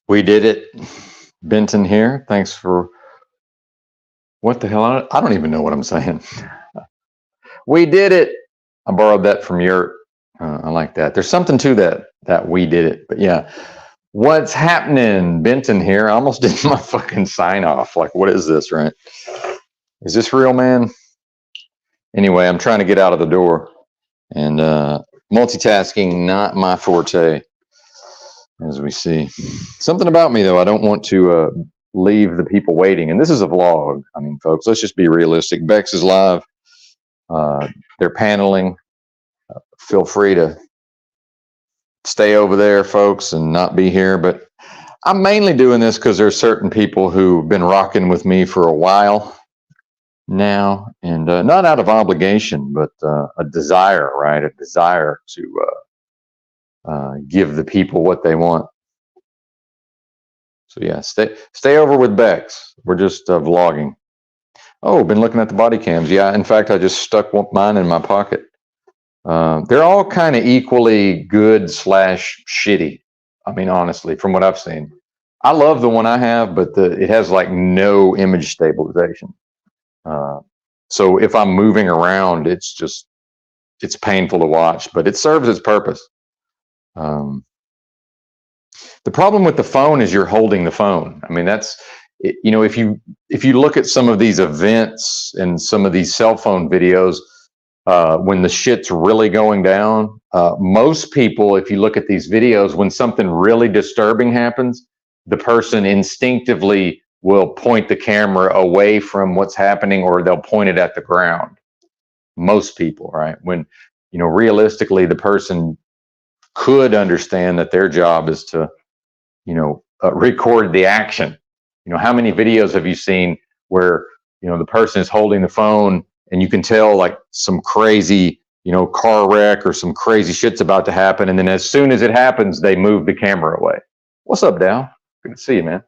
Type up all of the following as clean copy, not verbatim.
We did it. Benton here. Thanks for what the hell? I don't even know what I'm saying. We did it. I borrowed that from your. I like that. There's something to that we did it. But yeah, what's happening? Benton here. I almost did my fucking sign off. Like, what is this, right? Is this real, man? Anyway, I'm trying to get out of the door, and multitasking not my forte, as we see. Something about me though. I don't want to leave the people waiting. And this is a vlog. I mean, folks, let's just be realistic. Bex is live. They're paneling. Feel free to stay over there, folks, and not be here. But I'm mainly doing this because there's certain people who've been rocking with me for a while now, and not out of obligation, but a desire, right? A desire to give the people what they want. So yeah, stay over with Bex. We're just vlogging. Oh, been looking at the body cams. Yeah, in fact, I just stuck mine in my pocket. They're all kind of equally good / shitty. I mean, honestly, from what I've seen. I love the one I have, but it has like no image stabilization. So if I'm moving around, it's painful to watch, but it serves its purpose. The problem with the phone is you're holding the phone. I mean, that's, you know, if you look at some of these events and some of these cell phone videos, when the shit's really going down, most people, if you look at these videos, when something really disturbing happens, the person instinctively will point the camera away from what's happening, or they'll point it at the ground. Most people, right? When, you know, realistically, the person could understand that their job is to, you know, record the action. You know, how many videos have you seen where, you know, the person is holding the phone and you can tell like some crazy, you know, car wreck or some crazy shit's about to happen, and then as soon as it happens, they move the camera away. What's up, Dow? Good to see you, man.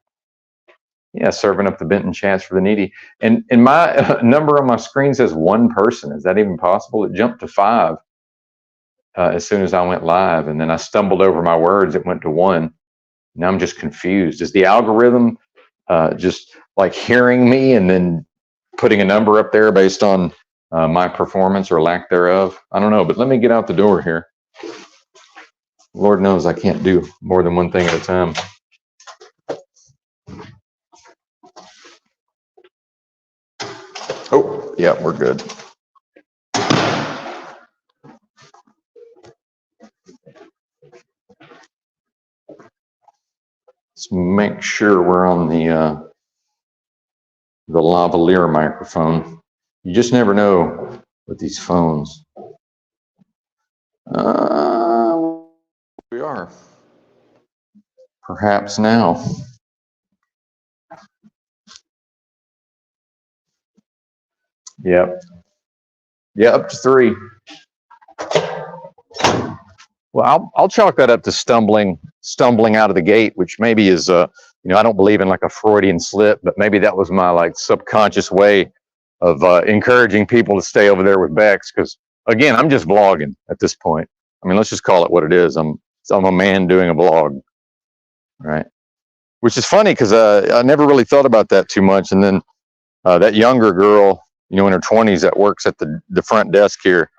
Yeah, serving up the Benton chats for the needy. And my number on my screen says one person. Is that even possible? It jumped to 5 as soon as I went live, and then I stumbled over my words. It went to 1. Now I'm just confused. Is the algorithm just like hearing me and then putting a number up there based on my performance or lack thereof? I don't know, but let me get out the door here. Lord knows I can't do more than one thing at a time. Oh, yeah, we're good. Let's make sure we're on the lavalier microphone. You just never know with these phones. We are. Perhaps now. Yep. Yeah, up to 3. Well, I'll chalk that up to stumbling out of the gate, which maybe is you know, I don't believe in like a Freudian slip, but maybe that was my like subconscious way of encouraging people to stay over there with Bex, because again, I'm just vlogging at this point. I mean, let's just call it what it is. I'm a man doing a vlog, right? Which is funny because I never really thought about that too much, and then that younger girl, you know, in her 20s that works at the front desk here,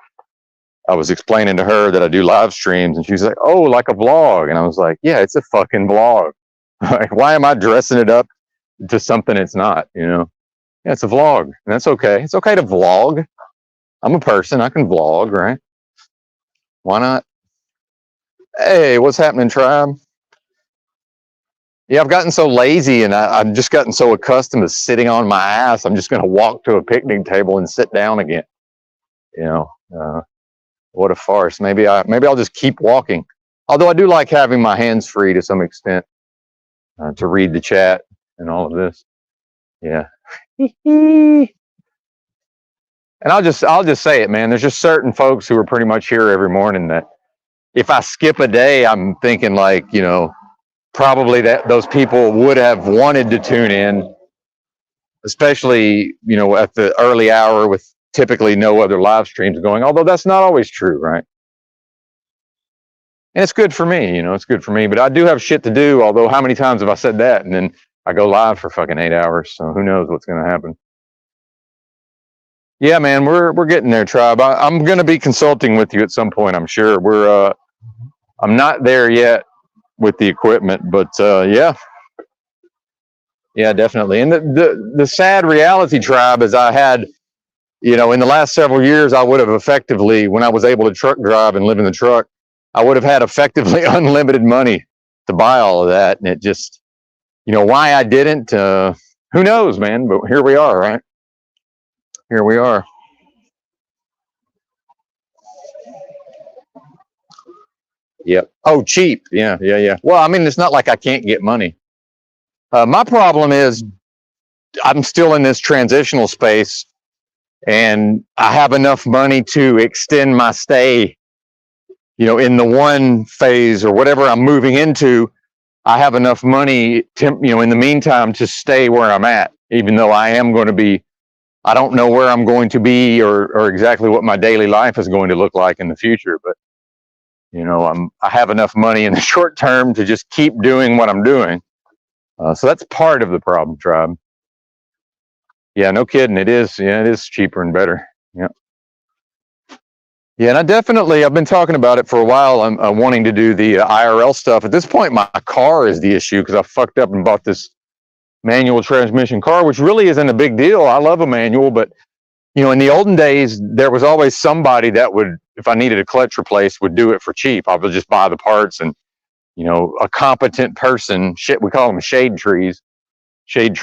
I was explaining to her that I do live streams, and she was like, "Oh, like a vlog?" And I was like, "Yeah, it's a fucking vlog. Like, why am I dressing it up to something it's not? You know? Yeah, it's a vlog, and that's okay. It's okay to vlog. I'm a person. I can vlog, right? Why not? Hey, what's happening, tribe? Yeah, I've gotten so lazy, and I've just gotten so accustomed to sitting on my ass. I'm just going to walk to a picnic table and sit down again. You know, what a farce. Maybe I'll just keep walking. Although I do like having my hands free to some extent to read the chat and all of this. Yeah. And I'll just say it, man. There's just certain folks who are pretty much here every morning that if I skip a day, I'm thinking like, you know, probably that those people would have wanted to tune in, especially, you know, at the early hour with typically no other live streams going, although that's not always true, right? And it's good for me, it's good for me. But I do have shit to do. Although, how many times have I said that? And then I go live for fucking 8 hours. So who knows what's going to happen? Yeah, man, we're getting there, Tribe. I'm going to be consulting with you at some point. I'm sure. I'm not there yet with the equipment, but yeah, definitely. And the sad reality, Tribe, is I had, in the last several years, I would have effectively, when I was able to truck drive and live in the truck, I would have had effectively unlimited money to buy all of that. And it just, why I didn't, who knows, man? But here we are, right? Here we are. Yep. Oh, cheap. Yeah. Well, I mean, it's not like I can't get money. My problem is I'm still in this transitional space, and I have enough money to extend my stay, in the one phase or whatever I'm moving into. I have enough money in the meantime to stay where I'm at, even though I don't know where I'm going to be or exactly what my daily life is going to look like in the future. But, I have enough money in the short term to just keep doing what I'm doing. So that's part of the problem, Tribe. Yeah, no kidding. It is. Yeah, it is cheaper and better. Yeah. Yeah, and I've been talking about it for a while. I'm wanting to do the IRL stuff. At this point, my car is the issue because I fucked up and bought this manual transmission car, which really isn't a big deal. I love a manual, but in the olden days, there was always somebody that would, if I needed a clutch replaced, would do it for cheap. I would just buy the parts, and a competent person, we call them shade tree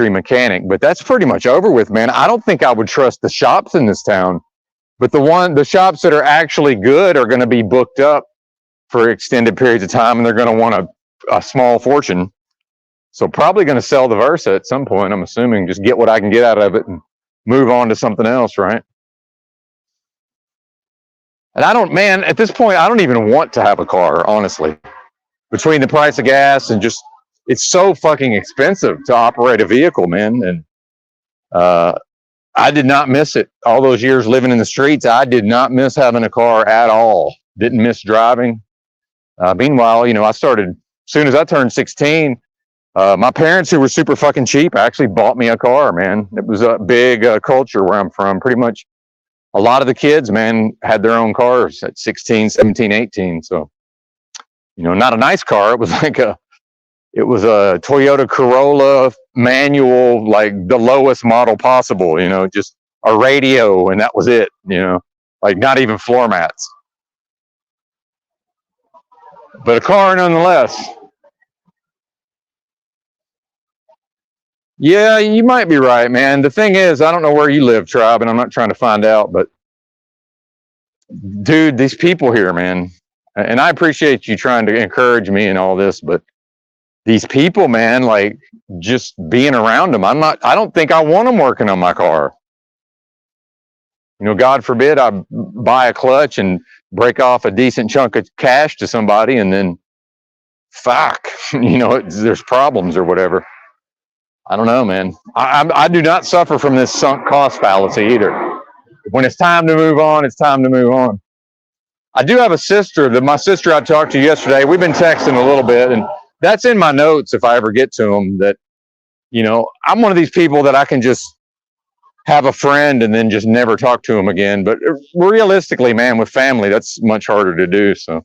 mechanic. But that's pretty much over with, man. I don't think I would trust the shops in this town. But the shops that are actually good are going to be booked up for extended periods of time, and they're going to want a small fortune. So probably going to sell the Versa at some point, I'm assuming, just get what I can get out of it and move on to something else, right? And at this point, I don't even want to have a car, honestly. Between the price of gas and just, it's so fucking expensive to operate a vehicle, man. And I did not miss it. All those years living in the streets, I did not miss having a car at all. Didn't miss driving. Meanwhile, I started, as soon as I turned 16, my parents, who were super fucking cheap, actually bought me a car, man. It was a big culture where I'm from. Pretty much a lot of the kids, man, had their own cars at 16, 17, 18. So, not a nice car. It was it was a Toyota Corolla manual, like the lowest model possible, just a radio, and that was it, like not even floor mats. But a car nonetheless. Yeah, you might be right, man. The thing is, I don't know where you live, Tribe, and I'm not trying to find out, but dude, these people here, man, and I appreciate you trying to encourage me and all this, but these people, man, like, just being around them, I don't think I want them working on my car. God forbid I buy a clutch and break off a decent chunk of cash to somebody, and then fuck, there's problems or whatever. I don't know, man. I do not suffer from this sunk cost fallacy either. When it's time to move on, it's time to move on. I do have a sister, my sister I talked to yesterday. We've been texting a little bit, and that's in my notes if I ever get to them, that, I'm one of these people that I can just have a friend and then just never talk to them again. But realistically, man, with family, that's much harder to do. So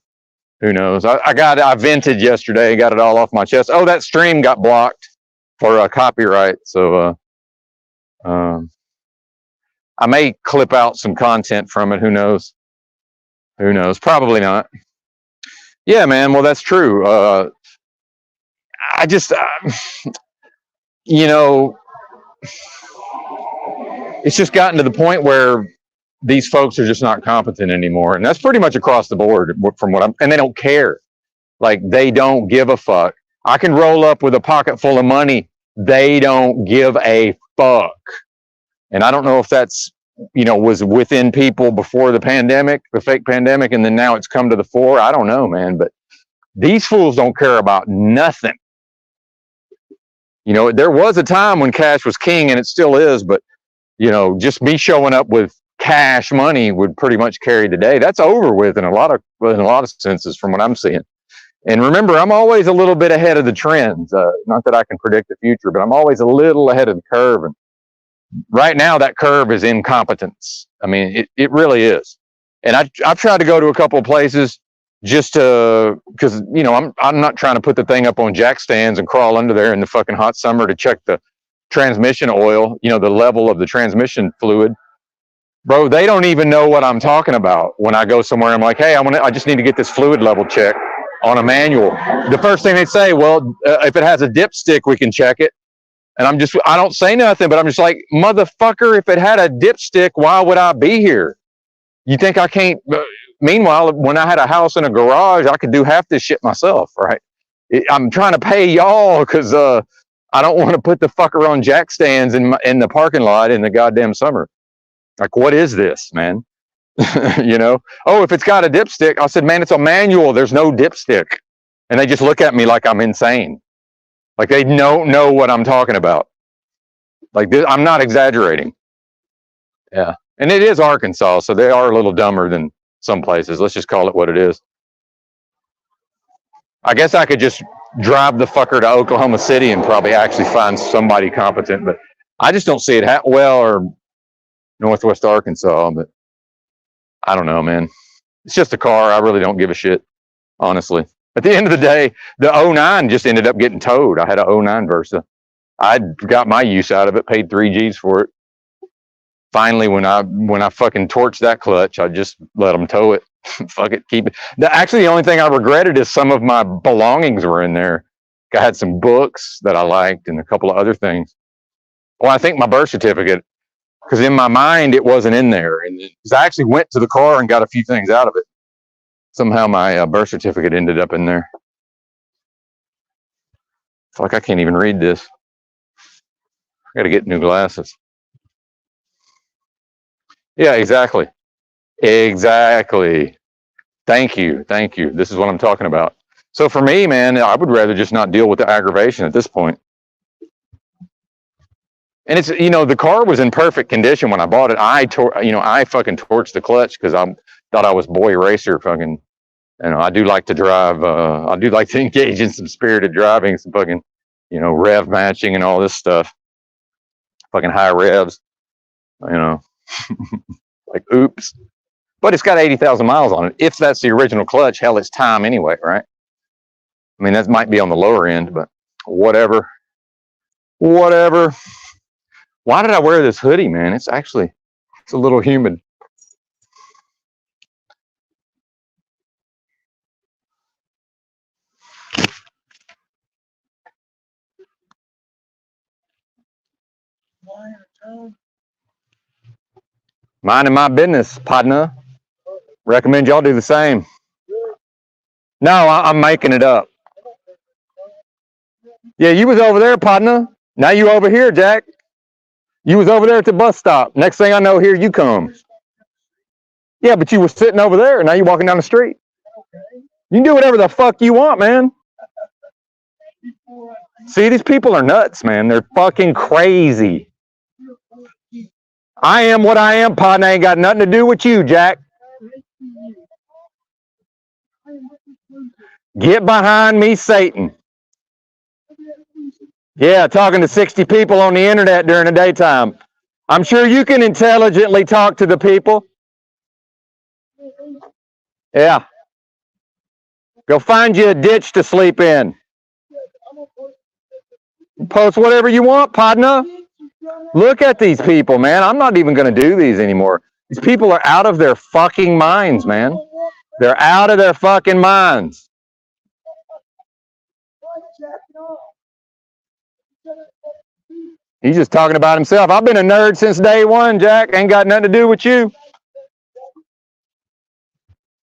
who knows? I vented yesterday, got it all off my chest. Oh, that stream got blocked for copyright. So I may clip out some content from it. Who knows? Who knows? Probably not. Yeah, man. Well, that's true. I just, it's just gotten to the point where these folks are just not competent anymore. And that's pretty much across the board from and they don't care. Like, they don't give a fuck. I can roll up with a pocket full of money. They don't give a fuck. And I don't know if that's, was within people before the pandemic, the fake pandemic, and then now it's come to the fore. I don't know, man. But these fools don't care about nothing. There was a time when cash was king, and it still is, but, just me showing up with cash money would pretty much carry the day. That's over with in a lot of senses from what I'm seeing. And remember, I'm always a little bit ahead of the trends. Not that I can predict the future, but I'm always a little ahead of the curve. And right now, that curve is incompetence. I mean, it really is. And I've tried to go to a couple of places just to, because, you know, I'm not trying to put the thing up on jack stands and crawl under there in the fucking hot summer to check the transmission oil, you know, the level of the transmission fluid. Bro, they don't even know what I'm talking about when I go somewhere. I'm like, hey, I just need to get this fluid level checked on a manual. The first thing they say, well, if it has a dipstick, we can check it. And I don't say nothing, but I'm just like, motherfucker, if it had a dipstick, why would I be here? You think I can't? Meanwhile, when I had a house and a garage, I could do half this shit myself, right? I'm trying to pay y'all because I don't want to put the fucker on jack stands in the parking lot in the goddamn summer. Like, what is this, man? You know? Oh, if it's got a dipstick, I said, man, it's a manual. There's no dipstick. And they just look at me like I'm insane. Like they don't know what I'm talking about. Like this, I'm not exaggerating. Yeah. And it is Arkansas, so they are a little dumber than some places. Let's just call it what it is. I guess I could just drive the fucker to Oklahoma City and probably actually find somebody competent, but I just don't see it or Northwest Arkansas, but I don't know, man. It's just a car. I really don't give a shit, honestly. At the end of the day, the 09 just ended up getting towed. I had a 09 Versa. I got my use out of it, paid 3 G's for it. Finally, when I fucking torched that clutch, I just let them tow it. Fuck it, keep it. Actually, the only thing I regretted is some of my belongings were in there. I had some books that I liked and a couple of other things. Well, I think my birth certificate, because in my mind it wasn't in there, and I actually went to the car and got a few things out of it. Somehow my birth certificate ended up in there. Fuck, I can't even read this. I got to get new glasses. Yeah, exactly. Exactly. Thank you. Thank you. This is what I'm talking about. So for me, man, I would rather just not deal with the aggravation at this point. And it's, you know, the car was in perfect condition when I bought it. I fucking torched the clutch because I thought I was boy racer. Fucking, you know, I do like to drive. I do like to engage in some spirited driving, some fucking, you know, rev matching and all this stuff. Fucking high revs, you know, like oops. But it's got 80,000 miles on it. If that's the original clutch, hell, it's time anyway, right? I mean, that might be on the lower end, but whatever. Whatever. Why did I wear this hoodie, man? It's a little humid. Minding my business, partner. Recommend y'all do the same. No, I'm making it up. Yeah, you was over there, partner. Now you over here, Jack. You was over there at the bus stop. Next thing I know, here you come. Yeah, but you were sitting over there. Now you're walking down the street. You can do whatever the fuck you want, man. See, these people are nuts, man. They're fucking crazy. I am what I am, partner. Ain't got nothing to do with you, Jack. Get behind me, Satan. Yeah, talking to 60 people on the internet during the daytime. I'm sure you can intelligently talk to the people. Yeah. Go find you a ditch to sleep in. Post whatever you want, partner. Look at these people, man. I'm not even going to do these anymore. These people are out of their fucking minds, man. They're out of their fucking minds. He's just talking about himself. I've been a nerd since day one, Jack. Ain't got nothing to do with you.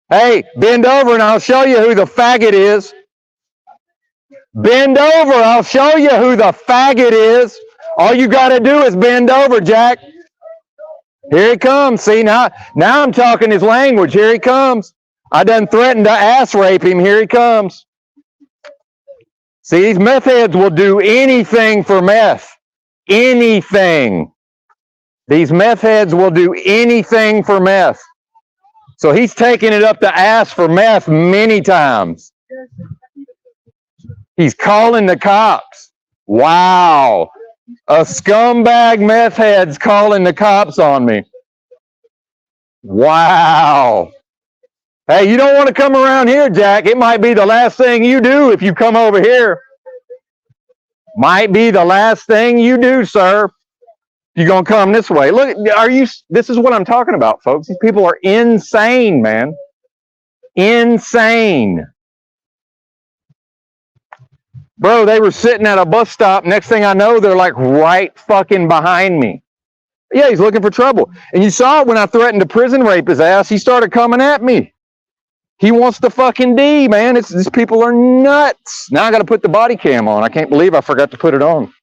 Hey, bend over and I'll show you who the faggot is. Bend over, I'll show you who the faggot is. All you got to do is bend over, Jack. Here he comes. See, now I'm talking his language. Here he comes. I done threatened to ass rape him. Here he comes. See, these meth heads will do anything for meth. Anything. These meth heads will do anything for meth. So he's taking it up the ass for meth many times. He's calling the cops. Wow. A scumbag meth head's calling the cops on me. Wow. Hey, you don't want to come around here, Jack. It might be the last thing you do if you come over here. Might be the last thing you do, sir. You're going to come this way. Look, this is what I'm talking about, folks. These people are insane, man. Insane. Bro, they were sitting at a bus stop. Next thing I know, they're like right fucking behind me. Yeah, he's looking for trouble. And you saw it when I threatened to prison rape his ass. He started coming at me. He wants the fucking D, man. These people are nuts. Now I got to put the body cam on. I can't believe I forgot to put it on.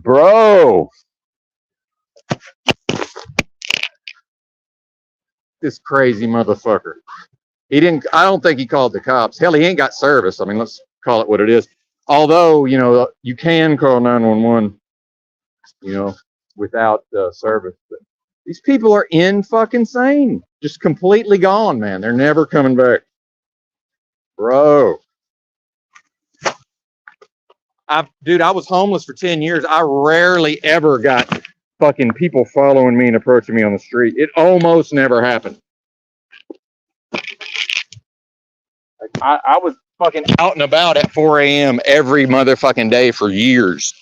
Bro. This crazy motherfucker. I don't think he called the cops. Hell, he ain't got service. I mean, let's call it what it is. Although, you know, you can call 911, you know, without service. But these people are fucking insane. Just completely gone, man. They're never coming back. Bro. Dude, I was homeless for 10 years. I rarely ever got fucking people following me and approaching me on the street. It almost never happened. I was fucking out and about at 4 a.m. every motherfucking day for years.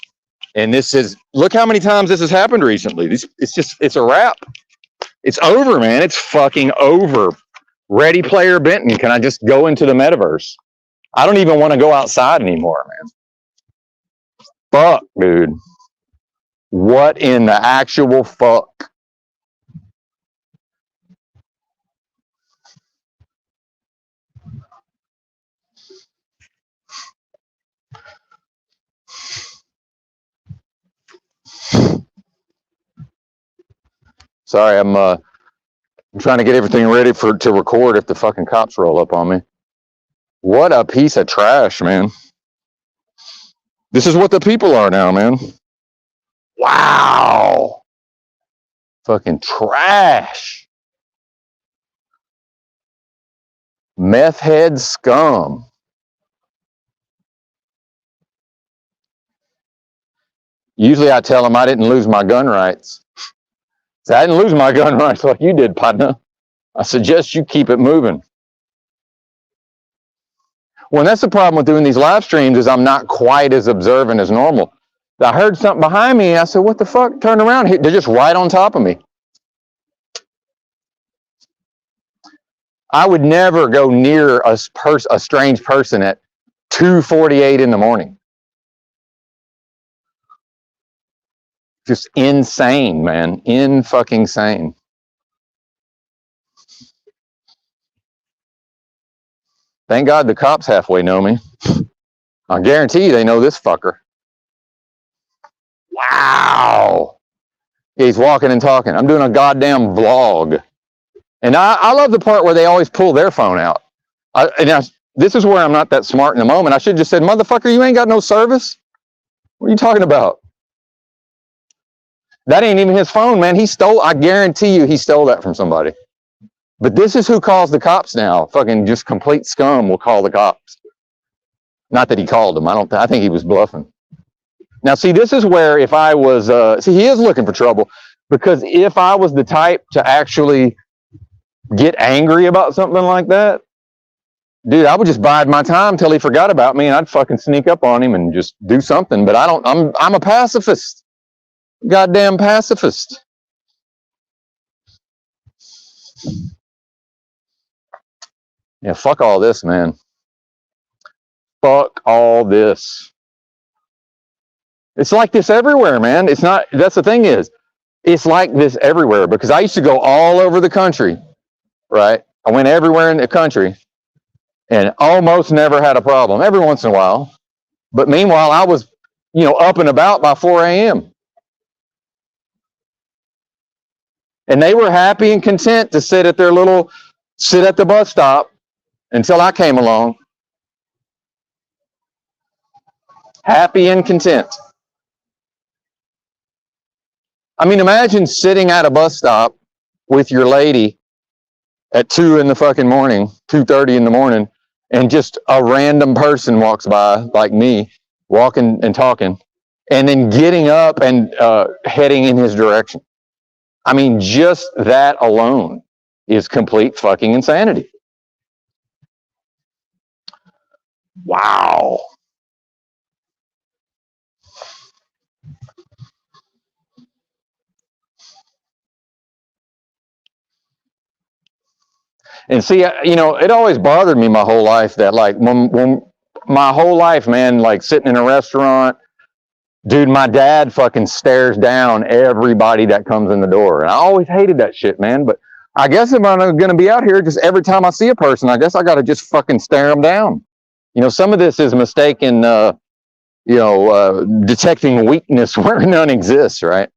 And look how many times this has happened recently. It's a wrap. It's over, man. It's fucking over. Ready Player Benton. Can I just go into the metaverse? I don't even want to go outside anymore, man. Fuck, dude. What in the actual fuck? Sorry, I'm trying to get everything ready to record if the fucking cops roll up on me. What a piece of trash, man. This is what the people are now, man. Wow. Fucking trash. Meth head scum. Usually I tell them I didn't lose my gun rights. So I didn't lose my gun rights like you did, partner. I suggest you keep it moving. Well, that's the problem with doing these live streams is I'm not quite as observant as normal. I heard something behind me. I said, what the fuck? Turn around. They're just right on top of me. I would never go near a strange person at 2:48 in the morning. Just insane, man. Fucking sane. Thank God the cops halfway know me. I guarantee you they know this fucker. Wow. He's walking and talking. I'm doing a goddamn vlog. And I love the part where they always pull their phone out. This is where I'm not that smart in the moment. I should have just said, motherfucker, you ain't got no service? What are you talking about? That ain't even his phone, man. I guarantee you he stole that from somebody. But this is who calls the cops now. Fucking just complete scum will call the cops. Not that he called them. I think he was bluffing. Now, see, this is where if I was, he is looking for trouble. Because if I was the type to actually get angry about something like that, dude, I would just bide my time till he forgot about me and I'd fucking sneak up on him and just do something. But I'm a pacifist. Goddamn pacifist. Yeah, fuck all this, man. Fuck all this. It's like this everywhere, man. It's not, that's the thing is, it's like this everywhere because I used to go all over the country, right? I went everywhere in the country and almost never had a problem every once in a while. But meanwhile, I was, up and about by 4 a.m. And they were happy and content to sit at the bus stop until I came along. Happy and content. I mean, imagine sitting at a bus stop with your lady at 2 in the fucking morning, 2:30 in the morning, and just a random person walks by, like me, walking and talking, and then getting up and heading in his direction. I mean, just that alone is complete fucking insanity. Wow. And see, it always bothered me my whole life that, like, when my whole life, man, like sitting in a restaurant, dude, my dad fucking stares down everybody that comes in the door. And I always hated that shit, man. But I guess if I'm going to be out here, just every time I see a person, I guess I got to just fucking stare them down. Some of this is mistaken, detecting weakness where none exists, right?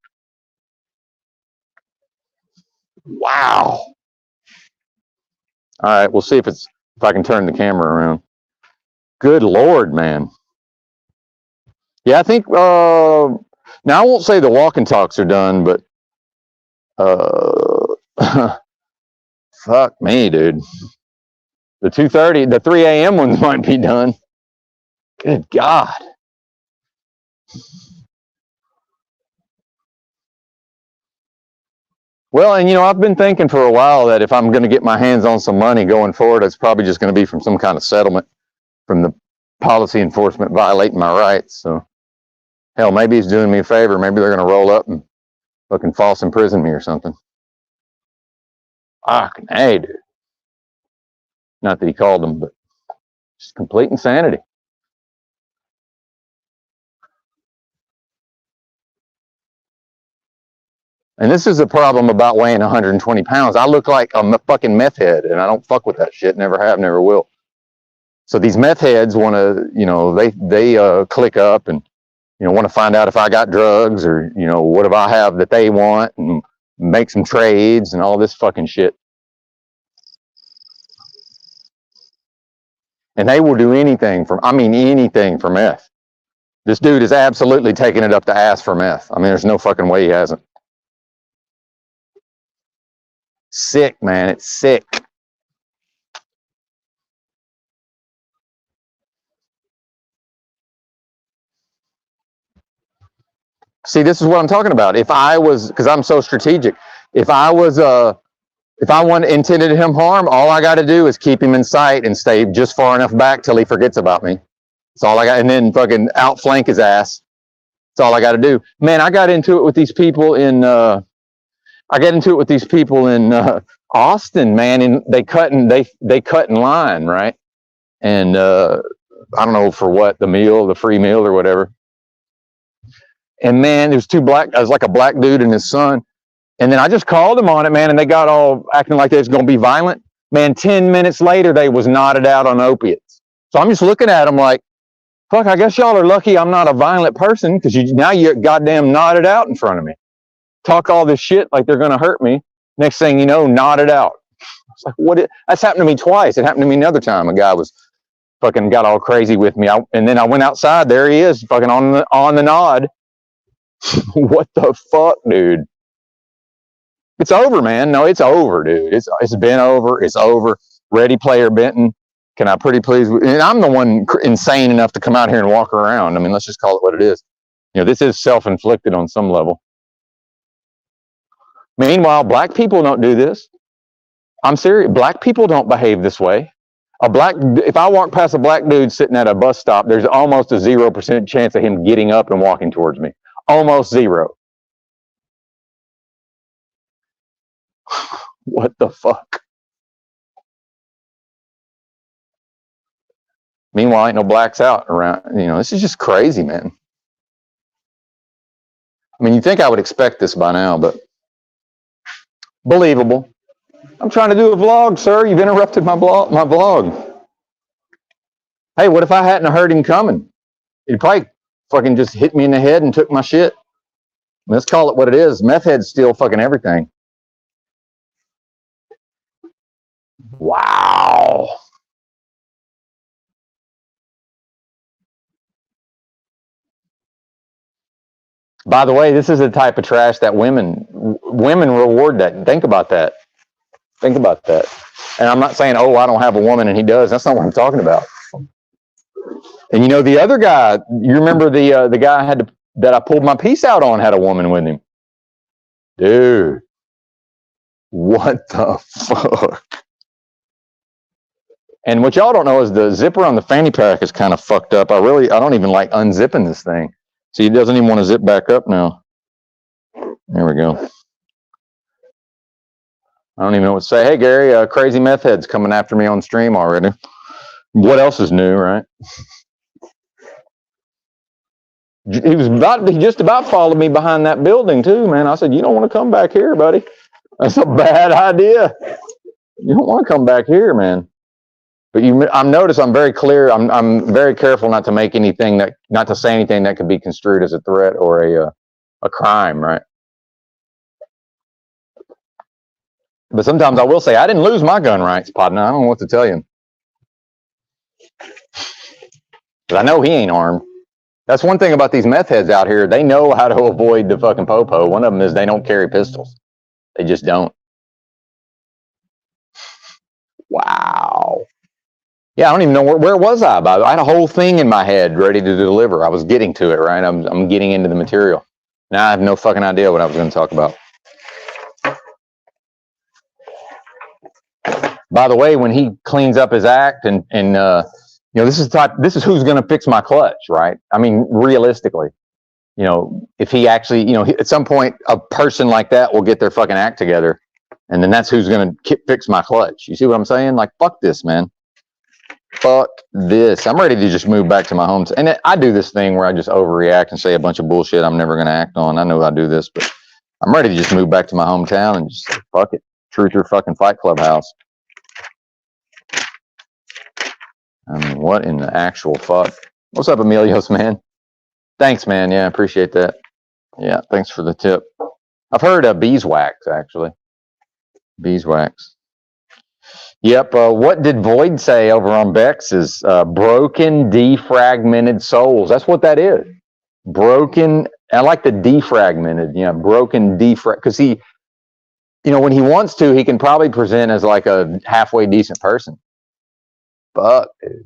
Wow. All right, we'll see if I can turn the camera around. Good Lord, man. Yeah, I think, now I won't say the walk and talks are done, but fuck me, dude. The 2:30, the 3 a.m. ones might be done. Good God. Well, and I've been thinking for a while that if I'm going to get my hands on some money going forward, it's probably just going to be from some kind of settlement from the policy enforcement violating my rights. So, hell, maybe he's doing me a favor. Maybe they're going to roll up and fucking false imprison me or something. Fucking hey, dude. Not that he called them, but just complete insanity. And this is a problem about weighing 120 pounds. I look like a fucking meth head, and I don't fuck with that shit. Never have, never will. So these meth heads want to, they click up and, want to find out if I got drugs or, what if I have that they want, and make some trades and all this fucking shit. And they will do anything anything for meth. This dude is absolutely taking it up the ass for meth. I mean, there's no fucking way he hasn't. Sick, man. It's sick. See, this is what I'm talking about. If I was, because I'm so strategic, if I intended him harm, all I got to do is keep him in sight and stay just far enough back till he forgets about me. That's all I got. And then fucking outflank his ass. That's all I got to do. Man, I got into it with these people in, Austin, man, and they cut in line, right? And I don't know for what, the free meal or whatever. And man, there's I was like a black dude and his son. And then I just called them on it, man, and they got all acting like they was going to be violent. Man, 10 minutes later, they was knotted out on opiates. So I'm just looking at them like, fuck, I guess y'all are lucky I'm not a violent person, because now you're goddamn knotted out in front of me. Talk all this shit like they're going to hurt me. Next thing you know, knotted out. It's like, that's happened to me twice. It happened to me another time. A guy was fucking got all crazy with me. And then I went outside. There he is, fucking on the nod. What the fuck, dude? It's over, man. No, it's over, dude. It's been over. It's over. Ready Player Benton. Can I pretty please? And I'm the one insane enough to come out here and walk around. I mean, let's just call it what it is. This is self-inflicted on some level. Meanwhile, black people don't do this. I'm serious. Black people don't behave this way. If I walk past a black dude sitting at a bus stop, there's almost a 0% chance of him getting up and walking towards me. Almost zero. What the fuck? Meanwhile, ain't no blacks out around. This is just crazy, man. I mean, you'd think I would expect this by now, but believable. I'm trying to do a vlog, sir. You've interrupted my vlog. Hey, what if I hadn't heard him coming? He'd probably fucking just hit me in the head and took my shit. Let's call it what it is. Meth heads steal fucking everything. Wow. By the way, this is the type of trash that women reward that. Think about that. Think about that. And I'm not saying, oh, I don't have a woman and he does. That's not what I'm talking about. And you know, the other guy, you remember the guy that I pulled my piece out on had a woman with him. Dude, what the fuck? And what y'all don't know is the zipper on the fanny pack is kind of fucked up. I don't even like unzipping this thing. See, it doesn't even want to zip back up now. There we go. I don't even know what to say. Hey, Gary, crazy meth head's coming after me on stream already. What else is new, right? He just about followed me behind that building too, man. I said, you don't want to come back here, buddy. That's a bad idea. You don't want to come back here, man. But I'm very clear. I'm very careful not to make not to say anything that could be construed as a threat or a crime, right? But sometimes I will say, I didn't lose my gun rights, partner. I don't know what to tell you. Because I know he ain't armed. That's one thing about these meth heads out here. They know how to avoid the fucking popo. One of them is they don't carry pistols. They just don't. Wow. Yeah, I don't even know where was I? I had a whole thing in my head ready to deliver. I was getting to it, right? I'm getting into the material. Now I have no fucking idea what I was going to talk about. By the way, when he cleans up his act and you know, this is who's going to fix my clutch, right? I mean, realistically, you know, if he actually, you know, at some point, a person like that will get their fucking act together, and then that's who's going to fix my clutch. You see what I'm saying? Like, fuck this, man. Fuck this. I'm ready to just move back to my home. And I do this thing where I just overreact and say a bunch of bullshit I'm never going to act on. I know I do this, but I'm ready to just move back to my hometown and just say, fuck it. Truth or fucking Fight Club house. I mean, what in the actual fuck? What's up, Emilios, man? Thanks, man. Yeah, appreciate that. Yeah, thanks for the tip. I've heard of beeswax, actually. Beeswax. Yep. What did Void say over on Bex is broken, defragmented souls. That's what that is. Broken. I like the defragmented. Yeah, broken, because he, you know, when he wants to, he can probably present as like a halfway decent person. Fuck, dude.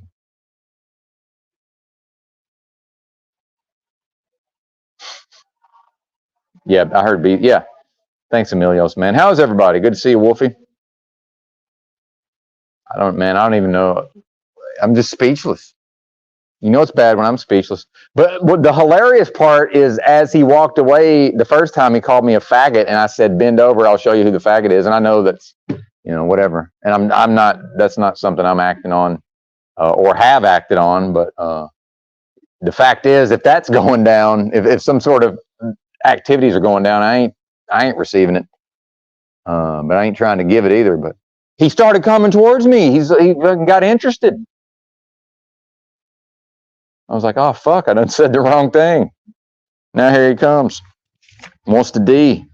Yeah, I heard beat. Yeah. Thanks, Emilios, man. How's everybody? Good to see you, Wolfie. I don't even know. I'm just speechless. You know it's bad when I'm speechless. But what the hilarious part is, as he walked away the first time, he called me a faggot, and I said, bend over, I'll show you who the faggot is. And I know that's, you know, whatever. And I'm not, that's not something I'm acting on or have acted on. But the fact is, if that's going down, if some sort of activities are going down, I ain't receiving it. But I ain't trying to give it either. But he started coming towards me. He got interested. I was like, oh, fuck, I done said the wrong thing. Now here he comes. Wants to D.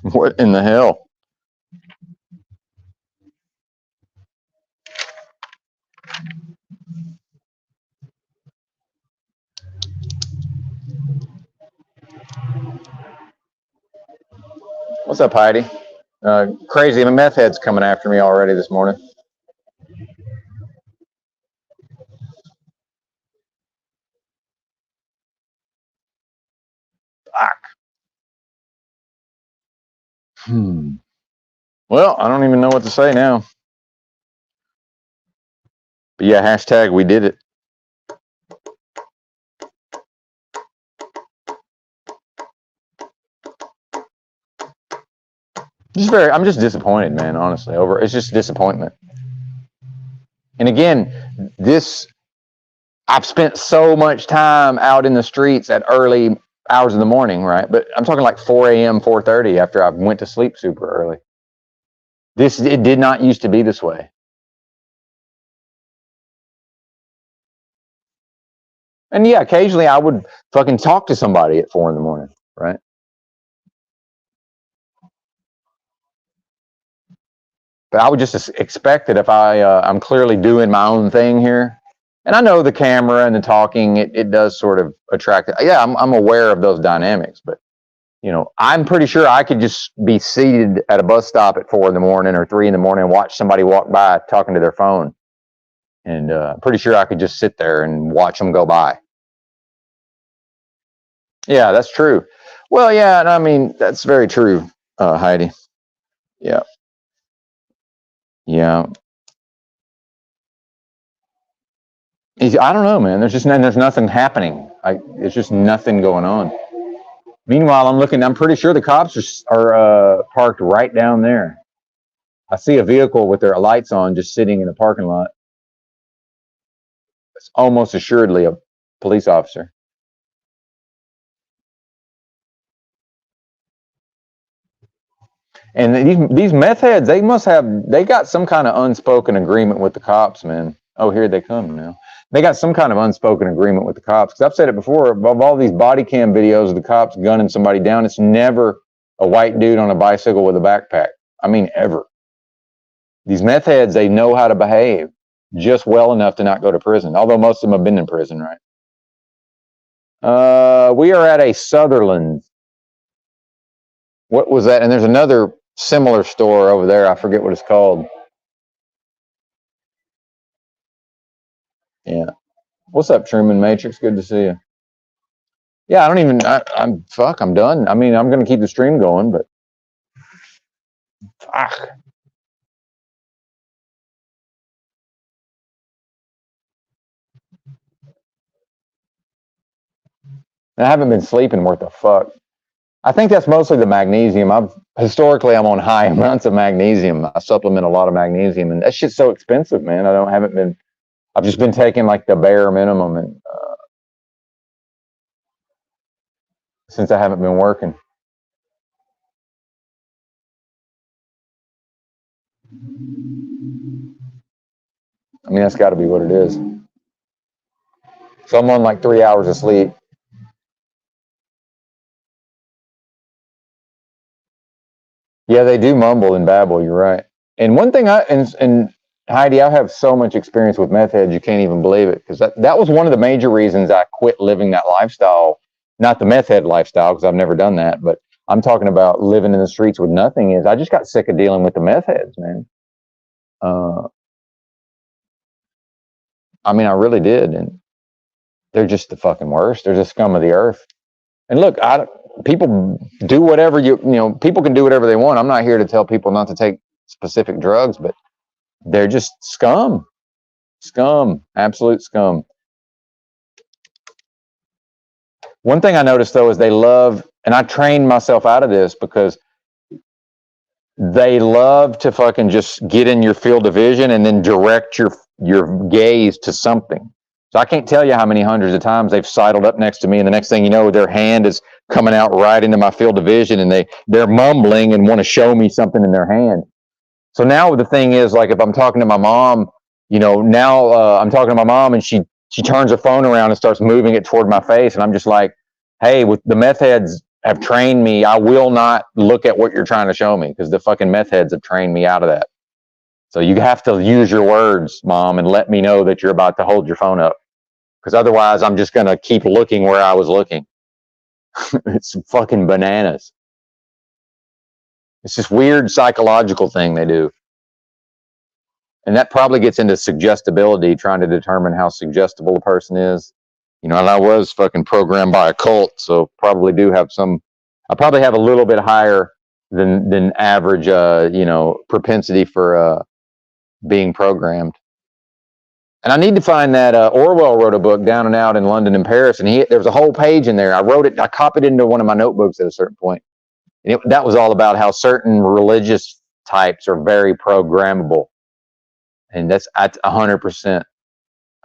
What in the hell? What's up, Heidi? Crazy, the meth head's coming after me already this morning. Fuck. Well, I don't even know what to say now. But yeah, hashtag we did it. I'm just disappointed, man, honestly. It's just disappointment. And again, I've spent so much time out in the streets at early hours of the morning, right? But I'm talking like 4 a.m., 4:30 after I went to sleep super early. It did not used to be this way. And yeah, occasionally I would fucking talk to somebody at 4 in the morning, right? But I would just expect that if I'm clearly doing my own thing here, and I know the camera and the talking, it does sort of attract. Yeah, I'm aware of those dynamics, but You know, I'm pretty sure I could just be seated at a bus stop at 4 in the morning or 3 in the morning and watch somebody walk by talking to their phone. And I'm pretty sure I could just sit there and watch them go by. Yeah, that's true. Well, yeah, and I mean, that's very true, Heidi. Yeah. Yeah. I don't know, man. There's nothing happening. There's just nothing going on. Meanwhile, I'm pretty sure the cops are parked right down there. I see a vehicle with their lights on just sitting in a parking lot. It's almost assuredly a police officer. And these meth heads, they got some kind of unspoken agreement with the cops, man. Oh, here they come now. They got some kind of unspoken agreement with the cops. Because I've said it before, of all these body cam videos of the cops gunning somebody down, it's never a white dude on a bicycle with a backpack. I mean, ever. These meth heads, they know how to behave just well enough to not go to prison. Although most of them have been in prison, right? We are at a Sutherland. What was that? And there's another similar store over there. I forget what it's called. Yeah. What's up, Truman Matrix? Good to see you. Yeah, I'm done. I mean, I'm going to keep the stream going, but fuck. I haven't been sleeping worth a fuck. I think that's mostly the magnesium. Historically, I'm on high amounts of magnesium. I supplement a lot of magnesium, and that shit's so expensive, man. I've just been taking like the bare minimum, and since I haven't been working. I mean, that's got to be what it is. So I'm on like 3 hours of sleep. Yeah, they do mumble and babble. You're right. And one thing and Heidi, I have so much experience with meth heads, you can't even believe it. Because that was one of the major reasons I quit living that lifestyle. Not the meth head lifestyle, because I've never done that. But I'm talking about living in the streets with nothing. I just got sick of dealing with the meth heads, man. I mean, I really did. And they're just the fucking worst. They're the scum of the earth. And look, people do whatever people can do whatever they want. I'm not here to tell people not to take specific drugs, but they're just scum, absolute scum. One thing I noticed though is they love, and I trained myself out of this because they love to fucking just get in your field of vision and then direct your gaze to something. So I can't tell you how many hundreds of times they've sidled up next to me, and the next thing you know, their hand is coming out right into my field of vision, and they're mumbling and want to show me something in their hand. So now the thing is, like, if I'm talking to my mom, now I'm talking to my mom, and she turns her phone around and starts moving it toward my face, and I'm just like, hey, with the meth heads have trained me, I will not look at what you're trying to show me, because the fucking meth heads have trained me out of that. So you have to use your words, Mom, and let me know that you're about to hold your phone up, because otherwise I'm just going to keep looking where I was looking. It's fucking bananas. It's this weird psychological thing they do. And that probably gets into suggestibility, trying to determine how suggestible a person is. And I was fucking programmed by a cult, so probably do have I probably have a little bit higher than average, propensity for being programmed. And I need to find that Orwell wrote a book, Down and Out in London and Paris, and there was a whole page in there. I copied it into one of my notebooks at a certain point. And that was all about how certain religious types are very programmable. And that's at 100%.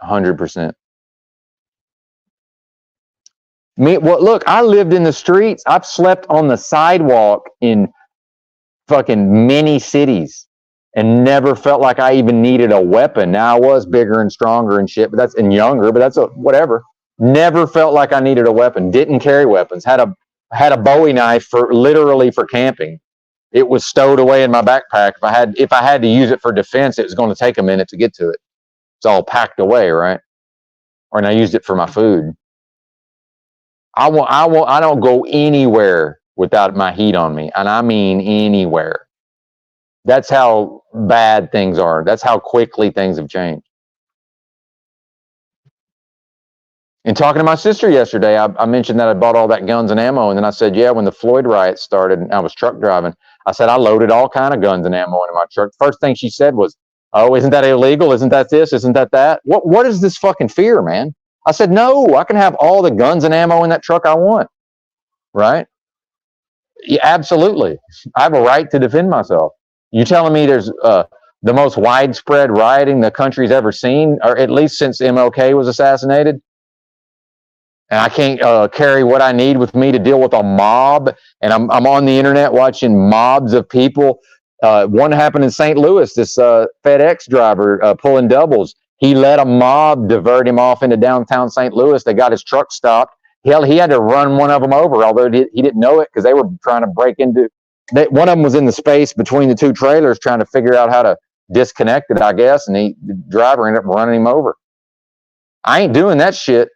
100%. Look, I lived in the streets. I've slept on the sidewalk in fucking many cities and never felt like I even needed a weapon. Now I was bigger and stronger and shit, and younger, but that's whatever. Never felt like I needed a weapon. Didn't carry weapons. Had a Bowie knife literally for camping. It was stowed away in my backpack. If I had to use it for defense, it was going to take a minute to get to it. It's all packed away, right? And I used it for my food. I don't go anywhere without my heat on me. And I mean anywhere. That's how bad things are. That's how quickly things have changed. In talking to my sister yesterday, I mentioned that I bought all that guns and ammo, and then I said, yeah, when the Floyd riots started and I was truck driving, I said, I loaded all kind of guns and ammo into my truck. First thing she said was, oh, isn't that illegal? Isn't that this? Isn't that that? What is this fucking fear, man? I said, no, I can have all the guns and ammo in that truck I want, right? Yeah, absolutely. I have a right to defend myself. You telling me there's the most widespread rioting the country's ever seen, or at least since MLK was assassinated? And I can't carry what I need with me to deal with a mob. And I'm on the internet watching mobs of people. One happened in St. Louis, this FedEx driver pulling doubles. He let a mob divert him off into downtown St. Louis. They got his truck stopped. Hell, he had to run one of them over, although he didn't know it because they were trying to break into. One of them was in the space between the two trailers trying to figure out how to disconnect it, I guess. And the driver ended up running him over. I ain't doing that shit.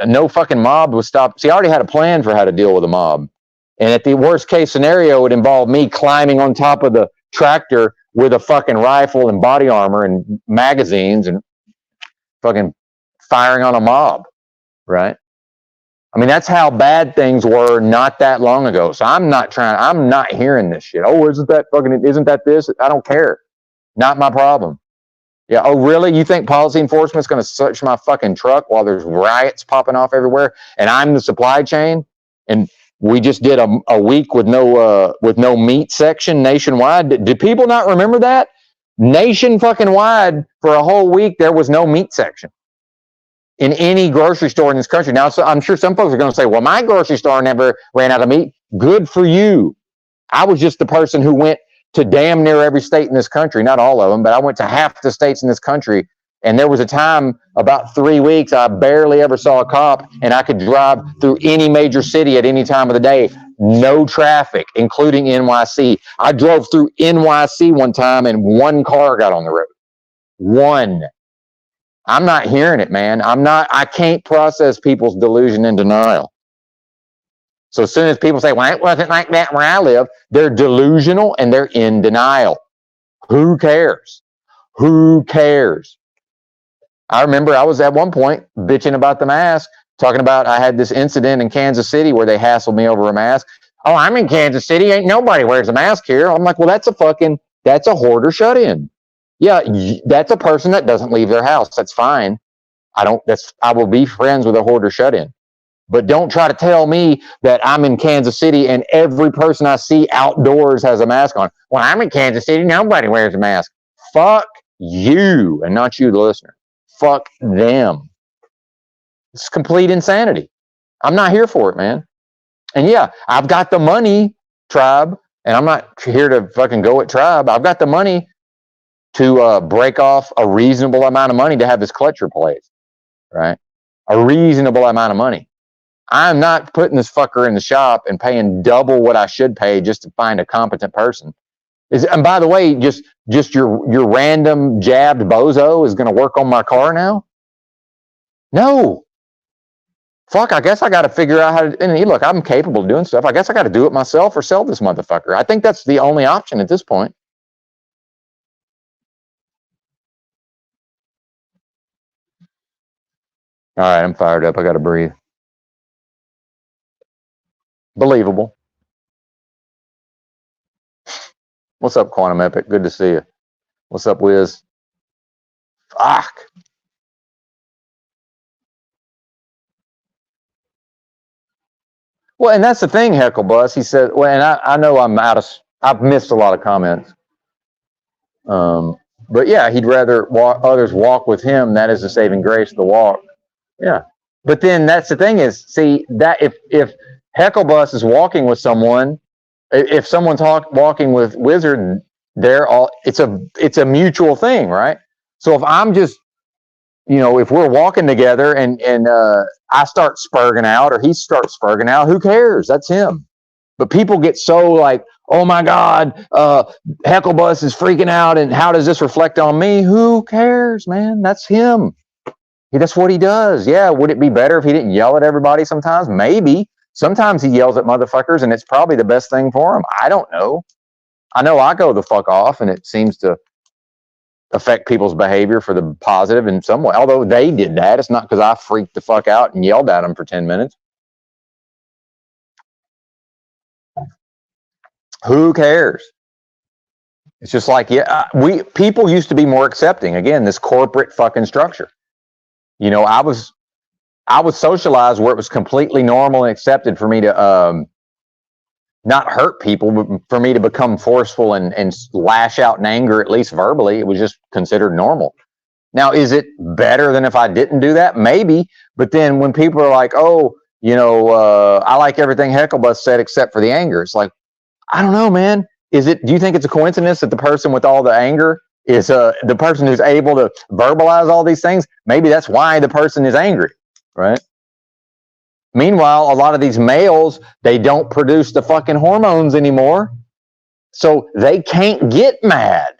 No fucking mob was stopped. See, I already had a plan for how to deal with a mob. And at the worst case scenario, it would involve me climbing on top of the tractor with a fucking rifle and body armor and magazines and fucking firing on a mob, right? I mean, that's how bad things were not that long ago. So I'm not hearing this shit. Oh, isn't that this? I don't care. Not my problem. Yeah. Oh, really? You think policy enforcement's going to search my fucking truck while there's riots popping off everywhere, and I'm the supply chain? And we just did a week with no meat section nationwide. Do people not remember that? Nation fucking wide for a whole week, there was no meat section in any grocery store in this country. Now, so I'm sure some folks are going to say, well, my grocery store never ran out of meat. Good for you. I was just the person who went to damn near every state in this country, not all of them, but I went to half the states in this country. And there was a time, about 3 weeks, I barely ever saw a cop, and I could drive through any major city at any time of the day. No traffic, including NYC. I drove through NYC one time and one car got on the road. One. I'm not hearing it, man. I can't process people's delusion and denial. So as soon as people say, well, it wasn't like that where I live, they're delusional and they're in denial. Who cares? Who cares? I remember I was at one point bitching about the mask, talking about I had this incident in Kansas City where they hassled me over a mask. Oh, I'm in Kansas City. Ain't nobody wears a mask here. I'm like, well, that's a hoarder shut-in. Yeah, that's a person that doesn't leave their house. That's fine. I will be friends with a hoarder shut-in. But don't try to tell me that I'm in Kansas City and every person I see outdoors has a mask on. Well, I'm in Kansas City. Nobody wears a mask. Fuck you, and not you, the listener. Fuck them. It's complete insanity. I'm not here for it, man. And yeah, I've got the money, tribe, and I'm not here to fucking go at tribe. I've got the money to break off a reasonable amount of money to have this clutch replaced, right? A reasonable amount of money. I'm not putting this fucker in the shop and paying double what I should pay just to find a competent person. And by the way, just your random jabbed bozo is going to work on my car now? No. Fuck, I guess I got to figure out how to, and look, I'm capable of doing stuff. I guess I got to do it myself or sell this motherfucker. I think that's the only option at this point. All right, I'm fired up. I got to breathe. Believable. What's up, Quantum Epic? Good to see you. What's up, Wiz? Fuck. Well, and that's the thing, Heckle Bus. He said, well, and I know I've missed a lot of comments. But yeah, he'd rather others walk with him. That is the saving grace of the walk. Yeah. But then that's the thing is, see, that if Hecklebus is walking with someone, if someone's walking with Wizard, it's a mutual thing, right? So if I'm just, if we're walking together and I start spurging out or he starts spurging out, who cares? That's him. But people get so like, oh my God, Hecklebus is freaking out, and how does this reflect on me? Who cares, man? That's him. That's what he does. Yeah, would it be better if he didn't yell at everybody sometimes? Maybe. Sometimes he yells at motherfuckers and it's probably the best thing for him. I don't know. I know I go the fuck off and it seems to affect people's behavior for the positive in some way. Although they did that. It's not because I freaked the fuck out and yelled at them for 10 minutes. Who cares? It's just like, yeah, people used to be more accepting. Again, this corporate fucking structure. You know, I was socialized where it was completely normal and accepted for me to not hurt people, but for me to become forceful and lash out in anger, at least verbally. It was just considered normal. Now, is it better than if I didn't do that? Maybe. But then when people are like, oh, you know, I like everything Hecklebus said except for the anger. It's like, I don't know, man. Do you think it's a coincidence that the person with all the anger is the person who's able to verbalize all these things? Maybe that's why the person is angry, right? Meanwhile, a lot of these males, they don't produce the fucking hormones anymore. So they can't get mad.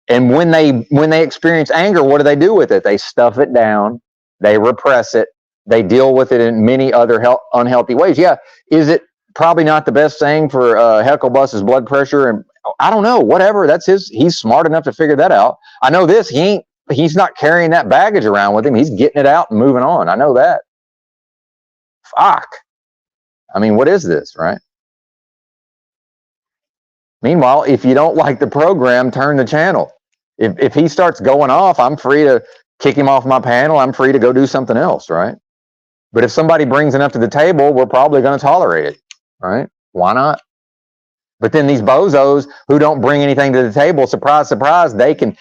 And when they experience anger, what do they do with it? They stuff it down. They repress it. They deal with it in many other unhealthy ways. Yeah. Is it probably not the best thing for Hecklebus's blood pressure? And I don't know, whatever. That's he's smart enough to figure that out. I know this. He's not carrying that baggage around with him. He's getting it out and moving on. I know that. Fuck. I mean, what is this, right? Meanwhile, if you don't like the program, turn the channel. If he starts going off, I'm free to kick him off my panel. I'm free to go do something else, right? But if somebody brings enough to the table, we're probably going to tolerate it, right? Why not? But then these bozos who don't bring anything to the table, surprise, surprise, they can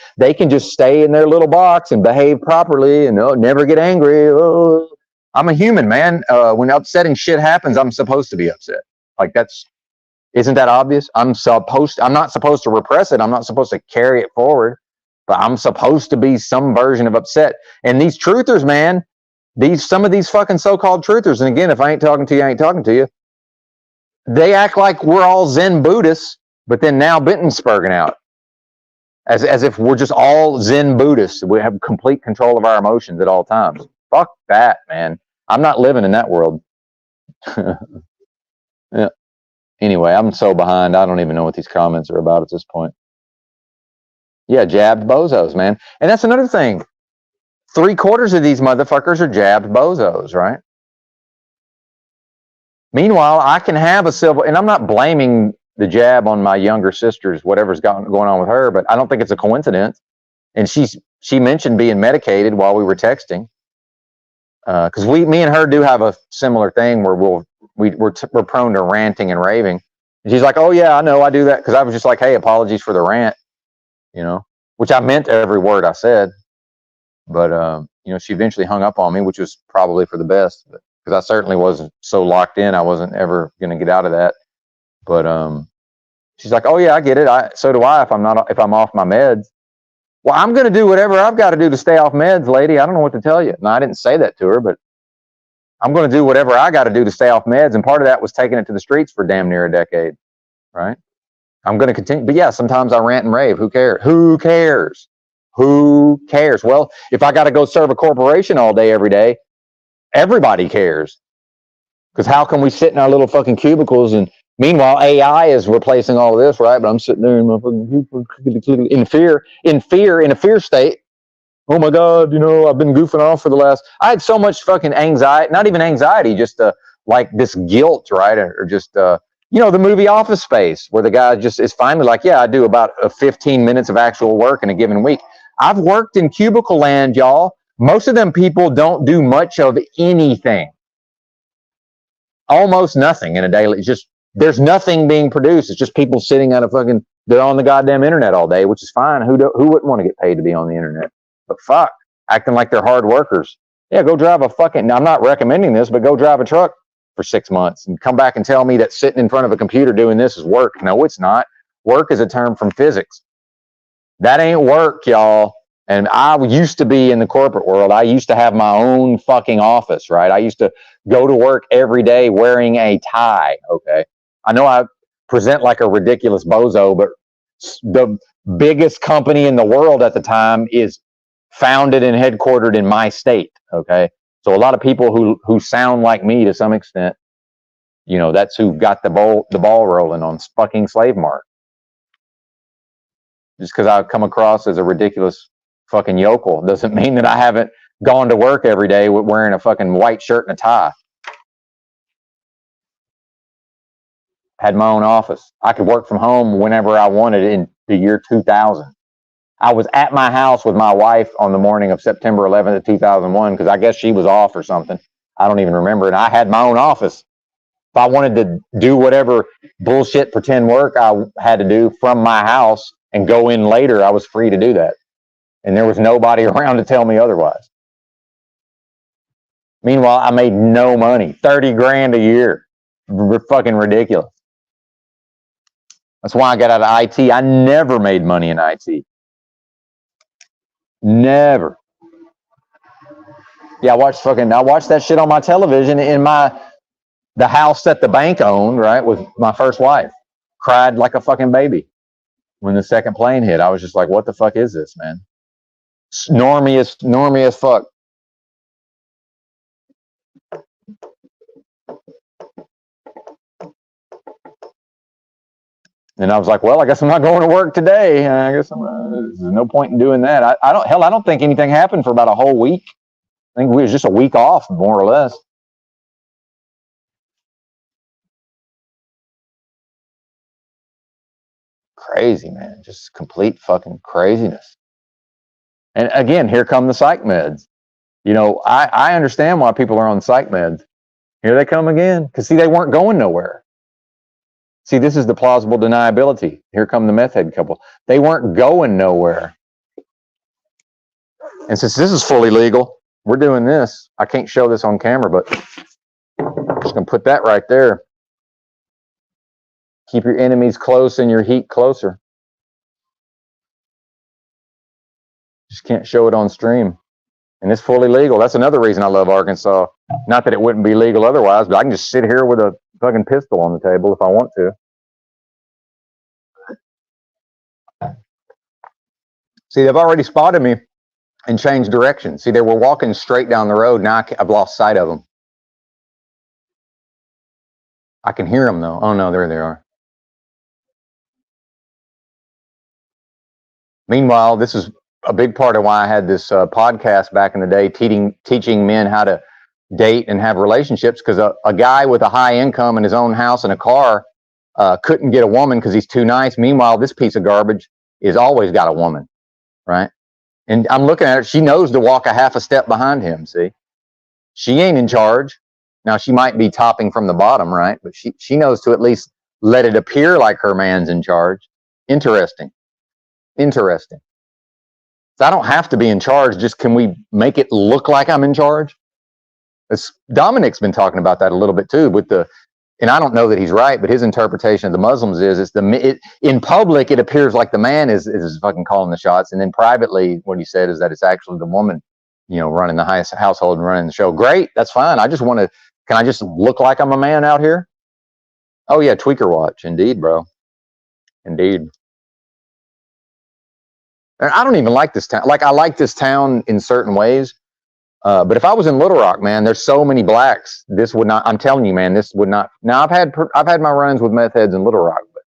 just stay in their little box and behave properly and never get angry. Oh, I'm a human, man. When upsetting shit happens, I'm supposed to be upset. Like isn't that obvious? I'm not supposed to repress it. I'm not supposed to carry it forward, but I'm supposed to be some version of upset. And these truthers, man, some of these fucking so-called truthers, and again, if I ain't talking to you, I ain't talking to you. They act like we're all Zen Buddhists, but then now Benton's spurging out. As if we're just all Zen Buddhists. We have complete control of our emotions at all times. Fuck that, man. I'm not living in that world. Yeah. Anyway, I'm so behind. I don't even know what these comments are about at this point. Yeah, jabbed bozos, man. And that's another thing. 3/4 of these motherfuckers are jabbed bozos, right? Meanwhile, I can have a civil, and I'm not blaming the jab on my younger sisters, whatever's going on with her, but I don't think it's a coincidence. And she mentioned being medicated while we were texting. Because me and her do have a similar thing where we're prone to ranting and raving. And she's like, oh yeah, I know, I do that. Because I was just like, hey, apologies for the rant, you know, which I meant every word I said. But you know, she eventually hung up on me, which was probably for the best, because I certainly wasn't so locked in. I wasn't ever going to get out of that. But she's like, oh yeah, I get it. So do I if I'm off my meds. Well, I'm going to do whatever I've got to do to stay off meds, lady. I don't know what to tell you. No, I didn't say that to her, but I'm going to do whatever I got to do to stay off meds. And part of that was taking it to the streets for damn near a decade, right? I'm going to continue. But yeah, sometimes I rant and rave. Who cares? Who cares? Who cares? Well, if I got to go serve a corporation all day, every day, everybody cares. Because how can we sit in our little fucking cubicles and meanwhile, AI is replacing all of this, right? But I'm sitting there in fear, in a fear state. Oh my God, you know, I've been goofing off for I had so much fucking anxiety, not even anxiety, just like this guilt, right? Or just, you know, the movie Office Space, where the guy just is finally like, yeah, I do about 15 minutes of actual work in a given week. I've worked in cubicle land, y'all. Most of them people don't do much of anything. Almost nothing in a daily, it's just, there's nothing being produced. It's just people sitting at they're on the goddamn internet all day, which is fine. Who wouldn't want to get paid to be on the internet? But fuck, acting like they're hard workers. Yeah, go drive I'm not recommending this, but go drive a truck for 6 months and come back and tell me that sitting in front of a computer doing this is work. No, it's not. Work is a term from physics. That ain't work, y'all. And I used to be in the corporate world. I used to have my own fucking office, right? I used to go to work every day wearing a tie, okay? I know I present like a ridiculous bozo, but the biggest company in the world at the time is founded and headquartered in my state, okay? So a lot of people who sound like me to some extent You know, that's who got the ball rolling on fucking Slave Mart. Just because I come across as a ridiculous fucking yokel doesn't mean that I haven't gone to work every day wearing a fucking white shirt and a tie. Had my own office. I could work from home whenever I wanted in the year 2000. I was at my house with my wife on the morning of September 11th of 2001 because I guess she was off or something. I don't even remember. And I had my own office. If I wanted to do whatever bullshit pretend work I had to do from my house and go in later, I was free to do that. And there was nobody around to tell me otherwise. Meanwhile, I made no money, 30 grand a year. Fucking ridiculous. That's why I got out of IT. I never made money in IT. Never. Yeah, I watched that shit on my television in the house that the bank owned, right, with my first wife. Cried like a fucking baby when the second plane hit. I was just like, what the fuck is this, man? Normie as fuck. And I was like, well, I guess I'm not going to work today. I guess there's no point in doing that. I don't think anything happened for about a whole week. I think we was just a week off, more or less. Crazy, man. Just complete fucking craziness. And again, here come the psych meds. You know, I understand why people are on psych meds. Here they come again. Because, see, they weren't going nowhere. See, this is the plausible deniability. Here come the meth head couple. They weren't going nowhere. And since this is fully legal, we're doing this. I can't show this on camera, but I'm just going to put that right there. Keep your enemies close and your heat closer. Just can't show it on stream. And it's fully legal. That's another reason I love Arkansas. Not that it wouldn't be legal otherwise, but I can just sit here with a fucking pistol on the table if I want to. See, they've already spotted me and changed direction. See, they were walking straight down the road. Now I've lost sight of them. I can hear them, though. Oh, no, there they are. Meanwhile, this is a big part of why I had this podcast back in the day, teaching men how to date and have relationships, because a guy with a high income and his own house and a car couldn't get a woman because he's too nice. Meanwhile, this piece of garbage is always got a woman, right? And I'm looking at her. She knows to walk a half a step behind him, see? She ain't in charge. Now, she might be topping from the bottom, right? But she knows to at least let it appear like her man's in charge. Interesting. Interesting. So I don't have to be in charge. Just can we make it look like I'm in charge? Dominic's been talking about that a little bit too, with and I don't know that he's right, but his interpretation of the Muslims is in public it appears like the man is fucking calling the shots, and then privately what he said is that it's actually the woman, you know, running the highest household and running the show. Great, that's fine. Can I just look like I'm a man out here? Oh yeah, tweaker watch, indeed, bro, indeed. And I don't even like this town. Like, I like this town in certain ways. But if I was in Little Rock, man, there's so many blacks. This would not. I'm telling you, man, this would not. Now I've had my runs with meth heads in Little Rock, but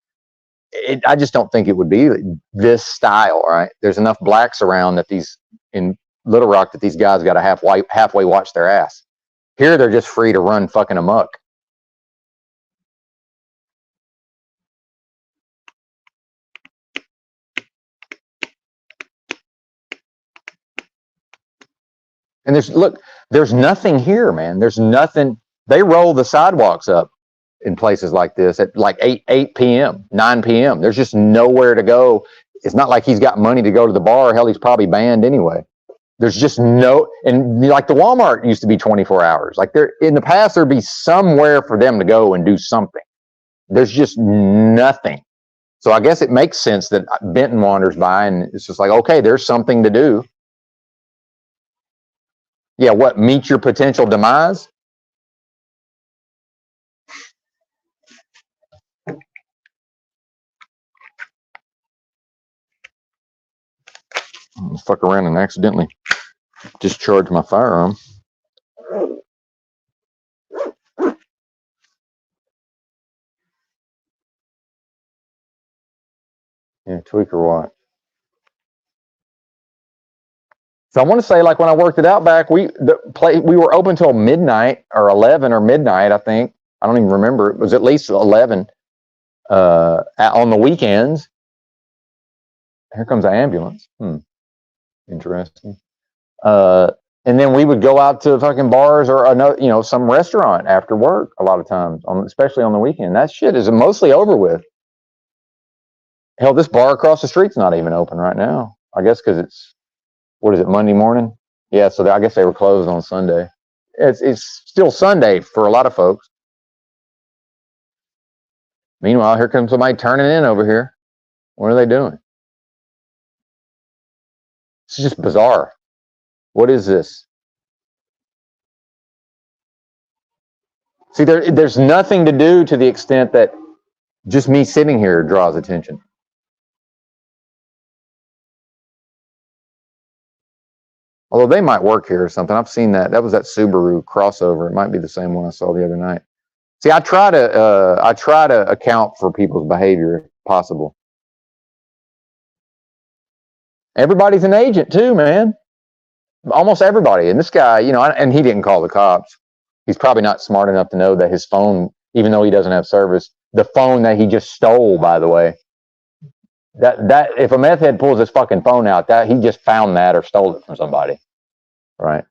I just don't think it would be this style, right? There's enough blacks around that in Little Rock that these guys got to halfway watch their ass. Here they're just free to run fucking amok. And there's nothing here, man. There's nothing. They roll the sidewalks up in places like this at like 8 p.m., 9 p.m. There's just nowhere to go. It's not like he's got money to go to the bar. Hell, he's probably banned anyway. There's just and like the Walmart used to be 24 hours. Like in the past, there'd be somewhere for them to go and do something. There's just nothing. So I guess it makes sense that Benton wanders by and it's just like, okay, there's something to do. Yeah, what, meet your potential demise? I'll fuck around and accidentally discharge my firearm. Yeah, tweak or what? So I want to say, like when I worked at Outback, we were open till midnight or 11 or midnight. I think I don't even remember. It was at least 11 on the weekends. Here comes the ambulance. Interesting. And then we would go out to fucking bars or another, some restaurant after work. A lot of times, especially on the weekend. That shit is mostly over with. Hell, this bar across the street's not even open right now. I guess because it's, what is it, Monday morning? Yeah, so I guess they were closed on Sunday. It's still Sunday for a lot of folks. Meanwhile, here comes somebody turning in over here. What are they doing? It's just bizarre. What is this? See, there's nothing to do to the extent that just me sitting here draws attention. Although they might work here or something. I've seen that. That was that Subaru crossover. It might be the same one I saw the other night. See, I try to account for people's behavior if possible. Everybody's an agent too, man. Almost everybody. And this guy, and he didn't call the cops. He's probably not smart enough to know that his phone, even though he doesn't have service, the phone that he just stole, by the way, that if a meth head pulls his fucking phone out, that he just found that or stole it from somebody, right?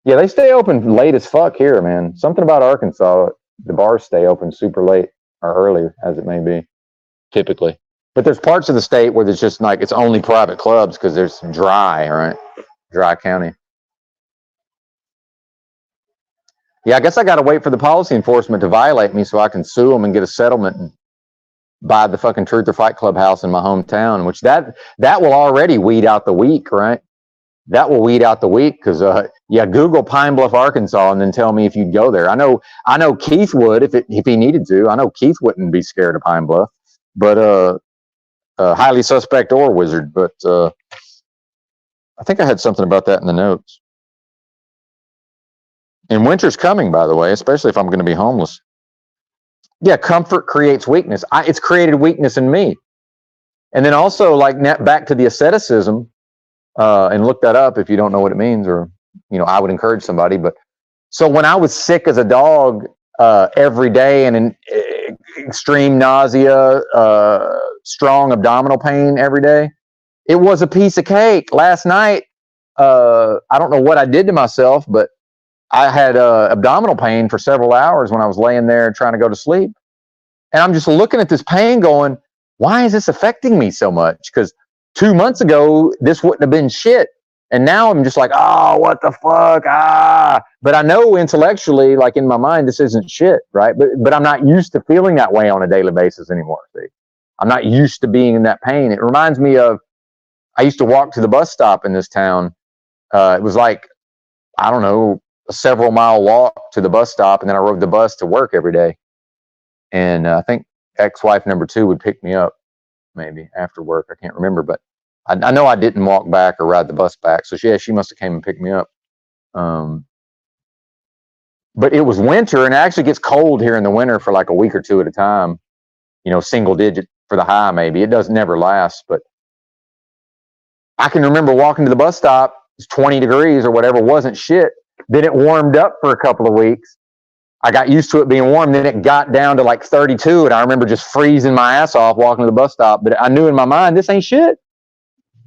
Yeah, they stay open late as fuck here, man. Something about Arkansas, the bars stay open super late or early, as it may be, typically. But there's parts of the state where there's just like it's only private clubs because there's dry, right? Dry county. Yeah, I guess I got to wait for the policy enforcement to violate me so I can sue them and get a settlement and buy the fucking Truth or Fight Clubhouse in my hometown, which that will already weed out the weak, right? That will weed out the weak because, Google Pine Bluff, Arkansas, and then tell me if you'd go there. I know Keith would if he needed to. I know Keith wouldn't be scared of Pine Bluff, but highly suspect or wizard. But I think I had something about that in the notes. And winter's coming, by the way, especially if I'm going to be homeless. Yeah, comfort creates weakness. It's created weakness in me. And then also, like, back to the asceticism, and look that up if you don't know what it means, or, I would encourage somebody. But so when I was sick as a dog every day and in extreme nausea, strong abdominal pain every day, it was a piece of cake. Last night, I don't know what I did to myself, but I had abdominal pain for several hours when I was laying there trying to go to sleep. And I'm just looking at this pain going, why is this affecting me so much? Because 2 months ago, this wouldn't have been shit. And now I'm just like, oh, what the fuck? But I know intellectually, like in my mind, this isn't shit, right? But I'm not used to feeling that way on a daily basis anymore. See? I'm not used to being in that pain. It reminds me of, I used to walk to the bus stop in this town. It was like, I don't know, a several mile walk to the bus stop, and then I rode the bus to work every day. And I think ex-wife number 2 would pick me up maybe after work. I can't remember, but I know I didn't walk back or ride the bus back. So she must have came and picked me up. But it was winter, and it actually gets cold here in the winter for like a week or 2 at a time. Single digit for the high maybe. It doesn't never last, but I can remember walking to the bus stop. It's 20 degrees or whatever, wasn't shit. Then it warmed up for a couple of weeks. I got used to it being warm. Then it got down to like 32, and I remember just freezing my ass off walking to the bus stop. But I knew in my mind, this ain't shit.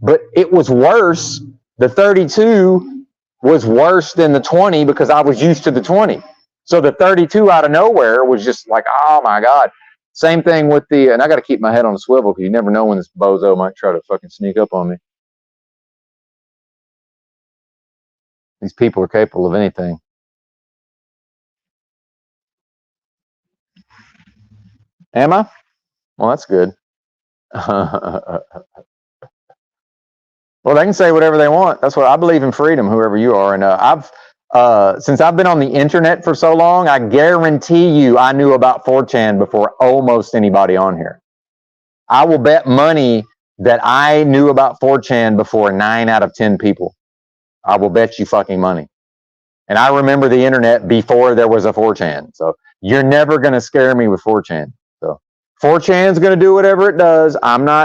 But it was worse. The 32 was worse than the 20 because I was used to the 20. So the 32 out of nowhere was just like, oh my God. Same thing with and I got to keep my head on a swivel because you never know when this bozo might try to fucking sneak up on me. These people are capable of anything. Am I? Well, that's good. Well, they can say whatever they want. That's what I believe in, freedom, whoever you are. And since I've been on the internet for so long, I guarantee you I knew about 4chan before almost anybody on here. I will bet money that I knew about 4chan before 9 out of 10 people. I will bet you fucking money. And I remember the internet before there was a 4chan. So you're never going to scare me with 4chan. So 4chan's going to do whatever it does.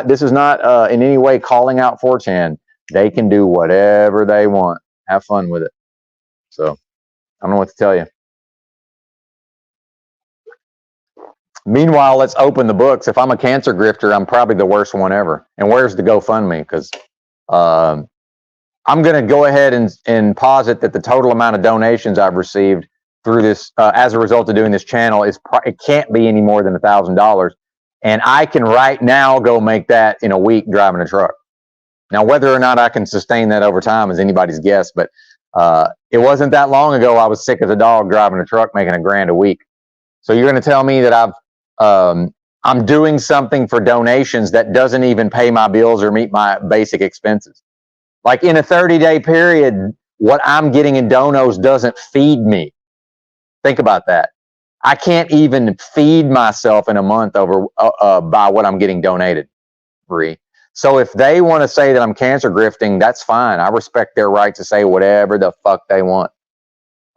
This is not in any way calling out 4chan. They can do whatever they want. Have fun with it. So I don't know what to tell you. Meanwhile, let's open the books. If I'm a cancer grifter, I'm probably the worst one ever. And where's the GoFundMe? Because I'm going to go ahead and posit that the total amount of donations I've received through this, as a result of doing this channel, it can't be any more than $1,000. And I can right now go make that in a week driving a truck. Now, whether or not I can sustain that over time is anybody's guess, but it wasn't that long ago I was sick as a dog driving a truck making $1,000 a week. So you're going to tell me that I'm doing something for donations that doesn't even pay my bills or meet my basic expenses. Like in a 30-day period, what I'm getting in donos doesn't feed me. Think about that. I can't even feed myself in a month over by what I'm getting donated, Bree. So if they want to say that I'm cancer grifting, that's fine. I respect their right to say whatever the fuck they want.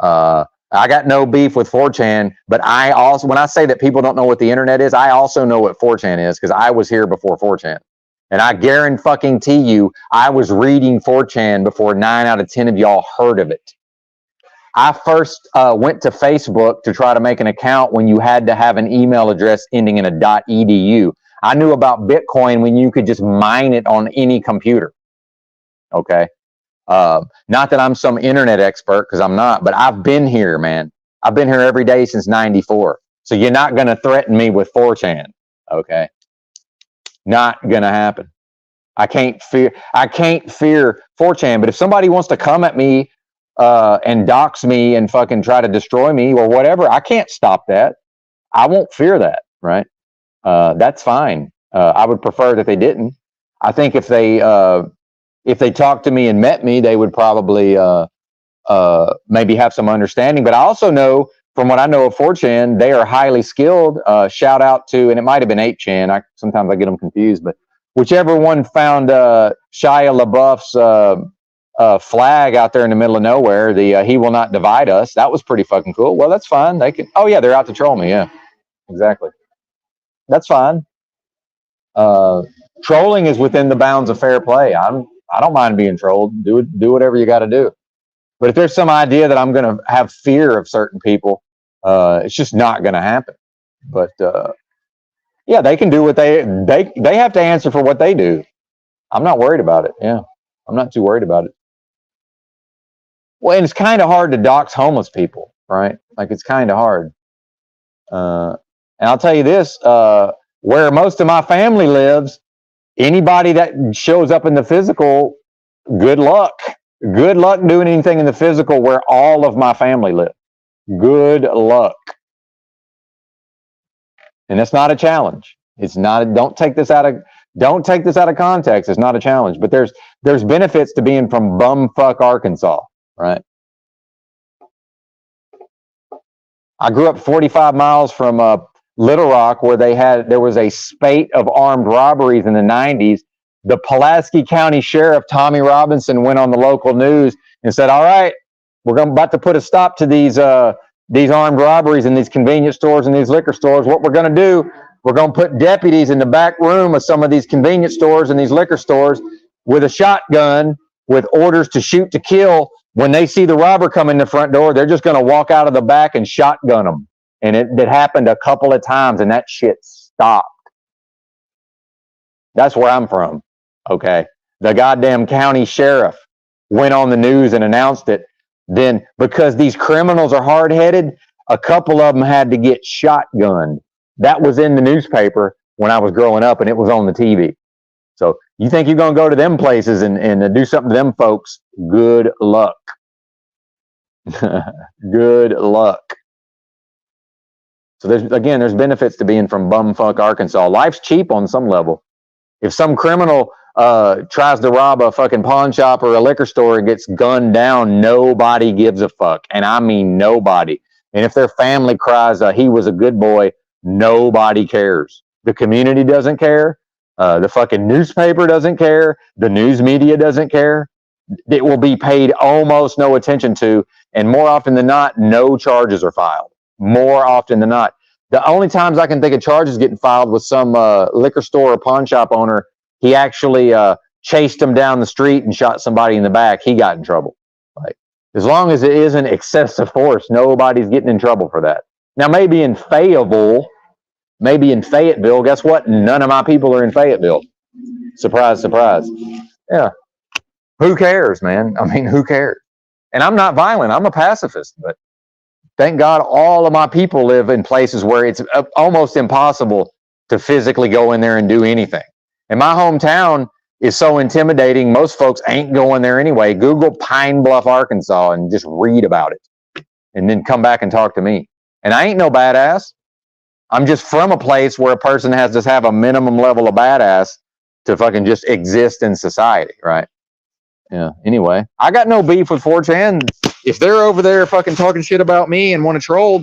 I got no beef with 4chan, but I also, when I say that people don't know what the internet is, I also know what 4chan is because I was here before 4chan. And I guarantee you, I was reading 4chan before 9 out of 10 of y'all heard of it. I first went to Facebook to try to make an account when you had to have an email address ending in a .edu. I knew about Bitcoin when you could just mine it on any computer. Okay. Not that I'm some internet expert, because I'm not, but I've been here, man. I've been here every day since '94. So you're not going to threaten me with 4chan. Okay. Not going to happen. I can't fear 4chan, but if somebody wants to come at me and dox me and fucking try to destroy me or whatever, I can't stop that. I won't fear that, right? That's fine. I would prefer that they didn't. I think if they talked to me and met me, they would probably maybe have some understanding. But I also know, from what I know of 4chan, they are highly skilled. Shout out to, and it might have been 8chan. Sometimes I get them confused, but whichever one found Shia LaBeouf's flag out there in the middle of nowhere, the "He will not divide us." That was pretty fucking cool. Well, that's fine. They can. Oh yeah, they're out to troll me. Yeah, exactly. That's fine. Trolling is within the bounds of fair play. I don't mind being trolled. Do whatever you got to do. But if there's some idea that I'm going to have fear of certain people, it's just not going to happen. But yeah, they can do what they have to answer for what they do. I'm not worried about it. Yeah, I'm not too worried about it. Well, and it's kind of hard to dox homeless people, right? Like, it's kind of hard. And I'll tell you this, where most of my family lives, anybody that shows up in the physical, good luck. Good luck doing anything in the physical where all of my family lives. Good luck. And that's not a challenge. It's not. Don't take this out of context. It's not a challenge. But there's benefits to being from bumfuck Arkansas, right? I grew up 45 miles from Little Rock, where there was a spate of armed robberies in the 90s. The Pulaski County Sheriff, Tommy Robinson, went on the local news and said, all right, we're about to put a stop to these armed robberies in these convenience stores and these liquor stores. What we're going to do, we're going to put deputies in the back room of some of these convenience stores and these liquor stores with a shotgun with orders to shoot to kill. When they see the robber come in the front door, they're just going to walk out of the back and shotgun them. And it happened a couple of times, and that shit stopped. That's where I'm from. Okay. The goddamn county sheriff went on the news and announced it. Then, because these criminals are hard-headed, a couple of them had to get shotgunned. That was in the newspaper when I was growing up, and it was on the TV. So you think you're going to go to them places and do something to them folks? Good luck. Good luck. So there's benefits to being from bumfuck Arkansas. Life's cheap on some level. If some criminal tries to rob a fucking pawn shop or a liquor store and gets gunned down, nobody gives a fuck. And I mean nobody. And if their family cries, he was a good boy, nobody cares. The community doesn't care. The fucking newspaper doesn't care. The news media doesn't care. It will be paid almost no attention to. And more often than not, no charges are filed. More often than not. The only times I can think of charges getting filed with some liquor store or pawn shop owner, he actually chased him down the street and shot somebody in the back. He got in trouble. Like, as long as it isn't excessive force, nobody's getting in trouble for that. Now, maybe in Fayetteville, guess what? None of my people are in Fayetteville. Surprise, surprise. Yeah. Who cares, man? I mean, who cares? And I'm not violent. I'm a pacifist, but thank God all of my people live in places where it's almost impossible to physically go in there and do anything. And my hometown is so intimidating, most folks ain't going there anyway. Google Pine Bluff, Arkansas, and just read about it. And then come back and talk to me. And I ain't no badass. I'm just from a place where a person has to have a minimum level of badass to fucking just exist in society, right? Yeah. Anyway, I got no beef with 4chan. If they're over there fucking talking shit about me and want to troll,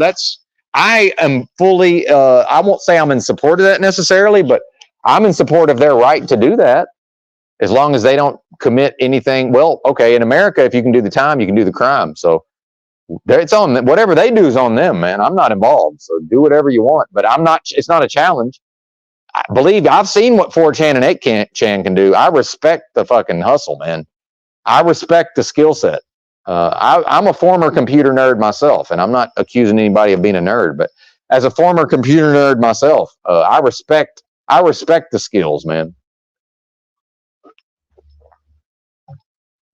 I am fully, I won't say I'm in support of that necessarily, but I'm in support of their right to do that. As long as they don't commit anything. Well, okay, in America, if you can do the time, you can do the crime. So it's on them. Whatever they do is on them, man. I'm not involved. So do whatever you want, but it's not a challenge. I believe I've seen what 4chan and 8chan can do. I respect the fucking hustle, man. I respect the skill set. I'm a former computer nerd myself, and I'm not accusing anybody of being a nerd, but as a former computer nerd myself, I respect the skills, man.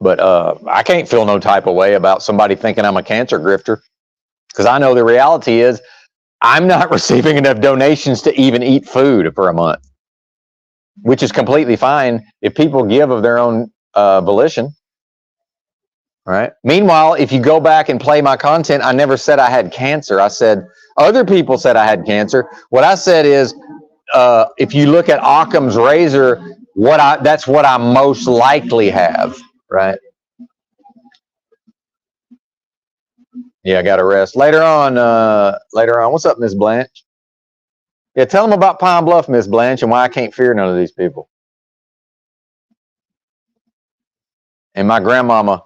But I can't feel no type of way about somebody thinking I'm a cancer grifter, because I know the reality is I'm not receiving enough donations to even eat food for a month, which is completely fine if people give of their own volition. Right. Meanwhile, if you go back and play my content, I never said I had cancer. I said other people said I had cancer. What I said is, if you look at Occam's razor, that's what I most likely have. Right. Yeah, I got to rest. Later on. What's up, Miss Blanche? Yeah, tell them about Pine Bluff, Miss Blanche, and why I can't fear none of these people. And my grandmama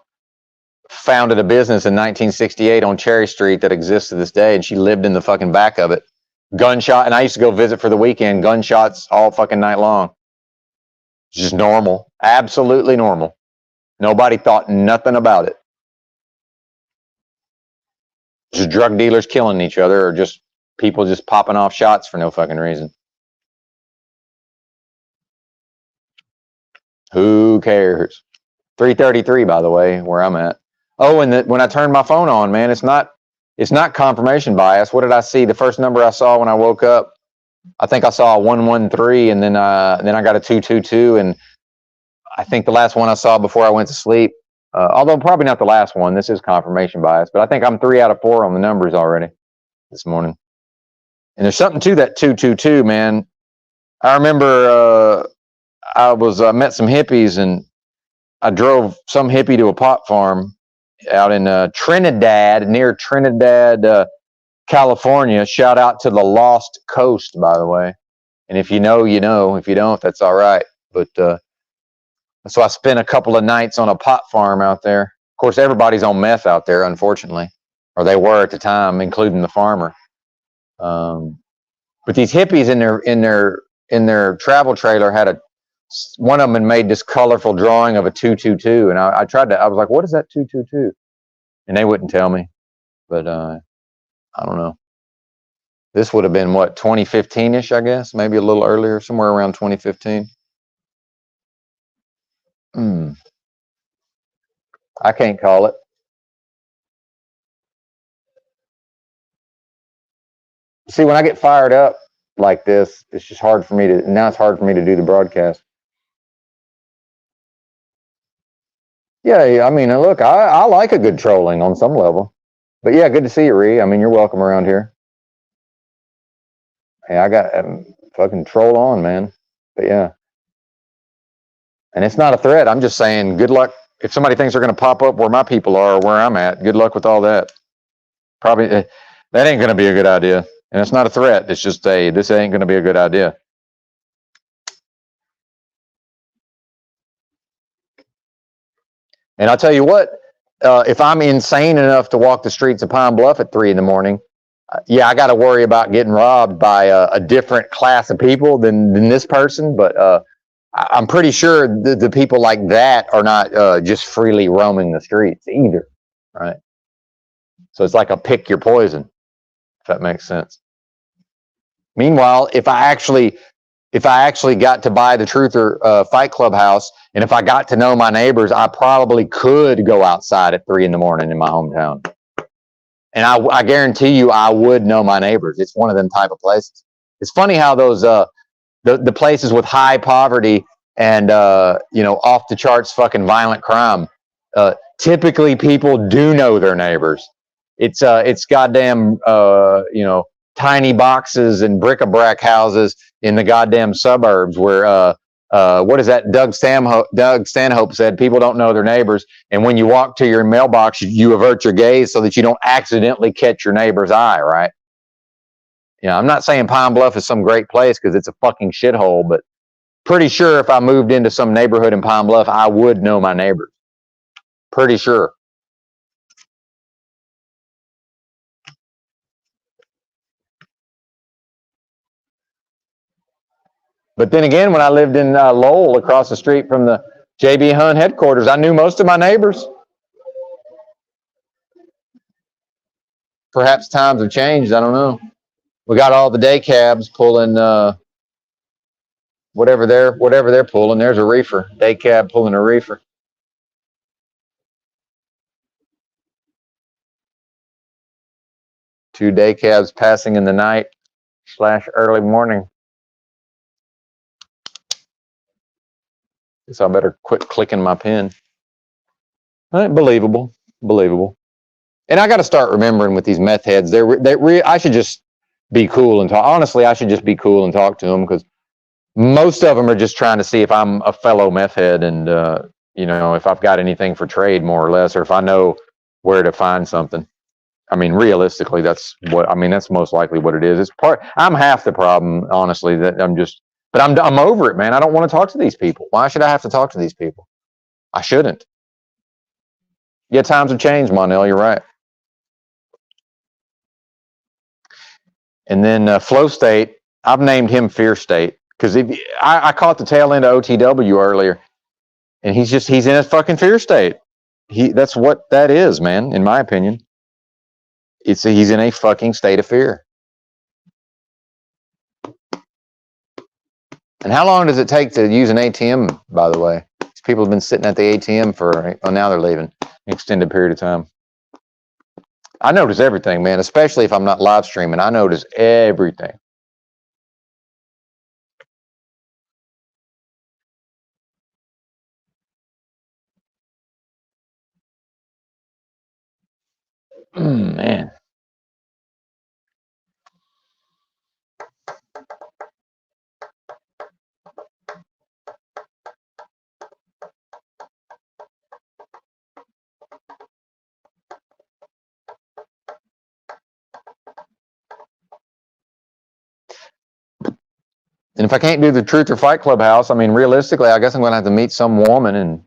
founded a business in 1968 on Cherry Street that exists to this day, and she lived in the fucking back of it. Gunshot, and I used to go visit for the weekend. Gunshots all fucking night long. It's just normal, absolutely normal. Nobody thought nothing about it. Just drug dealers killing each other, or just people just popping off shots for no fucking reason. Who cares? 3:33, by the way, where I'm at. Oh, and when I turned my phone on, man, it's not confirmation bias. What did I see? The first number I saw when I woke up, I think I saw a 113, and then I got a 222, and I think the last one I saw before I went to sleep, although probably not the last one. This is confirmation bias, but I think I'm 3 out of 4 on the numbers already this morning. And there's something to that 222, man. I remember I met some hippies, and I drove some hippie to a pot farm out in Trinidad, near Trinidad, California. Shout out to the Lost Coast, by the way. And if you know, you know. If you don't, that's all right. But so I spent a couple of nights on a pot farm out there. Of course, everybody's on meth out there, unfortunately, or they were at the time, including the farmer. But these hippies in their travel trailer had one of them had made this colorful drawing of a 222, and I was like, what is that 222? And they wouldn't tell me, but I don't know. This would have been what, 2015-ish, I guess, maybe a little earlier, somewhere around 2015. I can't call it. See, when I get fired up like this, it's just hard for me to do the broadcast. Yeah, I mean, look, I like a good trolling on some level. But yeah, good to see you, Ree. I mean, you're welcome around here. Hey, I got fucking troll on, man. But yeah. And it's not a threat. I'm just saying good luck. If somebody thinks they're going to pop up where my people are or where I'm at, good luck with all that. Probably that ain't going to be a good idea. And it's not a threat. It's just this ain't going to be a good idea. And I'll tell you what, if I'm insane enough to walk the streets of Pine Bluff at 3 in the morning, yeah, I got to worry about getting robbed by a different class of people than this person. But I'm pretty sure the people like that are not just freely roaming the streets either, right? So it's like a pick your poison, if that makes sense. Meanwhile, if I actually got to buy the Truther Fight Club house, and if I got to know my neighbors, I probably could go outside at 3 a.m. in my hometown. And I guarantee you, I would know my neighbors. It's one of them type of places. It's funny how those the places with high poverty and off the charts fucking violent crime, typically people do know their neighbors. It's goddamn tiny boxes and bric-a-brac houses in the goddamn suburbs where what is that? Doug Stanhope said people don't know their neighbors, and when you walk to your mailbox, you avert your gaze so that you don't accidentally catch your neighbor's eye, right? I'm not saying Pine Bluff is some great place because it's a fucking shithole, but pretty sure if I moved into some neighborhood in Pine Bluff, I would know my neighbors. Pretty sure. But then again, when I lived in Lowell, across the street from the JB Hunt headquarters, I knew most of my neighbors. Perhaps times have changed. I don't know. We got all the day cabs pulling whatever they're pulling. There's a reefer. Day cab pulling a reefer. Two day cabs passing in the night / early morning. So I better quit clicking my pen. Believable. And I got to start remembering with these meth heads, I should just be cool and talk. Honestly, I should just be cool and talk to them because most of them are just trying to see if I'm a fellow meth head and, if I've got anything for trade, more or less, or if I know where to find something. I mean, realistically, that's most likely what it is. I'm half the problem, honestly, that I'm over it, man. I don't want to talk to these people. Why should I have to talk to these people? I shouldn't. Yeah, times have changed, Monel. You're right. And then Flow State, I've named him Fear State because I caught the tail end of OTW earlier, and he's in a fucking fear state. That's what that is, man. In my opinion, he's in a fucking state of fear. And how long does it take to use an ATM, by the way? These people have been sitting at the ATM now they're leaving an extended period of time. I notice everything, man, especially if I'm not live streaming. I notice everything. Man. And if I can't do the Truth or Fight Club house, I mean, realistically, I guess I'm going to have to meet some woman and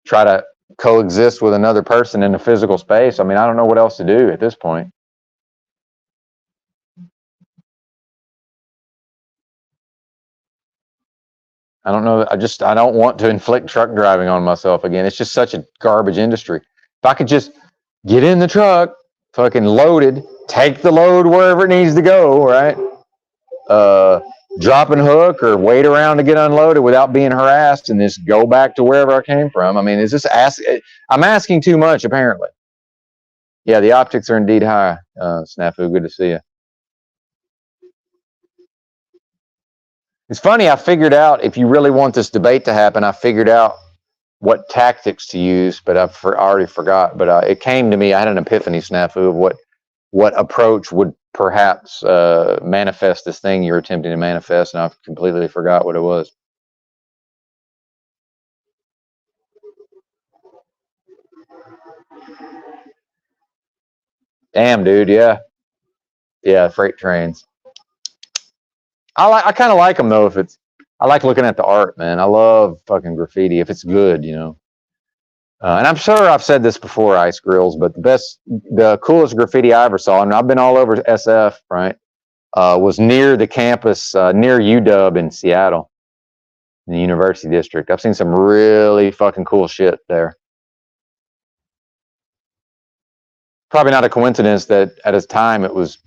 try to coexist with another person in a physical space. I mean, I don't know what else to do at this point. I don't know. I don't want to inflict truck driving on myself again. It's just such a garbage industry. If I could just get in the truck, fucking loaded, take the load wherever it needs to go, right? Drop and hook or wait around to get unloaded without being harassed and just go back to wherever I came from. I mean, I'm asking too much, apparently. Yeah, the optics are indeed high. Snafu, good to see you. It's funny, I figured out, if you really want this debate to happen, I figured out what tactics to use, but I already forgot. But it came to me, I had an epiphany, Snafu, of what approach would perhaps manifest this thing you're attempting to manifest, and I completely forgot what it was. Damn, dude, yeah. Yeah, freight trains. I kind of like them, though, I like looking at the art, man. I love fucking graffiti, if it's good, And I'm sure I've said this before, Ice Grills, but the coolest graffiti I ever saw, and I've been all over SF, right, was near the campus, near UW in Seattle, in the University District. I've seen some really fucking cool shit there. Probably not a coincidence that at its time it was,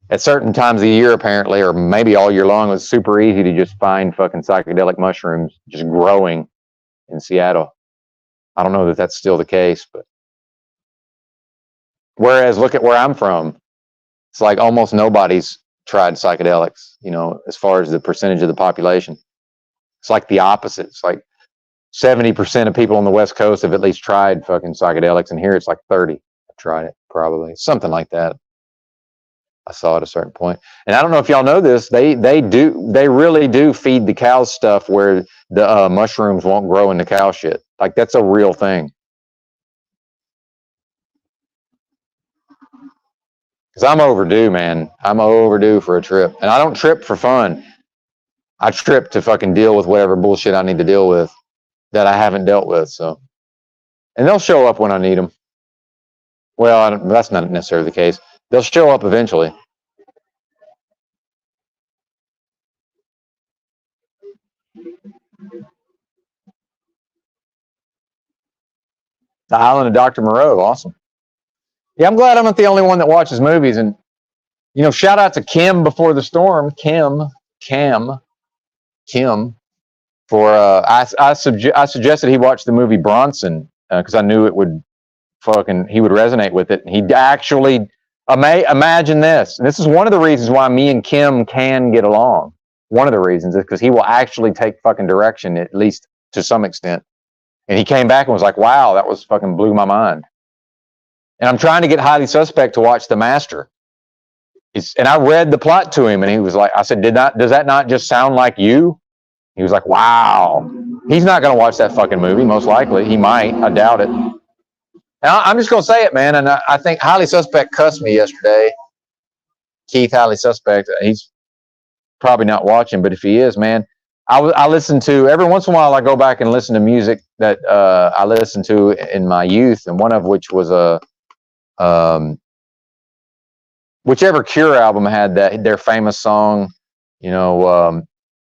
at certain times of the year apparently, or maybe all year long, it was super easy to just find fucking psychedelic mushrooms just growing in Seattle. I don't know that that's still the case, but whereas look at where I'm from, it's like almost nobody's tried psychedelics, you know, as far as the percentage of the population. It's like the opposite. It's like 70% of people on the West Coast have at least tried fucking psychedelics, and here it's like 30 have tried it, probably. Something like that. I saw at a certain point. And I don't know if y'all know this, they really do feed the cows stuff where the mushrooms won't grow in the cow shit. Like, that's a real thing. Because I'm overdue, man. I'm overdue for a trip. And I don't trip for fun. I trip to fucking deal with whatever bullshit I need to deal with that I haven't dealt with. So, and they'll show up when I need them. Well, that's not necessarily the case. They'll show up eventually. The Island of Dr. Moreau, awesome. Yeah, I'm glad I'm not the only one that watches movies. And, you know, shout out to Kim before the storm. Kim, for I suggested he watch the movie Bronson because I knew it would he would resonate with it. And he actually imagine this. And this is one of the reasons why me and Kim can get along. One of the reasons is because he will actually take fucking direction, at least to some extent. And he came back and was like, wow, that was fucking blew my mind. And I'm trying to get Highly Suspect to watch The Master. And I read the plot to him, and he was like, I said, does that not just sound like you? He was like, wow. He's not going to watch that fucking movie, most likely. He might. I doubt it. And I'm just going to say it, man. And I think Highly Suspect cussed me yesterday. Keith Highly Suspect. He's probably not watching, but if he is, man, I listen to, every once in a while, I go back and listen to music that I listened to in my youth, and one of which was whichever Cure album had their famous song, you know,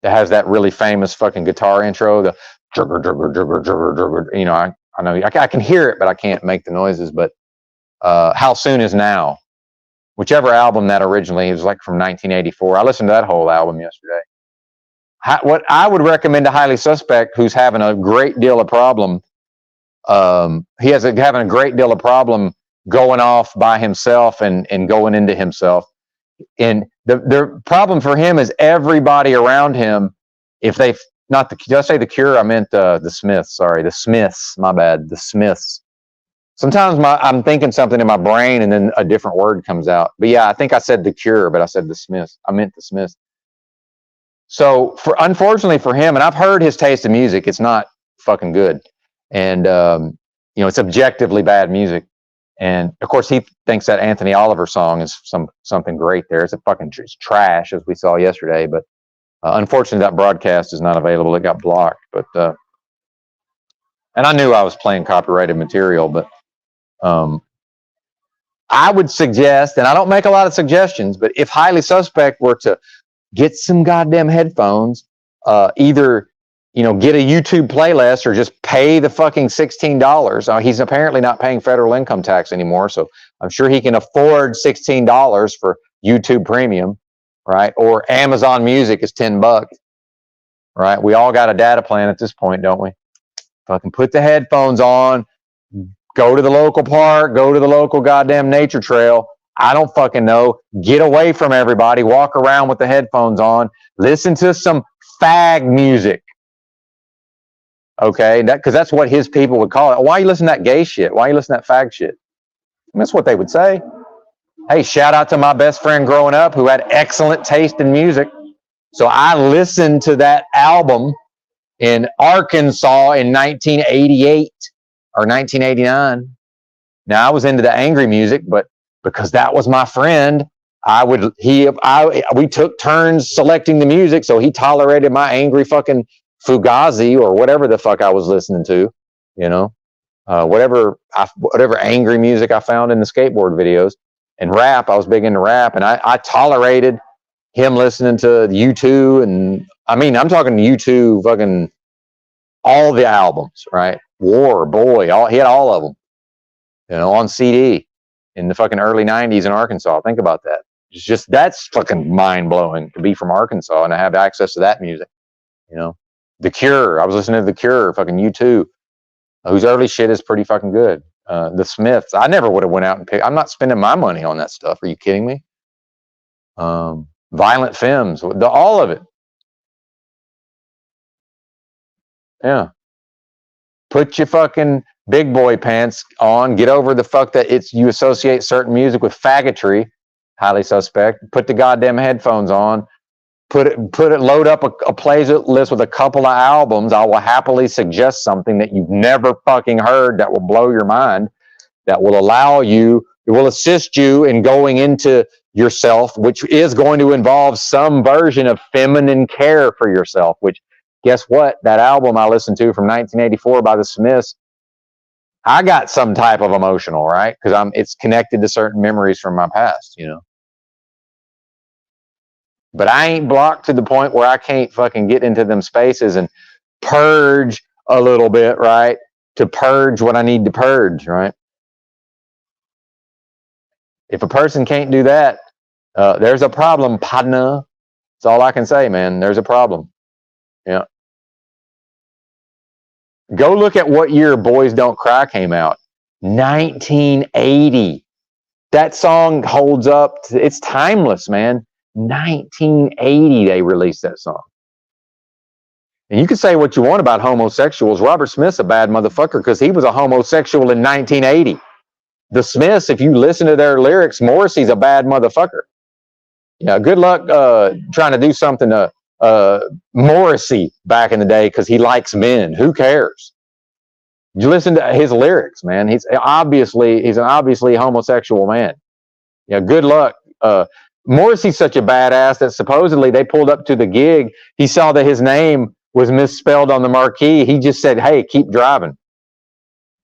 that has that really famous fucking guitar intro, the jugger, jugger, jugger, jugger, jugger. You know, I know I can hear it, but I can't make the noises. But How Soon Is Now, whichever album that originally, it was like from 1984. I listened to that whole album yesterday. What I would recommend to Highly Suspect, who's having a great deal of problem, having a great deal of problem going off by himself and going into himself. And the problem for him is everybody around him, if they've not the, did I say the Cure? I meant the Smiths. Sorry, the Smiths. My bad. The Smiths. Sometimes I'm thinking something in my brain and then a different word comes out. But yeah, I think I said the Cure, but I said the Smiths. I meant the Smiths. So unfortunately for him, and I've heard his taste in music, it's not fucking good. And, you know, it's objectively bad music. And of course he thinks that Anthony Oliver song is something great there. It's it's trash, as we saw yesterday, but unfortunately that broadcast is not available. It got blocked, but, and I knew I was playing copyrighted material, but, I would suggest, and I don't make a lot of suggestions, but if Highly Suspect were to get some goddamn headphones, either, you know, get a YouTube playlist or just pay the fucking $16. He's apparently not paying federal income tax anymore, so I'm sure he can afford $16 for YouTube Premium, right? Or Amazon Music is $10, right? We all got a data plan at this point, don't we? Fucking put the headphones on, go to the local park, go to the local goddamn nature trail. I don't fucking know. Get away from everybody. Walk around with the headphones on. Listen to some fag music. Okay? Because that's what his people would call it. Why are you listening to that gay shit? Why are you listening to that fag shit? And that's what they would say. Hey, shout out to my best friend growing up who had excellent taste in music. So I listened to that album in Arkansas in 1988 or 1989. Now, I was into the angry music, but because that was my friend, we took turns selecting the music, so he tolerated my angry fucking Fugazi or whatever the fuck I was listening to, you know. whatever angry music I found in the skateboard videos. And rap, I was big into rap, and I tolerated him listening to U2, and I mean, I'm talking U2, fucking all the albums, right? War, Boy, he had all of them, on CD in the fucking early '90s in Arkansas. Think about that. It's just, that's fucking mind blowing to be from Arkansas and to have access to that music. The Cure. I was listening to The Cure, fucking U2, whose early shit is pretty fucking good. The Smiths. I never would have went out and picked. I'm not spending my money on that stuff. Are you kidding me? Violent Femmes, all of it. Yeah. Put your fucking big boy pants on. Get over the fuck that you associate certain music with faggotry. Highly suspect. Put the goddamn headphones on. Load up a playlist with a couple of albums. I will happily suggest something that you've never fucking heard that will blow your mind, that will it will assist you in going into yourself, which is going to involve some version of feminine care for yourself, which, guess what? That album I listened to from 1984 by the Smiths, I got some type of emotional, right? Because it's connected to certain memories from my past, But I ain't blocked to the point where I can't fucking get into them spaces and purge a little bit, right? To purge what I need to purge, right? If a person can't do that, there's a problem, partner. That's all I can say, man. There's a problem. Yeah. Go look at what year Boys Don't Cry came out. 1980. That song holds up. It's timeless, man. 1980 they released that song. And you can say what you want about homosexuals. Robert Smith's a bad motherfucker because he was a homosexual in 1980. The Smiths, if you listen to their lyrics, Morrissey's a bad motherfucker. Yeah, good luck trying to do something to Morrissey back in the day because he likes men. Who cares? You listen to his lyrics, man. He's an obviously homosexual man. Yeah, good luck. Morrissey's such a badass that supposedly they pulled up to the gig. He saw that his name was misspelled on the marquee. He just said, "Hey, keep driving."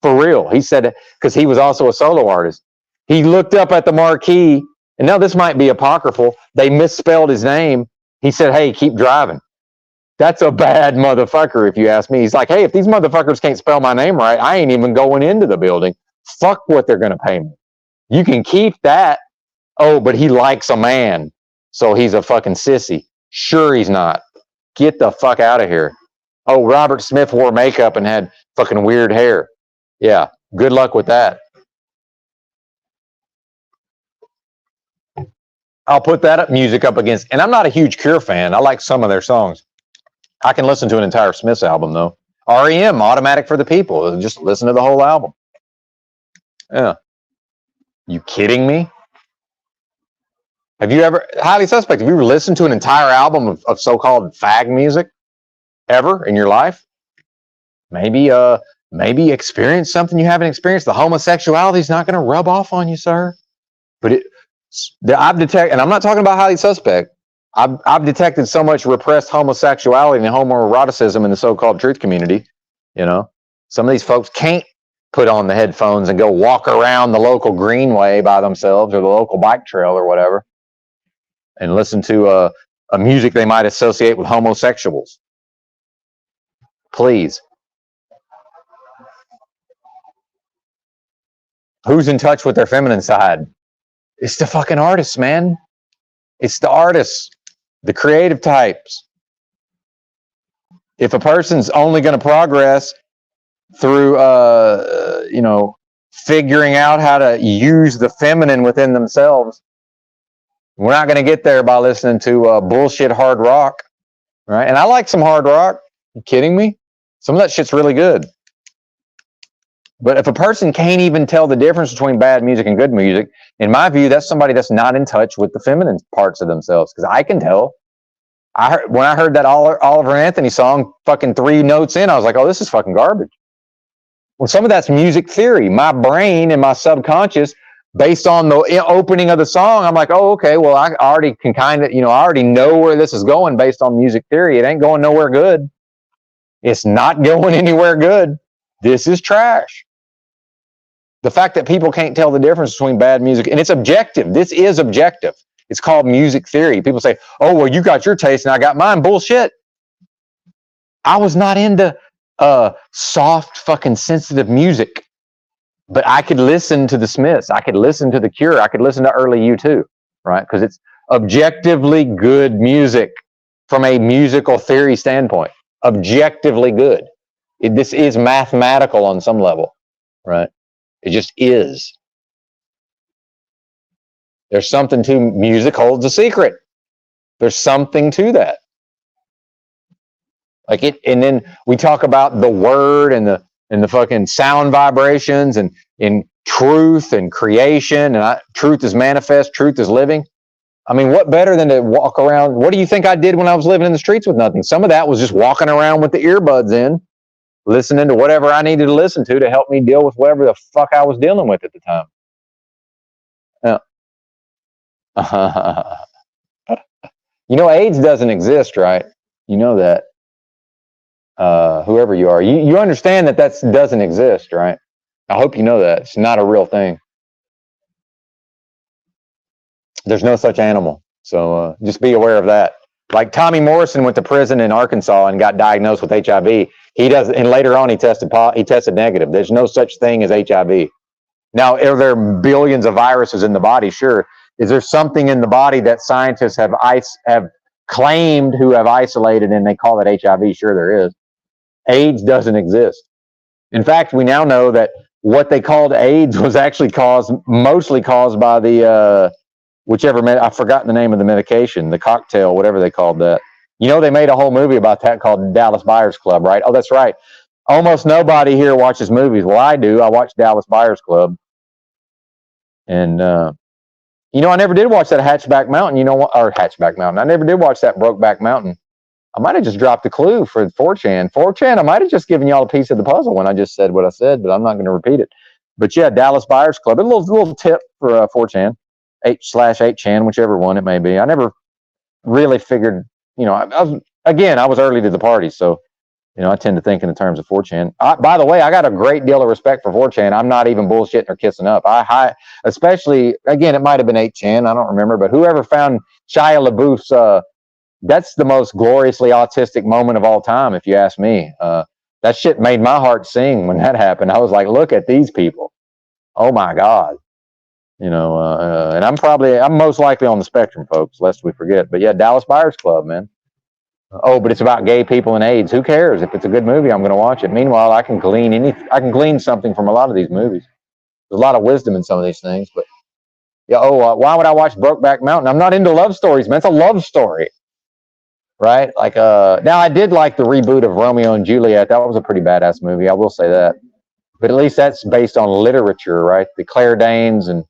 For real. He said, because he was also a solo artist. He looked up at the marquee, and now this might be apocryphal. They misspelled his name. He said, "Hey, keep driving." That's a bad motherfucker, if you ask me. He's like, "Hey, if these motherfuckers can't spell my name right, I ain't even going into the building. Fuck what they're going to pay me. You can keep that. Oh, but he likes a man, so he's a fucking sissy." Sure he's not. Get the fuck out of here. Oh, Robert Smith wore makeup and had fucking weird hair. Yeah, good luck with that. I'll put that music up against, and I'm not a huge Cure fan. I like some of their songs. I can listen to an entire Smiths album, though. REM, Automatic for the People. Just listen to the whole album. Yeah. You kidding me? Have you ever, highly suspect, have you ever listened to an entire album of so-called fag music ever in your life? Maybe experience something you haven't experienced. The homosexuality is not going to rub off on you, sir. But I've detected, and I'm not talking about highly suspect. I've detected so much repressed homosexuality and homoeroticism in the so-called truth community. Some of these folks can't put on the headphones and go walk around the local greenway by themselves or the local bike trail or whatever and listen to a music they might associate with homosexuals. Please. Who's in touch with their feminine side? It's the fucking artists, man. It's the artists, the creative types. If a person's only going to progress through, figuring out how to use the feminine within themselves, we're not going to get there by listening to bullshit hard rock, right? And I like some hard rock. You kidding me? Some of that shit's really good. But if a person can't even tell the difference between bad music and good music, in my view, that's somebody that's not in touch with the feminine parts of themselves. Because I can tell. When I heard that Oliver Anthony song, fucking 3 notes in, I was like, oh, this is fucking garbage. Well, some of that's music theory. My brain and my subconscious, based on the opening of the song, I'm like, oh, okay, well, I already can kind of, I already know where this is going based on music theory. It ain't going nowhere good. It's not going anywhere good. This is trash. The fact that people can't tell the difference between bad music, and it's objective. This is objective. It's called music theory. People say, oh, well, you got your taste and I got mine. Bullshit. I was not into soft, fucking sensitive music, but I could listen to the Smiths. I could listen to The Cure. I could listen to early U2, right? Because it's objectively good music from a musical theory standpoint. Objectively good. This is mathematical on some level, right? It just is. There's something to music holds a secret. There's something to that. Like it, and then we talk about the word and the fucking sound vibrations and in truth and creation and truth is manifest, truth is living. I mean, what better than to walk around? What do you think I did when I was living in the streets with nothing? Some of that was just walking around with the earbuds in, listening to whatever I needed to listen to help me deal with whatever the fuck I was dealing with at the time. Yeah. You know, AIDS doesn't exist, right? You know that. Whoever you are, you understand that doesn't exist, right? I hope you know that. It's not a real thing. There's no such animal. So just be aware of that. Like Tommy Morrison went to prison in Arkansas and got diagnosed with HIV. And later on he tested negative. There's no such thing as HIV. Now, are there billions of viruses in the body? Sure. Is there something in the body that scientists have claimed who have isolated and they call it HIV? Sure, there is. AIDS doesn't exist. In fact, we now know that what they called AIDS was actually mostly caused by the I've forgotten the name of the medication, the cocktail, whatever they called that. You know, they made a whole movie about that called Dallas Buyers Club, right? Oh, that's right. Almost nobody here watches movies. Well, I do. I watch Dallas Buyers Club. And, you know, I never did watch that Hatchback Mountain, or Hatchback Mountain. I never did watch that Brokeback Mountain. I might have just dropped a clue for 4chan. 4chan, I might have just given y'all a piece of the puzzle when I just said what I said, but I'm not going to repeat it. But yeah, Dallas Buyers Club. A little tip for 4chan, 8/8chan, whichever one it may be. I never really figured, I was early to the party, so, I tend to think in the terms of 4chan. By the way, I got a great deal of respect for 4chan. I'm not even bullshitting or kissing up. Especially, again, it might have been 8chan. I don't remember, but whoever found Shia LaBeouf's, that's the most gloriously autistic moment of all time, if you ask me. That shit made my heart sing when that happened. I was like, look at these people. Oh my God. And I'm most likely on the spectrum, folks, lest we forget. But yeah, Dallas Buyers Club, man. Oh, but it's about gay people and AIDS. Who cares? If it's a good movie, I'm going to watch it. Meanwhile, I can glean something from a lot of these movies. There's a lot of wisdom in some of these things. But yeah, why would I watch Brokeback Mountain? I'm not into love stories, man. It's a love story. Right? Like, now I did like the reboot of Romeo and Juliet. That was a pretty badass movie. I will say that. But at least that's based on literature, right? The Claire Danes and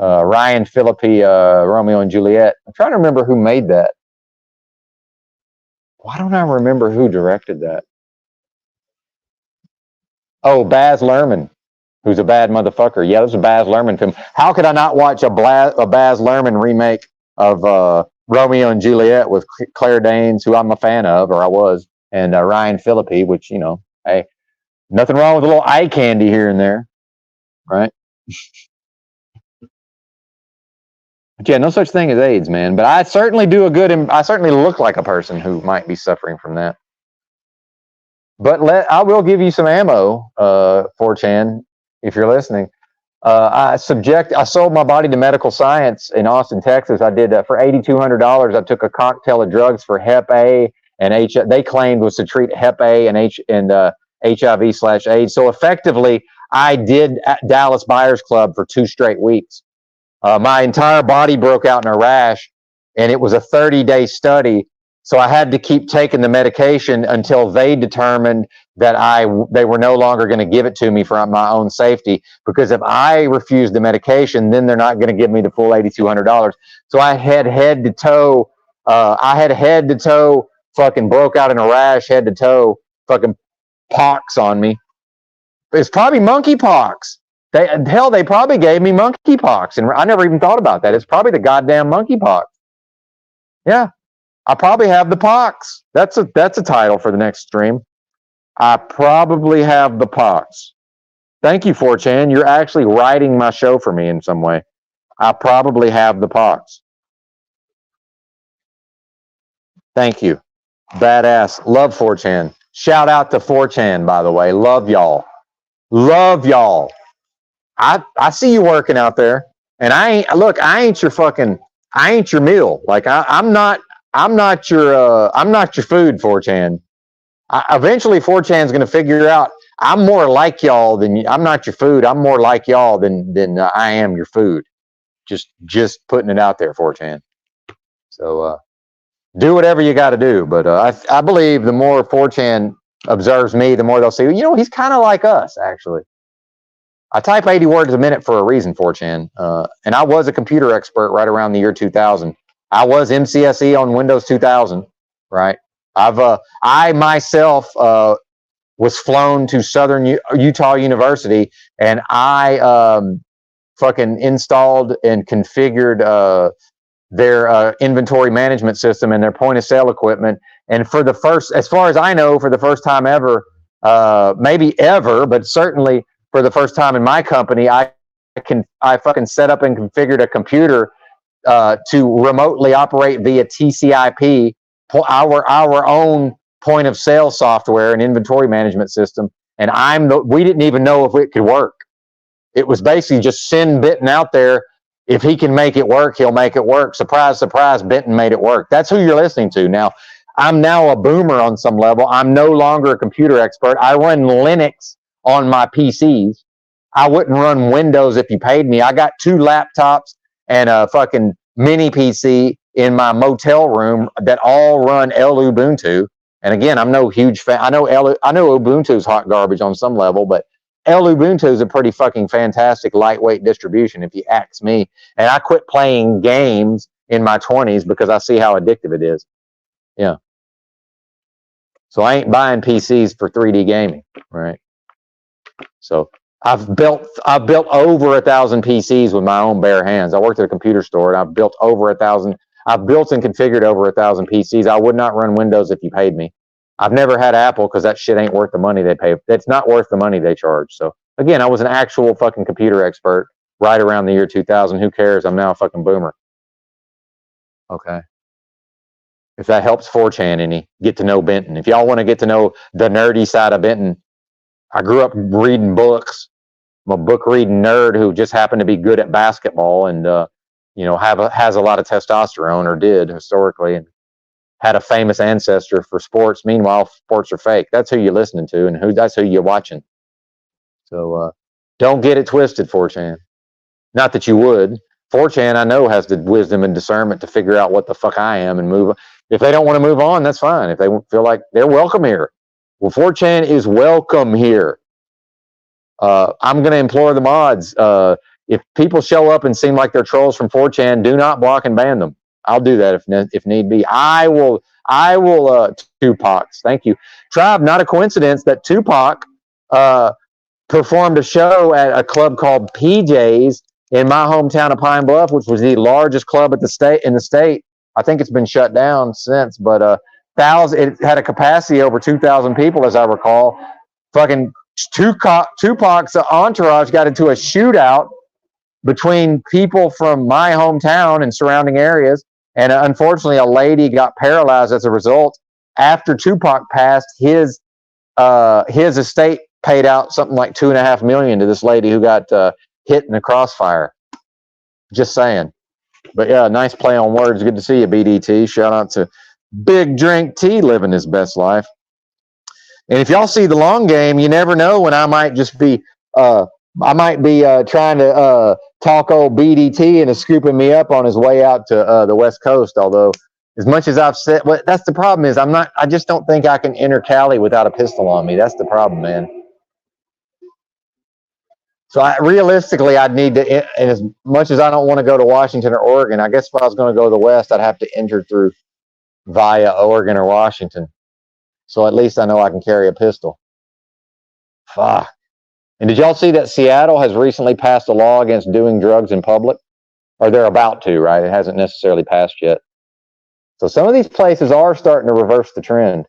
Ryan Phillippe, Romeo and Juliet. I'm trying to remember who made that. Why don't I remember who directed that? Oh, Baz Luhrmann, who's a bad motherfucker. Yeah, it was a Baz Luhrmann film. How could I not watch a Baz Luhrmann remake of Romeo and Juliet with Claire Danes, who I'm a fan of, or I was, and Ryan Phillippe, which, hey, nothing wrong with a little eye candy here and there, right? But yeah, no such thing as AIDS, man. But I certainly I certainly look like a person who might be suffering from that. But I will give you some ammo, 4chan, if you're listening. I sold my body to medical science in Austin, Texas. I did for $8,200. I took a cocktail of drugs for Hep A and they claimed was to treat Hep A and HIV/AIDS. So effectively, I did Dallas Buyers Club for 2 straight weeks. My entire body broke out in a rash, and it was a 30-day study. So I had to keep taking the medication until they determined that they were no longer going to give it to me for my own safety. Because if I refused the medication, then they're not going to give me the full $8,200. So I had head to toe, fucking broke out in a rash, head to toe, fucking pox on me. It's probably monkeypox. They probably gave me monkeypox, and I never even thought about that. It's probably the goddamn monkeypox. Yeah. I probably have the pox. That's a title for the next stream. I probably have the pox. Thank you, 4chan. You're actually writing my show for me in some way. I probably have the pox. Thank you. Badass. Love 4chan. Shout out to 4chan, by the way. Love y'all. Love y'all. I see you working out there. And I ain't your meal. Like I'm not your food, 4chan. Eventually 4chan's going to figure out I'm more like y'all than I'm not your food. I'm more like y'all than I am your food. Just putting it out there, 4chan. So do whatever you got to do. But I believe the more 4chan observes me, the more they'll see, he's kind of like us, actually. I type 80 words a minute for a reason, 4chan. And I was a computer expert right around the year 2000. I was MCSE on Windows 2000, right? I myself was flown to Southern Utah University, and I fucking installed and configured their inventory management system and their point of sale equipment. And for the first, as far as I know, for the first time ever, maybe ever, but certainly for the first time in my company, I fucking set up and configured a computer to remotely operate via TCP, our own point of sale software and inventory management system. And we didn't even know if it could work. It was basically just send Benton out there. If he can make it work, he'll make it work. Surprise, surprise, Benton made it work. That's who you're listening to. Now, I'm now a boomer on some level. I'm no longer a computer expert. I run Linux on my PCs. I wouldn't run Windows if you paid me. I got 2 laptops and a fucking mini PC in my motel room that all run Ubuntu. And again, I'm no huge fan. I know Ubuntu's hot garbage on some level, but Ubuntu is a pretty fucking fantastic lightweight distribution, if you ask me. And I quit playing games in my 20s because I see how addictive it is. Yeah. So I ain't buying PCs for 3D gaming, right? So I've built over 1,000 PCs with my own bare hands. I worked at a computer store, and I've built over 1,000. I've built and configured over 1,000 PCs. I would not run Windows if you paid me. I've never had Apple because that shit ain't worth the money they pay. It's not worth the money they charge. So again, I was an actual fucking computer expert right around the year 2000. Who cares? I'm now a fucking boomer. Okay. If that helps 4chan any, get to know Benton. If y'all want to get to know the nerdy side of Benton, I grew up reading books. I'm a book reading nerd who just happened to be good at basketball and has a lot of testosterone, or did historically, and had a famous ancestor for sports. Meanwhile, sports are fake. That's who you're listening to, and that's who you're watching. So don't get it twisted, 4chan. Not that you would. 4chan, I know, has the wisdom and discernment to figure out what the fuck I am and move. If they don't want to move on, that's fine. If they feel like they're welcome here, well, 4chan is welcome here. I'm going to implore the mods. If people show up and seem like they're trolls from 4chan, do not block and ban them. I'll do that if need be. I will. Tupac's. Thank you, Tribe. Not a coincidence that Tupac performed a show at a club called PJ's in my hometown of Pine Bluff, which was the largest club in the state. I think it's been shut down since, but it had a capacity over 2,000 people, as I recall. Fucking Tupac's entourage got into a shootout between people from my hometown and surrounding areas, and unfortunately, a lady got paralyzed as a result. After Tupac passed, his estate paid out something like $2.5 million to this lady who got hit in the crossfire. Just saying. But yeah, nice play on words. Good to see you, BDT. Shout out to Big Drink T living his best life. And if y'all see the long game, you never know when I might just be trying to talk old BDT and scooping me up on his way out to the West Coast. Although, as much as I've said, that's the problem is I just don't think I can enter Cali without a pistol on me. That's the problem, man. So realistically, I'd need to, and as much as I don't want to go to Washington or Oregon, I guess if I was going to go to the West, I'd have to enter through via Oregon or Washington. So at least I know I can carry a pistol. Fuck. And did y'all see that Seattle has recently passed a law against doing drugs in public? Or they're about to, right? It hasn't necessarily passed yet. So some of these places are starting to reverse the trend.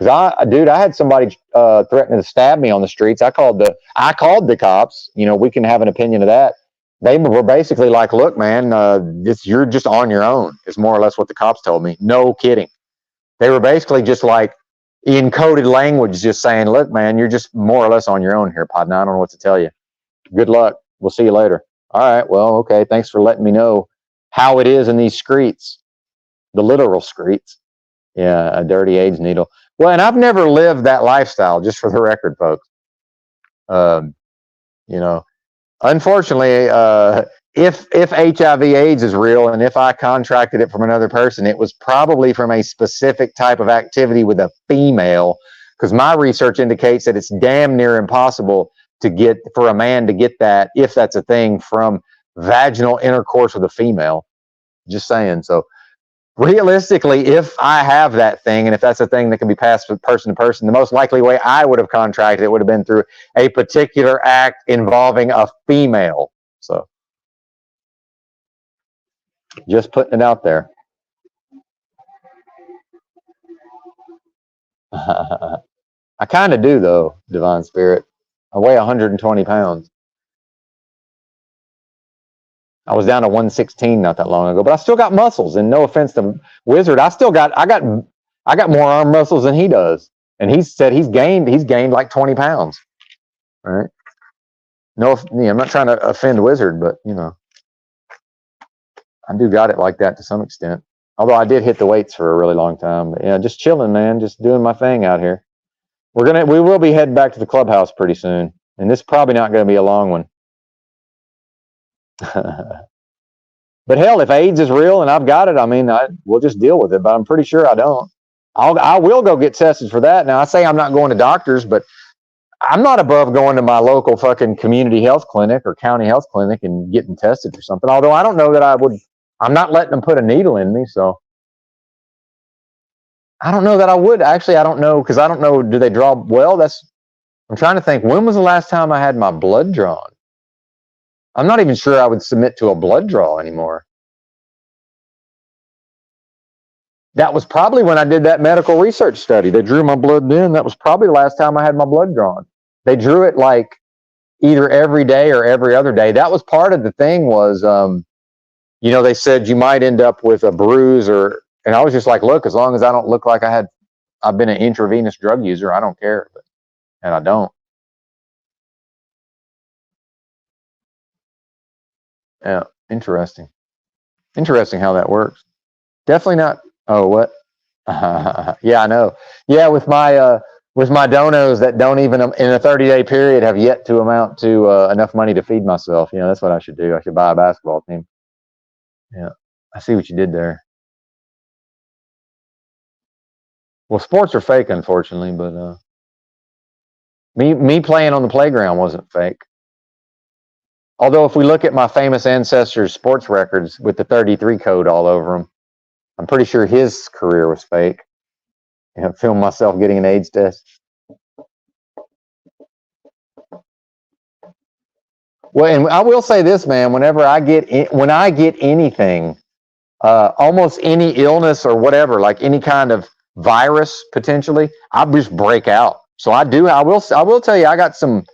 Dude, I had somebody threatening to stab me on the streets. I called the cops. You know, we can have an opinion of that. They were basically like, look, man, you're just on your own. It's more or less what the cops told me. No kidding. They were basically just like encoded language, just saying, look, man, you're just more or less on your own here, partner. I don't know what to tell you. Good luck. We'll see you later. All right. Well, okay. Thanks for letting me know how it is in these streets, the literal streets. Yeah, a dirty AIDS needle. Well, and I've never lived that lifestyle, just for the record, folks. You know, unfortunately, if HIV/AIDS is real, and if I contracted it from another person, it was probably from a specific type of activity with a female, because my research indicates that it's damn near impossible for a man to get that, if that's a thing, from vaginal intercourse with a female. Just saying. So realistically, if I have that thing, and if that's a thing that can be passed from person to person, the most likely way I would have contracted it would have been through a particular act involving a female. So just putting it out there. I kind of do, though, Divine Spirit. I weigh 120 pounds. I was down to 116 not that long ago, but I still got muscles. And no offense to Wizard, I got more arm muscles than he does. And he said he's gained like 20 pounds. All right. No, I'm not trying to offend Wizard, but you know, I do got it like that to some extent. Although I did hit the weights for a really long time. But yeah, just chilling, man, just doing my thing out here. We will be heading back to the clubhouse pretty soon. And this is probably not going to be a long one. But hell, if AIDS is real and I've got it, I mean, we'll just deal with it. But I'm pretty sure I don't. I will go get tested for that. Now, I say I'm not going to doctors, but I'm not above going to my local fucking community health clinic or county health clinic and getting tested for something. Although I don't know that I would. I'm not letting them put a needle in me, so I don't know that I would. Actually, I don't know, because I don't know. Do they draw? Well, I'm trying to think. When was the last time I had my blood drawn? I'm not even sure I would submit to a blood draw anymore. That was probably when I did that medical research study. They drew my blood then. That was probably the last time I had my blood drawn. They drew it like either every day or every other day. That was part of the thing was, you know, they said you might end up with a bruise and I was just like, look, as long as I don't look like I've been an intravenous drug user, I don't care. And I don't. Yeah, interesting. Interesting how that works. Definitely not. Oh, what? Yeah, I know. Yeah, with my donos that don't even in a 30-day period have yet to amount to enough money to feed myself. You know, that's what I should do. I should buy a basketball team. Yeah, I see what you did there. Well, sports are fake, unfortunately, but me playing on the playground wasn't fake. Although if we look at my famous ancestor's sports records with the 33 code all over them, I'm pretty sure his career was fake. You know, film myself getting an AIDS test. Well, and I will say this, man. When I get anything, almost any illness or whatever, like any kind of virus potentially, I just break out. So I will tell you, I got some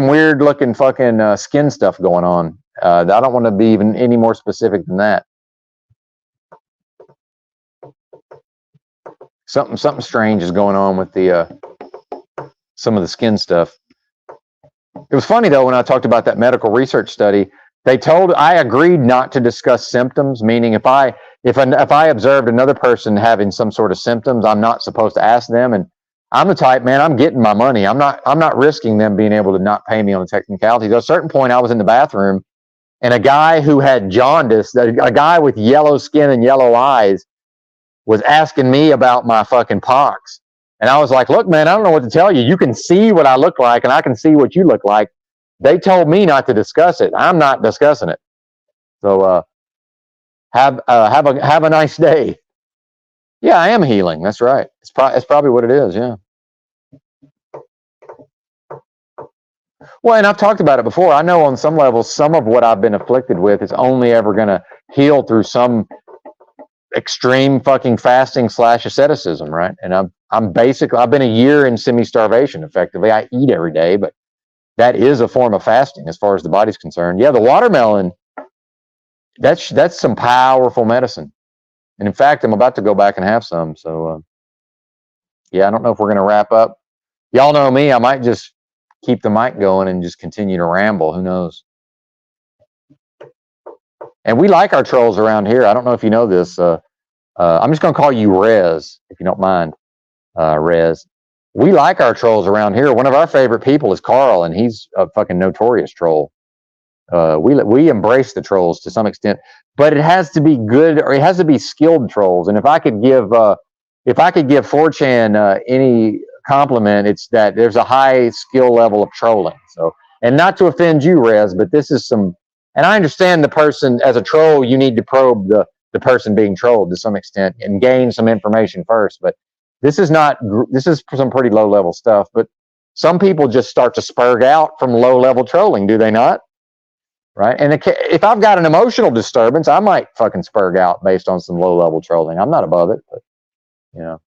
weird looking fucking skin stuff going on. I don't want to be even any more specific than that. Something strange is going on with some of the skin stuff. It was funny though when I talked about that medical research study. I agreed not to discuss symptoms, meaning if I observed another person having some sort of symptoms, I'm not supposed to ask them. And I'm the type, man, I'm getting my money. I'm not risking them being able to not pay me on the technicalities. At a certain point, I was in the bathroom, and a guy who had jaundice, a guy with yellow skin and yellow eyes, was asking me about my fucking pox. And I was like, look, man, I don't know what to tell you. You can see what I look like, and I can see what you look like. They told me not to discuss it. I'm not discussing it. So have a nice day. Yeah, I am healing. That's right. It's probably what it is. Yeah. Well, and I've talked about it before. I know on some levels, some of what I've been afflicted with is only ever going to heal through some extreme fucking fasting / asceticism, right? And I've been a year in semi-starvation effectively. I eat every day, but that is a form of fasting as far as the body's concerned. Yeah, the watermelon, that's some powerful medicine. And in fact, I'm about to go back and have some. So yeah, I don't know if we're going to wrap up. Y'all know me, I might just keep the mic going and just continue to ramble. Who knows? And we like our trolls around here. I don't know if you know this. I'm just going to call you Rez, if you don't mind, Rez. We like our trolls around here. One of our favorite people is Carl, and he's a fucking notorious troll. We embrace the trolls to some extent, but it has to be good, or it has to be skilled trolls. And if I could give 4chan any compliment, it's that there's a high skill level of trolling. So, and not to offend you, Rez, but this is some. And I understand the person as a troll, you need to probe the person being trolled to some extent and gain some information first. But this is some pretty low level stuff. But some people just start to spurg out from low level trolling, do they not? Right. And if I've got an emotional disturbance, I might fucking spurg out based on some low level trolling. I'm not above it, but you know.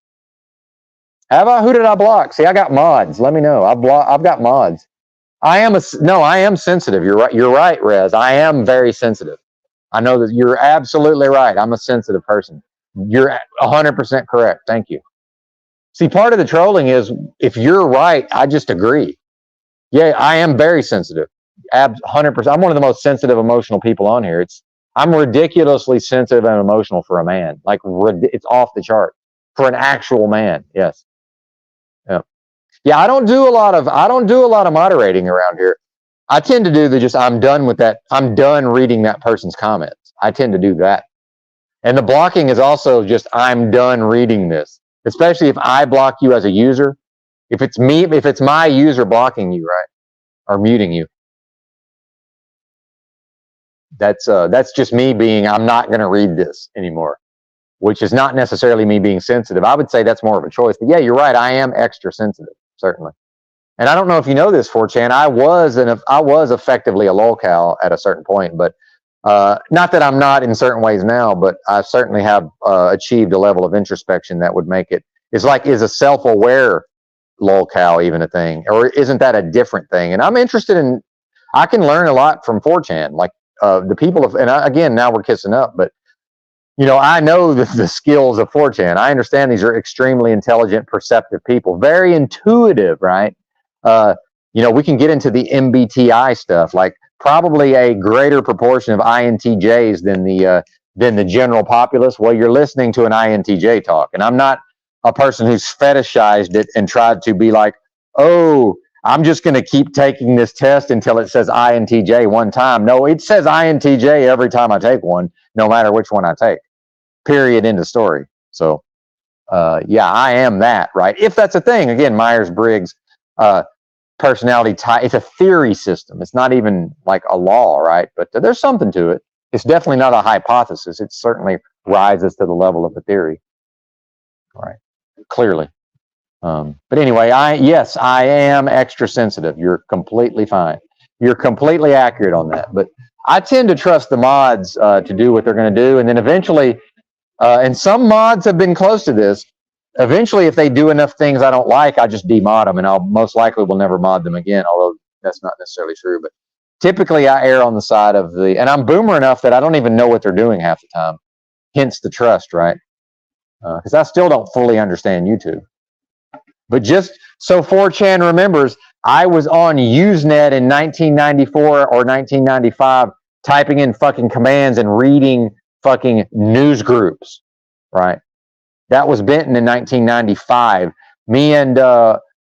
Have I? Who did I block? See, I got mods. Let me know. I've got mods. I am sensitive. You're right. You're right, Rez. I am very sensitive. I know that you're absolutely right. I'm a sensitive person. You're 100% correct. Thank you. See, part of the trolling is if you're right, I just agree. Yeah, I am very sensitive. 100%. I'm one of the most sensitive, emotional people on here. I'm ridiculously sensitive and emotional for a man. Like it's off the chart for an actual man. Yes. Yeah. Yeah. I don't do a lot of moderating around here. I tend to do I'm done with that. I'm done reading that person's comments. I tend to do that. And the blocking is also just, I'm done reading this, especially if I block you as a user. If it's my user blocking you, right? Or muting you. That's just me being, I'm not going to read this anymore, which is not necessarily me being sensitive. I would say that's more of a choice. But yeah, you're right. I am extra sensitive, certainly. And I don't know if you know this, 4chan. I was effectively a lolcow at a certain point, but not that I'm not in certain ways now, but I certainly have achieved a level of introspection that would make it. Is a self-aware lolcow even a thing, or isn't that a different thing? And I'm interested in. I can learn a lot from 4chan, like the people of. And again, now we're kissing up, but you know, I know the skills of 4chan. I understand these are extremely intelligent, perceptive people, very intuitive, right? You know, we can get into the MBTI stuff, like probably a greater proportion of INTJs than the general populace. Well, you're listening to an INTJ talk, and I'm not a person who's fetishized it and tried to be like, oh, I'm just going to keep taking this test until it says INTJ one time. No, it says INTJ every time I take one, no matter which one I take. Period. End of story. So, yeah, I am that, right? If that's a thing. Again, Myers-Briggs personality type. It's a theory system. It's not even like a law, right? But there's something to it. It's definitely not a hypothesis. It certainly rises to the level of a theory, right? Clearly. But anyway, yes, I am extra sensitive. You're completely fine. You're completely accurate on that. But I tend to trust the mods to do what they're going to do, and then eventually, and some mods have been close to this. Eventually, if they do enough things I don't like, I just demod them, and I'll most likely will never mod them again. Although that's not necessarily true, but typically I err on the side of and I'm boomer enough that I don't even know what they're doing half the time. Hence the trust, right? Because I still don't fully understand YouTube. But just so 4chan remembers, I was on Usenet in 1994 or 1995, typing in fucking commands and reading fucking news groups, right? That was Benton in 1995. Me and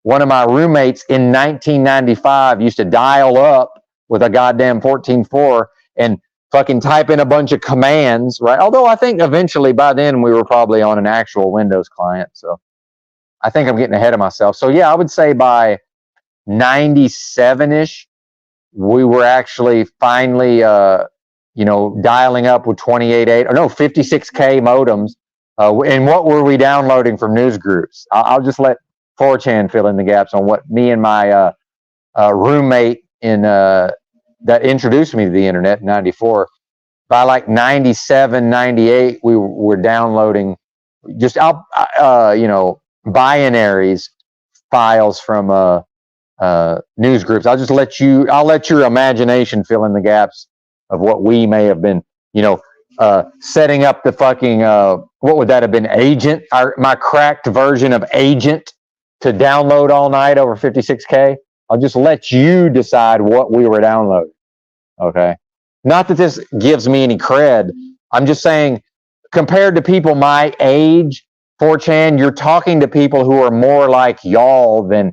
one of my roommates in 1995 used to dial up with a goddamn 14.4 and fucking type in a bunch of commands, right? Although I think eventually by then we were probably on an actual Windows client. So I think I'm getting ahead of myself. So yeah, I would say by 97-ish, we were actually finally, you know, dialing up with 56K modems. And what were we downloading from news groups? I'll just let 4chan fill in the gaps on what me and my roommate that introduced me to the internet in 94. by like 97, 98, we were downloading just binaries files from news groups. I'll let your imagination fill in the gaps of what we may have been, setting up the fucking, what would that have been? Agent, my cracked version of Agent to download all night over 56K. I'll just let you decide what we were downloading. Okay. Not that this gives me any cred. I'm just saying, compared to people my age, 4chan, you're talking to people who are more like y'all than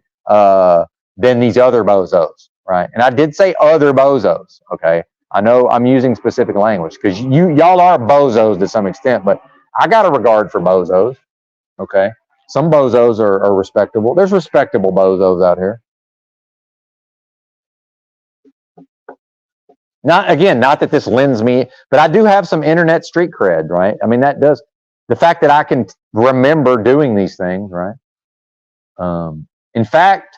these other bozos, right? And I did say other bozos, okay? I know I'm using specific language because y'all are bozos to some extent, but I got a regard for bozos, okay? Some bozos are respectable. There's respectable bozos out here. Not that this lends me, but I do have some internet street cred, right? I mean, that does, the fact that I can remember doing these things, right? In fact,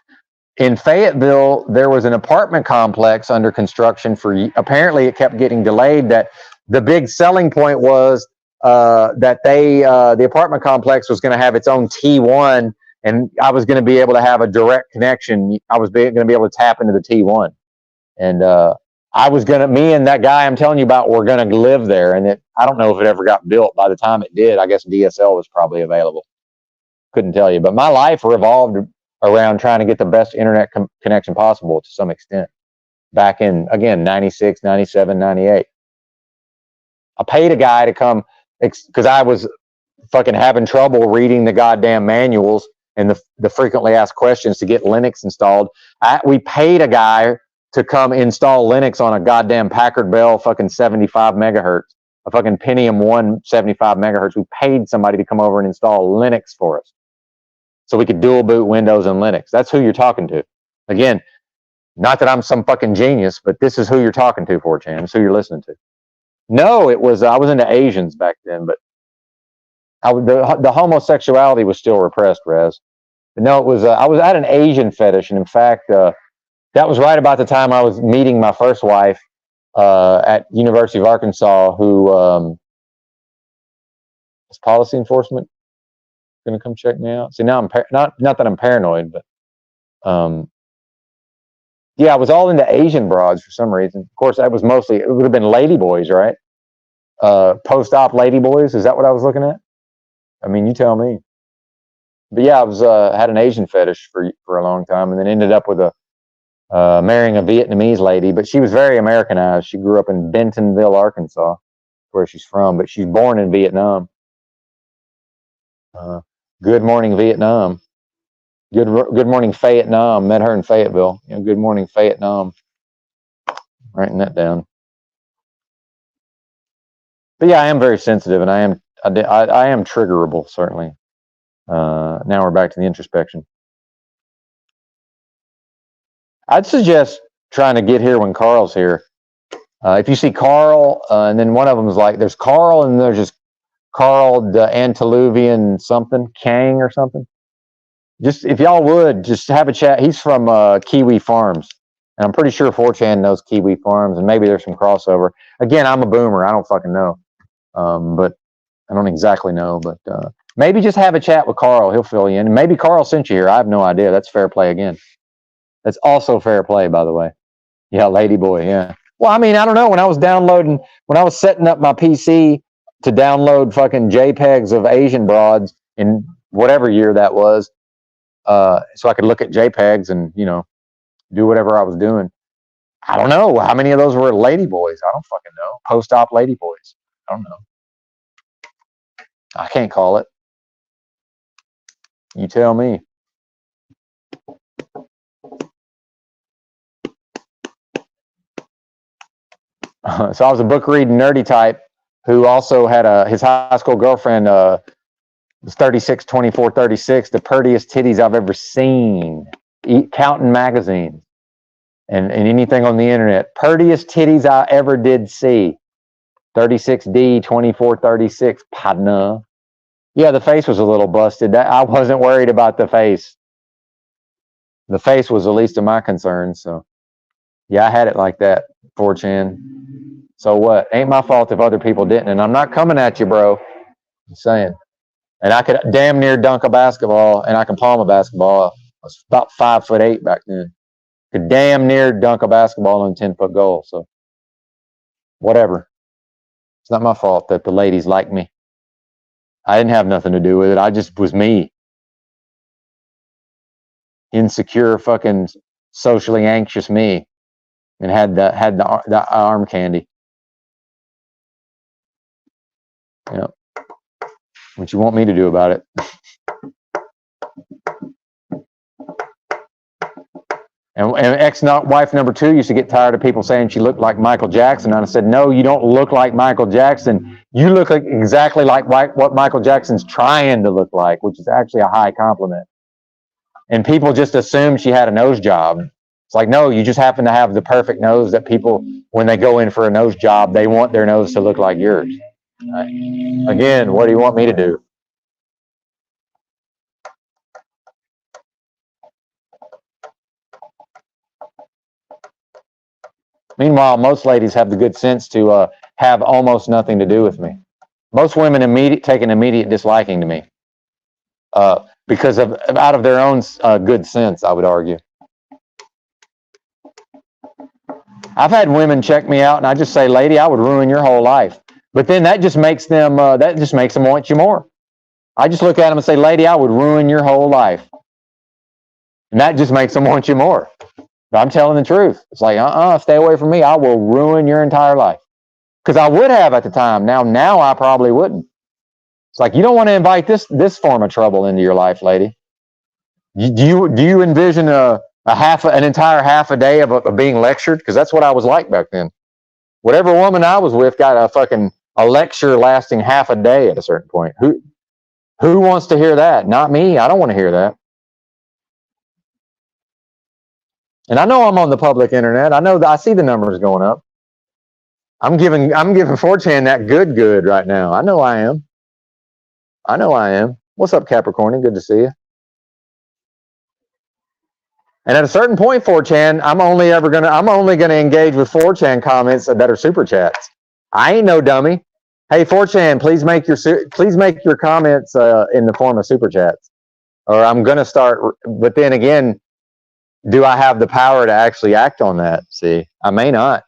in Fayetteville, there was an apartment complex under construction apparently it kept getting delayed. That the big selling point was that the apartment complex was going to have its own T1, and I was going to be able to have a direct connection. I was going to be able to tap into the T1, and me and that guy I'm telling you about were going to live there, and I don't know if it ever got built. By the time it did, I guess DSL was probably available. Couldn't tell you, but my life revolved around trying to get the best internet connection possible to some extent. Back in, again, 96, 97, 98. I paid a guy to come because I was fucking having trouble reading the goddamn manuals and the frequently asked questions to get Linux installed. We paid a guy to come install Linux on a goddamn Packard Bell fucking 75 megahertz, a fucking Pentium 1 75 megahertz. We paid somebody to come over and install Linux for us so we could dual boot Windows and Linux. That's who you're talking to. Again, not that I'm some fucking genius, but this is who you're talking to, 4chan. It's who you're listening to. No, it was, I was into Asians back then, but the homosexuality was still repressed, Rez. But no, it was, I had an Asian fetish, and in fact, that was right about the time I was meeting my first wife at University of Arkansas, who is policy enforcement going to come check me out. See, now I'm not that I'm paranoid, but yeah, I was all into Asian broads for some reason. Of course, it would have been ladyboys, right? Post-op ladyboys. Is that what I was looking at? I mean, you tell me. But yeah, I had an Asian fetish for a long time, and then ended up with marrying a Vietnamese lady. But she was very Americanized. She grew up in Bentonville, Arkansas, where she's from, but she's born in Vietnam. Good morning, Vietnam. Good morning, Vietnam. Met her in Fayetteville. Good morning, Vietnam. Writing that down. But yeah, I am very sensitive, and I am triggerable, certainly. Now we're back to the introspection. I'd suggest trying to get here when Carl's here. If you see Carl, and then one of them is like, there's Carl, and there's just Carl the Antediluvian something, Kang or something. Just, if y'all would, just have a chat. He's from Kiwi Farms, and I'm pretty sure 4chan knows Kiwi Farms, and maybe there's some crossover. Again, I'm a boomer. I don't fucking know. But I don't exactly know, but maybe just have a chat with Carl. He'll fill you in. And maybe Carl sent you here. I have no idea. That's fair play again. That's also fair play, by the way. Yeah, ladyboy, yeah. Well, I mean, I don't know. When I was setting up my PC to download fucking JPEGs of Asian broads in whatever year that was, so I could look at JPEGs and, do whatever I was doing. I don't know. How many of those were ladyboys? I don't fucking know. Post-op ladyboys. I don't know. I can't call it. You tell me. So I was a book reading nerdy type who also had his high school girlfriend was 36, 24, 36, the prettiest titties I've ever seen. Counting magazines and anything on the internet. Prettiest titties I ever did see. 36D, 24, 36, partner. Yeah, the face was a little busted. I wasn't worried about the face. The face was the least of my concerns. So, yeah, I had it like that, 4chan. So what? Ain't my fault if other people didn't. And I'm not coming at you, bro. I'm saying. And I could damn near dunk a basketball, and I can palm a basketball. I was about 5'8" back then. Could damn near dunk a basketball on a 10-foot goal. So whatever. It's not my fault that the ladies like me. I didn't have nothing to do with it. I just was me. Insecure, fucking socially anxious me, and had the arm candy. You know, what you want me to do about it? And ex-wife number 2 used to get tired of people saying she looked like Michael Jackson. And I said, no, you don't look like Michael Jackson. You look like exactly like what Michael Jackson's trying to look like, which is actually a high compliment. And people just assume she had a nose job. It's like, no, you just happen to have the perfect nose that people, when they go in for a nose job, they want their nose to look like yours. Again, what do you want me to do? Meanwhile, most ladies have the good sense to have almost nothing to do with me. Most women take an immediate disliking to me because of out of their own good sense, I would argue. I've had women check me out, and I just say, "Lady, I would ruin your whole life." But then that just makes them want you more. I just look at them and say, "Lady, I would ruin your whole life," and that just makes them want you more. But I'm telling the truth. It's like, stay away from me. I will ruin your entire life. Because I would have at the time. Now I probably wouldn't. It's like, you don't want to invite this form of trouble into your life, lady. Do you envision an entire half a day of being lectured? Because that's what I was like back then. Whatever woman I was with got a lecture lasting half a day at a certain point. Who wants to hear that? Not me. I don't want to hear that. And I know I'm on the public internet. I know that I see the numbers going up. I'm giving 4chan that good right now. I know I am. What's up, Capricorn? Good to see you. And at a certain point, 4chan, I'm only gonna engage with 4chan comments that are super chats. I ain't no dummy. Hey, 4chan, please make your comments in the form of super chats, or I'm gonna start. But then again, do I have the power to actually act on that? See, I may not.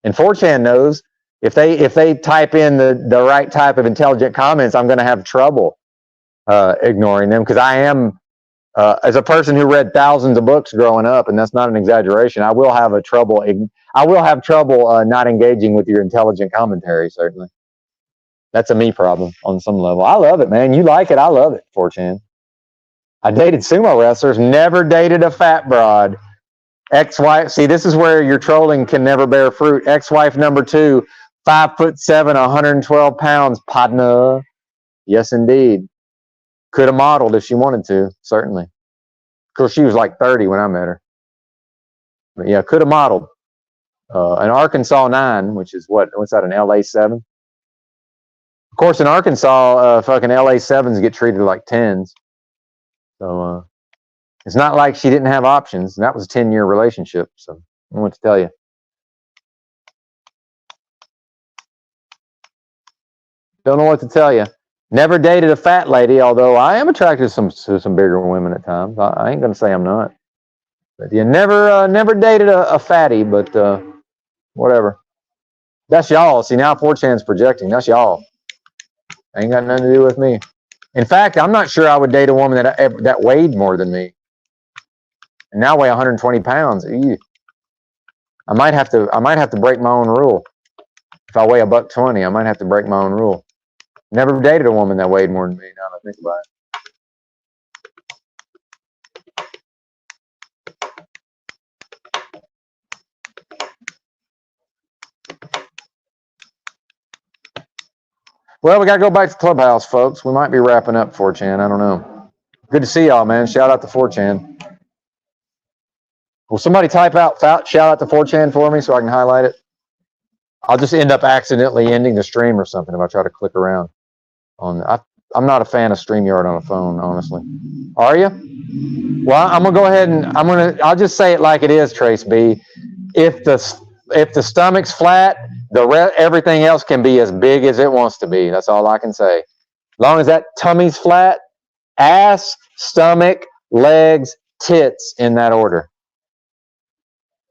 And 4chan knows if they type in the right type of intelligent comments, I'm going to have trouble ignoring them, because I am, as a person who read thousands of books growing up, and that's not an exaggeration, I will have trouble not engaging with your intelligent commentary. Certainly, that's a me problem on some level. I love it, man. You like it? I love it. 4chan. I dated sumo wrestlers, never dated a fat broad. Ex-wife, see, this is where your trolling can never bear fruit. Ex-wife number 2, 5'7", 112 pounds, partner. Yes, indeed. Could have modeled if she wanted to, certainly. Of course, she was like 30 when I met her. But yeah, could have modeled. An Arkansas 9, which is what's that, an LA 7? Of course, in Arkansas, fucking LA 7s get treated like 10s. So it's not like she didn't have options. And that was a 10-year relationship. So I don't know what to tell you. Don't know what to tell you. Never dated a fat lady, although I am attracted to some bigger women at times. I ain't going to say I'm not. But yeah, never dated a fatty, but whatever. That's y'all. See, now 4chan's projecting. That's y'all. Ain't got nothing to do with me. In fact, I'm not sure I would date a woman that weighed more than me. And now weigh 120 pounds. Ew. I might have to break my own rule. If I weigh $120, I might have to break my own rule. Never dated a woman that weighed more than me, now that I think about it. Well, we got to go back to Clubhouse, folks. We might be wrapping up 4chan. I don't know. Good to see y'all, man. Shout out to 4chan. Will somebody type out shout out to 4chan for me so I can highlight it? I'll just end up accidentally ending the stream or something if I try to click around. I'm not a fan of StreamYard on a phone, honestly. Are you? Well, I'm gonna go ahead and I'll just say it like it is, Trace B. If the stomach's flat, everything else can be as big as it wants to be. That's all I can say. As long as that tummy's flat, ass, stomach, legs, tits in that order.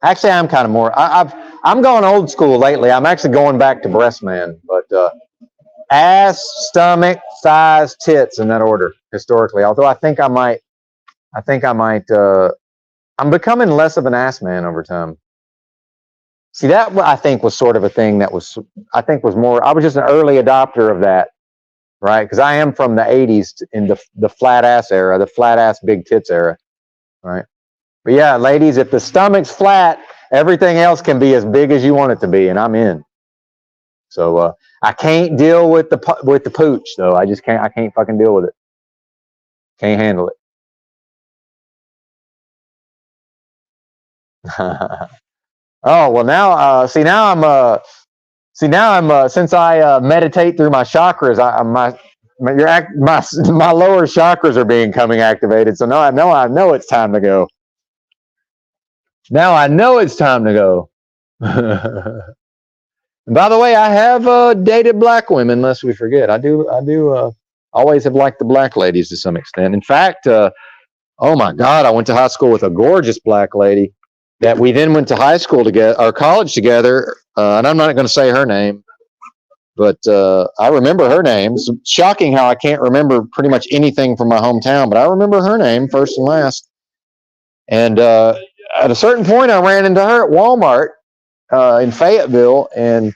Actually, I'm kind of more. I'm going old school lately. I'm actually going back to breast man, but ass, stomach, thighs, tits in that order historically. Although I think I might. I'm becoming less of an ass man over time. See, that I think was sort of a thing that was. I think was more. I was just an early adopter of that, right? Because I am from the '80s in the flat ass era, the flat ass big tits era, right? But yeah, ladies, if the stomach's flat, everything else can be as big as you want it to be, and I'm in. So I can't deal with the pooch though. I just can't. I can't fucking deal with it. Can't handle it. Oh well, now now I'm since I meditate through my chakras, my lower chakras are becoming activated. So now I know it's time to go. Now I know it's time to go. And by the way, I have dated black women, lest we forget. I do always have liked the black ladies to some extent. In fact, oh my God, I went to high school with a gorgeous black lady that we then went to high school together, or college together. And I'm not going to say her name, but I remember her name. It's shocking how I can't remember pretty much anything from my hometown, but I remember her name first and last. And at a certain point, I ran into her at Walmart in Fayetteville, and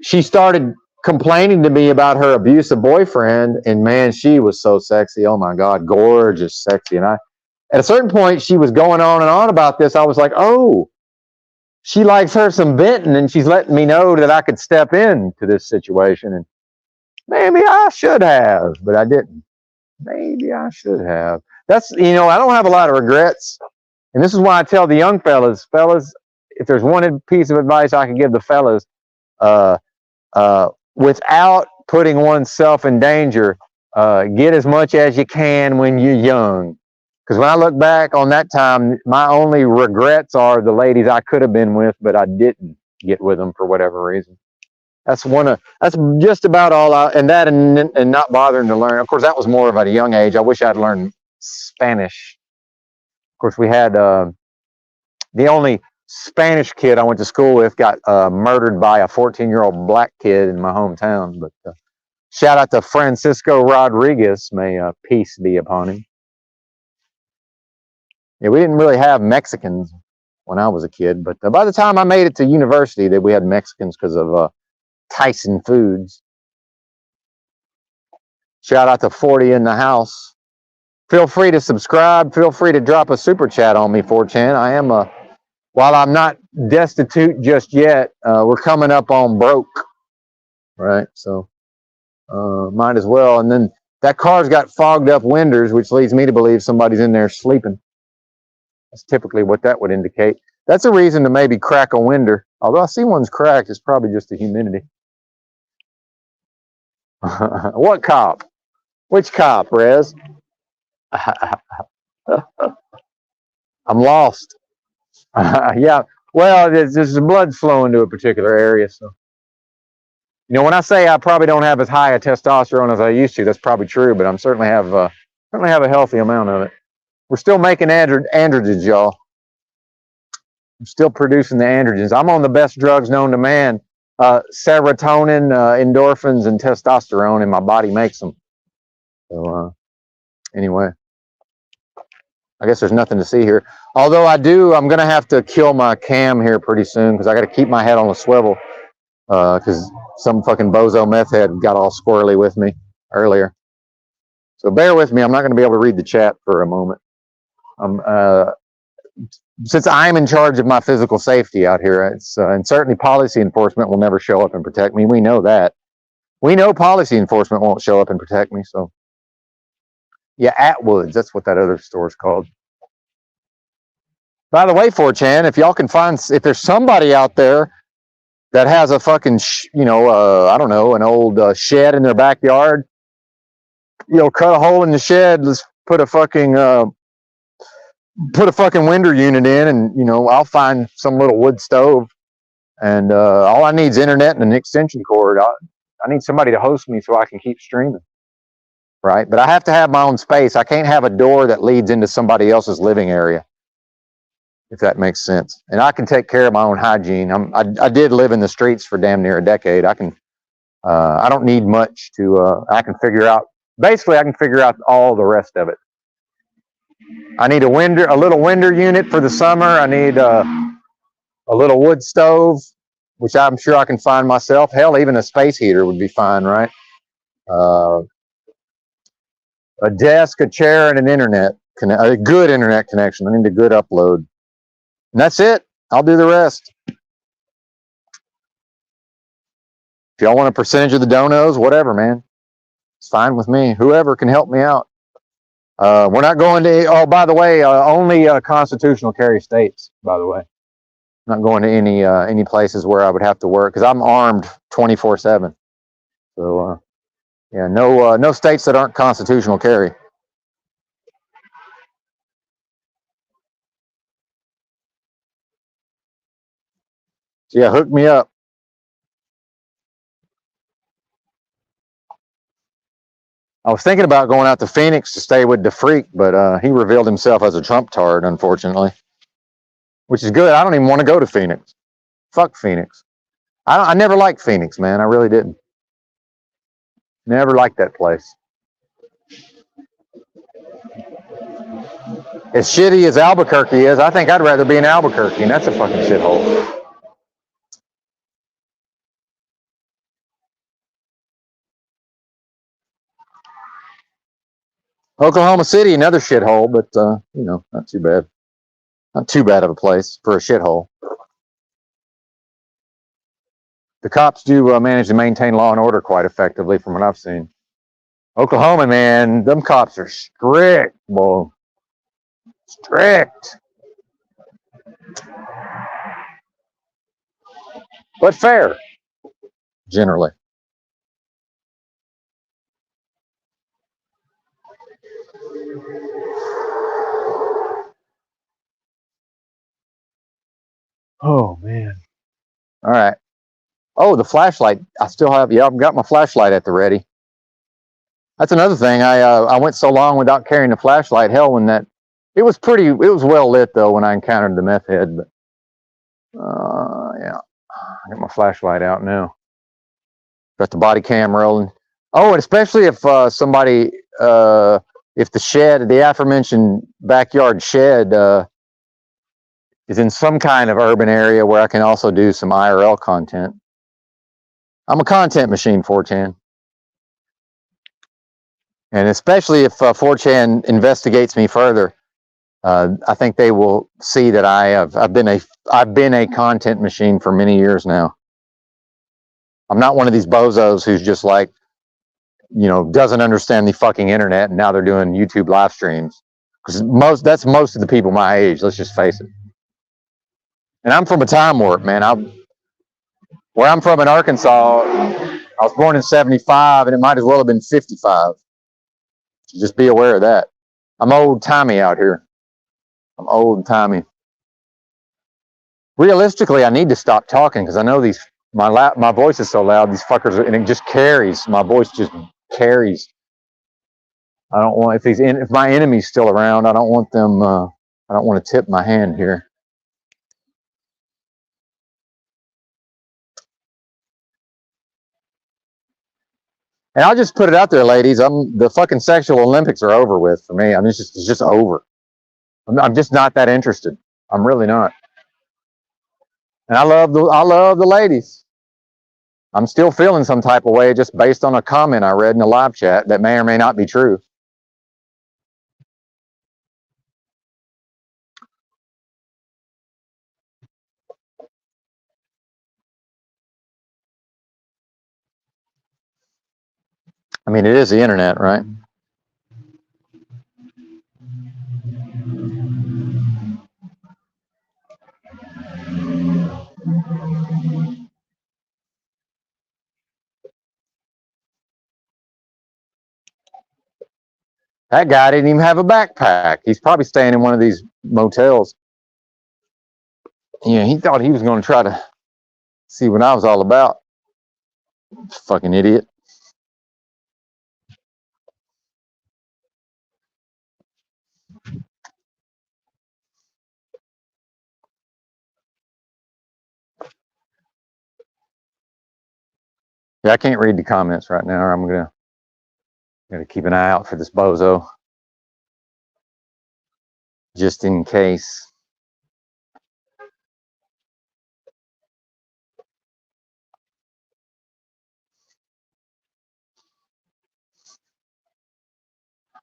she started complaining to me about her abusive boyfriend. And man, she was so sexy. Oh my God, gorgeous, sexy. And at a certain point, she was going on and on about this. I was like, oh, she likes her some Benton, and she's letting me know that I could step into this situation. And maybe I should have, but I didn't. Maybe I should have. That's, I don't have a lot of regrets. And this is why I tell the young fellas, if there's one piece of advice I can give the fellas, without putting oneself in danger, get as much as you can when you're young. Because when I look back on that time, my only regrets are the ladies I could have been with, but I didn't get with them for whatever reason. That's just about all and not bothering to learn. Of course, that was more of at a young age. I wish I'd learned Spanish. Of course, we had the only Spanish kid I went to school with got murdered by a 14-year-old black kid in my hometown. But shout out to Francisco Rodriguez. May peace be upon him. Yeah, we didn't really have Mexicans when I was a kid, but by the time I made it to university, that we had Mexicans because of Tyson Foods. Shout out to 40 in the house. Feel free to subscribe. Feel free to drop a super chat on me, 4chan. I am while I'm not destitute just yet, we're coming up on broke, right? So might as well. And then that car's got fogged up windows, which leads me to believe somebody's in there sleeping. That's typically what that would indicate. That's a reason to maybe crack a window. Although I see one's cracked, it's probably just the humidity. What cop? Which cop, Rez? I'm lost. Yeah, well, there's the blood flowing to a particular area. So, when I say I probably don't have as high a testosterone as I used to, that's probably true. But I'm certainly have a healthy amount of it. We're still making androgens, y'all. I'm still producing the androgens. I'm on the best drugs known to man. Serotonin, endorphins, and testosterone, and my body makes them. So anyway, I guess there's nothing to see here. Although I'm going to have to kill my cam here pretty soon because I got to keep my head on a swivel because some fucking bozo meth head got all squirrely with me earlier. So bear with me. I'm not going to be able to read the chat for a moment. Since I'm in charge of my physical safety out here, and certainly policy enforcement will never show up and protect me. We know that. We know policy enforcement won't show up and protect me. So, yeah, Atwoods, that's what that other store is called. By the way, 4chan, if y'all can find, if there's somebody out there that has a fucking, I don't know, an old shed in their backyard, cut a hole in the shed. Let's put a fucking window unit in, and I'll find some little wood stove And all I need is internet and an extension cord. I need somebody to host me so I can keep streaming, right? But I have to have my own space. I can't have a door that leads into somebody else's living area, if that makes sense. And I can take care of my own hygiene. I did live in the streets for damn near a decade. I don't need much to, I can figure out, basically I can figure out all the rest of it. I need a little window unit for the summer. I need a little wood stove, which I'm sure I can find myself. Hell, even a space heater would be fine, right? A desk, a chair, and a good internet connection. I need a good upload. And that's it. I'll do the rest. If y'all want a percentage of the donos, whatever, man. It's fine with me. Whoever can help me out. We're not going to, oh, by the way, only constitutional carry states, by the way. Not going to any places where I would have to work, because I'm armed 24/7. So, yeah, no states that aren't constitutional carry. So yeah, hook me up. I was thinking about going out to Phoenix to stay with the freak, but he revealed himself as a Trump tard, unfortunately. Which is good. I don't even want to go to Phoenix. Fuck Phoenix. I never liked Phoenix, man. I really didn't. Never liked that place. As shitty as Albuquerque is, I think I'd rather be in Albuquerque, and that's a fucking shithole. Oklahoma City, another shithole, but you know, not too bad. Not too bad of a place for a shithole. The cops do manage to maintain law and order quite effectively, from what I've seen. Oklahoma, man, them cops are strict, boy. Strict. But fair, generally. Oh, man. All right. Oh, the flashlight. I still have, yeah, I've got my flashlight at the ready. That's another thing. I went so long without carrying the flashlight. Hell, when it was well lit though when I encountered the meth head. But yeah, I got my flashlight out now. Got the body cam rolling. Oh, and especially if somebody, if the aforementioned backyard shed is in some kind of urban area where I can also do some IRL content. I'm a content machine, 4chan. And especially if 4chan investigates me further, I think they will see that I've been a content machine for many years now. I'm not one of these bozos who's just like, you know, doesn't understand the fucking internet, and now they're doing YouTube live streams. Because that's most of the people my age, let's just face it. And I'm from a time warp, man. Where I'm from in Arkansas, I was born in 75, and it might as well have been 55. So just be aware of that. I'm old-timey out here. I'm old-timey. Realistically, I need to stop talking because I know my voice is so loud, these fuckers, and it just carries. My voice just carries. I don't want, if my enemy's still around, I don't want them, I don't want to tip my hand here. And I'll just put it out there, ladies. The fucking sexual Olympics are over with for me. I mean, it's just over. I'm just not that interested. I'm really not. And I love the ladies. I'm still feeling some type of way just based on a comment I read in a live chat that may or may not be true. I mean, it is the internet, right? That guy didn't even have a backpack. He's probably staying in one of these motels. Yeah, he thought he was going to try to See what I was all about. Fucking idiot. Yeah, I can't read the comments right now. I'm gonna keep an eye out for this bozo, just in case.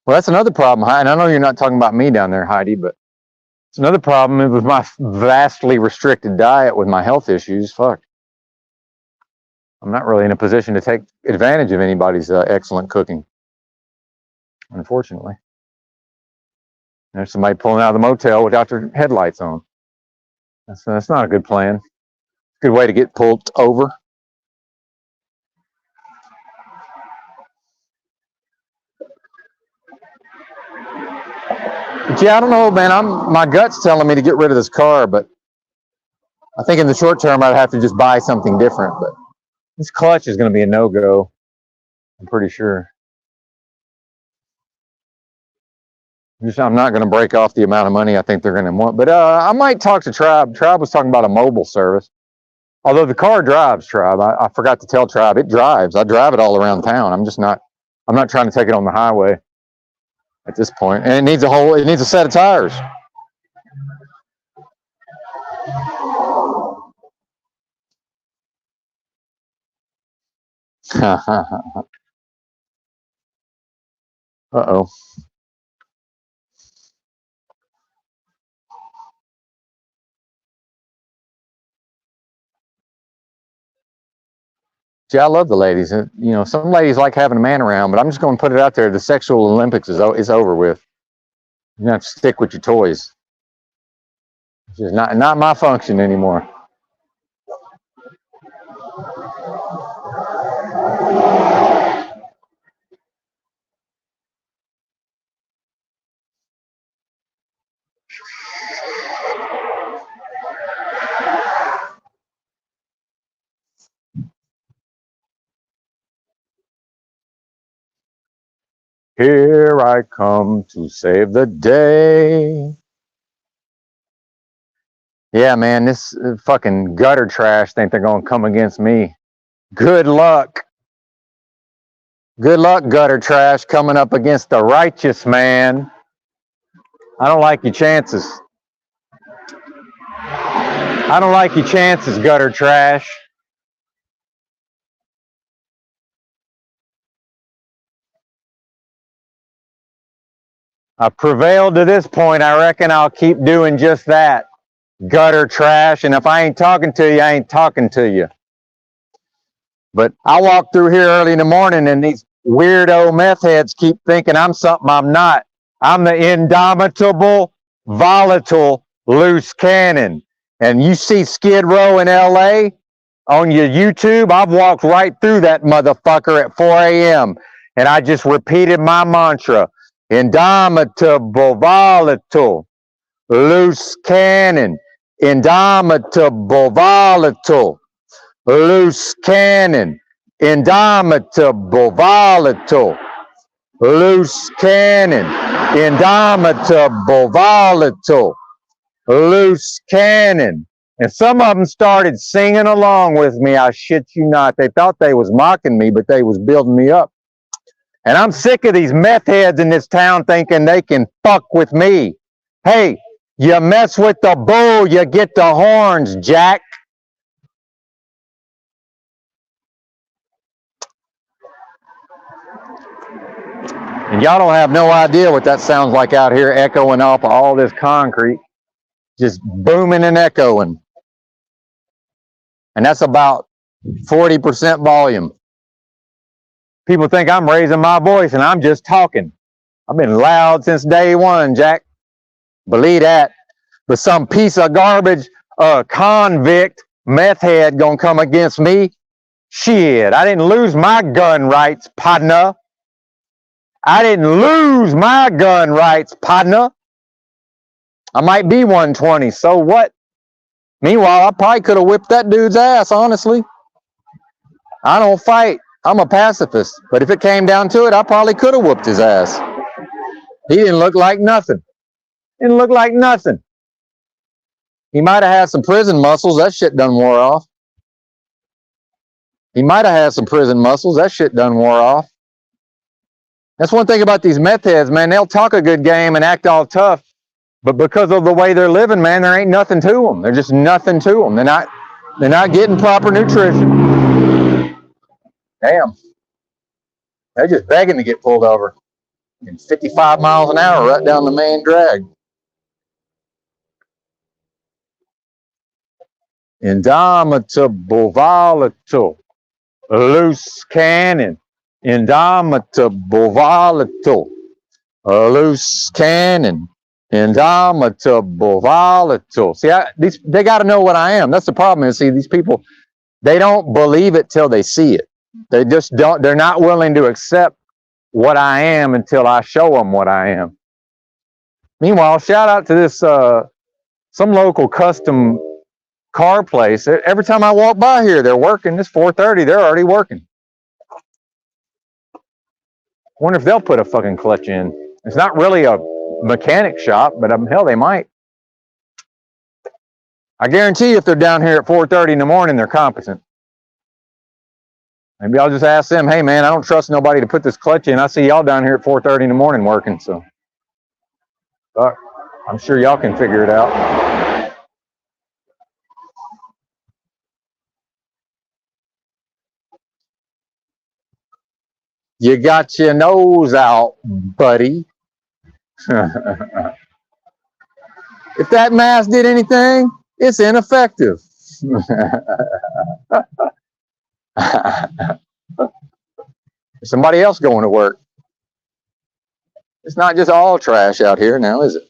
Well, that's another problem, and I know you're not talking about me down there, Heidi, but it's another problem with my vastly restricted diet with my health issues. Fuck, I'm not really in a position to take advantage of anybody's excellent cooking, unfortunately. There's somebody pulling out of the motel without their headlights on. That's not a good plan. Good way to get pulled over. But yeah, I don't know, man. My gut's telling me to get rid of this car, but I think in the short term I'd have to just buy something different. But this clutch is going to be a no-go. I'm pretty sure. I'm not going to break off the amount of money I think they're going to want. But I might talk to Tribe. Tribe was talking about a mobile service. Although the car drives, Tribe. I forgot to tell Tribe it drives. I drive it all around town. I'm not trying to take it on the highway at this point. And it needs a set of tires. Uh-oh. See, I love the ladies. You know, some ladies like having a man around, but I'm just going to put it out there. The sexual Olympics is over with. You have to stick with your toys. It's just not my function anymore. Here I come to save the day. Yeah, man, this fucking gutter trash think they're going to come against me. Good luck. Good luck, gutter trash, coming up against the righteous man. I don't like your chances. I don't like your chances, gutter trash. I've prevailed to this point. I reckon I'll keep doing just that. Gutter trash. And if I ain't talking to you, I ain't talking to you. But I walk through here early in the morning and these weirdo meth heads keep thinking I'm something I'm not. I'm the indomitable, volatile, loose cannon. And you see Skid Row in LA on your YouTube, I've walked right through that motherfucker at 4 a.m. And I just repeated my mantra. Indomitable, volatile, loose cannon. Indomitable, volatile, loose cannon. Indomitable, volatile, loose cannon. Indomitable, volatile, loose cannon. And some of them started singing along with me. I shit you not. They thought they was mocking me, but they was building me up. And I'm sick of these meth heads in this town thinking they can fuck with me. Hey, you mess with the bull, you get the horns, Jack. And y'all don't have no idea what that sounds like out here, echoing off of all this concrete, just booming and echoing. And that's about 40% volume. People think I'm raising my voice and I'm just talking. I've been loud since day one, Jack. Believe that. But some piece of garbage, convict, meth head gonna come against me? Shit, I didn't lose my gun rights, partner. I didn't lose my gun rights, partner. I might be 120, so what? Meanwhile, I probably could have whipped that dude's ass, honestly. I don't fight. I'm a pacifist. But if it came down to it, I probably could have whooped his ass. He didn't look like nothing. Didn't look like nothing. He might have had some prison muscles. That shit done wore off. He might have had some prison muscles. That shit done wore off. That's one thing about these meth heads, man. They'll talk a good game and act all tough. But because of the way they're living, man, there ain't nothing to them. There's just nothing to them. They're not getting proper nutrition. Damn. They're just begging to get pulled over. And 55 miles an hour right down the main drag. Indomitable, volatile, loose cannon. Indomitable, volatile, loose cannon. Indomitable, volatile. See, they got to know what I am. That's the problem. Is, see, these people, they don't believe it till they see it. They just don't. They're not willing to accept what I am until I show them what I am. Meanwhile, shout out to this some local custom car place. Every time I walk by here, they're working. It's 4:30. They're already working. Wonder if they'll put a fucking clutch in. It's not really a mechanic shop, but hell, they might. I guarantee you, if they're down here at 4:30 in the morning, they're competent. Maybe I'll just ask them, hey man, I don't trust nobody to put this clutch in. I see y'all down here at 4:30 in the morning working, so I'm sure y'all can figure it out. You got your nose out, buddy. If that mask did anything, it's ineffective. Somebody else going to work. It's not just all trash out here now, is it?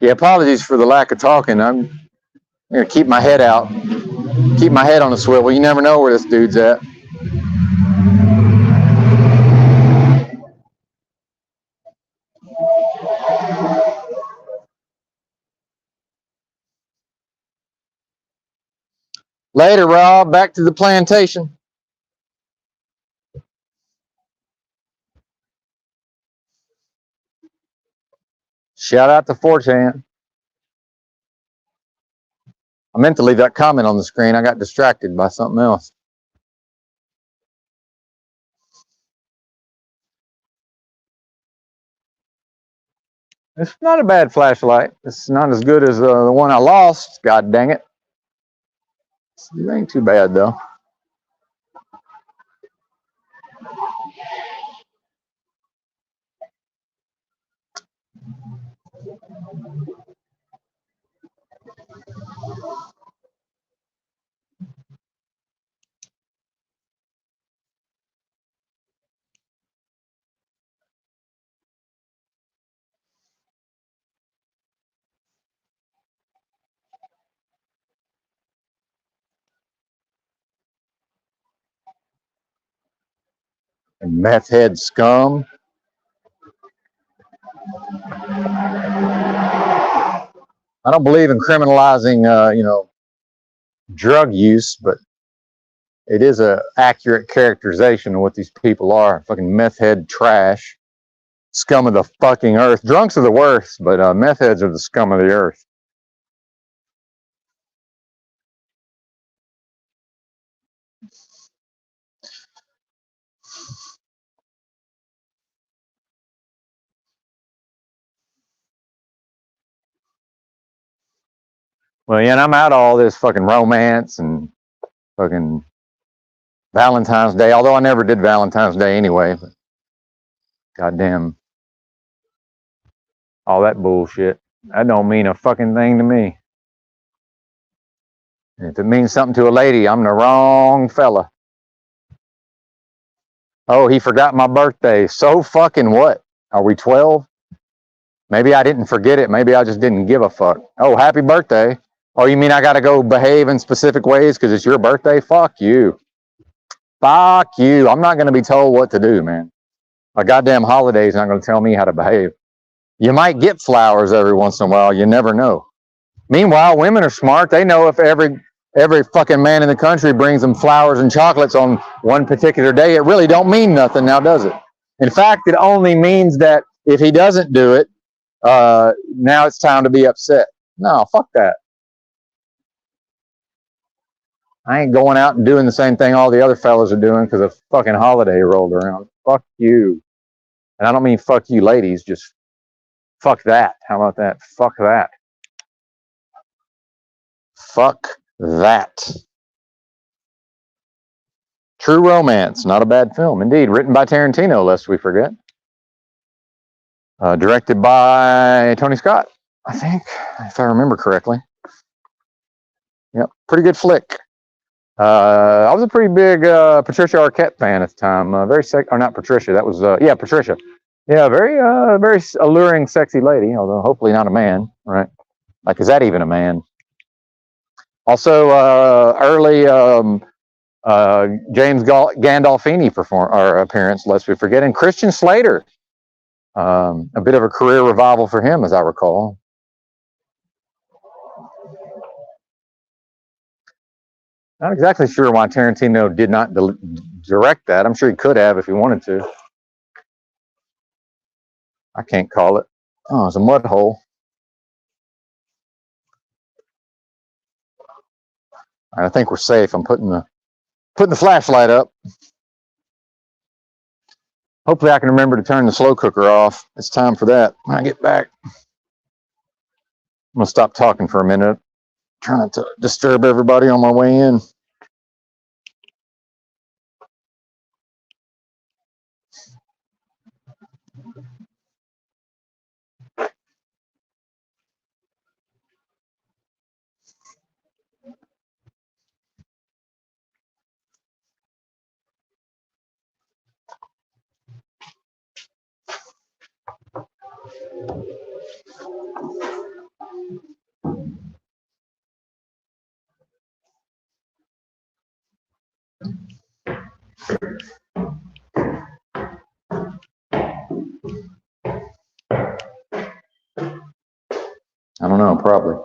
Yeah, apologies for the lack of talking. I'm going to keep my head out. Keep my head on a swivel. You never know where this dude's at. Later, Rob. Back to the plantation. Shout out to 4chan. I meant to leave that comment on the screen. I got distracted by something else. It's not a bad flashlight. It's not as good as the one I lost. God dang it. It ain't too bad, though. And meth head scum. I don't believe in criminalizing, drug use, but it is a accurate characterization of what these people are. Fucking meth head trash. Scum of the fucking earth. Drunks are the worst, but meth heads are the scum of the earth. Well, yeah, and I'm out of all this fucking romance and fucking Valentine's Day, although I never did Valentine's Day anyway. But goddamn, all that bullshit. That don't mean a fucking thing to me. And if it means something to a lady, I'm the wrong fella. Oh, he forgot my birthday. So fucking what? Are we 12? Maybe I didn't forget it. Maybe I just didn't give a fuck. Oh, happy birthday. Oh, you mean I got to go behave in specific ways because it's your birthday? Fuck you. Fuck you. I'm not going to be told what to do, man. A goddamn holiday's not going to tell me how to behave. You might get flowers every once in a while. You never know. Meanwhile, women are smart. They know if every fucking man in the country brings them flowers and chocolates on one particular day, it really don't mean nothing now, does it? In fact, it only means that if he doesn't do it, now it's time to be upset. No, fuck that. I ain't going out and doing the same thing all the other fellas are doing because a fucking holiday rolled around. Fuck you. And I don't mean fuck you ladies, just fuck that. How about that? Fuck that. Fuck that. True Romance, not a bad film. Indeed, written by Tarantino, lest we forget. Directed by Tony Scott, I think, if I remember correctly. Yep, pretty good flick. I was a pretty big Patricia Arquette fan at the time. Or not Patricia, that was, yeah, Patricia. Yeah, very alluring, sexy lady, although hopefully not a man, right? Like, is that even a man? Also, early James Gandolfini appearance, lest we forget, and Christian Slater. A bit of a career revival for him, as I recall. Not exactly sure why Tarantino did not direct that. I'm sure he could have if he wanted to. I can't call it. Oh, it's a mud hole. All right, I think we're safe. I'm putting the flashlight up. Hopefully I can remember to turn the slow cooker off. It's time for that when I get back. I'm going to stop talking for a minute. Trying not to disturb everybody on my way in. I don't know, probably.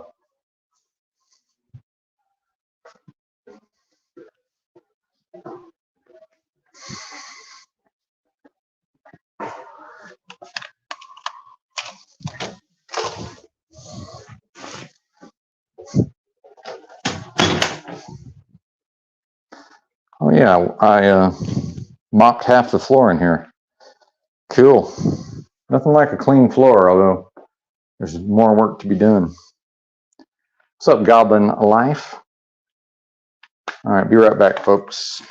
Oh yeah, I mopped half the floor in here. Cool. Nothing like a clean floor, although there's more work to be done. What's up, Goblin Life? All right, be right back, folks.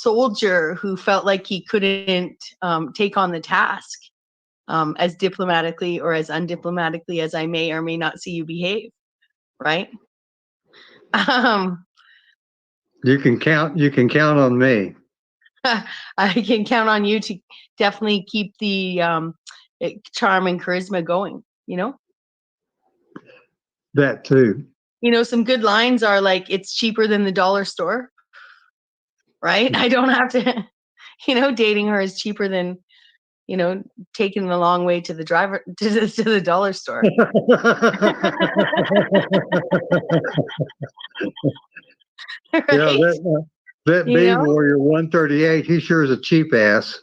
soldier who felt like he couldn't take on the task as diplomatically or as undiplomatically as I may or may not see you behave, right? You can count on me. I can count on you to definitely keep the charm and charisma going, you know? That too. You know, some good lines are like, it's cheaper than the dollar store, right? I don't have to, you know, dating her is cheaper than, you know, taking the long way to the to the dollar store. Right? Yeah, that You B know? Warrior 138, he sure is a cheap ass.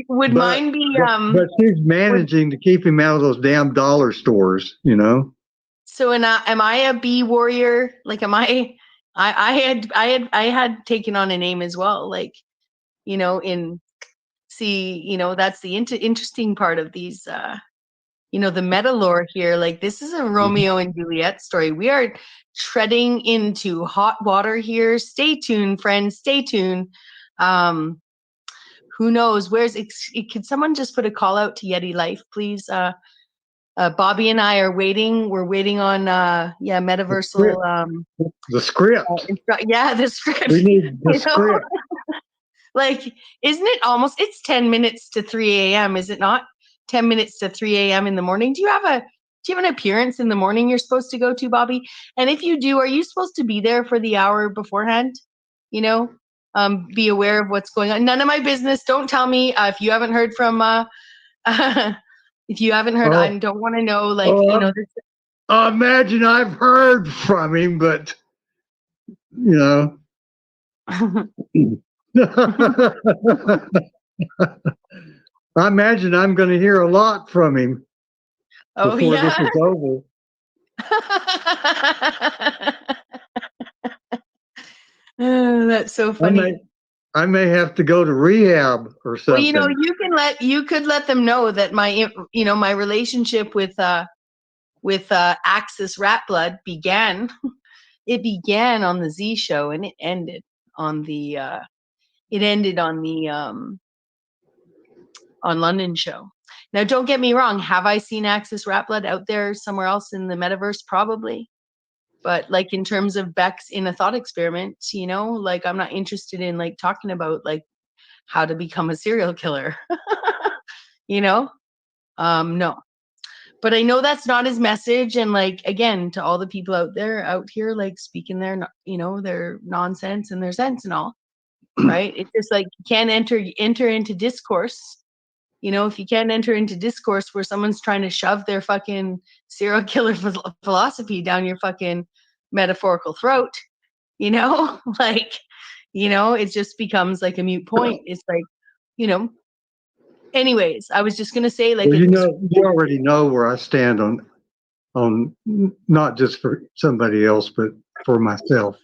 Would mine be but she's managing to keep him out of those damn dollar stores, you know. So am I a bee warrior? Like, am I had taken on a name as well. Like, you know, you know, that's the interesting part of these, you know, the meta lore here. Like, this is a Romeo and Juliet story. We are treading into hot water here. Stay tuned, friends. Stay tuned. Who knows? Could someone just put a call out to Yeti Life, please? Bobby and I are waiting. We're waiting on metaversal. The script. The script. We need the script. Like, isn't it almost? It's 10 minutes to 3 a.m. Is it not? 10 minutes to 3 a.m. in the morning. Do you have an appearance in the morning you're supposed to go to, Bobby? And if you do, are you supposed to be there for the hour beforehand? You know, be aware of what's going on. None of my business. Don't tell me if you haven't heard from. If you haven't heard, I don't want to know. Like, you know, I imagine I've heard from him, but you know. I imagine I'm going to hear a lot from him before this is over. That's so funny. I may have to go to rehab or something. Well, you know, you could let them know that my relationship with Axis Rat Blood began. It began on the Z show and it ended on the on London show. Now, don't get me wrong. Have I seen Axis Rat Blood out there somewhere else in the metaverse? Probably. But like, in terms of Bex in a thought experiment, you know, like, I'm not interested in like talking about like how to become a serial killer. You know? No. But I know that's not his message. And like, again, to all the people out here, like speaking their, you know, their nonsense and their sense and all, right? It's just like, you can't enter into discourse. You know, if you can't enter into discourse where someone's trying to shove their fucking serial killer philosophy down your fucking metaphorical throat, you know, like, you know, it just becomes like a moot point. It's like, you know, anyways, I was just going to say, like, well, you know, you already know where I stand on not just for somebody else, but for myself.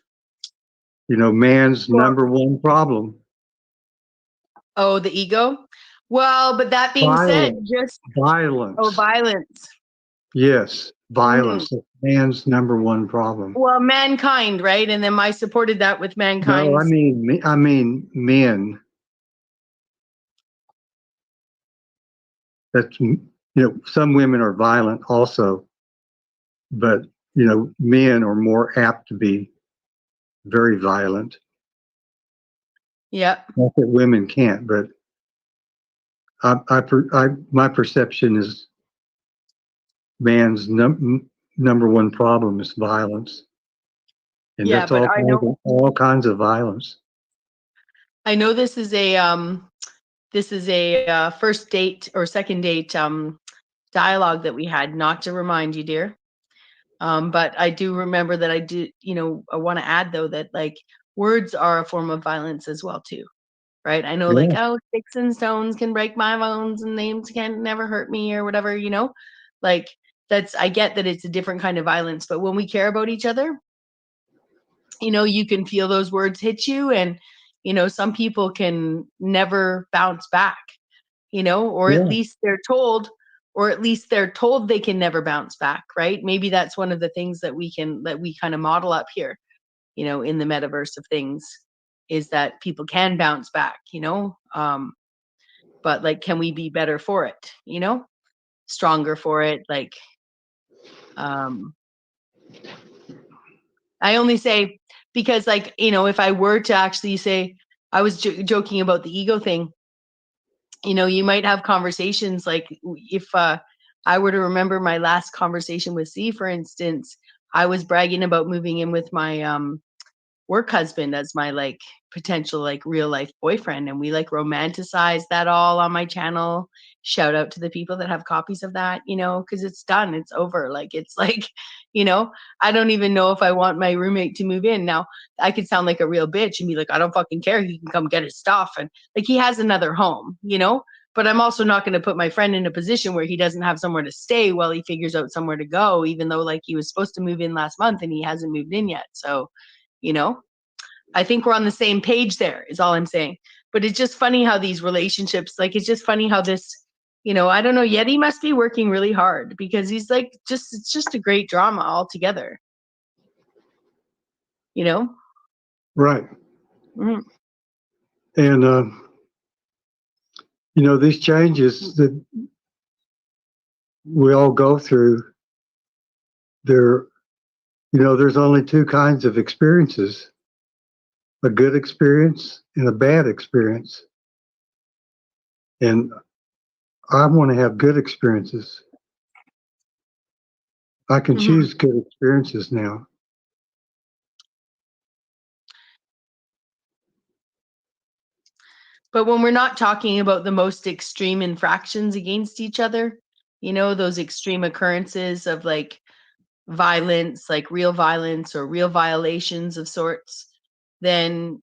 You know, man's number one problem. Oh, the ego? Well, but that being said, just violence. Oh, violence. Yes, violence. Mm. Man's number one problem. Well, mankind, right? And then I supported that with mankind. No, I mean men. That's, you know, some women are violent also, but you know, men are more apt to be very violent. Yeah. Not that women can't, but my perception is man's number one problem is violence, and that's all kinds of violence. I know this is a first date or second date dialogue that we had. Not to remind you, dear, but I do remember that I did. You know, I want to add though that like words are a form of violence as well too. Right. I know, like, oh, sticks and stones can break my bones and names can never hurt me or whatever, you know, like I get that it's a different kind of violence, but when we care about each other, you know, you can feel those words hit you and, you know, some people can never bounce back, you know, or at least they're told or at least they're told they can never bounce back, right? Maybe that's one of the things that we kind of model up here, you know, in the metaverse of things, is that people can bounce back, you know? But like, can we be better for it, you know? Stronger for it? Like, I only say because, like, you know, if I were to actually say, I was joking about the ego thing, you know, you might have conversations like, if I were to remember my last conversation with Z, for instance, I was bragging about moving in with my work husband as my like potential like real life boyfriend, and we like romanticize that all on my channel. Shout out to the people that have copies of that, you know, because it's done, it's over. Like, it's like, you know, I don't even know if I want my roommate to move in. Now I could sound like a real bitch and be like, I don't fucking care, he can come get his stuff, and like, he has another home, you know. But I'm also not going to put my friend in a position where he doesn't have somewhere to stay while he figures out somewhere to go, even though like he was supposed to move in last month and he hasn't moved in yet. So, you know, I think we're on the same page there, is all I'm saying. But it's just funny how these relationships, like, it's just funny how this, you know, I don't know, Yeti must be working really hard, because he's like, it's just a great drama altogether, you know? Right. Mhm. And, you know, these changes that we all go through, there, you know, there's only two kinds of experiences: a good experience and a bad experience. And I want to have good experiences. I can Mhm. choose good experiences now. But when we're not talking about the most extreme infractions against each other, you know, those extreme occurrences of like violence, like real violence or real violations of sorts, then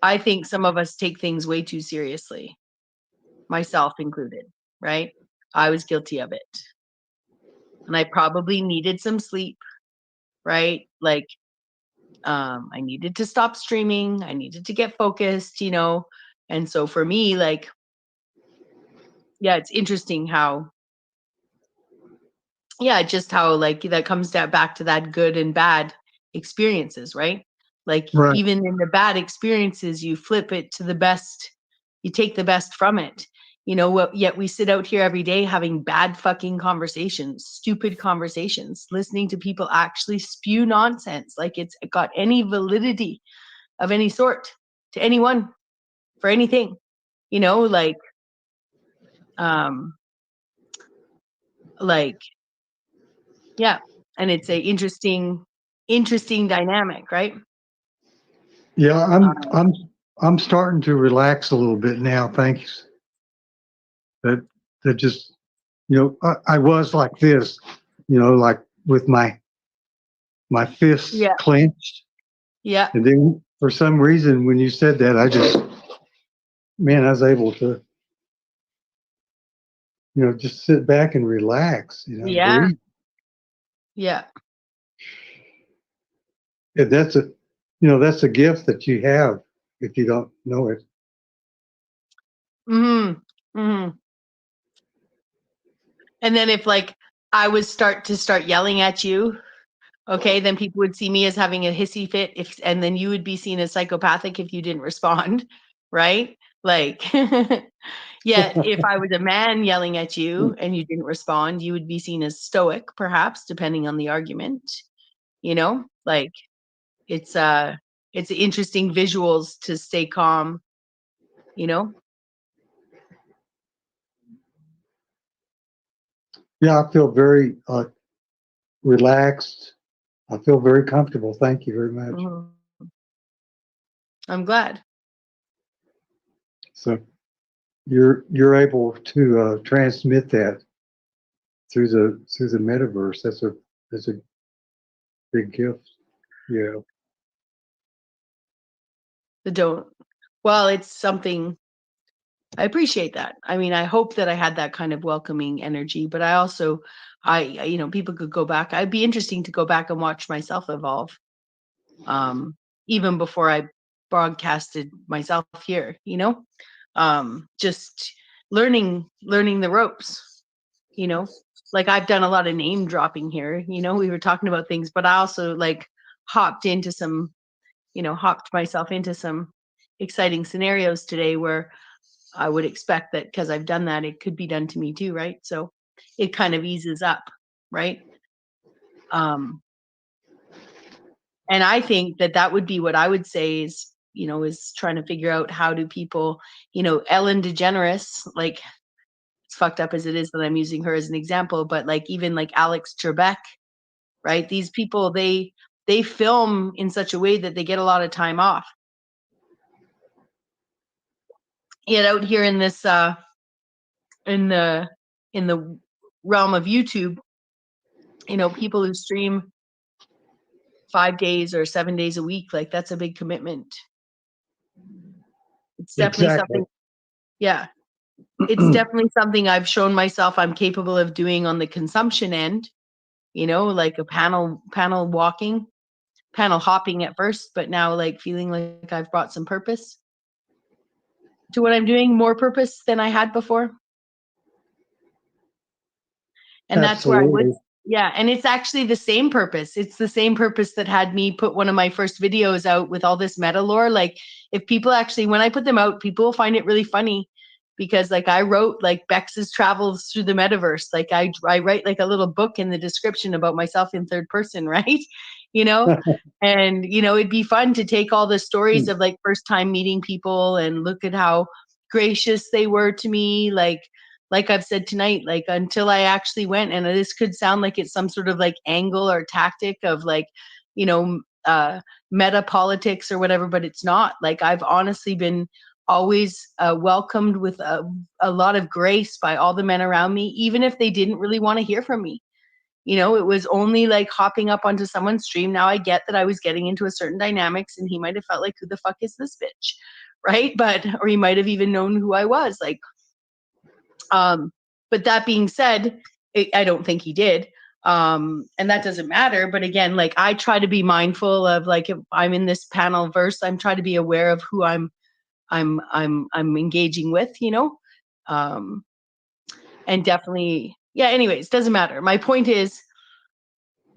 I think some of us take things way too seriously, myself included, right? I was guilty of it. And I probably needed some sleep, right? Like, I needed to stop streaming, I needed to get focused, you know. And so for me, like, yeah, it's interesting how, yeah, just how like that comes back to that good and bad experiences, right? Like, Right. even in the bad experiences, you flip it to the best, you take the best from it. You know what? Yet we sit out here every day having bad fucking conversations, stupid conversations, listening to people actually spew nonsense, like it's got any validity of any sort to anyone for anything. You know, um, like, yeah, and it's a interesting dynamic, right? Yeah, Uh, I'm starting to relax a little bit now. Thanks. That just, you know, I was like this, you know, like with my fists yeah, clenched, yeah. and then for some reason when you said that, I just, man, I was able to, you know, just sit back and relax, you know, Yeah, breathe. yeah. And that's a, you know, that's a gift that you have if you don't know it. Mhm. Mhm. And then if like I would start yelling at you, okay, then people would see me as having a hissy fit, if and then you would be seen as psychopathic if you didn't respond, right? Like, yet if I was a man yelling at you and you didn't respond, you would be seen as stoic, perhaps, depending on the argument, you know? Like, it's it's interesting visuals to stay calm, you know? Yeah, I feel very relaxed. I feel very comfortable. Thank you very much. Mhm. I'm glad. So you're able to transmit that through the metaverse. That's a big gift. Yeah. The don't. Well, it's something I appreciate that. I mean, I hope that I had that kind of welcoming energy, but I also, you know, people could go back. I'd be interesting to go back and watch myself evolve, um, even before I broadcasted myself here. You know, just learning the ropes. you know, like I've done a lot of name dropping here, you know, we were talking about things, but I also like hopped myself into some exciting scenarios today where I would expect that because I've done that, it could be done to me too, right? So it kind of eases up, right? And I think that would be what I would say is, you know, is trying to figure out how do people, you know, Ellen DeGeneres, like it's fucked up as it is that I'm using her as an example, but like even like Alex Trebek, right? These people, they film in such a way that they get a lot of time off. Yet out here in this in the realm of YouTube, you know, people who stream 5 days or 7 days a week, like that's a big commitment. It's definitely Exactly. something, yeah. It's definitely something I've shown myself I'm capable of doing on the consumption end, you know, like a panel hopping at first, but now like feeling like I've brought some purpose to what I'm doing, more purpose than I had before. And that's where I would, Absolutely. yeah. And it's actually the same purpose. It's the same purpose that had me put one of my first videos out with all this meta lore. Like if people actually, when I put them out, people will find it really funny because like I wrote like Bex's travels through the metaverse. Like I write like a little book in the description about myself in third person, right? You know, and you know, it'd be fun to take all the stories of like first time meeting people and look at how gracious they were to me. Like I've said tonight, like until I actually went, and this could sound like it's some sort of like angle or tactic of like, you know, meta politics or whatever, but it's not. Like I've honestly been always welcomed with a lot of grace by all the men around me, even if they didn't really want to hear from me. You know, it was only like hopping up onto someone's stream. Now I get that I was getting into a certain dynamics and he might have felt like, who the fuck is this bitch? Right. But, or he might have even known who I was. Like, but that being said, I don't think he did. And that doesn't matter. But again, like I try to be mindful of like if I'm in this panel verse, I'm trying to be aware of who I'm engaging with, you know. And definitely, yeah, anyways, doesn't matter. My point is,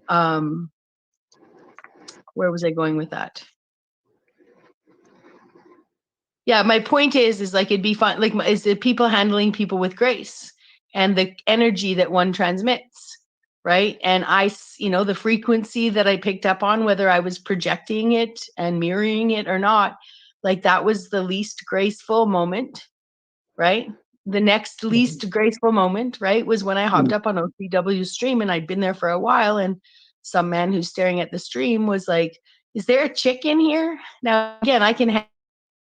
where was I going with that? Yeah, my point is like it'd be fun, like is the people handling people with grace and the energy that one transmits, right? And you know, the frequency that I picked up on, whether I was projecting it and mirroring it or not, like that was the least graceful moment, right? The next least graceful moment, right, was when I hopped up on OCW's stream and I'd been there for a while, and some man who's staring at the stream was like, "Is there a chick in here?" Now, again, I can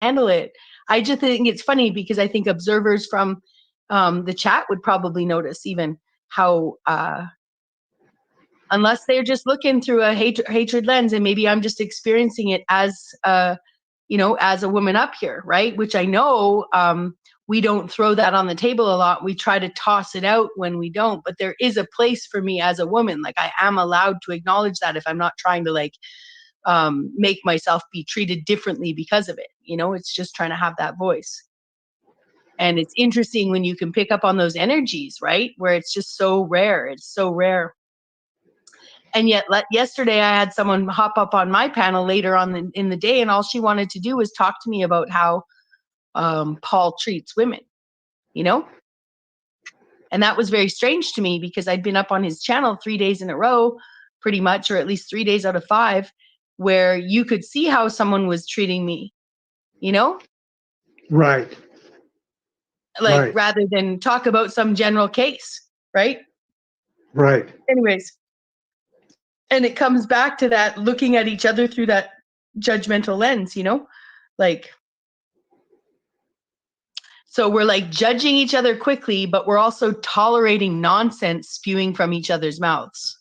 handle it. I just think it's funny because I think observers from the chat would probably notice even how, unless they're just looking through a hatred lens, and maybe I'm just experiencing it as, you know, as a woman up here, right? Which I know we don't throw that on the table a lot. We try to toss it out when we don't, but there is a place for me as a woman. Like I am allowed to acknowledge that if I'm not trying to like make myself be treated differently because of it. You know, it's just trying to have that voice. And it's interesting when you can pick up on those energies, right? Where it's just so rare. It's so rare. And yet yesterday I had someone hop up on my panel later on in the day, and all she wanted to do was talk to me about how Paul treats women, you know? And that was very strange to me because I'd been up on his channel 3 days in a row, pretty much, or at least 3 days out of 5, where you could see how someone was treating me, you know? Right. Like Right. rather than talk about some general case, right? Right. Anyways, and it comes back to that looking at each other through that judgmental lens, you know? Like, so we're like judging each other quickly, but we're also tolerating nonsense spewing from each other's mouths.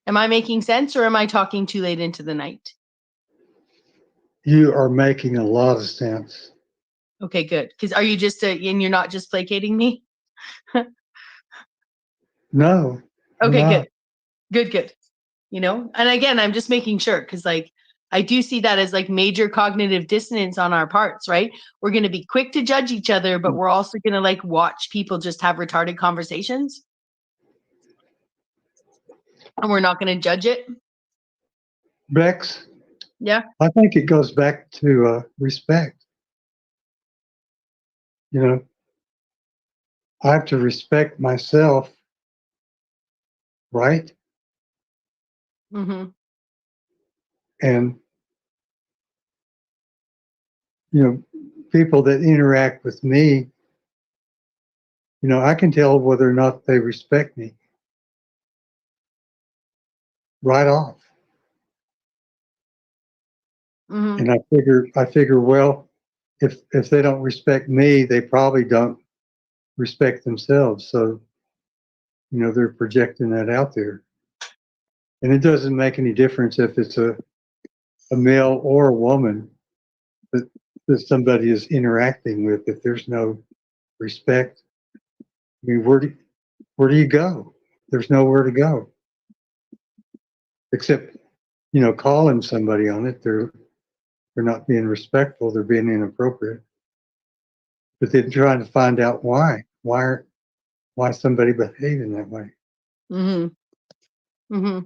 Am I making sense, or am I talking too late into the night? You are making a lot of sense. Okay, good. Because are you just and you're not just placating me? No. Okay, Not. good. You know, and again, I'm just making sure because like I do see that as like major cognitive dissonance on our parts, right? We're going to be quick to judge each other, but we're also going to like watch people just have retarded conversations. And we're not going to judge it. Bex, Yeah. I think it goes back to respect. You know, I have to respect myself, right? Mm-hmm. And, you know, people that interact with me, you know, I can tell whether or not they respect me right off. Mm-hmm. And I figure, well, if they don't respect me, they probably don't respect themselves. So, you know, they're projecting that out there. And it doesn't make any difference if it's a male or a woman that, that somebody is interacting with. If there's no respect, I mean, where do you go? There's nowhere to go except, you know, calling somebody on it. They're not being respectful. They're being inappropriate. But then trying to find out why somebody behaving that way. Mm-hmm. Mm-hmm.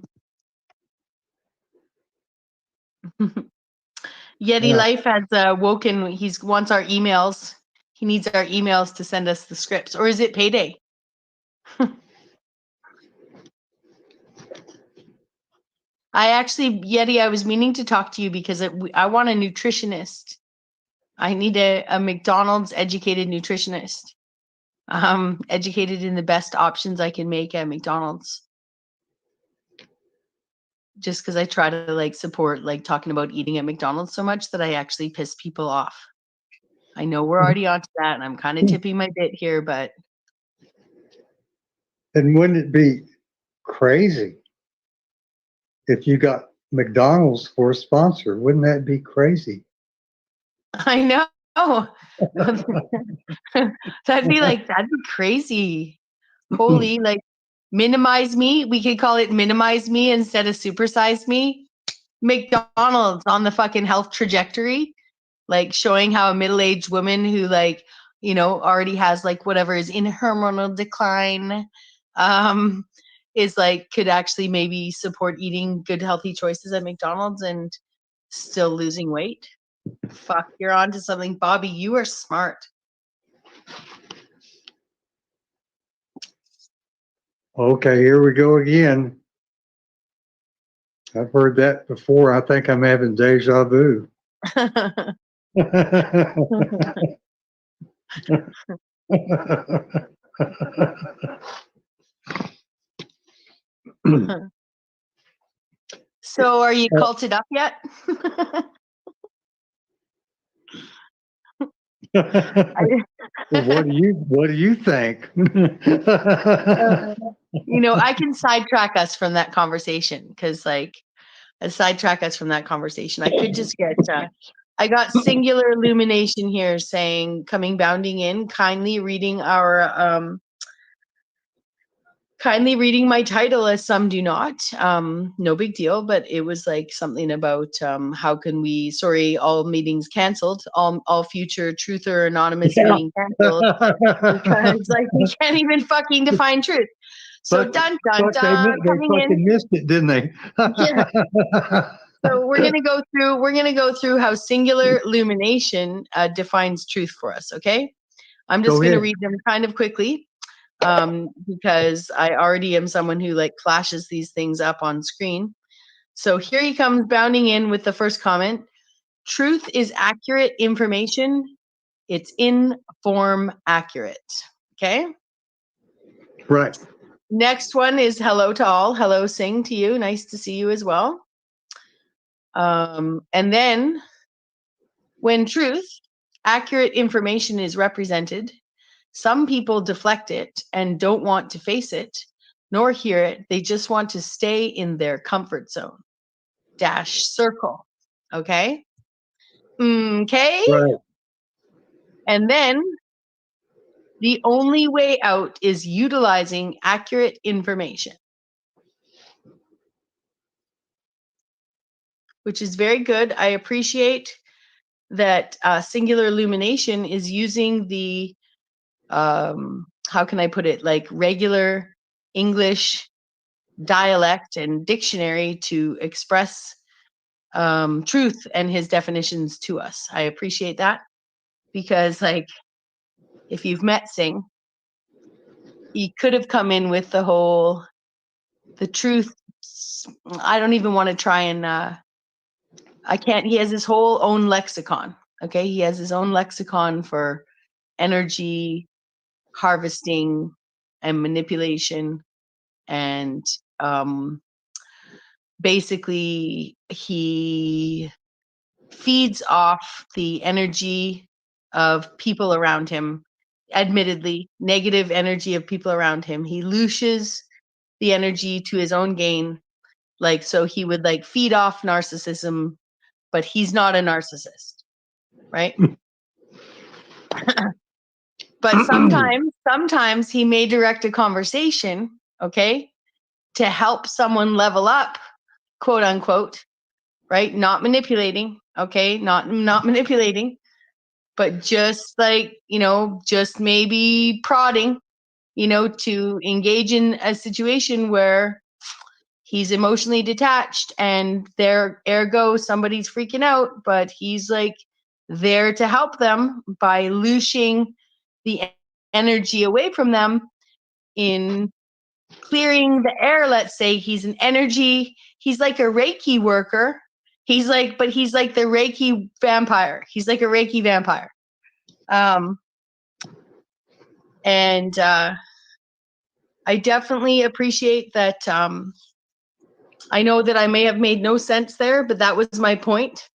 Yeti Yeah. Life has woken. He wants our emails. He needs our emails to send us the scripts. Or is it payday? Yeti, I was meaning to talk to you because I want a nutritionist. I need a McDonald's educated nutritionist. Educated in the best options I can make at McDonald's. Just because I try to like support like talking about eating at McDonald's so much that I actually piss people off. I know we're already onto that, and I'm kind of tipping my bit here, but And wouldn't it be crazy if you got McDonald's for a sponsor? Wouldn't that be crazy? I know. that'd be crazy. Holy, like minimize me. We could call it minimize me instead of supersize me. McDonald's on the fucking health trajectory, like showing how a middle-aged woman who like, you know, already has like whatever is in hormonal decline, is like could actually maybe support eating good healthy choices at McDonald's and still losing weight. Fuck, you're on to something, Bobby. You are smart. Okay, here we go again. I've heard that before. I think I'm having deja vu. So are you culted up yet? What do you think? You know, I can sidetrack us from that conversation because I could just get I got singular illumination here saying coming bounding in, kindly reading my title as some do not. No big deal, but it was like something about how can we all meetings canceled, all future truther anonymous meeting canceled because like we can't even fucking define truth. So But dun they coming in. fucking missed it, didn't they? Yeah. So we're gonna go through how singular illumination defines truth for us. Okay, I'm just gonna read them kind of quickly because I already am someone who like flashes these things up on screen. So here he comes bounding in with the first comment. Truth is accurate information. It's in form accurate. Okay. Right. Next one is hello to all. Hello, Sing to you. Nice to see you as well. And then when truth, accurate information is represented, some people deflect it and don't want to face it, nor hear it. They just want to stay in their comfort zone. Circle. Okay. Okay. Right. And then the only way out is utilizing accurate information. which is very good. I appreciate that Singular Illumination is using the, how can I put it, like regular English dialect and dictionary to express truth and his definitions to us. I appreciate that, because like, if you've met Singh, he could have come in with the whole, the truth. I don't even want to try and, I can't, he has his whole own lexicon. Okay. He has his own lexicon for energy harvesting and manipulation. And basically, he feeds off the energy of people around him, admittedly, negative energy of people around him. He looshes the energy to his own gain. Like, so he would like feed off narcissism, but he's not a narcissist, right? But sometimes he may direct a conversation, okay, to help someone level up, quote unquote, right? Not manipulating, okay, not manipulating, but just like, just maybe prodding, to engage in a situation where he's emotionally detached and there, ergo, somebody's freaking out, but he's like there to help them by loosing the energy away from them in clearing the air. Let's say he's an energy, he's like a Reiki worker. He's like the Reiki vampire. He's like a Reiki vampire. And I definitely appreciate that. I know that I may have made no sense there, but that was my point.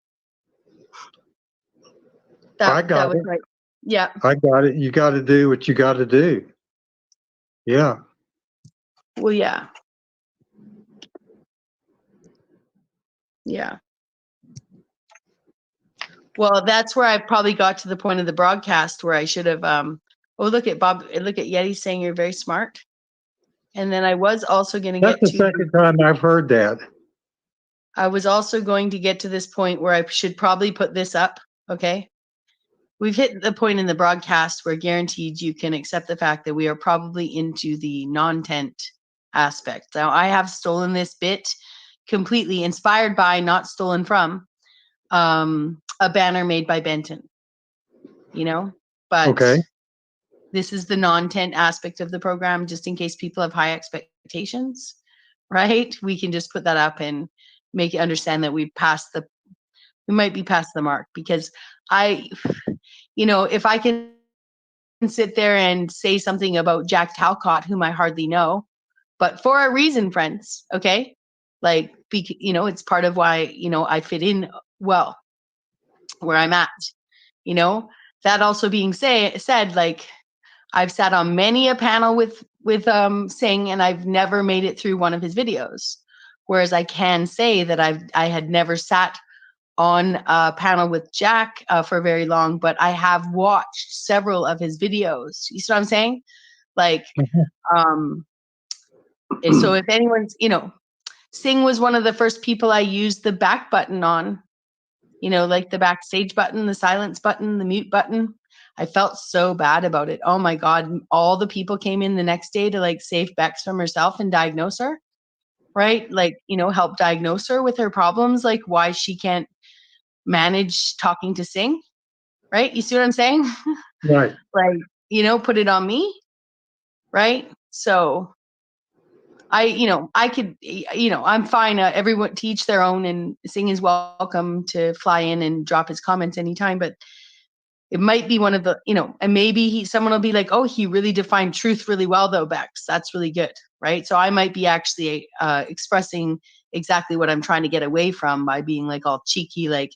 I got that was it. right. Yeah. I got it. You got to do what you got to do. Yeah. Well, yeah. Yeah. Well, that's where I probably got to the point of the broadcast where I should have, oh, look at Bob, look at Yeti saying you're very smart. And then I was also going to That's get the to, second time I've heard that. I was also going to get to this point where I should probably put this up. Okay. We've hit the point in the broadcast where guaranteed you can accept the fact that we are probably into the non-tent aspect. Now, I have stolen this bit completely, inspired by, not stolen from, a banner made by Benton, but Okay. this is the non-tent aspect of the program, just in case people have high expectations, right? We can just put that up and make it understand that we might be past the mark, because if I can sit there and say something about Jack Talcott, whom I hardly know, but for a reason, friends, okay? Like, it's part of why, I fit in well where I'm at, that also being said, like, I've sat on many a panel with Singh, and I've never made it through one of his videos. Whereas I can say that I had never sat on a panel with Jack for very long, but I have watched several of his videos. You see what I'm saying? Like, so if anyone's, Singh was one of the first people I used the back button on, like the backstage button, the silence button, the mute button. I felt so bad about it. Oh my God. All the people came in the next day to like save Bex from herself and diagnose her, right? Like, help diagnose her with her problems, like why she can't manage talking to Singh, right? You see what I'm saying? Right. Like, put it on me, right? So I could, I'm fine. Everyone to each their own, and Singh is welcome to fly in and drop his comments anytime, but it might be one of the, and maybe someone will be like, oh, he really defined truth really well though, Bex. That's really good, right? So I might be actually expressing exactly what I'm trying to get away from by being like all cheeky, like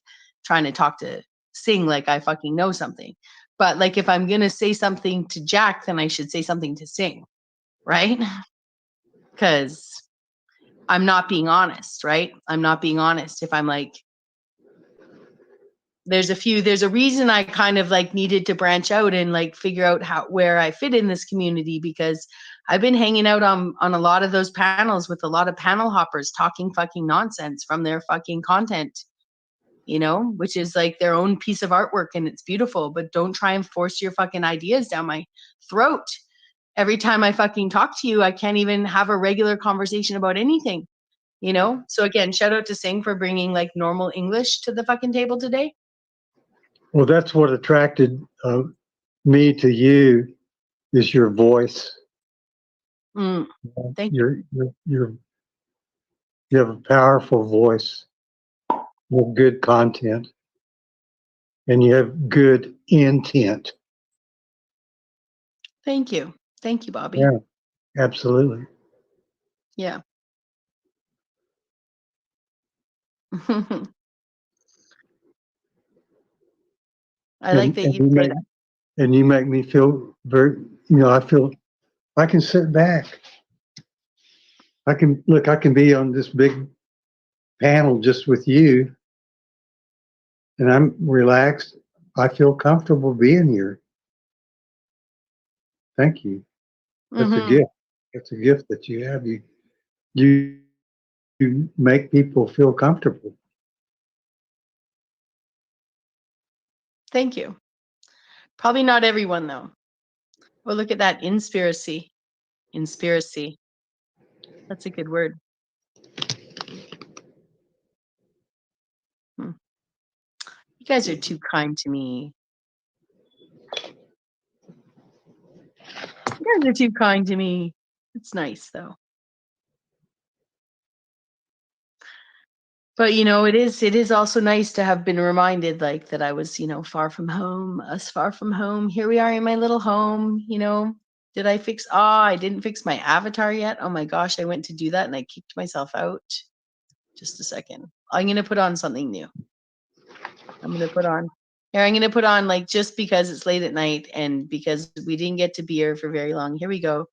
trying to talk to Singh like I fucking know something. But like, if I'm going to say something to Jack, then I should say something to Singh, right? Because I'm not being honest, right? I'm not being honest if I'm like, there's a reason I kind of like needed to branch out and like figure out where I fit in this community, because I've been hanging out on a lot of those panels with a lot of panel hoppers talking fucking nonsense from their fucking content, you know, which is like their own piece of artwork and it's beautiful, but don't try and force your fucking ideas down my throat. Every time I fucking talk to you, I can't even have a regular conversation about anything, you know? So again, shout out to Sing for bringing like normal English to the fucking table today. Well, that's what attracted me to you is your voice. Thank you. You have a powerful voice with good content, and you have good intent. Thank you. Thank you, Bobby. Yeah, absolutely. Yeah. I like that you say that. And you make me feel very, I feel I can sit back. I can be on this big panel just with you, and I'm relaxed. I feel comfortable being here. Thank you. That's a gift. It's a gift that you have. You make people feel comfortable. Thank you. Probably not everyone though. Well, look at that inspiracy. Inspiracy. That's a good word. You guys are too kind to me. You guys are too kind to me. It's nice though. But you know, it is also nice to have been reminded like that I was, you know, far from home, us far from home. Here we are in my little home, you know. Did I fix I didn't fix my avatar yet. Oh my gosh, I went to do that and I kicked myself out. Just a second. I'm gonna put on something new. I'm gonna put on like just because it's late at night and because we didn't get to be here for very long. Here we go.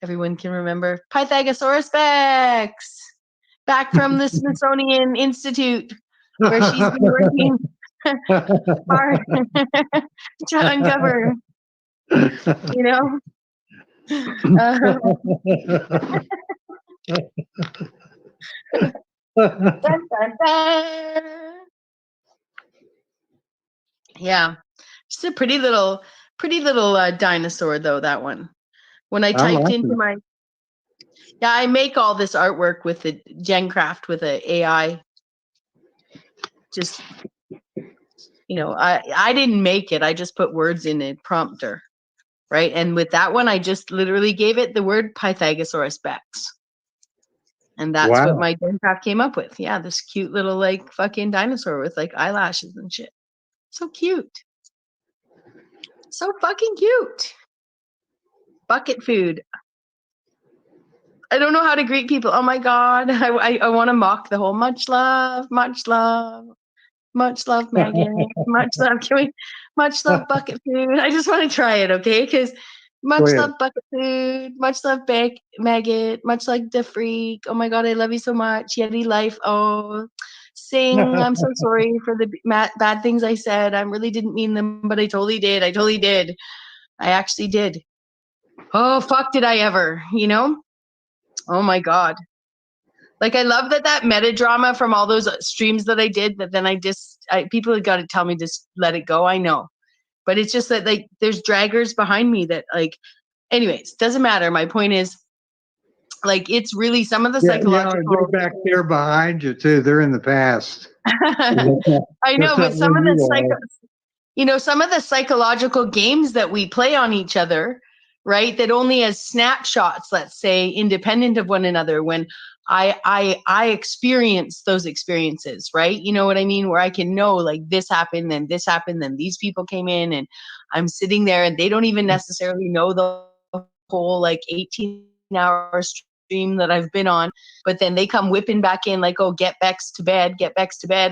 Everyone can remember Pythagosaurus Bex. Back from the Smithsonian Institute, where she's been working hard to uncover, you know. Dun, dun, dun. Yeah, just a pretty little dinosaur though. That one. When I typed into my I make all this artwork with the GenCraft with a AI. Just, you know, I didn't make it. I just put words in a prompter, right? And with that one, I just literally gave it the word Pythagosaurus Bex. And that's what my GenCraft came up with. Yeah, this cute little like fucking dinosaur with like eyelashes and shit. So cute. So fucking cute. Bucket food. I don't know how to greet people. Oh my God. I want to mock the whole much love, much love. Much love, Megan. Much love. Much love, bucket food. I just want to try it, okay? Because much love, bucket food. Much love, Maggot. Much like the freak. Oh my God, I love you so much. Yeti life. Oh, Sing. I'm so sorry for the bad things I said. I really didn't mean them, but I totally did. I actually did. Oh, fuck, did I ever? You know? Oh my God. Like, I love that meta drama from all those streams that I did, that then people have got to tell me to let it go. I know. But it's just that, like, there's draggers behind me that, like, anyways, doesn't matter. My point is, like, it's really some of the psychological. They're back there behind you, too. They're in the past. I know, but some of the some of the psychological games that we play on each other, right, that only as snapshots, let's say, independent of one another, when I experience those experiences, right? You know what I mean? Where I can know like this happened, then these people came in and I'm sitting there and they don't even necessarily know the whole like 18-hour stream that I've been on, but then they come whipping back in like, oh, get Bex to bed,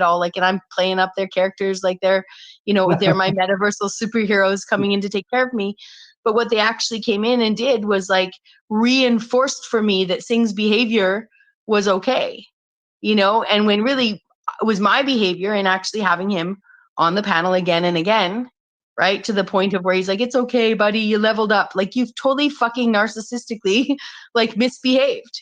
all like, and I'm playing up their characters like they're, you know, they're my metaversal superheroes coming in to take care of me. But what they actually came in and did was like reinforced for me that Sing's behavior was okay, you know, and when really it was my behavior and actually having him on the panel again and again, right? To the point of where he's like, it's okay, buddy, you leveled up. Like, you've totally fucking narcissistically like misbehaved,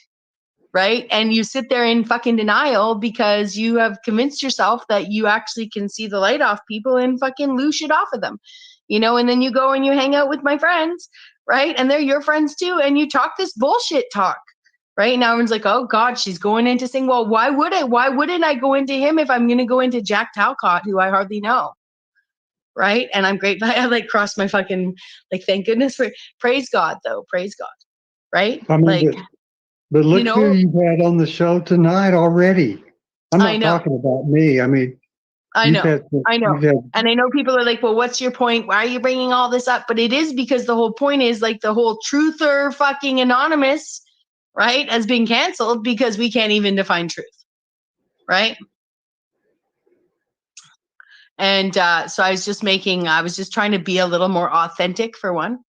right? And you sit there in fucking denial because you have convinced yourself that you actually can see the light off people and fucking lose shit off of them, you know? And then you go and you hang out with my friends, right? And they're your friends too. And you talk this bullshit talk, right? Now everyone's like, oh God, she's going into saying, well, why wouldn't I go into him if I'm going to go into Jack Talcott, who I hardly know? Right? And I'm grateful. I like crossed my fucking, like, thank goodness for, praise God though. Praise God. Right? I mean, Like, but look you know, who you've had on the show tonight already. I'm I not know. talking about me. I mean, I you've know. had, I know. you've had, And I know people are like, well, what's your point? Why are you bringing all this up? But it is because the whole point is like the whole truther fucking anonymous, right, has been canceled because we can't even define truth. Right? And so I was just trying to be a little more authentic for one,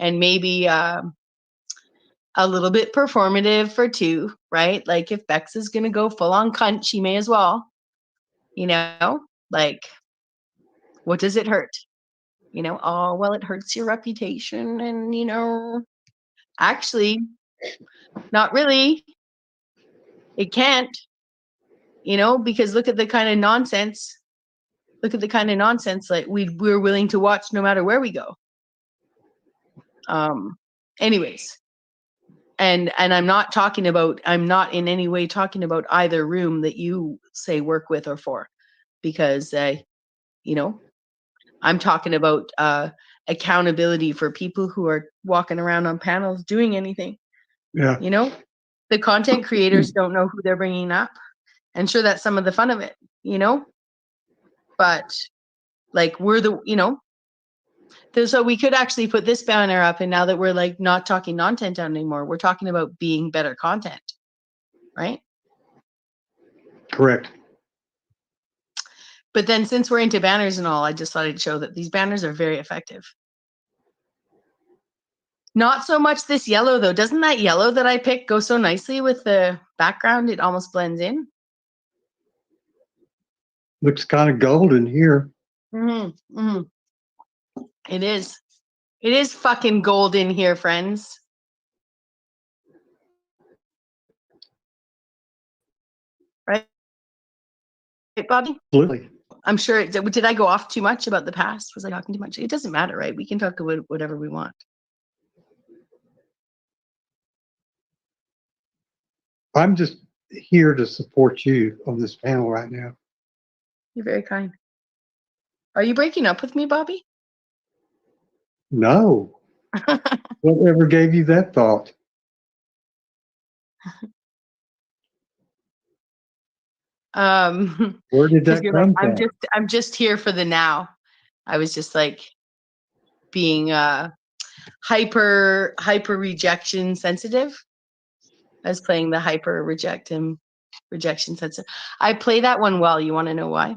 and maybe a little bit performative for two, right? Like if Bex is going to go full on cunt, she may as well, you know, like, what does it hurt? You know, oh, well, it hurts your reputation. And, you know, actually, not really. It can't, you know, because look at the kind of nonsense. Look at the kind of nonsense like we're willing to watch no matter where we go. Anyways, and I'm not in any way talking about either room that you say work with or for, because you know, I'm talking about accountability for people who are walking around on panels doing anything. yeah. You know, the content creators don't know who they're bringing up, and sure, that's some of the fun of it, you know. But like we're the, you know, so we could actually put this banner up, and now that we're like not talking non-content anymore, we're talking about being better content, right? Correct. But then since we're into banners and all, I just thought I'd show that these banners are very effective. Not so much this yellow though. Doesn't that yellow that I picked go so nicely with the background? It almost blends in. Looks kind of golden here. Mm-hmm. Mm-hmm. It is. It is fucking gold in here, friends. Right, Bobby? Absolutely. I'm sure. Did I go off too much about the past? Was I talking too much? It doesn't matter, right? We can talk about whatever we want. I'm just here to support you on this panel right now. You're very kind. Are you breaking up with me, Bobby? No. Whatever gave you that thought? Where did Because that you're like, come from? I'm just here for the now. I was just like being hyper rejection sensitive. I was playing the hyper rejection sensitive. I play that one well. You want to know why?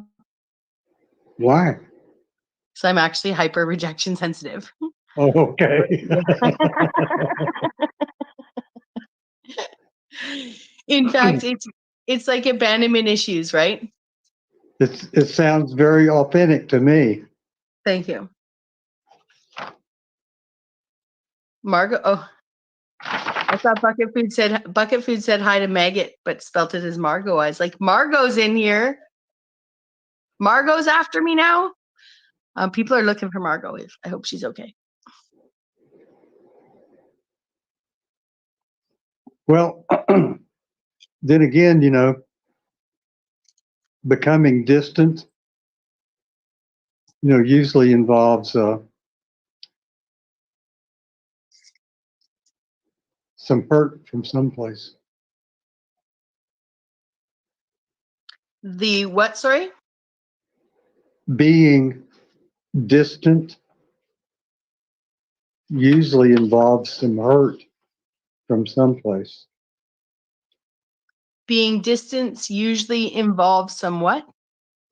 Why? So I'm actually hyper rejection sensitive. Oh, okay. In fact, it's like abandonment issues, right? It sounds very authentic to me. Thank you. Margot, oh, I thought Bucket Food said hi to Maggot, but spelt it as Margot. I was like, Margot's in here. Margot's after me now. People are looking for Margot. I hope she's okay. Well, then again, you know, becoming distant, you know, usually involves some hurt from someplace. The what? Sorry. Being distant usually involves some hurt from someplace. Being distant usually involves some what?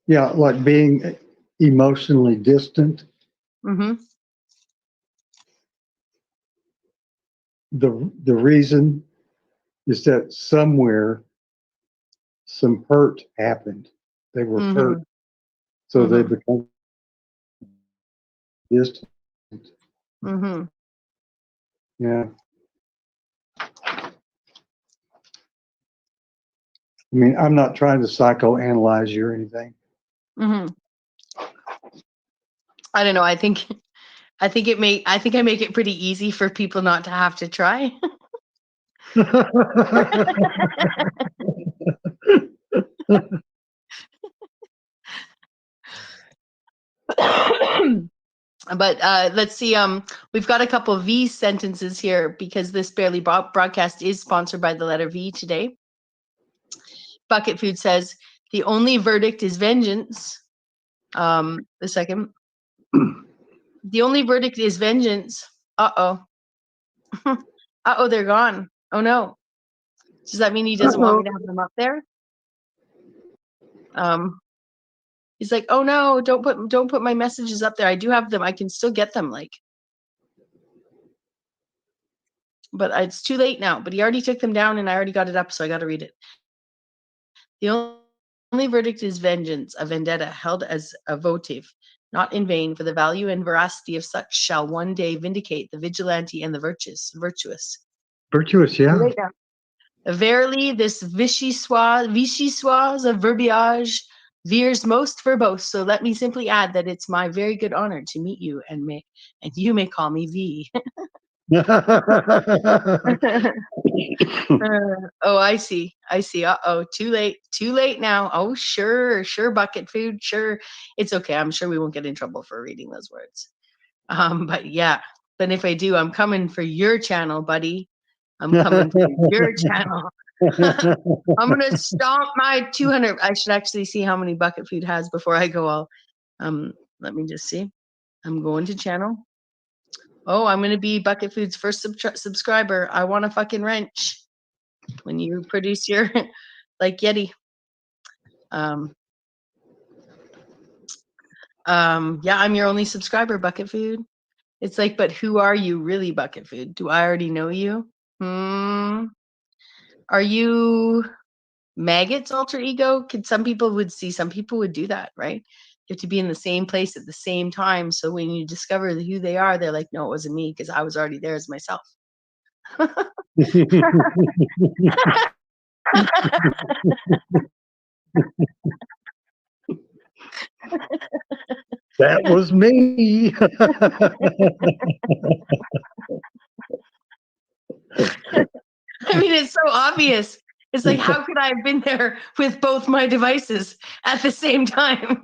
Yeah, like being emotionally distant. Mm-hmm. The reason is that somewhere some hurt happened. They were hurt, so they become distant. Mm-hmm. Yeah. I mean, I'm not trying to psychoanalyze you or anything. Mm-hmm. I don't know. I think I make it pretty easy for people not to have to try. But let's see. We've got a couple of V sentences here because this barely broadcast is sponsored by the letter V today. Bucket Food says the only verdict is vengeance. The second, the only verdict is vengeance. Uh-oh. Uh-oh, they're gone. Oh no. Does that mean he doesn't want me to have them up there? He's like, oh no, don't put my messages up there. I do have them. I can still get them, like. But it's too late now. But he already took them down and I already got it up, so I gotta read it. The only verdict is vengeance, a vendetta held as a votive, not in vain, for the value and veracity of such shall one day vindicate the vigilante and the virtuous. Virtuous, yeah. Right now. Verily, this vichyssoise of verbiage veers most verbose. So let me simply add that it's my very good honor to meet you, and you may call me V. Oh, I see. Uh-oh, too late now. Oh, sure, Bucket Food, sure. It's okay. I'm sure we won't get in trouble for reading those words. But yeah, but if I do, I'm coming for your channel, buddy. I'm coming for your channel. I'm gonna stomp my 200. I should actually see how many Bucket Food has before I go all. Let me just see. I'm going to channel. Oh, I'm gonna be Bucket Food's first subscriber. I want a fucking wrench when you produce your like Yeti. Yeah, I'm your only subscriber, Bucket Food. It's like, but who are you really, Bucket Food? Do I already know you? Are you Maggot's alter ego? Some people would do that, right? You have to be in the same place at the same time. So when you discover who they are, they're like, no, it wasn't me because I was already there as myself. That was me. I mean, it's so obvious. It's like, how could I have been there with both my devices at the same time?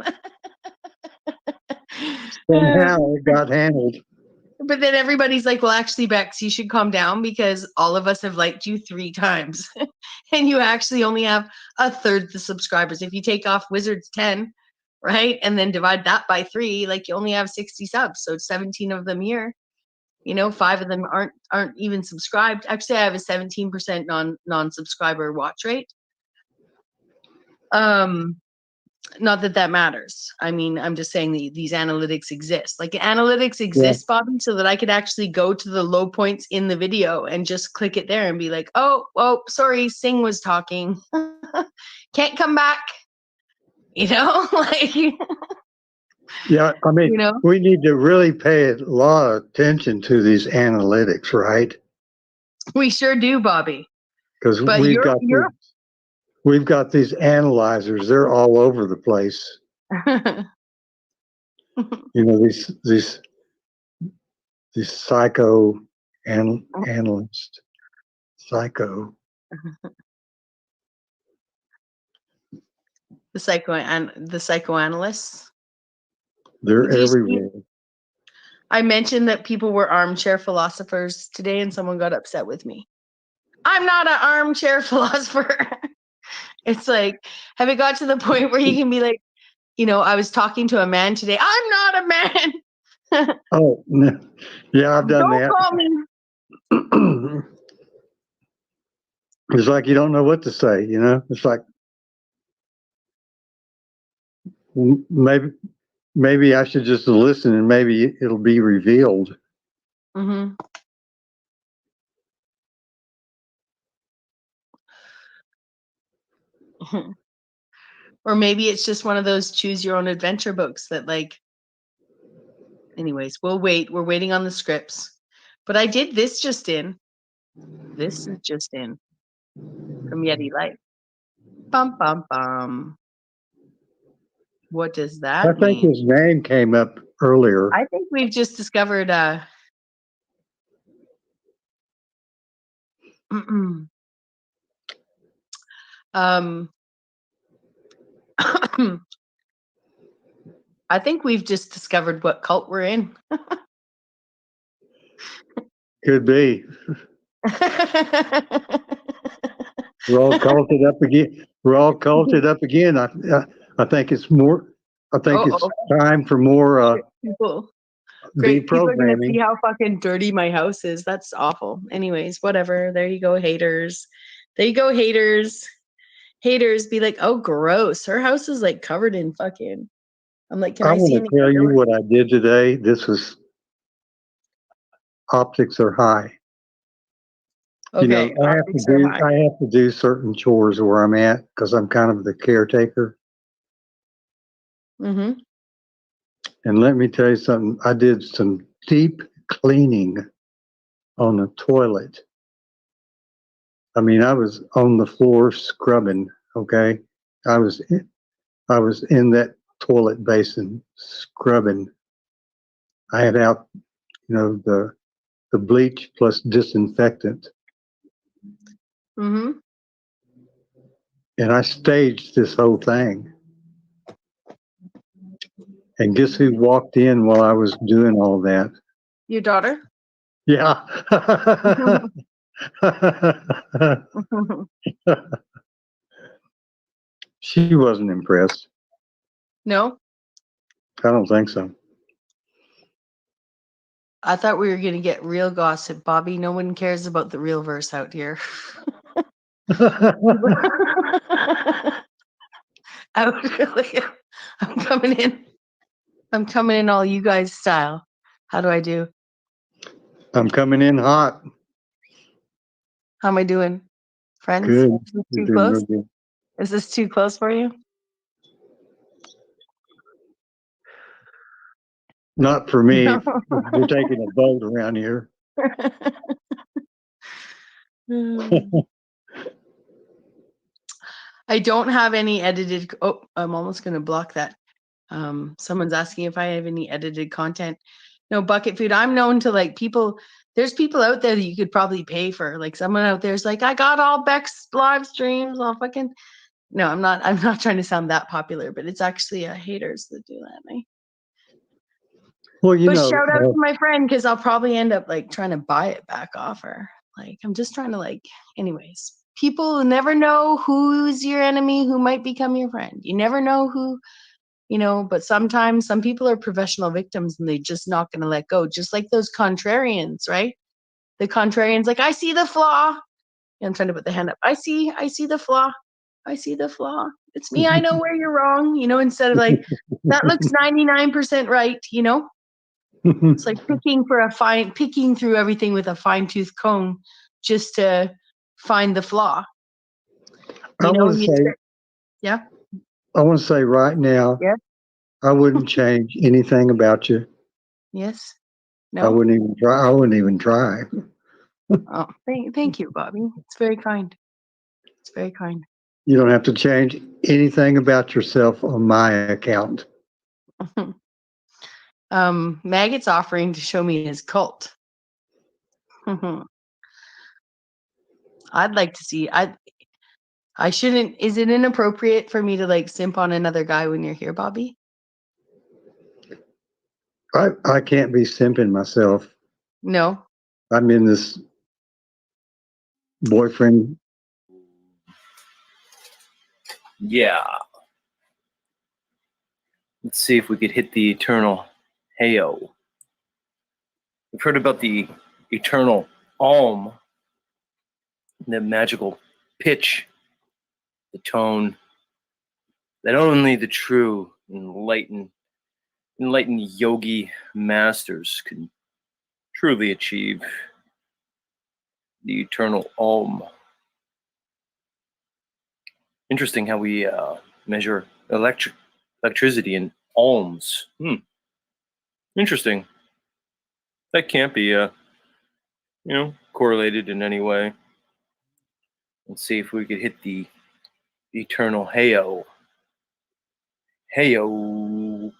Somehow it got handled. But then everybody's like, well, actually, Bex, you should calm down because all of us have liked you 3 times. And you actually only have a third the subscribers. If you take off Wizard's 10, right, and then divide that by 3, like you only have 60 subs. So it's 17 of them here. 5 of them aren't even subscribed. Actually, I have a 17% non-subscriber watch rate. Not that matters. I mean, I'm just saying these analytics exist. Like analytics exist, yeah. Bobby, so that I could actually go to the low points in the video and just click it there and be like, oh, sorry, Sing was talking. Can't come back. Like. Yeah, I mean, we need to really pay a lot of attention to these analytics, right? We sure do, Bobby. Because we've got these analyzers. They're all over the place. These psycho analysts. Psycho. The psychoanalysts. They're everywhere. I mentioned that people were armchair philosophers today, and someone got upset with me. I'm not an armchair philosopher. It's like, have it got to the point where you can be like, I was talking to a man today. I'm not a man. Oh, yeah, I've done that. Don't call me. It's like you don't know what to say, It's like maybe I should just listen and maybe it'll be revealed. Mm-hmm. Or maybe it's just one of those choose your own adventure books that like Anyways, we'll wait. We're waiting on the scripts. But I did this just in. This is just in from Yeti Life. Bum bum bum. What does I that think mean? his name came up earlier. I think we've just discovered I think we've just discovered what cult we're in. Could be. We're all culted up again. We're all culted up again. I think it's more. I think it's Uh-oh. time for more People, great. People are gonna see deprogramming. how fucking dirty my house is. That's awful. Anyways, whatever. There you go, haters. There you go, haters. Haters be like, oh, gross. Her house is like covered in fucking. I'm like, can I I see want any to tell you underwear? what I did today. This was optics are high. You know, Okay, optics are high. I have to do certain chores where I'm at because I'm kind of the caretaker. Mm-hmm. And let me tell you something. I did some deep cleaning on the toilet. I mean, I was on the floor scrubbing. Okay, I was in that toilet basin scrubbing. I had out, the bleach plus disinfectant, Mm-hmm. and I staged this whole thing. And guess who walked in while I was doing all that? Your daughter? Yeah. She wasn't impressed. No? I don't think so. I thought we were going to get real gossip, Bobby. No one cares about the real verse out here. I'm coming in. I'm coming in all you guys style. How do I do? I'm coming in hot. How am I doing? Friends? Good. Is this You're too doing real close? good. Is this too close for you? Not for me. We're taking a boat around here. I don't have any edited. Oh, I'm almost going to block that. Someone's asking if I have any edited content. No, bucket food. I'm known to like people. There's people out there that you could probably pay for. Like someone out there's like, I got all Beck's live streams. All fucking. No, I'm not. I'm not trying to sound that popular, but it's actually haters that do that. Eh? Well, But shout out to my friend because I'll probably end up like trying to buy it back off her. Like I'm just trying to like. Anyways, people never know who's your enemy, who might become your friend. You never know who. But sometimes some people are professional victims and they're just not going to let go. Just like those contrarians, right? The contrarians, like, I see the flaw. I'm trying to put the hand up. I see the flaw. I see the flaw. It's me. I know where you're wrong. Instead of like, that looks 99% right. It's like picking through everything with a fine tooth comb just to find the flaw. I want to say, yeah. I want to say right now, Yeah. I wouldn't change anything about you. Yes. I No. wouldn't even try. I wouldn't even try. Oh, thank you, Bobby. It's very kind. It's very kind. You don't have to change anything about yourself on my account. Maggot's offering to show me his cult. I'd like to see. I shouldn't. Is it inappropriate for me to like simp on another guy when you're here, Bobby? I can't be simping myself. No. I'm in this boyfriend. Yeah. Let's see if we could hit the eternal heyo. We've heard about the eternal Om, the magical pitch, the tone that only the true enlightened yogi masters can truly achieve. The eternal Om. Interesting how we measure electricity in ohms. Interesting. That can't be, correlated in any way. Let's see if we could hit the eternal heyo. Heyo.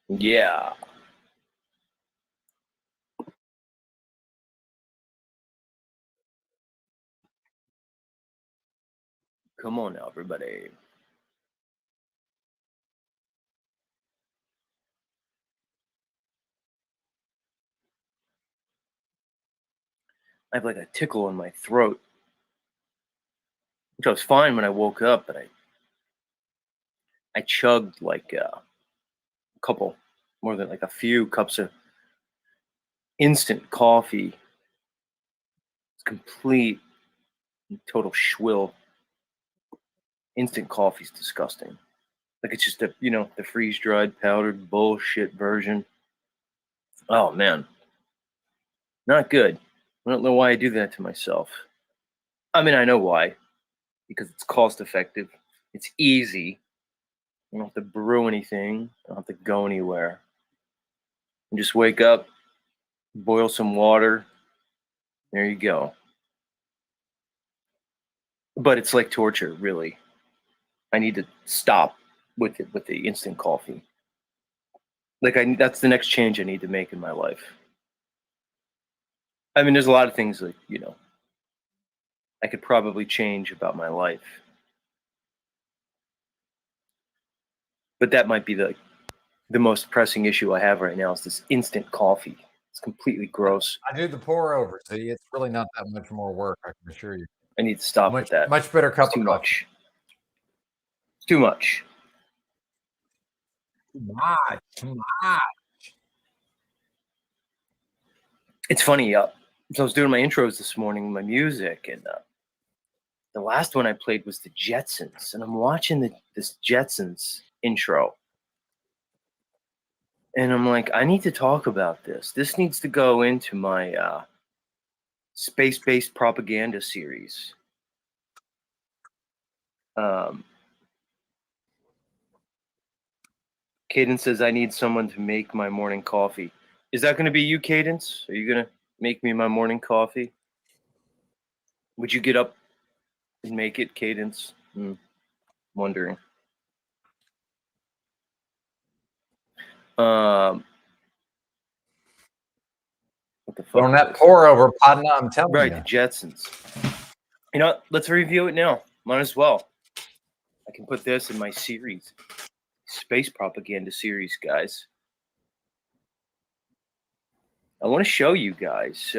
Yeah. Come on now, everybody. I have like a tickle in my throat, which was fine when I woke up, but I chugged like a couple, more than like a few cups of instant coffee. It's complete, total schwill. Instant coffee's disgusting. Like it's just the freeze dried powdered bullshit version. Oh man, not good. I don't know why I do that to myself. I mean, I know why. Because it's cost effective. It's easy. You don't have to brew anything. You don't have to go anywhere. You just wake up, boil some water. There you go. But it's like torture, really. I need to stop with it, with the instant coffee. That's the next change I need to make in my life. I mean, there's a lot of things like, I could probably change about my life. But that might be the most pressing issue I have right now is this instant coffee. It's completely gross. I do the pour over. See, it's really not that much more work, I can assure you. I need to stop with that. Much better cup It's too of coffee. much. It's too much. Too much. It's funny. So I was doing my intros this morning, my music, and the last one I played was the Jetsons, and I'm watching this Jetsons intro, and I'm like, I need to talk about this. This needs to go into my space-based propaganda series. Cadence says I need someone to make my morning coffee. Is that going to be you, Cadence? Are you going to make me my morning coffee? Would you get up and make it, Cadence? Wondering. What the fuck? On that pour over, partner, I'm telling Right, you. the Jetsons. You know, let's review it now. Might as well. I can put this in my series. Space propaganda series, guys. I want to show you guys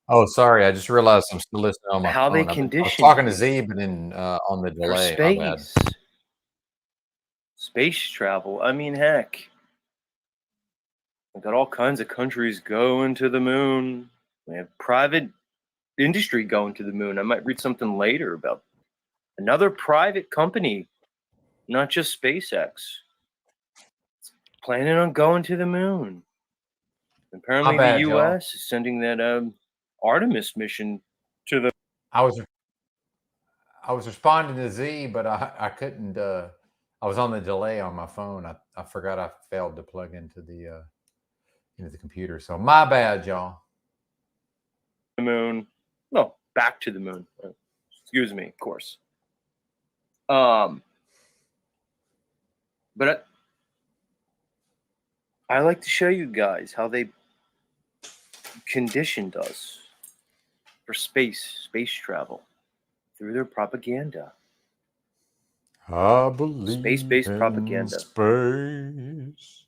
Oh, sorry. I just realized I'm still listening on my how phone. they I was condition talking to you Z, but then on the for delay. My bad. space travel. I mean, heck, we got all kinds of countries going to the moon. We have private industry going to the moon. I might read something later about another private company, not just SpaceX, planning on going to the moon. Apparently, bad, the y'all. U.S. is sending that Artemis mission to the. I was responding to Z, but I couldn't. I was on the delay on my phone. I forgot I failed to plug into the computer. So my bad, y'all. Moon. No, back to the moon. Excuse me, of course. But I like to show you guys how they conditioned us for space travel through their propaganda. I believe Space-based propaganda. Space.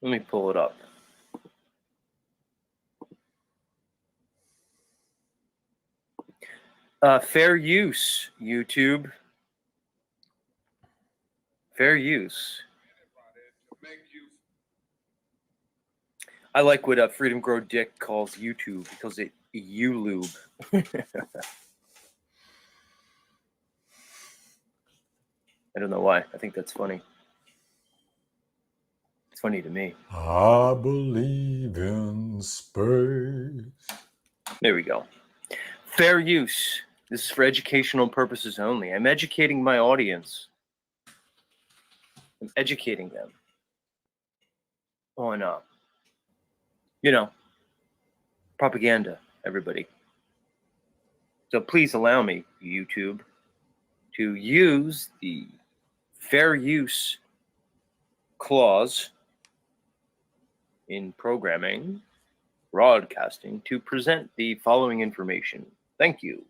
Let me pull it up. Fair use, YouTube. Fair use. I like what Freedom Grow Dick calls YouTube because it you-lube. I don't know why. I think that's funny. It's funny to me. I believe in space. There we go. Fair use. This is for educational purposes only. I'm educating my audience. I'm educating them on, propaganda, everybody. So please allow me, YouTube, to use the fair use clause in programming, broadcasting, to present the following information. Thank you.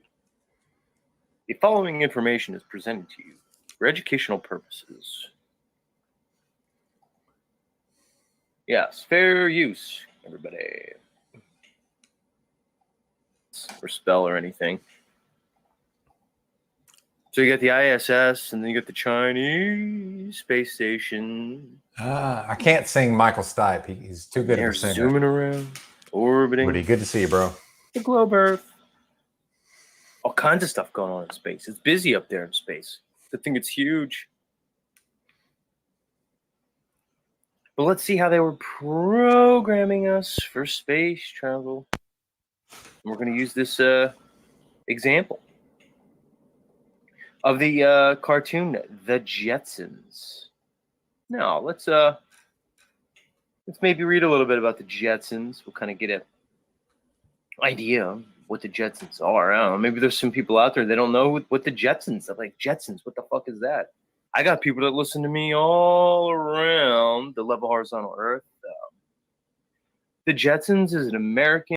The following information is presented to you for educational purposes. Yes, fair use, everybody. Or spell or anything. So you got the ISS, and then you got the Chinese space station. I can't sing Michael Stipe. He's too good of They're a singer. zooming around, orbiting. Woody, good to see you, bro. The globe Earth. All kinds of stuff going on in space. It's busy up there in space. I think it's huge. But let's see how they were programming us for space travel. We're going to use this example of the cartoon, The Jetsons. Now, let's maybe read a little bit about the Jetsons. We'll kind of get an idea of what the Jetsons are. I don't know. Maybe there's some people out there that don't know what the Jetsons are. Like, Jetsons, what the fuck is that? I got people that listen to me all around the level horizontal Earth. The Jetsons is an American.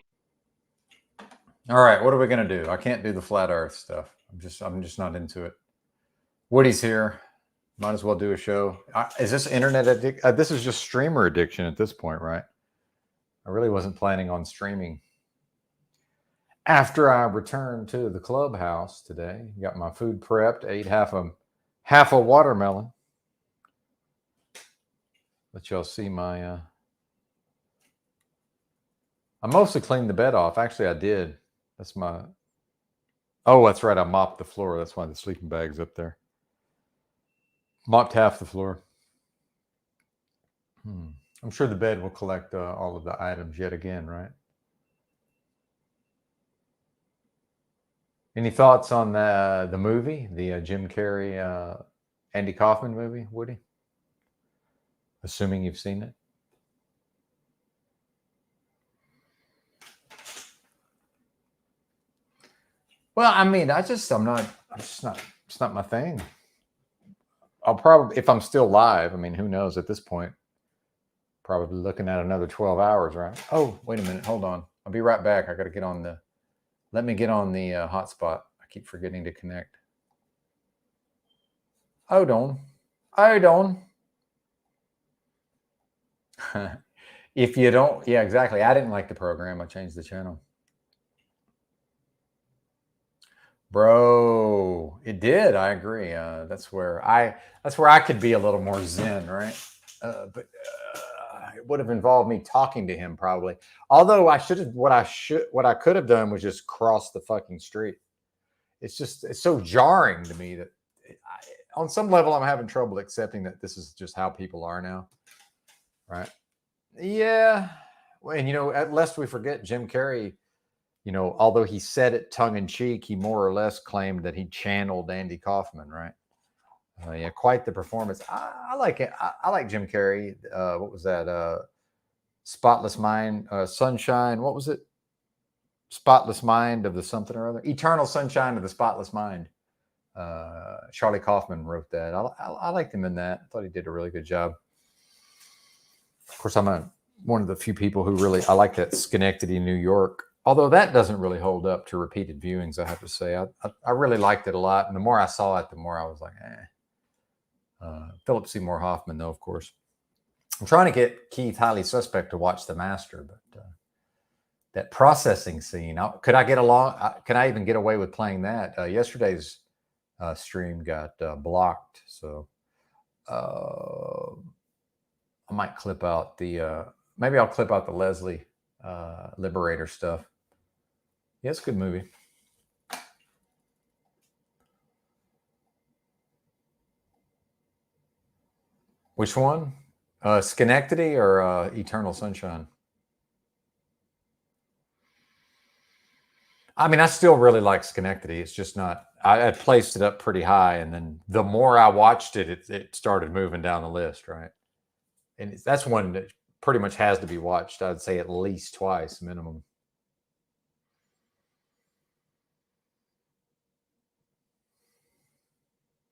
All right, what are we gonna do? I can't do the flat Earth stuff. I'm just not into it. Woody's here. Might as well do a show. Is this internet addiction? This is just streamer addiction at this point, right? I really wasn't planning on streaming. After I returned to the clubhouse today, got my food prepped, ate half a watermelon. Let y'all see my. I mostly cleaned the bed off. Actually, I did. That's my. Oh, that's right. I mopped the floor. That's why the sleeping bag's up there. Mopped half the floor. I'm sure the bed will collect all of the items yet again, right? Any thoughts on the movie, the Jim Carrey, Andy Kaufman movie, Woody? Assuming you've seen it. Well, I mean, it's not my thing. I'll probably, if I'm still live, I mean, who knows at this point, probably looking at another 12 hours, right? Oh, wait a minute. Hold on. I'll be right back. I got to get on let me get on the hotspot. I keep forgetting to connect. Hold on. If you don't, yeah, exactly. I didn't like the program. I changed the channel. Bro, it did. I agree. That's where I could be a little more zen, right? But it would have involved me talking to him probably. Although what I could have done was just cross the fucking street. It's so jarring to me that on some level I'm having trouble accepting that this is just how people are now, right? Yeah. Well, and lest we forget, Jim Carrey, although he said it tongue in cheek, he more or less claimed that he channeled Andy Kaufman, right? Yeah, quite the performance. I like it. I like Jim Carrey. What was that? Spotless Mind, Sunshine. What was it? Spotless Mind of the something or other. Eternal Sunshine of the Spotless Mind. Charlie Kaufman wrote that. I liked him in that. I thought he did a really good job. Of course, I'm one of the few people who I like that Schenectady, New York. Although that doesn't really hold up to repeated viewings, I have to say. I really liked it a lot. And the more I saw it, the more I was like, Philip Seymour Hoffman, though, of course. I'm trying to get Keith Highly Suspect to watch The Master, but that processing scene, could I even get away with playing that? Yesterday's stream got blocked, so I might clip out maybe I'll clip out the Leslie Liberator stuff. Yeah, it's a good movie. Which one? Schenectady or Eternal Sunshine? I mean, I still really like Schenectady. It's just not. I had placed it up pretty high, and then the more I watched it, it started moving down the list, right? And that's one that pretty much has to be watched. I'd say at least twice minimum.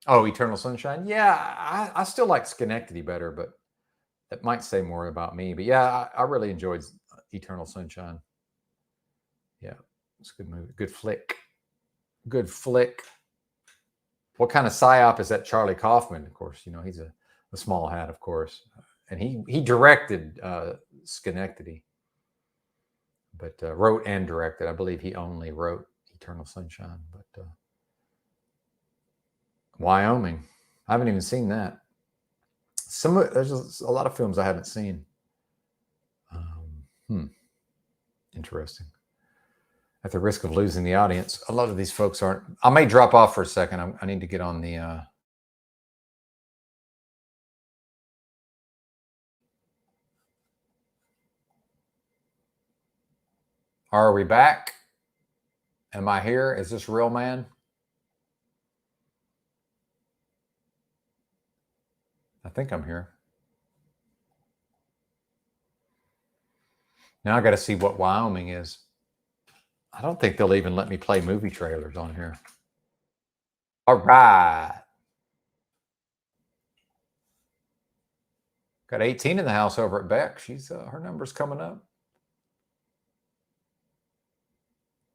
Oh, Eternal Sunshine. Yeah, I still like Schenectady better, but that might say more about me. But yeah, I really enjoyed Eternal Sunshine. Yeah, it's a good movie. Good flick. Good flick. What kind of psyop is that Charlie Kaufman? Of course, he's a small hat, of course. And he directed Schenectady, but wrote and directed. I believe he only wrote Eternal Sunshine. But Wyoming, I haven't even seen that. There's a lot of films I haven't seen. Interesting. At the risk of losing the audience, a lot of these folks aren't. I may drop off for a second. I need to get on the. Are we back? Am I here? Is this real, man? I think I'm here. Now I got to see what Wyoming is. I don't think they'll even let me play movie trailers on here. All right. Got 18 in the house over at Beck. She's her number's coming up.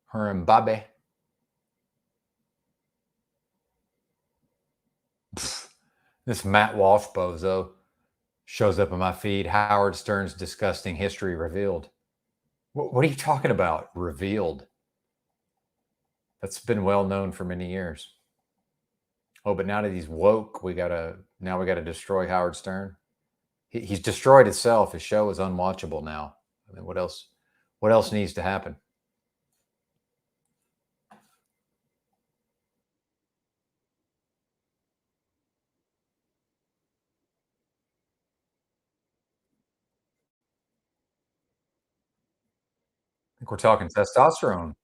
Her and Bobby. This Matt Walsh bozo shows up in my feed. Howard Stern's disgusting history revealed. What are you talking about? Revealed. That's been well known for many years. Oh, but now that he's woke, we gotta destroy Howard Stern. He's destroyed itself. His show is unwatchable now. I mean, what else needs to happen? I think we're talking testosterone.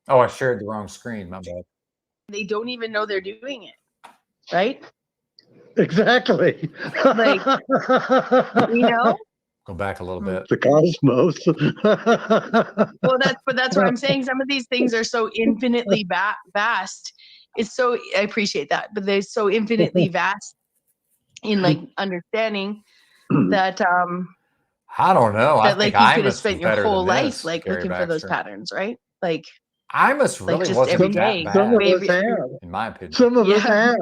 Oh, I shared the wrong screen. My bad. They don't even know they're doing it, right? Exactly. Like, Go back a little bit. The cosmos. Well, that's what I'm saying. Some of these things are so infinitely vast. It's so, I appreciate that, but they're so infinitely vast in like understanding that I don't know. I that like think you could have Imus spent was your better whole than life this, like Gary looking for those Baxter. patterns, right? Like Imus really just wasn't every that day. bad, Some of us Maybe- have. in my opinion. Some of us Yeah. have.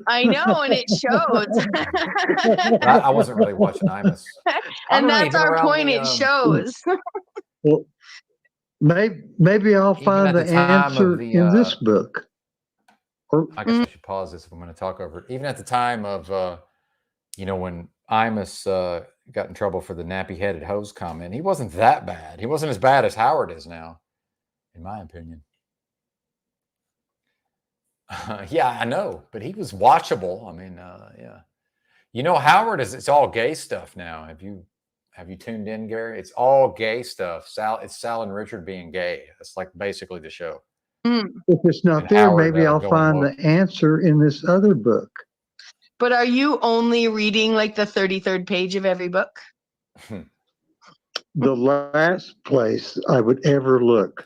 I know, and it shows. I wasn't really watching Imus. I don't And know, that's even our around point. the, It shows. Well, maybe I'll Even find at the the time of answer the, in this book. Or I guess I should pause this if I'm going to talk over it. Even at the time of, when Imus got in trouble for the nappy-headed hose comment, he wasn't that bad. He wasn't as bad as Howard is now, in my opinion. Yeah, I know, but he was watchable. I mean, yeah. Howard it's all gay stuff now. Have you tuned in, Gary? It's all gay stuff. It's Sal and Richard being gay. That's like basically the show. if it's not And there, Howard, maybe I'll going find woke. the answer in this other book. But are you only reading like the 33rd page of every book? The last place I would ever look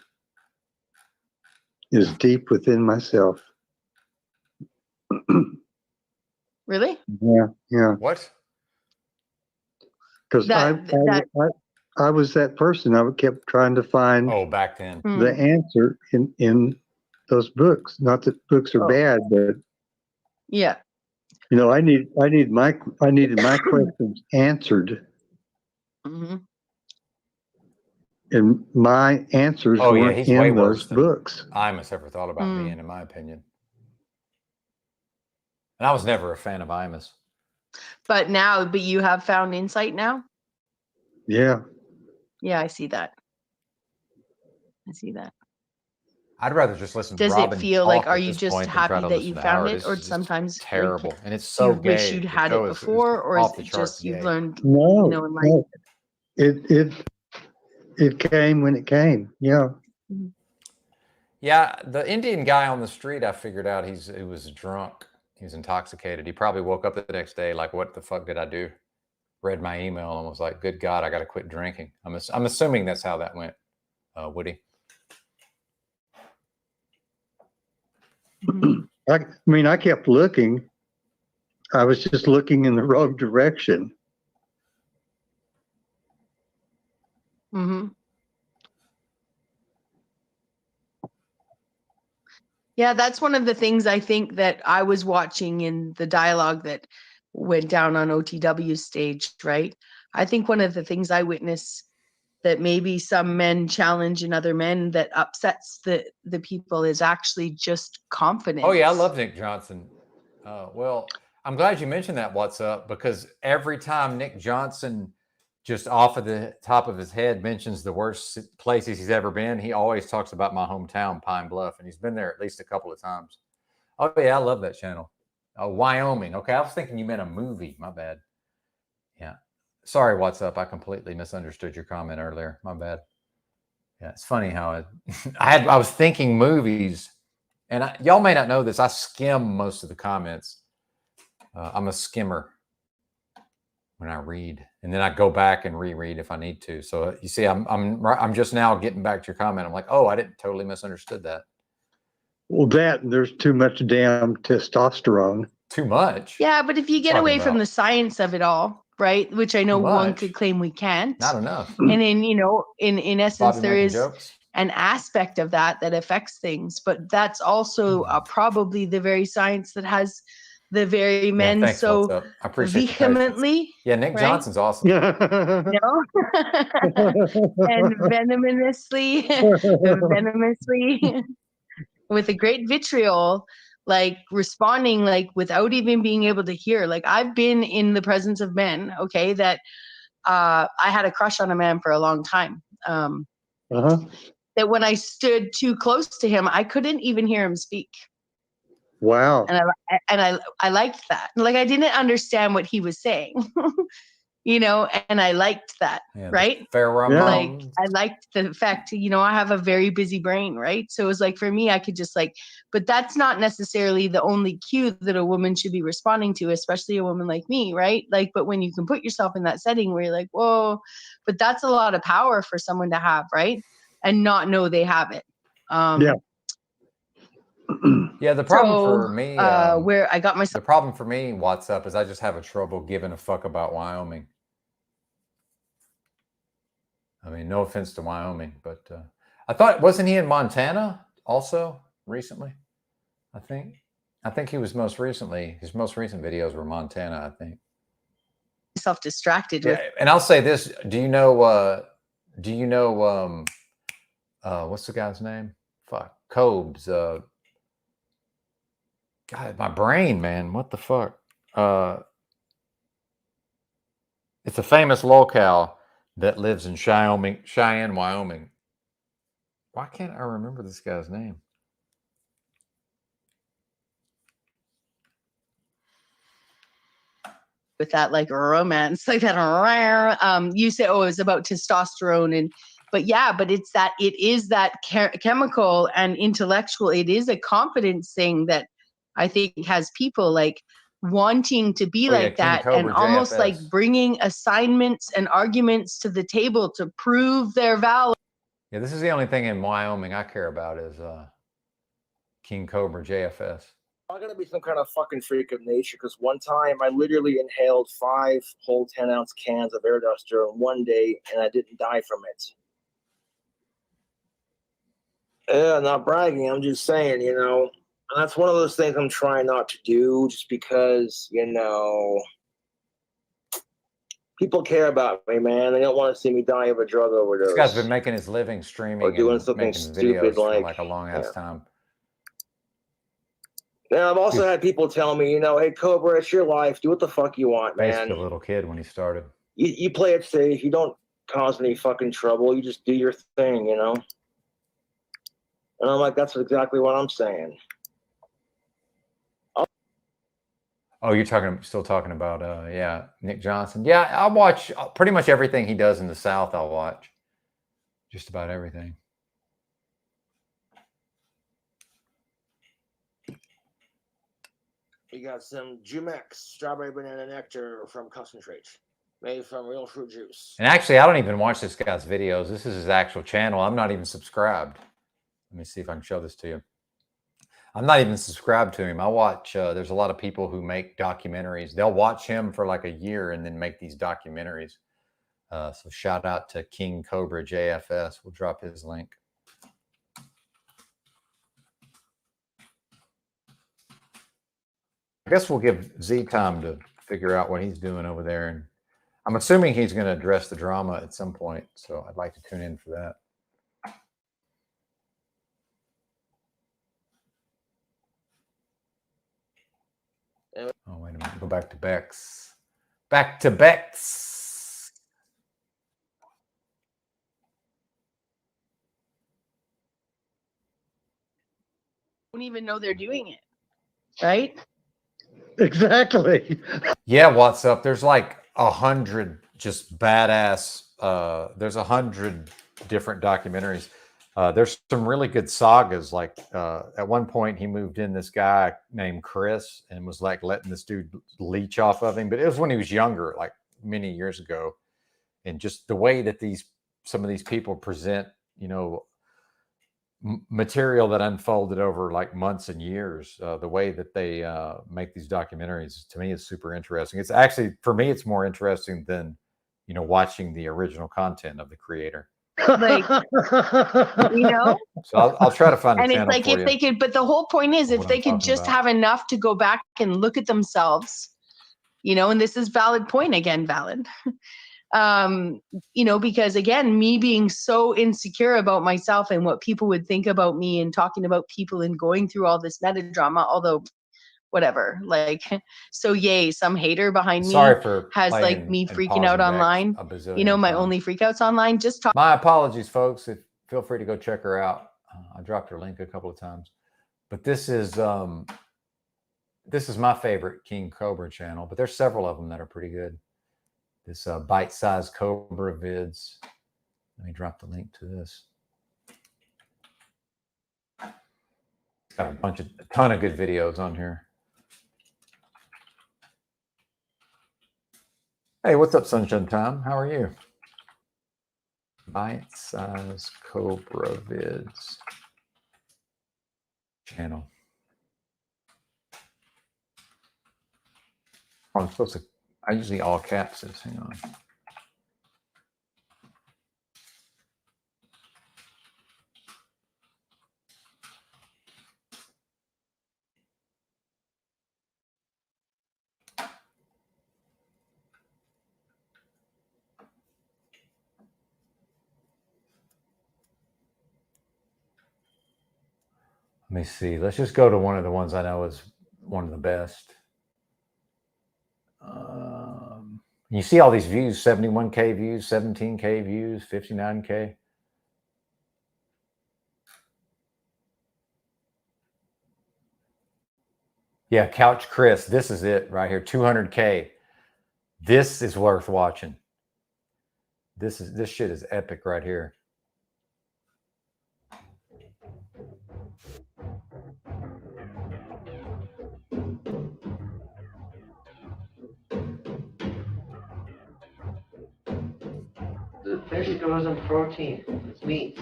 is deep within myself. Really? Yeah. What? Because I was that person. I kept trying to find Oh, back then. the answer in those books. Not that books are bad, but Yeah. I needed my questions answered, Mm-hmm. and my answers Oh, yeah, weren't he's way in those worse than books. Imus ever thought about being, in my opinion. And I was never a fan of Imus. But you have found insight now? Yeah. Yeah, I see that. I'd rather just listen to Does it Robin feel like, talk are at you this just point than try happy to that you listen to found Howard. it, It's or just sometimes like terrible, and it's do so you wish gay. you'd The had show it is before, or is off the it charts just you've gay. learned, No, in life? no. It came when it came. Yeah. Yeah, the Indian guy on the street, I figured out he was drunk. He was intoxicated. He probably woke up the next day like, what the fuck did I do? Read my email and was like, good God, I got to quit drinking. I'm assuming that's how that went, Woody. I mean, I kept looking. I was just looking in the wrong direction. Mm-hmm. Yeah, that's one of the things I think that I was watching in the dialogue that went down on OTW's stage, right? I think one of the things I witness that maybe some men challenge in other men that upsets the people is actually just confidence. Oh yeah, I love Nick Johnson. Well, I'm glad you mentioned that, What's Up, because every time Nick Johnson just off of the top of his head mentions the worst places he's ever been, he always talks about my hometown, Pine Bluff, and he's been there at least a couple of times. Oh yeah, I love that channel. Wyoming. Okay, I was thinking you meant a movie. My bad. Yeah. Sorry, What's Up? I completely misunderstood your comment earlier. My bad. Yeah, it's funny how I was thinking movies, and y'all may not know this. I skim most of the comments. I'm a skimmer when I read, and then I go back and reread if I need to. So you see, I'm just now getting back to your comment. I'm like, oh, I didn't totally misunderstood that. Well, there's too much damn testosterone. Too much. Yeah, but if you get away from the science of it all, right, which I know one could claim we can't. Not enough. And in essence, there is jokes. an aspect of that affects things, but that's also probably the very science that has the very men thanks, so I appreciate vehemently. Yeah, Nick right? Johnson's awesome. And venomously with a great vitriol, like responding like without even being able to hear. Like I've been in the presence of men, okay, that I had a crush on a man for a long time. That when I stood too close to him, I couldn't even hear him speak. Wow. And I liked that. Like I didn't understand what he was saying. And I liked that, right? Like I liked the fact, I have a very busy brain, right? So it was like, for me, I could just but that's not necessarily the only cue that a woman should be responding to, especially a woman like me, right? Like, but when you can put yourself in that setting where you're like, whoa, but that's a lot of power for someone to have, right? And not know they have it. Yeah, the problem for me, where I got myself. The problem for me, What's Up, is I just have a trouble giving a fuck about Wyoming. I mean, no offense to Wyoming, but I thought, wasn't he in Montana also recently? I think he was most recently. His most recent videos were Montana, I think. Self-distracted with. And I'll say this: Do you know? What's the guy's name? Fuck, Cobes. God, my brain, man. What the fuck? It's a famous locale that lives in Cheyenne, Wyoming. Why can't I remember this guy's name? With that like romance, like that you say, oh, it's about testosterone, but it is that chemical and intellectual, it is a confidence thing that I think has people like wanting to be that and almost like bringing assignments and arguments to the table to prove their value. Yeah, this is the only thing in Wyoming I care about is King Cobra JFS. I'm gonna be some kind of fucking freak of nature, because one time I literally inhaled 5 whole 10-ounce cans of air dust during one day, and I didn't die from it. Yeah, not bragging. I'm just saying, and that's one of those things I'm trying not to do, just because, people care about me, man. They don't want to see me die of a drug overdose. This guy's been making his living streaming or doing and something making stupid videos for like a long ass time. Now, I've also had people tell me, hey, Cobra, it's your life. Do what the fuck you want, man. Basically a little kid when he started. You play it safe. You don't cause any fucking trouble. You just do your thing, And I'm like, that's exactly what I'm saying. Oh, you're still talking about, yeah, Nick Johnson. Yeah, I'll watch pretty much everything he does in the South. I'll watch just about everything. We got some Jumex strawberry banana nectar from Concentrate, made from real fruit juice. And actually, I don't even watch this guy's videos. This is his actual channel. I'm not even subscribed. Let me see if I can show this to you. I'm not even subscribed to him. I watch, there's a lot of people who make documentaries. They'll watch him for like a year and then make these documentaries. So shout out to King Cobra JFS. We'll drop his link. I guess we'll give Z time to figure out what he's doing over there. And I'm assuming he's going to address the drama at some point. So I'd like to tune in for that. Oh, wait a minute. Go back to Bex. Back to Bex. Don't even know they're doing it, right? Exactly. Yeah, what's up? There's like 100 just badass. There's 100 different documentaries. There's some really good sagas. Like at one point, he moved in this guy named Chris and was like letting this dude leech off of him. But it was when he was younger, like many years ago. And just the way that some of these people present, you know, material that unfolded over like months and years, the way that they make these documentaries, to me, is super interesting. It's actually, for me, it's more interesting than, you know, watching the original content of the creator. Like, you know? So I'll try to find a And it's channel like, for if you. they could, but the whole point is, if What they I'm could talking just about. have enough to go back and look at themselves, you know, and this is valid point again, valid. You know, because again, me being so insecure about myself and what people would think about me and talking about people and going through all this meta drama, although whatever, like, so yay, some hater behind me Sorry for has like playing me and freaking out pausing Bex online. a bazillion You know, my times. only freakouts online, just talk. My apologies, folks. Feel free to go check her out. I dropped her link a couple of times. But this is my favorite King Cobra channel, but there's several of them that are pretty good. This bite-sized Cobra vids. Let me drop the link to this. Got a ton of good videos on here. Hey, what's up, Sunshine Time? How are you? Bite-sized Cobra vids channel. Oh, I'm supposed to. I usually all caps this. Hang on. Let me see. Let's just go to one of the ones I know is one of the best. You see all these views, 71K views, 17K views, 59K. Yeah, Couch Chris. This is it right here, 200K. This is worth watching. This shit is epic right here. The fish goes in protein. It's meat.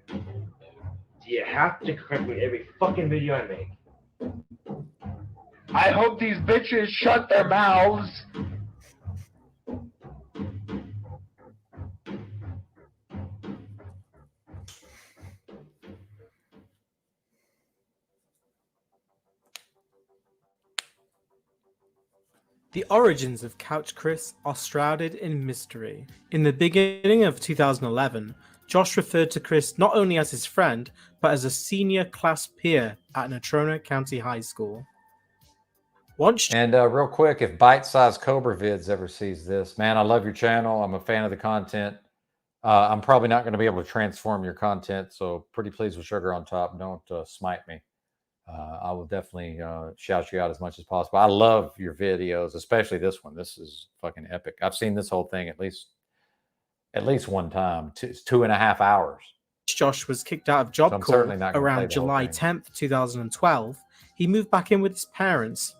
Do you have to correct me every fucking video I make? I hope these bitches shut their mouths. The origins of Couch Chris are shrouded in mystery. In the beginning of 2011, Josh referred to Chris not only as his friend, but as a senior class peer at Natrona County High School. And real quick, if Bite Size Cobra Vids ever sees this, man, I love your channel. I'm a fan of the content. I'm probably not going to be able to transform your content, so pretty please with sugar on top. Don't smite me. I will definitely shout you out as much as possible. I love your videos, especially this one. This is fucking epic. I've seen this whole thing at least one time. It's 2.5 hours. Josh was kicked out of Job So I'm Corps certainly not gonna play around the whole July thing. 10th, 2012, he moved back in with his parents.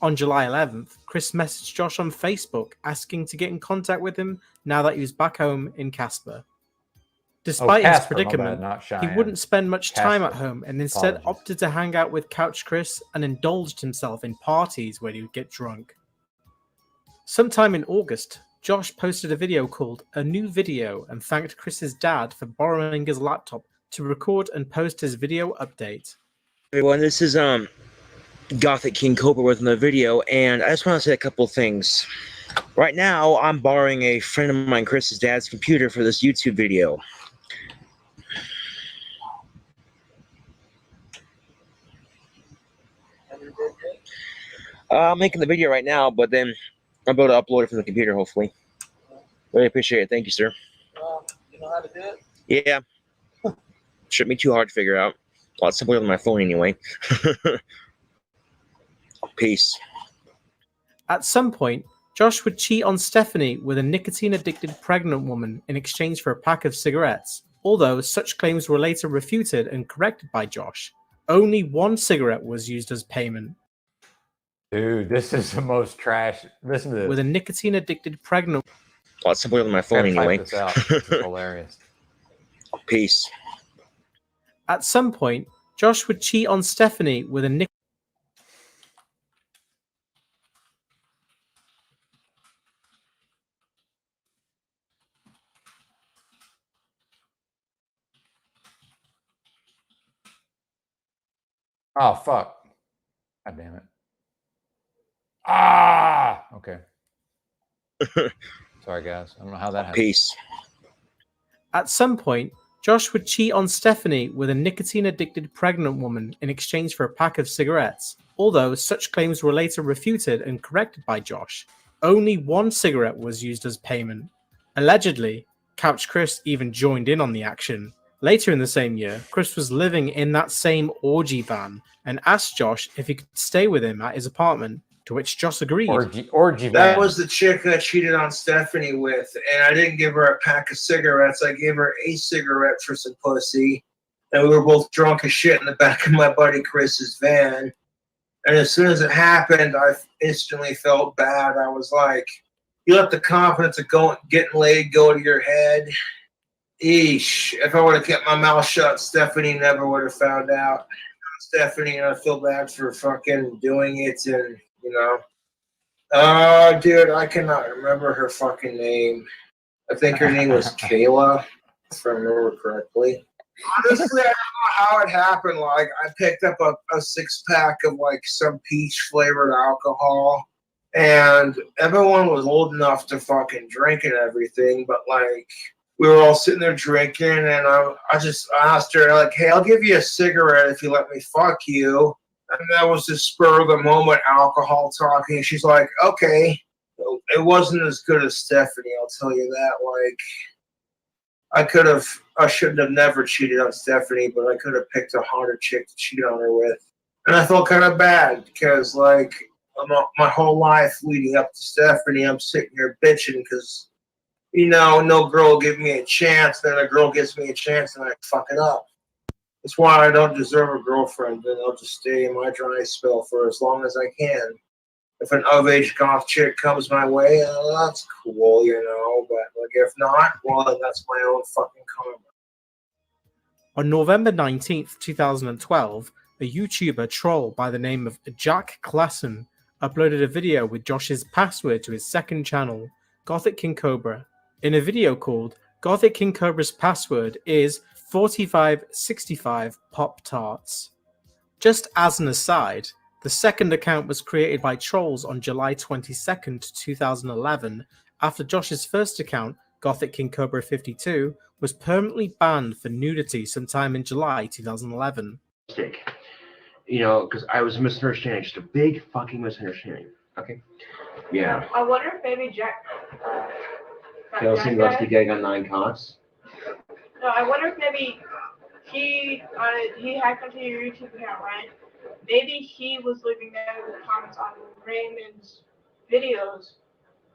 On July 11th, Chris messaged Josh on Facebook asking to get in contact with him now that he was back home in Casper. Despite his Casper, my bad, predicament, not he Cheyenne. wouldn't spend much time at Casper. home and instead Apologies. opted to hang out with Couch Chris and indulged himself in parties where he would get drunk. Sometime in August, Josh posted a video called A New Video and thanked Chris's dad for borrowing his laptop to record and post his video update. Everyone, this is Gothic King Cobra with another video, and I just want to say a couple things. Right now, I'm borrowing a friend of mine, Chris's dad's computer for this YouTube video. I'm making the video right now, but then I'll be able to upload it from the computer, hopefully. Really appreciate it. Thank you, sir. You know how to do it? Yeah. Shouldn't be too hard to figure out. A lot simpler than my phone, anyway. Peace. At some point, Josh would cheat on Stephanie with a nicotine-addicted pregnant woman in exchange for a pack of cigarettes, although such claims were later refuted and corrected by Josh. Only one cigarette was used as payment. Dude, this is the most trash. Listen to this. With a nicotine-addicted pregnant... A lot simpler than my phone, anyway. This out. This is hilarious. Peace. At some point, Josh would cheat on Stephanie with a Oh, fuck. God damn it. Ah! Okay. Sorry, guys. I don't know how that happened. Peace. At some point, Josh would cheat on Stephanie with a nicotine-addicted pregnant woman in exchange for a pack of cigarettes, although such claims were later refuted and corrected by Josh. Only one cigarette was used as payment. Allegedly, Couch Chris even joined in on the action. Later in the same year, Chris was living in that same orgy van and asked Josh if he could stay with him at his apartment, to which Josh agreed. Orgy That van. was the chick I cheated on Stephanie with, and I didn't give her a pack of cigarettes. I gave her a cigarette for some pussy, and we were both drunk as shit in the back of my buddy Chris's van. And as soon as it happened, I instantly felt bad. I was like, you let the confidence of getting laid go to your head. Eesh. If I would have kept my mouth shut, Stephanie never would have found out. Stephanie, and I feel bad for fucking doing it, and, you know. Oh, dude, I cannot remember her fucking name. I think her name was Kayla, if I remember correctly. Honestly, I don't know how it happened. Like, I picked up a 6-pack of, like, some peach-flavored alcohol, and everyone was old enough to fucking drink and everything, but, like, we were all sitting there drinking, and I asked her, like, hey, I'll give you a cigarette if you let me fuck you. And that was the spur of the moment alcohol talking. She's like, okay. It wasn't as good as Stephanie, I'll tell you that. Like, I shouldn't have never cheated on Stephanie, but I could have picked a hotter chick to cheat on her with. And I felt kind of bad because, like, my whole life leading up to Stephanie, I'm sitting here bitching because, you know, no girl will give me a chance. Then a girl gives me a chance and I fuck it up. That's why I don't deserve a girlfriend, and I'll just stay in my dry spell for as long as I can. If an of-age goth chick comes my way, that's cool, you know. But like, if not, well, then that's my own fucking karma. On November 19th, 2012, a YouTuber troll by the name of Jack Klassen uploaded a video with Josh's password to his second channel, Gothic King Cobra. In a video called Gothic King Cobra's password is 4565 Pop Tarts. Just as an aside, the second account was created by trolls on July 22nd, 2011, after Josh's first account, Gothic King Cobra 52, was permanently banned for nudity sometime in July 2011. You know, because I was misunderstanding, just a big fucking misunderstanding. Okay. Yeah. I wonder if maybe Jack Kelsey must be getting on 9 cots. No, I wonder if maybe he hacked into your YouTube account, right? Maybe he was leaving negative comments on Raymond's videos,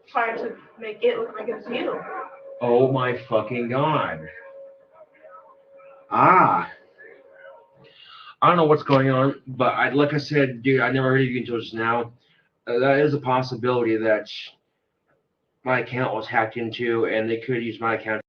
trying to make it look like it's you. Oh my fucking god. Ah. I don't know what's going on, but like I said, dude, I never heard of you until just now. That is a possibility that my account was hacked into, and they could use my account.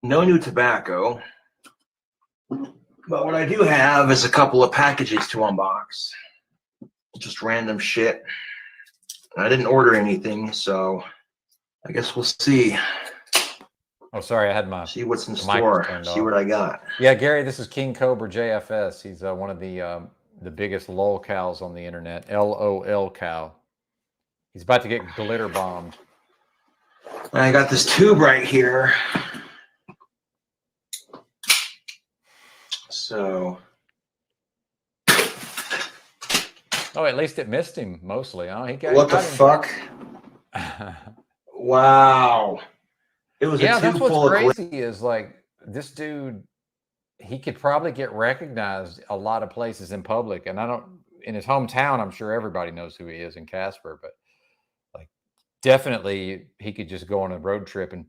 No new tobacco, but what I do have is a couple of packages to unbox. Just random shit. I didn't order anything, so I guess we'll see. Oh, sorry, I had my See what's in mic was store. turned See off. what I got. Yeah, Gary, this is King Cobra JFS. He's one of the biggest lol cows on the internet. LOL cow. He's about to get glitter bombed. I got this tube right here. So. Oh, at least it missed him mostly. Oh, he got. What the fuck? Wow. It was Yeah, a that's tube what's full of glitter. crazy is like this dude. He could probably get recognized a lot of places in public, and I don't. In his hometown, I'm sure everybody knows who he is in Casper, but like definitely he could just go on a road trip and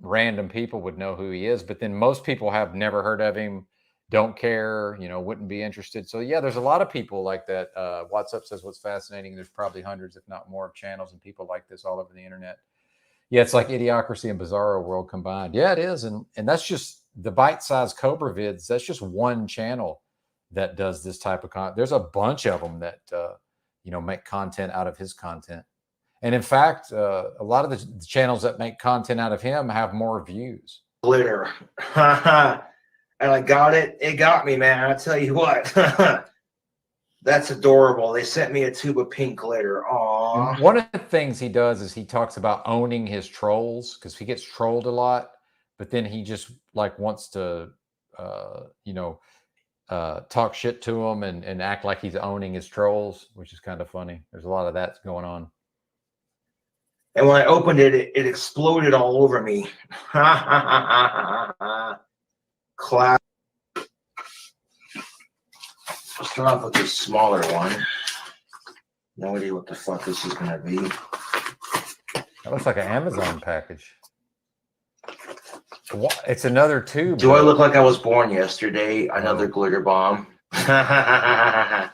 random people would know who he is. But then most people have never heard of him, don't care, wouldn't be interested. So yeah, there's a lot of people like that. What's Up says what's fascinating. There's probably hundreds, if not more, of channels and people like this all over the internet. Yeah, it's like Idiocracy and Bizarro world combined. Yeah, it is, and that's just the bite-sized Cobra vids. That's just one channel that does this type of content. There's a bunch of them that make content out of his content. And in fact, a lot of the channels that make content out of him have more views. Glitter. And I got it. It got me, man. I tell you what. That's adorable. They sent me a tube of pink glitter. Aww. One of the things he does is he talks about owning his trolls because he gets trolled a lot, but then he just like wants to, talk shit to them and act like he's owning his trolls, which is kind of funny. There's a lot of that going on. And when I opened it, it exploded all over me. Clap. Let's start off with this smaller one. No idea what the fuck this is going to be. That looks like an Amazon package. It's another tube. Do I look like I was born yesterday? Another glitter bomb. How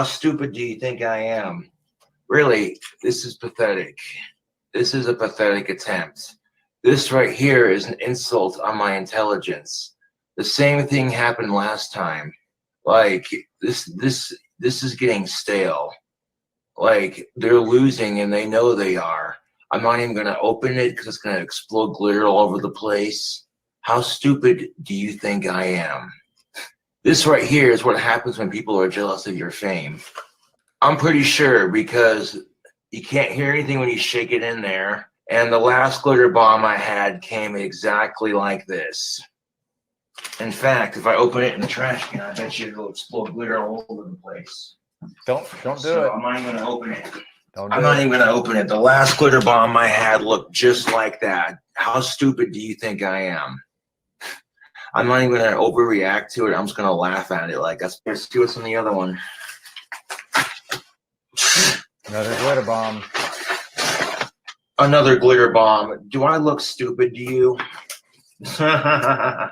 stupid do you think I am? Really, this is pathetic. This is a pathetic attempt. This right here is an insult on my intelligence. The same thing happened last time. Like this is getting stale. Like they're losing and they know they are. I'm not even gonna open it because it's gonna explode glitter all over the place. How stupid do you think I am? This right here is what happens when people are jealous of your fame. I'm pretty sure because you can't hear anything when you shake it in there. And the last glitter bomb I had came exactly like this. In fact, if I open it in the trash can, I bet you it'll explode glitter all over the place. Don't do it. I'm not even gonna open it. I'm not even gonna open it. The last glitter bomb I had looked just like that. How stupid do you think I am? I'm not even gonna overreact to it. I'm just gonna laugh at it. Like let's see what's in the other one. Another glitter bomb. Another glitter bomb. Do I look stupid to you? I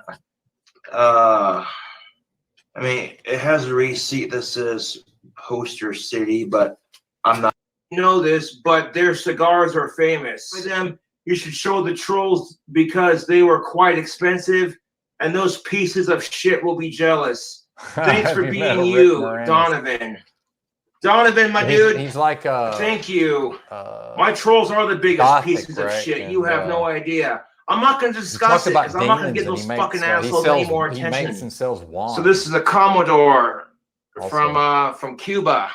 mean, it has a receipt that says Poster City, but I'm not. You know this, but their cigars are famous. For them, you should show the trolls because they were quite expensive, and those pieces of shit will be jealous. Thanks for being you, Donovan. Donovan, my dude. He's like thank you. My trolls are the biggest Gothic, pieces of right? shit. And, You have no idea. I'm not going to discuss it because I'm not going to give those fucking assholes any more attention. He makes and sells wands. So this is a Commodore Also. from Cuba.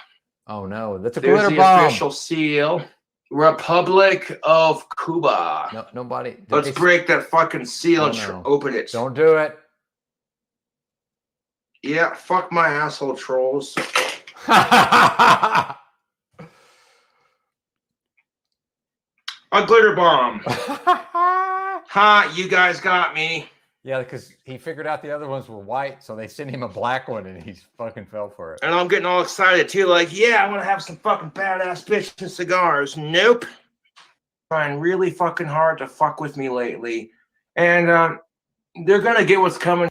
Oh no, that's a There's glitter the bomb. official seal. Republic of Cuba. No, nobody. Let's break that fucking seal and open it. Don't do it. Yeah, fuck my asshole trolls. A glitter bomb. Ha, you guys got me. Yeah, because he figured out the other ones were white, so they sent him a black one, and he fucking fell for it. And I'm getting all excited too, like, yeah, I want to have some fucking badass bitch and cigars. Nope. Trying really fucking hard to fuck with me lately. And they're gonna get what's coming.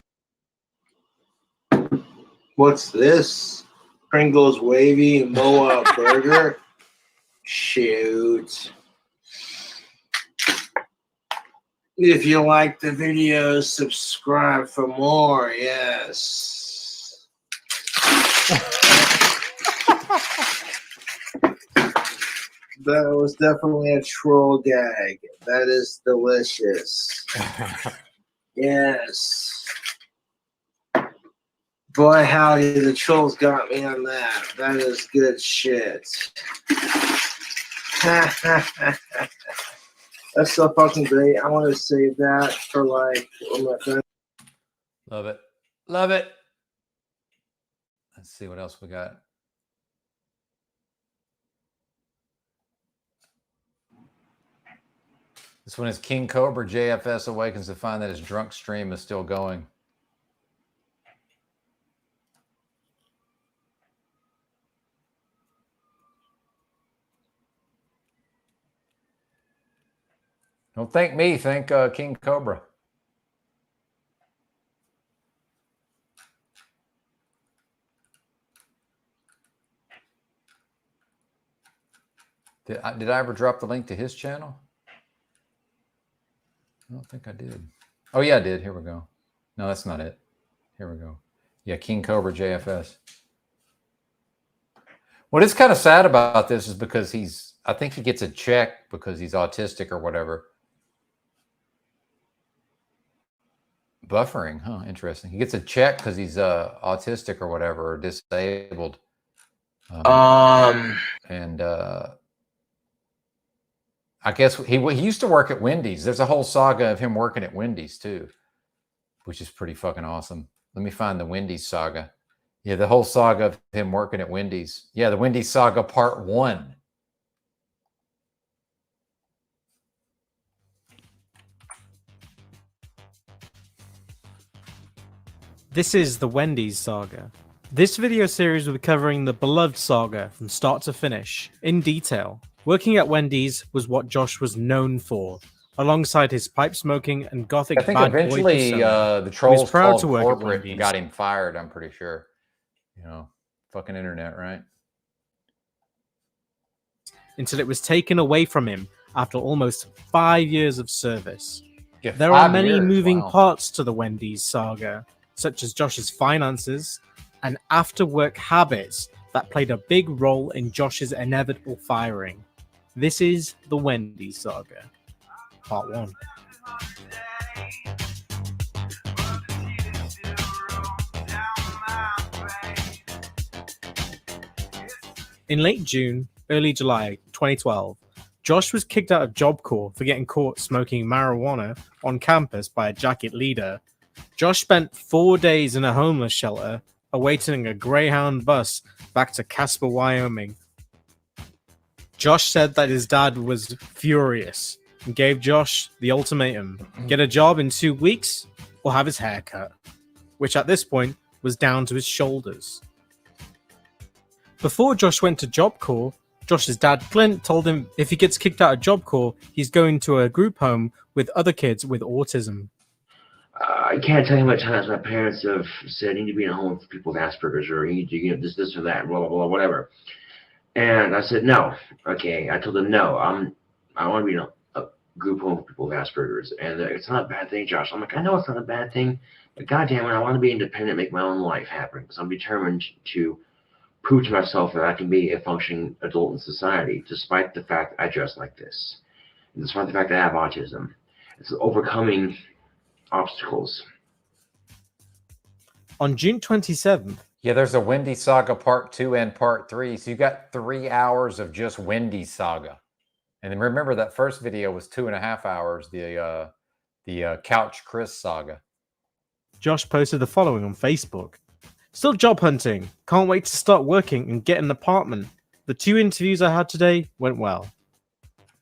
What's this? Pringles Wavy Moa Burger? Shoot. If you like the video, subscribe for more. Yes. That was definitely a troll gag. That is delicious. Yes. Boy, howdy, the trolls got me on that. That is good shit. That's so fucking great. I want to save that for like my friend. Love it. Love it. Let's see what else we got. This one is King Cobra JFS awakens to find that his drunk stream is still going. Don't thank me, thank King Cobra. Did I ever drop the link to his channel? I don't think I did. Oh, yeah, I did. Here we go. No, that's not it. Here we go. Yeah, King Cobra JFS. What is kind of sad about this is because I think he gets a check because he's autistic or whatever. Buffering, huh? Interesting. He gets a check because he's autistic or whatever, or disabled. And I guess he used to work at Wendy's. There's a whole saga of him working at Wendy's too, which is pretty fucking awesome. Let me find the Wendy's saga. Yeah, the whole saga of him working at Wendy's. Yeah, the Wendy's saga part 1. This is the Wendy's saga. This video series will be covering the beloved saga from start to finish, in detail. Working at Wendy's was what Josh was known for, alongside his pipe smoking and gothic I think bad boy eventually persona. the trolls proud called to work at corporate Wendy's. and got him fired, I'm pretty sure. You know, fucking internet, right? Until it was taken away from him after almost 5 years of service. Yeah, There are 5 many years, moving wow. parts to the Wendy's saga, such as Josh's finances and after-work habits that played a big role in Josh's inevitable firing. This is the Wendy's saga, part 1. In late June, early July 2012, Josh was kicked out of Job Corps for getting caught smoking marijuana on campus by a jacket leader. Josh spent 4 days in a homeless shelter, awaiting a Greyhound bus back to Casper, Wyoming. Josh said that his dad was furious and gave Josh the ultimatum: get a job in 2 weeks or have his hair cut, which at this point was down to his shoulders. Before Josh went to Job Corps, Josh's dad, Clint, told him if he gets kicked out of Job Corps, he's going to a group home with other kids with autism. I can't tell you how many times my parents have said you need to be in a home with people with Asperger's, or you need to get this or that, blah blah blah, whatever. And I said no. Okay, I told them no. I want to be in a group home with people with Asperger's, and it's not a bad thing, Josh. I'm like, I know it's not a bad thing, but goddamn it, I want to be independent, make my own life happen, because I'm determined to prove to myself that I can be a functioning adult in society, despite the fact I dress like this, and despite the fact that I have autism. It's overcoming obstacles. On June 27th, Yeah, there's a Wendy Saga Part 2 and Part 3. So you got 3 hours of just Wendy Saga. And then remember that first video was 2.5 hours, the Couch Chris Saga. Josh posted the following on Facebook. Still job hunting. Can't wait to start working and get an apartment. The 2 interviews I had today went well.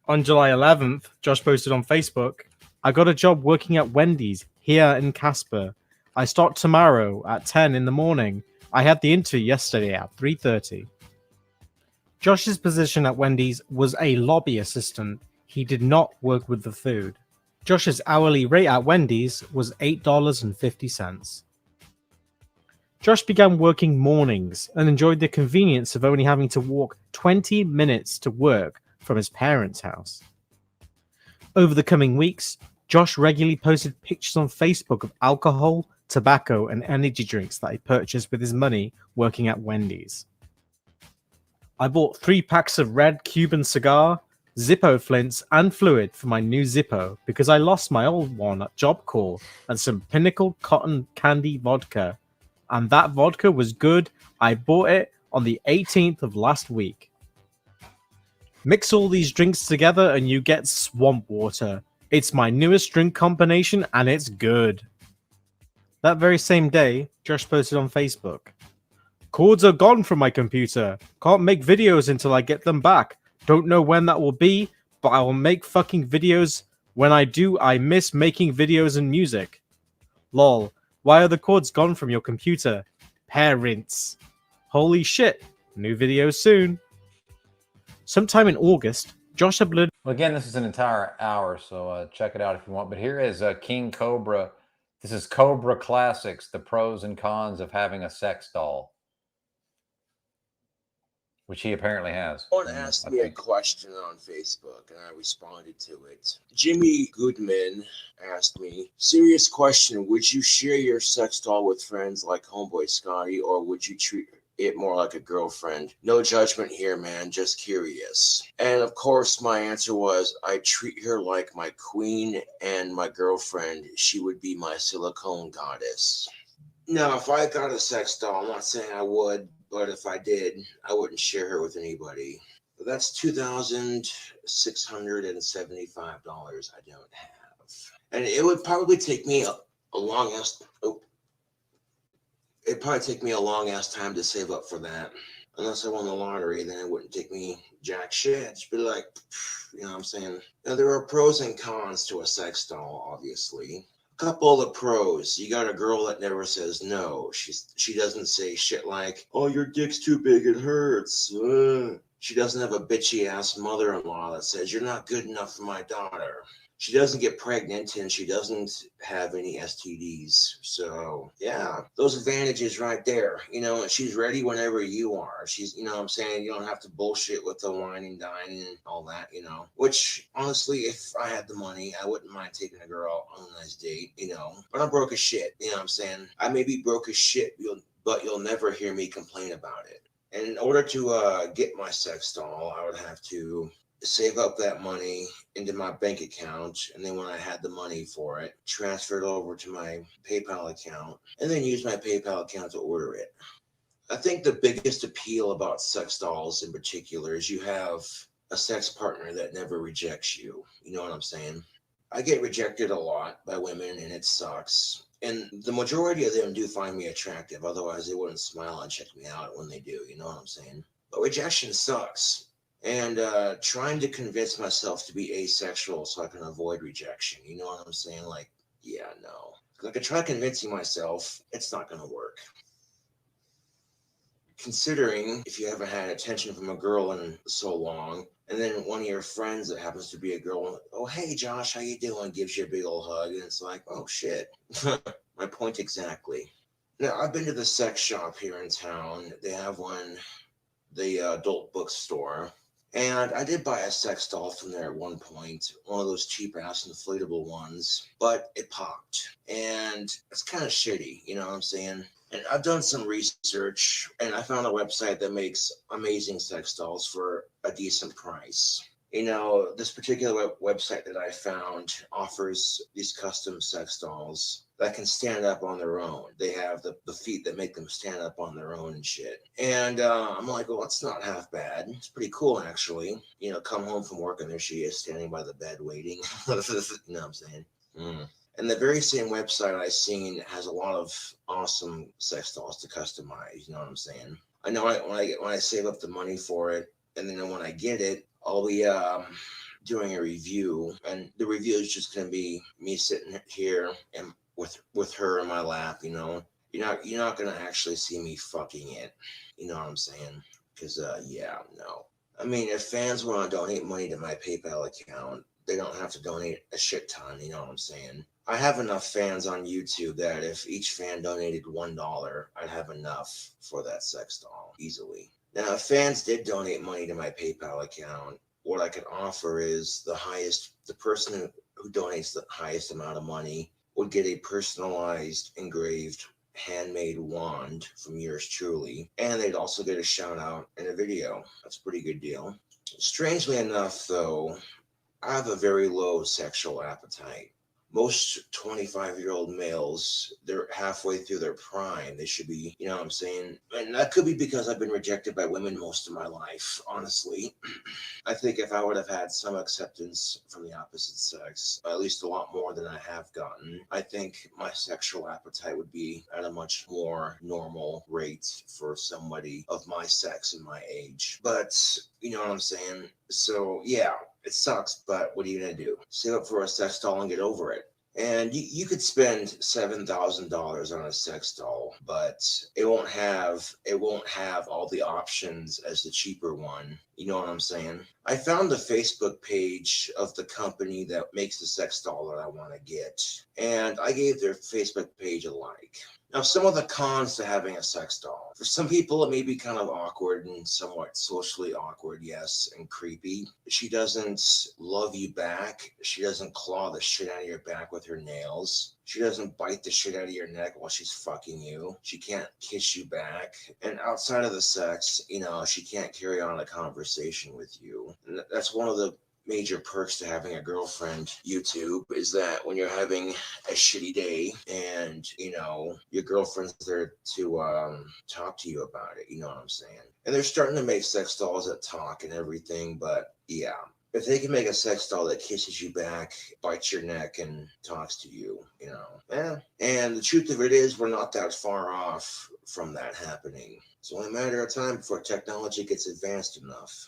On July 11th, Josh posted on Facebook, I got a job working at Wendy's here in Casper. I start tomorrow at 10 in the morning. I had the interview yesterday at 3:30. Josh's position at Wendy's was a lobby assistant. He did not work with the food. Josh's hourly rate at Wendy's was $8.50. Josh began working mornings and enjoyed the convenience of only having to walk 20 minutes to work from his parents' house. Over the coming weeks, Josh regularly posted pictures on Facebook of alcohol, tobacco, and energy drinks that he purchased with his money working at Wendy's. I bought 3 packs of red Cuban cigar, Zippo flints, and fluid for my new Zippo because I lost my old one at Job Corps, and some Pinnacle cotton candy vodka. And that vodka was good. I bought it on the 18th of last week. Mix all these drinks together and you get swamp water. It's my newest drink combination and it's good. That very same day, Josh posted on Facebook. Cords are gone from my computer. Can't make videos until I get them back. Don't know when that will be, but I will make fucking videos. When I do, I miss making videos and music. Lol. Why are the cords gone from your computer? Parents. Holy shit. New videos soon. Sometime in August, Josh uploaded. Well, again, this is an entire hour, so check it out if you want. But here is King Cobra. This is Cobra Classics, the pros and cons of having a sex doll, which he apparently has. Someone asked me a question on Facebook, and I responded to it. Jimmy Goodman asked me, serious question, would you share your sex doll with friends like Homeboy Scotty, or would you treat it more like a girlfriend? No judgment here, man, just curious. And of course, my answer was, I treat her like my queen and my girlfriend. She would be my silicone goddess. Now, if I got a sex doll, I'm not saying I would, but if I did, I wouldn't share her with anybody. But that's $2,675 I don't have. And it would probably take me a long ass time to save up for that. Unless I won the lottery, then it wouldn't take me jack shit. Just be like, you know what I'm saying? Now, there are pros and cons to a sex doll, obviously. Couple of the pros. You got a girl that never says no. She doesn't say shit like, oh, your dick's too big, it hurts. She doesn't have a bitchy ass mother-in-law that says you're not good enough for my daughter. She doesn't get pregnant, and she doesn't have any STDs. So yeah, those advantages right there. You know, she's ready whenever you are. She's, you know what I'm saying? You don't have to bullshit with the wine and dine and all that, you know. Which, honestly, if I had the money, I wouldn't mind taking a girl on a nice date, you know. But I'm broke as shit, you know what I'm saying? I may be broke as shit, but you'll never hear me complain about it. And in order to get my sex doll, I would have to save up that money into my bank account, and then when I had the money for it, transfer it over to my PayPal account, and then use my PayPal account to order it. I think the biggest appeal about sex dolls in particular is you have a sex partner that never rejects you. You know what I'm saying? I get rejected a lot by women, and it sucks. And the majority of them do find me attractive, otherwise they wouldn't smile and check me out when they do, you know what I'm saying? But rejection sucks. And trying to convince myself to be asexual so I can avoid rejection. You know what I'm saying? Like, yeah, no. Like, I try convincing myself, it's not going to work. considering if you haven't had attention from a girl in so long, and then one of your friends that happens to be a girl, oh, hey, Josh, how you doing? Gives you a big old hug, and it's like, oh, shit. My point exactly. Now, I've been to the sex shop here in town. They have one, the adult bookstore. And I did buy a sex doll from there at one point, one of those cheap ass inflatable ones, but it popped. And it's kind of shitty, you know what I'm saying? And I've done some research and I found a website that makes amazing sex dolls for a decent price. You know, this particular website that I found offers these custom sex dolls that can stand up on their own. They have the feet that make them stand up on their own and shit. And I'm like, well, it's not half bad. It's pretty cool, actually. You know, come home from work and there she is standing by the bed waiting. You know what I'm saying? And the very same website I seen has a lot of awesome sex dolls to customize. You know what I'm saying? I know when I save up the money for it, and then when I get it, I'll be doing a review, and the review is just gonna be me sitting here and with her in my lap. You know, you're not gonna actually see me fucking it. You know what I'm saying? Because yeah, no. I mean, if fans want to donate money to my PayPal account, they don't have to donate a shit ton. You know what I'm saying? I have enough fans on YouTube that if each fan donated $1, I'd have enough for that sex doll easily. Now, if fans did donate money to my PayPal account, what I could offer is the person who donates the highest amount of money would get a personalized, engraved, handmade wand from yours truly, and they'd also get a shout out in a video. That's a pretty good deal. Strangely enough, though, I have a very low sexual appetite. Most 25-year-old males, they're halfway through their prime. They should be, you know what I'm saying? And that could be because I've been rejected by women most of my life, honestly. I think if I would have had some acceptance from the opposite sex, at least a lot more than I have gotten, I think my sexual appetite would be at a much more normal rate for somebody of my sex and my age. But, you know what I'm saying? So, yeah. It sucks, but what are you gonna do? Save up for a sex doll and get over it. And you could spend $7,000 on a sex doll, but it won't have all the options as the cheaper one. You know what I'm saying? I found the Facebook page of the company that makes the sex doll that I want to get, and I gave their Facebook page a like. Now, some of the cons to having a sex doll. For some people, it may be kind of awkward and somewhat socially awkward, yes, and creepy. She doesn't love you back. She doesn't claw the shit out of your back with her nails. She doesn't bite the shit out of your neck while she's fucking you. She can't kiss you back. And outside of the sex, you know, she can't carry on a conversation with you. And that's one of the major perks to having a girlfriend, YouTube, is that when you're having a shitty day and, you know, your girlfriend's there to talk to you about it, you know what I'm saying? And they're starting to make sex dolls that talk and everything, but yeah. If they can make a sex doll that kisses you back, bites your neck, and talks to you, you know, yeah. And the truth of it is, we're not that far off from that happening. It's only a matter of time before technology gets advanced enough.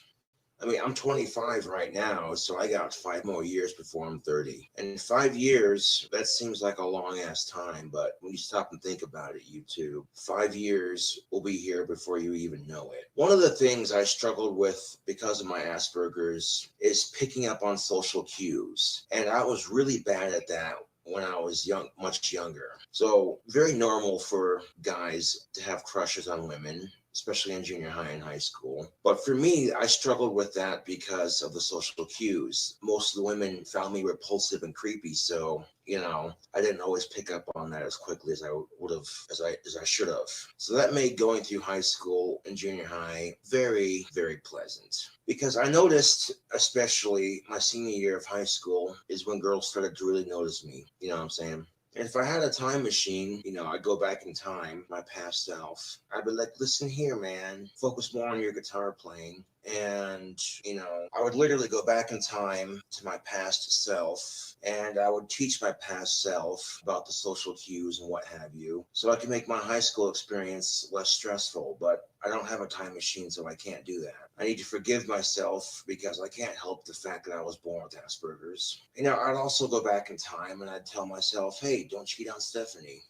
I mean, I'm 25 right now, so I got 5 more years before I'm 30. And 5 years, that seems like a long ass time, but when you stop and think about it, you too, 5 years will be here before you even know it. One of the things I struggled with because of my Asperger's is picking up on social cues. And I was really bad at that when I was young, much younger. So very normal for guys to have crushes on women, especially in junior high and high school. But for me, I struggled with that because of the social cues. Most of the women found me repulsive and creepy, so, you know, I didn't always pick up on that as quickly as I would have, as I should have. So that made going through high school and junior high very, very pleasant. Because I noticed, especially my senior year of high school, is when girls started to really notice me. You know what I'm saying? And if I had a time machine, you know, I'd go back in time, my past self. I'd be like, listen here, man, focus more on your guitar playing. And, you know, I would literally go back in time to my past self, and I would teach my past self about the social cues and what have you, so I could make my high school experience less stressful. But I don't have a time machine, so I can't do that. I need to forgive myself because I can't help the fact that I was born with Asperger's. You know, I'd also go back in time and I'd tell myself, hey, don't cheat on Stephanie.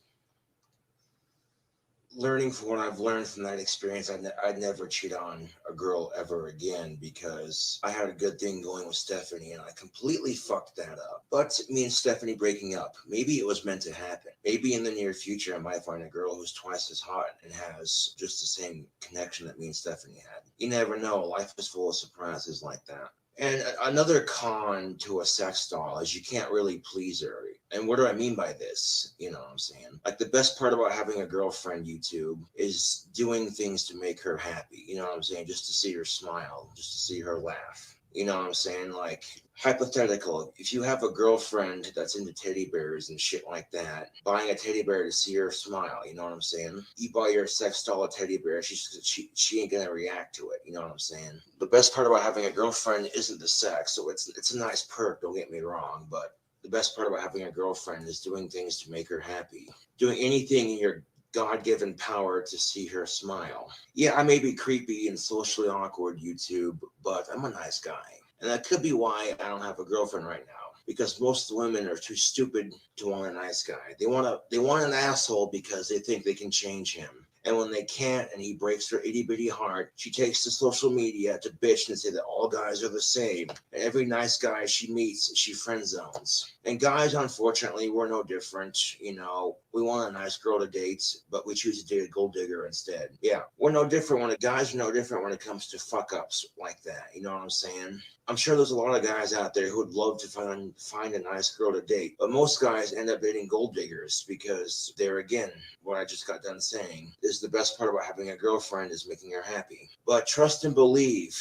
learning from what I've learned from that experience, I'd never cheat on a girl ever again, because I had a good thing going with Stephanie and I completely fucked that up. But me and Stephanie breaking up, maybe it was meant to happen. Maybe in the near future I might find a girl who's twice as hot and has just the same connection that me and Stephanie had. You never know. Life is full of surprises like that. And another con to a sex doll is you can't really please her. And what do I mean by this? You know what I'm saying? Like, the best part about having a girlfriend, YouTube, is doing things to make her happy. You know what I'm saying? Just to see her smile, just to see her laugh. You know what I'm saying? Like, hypothetical, if you have a girlfriend that's into teddy bears and shit like that, buying a teddy bear to see her smile, you know what I'm saying? You buy your sex doll a teddy bear, she ain't gonna react to it, you know what I'm saying? The best part about having a girlfriend isn't the sex, so it's a nice perk, don't get me wrong, but the best part about having a girlfriend is doing things to make her happy. Doing anything in your God-given power to see her smile. Yeah, I may be creepy and socially awkward, YouTube, but I'm a nice guy. And that could be why I don't have a girlfriend right now, because most women are too stupid to want a nice guy. They want an asshole because they think they can change him. And when they can't and he breaks her itty bitty heart, she takes to social media to bitch and say that all guys are the same. And every nice guy she meets, she friend zones. And guys, unfortunately, we're no different. You know, we want a nice girl to date, but we choose to date a gold digger instead. Yeah, we're no different when guys are no different when it comes to fuck ups like that. You know what I'm saying? I'm sure there's a lot of guys out there who would love to find a nice girl to date, but most guys end up dating gold diggers because they're, again, what I just got done saying is the best part about having a girlfriend is making her happy. But trust and believe,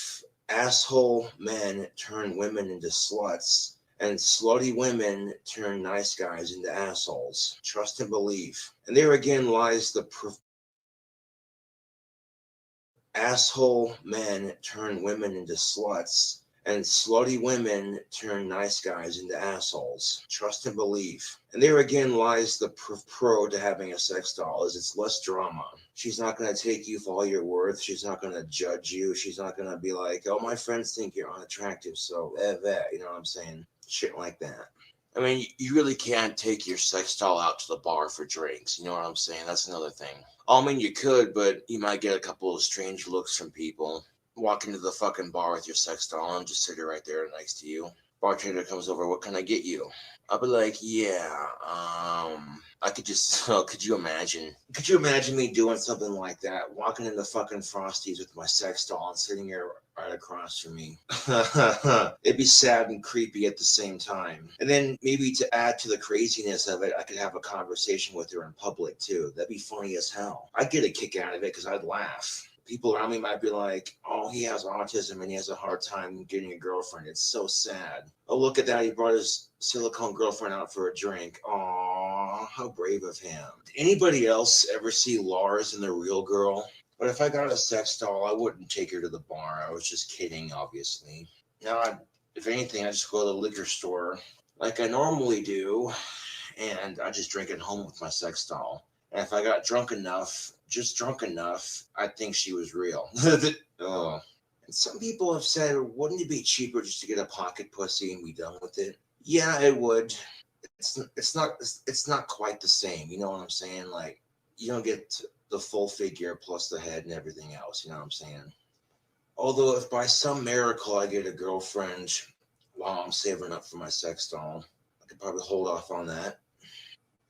asshole men turn women into sluts, and slutty women turn nice guys into assholes. Trust and believe. And there again lies the asshole men turn women into sluts, and slutty women turn nice guys into assholes. Trust and believe. And there again lies the pro to having a sex doll, is it's less drama. She's not going to take you for all you're worth. She's not going to judge you. She's not going to be like, oh, my friends think you're unattractive, so that, you know what I'm saying? Shit like that. I mean, you really can't take your sex doll out to the bar for drinks. You know what I'm saying? That's another thing. I mean, you could, but you might get a couple of strange looks from people. Walk into the fucking bar with your sex doll and just sit her right there next to you. Bartender comes over, what can I get you? I'll be like, yeah, I could just, could you imagine? Could you imagine me doing something like that? Walking into fucking Frosties with my sex doll and sitting here right across from me. It'd be sad and creepy at the same time. And then maybe to add to the craziness of it, I could have a conversation with her in public too. That'd be funny as hell. I'd get a kick out of it because I'd laugh. People around me might be like, oh, he has autism and he has a hard time getting a girlfriend. It's so sad. Oh, look at that. He brought his silicone girlfriend out for a drink. Aw, how brave of him. Did anybody else ever see Lars in The Real Girl? But if I got a sex doll, I wouldn't take her to the bar. I was just kidding, obviously. Now, if anything, I just go to the liquor store like I normally do, and I just drink at home with my sex doll. And if I got drunk enough, just drunk enough, I think she was real. Oh. And some people have said, wouldn't it be cheaper just to get a pocket pussy and be done with it? Yeah, it would. It's not quite the same. You know what I'm saying? Like, you don't get the full figure plus the head and everything else. You know what I'm saying? Although if by some miracle I get a girlfriend while I'm saving up for my sex doll, I could probably hold off on that.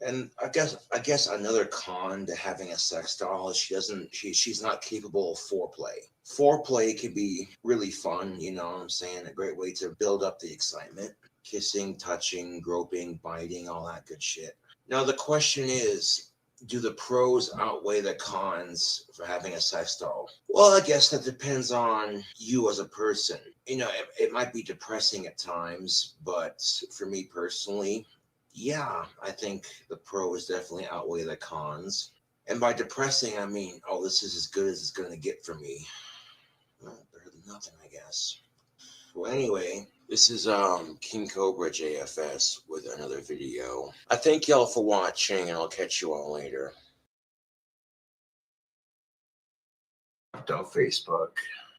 And I guess another con to having a sex doll is she's not capable of foreplay. Foreplay can be really fun, you know what I'm saying? A great way to build up the excitement. Kissing, touching, groping, biting, all that good shit. Now the question is, do the pros outweigh the cons for having a sex doll? Well, I guess that depends on you as a person. You know, it might be depressing at times, but for me personally, yeah, I think the pros definitely outweigh the cons. And by depressing, I mean, oh, this is as good as it's going to get for me. Well, better than nothing, I guess. Well, anyway, this is King Cobra JFS with another video. I thank y'all for watching, and I'll catch you all later. On Facebook.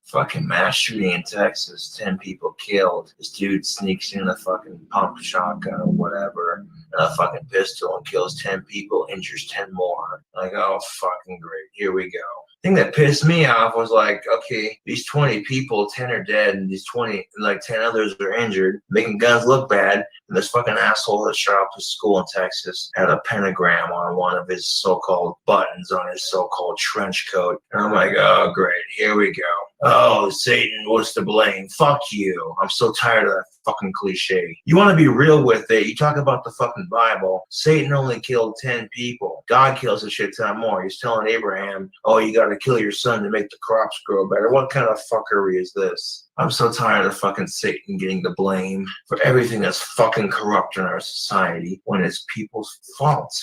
Fucking mass shooting in Texas, 10 people killed. This dude sneaks in a fucking pump shotgun or whatever, and a fucking pistol and kills 10 people, injures 10 more. Like, oh, fucking great. Here we go. The thing that pissed me off was like, okay, these 20 people, 10 are dead, and these 20, like 10 others are injured, making guns look bad. And this fucking asshole that shot up his school in Texas had a pentagram on one of his so-called buttons on his so-called trench coat. And I'm like, oh, great. Here we go. Oh, Satan was to blame. Fuck you. I'm so tired of that fucking cliche. You want to be real with it. You talk about the fucking Bible. Satan only killed 10 people. God kills a shit ton more. He's telling Abraham, oh, you got to kill your son to make the crops grow better. What kind of fuckery is this? I'm so tired of fucking Satan getting the blame for everything that's fucking corrupt in our society when it's people's fault.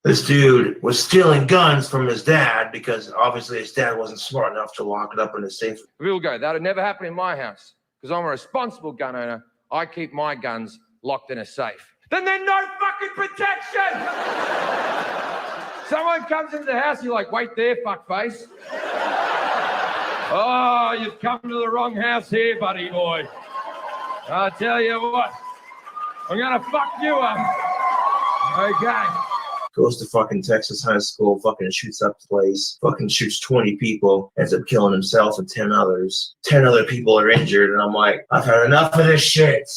This dude was stealing guns from his dad because obviously his dad wasn't smart enough to lock it up in a safe. Real go. That would never happen in my house because I'm a responsible gun owner. I keep my guns locked in a safe. Then there's no fucking protection. Someone comes into the house, you're like, wait there, fuckface. Oh, you've come to the wrong house here, buddy boy. I tell you what, I'm gonna fuck you up. Okay. Goes to fucking Texas high school, fucking shoots up the place, fucking shoots 20 people, ends up killing himself and 10 others. 10 other people are injured, and I'm like, I've had enough of this shit.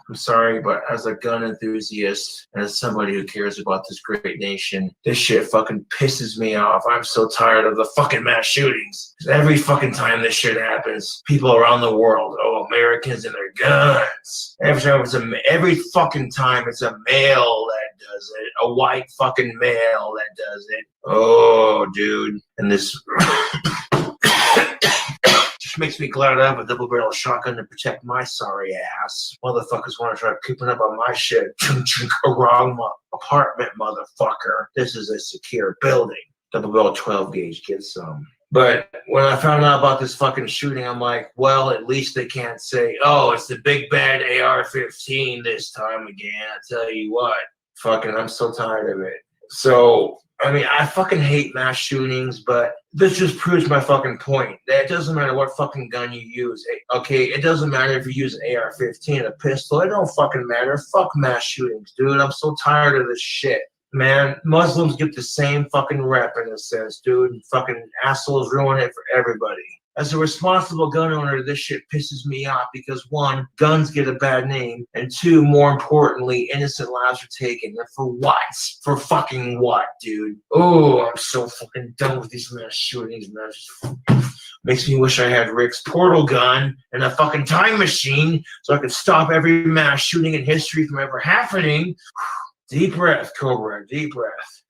I'm sorry, but as a gun enthusiast and as somebody who cares about this great nation, this shit fucking pisses me off. I'm so tired of the fucking mass shootings. Every fucking time this shit happens, people around the world, oh, Americans and their guns. Every fucking time it's a male that does it, a white fucking male that does it. Oh, dude. And this makes me glad I have a double-barrel shotgun to protect my sorry ass. Motherfuckers want to try creeping up on my shit. Wrong apartment, motherfucker. This is a secure building. Double-barrel 12-gauge, get some. But when I found out about this fucking shooting, I'm like, well, at least they can't say, oh, it's the big bad AR-15 this time again. I tell you what, fucking, I'm so tired of it. So, I mean, I fucking hate mass shootings, but this just proves my fucking point. That it doesn't matter what fucking gun you use. Okay, it doesn't matter if you use an AR-15, a pistol. It don't fucking matter. Fuck mass shootings, dude. I'm so tired of this shit. Man, Muslims get the same fucking rep in a sense, dude. Fucking assholes ruin it for everybody. As a responsible gun owner, this shit pisses me off because one, guns get a bad name, and two, more importantly, innocent lives are taken. And for what? For fucking what, dude? Oh, I'm so fucking done with these mass shootings, man. It just makes me wish I had Rick's portal gun and a fucking time machine so I could stop every mass shooting in history from ever happening. Deep breath, Cobra, deep breath.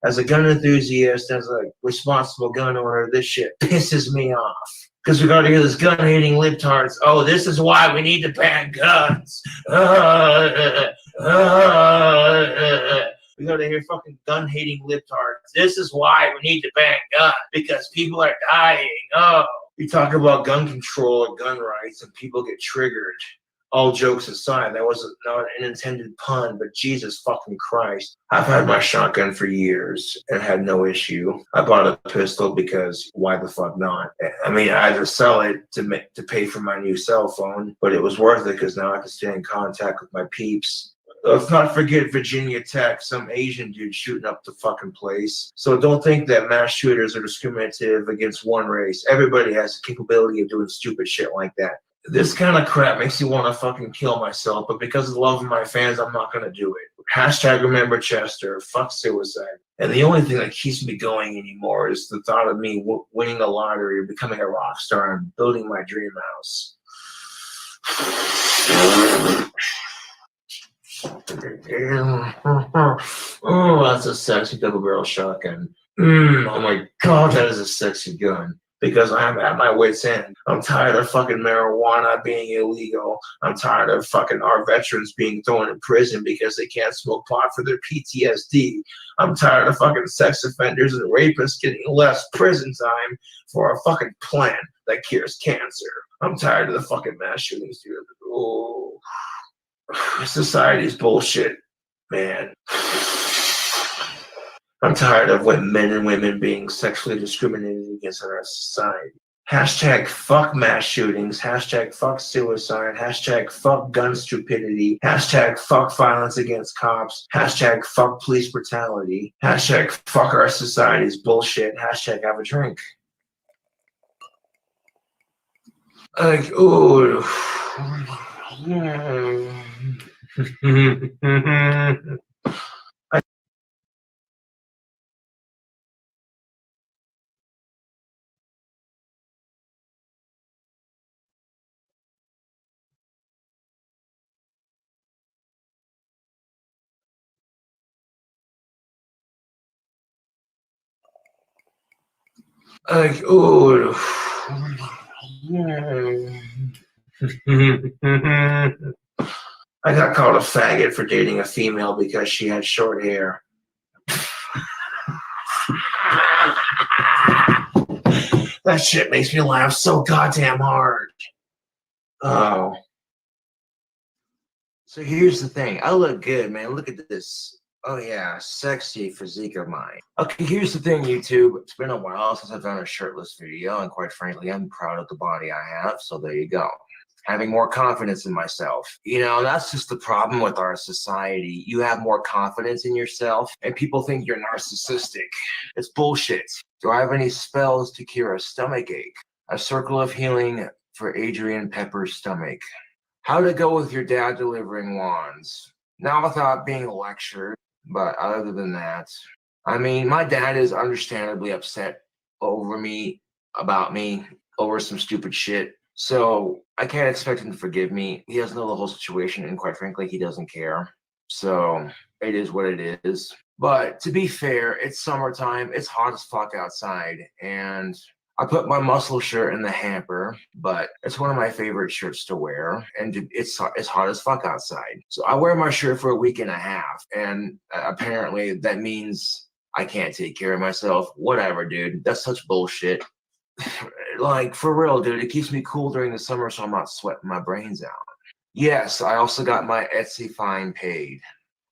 As a gun enthusiast, as a responsible gun owner, this shit pisses me off. Because we gotta hear this gun-hating libtards, oh, this is why we need to ban guns. We gotta hear fucking gun-hating libtards. This is why we need to ban guns, because people are dying. Oh, you talk about gun control or gun rights and people get triggered. All jokes aside, that was not an intended pun, but Jesus fucking Christ. I've had my shotgun for years and had no issue. I bought a pistol because why the fuck not? I mean, I had to sell it to pay for my new cell phone, but it was worth it because now I can stay in contact with my peeps. Let's not forget Virginia Tech, some Asian dude shooting up the fucking place. So don't think that mass shooters are discriminative against one race. Everybody has the capability of doing stupid shit like that. This kind of crap makes me want to fucking kill myself, but because of the love of my fans, I'm not going to do it. Hashtag remember Chester, fuck suicide. And the only thing that keeps me going anymore is the thought of me winning the lottery or becoming a rock star and building my dream house. Oh, that's a sexy double-barrel shotgun. Oh my God, that is a sexy gun. Because I'm at my wit's end. I'm tired of fucking marijuana being illegal. I'm tired of fucking our veterans being thrown in prison because they can't smoke pot for their PTSD. I'm tired of fucking sex offenders and rapists getting less prison time for a fucking plant that cures cancer. I'm tired of the fucking mass shootings, dude. Oh, society's bullshit, man. I'm tired of men and women being sexually discriminated against in our society. Hashtag fuck mass shootings. Hashtag fuck suicide. Hashtag fuck gun stupidity. Hashtag fuck violence against cops. Hashtag fuck police brutality. Hashtag fuck our society's bullshit. Hashtag have a drink. Like, ooh. Like, ooh. I got called a faggot for dating a female because she had short hair. That shit makes me laugh so goddamn hard. Oh. So here's the thing. I look good, man. Look at this. Oh yeah, sexy physique of mine. Okay, here's the thing, YouTube. It's been a while since I've done a shirtless video, and quite frankly, I'm proud of the body I have, so there you go. Having more confidence in myself. You know, that's just the problem with our society. You have more confidence in yourself, and people think you're narcissistic. It's bullshit. Do I have any spells to cure a stomach ache? A circle of healing for Adrian Pepper's stomach. How to go with your dad delivering wands. Not without being lectured, but other than that, I mean, my dad is understandably upset over me, about me, over some stupid shit. So I can't expect him to forgive me. He doesn't know the whole situation, and quite frankly, he doesn't care. So it is what it is. But to be fair, it's summertime. It's hot as fuck outside, and I put my muscle shirt in the hamper, but it's one of my favorite shirts to wear, and it's hot as fuck outside. So I wear my shirt for a week and a half, and apparently that means I can't take care of myself. Whatever, dude. That's such bullshit. Like, for real, dude. It keeps me cool during the summer so I'm not sweating my brains out. Yes, I also got my Etsy fine paid.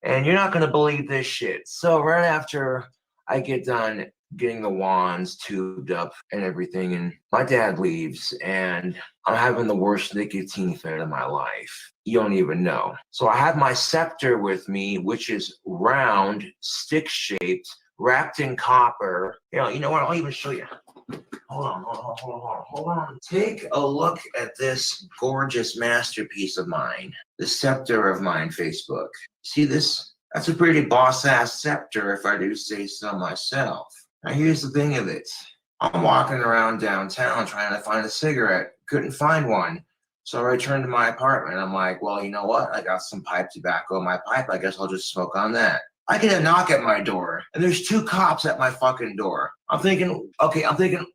And you're not going to believe this shit. So right after I get done getting the wands tubed up and everything, and my dad leaves, and I'm having the worst nicotine fit of my life. You don't even know. So I have my scepter with me, which is round, stick-shaped, wrapped in copper. You know what? I'll even show you. Hold on. Take a look at this gorgeous masterpiece of mine, the scepter of mine, Facebook. See this? That's a pretty boss-ass scepter, if I do say so myself. Now, here's the thing of it. I'm walking around downtown trying to find a cigarette. Couldn't find one. So I returned to my apartment. I'm like, well, you know what? I got some pipe tobacco in my pipe. I guess I'll just smoke on that. I get a knock at my door, and there's 2 cops at my fucking door. I'm thinking,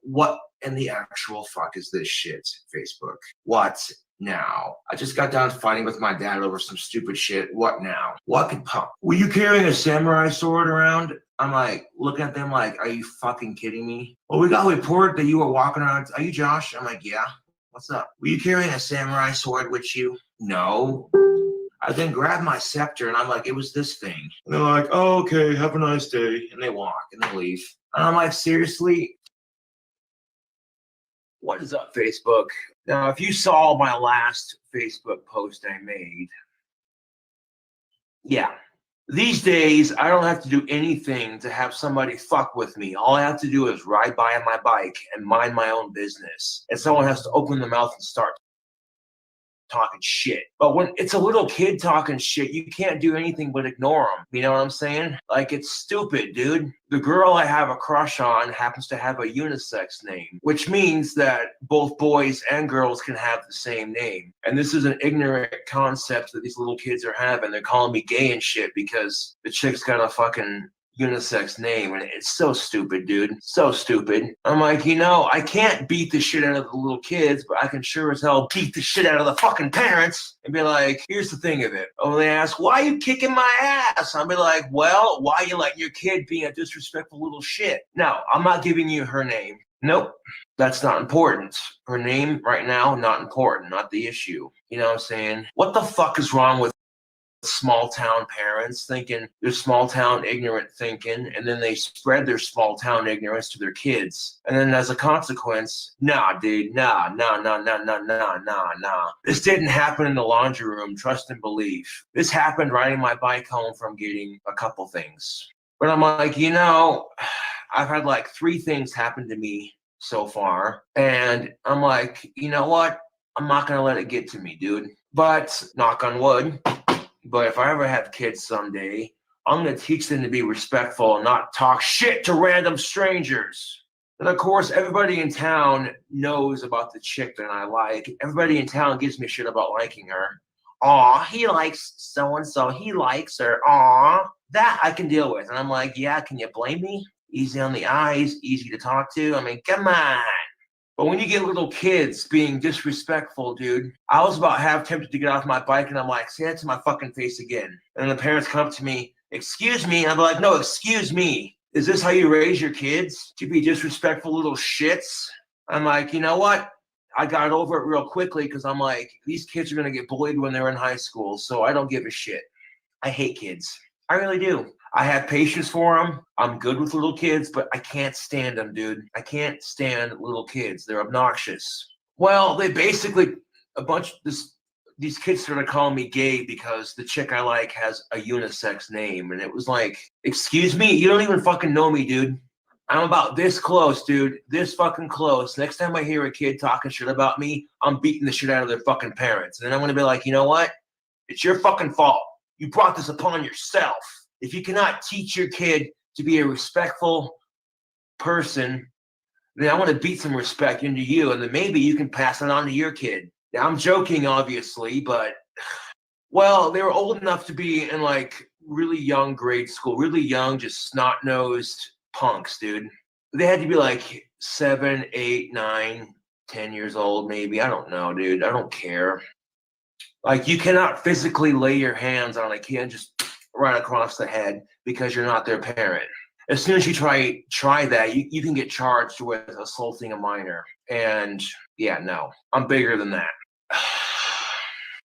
what in the actual fuck is this shit, Facebook? What now? I just got done fighting with my dad over some stupid shit. What now? What could pop? Were you carrying a samurai sword around? I'm like, looking at them like, are you fucking kidding me? Well, we got a report that you were walking around. Are you Josh? I'm like, yeah. What's up? Were you carrying a samurai sword with you? No. I then grabbed my scepter, and I'm like, it was this thing. And they're like, oh, okay, have a nice day. And they walk, and they leave. And I'm like, seriously? What is up, Facebook? Now, if you saw my last Facebook post I made, yeah. These days, I don't have to do anything to have somebody fuck with me. All I have to do is ride by on my bike and mind my own business. And someone has to open their mouth and start talking shit. But when it's a little kid talking shit, you can't do anything but ignore them. You know what I'm saying? Like, it's stupid, dude. The girl I have a crush on happens to have a unisex name, which means that both boys and girls can have the same name. And this is an ignorant concept that these little kids are having. They're calling me gay and shit because the chick's got a fucking unisex name, and it's so stupid, dude. So stupid. I'm like, I can't beat the shit out of the little kids, but I can sure as hell beat the shit out of the fucking parents and be like, here's the thing of it. Oh, they ask, why are you kicking my ass? I'll be like, well, why are you letting your kid be a disrespectful little shit? No, I'm not giving you her name. Nope, that's not important. Her name right now, not important, not the issue. You know what I'm saying? What the fuck is wrong with small town parents thinking they're small town ignorant thinking, and then they spread their small town ignorance to their kids. And then as a consequence, nah, dude, nah. This didn't happen in the laundry room, trust and believe. This happened riding my bike home from getting a couple things. But I'm like, you know, I've had like 3 things happen to me so far. And I'm like, you know what? I'm not going to let it get to me, dude. But knock on wood. But if I ever have kids someday, I'm going to teach them to be respectful and not talk shit to random strangers. And of course, everybody in town knows about the chick that I like. Everybody in town gives me shit about liking her. Aw, he likes so-and-so. He likes her. Aw, that I can deal with. And I'm like, yeah, can you blame me? Easy on the eyes, easy to talk to. I mean, come on. But when you get little kids being disrespectful, dude, I was about half tempted to get off my bike, and I'm like, say that to my fucking face again. And the parents come up to me, excuse me. And I'm like, no, excuse me. Is this how you raise your kids? To be disrespectful little shits? I'm like, you know what? I got over it real quickly because I'm like, these kids are going to get bullied when they're in high school, so I don't give a shit. I hate kids. I really do. I have patience for them. I'm good with little kids, but I can't stand them, dude. I can't stand little kids. They're obnoxious. Well, they basically, these kids started calling me gay because the chick I like has a unisex name. And it was like, excuse me? You don't even fucking know me, dude. I'm about this close, dude. This fucking close. Next time I hear a kid talking shit about me, I'm beating the shit out of their fucking parents. And then I'm going to be like, you know what? It's your fucking fault. You brought this upon yourself. If you cannot teach your kid to be a respectful person, then I want to beat some respect into you, and then maybe you can pass it on to your kid. Now, I'm joking, obviously, but, well, they were old enough to be in, like, really young grade school, really young, just snot-nosed punks, dude. They had to be, like, 7, 8, 9, 10 years old, maybe. I don't know, dude. I don't care. Like, you cannot physically lay your hands on a kid and just right across the head because you're not their parent. As soon as you try that, you can get charged with assaulting a minor. And yeah, no, I'm bigger than that.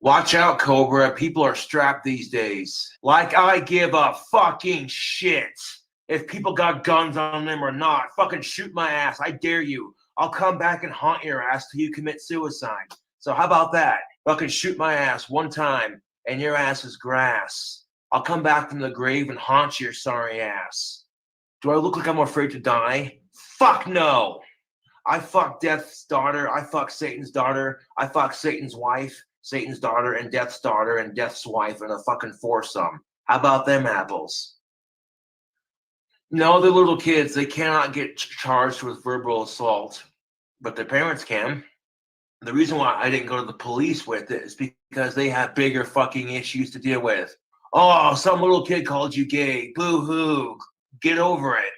Watch out, Cobra. People are strapped these days. Like I give a fucking shit if people got guns on them or not. Fucking shoot my ass. I dare you. I'll come back and haunt your ass till you commit suicide. So how about that? Fucking shoot my ass one time and your ass is grass. I'll come back from the grave and haunt your sorry ass. Do I look like I'm afraid to die? Fuck no. I fuck Death's daughter. I fuck Satan's daughter. I fuck Satan's wife, Satan's daughter, and Death's daughter, and Death's wife in a fucking foursome. How about them apples? No, they're little kids. They cannot get charged with verbal assault, but their parents can. The reason why I didn't go to the police with it is because they have bigger fucking issues to deal with. Oh, some little kid called you gay. Boo-hoo. Get over it.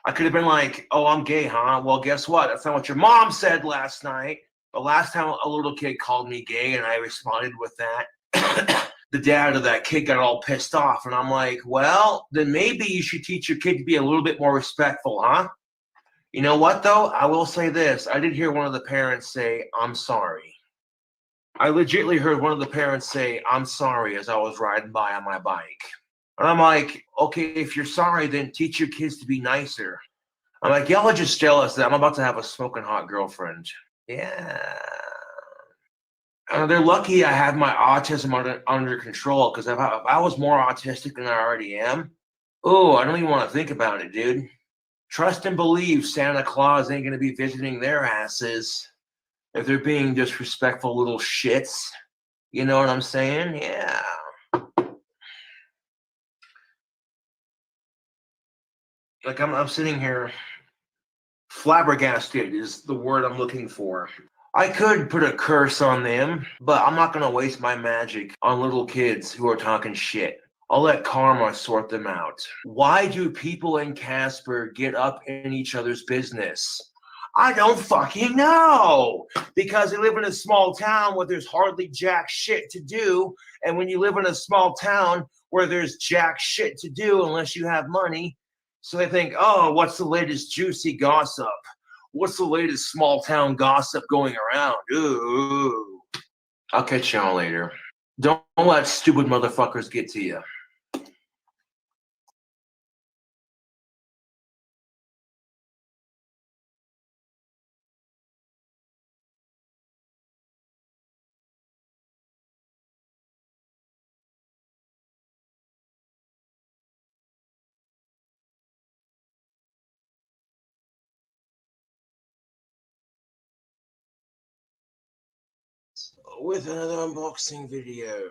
I could have been like, oh, I'm gay, huh? Well, guess what? That's not what your mom said last night. The last time a little kid called me gay and I responded with that, the dad of that kid got all pissed off. And I'm like, well, then maybe you should teach your kid to be a little bit more respectful, huh? You know what, though? I will say this. I did hear one of the parents say, I'm sorry. I legitimately heard one of the parents say, I'm sorry, as I was riding by on my bike. And I'm like, okay, if you're sorry, then teach your kids to be nicer. I'm like, y'all are just jealous that I'm about to have a smoking hot girlfriend. Yeah. They're lucky I have my autism under control, because if I was more autistic than I already am, oh, I don't even want to think about it, dude. Trust and believe Santa Claus ain't going to be visiting their asses if they're being disrespectful little shits. You know what I'm saying? Yeah. Like I'm sitting here, flabbergasted is the word I'm looking for. I could put a curse on them, but I'm not going to waste my magic on little kids who are talking shit. I'll let karma sort them out. Why do people in Casper get up in each other's business? I don't fucking know. Because they live in a small town where there's hardly jack shit to do. And when you live in a small town where there's jack shit to do unless you have money, so they think, oh, what's the latest juicy gossip? What's the latest small town gossip going around? Ooh. I'll catch y'all later. Don't let stupid motherfuckers get to you. With another unboxing video.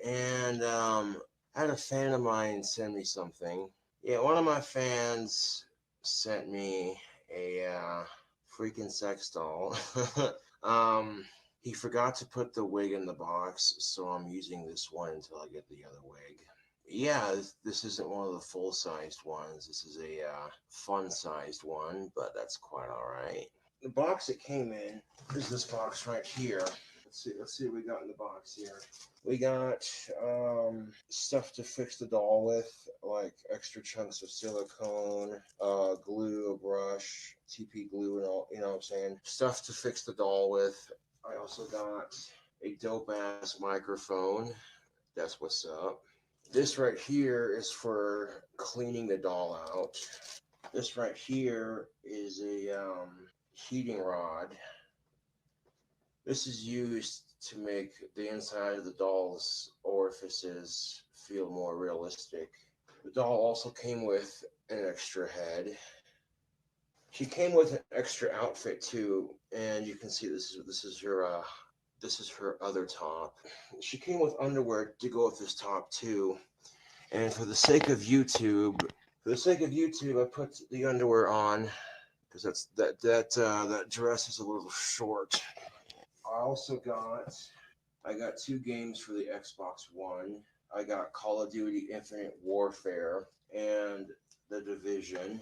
And I had a fan of mine send me something. Yeah, one of my fans sent me a freaking sex doll. He forgot to put the wig in the box, so I'm using this one until I get the other wig. Yeah, this isn't one of the full-sized ones. This is a fun-sized one, but that's quite all right. The box it came in is this box right here. Let's see what we got in the box here. We got stuff to fix the doll with, like extra chunks of silicone, glue, a brush, TP glue, and all, you know what I'm saying? Stuff to fix the doll with. I also got a dope ass microphone. That's what's up. This right here is for cleaning the doll out. This right here is a heating rod. This is used to make the inside of the doll's orifices feel more realistic. The doll also came with an extra head. She came with an extra outfit too, and you can see this is her other top. She came with underwear to go with this top too. And for the sake of YouTube, I put the underwear on because that dress is a little short. I got 2 games for the Xbox One. I got Call of Duty Infinite Warfare and The Division.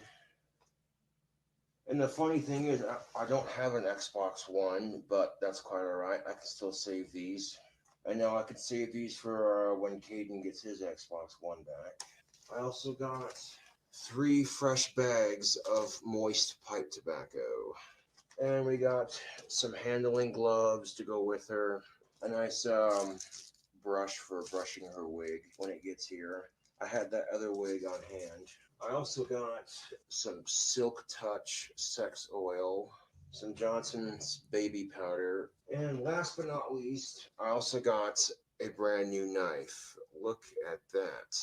And the funny thing is, I don't have an Xbox One, but that's quite alright. I can still save these. I know I could save these for when Caden gets his Xbox One back. I also got 3 fresh bags of moist pipe tobacco. And we got some handling gloves to go with her. A nice brush for brushing her wig when it gets here. I had that other wig on hand. I also got some Silk Touch sex oil, some Johnson's baby powder, and last but not least, I also got a brand new knife. Look at that.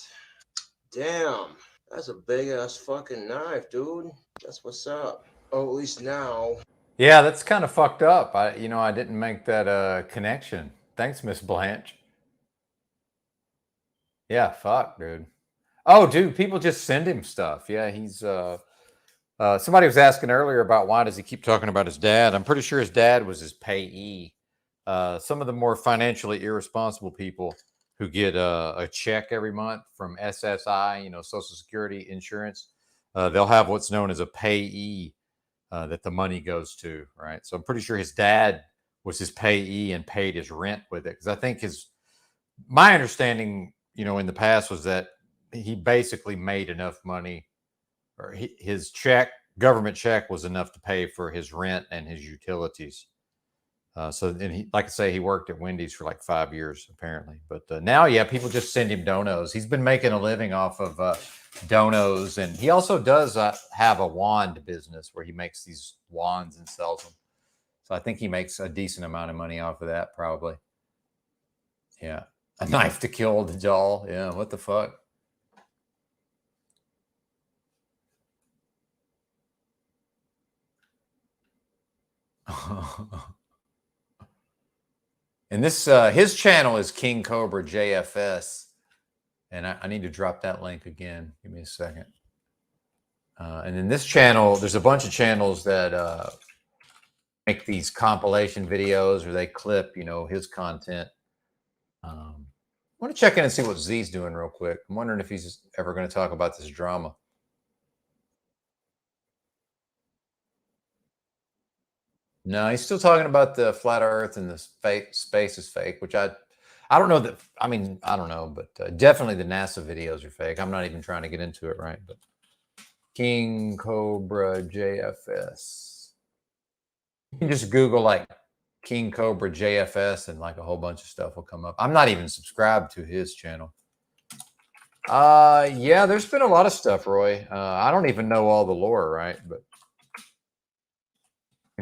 Damn, that's a big ass fucking knife, dude. That's what's up. Oh, at least now. Yeah, that's kind of fucked up. I didn't make that connection. Thanks, Miss Blanche. Yeah, fuck, dude. Oh, dude, people just send him stuff. Yeah, he's somebody was asking earlier about why does he keep talking about his dad. I'm pretty sure his dad was his payee. Some of the more financially irresponsible people who get a check every month from SSI, Social Security insurance, they'll have what's known as a payee that the money goes to, right? So I'm pretty sure his dad was his payee and paid his rent with it. Because I think my understanding, in the past was that he basically made enough money, or his government check was enough to pay for his rent and his utilities. And he, like I say, he worked at Wendy's for like 5 years apparently. But now, yeah, people just send him donos. He's been making a living off of donos, and he also does have a wand business where he makes these wands and sells them. So I think he makes a decent amount of money off of that, probably. Yeah, a knife to kill the doll. Yeah, what the fuck. And this his channel is King Cobra JFS, and I need to drop that link again. Give me a second. And in this channel, there's a bunch of channels that make these compilation videos, or they clip, his content. I want to check in and see what Z's doing real quick. I'm wondering if he's ever going to talk about this drama. No, he's still talking about the flat Earth and the space is fake, which I don't know that. I mean, I don't know, but definitely the NASA videos are fake. I'm not even trying to get into it, right? But King Cobra JFS. You can just Google like King Cobra JFS, and like a whole bunch of stuff will come up. I'm not even subscribed to his channel. Yeah, there's been a lot of stuff, Roy. I don't even know all the lore, right? But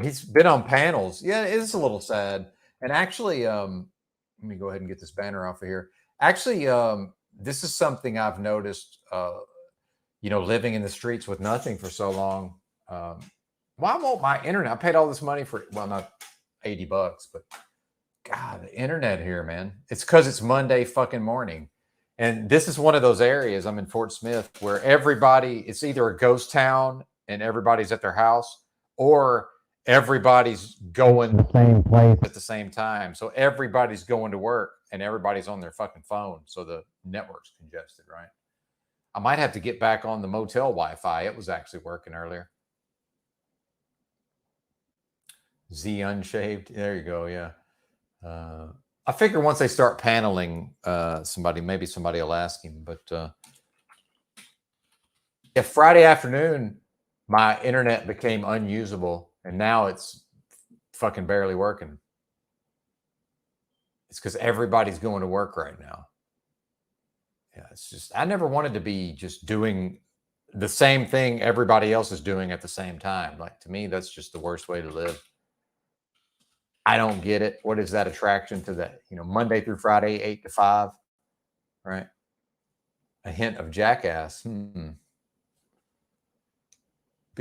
he's been on panels. Yeah, it is a little sad. And actually, let me go ahead and get this banner off of here. Actually, this is something I've noticed, you know, living in the streets with nothing for so long. Why won't my internet? I paid all this money for, well, not $80, but God, the internet here, man. It's because it's Monday fucking morning. And this is one of those areas, I'm in Fort Smith, where everybody, it's either a ghost town and everybody's at their house, or everybody's going to the same place at the same time. So everybody's going to work and everybody's on their fucking phone. So the network's congested, right? I might have to get back on the motel Wi-Fi. It was actually working earlier. Z Unshaved. There you go. Yeah. I figure once they start paneling somebody, maybe somebody will ask him. But yeah, Friday afternoon, my internet became unusable, and now it's fucking barely working. It's because everybody's going to work right now. Yeah, it's just, I never wanted to be just doing the same thing everybody else is doing at the same time. Like, to me, that's just the worst way to live. I don't get it. What is that attraction to that? You know, Monday through Friday, 8 to 5, right? A hint of jackass. But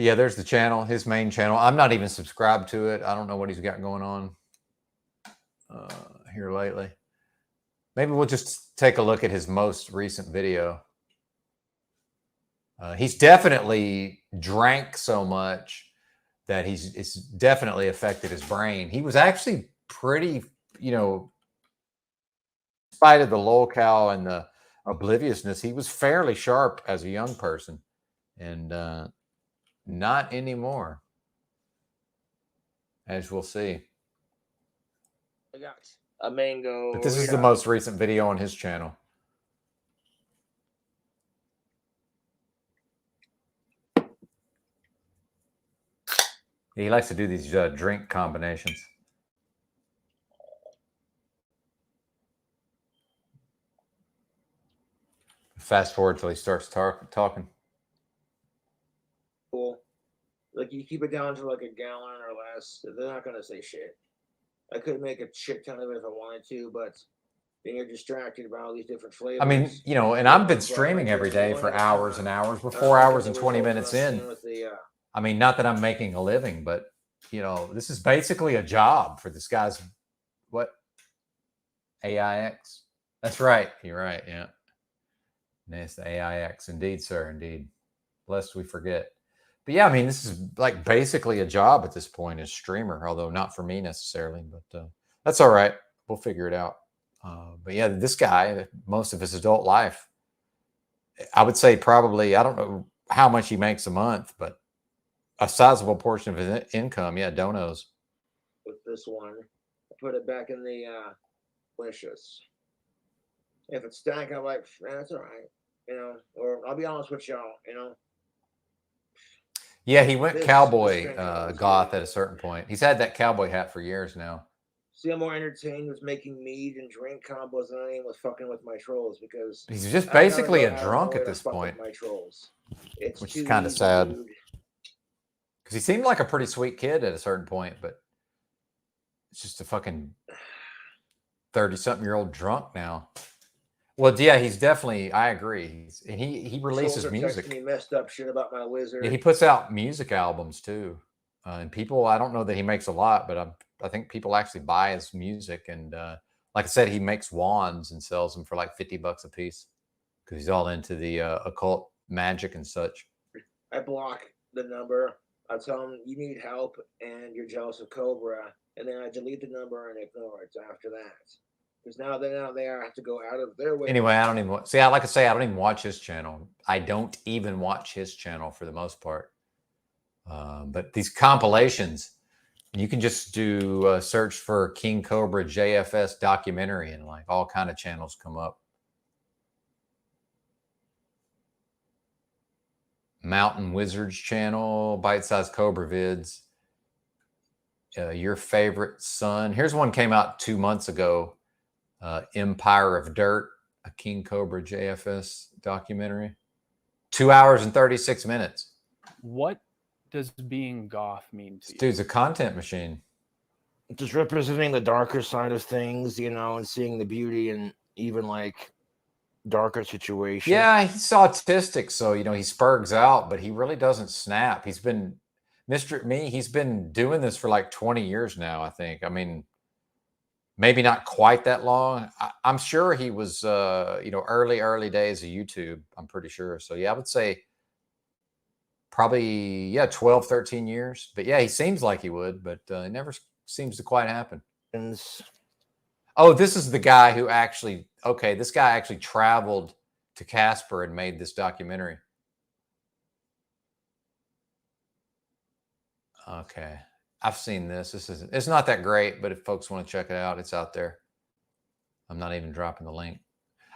yeah, there's the channel, his main channel. I'm not even subscribed to it. I don't know what he's got going on here lately. Maybe we'll just take a look at his most recent video. He's definitely drank so much that it's definitely affected his brain. He was actually pretty, you know, in spite of the lolcow and the obliviousness, he was fairly sharp as a young person, and not anymore, as we'll see. I got a mango. But this is the most recent video on his channel. He likes to do these drink combinations. Fast forward till he starts talking. Cool. Like, you keep it down to like a gallon or less, they're not gonna say shit. I could make a shit ton of it if I wanted to, but being distracted by all these different flavors. I mean, you know, and I've been streaming every day for hours and hours. We're 4 hours and 20 minutes in. I mean, not that I'm making a living, but, you know, this is basically a job for this guy's, what? AIX? That's right. You're right. Yeah. It's the AIX. Indeed, sir. Indeed. Lest we forget. But yeah, I mean, this is like basically a job at this point as streamer, although not for me necessarily, but that's all right. We'll figure it out. But yeah, this guy, most of his adult life, I would say probably, I don't know how much he makes a month, but a sizable portion of his income, yeah, donos. With this one, I put it back in the wishes. If it's stank, I'm like, man, that's all right, you know. Or I'll be honest with y'all, you know. Yeah, he went cowboy goth at a certain point. He's had that cowboy hat for years now. See, I'm more entertained with making mead and drink combos than I am with fucking with my trolls, because he's just basically a drunk at this point, my trolls. It's which is kind of sad. Because he seemed like a pretty sweet kid at a certain point, but it's just a fucking 30-something-year-old drunk now. Well, yeah, he's definitely. I agree. He releases music. Me messed up shit about my wizard. Yeah, he puts out music albums too, and people. I don't know that he makes a lot, but I think people actually buy his music. And like I said, he makes wands and sells them for like $50 a piece because he's all into the occult magic and such. I block the number. I tell him you need help and you're jealous of Cobra, and then I delete the number and ignore it after that. Because now they have to go out of their way. Anyway, I don't even see. Like I say, I don't even watch his channel. I don't even watch his channel for the most part. But these compilations, you can just do a search for King Cobra JFS documentary, and like all kind of channels come up. Mountain Wizards channel, Bite Size Cobra vids. Your favorite son. Here's one came out 2 months ago. Empire of Dirt, a King Cobra JFS documentary. 2 hours and 36 minutes. What does being goth mean to This you? dude's a content machine. Just representing the darker side of things, you know, and seeing the beauty in even like darker situations. Yeah, he's autistic, so you know he spurgs out, but he really doesn't snap. He's been he's been doing this for like 20 years now, I think. I mean, maybe not quite that long. I'm sure he was you know, early days of YouTube, I'm pretty sure. So yeah, I would say probably, yeah, 12, 13 years. But yeah, he seems like he would, but it never seems to quite happen. Oh, this is the guy who actually, okay, this guy actually traveled to Casper and made this documentary. Okay, I've seen this. It's not that great, but if folks want to check it out, it's out there. I'm not even dropping the link.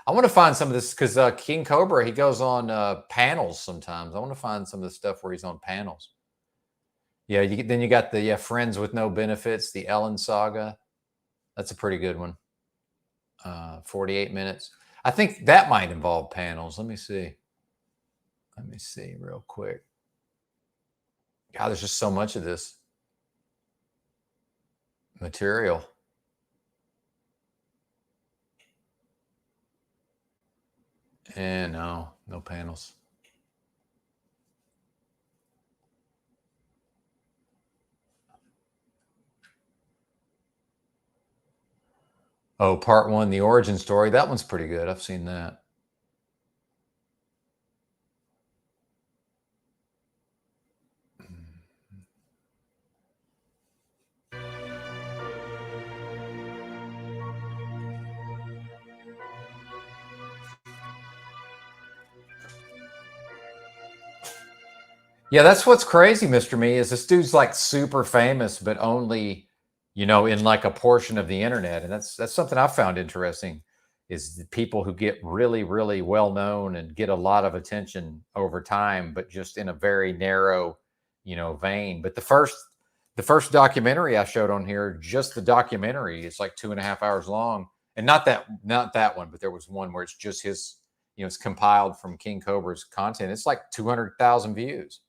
I want to find some of this because King Cobra, he goes on panels sometimes. I want to find some of the stuff where he's on panels. Yeah, then you got the Friends with No Benefits, the Ellen saga. That's a pretty good one. 48 minutes. I think that might involve panels. Let me see. Let me see real quick. God, there's just so much of this material. And no panels. Oh, part one, the origin story. That one's pretty good. I've seen that. Yeah, that's what's crazy, Mr. Me, is this dude's like super famous, but only, you know, in like a portion of the internet. And that's something I found interesting, is the people who get really, really well known and get a lot of attention over time, but just in a very narrow, you know, vein. But the first documentary I showed on here, just the documentary, it's like 2.5 hours long. And not that one, but there was one where it's just his, you know, it's compiled from King Cobra's content. It's like 200,000 views.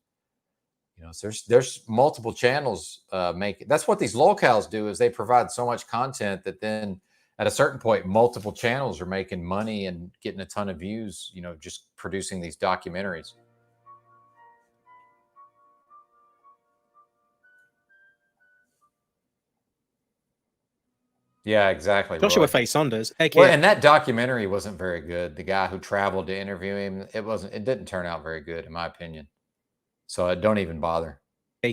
You know, so there's multiple channels make. That's what these locals do, is they provide so much content that then at a certain point, multiple channels are making money and getting a ton of views, you know, just producing these documentaries. Yeah, exactly. Joshua Roy. Faye Saunders, aka Well, and that documentary wasn't very good. The guy who traveled to interview him, it didn't turn out very good, in my opinion. So don't even bother.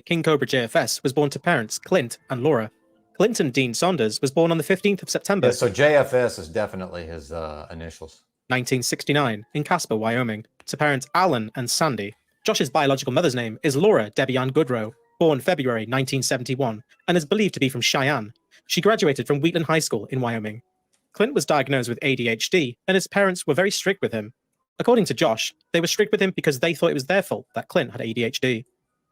King Cobra JFS was born to parents Clint and Laura. Clinton Dean Saunders was born on the 15th of September. Yeah, so JFS is definitely his initials. 1969 in Casper, Wyoming, to parents Alan and Sandy. Josh's biological mother's name is Laura Debbie Ann Goodrow, born February 1971, and is believed to be from Cheyenne. She graduated from Wheatland High School in Wyoming. Clint was diagnosed with ADHD, and his parents were very strict with him. According to Josh, they were strict with him because they thought it was their fault that Clint had ADHD.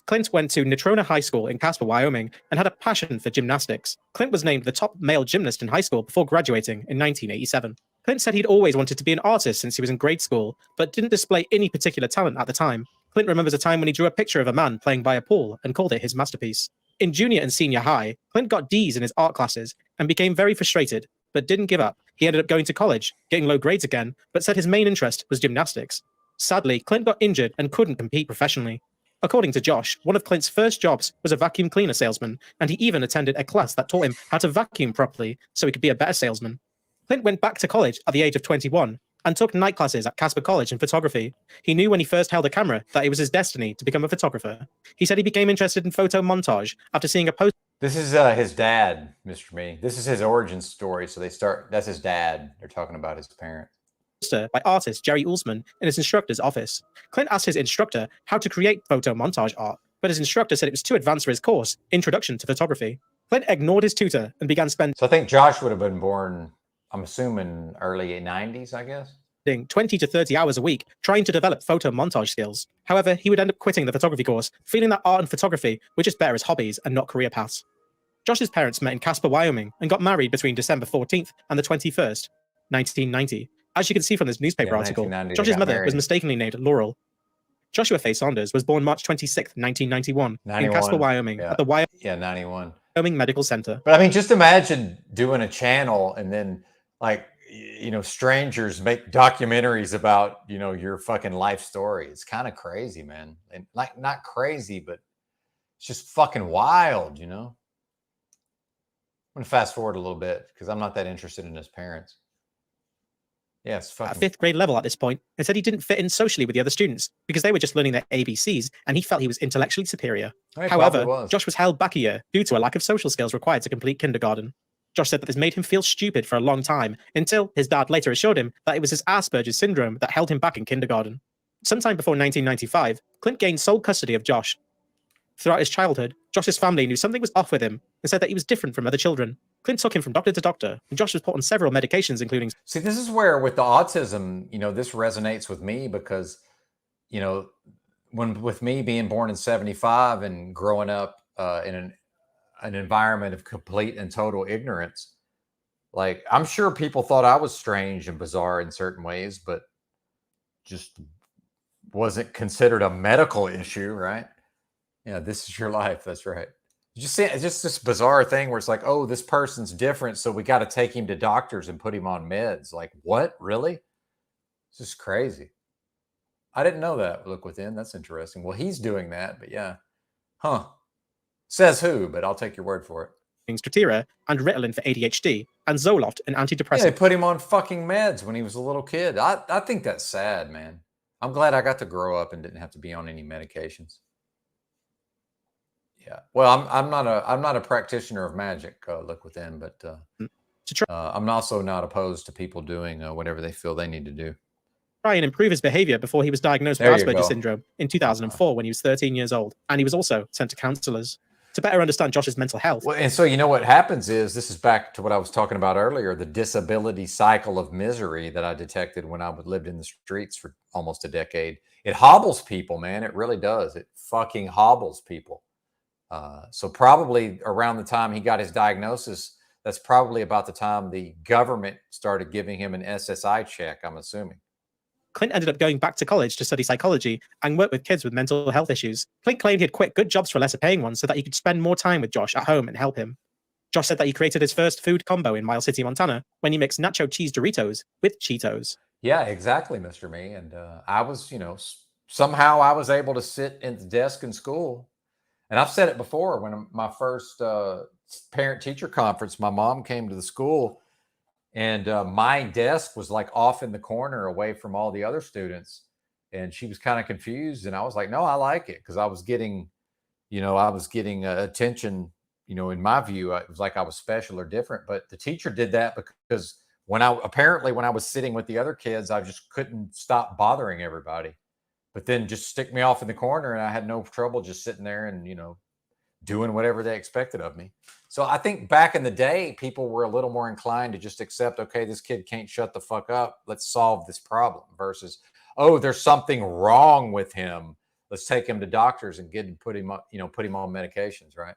Clint went to Natrona High School in Casper, Wyoming, and had a passion for gymnastics. Clint was named the top male gymnast in high school before graduating in 1987. Clint said he'd always wanted to be an artist since he was in grade school, but didn't display any particular talent at the time. Clint remembers a time when he drew a picture of a man playing by a pool and called it his masterpiece. In junior and senior high, Clint got D's in his art classes and became very frustrated, but didn't give up. He ended up going to college, getting low grades again, but said his main interest was gymnastics. Sadly, Clint got injured and couldn't compete professionally. According to Josh, one of Clint's first jobs was a vacuum cleaner salesman, and he even attended a class that taught him how to vacuum properly so he could be a better salesman. Clint went back to college at the age of 21 and took night classes at Casper College in photography. He knew when he first held a camera that it was his destiny to become a photographer. He said he became interested in photo montage after seeing a post. This is his dad, Mr. Me. This is his origin story. So that's his dad. They're talking about his parents. By artist Jerry Ulsman in his instructor's office. Clint asked his instructor how to create photo montage art, but his instructor said it was too advanced for his course, Introduction to Photography. Clint ignored his tutor and began spending. So I think Josh would have been born, I'm assuming, early 90s, I guess. 20 to 30 hours a week trying to develop photo montage skills. However, he would end up quitting the photography course, feeling that art and photography were just better as hobbies and not career paths. Josh's parents met in Casper, Wyoming, and got married between December 14th and the 21st, 1990. As you can see from this newspaper article, 1990 they Josh's got mother was married. mistakenly named Laurel. Joshua Faye Saunders was born March 26th, 1991, in Casper, Wyoming, yeah. at the Yeah, 91. Wyoming Medical Center. But I mean, just imagine doing a channel and then, like, you know, strangers make documentaries about, you know, your fucking life story. It's kind of crazy, man. And like, not crazy, but it's just fucking wild, you know? I'm going to fast forward a little bit because I'm not that interested in his parents. Yeah, it's fucking... At 5th grade level at this point, and said he didn't fit in socially with the other students because they were just learning their ABCs and he felt he was intellectually superior. He However, probably was. Josh was held back a year due to a lack of social skills required to complete kindergarten. Josh said that this made him feel stupid for a long time until his dad later assured him that it was his Asperger's syndrome that held him back in kindergarten. Sometime before 1995, Clint gained sole custody of Josh. Throughout his childhood, Josh's family knew something was off with him and said that he was different from other children. Clint took him from doctor to doctor, and Josh was put on several medications, including... See, this is where with the autism, you know, this resonates with me because, you know, with me being born in 75 and growing up in an environment of complete and total ignorance, like, I'm sure people thought I was strange and bizarre in certain ways, but just wasn't considered a medical issue, right? Yeah, this is your life. That's right. You just see, it's just this bizarre thing where it's like, oh, this person's different, so we got to take him to doctors and put him on meds. Like, what? Really? It's just crazy. I didn't know that. Look within. That's interesting. Well, he's doing that, but yeah. Huh. Says who, but I'll take your word for it. Strattera and Ritalin for ADHD, and Zoloft, an antidepressant. Yeah, they put him on fucking meds when he was a little kid. I think that's sad, man. I'm glad I got to grow up and didn't have to be on any medications. Yeah. Well, I'm not a practitioner of magic, look within, but I'm also not opposed to people doing whatever they feel they need to do. Try and improve his behavior before he was diagnosed with Asperger's syndrome in 2004 when he was 13 years old, and he was also sent to counselors to better understand Josh's mental health. Well, and so, you know, what happens is, this is back to what I was talking about earlier, the disability cycle of misery that I detected when I lived in the streets for almost a decade. It hobbles people, man. It really does. It fucking hobbles people. So probably around the time he got his diagnosis, that's probably about the time the government started giving him an SSI check, I'm assuming. Clint ended up going back to college to study psychology and work with kids with mental health issues. Clint claimed he'd quit good jobs for lesser paying ones so that he could spend more time with Josh at home and help him. Josh said that he created his first food combo in Miles City, Montana, when he mixed nacho cheese Doritos with Cheetos. Yeah, exactly, Mr. Me. And I was, you know, somehow I was able to sit at the desk in school. And I've said it before, when my first parent-teacher conference, my mom came to the school, and my desk was like off in the corner away from all the other students. And she was kind of confused. And I was like, no, I like it, because I was getting, you know, attention, you know, in my view, it was like I was special or different. But the teacher did that because when I was sitting with the other kids, I just couldn't stop bothering everybody. But then just stick me off in the corner, and I had no trouble just sitting there and, you know, doing whatever they expected of me. So I think back in the day, people were a little more inclined to just accept, okay, this kid can't shut the fuck up. Let's solve this problem, versus, oh, there's something wrong with him. Let's take him to doctors and put him on medications, right?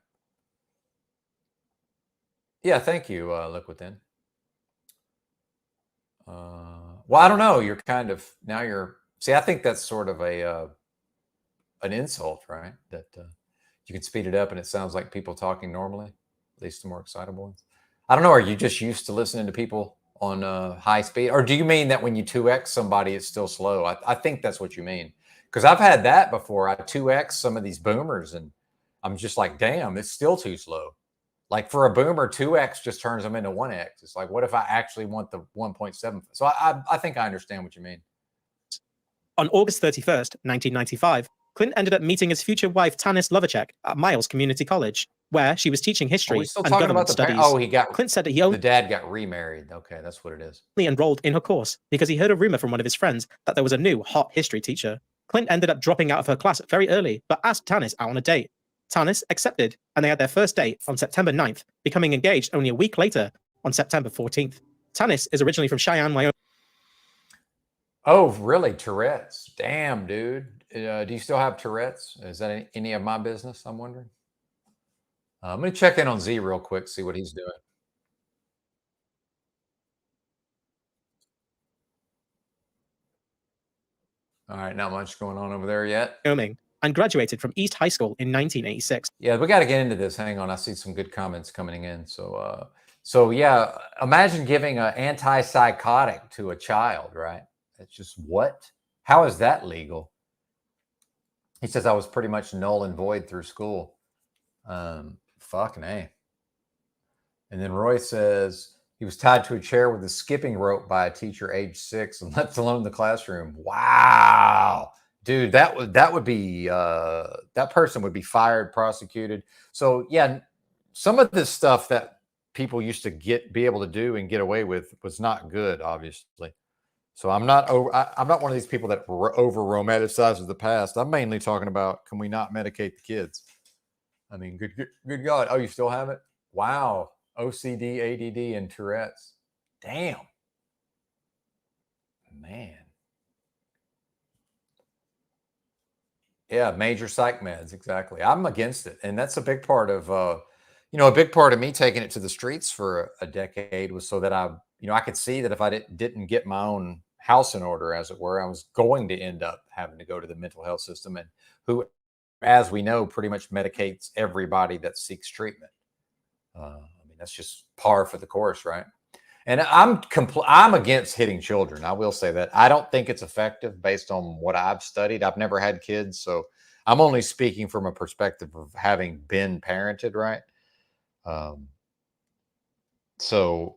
Yeah, thank you, Look Within. Well, I don't know. You're kind of, now you're, see, I think that's sort of an insult, right? That you can speed it up and it sounds like people talking normally, at least the more excitable ones. I don't know. Are you just used to listening to people on high speed? Or do you mean that when you 2x somebody, it's still slow? I think that's what you mean. Because I've had that before. I 2x some of these boomers and I'm just like, damn, it's still too slow. Like for a boomer, 2x just turns them into 1x. It's like, what if I actually want the 1.7? So I think I understand what you mean. On August 31st, 1995, Clint ended up meeting his future wife, Tanis Loverchek, at Miles Community College, where she was teaching history and government studies. Clint said that the dad got remarried. Okay, that's what it is. Only enrolled in her course because he heard a rumor from one of his friends that there was a new hot history teacher. Clint ended up dropping out of her class very early, but asked Tanis out on a date. Tanis accepted, and they had their first date on September 9th, becoming engaged only a week later on September 14th. Tanis is originally from Cheyenne, Wyoming. Oh, really? Tourette's. Damn, dude. Do you still have Tourette's? Is that any of my business? I'm wondering. I'm going to check in on Z real quick, see what he's doing. All right, not much going on over there yet. Wyoming, and graduated from East High School in 1986. Yeah, we got to get into this. Hang on, I see some good comments coming in. So yeah, imagine giving an antipsychotic to a child, right? It's just what? How is that legal? He says I was pretty much null and void through school. Fucking A. And then Roy says he was tied to a chair with a skipping rope by a teacher age 6 and left alone in the classroom. Wow. Dude, that would be that person would be fired, prosecuted. So yeah, some of this stuff that people used to be able to do and get away with was not good, obviously. So I'm not one of these people that over romanticizes the past. I'm mainly talking about, can we not medicate the kids? I mean, good God. Oh, you still have it? Wow. OCD, ADD, and Tourette's. Damn. Man. Yeah, major psych meds, exactly. I'm against it. And that's a big part of, a big part of me taking it to the streets for a decade was so that I could see that if I didn't get my own house in order, as it were, I was going to end up having to go to the mental health system, and who, as we know, pretty much medicates everybody that seeks treatment. That's just par for the course, right? And I'm against hitting children. I will say that. I don't think it's effective based on what I've studied. I've never had kids, so I'm only speaking from a perspective of having been parented, right? So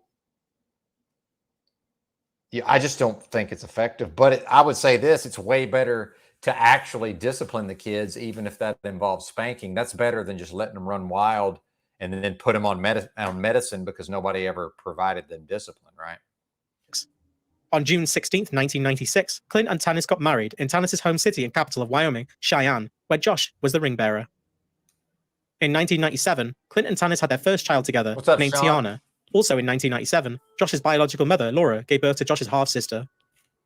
yeah, I just don't think it's effective. But I would say this: it's way better to actually discipline the kids, even if that involves spanking. That's better than just letting them run wild and then put them on medicine because nobody ever provided them discipline, right? On June 16th, 1996, Clint and Tanis got married in Tanis' home city and capital of Wyoming, Cheyenne, where Josh was the ring bearer. In 1997, Clint and Tanis had their first child together, What's up, named Sean? Tiana. Also in 1997, Josh's biological mother, Laura, gave birth to Josh's half-sister.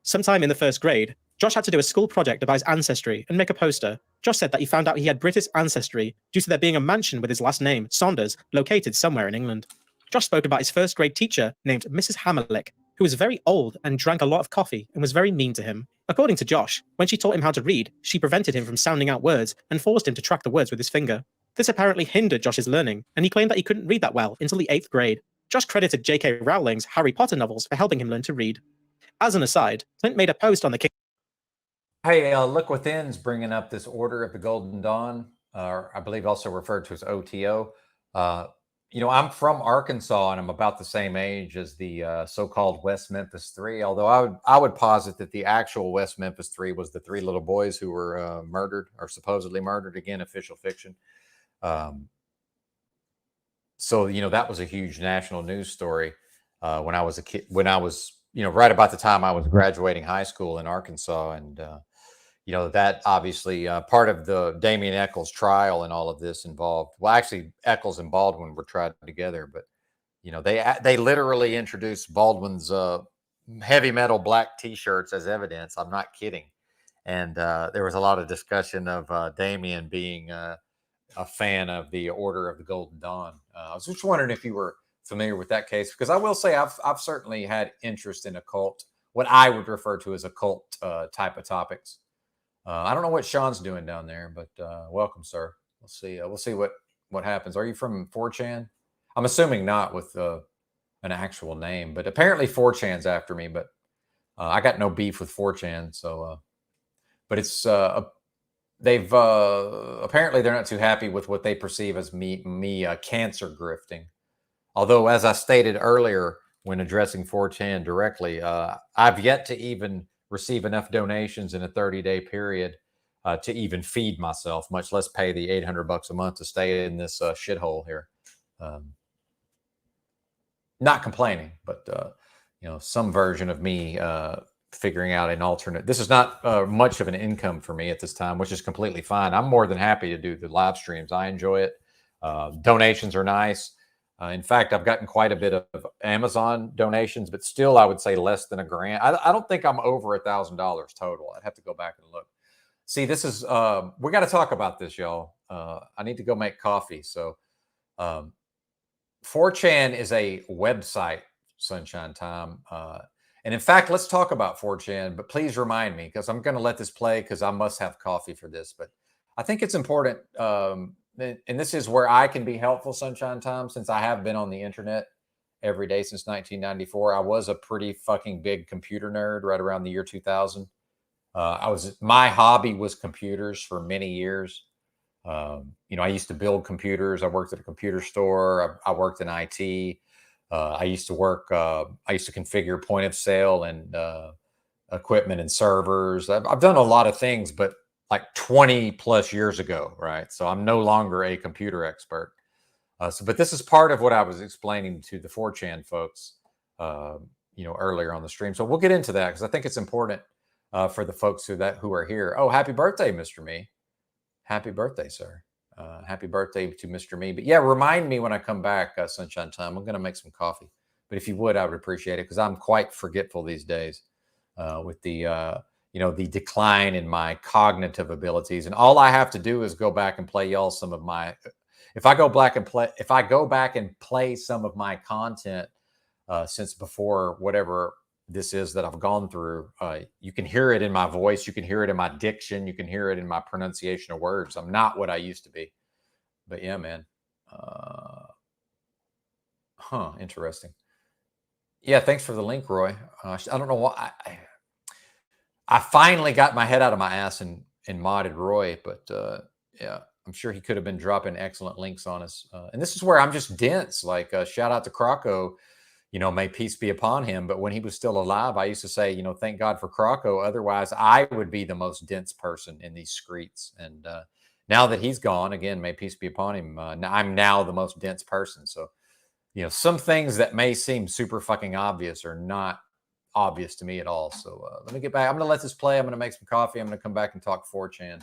Sometime in the first grade, Josh had to do a school project about his ancestry and make a poster. Josh said that he found out he had British ancestry due to there being a mansion with his last name, Saunders, located somewhere in England. Josh spoke about his first grade teacher named Mrs. Hammerlick, who was very old and drank a lot of coffee and was very mean to him. According to Josh, when she taught him how to read, she prevented him from sounding out words and forced him to track the words with his finger. This apparently hindered Josh's learning, and he claimed that he couldn't read that well until the 8th grade. Josh credited J.K. Rowling's Harry Potter novels for helping him learn to read. As an aside, Clint made a post on the King. Hey, Look Within's bringing up this Order of the Golden Dawn, or I believe also referred to as OTO. I'm from Arkansas, and I'm about the same age as the so-called West Memphis Three. Although I would posit that the actual West Memphis Three was the 3 little boys who were murdered or supposedly murdered. Again, official fiction. So that was a huge national news story when I was a kid. When I was right about the time I was graduating high school in Arkansas, and that obviously part of the Damien Eccles trial and all of this involved. Well, actually, Eccles and Baldwin were tried together, but they literally introduced Baldwin's heavy metal black T-shirts as evidence. I'm not kidding, and there was a lot of discussion of Damien being a fan of the Order of the Golden Dawn. I was just wondering if you were familiar with that case, because I will say I've certainly had interest in occult, what I would refer to as occult type of topics. I don't know what Sean's doing down there, but welcome, sir. We'll see what happens. Are you from 4chan? I'm assuming not with an actual name, but apparently 4chan's after me. But I got no beef with 4chan. So, but it's they've apparently they're not too happy with what they perceive as me cancer grifting. Although, as I stated earlier when addressing 4chan directly, I've yet to even receive enough donations in a 30-day period to even feed myself, much less pay the $800 a month to stay in this shithole here. Not complaining, but some version of me figuring out an alternate. This is not much of an income for me at this time, which is completely fine. I'm more than happy to do the live streams. I enjoy it. Donations are nice. In fact, I've gotten quite a bit of Amazon donations, but still, I would say less than $1,000. I don't think I'm over $1,000 total. I'd have to go back and look. See, this is we got to talk about this, y'all. I need to go make coffee. So 4chan is a website, Sunshine Time. And in fact, let's talk about 4chan, but please remind me, because I'm going to let this play because I must have coffee for this. But I think it's important, and this is where I can be helpful, Sunshine Time, since I have been on the internet every day since 1994. I was a pretty fucking big computer nerd right around the year 2000. My hobby was computers for many years. I used to build computers. I worked at a computer store. I worked in IT. I used to configure point of sale and equipment and servers. I've done a lot of things, but like 20 plus years ago, right? So I'm no longer a computer expert. But this is part of what I was explaining to the 4chan folks, earlier on the stream. So we'll get into that because I think it's important for the folks who are here. Oh, happy birthday, Mr. Me. Happy birthday, sir. Happy birthday to Mr. Me. But yeah, remind me when I come back, Sunshine Time. I'm going to make some coffee. But if you would, I would appreciate it because I'm quite forgetful these days with the decline in my cognitive abilities. And all I have to do is go back and play y'all some of my. If I go back and play some of my content since before whatever this is that I've gone through, you can hear it in my voice. You can hear it in my diction. You can hear it in my pronunciation of words. I'm not what I used to be. But yeah, man. Interesting. Yeah, thanks for the link, Roy. I don't know why. I finally got my head out of my ass and modded Roy, but yeah, I'm sure he could have been dropping excellent links on us. And this is where I'm just dense. Like, shout out to Croco. May peace be upon him. But when he was still alive, I used to say, thank God for Croco. Otherwise, I would be the most dense person in these streets. And now that he's gone, again, may peace be upon him. I'm now the most dense person. So, some things that may seem super fucking obvious are not obvious to me at all. So let me get back. I'm going to let this play. I'm going to make some coffee. I'm going to come back and talk 4chan,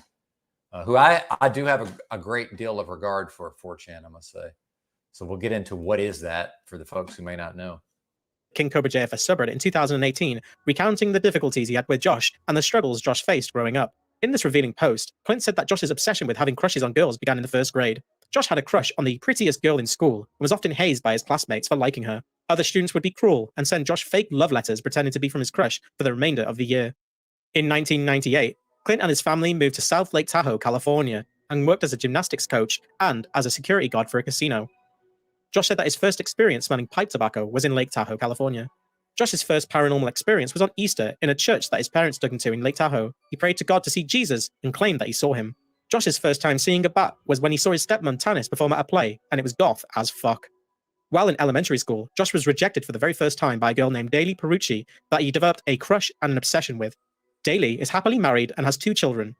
who I do have a great deal of regard for 4chan, I must say. So we'll get into what is that for the folks who may not know. King Cobra JFS subreddit in 2018, recounting the difficulties he had with Josh and the struggles Josh faced growing up. In this revealing post, Clint said that Josh's obsession with having crushes on girls began in the first grade. Josh had a crush on the prettiest girl in school and was often hazed by his classmates for liking her. Other students would be cruel and send Josh fake love letters pretending to be from his crush for the remainder of the year. In 1998, Clint and his family moved to South Lake Tahoe, California, and worked as a gymnastics coach and as a security guard for a casino. Josh said that his first experience smelling pipe tobacco was in Lake Tahoe, California. Josh's first paranormal experience was on Easter in a church that his parents dug into in Lake Tahoe. He prayed to God to see Jesus and claimed that he saw him. Josh's first time seeing a bat was when he saw his stepmom Tanis perform at a play, and it was goth as fuck. While in elementary school, Josh was rejected for the very first time by a girl named Daly Perucci that he developed a crush and an obsession with. Daly is happily married and has 2 children.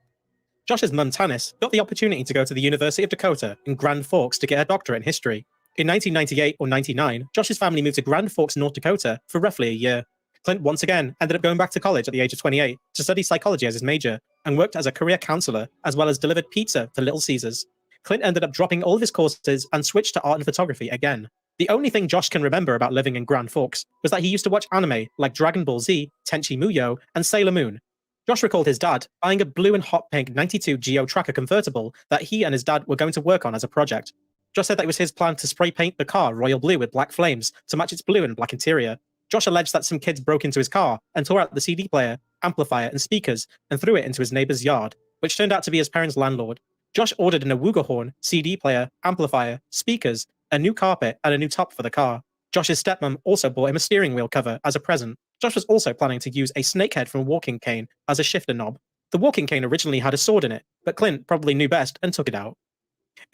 Josh's mum Tanis got the opportunity to go to the University of Dakota in Grand Forks to get a doctorate in history. In 1998 or 99, Josh's family moved to Grand Forks, North Dakota for roughly a year. Clint once again ended up going back to college at the age of 28 to study psychology as his major and worked as a career counselor as well as delivered pizza to Little Caesars. Clint ended up dropping all of his courses and switched to art and photography again. The only thing Josh can remember about living in Grand Forks was that he used to watch anime like Dragon Ball Z, Tenchi Muyo, and Sailor Moon. Josh recalled his dad buying a blue and hot pink 92 Geo Tracker convertible that he and his dad were going to work on as a project. Josh said that it was his plan to spray paint the car royal blue with black flames to match its blue and black interior. Josh alleged that some kids broke into his car and tore out the CD player, amplifier, and speakers and threw it into his neighbor's yard, which turned out to be his parents' landlord. Josh ordered an Awuga horn, CD player, amplifier, speakers, a new carpet, and a new top for the car. Josh's stepmom also bought him a steering wheel cover as a present. Josh was also planning to use a snakehead from a walking cane as a shifter knob. The walking cane originally had a sword in it, but Clint probably knew best and took it out.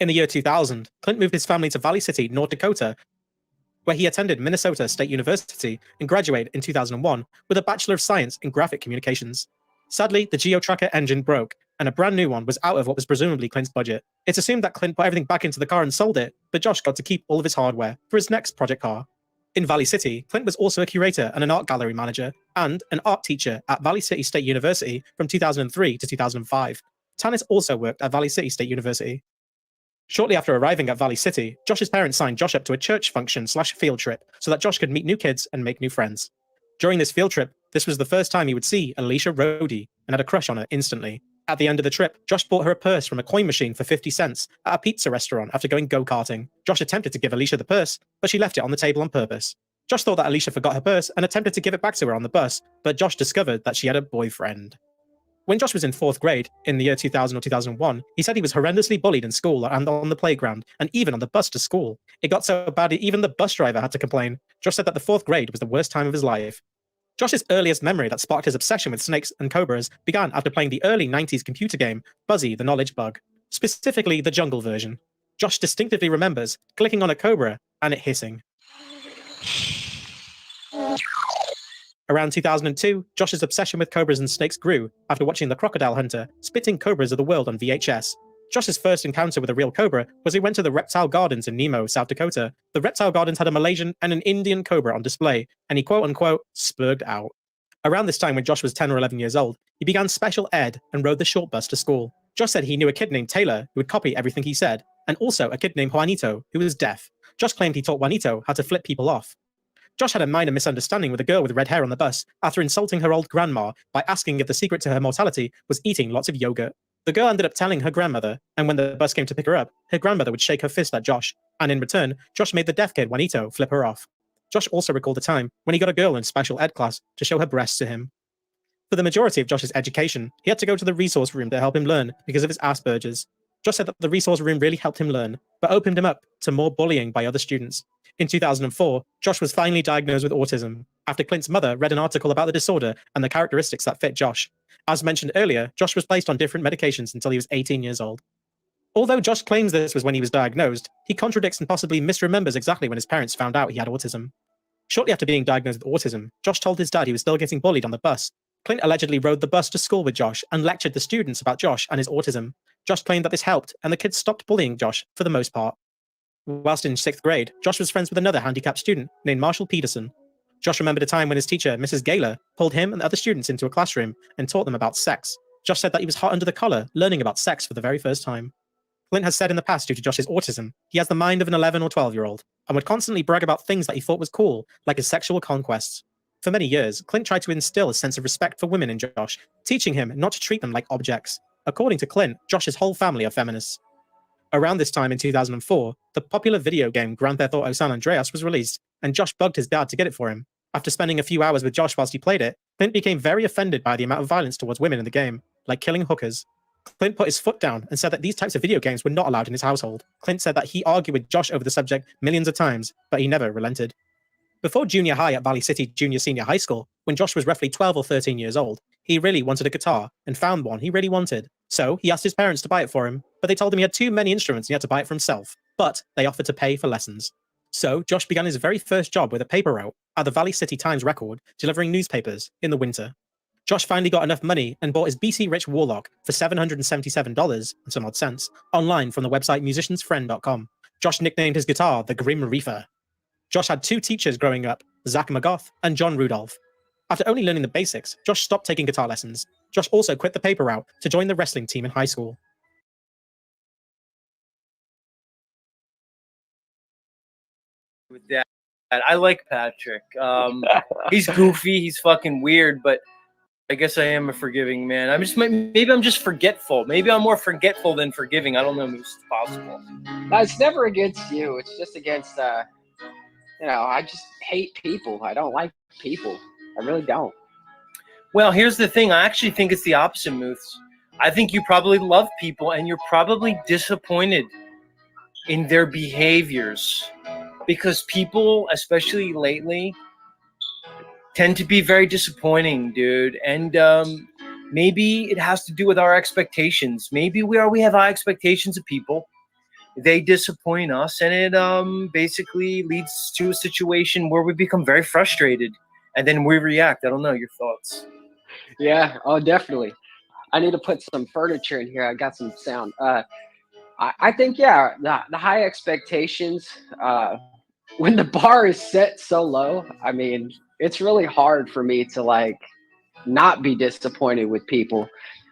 In the year 2000, Clint moved his family to Valley City, North Dakota, where he attended Minnesota State University and graduated in 2001 with a Bachelor of Science in Graphic Communications. Sadly, the GeoTracker engine broke, and a brand new one was out of what was presumably Clint's budget. It's assumed that Clint put everything back into the car and sold it, but Josh got to keep all of his hardware for his next project car. In Valley City, Clint was also a curator and an art gallery manager, and an art teacher at Valley City State University from 2003 to 2005. Tanis also worked at Valley City State University. Shortly after arriving at Valley City, Josh's parents signed Josh up to a church function/field trip so that Josh could meet new kids and make new friends. During this field trip, this was the first time he would see Alicia Rhodey and had a crush on her instantly. At the end of the trip, Josh bought her a purse from a coin machine for 50 cents at a pizza restaurant after going go-karting. Josh attempted to give Alicia the purse, but she left it on the table on purpose. Josh thought that Alicia forgot her purse and attempted to give it back to her on the bus, but Josh discovered that she had a boyfriend. When Josh was in 4th grade, in the year 2000 or 2001, he said he was horrendously bullied in school and on the playground, and even on the bus to school. It got so bad even the bus driver had to complain. Josh said that the 4th grade was the worst time of his life. Josh's earliest memory that sparked his obsession with snakes and cobras began after playing the early 90s computer game, Buzzy the Knowledge Bug, specifically the jungle version. Josh distinctively remembers clicking on a cobra and it hissing. Around 2002, Josh's obsession with cobras and snakes grew after watching The Crocodile Hunter, Spitting Cobras of the World on VHS. Josh's first encounter with a real cobra was he went to the reptile gardens in Nemo, South Dakota. The reptile gardens had a Malaysian and an Indian cobra on display, and he quote-unquote spurged out. Around this time when Josh was 10 or 11 years old, he began special ed and rode the short bus to school. Josh said he knew a kid named Taylor who would copy everything he said, and also a kid named Juanito who was deaf. Josh claimed he taught Juanito how to flip people off. Josh had a minor misunderstanding with a girl with red hair on the bus after insulting her old grandma by asking if the secret to her mortality was eating lots of yogurt. The girl ended up telling her grandmother, and when the bus came to pick her up, her grandmother would shake her fist at Josh, and in return, Josh made the deaf kid Juanito flip her off. Josh also recalled a time when he got a girl in special ed class to show her breasts to him. For the majority of Josh's education, he had to go to the resource room to help him learn because of his Asperger's. Josh said that the resource room really helped him learn, but opened him up to more bullying by other students. In 2004, Josh was finally diagnosed with autism, after Clint's mother read an article about the disorder and the characteristics that fit Josh. As mentioned earlier, Josh was placed on different medications until he was 18 years old. Although Josh claims this was when he was diagnosed, he contradicts and possibly misremembers exactly when his parents found out he had autism. Shortly after being diagnosed with autism, Josh told his dad he was still getting bullied on the bus. Clint allegedly rode the bus to school with Josh and lectured the students about Josh and his autism. Josh claimed that this helped, and the kids stopped bullying Josh for the most part. Whilst in 6th grade, Josh was friends with another handicapped student named Marshall Peterson. Josh remembered a time when his teacher, Mrs. Gaylor, pulled him and the other students into a classroom and taught them about sex. Josh said that he was hot under the collar, learning about sex for the very first time. Clint has said in the past, due to Josh's autism, he has the mind of an 11 or 12-year-old, and would constantly brag about things that he thought was cool, like his sexual conquests. For many years, Clint tried to instill a sense of respect for women in Josh, teaching him not to treat them like objects. According to Clint, Josh's whole family are feminists. Around this time in 2004, the popular video game Grand Theft Auto San Andreas was released, and Josh bugged his dad to get it for him. After spending a few hours with Josh whilst he played it, Clint became very offended by the amount of violence towards women in the game, like killing hookers. Clint put his foot down and said that these types of video games were not allowed in his household. Clint said that he argued with Josh over the subject millions of times, but he never relented. Before junior high at Valley City Junior Senior High School, when Josh was roughly 12 or 13 years old, he really wanted a guitar and found one he really wanted. So he asked his parents to buy it for him, but they told him he had too many instruments and he had to buy it for himself. But they offered to pay for lessons. So Josh began his very first job with a paper route at the Valley City Times Record, delivering newspapers in the winter. Josh finally got enough money and bought his BC Rich Warlock for $777 and some odd cents online from the website musiciansfriend.com. Josh nicknamed his guitar the Grim Reaper. Josh had two teachers growing up, Zach McGough and John Rudolph. After only learning the basics, Josh stopped taking guitar lessons. Josh also quit the paper route to join the wrestling team in high school. With that, I like Patrick. He's goofy, he's fucking weird, but I guess I am a forgiving man. Maybe I'm just forgetful. Maybe I'm more forgetful than forgiving. I don't know if it's possible. No, it's never against you. It's just against, I just hate people. I don't like people. I really don't. Well, here's the thing. I actually think it's the opposite, Muths. I think you probably love people and you're probably disappointed in their behaviors because people, especially lately, tend to be very disappointing, dude. And maybe it has to do with our expectations. Maybe we have high expectations of people. They disappoint us, and it basically leads to a situation where we become very frustrated, and then we react. I don't know, your thoughts. Yeah, oh, definitely. I need to put some furniture in here. I got some sound. I think, yeah, the high expectations, when the bar is set so low, I mean, it's really hard for me to, like, not be disappointed with people.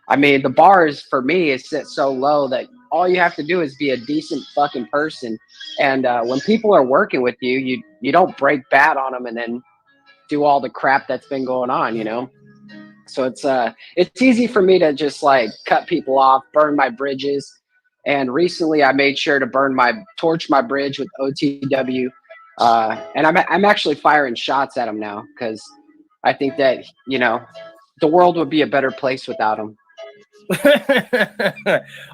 I mean, the bar is, for me, is set so low that all you have to do is be a decent fucking person. And when people are working with you, you don't break bad on them and then do all the crap that's been going on, you know? So it's easy for me to just like cut people off, burn my bridges. And recently I made sure to torch my bridge with OTW. And I'm actually firing shots at him now because I think that, you know, the world would be a better place without him.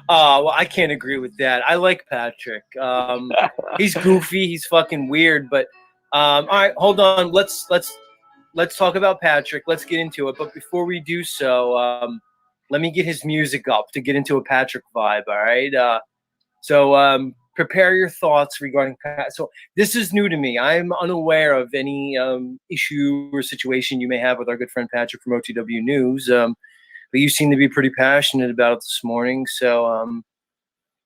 Well, I can't agree with that. I like Patrick. He's goofy. He's fucking weird. But all right, hold on. Let's talk about Patrick. Let's get into it. But before we do so, let me get his music up to get into a Patrick vibe. All right. So prepare your thoughts regarding Pat. So this is new to me. I'm unaware of any issue or situation you may have with our good friend Patrick from OTW News. But you seem to be pretty passionate about it this morning. So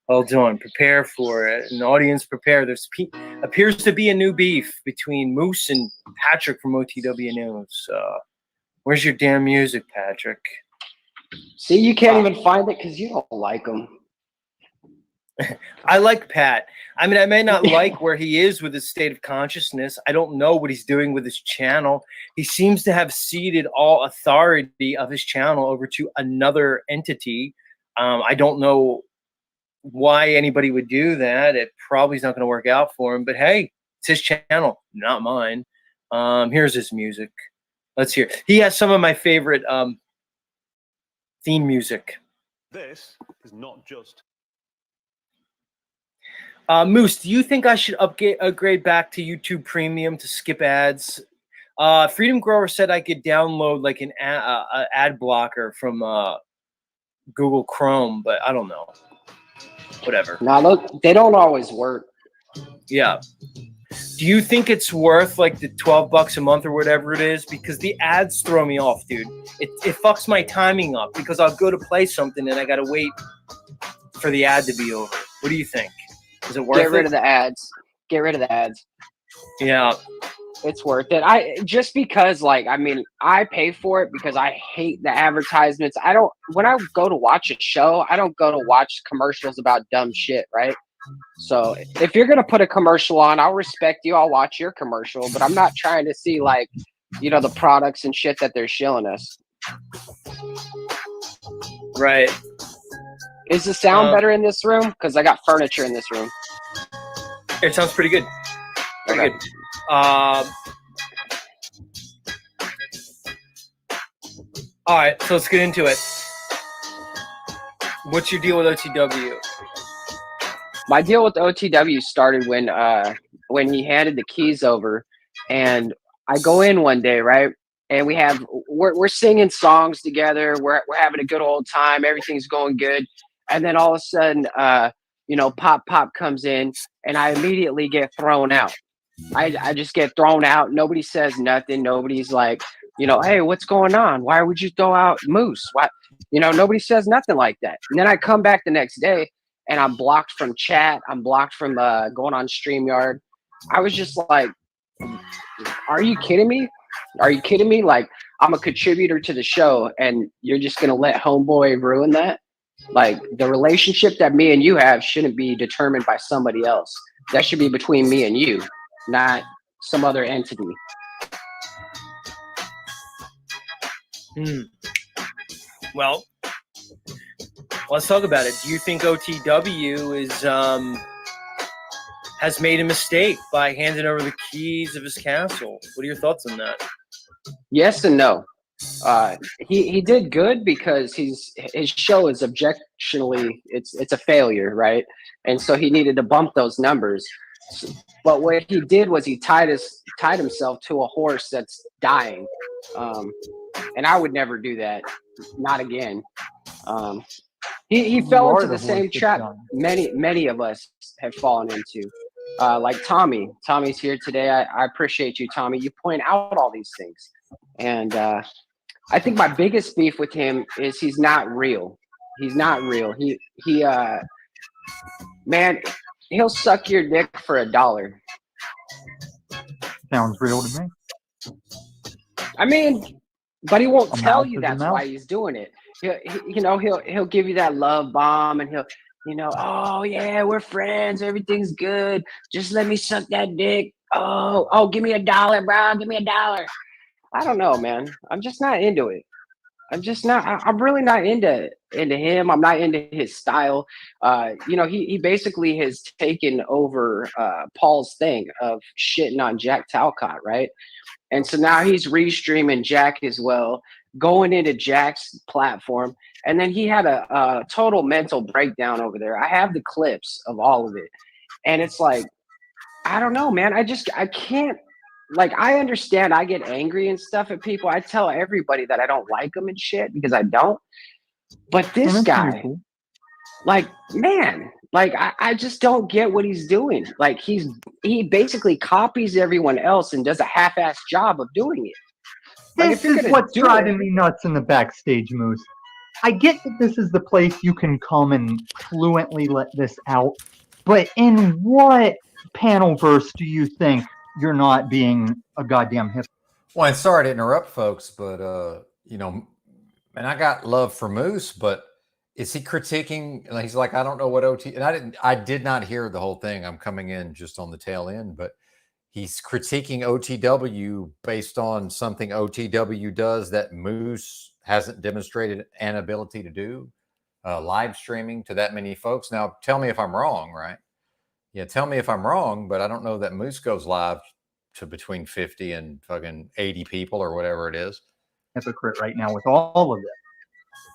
hold on, prepare for it. And audience, prepare. There appears to be a new beef between Moose and Patrick from OTW News. Where's your damn music, Patrick? See, you can't even find it because you don't like him. I like Pat. I mean, I may not like where he is with his state of consciousness. I don't know what he's doing with his channel. He seems to have ceded all authority of his channel over to another entity. I don't know why anybody would do that. It probably is not going to work out for him. But hey, it's his channel, not mine. Here's his music. Let's hear. He has some of my favorite theme music. This is not just. Moose, do you think I should upgrade back to YouTube Premium to skip ads? Freedom Grower said I could download like an ad blocker from Google Chrome, but I don't know. Whatever. Now, look, they don't always work. Yeah. Do you think it's worth like the $12 a month or whatever it is? Because the ads throw me off, dude. It fucks my timing up because I'll go to play something and I got to wait for the ad to be over. What do you think? Is it worth it? Get rid of the ads. Get rid of the ads. Yeah. It's worth it. Just because, like, I mean, I pay for it because I hate the advertisements. When I go to watch a show, I don't go to watch commercials about dumb shit, right? So if you're going to put a commercial on, I'll respect you. I'll watch your commercial, but I'm not trying to see, like, you know, the products and shit that they're shilling us. Right. Is the sound better in this room? Because I got furniture in this room. It sounds pretty good. Pretty good. All right, so let's get into it. What's your deal with OTW? My deal with OTW started when he handed the keys over, and I go in one day, right? And we're singing songs together. We're having a good old time. Everything's going good. And then all of a sudden, you know, Pop comes in, and I immediately get thrown out. I just get thrown out. Nobody says nothing. Nobody's like, you know, hey, what's going on? Why would you throw out Moose? Why? You know, nobody says nothing like that. And then I come back the next day, and I'm blocked from chat. I'm blocked from going on StreamYard. I was just like, are you kidding me? Are you kidding me? Like, I'm a contributor to the show, and you're just going to let homeboy ruin that? Like, the relationship that me and you have shouldn't be determined by somebody else. That should be between me and you, not some other entity. Well, let's talk about it. Do you think OTW has made a mistake by handing over the keys of his castle? What are your thoughts on that? Yes and no. He did good because his show is objectionably it's a failure, right? And so he needed to bump those numbers. But what he did was he tied himself to a horse that's dying, and I would never do that, not again. He fell into the same trap many of us have fallen into. Like Tommy. Tommy's here today. I appreciate you, Tommy. You point out all these things. And I think my biggest beef with him is he's not real. He's not real. He man, he'll suck your dick for $1. Sounds real to me. I mean, but he won't A tell mouth you is a that's mouth. why he's doing it. He'll give you that love bomb, and he'll, you know, oh yeah, we're friends, everything's good. Just let me suck that dick. Oh, give me $1, bro. Give me $1. I don't know, man. I'm just not into it. I'm just not. I'm really not into him. I'm not into his style. You know, he basically has taken over Paul's thing of shitting on Jack Talcott, right? And so now he's restreaming Jack as well, going into Jack's platform. And then he had a total mental breakdown over there. I have the clips of all of it, and it's like, I don't know, man. I can't. Like, I understand I get angry and stuff at people. I tell everybody that I don't like them and shit because I don't. But this guy, like, man, like I just don't get what he's doing. Like, he basically copies everyone else and does a half-assed job of doing it. Like, This is what's driving me nuts in the backstage, Moose. I get that this is the place you can come and fluently let this out, but in what panel verse do you think you're not being a goddamn hypocrite? Well, and sorry to interrupt, folks, but you know, and I got love for Moose, but is he critiquing? He's like, I don't know what OT, and I did not hear the whole thing. I'm coming in just on the tail end, but he's critiquing OTW based on something OTW does that Moose hasn't demonstrated an ability to do, live streaming to that many folks. Now, tell me if I'm wrong, right? Yeah, tell me if I'm wrong, but I don't know that Moose goes live to between 50 and fucking 80 people or whatever it is. Hypocrite right now with all of it.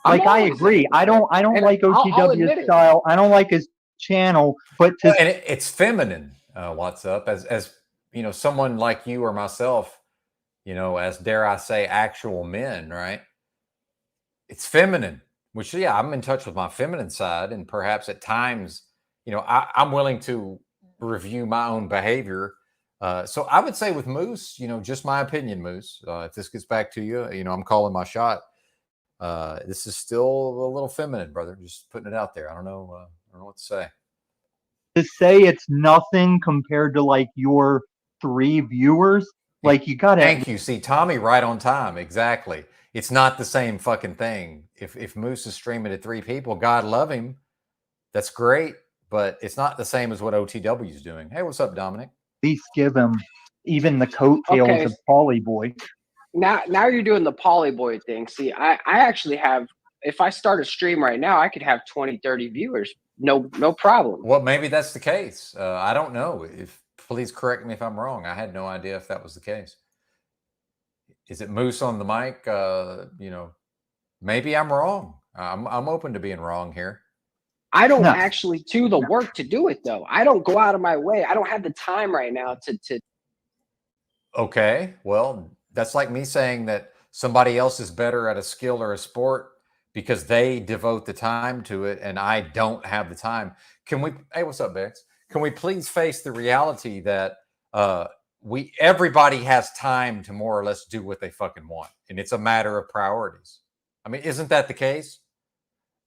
Like, I agree. I don't like OTW's style. I don't like his channel, but and it's feminine. What's up? As you know, someone like you or myself, you know, as dare I say, actual men, right? It's feminine, which, yeah, I'm in touch with my feminine side, and perhaps at times, you know, I'm willing to review my own behavior. So I would say with Moose, you know, just my opinion, Moose, if this gets back to you, you know, I'm calling my shot. This is still a little feminine, brother. Just putting it out there. I don't know what to say. To say it's nothing compared to like your 3 viewers, like, you gotta. Thank you. See, Tommy, right on time. Exactly. It's not the same fucking thing. If Moose is streaming to 3 people, God love him. That's great, but it's not the same as what OTW is doing. Hey, what's up, Dominic? At least give him even the coattails of Polly Boy. Now you're doing the Polly Boy thing. See, I actually have, if I start a stream right now, I could have 20, 30 viewers. No problem. Well, maybe that's the case. I don't know. Please correct me if I'm wrong. I had no idea if that was the case. Is it Moose on the mic? You know, maybe I'm wrong. I'm open to being wrong here. I don't actually do the work to do it, though. I don't go out of my way. I don't have the time right now to. Okay, well, that's like me saying that somebody else is better at a skill or a sport because they devote the time to it and I don't have the time. Can we, hey, what's up, Bex? Can we please face the reality that everybody has time to more or less do what they fucking want, and it's a matter of priorities. I mean, isn't that the case?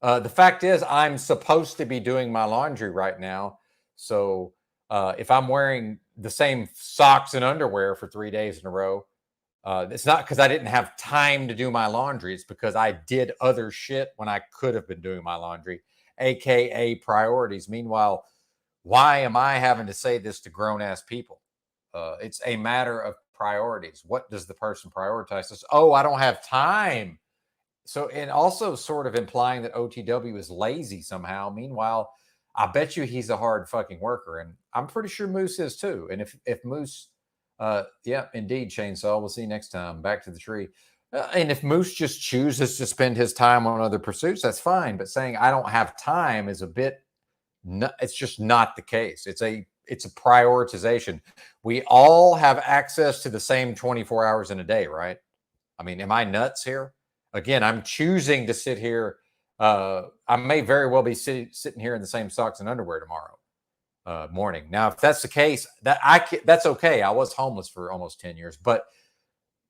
The fact is, I'm supposed to be doing my laundry right now. So if I'm wearing the same socks and underwear for 3 days in a row, it's not because I didn't have time to do my laundry. It's because I did other shit when I could have been doing my laundry, AKA priorities. Meanwhile, why am I having to say this to grown-ass people? It's a matter of priorities. What does the person prioritize? Says, oh, I don't have time. So, and also sort of implying that OTW is lazy somehow. Meanwhile, I bet you he's a hard fucking worker. And I'm pretty sure Moose is too. And if Moose, yeah, indeed, Chainsaw, we'll see you next time. Back to the tree. And if Moose just chooses to spend his time on other pursuits, that's fine. But saying I don't have time is a bit, it's just not the case. It's a prioritization. We all have access to the same 24 hours in a day, right? I mean, am I nuts here? Again, I'm choosing to sit here. I may very well be sitting here in the same socks and underwear tomorrow morning. Now, if that's the case, that's okay. I was homeless for almost 10 years, but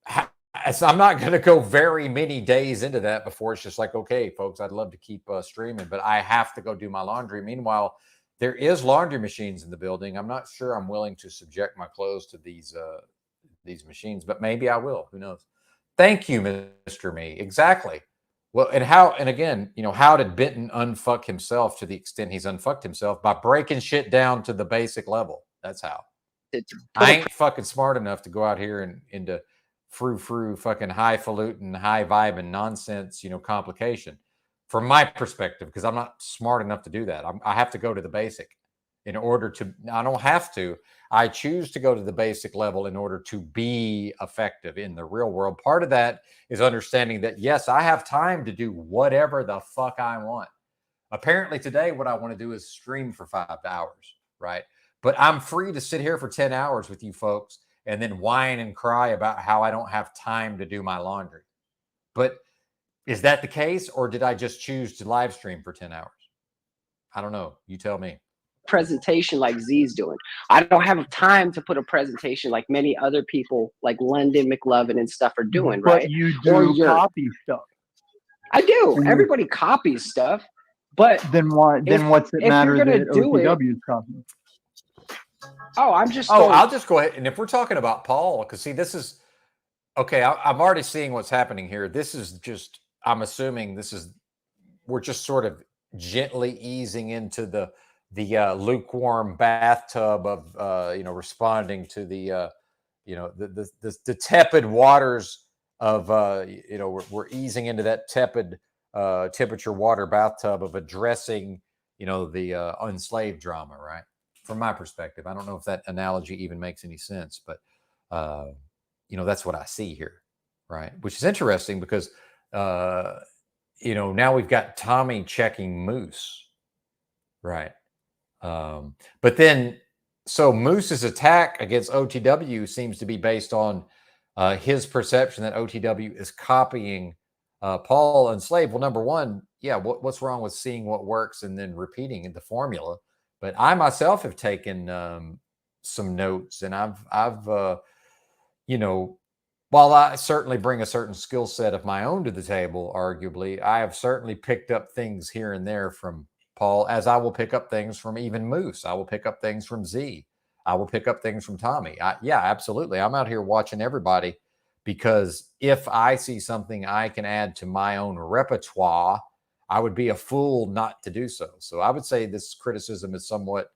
I'm not going to go very many days into that before it's just like, okay, folks, I'd love to keep streaming, but I have to go do my laundry. Meanwhile, there is laundry machines in the building. I'm not sure I'm willing to subject my clothes to these machines, but maybe I will. Who knows? Thank you, Mr. Me. Exactly. Well, and again, you know, how did Benton unfuck himself to the extent he's unfucked himself? By breaking shit down to the basic level. That's how. I ain't fucking smart enough to go out here and into frou-frou, fucking highfalutin, high vibing nonsense, complication from my perspective, because I'm not smart enough to do that. I have to go to the basic in order to, I don't have to, I choose to go to the basic level in order to be effective in the real world. Part of that is understanding that, yes, I have time to do whatever the fuck I want. Apparently today, what I want to do is stream for 5 hours, right? But I'm free to sit here for 10 hours with you folks and then whine and cry about how I don't have time to do my laundry. But is that the case, or did I just choose to live stream for 10 hours? I don't know. You tell me. Presentation like Z's doing. I don't have time to put a presentation like many other people like London McLovin and stuff are doing, right? But you do copy stuff. I do. Everybody copies stuff, but then what's it matter that OTW is copying? I'll just go ahead. And if we're talking about Paul, because see, this is okay. I'm already seeing what's happening here. This is just, I'm assuming we're just sort of gently easing into the lukewarm bathtub of responding to the tepid waters of we're easing into that tepid temperature water bathtub of addressing the enslaved drama, right? From my perspective, I don't know if that analogy even makes any sense, but that's what I see here, right? Which is interesting because now we've got Tommy checking Moose, right? But then, so Moose's attack against OTW seems to be based on his perception that OTW is copying Paul and Slave. Well, number one, yeah, what's wrong with seeing what works and then repeating the formula? But I myself have taken some notes, and I've while I certainly bring a certain skill set of my own to the table, arguably, I have certainly picked up things here and there from Paul, as I will pick up things from even Moose. I will pick up things from Z. I will pick up things from Tommy. Yeah, absolutely. I'm out here watching everybody, because if I see something I can add to my own repertoire, I would be a fool not to do so. So I would say this criticism is somewhat,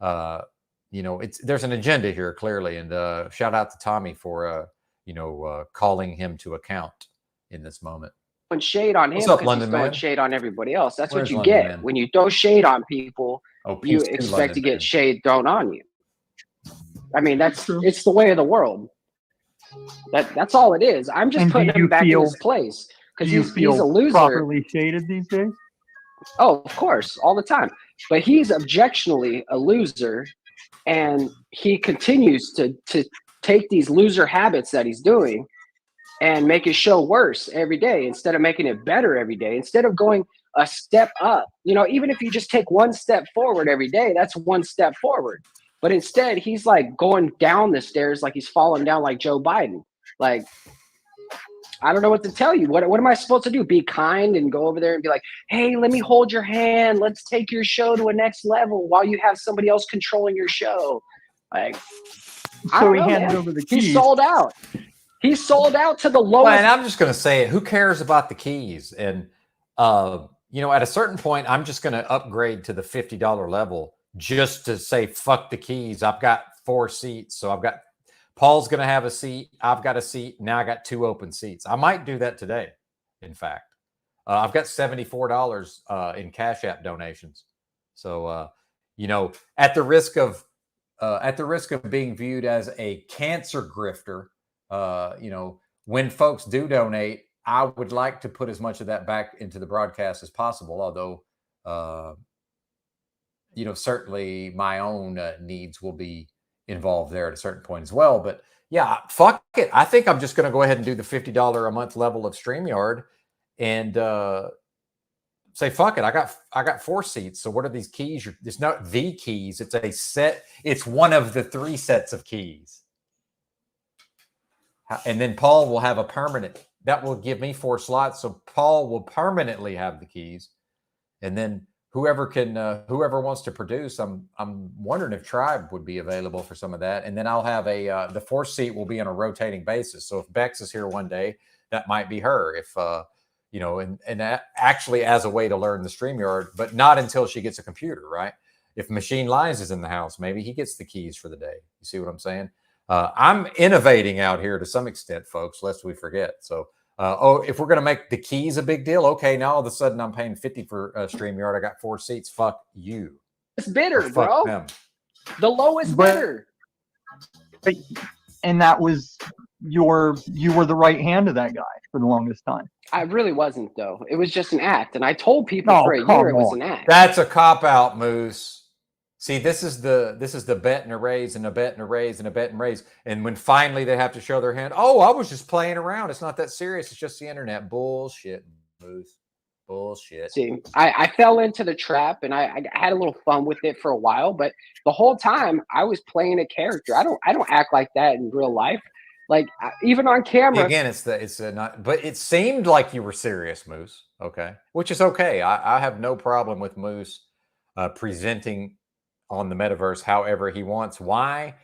there's an agenda here clearly. And shout out to Tommy for, calling him to account in this moment. Shade on him What's up, because London he's throwing man? shade on everybody else. That's Where's what you London get man? when you throw shade on people. You peace to expect London to get man. shade thrown on you. I mean, it's the way of the world. That's all it is. I'm just putting him back in his place because he's a loser. Properly shaded these days? Oh, of course, all the time. But he's objectionably a loser, and he continues to take these loser habits that he's doing and make his show worse every day instead of making it better every day, instead of going a step up. Even if you just take one step forward every day, that's one step forward. But instead, he's like going down the stairs like he's falling down like Joe Biden. Like, I don't know what to tell you. What am I supposed to do? Be kind and go over there and be like, hey, let me hold your hand. Let's take your show to a next level while you have somebody else controlling your show. Like, so he handed over the keys. He sold out. He sold out to the lowest. Well, and I'm just going to say it. Who cares about the keys? And, at a certain point, I'm just going to upgrade to the $50 level just to say, fuck the keys. I've got 4 seats. So Paul's going to have a seat. I've got a seat. Now I got 2 open seats. I might do that today. In fact, I've got $74 in Cash App donations. So, at the risk of being viewed as a cancer grifter, when folks do donate, I would like to put as much of that back into the broadcast as possible. Although, certainly my own needs will be involved there at a certain point as well. But yeah, fuck it. I think I'm just going to go ahead and do the $50 a month level of StreamYard and say, fuck it. I got 4 seats. So what are these keys? It's not the keys. It's a set. It's one of the 3 sets of keys. And then Paul will have a permanent. That will give me 4 slots. So Paul will permanently have the keys. And then whoever wants to produce, I'm wondering if Tribe would be available for some of that. And then I'll have the 4th seat will be on a rotating basis. So if Bex is here one day, that might be her. If actually as a way to learn the StreamYard, but not until she gets a computer, right? If Machine Lines is in the house, maybe he gets the keys for the day. You see what I'm saying? I'm innovating out here to some extent, folks, lest we forget. So, if we're going to make the keys a big deal, okay, now all of a sudden I'm paying 50 for StreamYard. I got 4 seats. Fuck you. It's bitter, fuck bro. them. The lowest bidder. And that was you were the right hand of that guy for the longest time. I really wasn't, though. It was just an act. And I told people for a year it was an act. That's a cop-out, Moose. See, this is the bet and a raise and a bet and a raise and a bet and raise. And when finally they have to show their hand, oh, I was just playing around. It's not that serious. It's just the internet. Bullshit, Moose. Bullshit. See, I fell into the trap and I had a little fun with it for a while, but the whole time I was playing a character. I don't act like that in real life. Like even on camera. Again, it's not, but it seemed like you were serious, Moose. Okay, which is okay. I have no problem with Moose presenting on the metaverse however he wants. Why?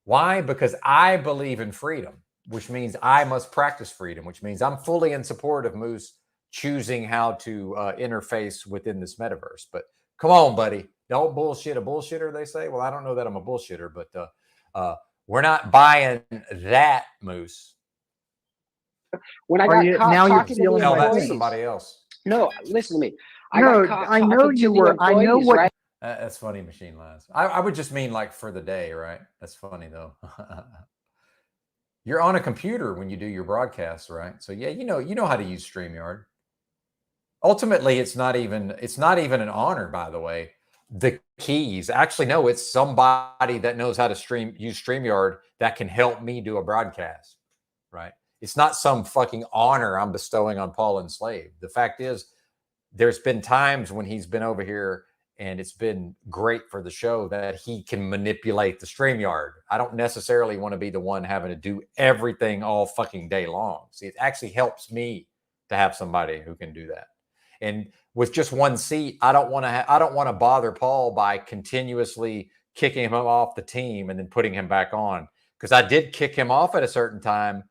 Because I believe in freedom, which means I must practice freedom, which means I'm fully in support of Moose choosing how to interface within this metaverse. But come on, buddy, don't bullshit a bullshitter, they say. Well, I don't know that I'm a bullshitter, but we're not buying that, Moose. When I got caught talking to the tell that to employees, somebody else. No, listen to me. I know what. That's funny, Machine Lies. I would just mean like for the day, right? That's funny though. You're on a computer when you do your broadcasts, right? So yeah, you know how to use StreamYard. Ultimately, it's not even an honor, by the way. The keys, actually, no, it's somebody that knows how to use StreamYard that can help me do a broadcast, right? It's not some fucking honor I'm bestowing on Paul Enslaved. The fact is, there's been times when he's been over here and it's been great for the show that he can manipulate the StreamYard. I don't necessarily want to be the one having to do everything all fucking day long. See, it actually helps me to have somebody who can do that. And with just one seat, I don't want to bother Paul by continuously kicking him off the team and then putting him back on, because I did kick him off at a certain time.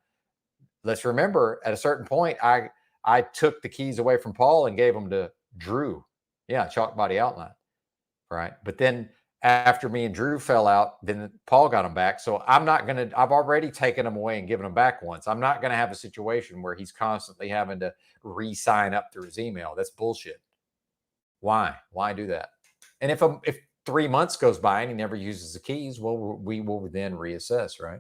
Let's remember, at a certain point, I took the keys away from Paul and gave them to Drew. Yeah, chalk body outline, right? But then after me and Drew fell out, then Paul got them back. So I've already taken them away and given them back once. I'm not going to have a situation where he's constantly having to re-sign up through his email. That's bullshit. Why do that? And if 3 months goes by and he never uses the keys, well, we will then reassess, right?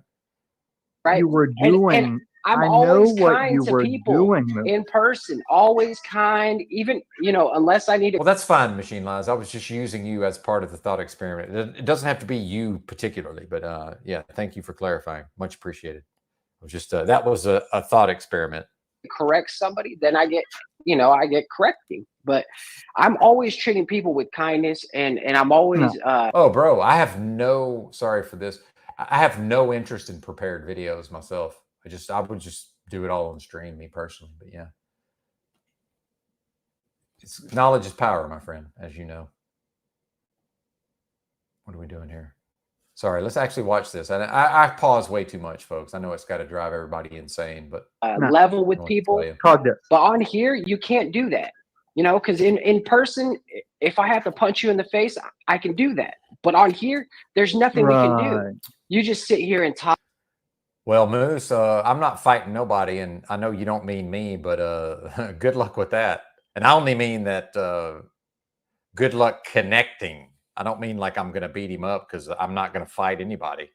Right. You were doing. I'm I always know what kind you to were people doing. in person. Always kind, even unless I need to. Well, that's fine, Machine Lies. I was just using you as part of the thought experiment. It doesn't have to be you particularly, but yeah, thank you for clarifying. Much appreciated. It was just that was a thought experiment. Correct somebody, then I get correcting. But I'm always treating people with kindness, and I'm always. Oh, bro, sorry for this. I have no interest in prepared videos myself. I would just do it all on stream, me personally. But yeah, knowledge is power, my friend, as you know. What are we doing here? Sorry, let's actually watch this. And I pause way too much, folks. I know it's got to drive everybody insane, but level with people. But on here, you can't do that. Because in person, if I have to punch you in the face, I can do that. But on here, there's nothing we can do. You just sit here and talk. Well, Moose, I'm not fighting nobody, and I know you don't mean me, but good luck with that. And I only mean that good luck connecting. I don't mean like I'm going to beat him up, because I'm not going to fight anybody.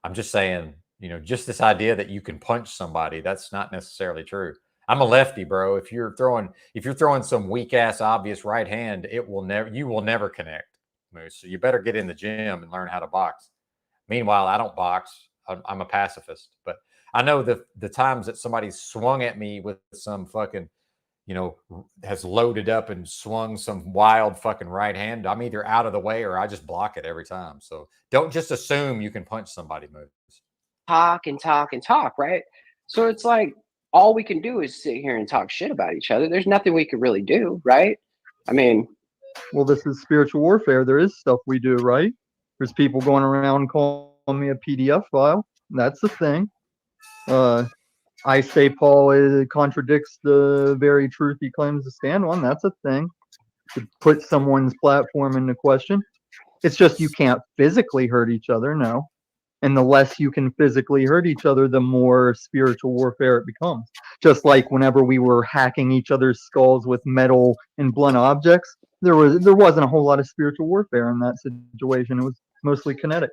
I'm just saying, just this idea that you can punch somebody, that's not necessarily true. I'm a lefty, bro. If you're throwing some weak ass obvious right hand, you will never connect, Moose. So you better get in the gym and learn how to box. Meanwhile, I don't box. I'm a pacifist, but I know the times that somebody's swung at me with some fucking, has loaded up and swung some wild fucking right hand. I'm either out of the way or I just block it every time. So don't just assume you can punch somebody, Moose. Talk and talk and talk, right? So it's like all we can do is sit here and talk shit about each other. There's nothing we could really do, right? I mean, well, this is spiritual warfare. There is stuff we do, right? There's people going around calling me a PDF file. That's the thing. I say Paul contradicts the very truth he claims to stand on. That's a thing. To put someone's platform into question. It's just you can't physically hurt each other, no. And the less you can physically hurt each other, the more spiritual warfare it becomes. Just like whenever we were hacking each other's skulls with metal and blunt objects, there wasn't a whole lot of spiritual warfare in that situation. It was mostly kinetic.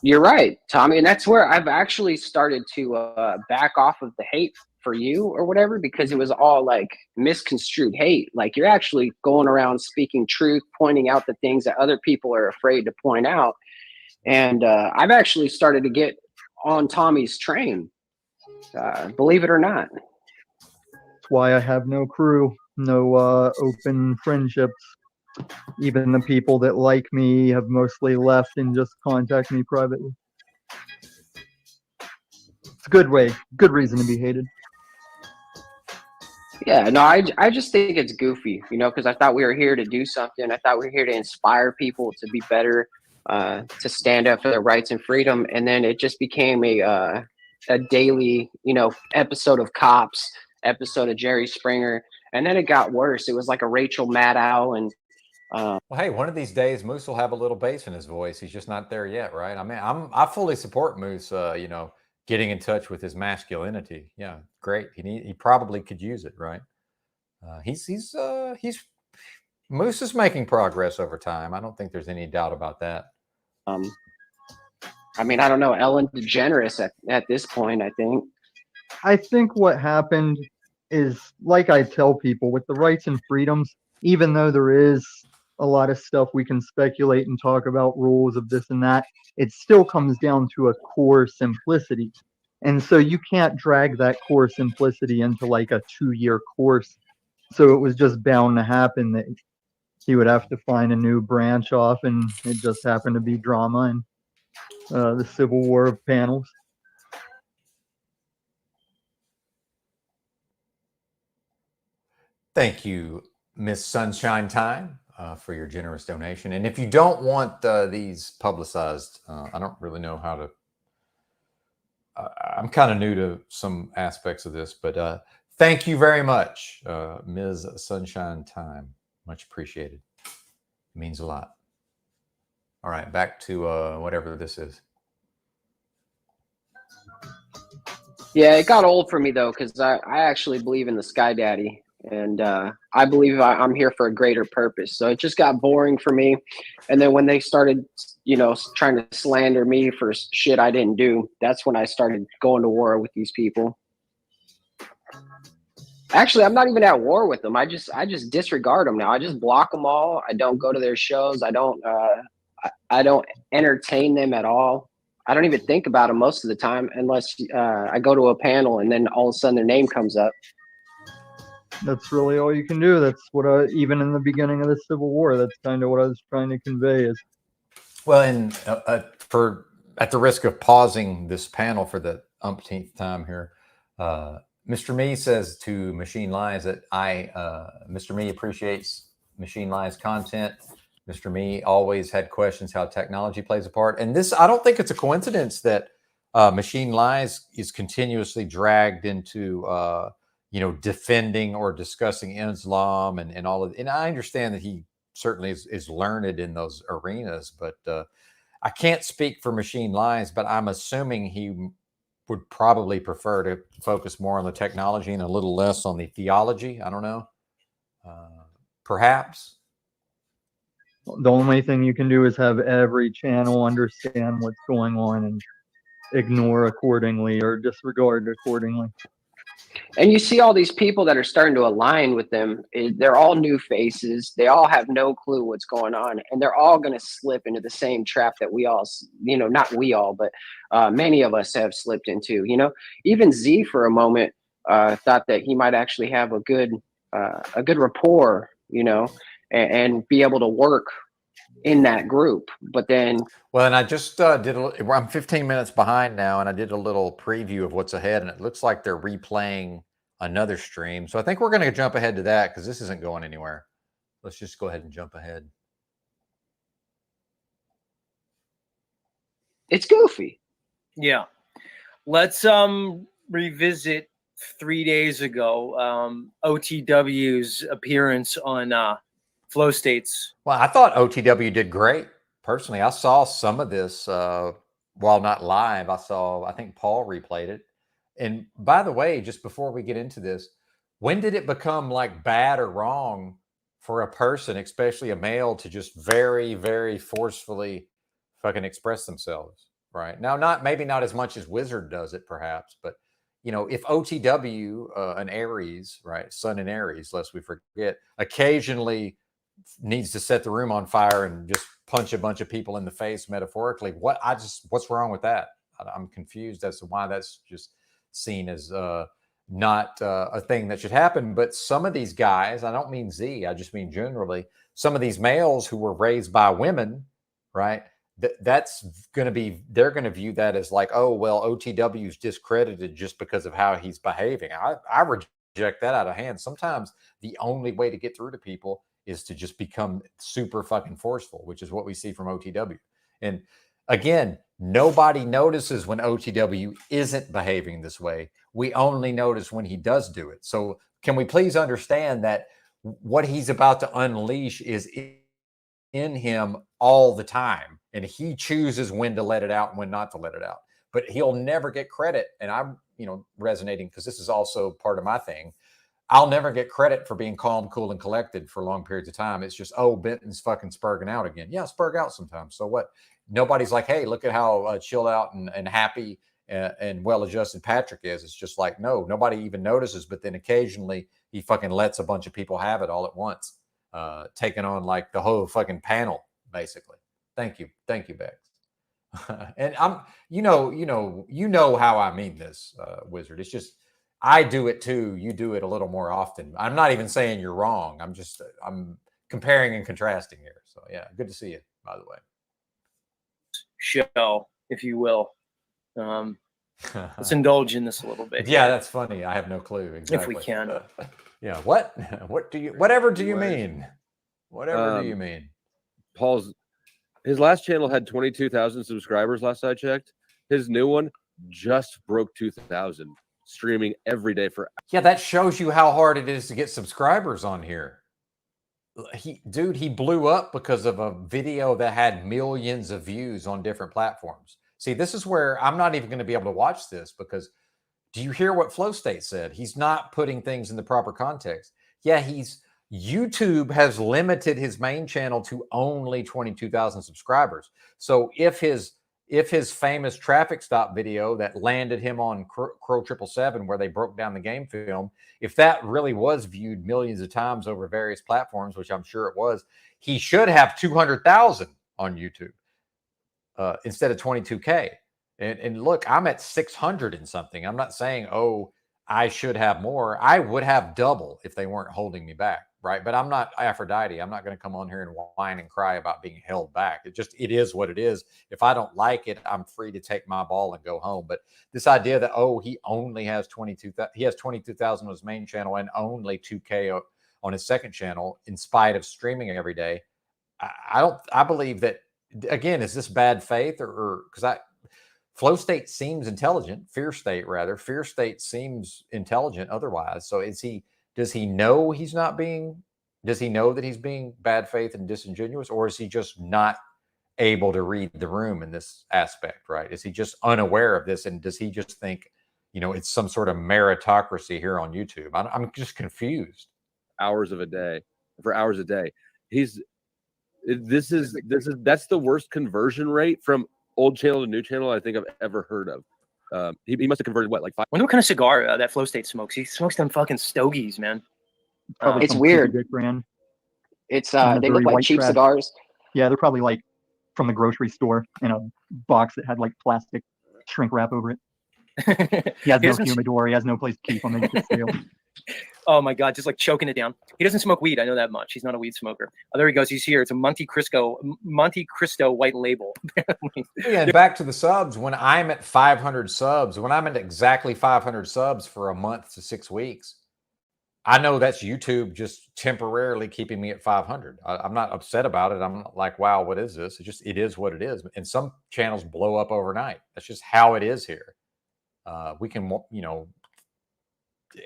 You're right, Tommy, and that's where I've actually started to back off of the hate for you or whatever, because it was all like misconstrued hate. Like you're actually going around speaking truth, pointing out the things that other people are afraid to point out. And I've actually started to get on Tommy's train, believe it or not. That's why I have no crew, no open friendships. Even the people that like me have mostly left and just contact me privately. It's a good way, good reason to be hated. Yeah, no, I just think it's goofy, you know, because I thought we were here to do something. I thought we were here to inspire people to be better, to stand up for their rights and freedom. And then it just became a daily, you know, episode of Cops, episode of Jerry Springer. And then it got worse. It was like a Rachel Maddow. And well, hey, one of these days Moose will have a little bass in his voice. He's just not there yet, right? I mean, I fully support Moose, you know, getting in touch with his masculinity. Yeah, great. He probably could use it, right? He's Moose is making progress over time. I don't think there's any doubt about that. I mean, I don't know, Ellen DeGeneres at this point, I think. I think what happened is, like I tell people, with the rights and freedoms, even though there is a lot of stuff we can speculate and talk about, rules of this and that, it still comes down to a core simplicity. And so you can't drag that core simplicity into like a 2-year course. So it was just bound to happen that he would have to find a new branch off, and it just happened to be drama and the Civil War of panels. Thank you, Miss Sunshine Time, for your generous donation. And if you don't want these publicized, I don't really know how to. I'm kind of new to some aspects of this, but thank you very much, Ms. Sunshine Time. Much appreciated. It means a lot. All right, back to whatever this is. Yeah, it got old for me though, because I actually believe in the Sky Daddy, and I believe I'm here for a greater purpose. So it just got boring for me. And then when they started, you know, trying to slander me for shit I didn't do, that's when I started going to war with these people. Actually, I'm not even at war with them. I just disregard them now. I just block them all. I don't go to their shows. I don't entertain them at all. I don't even think about them most of the time, unless I go to a panel and then all of a sudden their name comes up. That's really all you can do. That's what even in the beginning of the Civil War, that's kind of what I was trying to convey is. Well, and at the risk of pausing this panel for the umpteenth time here, Mr. Me says to Machine Lies that Mr. Me appreciates Machine Lies content. Mr. Me always had questions how technology plays a part. And this, I don't think it's a coincidence that Machine Lies is continuously dragged into, you know, defending or discussing Islam and all of it. And I understand that he certainly is learned in those arenas, but I can't speak for Machine Lies, but I'm assuming he would probably prefer to focus more on the technology and a little less on the theology. I don't know. Perhaps. The only thing you can do is have every channel understand what's going on and ignore accordingly or disregard accordingly. And you see all these people that are starting to align with them. They're all new faces. They all have no clue what's going on. And they're all going to slip into the same trap that we all, you know, not we all, but many of us have slipped into. You know, even Z for a moment thought that he might actually have a good rapport, you know, and be able to work in that group. But then, well, and I just I'm 15 minutes behind now, and I did a little preview of what's ahead, and it looks like they're replaying another stream. So I think we're going to jump ahead to that because this isn't going anywhere. Let's just go ahead and jump ahead. It's goofy. Yeah. Let's revisit 3 days ago, OTW's appearance on flow states. Well, I thought OTW did great. Personally, I saw some of this while not live. I think Paul replayed it. And by the way, just before we get into this, when did it become like bad or wrong for a person, especially a male, to just very, very forcefully fucking express themselves? Right now, maybe not as much as Wizard does it, perhaps, but you know, if OTW, an Aries, right, Sun in Aries, lest we forget, occasionally needs to set the room on fire and just punch a bunch of people in the face, metaphorically, what's wrong with that? I'm confused as to why that's just seen as not a thing that should happen. But some of these guys, I don't mean Z, I just mean generally, some of these males who were raised by women, right? That's going to be, they're going to view that as like, oh, well, OTW is discredited just because of how he's behaving. I reject that out of hand. Sometimes the only way to get through to people is to just become super fucking forceful, which is what we see from OTW. And again, nobody notices when OTW isn't behaving this way. We only notice when he does do it. So can we please understand that what he's about to unleash is in him all the time, and he chooses when to let it out and when not to let it out. But he'll never get credit. And I'm, resonating because this is also part of my thing. I'll never get credit for being calm, cool, and collected for long periods of time. It's just, oh, Benton's fucking spurging out again. Yeah, spurg out sometimes. So what? Nobody's like, hey, look at how chilled out and happy and well-adjusted Patrick is. It's just like, no, nobody even notices. But then occasionally he fucking lets a bunch of people have it all at once, taking on like the whole fucking panel, basically. Thank you, Bex. And I'm, you know how I mean this, Wizard. It's just, I do it too. You do it a little more often. I'm not even saying you're wrong. I'm comparing and contrasting here. So yeah, good to see you, by the way. Show, if you will. Let's indulge in this a little bit. Yeah, that's funny. I have no clue exactly. If we can. Yeah. Whatever do you mean? Whatever do you mean? His last channel had 22,000 subscribers last I checked. His new one just broke 2,000, streaming every day for. Yeah, that shows you how hard it is to get subscribers on here. He blew up because of a video that had millions of views on different platforms. See, this is where I'm not even going to be able to watch this because do you hear what Flow State said? He's not putting things in the proper context. Yeah, YouTube has limited his main channel to only 22,000 subscribers. So if his famous traffic stop video that landed him on Crow 777, where they broke down the game film, if that really was viewed millions of times over various platforms, which I'm sure it was, he should have 200,000 on YouTube instead of 22K. And look, I'm at 600 and something. I'm not saying, oh, I should have more. I would have double if they weren't holding me back, right? But I'm not Aphrodite. I'm not going to come on here and whine and cry about being held back. It is what it is. If I don't like it, I'm free to take my ball and go home. But this idea that, oh, he only has 22,000 on his main channel and only 2K on his second channel in spite of streaming every day. I believe that, again, is this bad faith or because Flow State seems intelligent. Fear State seems intelligent otherwise. So does he know does he know that he's being bad faith and disingenuous, or is he just not able to read the room in this aspect, right? Is he just unaware of this? And does he just think, it's some sort of meritocracy here on YouTube? I'm just confused. Hours a day. That's the worst conversion rate from old channel to new channel I think I've ever heard of. He must have converted like 5. Wonder what kind of cigar that Flow State smokes. He smokes them fucking stogies, man. Probably it's weird. Good brand. It's they look like cheap cigars. Yeah, they're probably like from the grocery store in a box that had like plastic shrink wrap over it. He has no humidor. He has no place to keep them. They get stale. Oh my God, just like choking it down. He doesn't smoke weed. I know that much. He's not a weed smoker. Oh, there he goes. He's here. It's a Monte Cristo white label. Yeah, and back to the subs. When I'm at 500 subs, when I'm at exactly 500 subs for a month to 6 weeks, I know that's YouTube just temporarily keeping me at 500. I'm not upset about it. I'm not like, wow, what is this? It is what it is. And some channels blow up overnight. That's just how it is here. We can,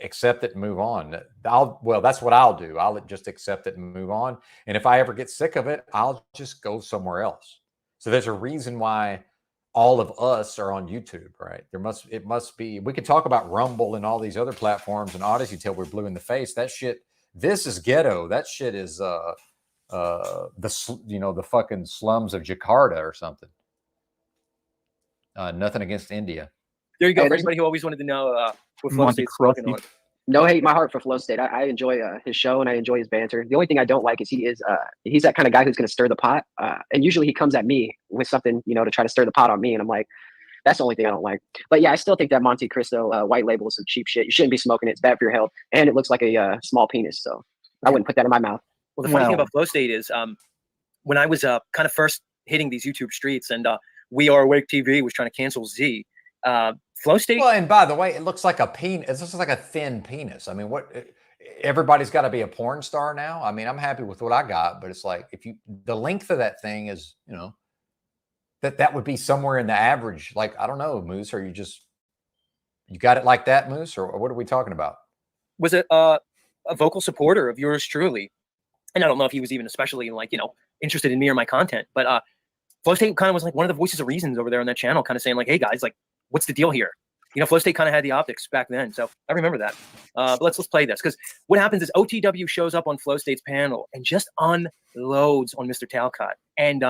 accept it and move on. Well, that's what I'll do. I'll just accept it and move on. And if I ever get sick of it, I'll just go somewhere else. So there's a reason why all of us are on YouTube, right? It must be, we could talk about Rumble and all these other platforms and Odyssey till we're blue in the face. That shit, this is ghetto. That shit is, the fucking slums of Jakarta or something. Nothing against India. There you go. Hey, For there's- anybody who always wanted to know what Flow Monte State's smoking Crusty. on. No hate, my heart for Flow State. I enjoy his show and I enjoy his banter. The only thing I don't like is he's that kind of guy who's going to stir the pot. And usually he comes at me with something, to try to stir the pot on me. And I'm like, that's the only thing I don't like. But yeah, I still think that Monte Cristo white label is some cheap shit. You shouldn't be smoking it. It's bad for your health. And it looks like a small penis. So I wouldn't put that in my mouth. Well, the funny thing about Flow State is when I was kind of first hitting these YouTube streets and We Are Awake TV was trying to cancel Z, Flow State. Well, and by the way, it looks like a penis. It looks like a thin penis. I mean, everybody's got to be a porn star now. I mean, I'm happy with what I got, but it's like the length of that thing is, that would be somewhere in the average. Like, I don't know, Moose, are you got it like that, Moose, or what are we talking about? Was it a vocal supporter of yours truly? And I don't know if he was even especially interested in me or my content, but Flow State kind of was like one of the voices of reasons over there on that channel, kind of saying like, hey guys, like, what's the deal here? Flow State kind of had the optics back then. So I remember that. But let's play this, because what happens is OTW shows up on Flow State's panel and just unloads on Mr. Talcott. And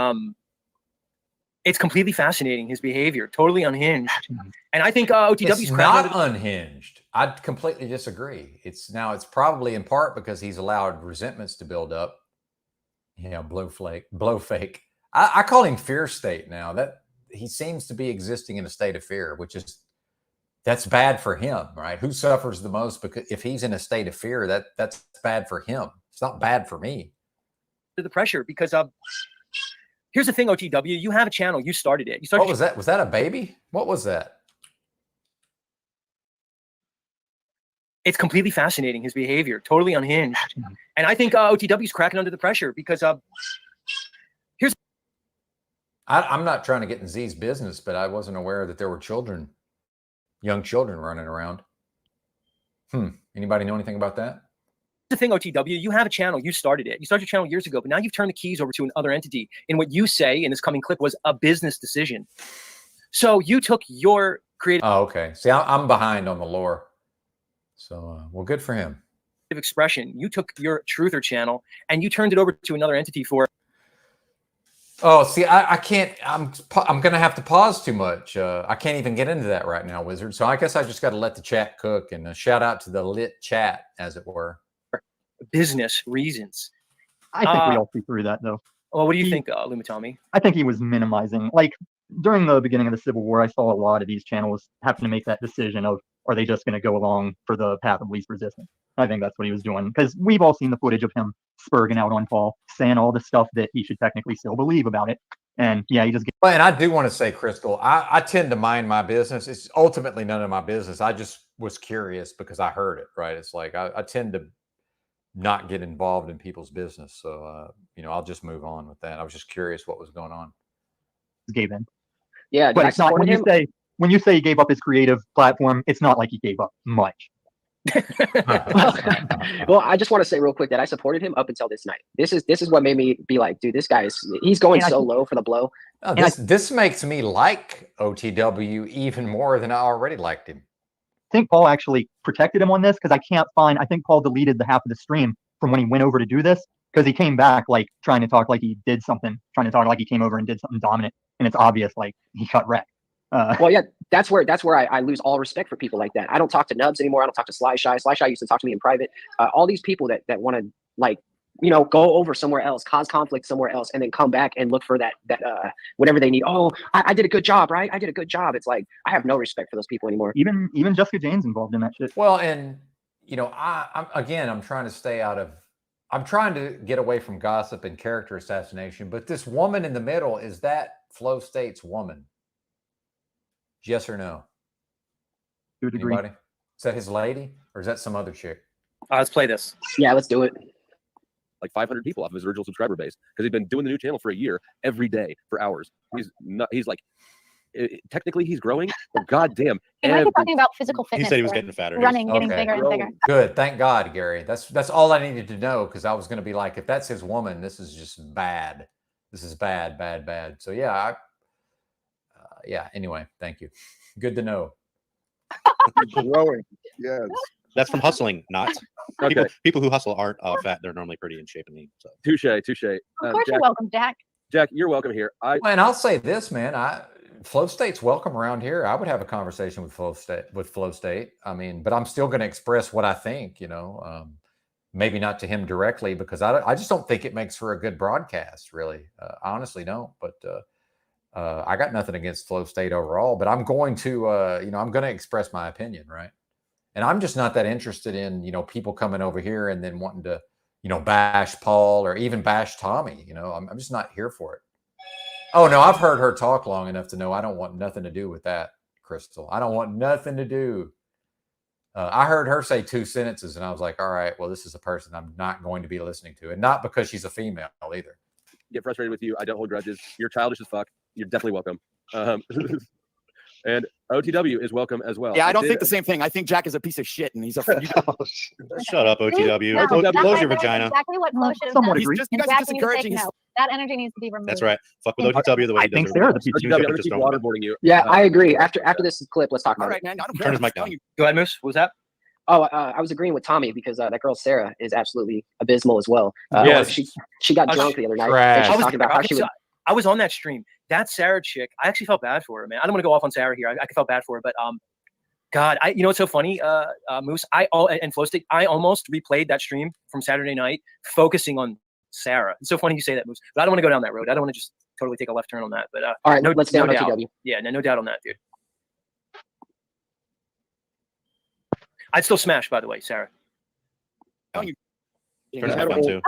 it's completely fascinating, his behavior, totally unhinged. And I think OTW's It's not unhinged. I completely disagree. It's probably in part because he's allowed resentments to build up. Blow fake. I call him fear state now. That he seems to be existing in a state of fear, that's bad for him, right? Who suffers the most? Because if he's in a state of fear, that's bad for him. It's not bad for me. The pressure, because here's the thing, OTW, you have a channel, you started it. What was that? Was that a baby? What was that? It's completely fascinating, his behavior, totally unhinged. And I think OTW's cracking under the pressure because I'm not trying to get in Z's business, but I wasn't aware that there were young children running around. Anybody know anything about that? The thing, OTW, you have a channel, you started it. You started your channel years ago, but now you've turned the keys over to another entity. And what you say in this coming clip was a business decision. So you took your creative. Oh, okay. See, I'm behind on the lore. So, well, good for him. Expression. You took your Truther channel and you turned it over to another entity for. Oh, see, I can't. I'm going to have to pause too much. I can't even get into that right now, Wizard. So I guess I just got to let the chat cook, and shout out to the lit chat, as it were. Business reasons. I think we all see through that, though. Well, what do you think, Lumitami? I think he was minimizing. Like, during the beginning of the Civil War, I saw a lot of these channels having to make that decision of, are they just going to go along for the path of least resistance? I think that's what he was doing, because we've all seen the footage of him spurging out on Paul, saying all the stuff that he should technically still believe about it. And yeah, he just gets. Well, and I do want to say, Crystal, I tend to mind my business. It's ultimately none of my business. I just was curious because I heard it, right? It's like I tend to not get involved in people's business. So, I'll just move on with that. I was just curious what was going on. Gave in. Yeah, but it's not when you say he gave up his creative platform, it's not like he gave up much. Well, I just want to say real quick that I supported him up until this night. This is what made me be like, dude, this guy he's going so low for the blow. Oh, this makes me like OTW even more than I already liked him. I think Paul actually protected him on this, because I think Paul deleted the half of the stream from when he went over to do this, because he came back like trying to talk like he did something, trying to talk like he came over and did something dominant, and it's obvious like he got wrecked. Well, yeah, that's where I lose all respect for people like that. I don't talk to Nubs anymore. I don't talk to Sly Shy. Sly Shy used to talk to me in private. All these people that want to go over somewhere else, cause conflict somewhere else, and then come back and look for that whatever they need. Oh, I did a good job, right? I did a good job. It's like I have no respect for those people anymore. Even Jessica Jane's involved in that shit. Well, and I'm trying to stay out of. I'm trying to get away from gossip and character assassination. But this woman in the middle, is that Flow State's woman? Yes or no? To a degree. Anybody? Is that his lady, or is that some other chick? Let's play this. Yeah, let's do it. Like 500 people off of his original subscriber base, because he's been doing the new channel for a year every day for hours. He's like technically he's growing, but goddamn. He might be talking about physical fitness. He said he was or getting fatter. running, getting Okay. bigger and bigger. Good. Thank God, Gary. That's all I needed to know, because I was going to be like, if that's his woman, this is just bad. This is bad, bad, bad. So yeah, yeah. Anyway, thank you. Good to know. Growing. Yes. That's from hustling, not Okay. people who hustle aren't fat. They're normally pretty in shape and lean. So Touche. Of course, you're welcome, Jack. Jack, you're welcome here. And I'll say this, man. Flow State's welcome around here. I would have a conversation with Flow State. I mean, but I'm still going to express what I think. You know, maybe not to him directly, because I just don't think it makes for a good broadcast. Really, I honestly don't. But I got nothing against Flow State overall. But I'm going to, I'm going to express my opinion, right? And I'm just not that interested in, people coming over here and then wanting to, bash Paul or even bash Tommy. I'm just not here for it. Oh, no, I've heard her talk long enough to know I don't want nothing to do with that, Crystal. I don't want nothing to do. I heard her say 2 sentences, and I was like, all right, well, this is a person I'm not going to be listening to. And not because she's a female either. Get frustrated with you. I don't hold grudges. You're childish as fuck. You're definitely welcome. And OTW is welcome as well. Yeah, I don't think the same thing. I think Jack is a piece of shit, and he's a. Shut up, OTW. No, Close your vagina. Exactly what Flo should have Somewhat done. agree. And You guys are Jack just needs to take encouraging his- note. That energy needs to be removed. That's right. Fuck with OTW the way I he does think it. they're the people. OTW, I'm going to keep waterboarding you. Yeah, I agree. After this clip, let's talk All about right, it. man. I don't Turn care. his mic down. Go ahead, Moose. What was that? Oh, I was agreeing with Tommy because that girl Sarah is absolutely abysmal as well. Yes. She got drunk the other night. Trash. And she's talking about how she would. I was on that stream. That Sarah chick, I actually felt bad for her, man. I don't want to go off on Sarah here. I felt bad for her, but God, what's so funny, Moose? And Flow State, I almost replayed that stream from Saturday night, focusing on Sarah. It's so funny you say that, Moose, but I don't want to go down that road. I don't want to just totally take a left turn on that. But all right, let's stay on doubt. OTW. Yeah, no doubt on that, dude. I'd still smash, by the way, Sarah. Turn his mic down too.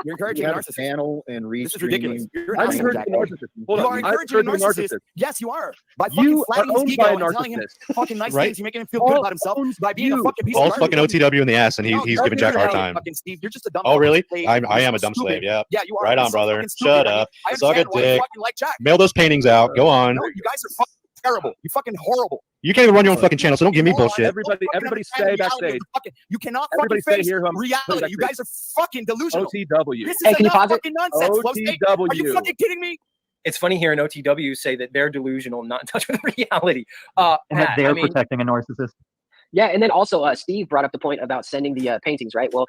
You're encouraging You a had a narcissist. panel and This is ridiculous. restreaming. You're I'm awesome, encouraging Jack. a narcissist. Hold You on. are I'm encouraging a encouraging a narcissist. narcissist. Yes, you are. By fucking You are flattening his owned ego by a and telling him narcissist. fucking nice Right? things, you making him feel good about himself by being a fucking piece Paul's of fucking garbage. OTW in the ass, and No, he's you're giving Jack a hard really time. fucking Steve. You're just a dumb Oh, really? fucking slave. I You're am so a dumb stupid. slave. Yeah. Yeah, you are. Right You're on, so brother. fucking stupid. Shut I mean, up. I Suck a understand why you dick. fucking like Jack. Mail those paintings out. Go on. No, you guys are fucking terrible. You fucking horrible. You can't even run your own fucking channel, so don't give me Moron. bullshit. Everybody stay Reality of backstage. the fucking- You cannot Everybody fucking stay face here. reality. You guys are fucking delusional. OTW. This is Hey, can you enough pause it? fucking nonsense. Flow State. Are you OTW. fucking kidding me? It's funny hearing OTW say that they're delusional, not in touch with reality. And that Matt, they're I mean, protecting a narcissist. Yeah, and then also Steve brought up the point about sending the paintings, right? Well,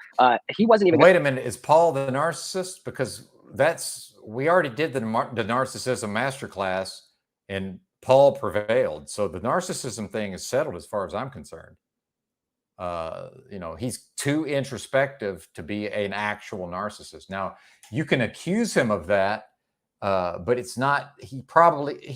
he wasn't even. Wait a minute. Is Paul the narcissist? Because we already did the narcissism masterclass, and Paul prevailed. So the narcissism thing is settled as far as I'm concerned. He's too introspective to be an actual narcissist. Now, you can accuse him of that, but it's not. He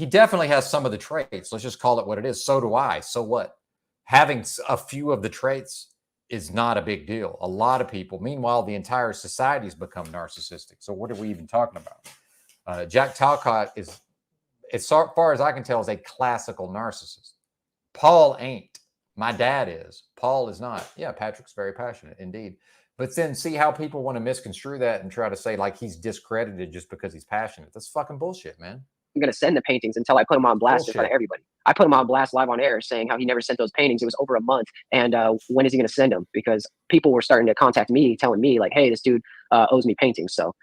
definitely has some of the traits. Let's just call it what it is. So do I. So what? Having a few of the traits is not a big deal. A lot of people. Meanwhile, the entire society's become narcissistic. So what are we even talking about? Jack Talcott is, as far as I can tell, is a classical narcissist. Paul ain't. My dad is. Paul is not. Yeah, Patrick's very passionate indeed. But then see how people want to misconstrue that and try to say like he's discredited just because he's passionate. That's fucking bullshit, man. I'm going to send the paintings until I put them on blast in front of everybody. I put him on blast live on air saying how he never sent those paintings. It was over a month. And when is he going to send them? Because people were starting to contact me, telling me like, hey, this dude owes me paintings. So,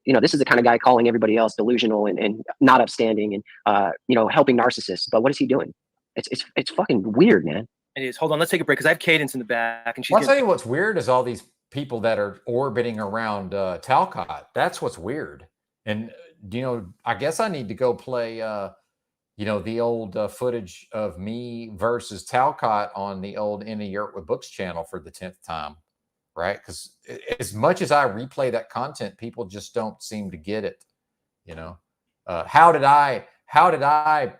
this is the kind of guy calling everybody else delusional and not upstanding and, helping narcissists. But what is he doing? It's fucking weird, man. it is. Hold on, let's take a break because I have Cadence in the back, and she's. Well, I'll tell you what's weird is all these people that are orbiting around Talcott. That's what's weird. And I guess I need to go play, the old footage of me versus Talcott on the old In a Yurt with Books channel for the 10th time, right? Because as much as I replay that content, people just don't seem to get it. How did I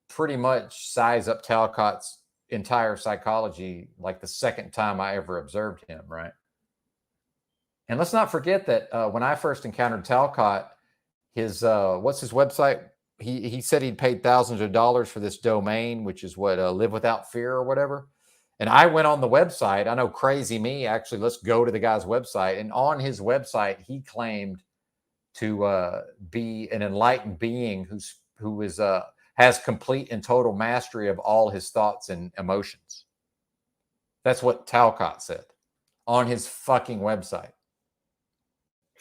pretty much size up Talcott's entire psychology like the second time I ever observed him, right? And let's not forget that when I first encountered Talcott, his what's his website? He said he'd paid thousands of dollars for this domain, which is what Live Without Fear or whatever. And I went on the website. I know, crazy me. Actually, let's go to the guy's website. And on his website, he claimed to be an enlightened being who is has complete and total mastery of all his thoughts and emotions. That's what Talcott said on his fucking website.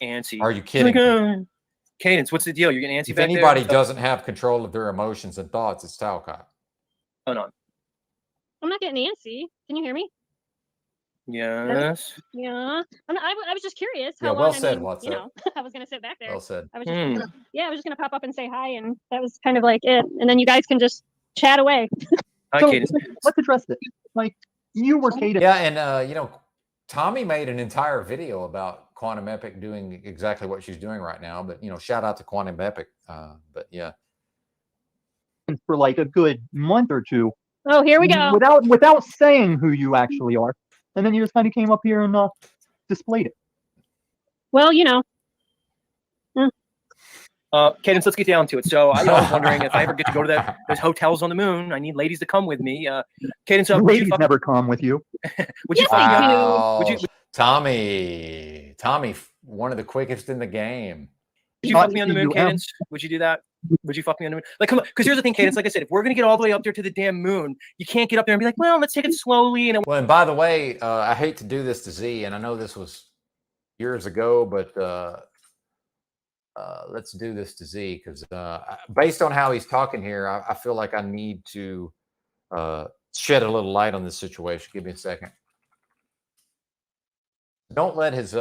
Antsy. Are you kidding me? Cadence, what's the deal? You're getting antsy If back anybody there? doesn't have control of their emotions and thoughts, it's Talcott. Hold on. I'm not getting antsy. Can you hear me? Yes. Yeah. I was just curious how Yeah, long. well I said, mean, what's you up? know, I was gonna sit back there. Well said. I was just yeah, I was just gonna pop up and say hi, and that was kind of like it. And then you guys can just chat away. Hi, So Cadence. let's address this. Like you were Cadence. Yeah, and you know, Tommy made an entire video about Quantum Epic doing exactly what she's doing right now. But you know, shout out to Quantum Epic. But yeah, for like a good month or two. Oh, here we go. Without saying who you actually are, and then you just kind of came up here and displayed it. Well, you know. Cadence, let's get down to it. So I was wondering if I ever get to go to those hotels on the moon. I need ladies to come with me. Cadence, Ladies never come with you. would you Yes, fuck me they up? do. Would you Tommy, one of the quickest in the game. fuck me on the moon, Cadence? Would you do that? Would you fuck me on the moon? Like, come on, because here's the thing, Cadence. Like I said, if we're gonna get all the way up there to the damn moon, you can't get up there and be like, well, let's take it slowly. And Well, and by the way, I hate to do this to Z, and I know this was years ago, but let's do this to Z because based on how he's talking here, I feel like I need to shed a little light on this situation. Give me a second. Don't let his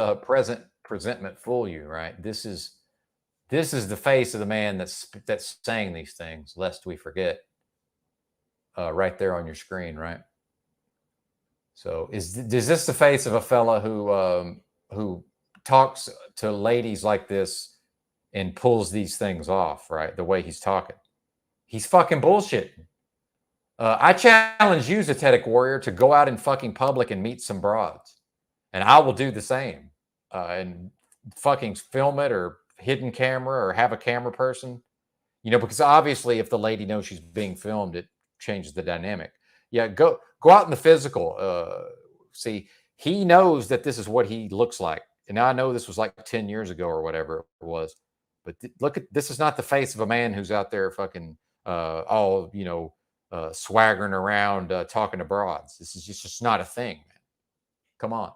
presentment fool you, right? This is the face of the man that's saying these things, lest we forget. Right there on your screen, right? So is this the face of a fella who talks to ladies like this and pulls these things off, right? The way he's talking. He's fucking bullshitting. I challenge you, Zetetic Warrior, to go out in fucking public and meet some broads. And I will do the same. And fucking film it or hidden camera or have a camera person. You know, because obviously if the lady knows she's being filmed, it changes the dynamic. Yeah, go out in the physical. See, he knows that this is what he looks like. And I know this was like 10 years ago or whatever it was. But look at this is not the face of a man who's out there fucking all, you know, swaggering around talking to broads. This is just not a thing, man. Come on.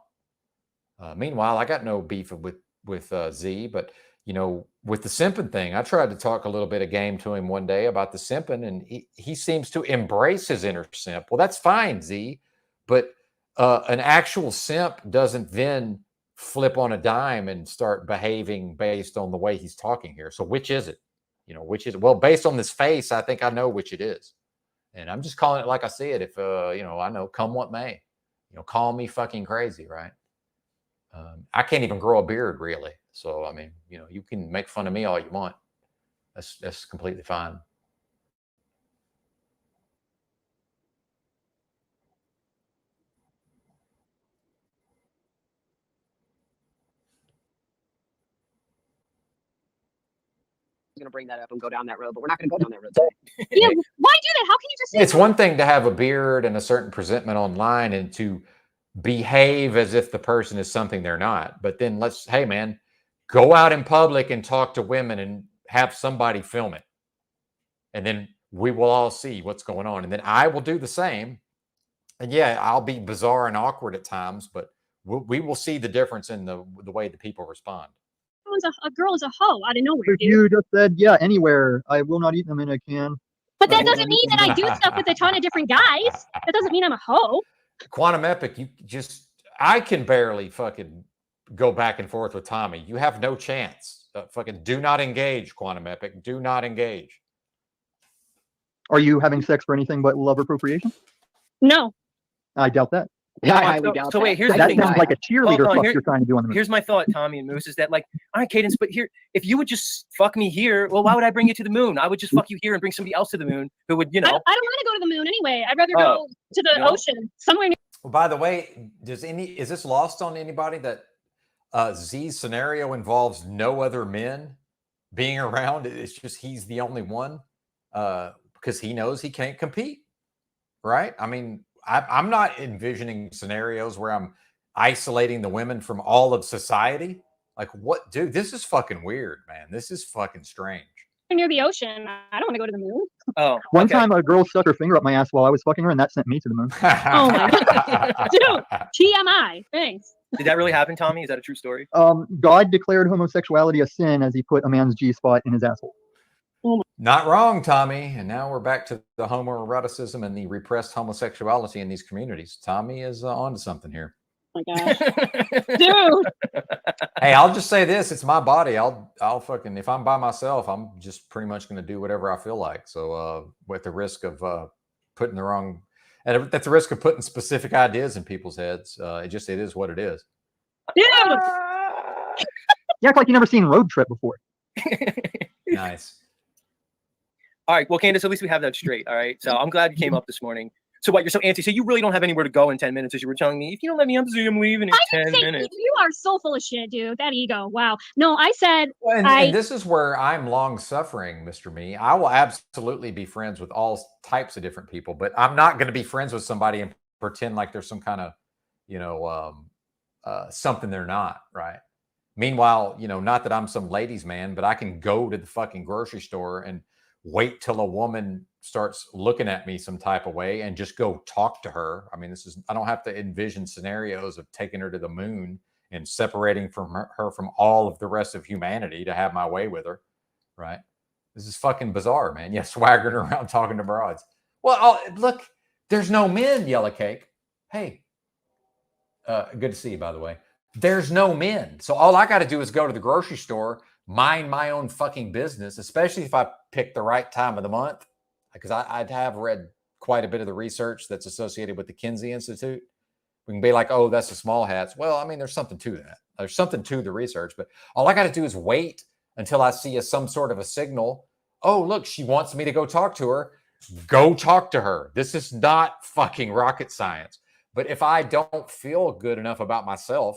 Meanwhile, I got no beef with Z, but you know, with the simping thing, I tried to talk a little bit of game to him one day about the simping, and he seems to embrace his inner simp. Well, that's fine, Z, but an actual simp doesn't then flip on a dime and start behaving based on the way he's talking here. So which is it? You know, which is it? Well, based on this face, I think I know which it is. And I'm just calling it like I see it. If, you know, I know come what may, you know, call me fucking crazy, right? I can't even grow a beard really. So, I mean, you know, you can make fun of me all you want. That's completely fine. Going to bring that up and go down that road, but we're not going to go down that road today. Yeah, why do that? How can you just say It's one thing to have a beard and a certain presentment online and to behave as if the person is something they're not. But then hey man, go out in public and talk to women and have somebody film it. And then we will all see what's going on. And then I will do the same. And yeah, I'll be bizarre and awkward at times, but we will see the difference in the way the people respond. a girl is a hoe out of nowhere, dude? You just said, yeah, anywhere. I will not eat them in a can. But that doesn't mean that I do stuff with a ton of different guys. That doesn't mean I'm a hoe. Quantum Epic, I can barely fucking go back and forth with Tommy. You have no chance. Fucking do not engage, Quantum Epic. Do not engage. Are you having sex for anything but love appropriation? No. I doubt that. Yeah, I highly doubt so wait, here's the that thing. sounds like a cheerleader fuck you're trying to do on the moon. Here's my thought, Tommy and Moose, is that like, all right, Cadence, but here, if you would just fuck me here, well, why would I bring you to the moon? I would just fuck you here and bring somebody else to the moon who would, you know. I don't want to go to the moon anyway. I'd rather go to the ocean, somewhere near. Well, by the way, is this lost on anybody that Z's scenario involves no other men being around? It's just he's the only one because he knows he can't compete, right? I mean, I'm not envisioning scenarios where I'm isolating the women from all of society. Like, what, dude? This is fucking weird, man. This is fucking strange. near the ocean. I don't want to go to the moon. Oh, One okay. time a girl stuck her finger up my ass while I was fucking her, and that sent me to the moon. Oh my god, dude! TMI. Thanks. Did that really happen, Tommy? Is that a true story? God declared homosexuality a sin as he put a man's G-spot in his asshole. Not wrong, Tommy. And now we're back to the homoeroticism and the repressed homosexuality in these communities. Tommy is onto something here. Oh my gosh, dude! Hey, I'll just say this: it's my body. I'll fucking, if I'm by myself, I'm just pretty much going to do whatever I feel like. So, with the risk of putting the wrong, and at the risk of putting specific ideas in people's heads, it is what it is. Dude! You act like you never seen Road Trip before. Nice. All right. Well, Candace, at least we have that straight. All right. So I'm glad you came up this morning. So what? You're so antsy. So you really don't have anywhere to go in 10 minutes, as you were telling me. If you don't let me on Zoom, I'm leaving in 10 minutes. You are so full of shit, dude. That ego. Wow. No, I said. Well, and this is where I'm long suffering, Mr. Me. I will absolutely be friends with all types of different people, but I'm not going to be friends with somebody and pretend like there's some kind of, something they're not, right? Meanwhile, not that I'm some ladies' man, but I can go to the fucking grocery store and wait till a woman starts looking at me some type of way and just go talk to her. I mean, I don't have to envision scenarios of taking her to the moon and separating from her from all of the rest of humanity to have my way with her, right? This is fucking bizarre, man. Yeah, swaggering around talking to broads. Well, look, there's no men, Yellow Cake. Hey, good to see you, by the way. There's no men. So all I got to do is go to the grocery store, mind my own fucking business, especially if I pick the right time of the month, because I have read quite a bit of the research that's associated with the Kinsey Institute. We can be like, oh, that's the small hats. Well, I mean, there's something to that. There's something to the research, but all I got to do is wait until I see some sort of a signal. Oh, look, she wants me to go talk to her. Go talk to her. This is not fucking rocket science. But if I don't feel good enough about myself,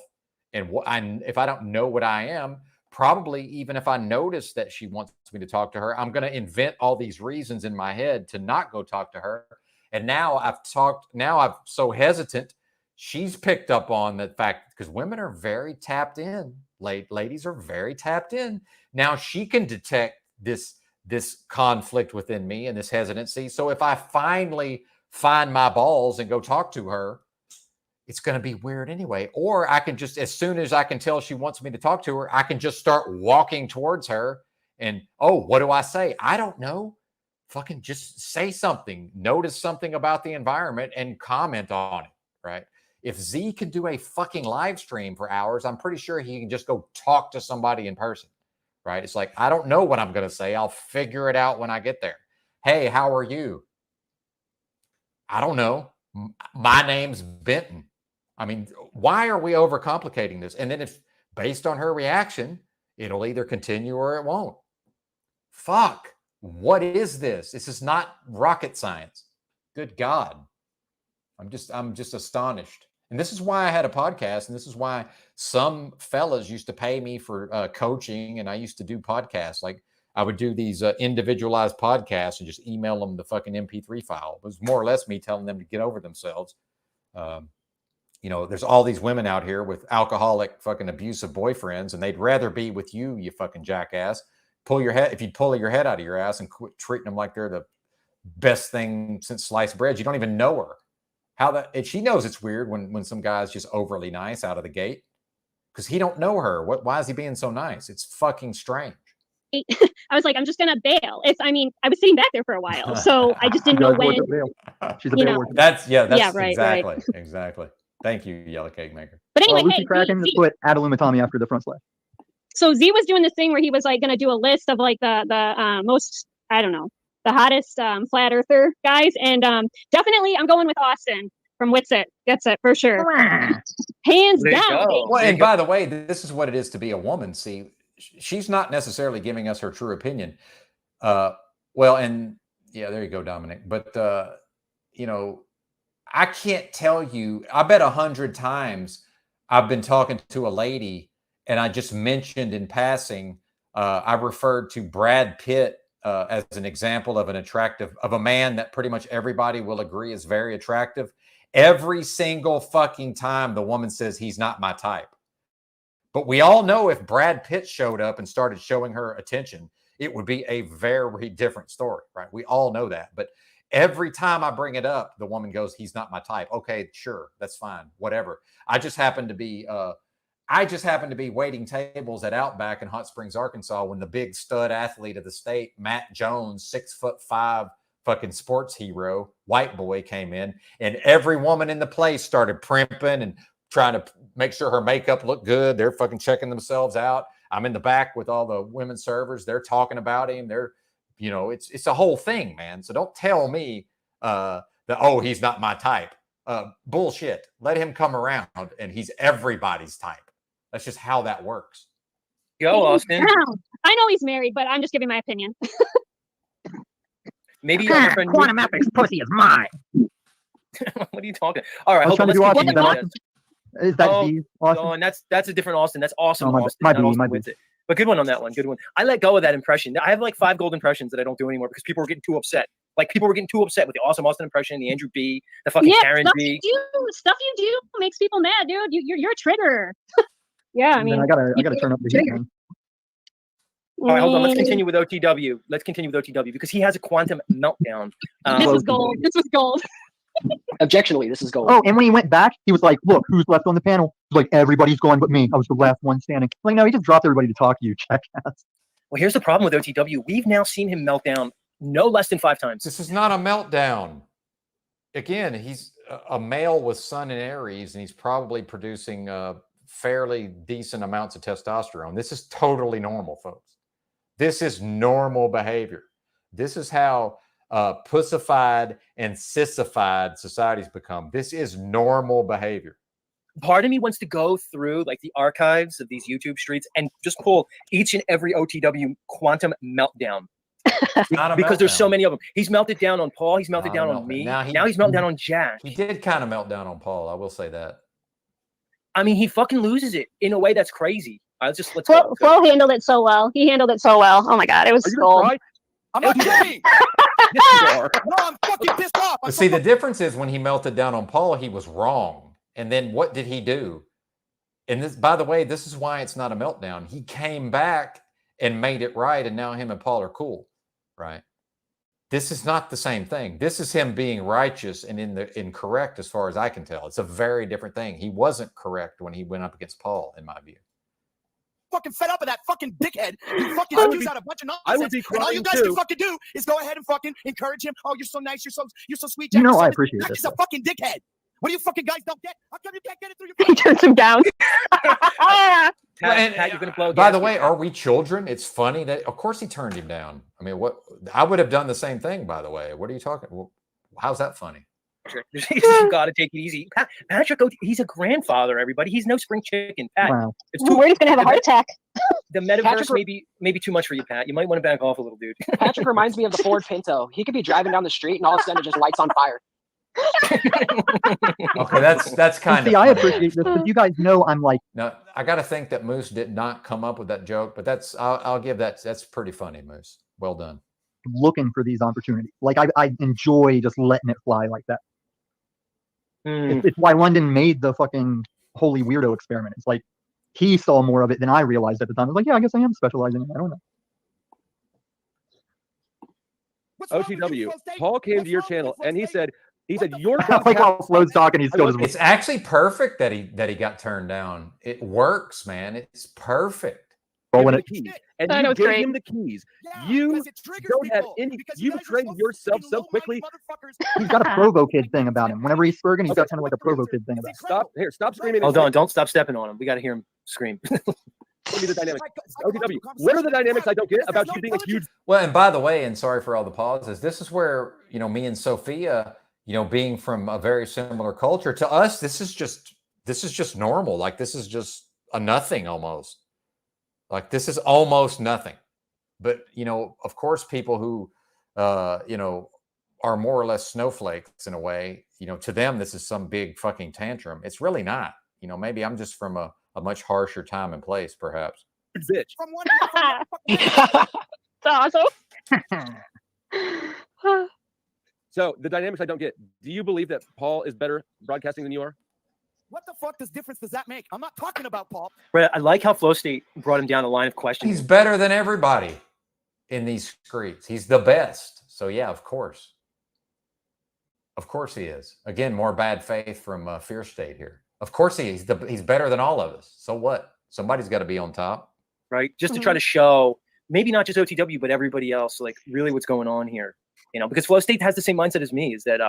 and if I don't know what I am, probably even if I notice that she wants me to talk to her, I'm going to invent all these reasons in my head to not go talk to her. And now I'm so hesitant. She's picked up on the fact, because women are very tapped in. Ladies are very tapped in. Now she can detect this conflict within me and this hesitancy. So if I finally find my balls and go talk to her, it's going to be weird anyway. Or I can just, as soon as I can tell she wants me to talk to her, I can just start walking towards her and, oh, what do I say? I don't know. Fucking just say something, notice something about the environment and comment on it, right? If Z can do a fucking live stream for hours, I'm pretty sure he can just go talk to somebody in person, right? It's like, I don't know what I'm going to say. I'll figure it out when I get there. Hey, how are you? I don't know. My name's Benton. I mean, why are we overcomplicating this? And then if based on her reaction, it'll either continue or it won't. Fuck. What is this? This is not rocket science. Good God. I'm just astonished. And this is why I had a podcast. And this is why some fellas used to pay me for coaching. And I used to do podcasts. Like I would do these individualized podcasts and just email them the fucking MP3 file. It was more or less me telling them to get over themselves. There's all these women out here with alcoholic, fucking abusive boyfriends, and they'd rather be with you, you fucking jackass. If you'd pull your head out of your ass and quit treating them like they're the best thing since sliced bread. You don't even know her. And she knows it's weird when some guy's just overly nice out of the gate because he don't know her. Why is he being so nice? It's fucking strange. I was like, I'm just gonna bail. I was sitting back there for a while, so I just didn't know when. She's a bail. That's right, exactly. Thank you, Yellow Cake Maker. But anyway, Lucy Kraken just put Adeluma Tommy after the front slash. So Z was doing this thing where he was like gonna do a list of like the most, I don't know, the hottest flat earther guys, and definitely I'm going with Austin from Witsit. Gets it for sure, hands down. Well, and by the way, this is what it is to be a woman. See, she's not necessarily giving us her true opinion. And yeah, there you go, Dominic. But I can't tell you. I bet 100 times I've been talking to a lady, and I just mentioned in passing. I referred to Brad Pitt as an example of a man that pretty much everybody will agree is very attractive. Every single fucking time the woman says he's not my type. But we all know if Brad Pitt showed up and started showing her attention, it would be a very different story, right? We all know that. But every time I bring it up, the woman goes, he's not my type. Okay, sure, that's fine, whatever. I just happen to be waiting tables at Outback in Hot Springs, Arkansas, when the big stud athlete of the state, Matt Jones, 6'5" fucking sports hero, white boy, came in, and every woman in the place started primping and trying to make sure her makeup looked good. They're fucking checking themselves out. I'm in the back with all the women servers. They're talking about him. They're, it's a whole thing, man. So don't tell me that, oh, he's not my type. Bullshit. Let him come around, and he's everybody's type. That's just how that works. Go, Austin. I know he's married, but I'm just giving my opinion. Maybe quantum ethics pussy is mine. What are you talking? All right, I was hold on. trying Let's to do continue Austin. Is that Steve? Austin? Oh, and that's a different Austin. That's awesome. Oh, my Austin. bad. Not Austin Might be. with it. But good one on that one. Good one. I let go of that impression. I have like 5 gold impressions that I don't do anymore because people were getting too upset. Like people were getting too upset with the awesome Austin impression, the Andrew B, the fucking Karen B. Stuff you do makes people mad, dude. You're a trigger. Yeah, I mean, I gotta turn up the heat. Man. All right, hold on. Let's continue with OTW. Because he has a quantum meltdown. This was gold. This was gold. Objectionably, this is gold. Oh, and when he went back, he was like, "Look, who's left on the panel?" He was like, "Everybody's gone but me. I was the last one standing." Like, no, he just dropped everybody to talk to you, jackass. Well, here's the problem with OTW. We've now seen him melt down no less than 5 times. This is not a meltdown. Again, he's a male with Sun in Aries, and he's probably producing fairly decent amounts of testosterone. This is totally normal, folks. This is normal behavior. This is how pussified and sissified societies become. This is normal behavior. Part of me wants to go through like the archives of these YouTube streets and just pull each and every OTW quantum meltdown. Because there's so many of them. He's melted down on Paul. He's melted down on me. Now he's melted down on Jack. He did kind of melt down on Paul. I will say that. I mean, he fucking loses it in a way that's crazy. Let's Flo handled it so well. He handled it so well. Oh my god, it was gold. I'm not kidding. No, I'm fucking pissed off. But see, the difference is when he melted down on Paul, he was wrong. And then what did he do? And this, by the way, this is why it's not a meltdown. He came back and made it right, and now him and Paul are cool, right? This is not the same thing. This is him being righteous and incorrect as far as I can tell. It's a very different thing. He wasn't correct when he went up against Paul, in my view. Fucking fed up with that fucking dickhead. He fucking spews out a bunch of nonsense. And all you guys can fucking do is go ahead and fucking encourage him. Oh, you're so nice. You're so sweet. Jack. I appreciate Jack this. is a fucking dickhead. What do you fucking guys don't get? How come you can't get it through your He turns him down. Pat, you're gonna blow. By the way, are we children? It's funny that, of course, he turned him down. I mean, what? I would have done the same thing. By the way, what are you talking? Well, how's that funny? You gotta take it easy. Patrick, he's a grandfather. Everybody, he's no spring chicken. Pat, Wow. We're just gonna have a heart attack. The metaverse maybe too much for you, Pat. You might want to back off a little, dude. Patrick reminds me of the Ford Pinto. He could be driving down the street and all of a sudden it just lights on fire. Okay, that's kind of. See, I appreciate this, but you guys know I'm like. No, I got to think that Moose did not come up with that joke, but I'll give that. That's pretty funny, Moose. Well done. Looking for these opportunities, like I enjoy just letting it fly like that. It's why London made the fucking holy weirdo experiment. It's like he saw more of it than I realized at the time. I was like, yeah, I guess I am specializing in it. I don't know. OTW. Paul came to your channel and he said you're like while Flo's talking, he's still. It's actually perfect that he got turned down. It works, man. It's perfect. And you gave him the keys. You don't have any. You betrayed yourself so quickly. He's got a Provo Kid thing about him. Whenever he's spurging, he's got kind of like a Provo Kid thing about him. Stop screaming. Hold on, don't stop stepping on him. We got to hear him scream. Give me the dynamics. OTW. What are the dynamics I don't get about you being a huge? Well, and by the way, and sorry for all the pauses. This is where me and Sophia, being from a very similar culture, to us, this is just normal. Like this is just a nothing almost. Like this is almost nothing. But of course, people who are more or less snowflakes in a way, to them this is some big fucking tantrum. It's really not. Maybe I'm just from a much harsher time and place, perhaps. Bitch. It's awesome. So the dynamics I don't get. Do you believe that Paul is better broadcasting than you are? What the fuck difference does that make? I'm not talking about Paul. Right, I like how Flow State brought him down a line of questions. He's better than everybody. in these streets. He's the best. So yeah, of course. Of course he is. Again, more bad faith from Fear State here. Of course he is. He's better than all of us. So what? Somebody's got to be on top. Right? Just to try to show maybe not just OTW, but everybody else, like really what's going on here. You know, because Flow State has the same mindset as me, is that,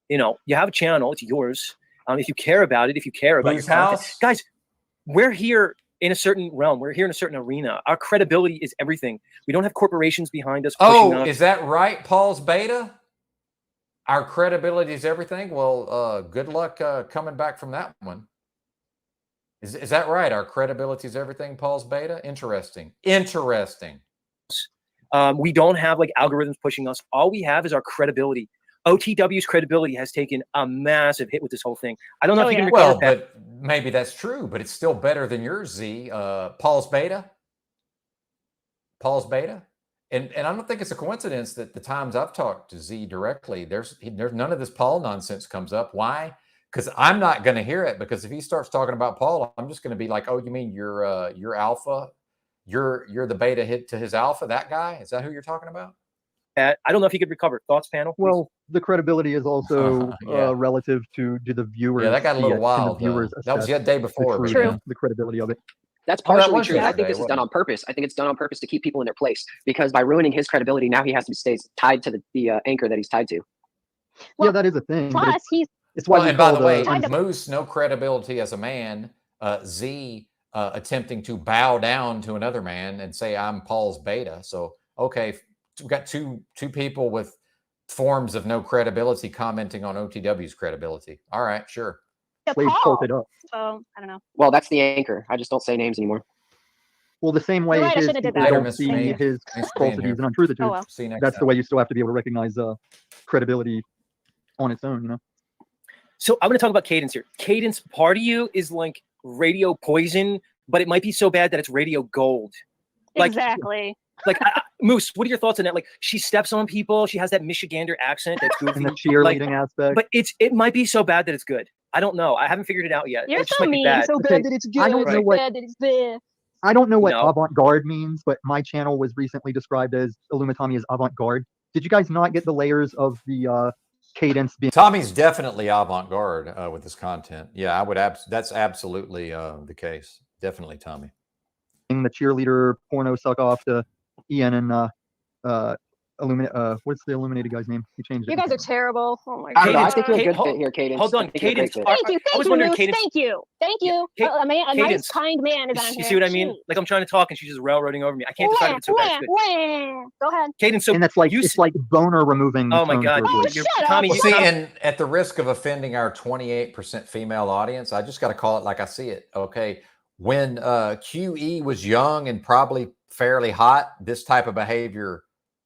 you know, you have a channel, it's yours. If you care about it, if you care about your content. Guys, we're here in a certain realm. We're here in a certain arena. Our credibility is everything. We don't have corporations behind us pushing us. Is that right, Paul's Beta? Our credibility is everything? Well, good luck coming back from that one. Is that right? Our credibility is everything, Paul's Beta? Interesting. Interesting. We don't have like algorithms pushing us. All we have is our credibility. OTW's credibility has taken a massive hit with this whole thing. I don't know if you can recover that. But maybe that's true, but it's still better than yours, Z. Paul's Beta? Paul's Beta? And I don't think it's a coincidence that the times I've talked to Z directly, there's none of this Paul nonsense comes up. Why? Because I'm not going to hear it. Because if he starts talking about Paul, I'm just going to be like, "Oh, you mean you're alpha? You're the beta hit to his alpha? That guy? Is that who you're talking about?" I don't know if he could recover. Thoughts, panel? Please. Well, the credibility is also relative to do the viewers. Yeah, that got a little see it? wild. Can the viewers That was the assess day before. the but, truth yeah. and the credibility of it. That's Oh, that partially was true. And I yesterday, think this is wasn't done on purpose. I think it's done on purpose to keep people in their place, because by ruining his credibility, now he has to stay tied to the anchor that he's tied to. Yeah, that is a thing. but Plus, he's it's why Well, we and by call the way, the Moose, no credibility as a man. Z attempting to bow down to another man and say, "I'm Paul's beta." So, okay, we've got two people with forms of no credibility commenting on OTW's credibility. All right, sure. Paul. So I don't know. Well, that's the anchor. I just don't say names anymore. Well, the same way You're right, I his should've did people that. don't Later, Mr. see Mead. his Thanks for being falsities here. and untruthitudes. Oh, well. See you next That's time. the way you still have to be able to recognize credibility on its own, you know? So I'm going to talk about cadence here. Cadence, part of you is like radio poison, but it might be so bad that it's radio gold. Like, Exactly. Like, Moose, what are your thoughts on that? Like, she steps on people. She has that Michigander accent. That's goofy. And the cheerleading aspect. But it might be so bad that it's good. I don't know. I haven't figured it out yet. You're it just so might be mean. bad. So bad that it's good. I don't know so what bad that it's bad. I don't know what No. avant-garde means, but my channel was recently described as Illumitami as avant-garde. Did you guys not get the layers of the cadence being? Tommy's definitely avant-garde with his content. Yeah, I would. That's absolutely the case. Definitely, Tommy. The cheerleader porno suck off to Ian and what's the Illuminated guy's name? He changed it. You guys are terrible. Oh my I, god. I think you're a good fit here, Cadence. Hold I on, think you're a great Cadence. fit. Thank you, I thank was you, wondering, Moose. Cadence. Thank you, thank you. Ca- A nice, Cadence. kind man is on You here. see what I mean? Jeez. Like, I'm trying to talk and she's just railroading over me. I can't decide if it's so bad. It's good. Go ahead. Cadence, so And that's like you it's like boner removing. Oh my tone God. for a Oh, voice. you're, shut up. Tommy, Well, you see, and at the risk of offending our 28% female audience, I just got to call it like I see it. Okay, when QE was young and probably fairly hot, this type of behavior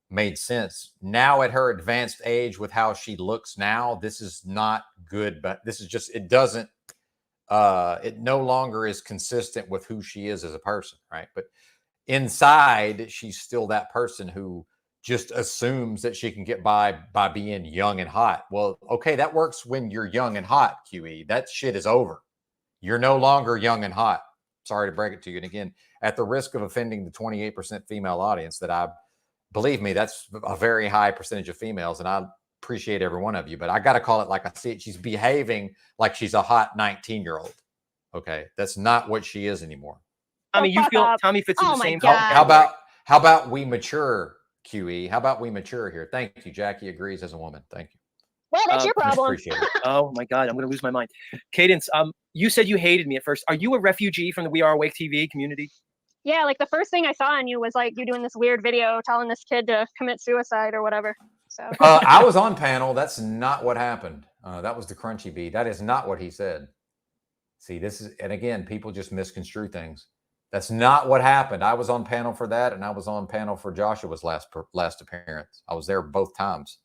made sense. Now at her advanced age with how she looks now, this is not good, but this is just, it doesn't, it no longer is consistent with who she is as a person, right? But inside, she's still that person who just assumes that she can get by being young and hot. Well, okay, that works when you're young and hot, QE. That shit is over. You're no longer young and hot. Sorry to break it to you. And again, at the risk of offending the 28% female audience believe me, that's a very high percentage of females, and I appreciate every one of you, but I got to call it like I see it. She's behaving like she's a hot 19-year-old. Okay, that's not what she is anymore. Tommy, you feel Tommy fits in the same. How about we mature, QE? How about we mature here? Thank you. Jackie agrees as a woman. Thank you. Well, that's your problem. Appreciate it. Oh my God, I'm going to lose my mind. Cadence, you said you hated me at first. Are you a refugee from the We Are Awake TV community? Yeah, like the first thing I saw on you was like you doing this weird video telling this kid to commit suicide or whatever. So I was on panel. That's not what happened. That was the Crunchy Bee. That is not what he said. See, this is, and again, people just misconstrue things. That's not what happened. I was on panel for that, and I was on panel for Joshua's last appearance. I was there both times.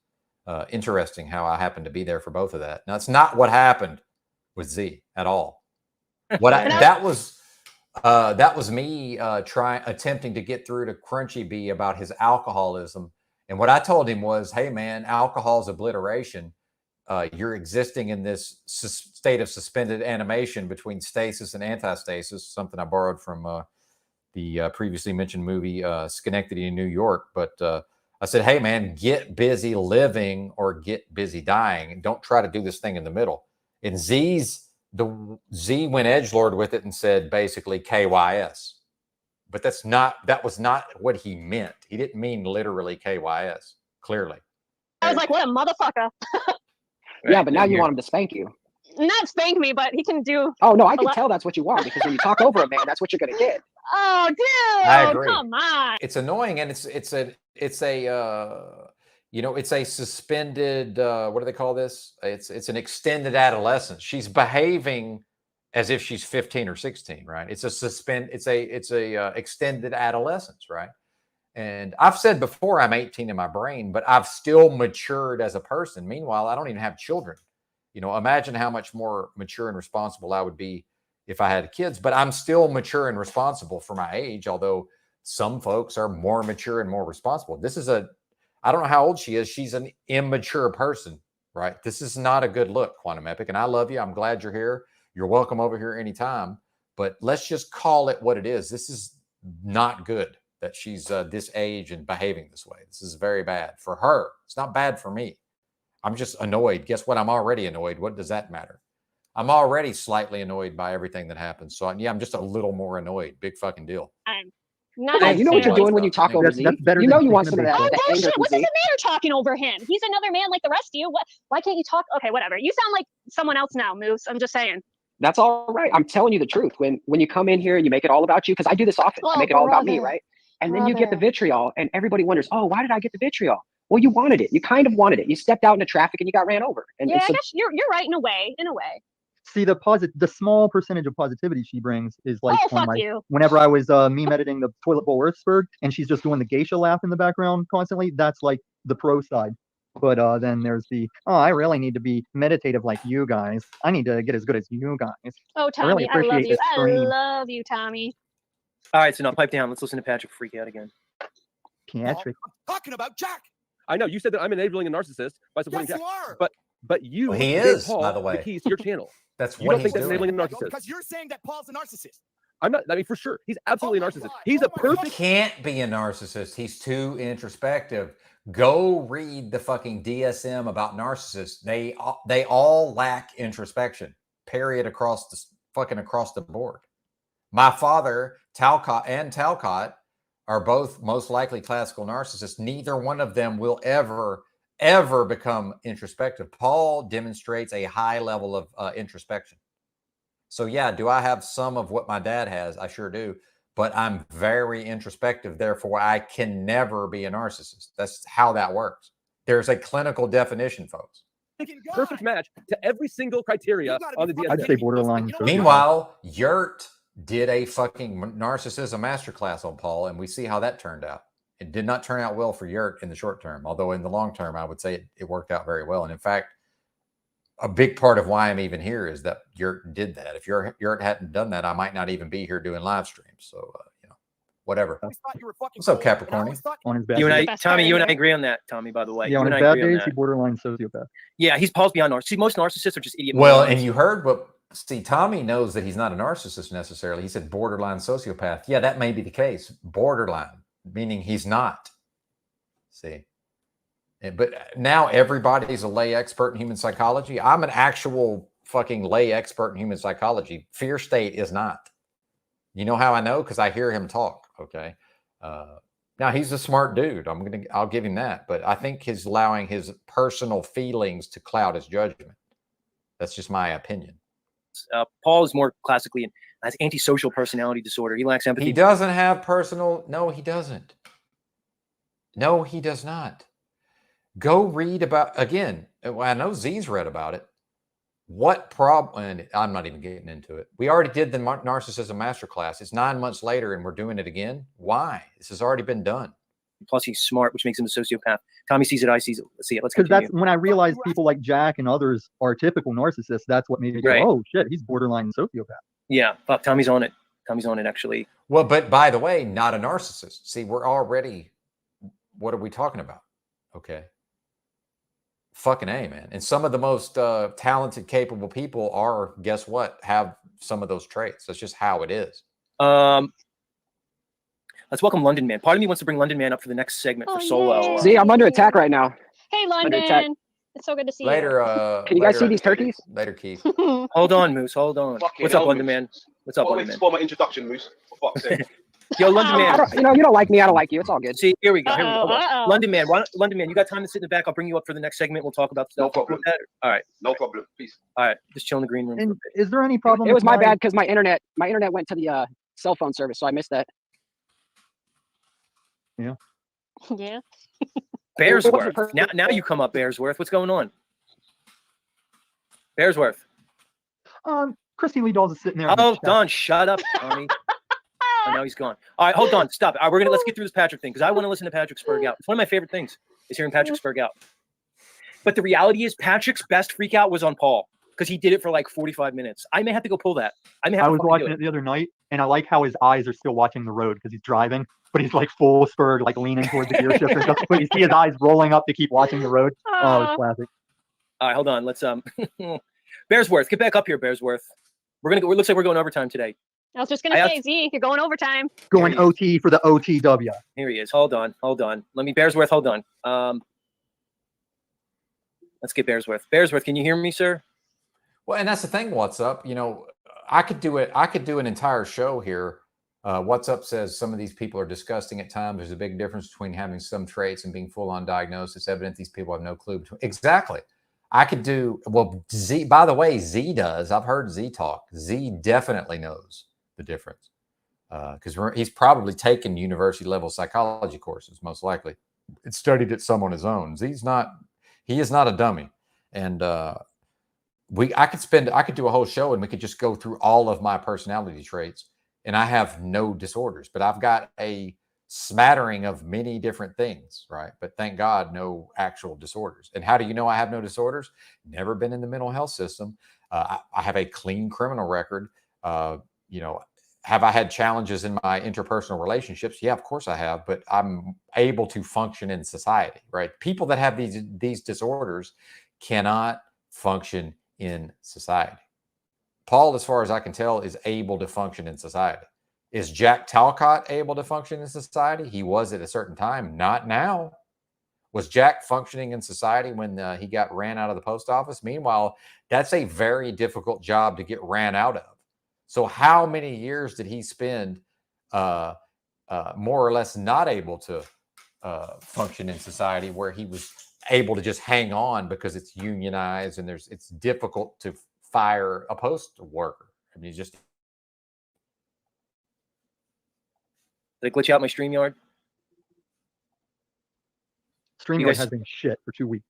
Interesting how I happened to be there for both of that. Now, it's not what happened with Z at all. That was me attempting to get through to Crunchy Bee about his alcoholism. And what I told him was, hey, man, alcohol is obliteration. You're existing in this state of suspended animation between stasis and antistasis, something I borrowed from the previously mentioned movie Schenectady in New York. But I said, hey, man, get busy living or get busy dying. And don't try to do this thing in the middle. And Z went edgelord with it and said basically KYS. But that was not what he meant. He didn't mean literally KYS, clearly. I was like, what a motherfucker. Yeah, but now you want him to spank you. Not spank me, but he can do. Oh no, I can tell that's what you want because when you talk over a man, that's what you're gonna get. Oh, dude! I agree. Come on. It's annoying, and it's a suspended. What do they call this? It's an extended adolescence. She's behaving as if she's 15 or 16, right? It's a extended adolescence, right? And I've said before, I'm 18 in my brain, but I've still matured as a person. Meanwhile, I don't even have children. Imagine how much more mature and responsible I would be if I had kids, but I'm still mature and responsible for my age, although some folks are more mature and more responsible. I don't know how old she is. She's an immature person, right? This is not a good look, Quantum Epic, and I love you. I'm glad you're here. You're welcome over here anytime, but let's just call it what it is. This is not good that she's this age and behaving this way. This is very bad for her. It's not bad for me. I'm just annoyed. Guess what? I'm already annoyed. What does that matter? I'm already slightly annoyed by everything that happens. So yeah, I'm just a little more annoyed. Big fucking deal. You know what you're doing when you talk over Z? You know you want some of that. Oh, that bullshit. anger from What does Z. it matter talking over him? He's another man like the rest of you. Why can't you talk? Okay, whatever. You sound like someone else now, Moose. I'm just saying. That's all right. I'm telling you the truth. When you come in here, you make it all about you because I do this often. I make it all about me, right? And then you get the vitriol, and everybody wonders, oh, why did I get the vitriol? Well, you wanted it. You kind of wanted it. You stepped out into traffic and you got ran over. And Yeah, so I guess you're right in a way. In a way. See, the small percentage of positivity she brings is like Oh, fuck you. whenever I was meme editing the Toilet Bowl Earthsberg and she's just doing the geisha laugh in the background constantly, that's like the pro side. But then there's I really need to be meditative like you guys. I need to get as good as you guys. Oh, I really Tommy, I love appreciate you. this I stream. love you, Tommy. All right, so now pipe down. Let's listen to Patrick freak out again. Patrick. Talking about Jack. I know you said that I'm enabling a narcissist by supporting Yes, Jack, you are. but you Well, he gave is, Paul by the way. the keys to your channel. That's You what don't think he's that's doing. enabling a narcissist? Because you're saying that Paul's a narcissist. I'm not. I mean, for sure, he's absolutely a narcissist. He's a perfect. He can't be a narcissist. He's too introspective. Go read the fucking DSM about narcissists. They all lack introspection. Period. Across the board. My father, Talcott, are both most likely classical narcissists. Neither one of them will ever become introspective. Paul demonstrates a high level of introspection. So yeah, do I have some of what my dad has? I sure do. But I'm very introspective. Therefore, I can never be a narcissist. That's how that works. There's a clinical definition, folks. Perfect match to every single criteria on the DSM. I'd say borderline. Meanwhile, Yurt did a fucking narcissism masterclass on Paul, and we see how that turned out. It did not turn out well for Yurt in the short term, although in the long term, I would say it worked out very well. And in fact, a big part of why I'm even here is that Yurt did that. If Yurt hadn't done that, I might not even be here doing live streams. So, whatever. What's up, Capricorn? On his bad You and I, days. Tommy, you and I agree on that. Tommy, by the way, Yeah, you on and his I bad agree on days, that. he borderline sociopath. Yeah, he's Paul's beyond narcissist. Most narcissists are just idiot. Well, morons. and you heard Tommy knows that he's not a narcissist necessarily. He said borderline sociopath. Yeah, that may be the case. Borderline, meaning he's not. See? But now everybody's a lay expert in human psychology. I'm an actual fucking lay expert in human psychology. Fear State is not. You know how I know? Because I hear him talk. Okay. Now he's a smart dude. I'll give him that. But I think he's allowing his personal feelings to cloud his judgment. That's just my opinion. Paul is more classically has antisocial personality disorder. He lacks empathy. He doesn't have personal. No, he doesn't. No, he does not. Go read about, again, I know Z's read about it. What problem, and I'm not even getting into it. We already did the narcissism masterclass. It's 9 months later and we're doing it again. Why? This has already been done. Plus he's smart, which makes him a sociopath. Tommy sees it, I see it. Let's see it. Let's Because continue. that's when I realized people like Jack and others are typical narcissists. That's what made me Right. go, oh shit, he's borderline sociopath. Yeah, fuck, Tommy's on it. Tommy's on it, actually. Well, but by the way, not a narcissist. See, we're already, what are we talking about? Okay. Fucking A, man. And some of the most talented, capable people are, guess what, have some of those traits. That's just how it is. Let's welcome London Man. Part of me wants to bring London Man up for the next segment for solo. See, I'm under attack right now. Hey, Under attack. London. It's so good to see Later. Can you guys see these turkeys? Later, Keith. you. Hold on, Moose. Hold on. Fucking What's up, hell, London Moose. Man? What's up, What a way London to Man? spoil my introduction, Moose. For fuck's sake. Yo, London I Man. don't, you don't like me. I don't like you. It's all good. See, here we go. Here we go. Hold on. Uh-oh. London Man, London Man, you got time to sit in the back? I'll bring you up for the next segment. We'll talk about stuff. No problem. All right. No problem. Peace. All right. Just chill in the green room. And is there any problem? It was with my bad because my internet went to the cell phone service, so I missed that. Yeah. Yeah. Bearsworth. Now you come up, Bearsworth. What's going on? Bearsworth. Christy Lee Dolls is sitting there. Oh, Don, shut up, Tommy. Oh, now he's gone. All right, hold on. Stop. All right, let's get through this Patrick thing because I want to listen to Patrick Spurg out. It's one of my favorite things is hearing Patrick Spurg out. But the reality is Patrick's best freak out was on Paul because he did it for like 45 minutes. I may have to go pull that. I was watching it the other night, and I like how his eyes are still watching the road because he's driving, but he's like full Spurg, like leaning towards the gear shift and stuff. But you see his eyes rolling up to keep watching the road. Oh, it's classic. All right, hold on. Let's Bearsworth, get back up here, Bearsworth. We're gonna go. It looks like we're going overtime today. I was just gonna say, Z, you're going overtime. Going OT for the OTW. Here he is. Hold on. Let me Bearsworth. Hold on. Let's get Bearsworth. Bearsworth, can you hear me, sir? Well, and that's the thing. What's up? You know, I could do it. I could do an entire show here. What's up says some of these people are disgusting at times. There's a big difference between having some traits and being full on diagnosed. It's evident these people have no clue. Exactly. I could do, well, Z, by the way, Z does. I've heard Z talk. Z definitely knows the difference because he's probably taken university level psychology courses, most likely. And studied it some on his own. He is not a dummy. And I could do a whole show and we could just go through all of my personality traits. And I have no disorders, but I've got a smattering of many different things, right? But thank God, no actual disorders. And how do you know I have no disorders? Never been in the mental health system. I have a clean criminal record. You know, have I had challenges in my interpersonal relationships? Yeah, of course I have, but I'm able to function in society, right? People that have these disorders cannot function in society. Paul, as far as I can tell, is able to function in society. Is Jack Talcott able to function in society? He was at a certain time, not now. Was Jack functioning in society when he got ran out of the post office? Meanwhile, that's a very difficult job to get ran out of. So how many years did he spend more or less not able to function in society where he was able to just hang on because it's unionized and it's difficult to fire a post worker? I mean, just... Did I glitch out my StreamYard? StreamYard has been shit for 2 weeks.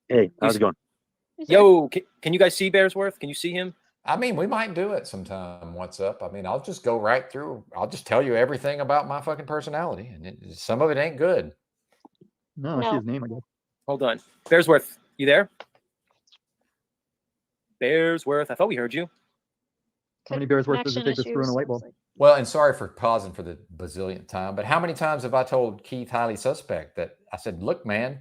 Hey, how's it going? Yo, can you guys see Bearsworth? Can you see him? I mean, we might do it sometime. What's up? I mean, I'll just go right through. I'll just tell you everything about my fucking personality, and some of it ain't good. No, I see his name, I guess. Hold on. Bearsworth, you there? Bearsworth, I thought we heard you. How many Bearsworth does it take to screw in a light bulb? Well, and sorry for pausing for the bazillionth time, but how many times have I told Keith Highly Suspect that I said, look, man,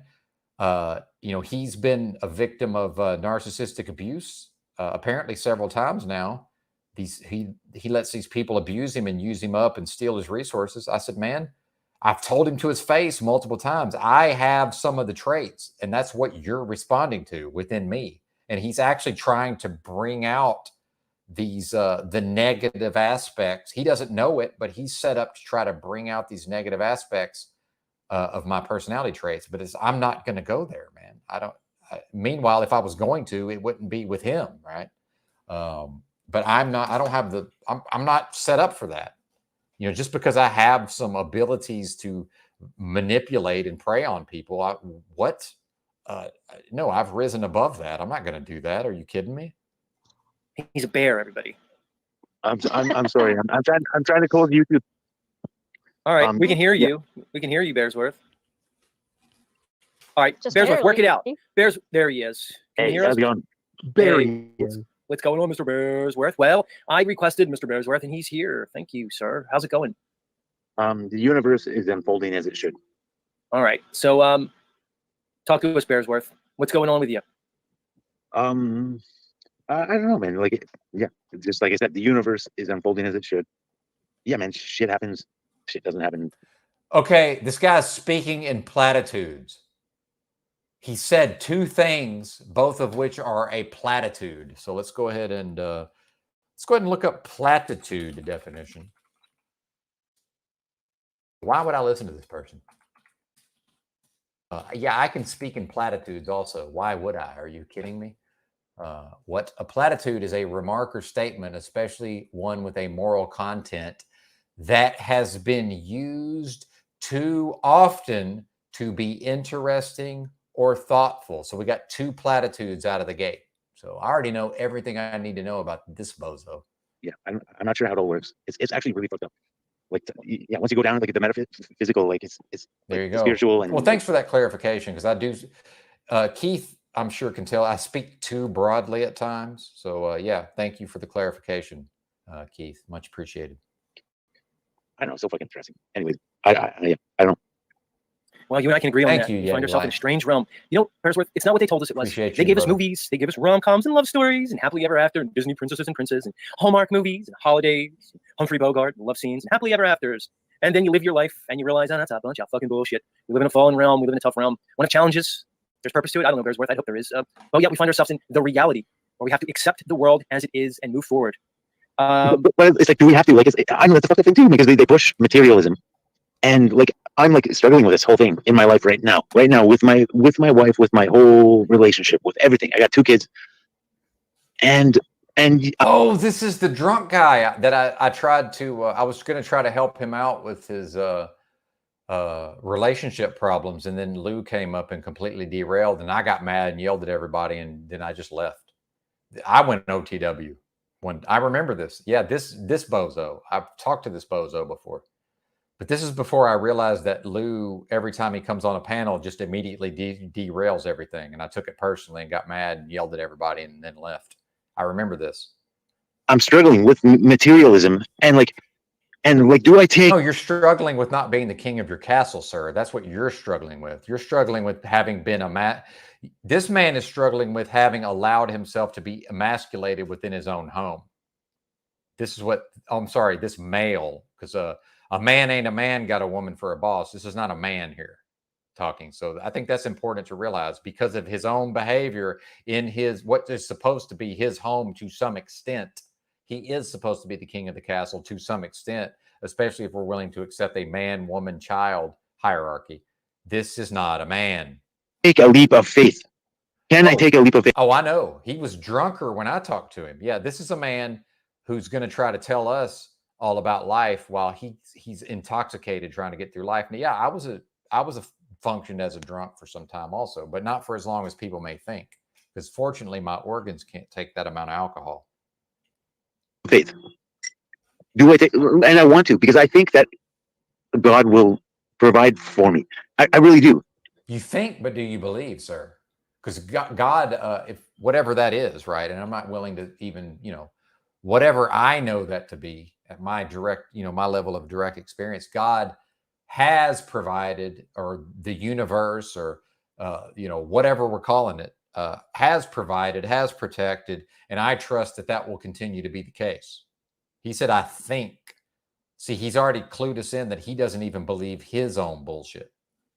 you know, he's been a victim of narcissistic abuse, apparently several times now. He lets these people abuse him and use him up and steal his resources. I said, man, I've told him to his face multiple times, I have some of the traits, and that's what you're responding to within me. And he's actually trying to bring out these the negative aspects. He doesn't know it, but he's set up to try to bring out these negative aspects of my personality traits. But I'm not going to go there, man. Meanwhile, if I was going to, it wouldn't be with him, right? But I'm not. I don't have the. I'm not set up for that. You know, just because I have some abilities to manipulate and prey on people, no, I've risen above that. I'm not going to do that. Are you kidding me? He's a bear, everybody. I'm sorry. I'm trying to close YouTube. All right, we can hear you. We can hear you, Bearsworth. All right, Just Bearsworth, barely. work it out. There he is. Can you Hey, hear how's us? it going? Barry. What's going on, Mr. Bearsworth? Well, I requested Mr. Bearsworth, and he's here. Thank you, sir. How's it going? The universe is unfolding as it should. All right. So, talk to us, Bearsworth. What's going on with you? I don't know, man. Like, yeah, just like I said, the universe is unfolding as it should. Yeah, man, shit happens shit doesn't happen. Okay, this guy's speaking in platitudes. He said two things, both of which are a platitude. So let's go ahead and look up platitude definition. Why would I listen to this person? Yeah, I can speak in platitudes also. Why would I? Are you kidding me? What a platitude is a remark or statement, especially one with a moral content that has been used too often to be interesting or thoughtful. So we got two platitudes out of the gate. So I already know everything I need to know about this bozo. Yeah, I'm not sure how it all works. It's actually really fucked up. Like, yeah, once you go down like the metaphysical, like it's There like, you go. spiritual. And well, thanks for that clarification, because I do. Keith, I'm sure can tell I speak too broadly at times. So yeah, thank you for the clarification, Keith. Much appreciated. I don't know, so fucking interesting. Anyways, I don't. Well, you and I can agree on Thank that. you, We yeah, find ourselves in a Eli. strange realm. You know, Parisworth, it's not what they told us it was. Appreciate They you, gave us brother. movies, they gave us rom-coms and love stories and happily ever after and Disney princesses and princes and Hallmark movies and holidays, Humphrey Bogart and love scenes and happily ever afters. And then you live your life and you realize, oh, that's a bunch of fucking bullshit. We live in a fallen realm. We live in a tough realm. One of challenges, there's purpose to it. I don't know, Bearsworth. I hope there is. But yeah, we find ourselves in the reality where we have to accept the world as it is and move forward. But it's like, do we have to? Like, I know that's a fucked up thing too, because they push materialism, and like I'm like struggling with this whole thing in my life right now with my wife, with my whole relationship, with everything. I got 2 kids, and oh, this is the drunk guy that I tried to. I was going to try to help him out with his relationship problems, and then Lou came up and completely derailed, and I got mad and yelled at everybody, and then I just left. I went OTW. When I remember this, yeah, this bozo. I've talked to this bozo before, but this is before I realized that Lou, every time he comes on a panel, just immediately derails everything, and I took it personally and got mad and yelled at everybody, and then left. I remember this. I'm struggling with materialism, and like, do I take? No, you're struggling with not being the king of your castle, sir. That's what you're struggling with. You're struggling with having been This man is struggling with having allowed himself to be emasculated within his own home. This is what, I'm sorry, this male, because a man ain't a man got a woman for a boss. This is not a man here talking. So I think that's important to realize, because of his own behavior in his, what is supposed to be his home to some extent. He is supposed to be the king of the castle to some extent, especially if we're willing to accept a man, woman, child hierarchy. This is not a man. Take a leap of faith. Can I take a leap of faith? Oh, I know. He was drunker when I talked to him. Yeah, this is a man who's going to try to tell us all about life while he's intoxicated trying to get through life. Now, yeah, I was a functioned as a drunk for some time also, but not for as long as people may think, because fortunately my organs can't take that amount of alcohol. Faith. Do I take? And I want to, because I think that God will provide for me. I really do. You think, but do you believe, sir? Because God, if whatever that is, right? And I'm not willing to even, whatever I know that to be at my direct, my level of direct experience, God has provided, or the universe, or, whatever we're calling it, has provided, has protected. And I trust that that will continue to be the case. He said, I think. See, he's already clued us in that he doesn't even believe his own bullshit.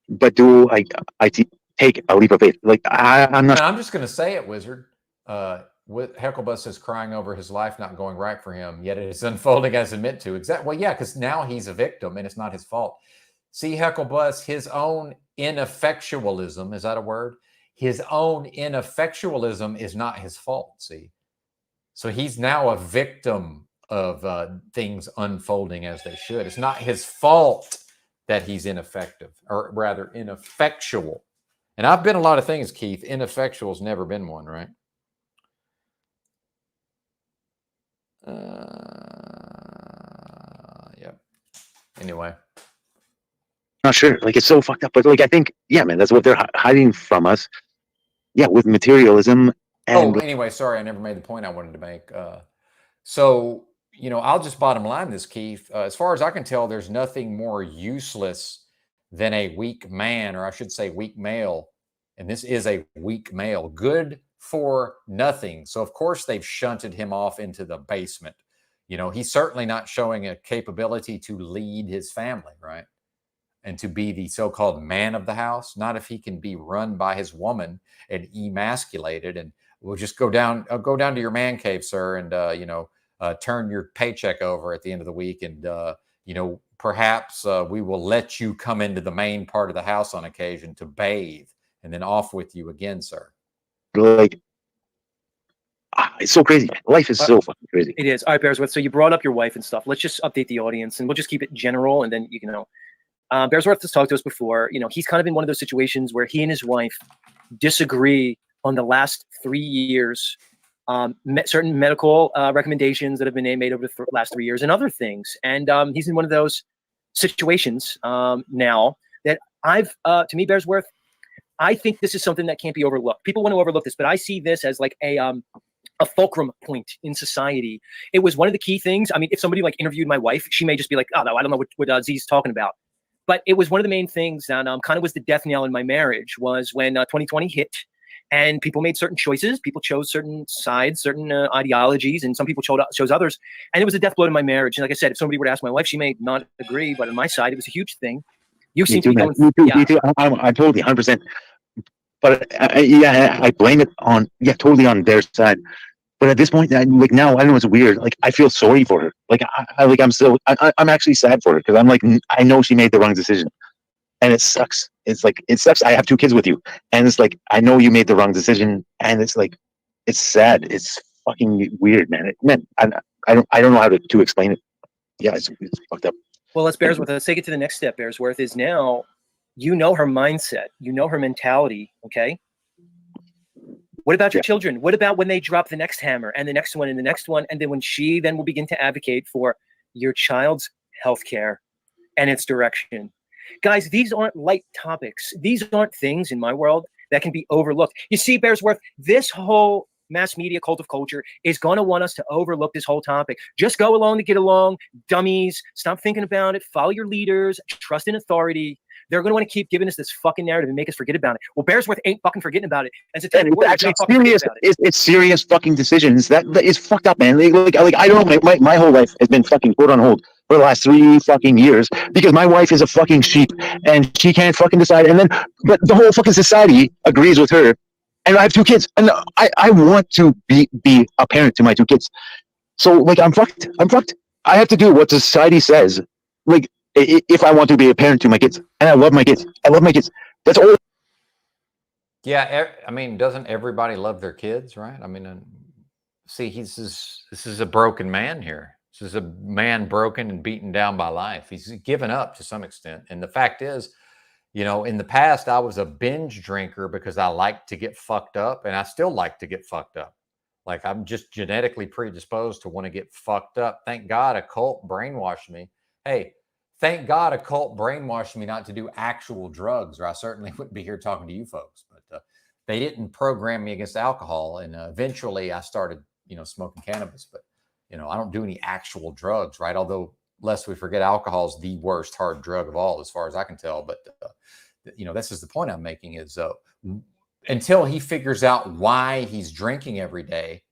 But do I take a leap of faith? Like, I'm not. I'm just going to say it, Wizard. Hecklebus is crying over his life not going right for him, yet it is unfolding as it meant to. Exactly. Well, yeah, because now he's a victim and it's not his fault. See, Hecklebus, his own ineffectualism, is that a word? His own ineffectualism is not his fault, see? So he's now a victim of things unfolding as they should. It's not his fault that he's ineffective, or rather ineffectual. And I've been a lot of things, Keith. Ineffectual's never been one, right? Yep. Anyway. Not sure. Like, it's so fucked up. But like, I think, yeah, man, that's what they're hiding from us. Yeah, with materialism. And anyway, sorry, I never made the point I wanted to make. So, I'll just bottom line this, Keith. As far as I can tell, there's nothing more useless than a weak man, or I should say weak male. And this is a weak male, good for nothing. So, of course, they've shunted him off into the basement, You know, he's certainly not showing a capability to lead his family, right? And to be the so-called man of the house. Not if he can be run by his woman and emasculated. And we'll just go down to your man cave, sir, and you know, turn your paycheck over at the end of the week, and you know, perhaps we will let you come into the main part of the house on occasion to bathe, and then off with you again, sir. Like, it's so crazy. Life is so fucking crazy. It is. All right, Bearsworth. So you brought up your wife and stuff. Let's just update the audience, and we'll just keep it general, and then you can know. Bearsworth has talked to us before. You know, he's kind of in one of those situations where he and his wife disagree on the last 3 years, certain medical recommendations that have been made over the last 3 years, and other things. And he's in one of those situations now that to me, Bearsworth, I think this is something that can't be overlooked. People want to overlook this, but I see this as like a fulcrum point in society. It was one of the key things. I mean, if somebody like interviewed my wife, she may just be like, oh, no, I don't know what Z's talking about. But it was one of the main things that kind of was the death knell in my marriage, was when 2020 hit and people made certain choices. People chose certain sides, certain ideologies, and some people chose others. And it was a death blow to my marriage. And like I said, if somebody were to ask my wife, she may not agree, but on my side, it was a huge thing. You seem to be going, Me too. I'm totally 100%. But yeah, I blame it on, totally on their side. But at this point, like now, I don't know, it's weird. Like, I feel sorry for her. Like, I'm actually sad for her, because I'm like, I know she made the wrong decision, and it sucks. It's like, it sucks. I have 2 kids with you, and it's like, I know you made the wrong decision, and it's like, it's sad. It's fucking weird, man. I don't know how to explain it. Yeah, it's fucked up. well, let's take it to the next step. Bearsworth is now, you know her mindset, you know her mentality. Okay. What about your children? What about when they drop the next hammer and the next one and the next one? And then when she then will begin to advocate for your child's healthcare and its direction. Guys, these aren't light topics. These aren't things in my world that can be overlooked. You see, Bearsworth, this whole mass media cult of culture is going to want us to overlook this whole topic. Just go along to get along, dummies. Stop thinking about it. Follow your leaders. Trust in authority. They're going to want to keep giving us this fucking narrative and make us forget about it. Well, Bearsworth ain't fucking forgetting about it. And so It's actually serious. It's serious fucking decisions. That is fucked up, man. Like I don't know. My whole life has been fucking put on hold for the last 3 fucking years because my wife is a fucking sheep and she can't fucking decide. And then, but the whole fucking society agrees with her. And I have 2 kids, and I want to be a parent to my 2 kids. So like, I'm fucked. I have to do what society says. Like, if I want to be a parent to my kids, and I love my kids. That's all. Yeah, I mean, doesn't everybody love their kids, right? I mean, see, this is a broken man here. This is a man broken and beaten down by life. He's given up to some extent. And the fact is, you know, in the past, I was a binge drinker because I like to get fucked up, and I still like to get fucked up. Like, I'm just genetically predisposed to want to get fucked up. Thank God a cult brainwashed me. Hey, thank God a cult brainwashed me not to do actual drugs, or I certainly wouldn't be here talking to you folks. But they didn't program me against alcohol, and eventually I started, you know, smoking cannabis. But, you know, I don't do any actual drugs, right? Although, lest we forget, alcohol is the worst hard drug of all, as far as I can tell. But, you know, this is the point I'm making is until he figures out why he's drinking every day.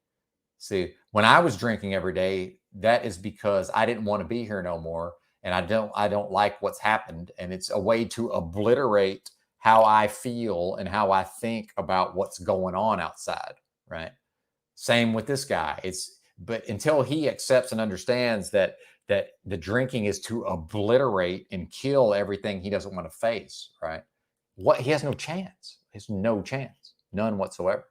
See, when I was drinking every day, that is because I didn't want to be here no more. And I don't like what's happened. And it's a way to obliterate how I feel and how I think about what's going on outside, right? Same with this guy. But until he accepts and understands that the drinking is to obliterate and kill everything he doesn't want to face, right? He has no chance. He has no chance. None whatsoever.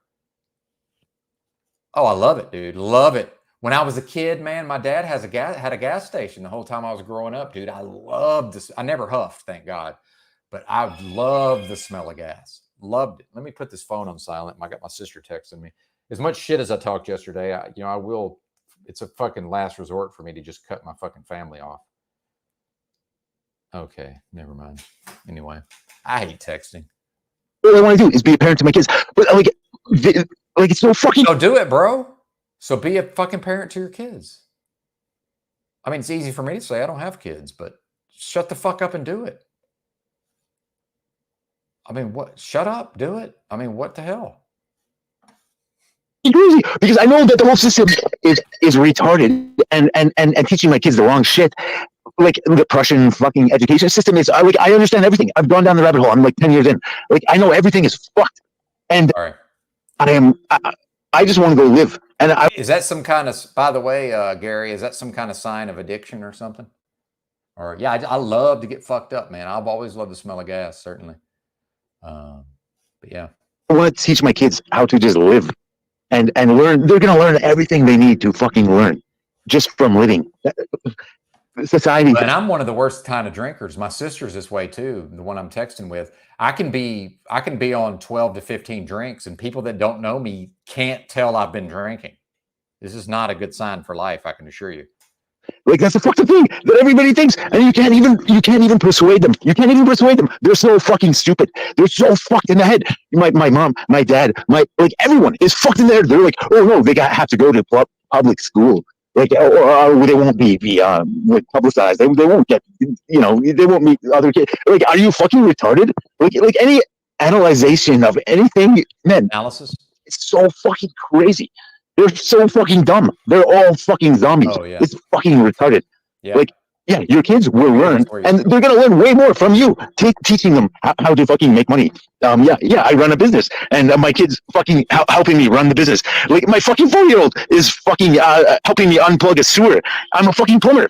Oh, I love it, dude. Love it. When I was a kid, man, my dad had a gas station the whole time I was growing up, dude. I loved this. I never huffed, thank God. But I loved the smell of gas. Loved it. Let me put this phone on silent. I got my sister texting me. As much shit as I talked yesterday, I will. It's a fucking last resort for me to just cut my fucking family off. Okay, never mind. Anyway, I hate texting. All I want to do is be a parent to my kids. But like it's so fucking. So do it, bro. So be a fucking parent to your kids. I mean, it's easy for me to say I don't have kids, but shut the fuck up and do it. I mean, what? Shut up, do it. I mean, what the hell? crazy because I know that the whole system is retarded and teaching my kids the wrong shit. Like the Prussian fucking education system is like I understand everything. I've gone down the rabbit hole. I'm like 10 years in. Like I know everything is fucked, and I just want to go live. And is that some kind of, by the way, Gary, is that some kind of sign of addiction or something? Or yeah, I love to get fucked up, man. I've always loved the smell of gas, certainly. But yeah, I want to teach my kids how to just live and learn. They're gonna learn everything they need to fucking learn just from living. Society. And I'm one of the worst kind of drinkers. My sister's this way too. The one I'm texting with, I can be on 12 to 15 drinks, and people that don't know me can't tell I've been drinking. This is not a good sign for life, I can assure you. Like that's the fucking thing that everybody thinks, and you can't even persuade them. You can't even persuade them. They're so fucking stupid. They're so fucked in the head. My mom, my dad, like everyone is fucked in the head. They're like, oh no, they have to go to public school. Like, or they won't be publicized. They won't get, they won't meet other kids. Like, are you fucking retarded? Like any analyzation of anything, man. Analysis. It's so fucking crazy. They're so fucking dumb. They're all fucking zombies. Oh, yeah. It's fucking retarded. Yeah. Like, yeah, your kids will learn, and they're gonna learn way more from you, teaching them how to fucking make money. Yeah, I run a business, and my kids fucking helping me run the business. Like my fucking 4-year-old is fucking helping me unplug a sewer. I'm a fucking plumber.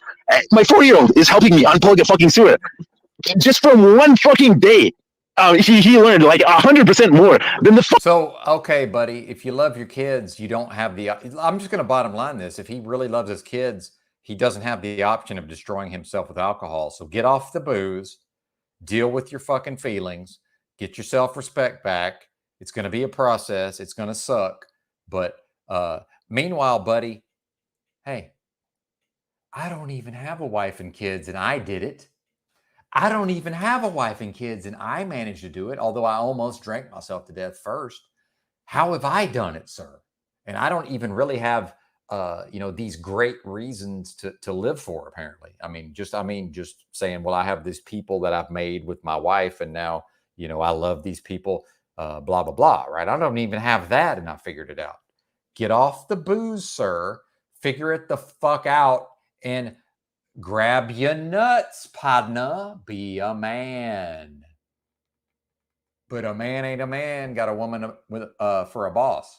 My 4-year-old is helping me unplug a fucking sewer. Just from one fucking day, he learned like 100% more than the. So okay, buddy, if you love your kids, you don't have the. I'm just gonna bottom line this: if he really loves his kids, he doesn't have the option of destroying himself with alcohol. So get off the booze, deal with your fucking feelings, get your self-respect back. It's going to be a process. It's going to suck. But meanwhile, buddy, hey, I don't even have a wife and kids, and I did it. I don't even have a wife and kids, and I managed to do it, although I almost drank myself to death first. How have I done it, sir? And I don't even really have these great reasons to live for, apparently. I mean, just saying, well, I have these people that I've made with my wife, and now, I love these people, blah, blah, blah, right? I don't even have that, and I figured it out. Get off the booze, sir. Figure it the fuck out, and grab your nuts, partner. Be a man. But a man ain't a man. Got a woman for a boss.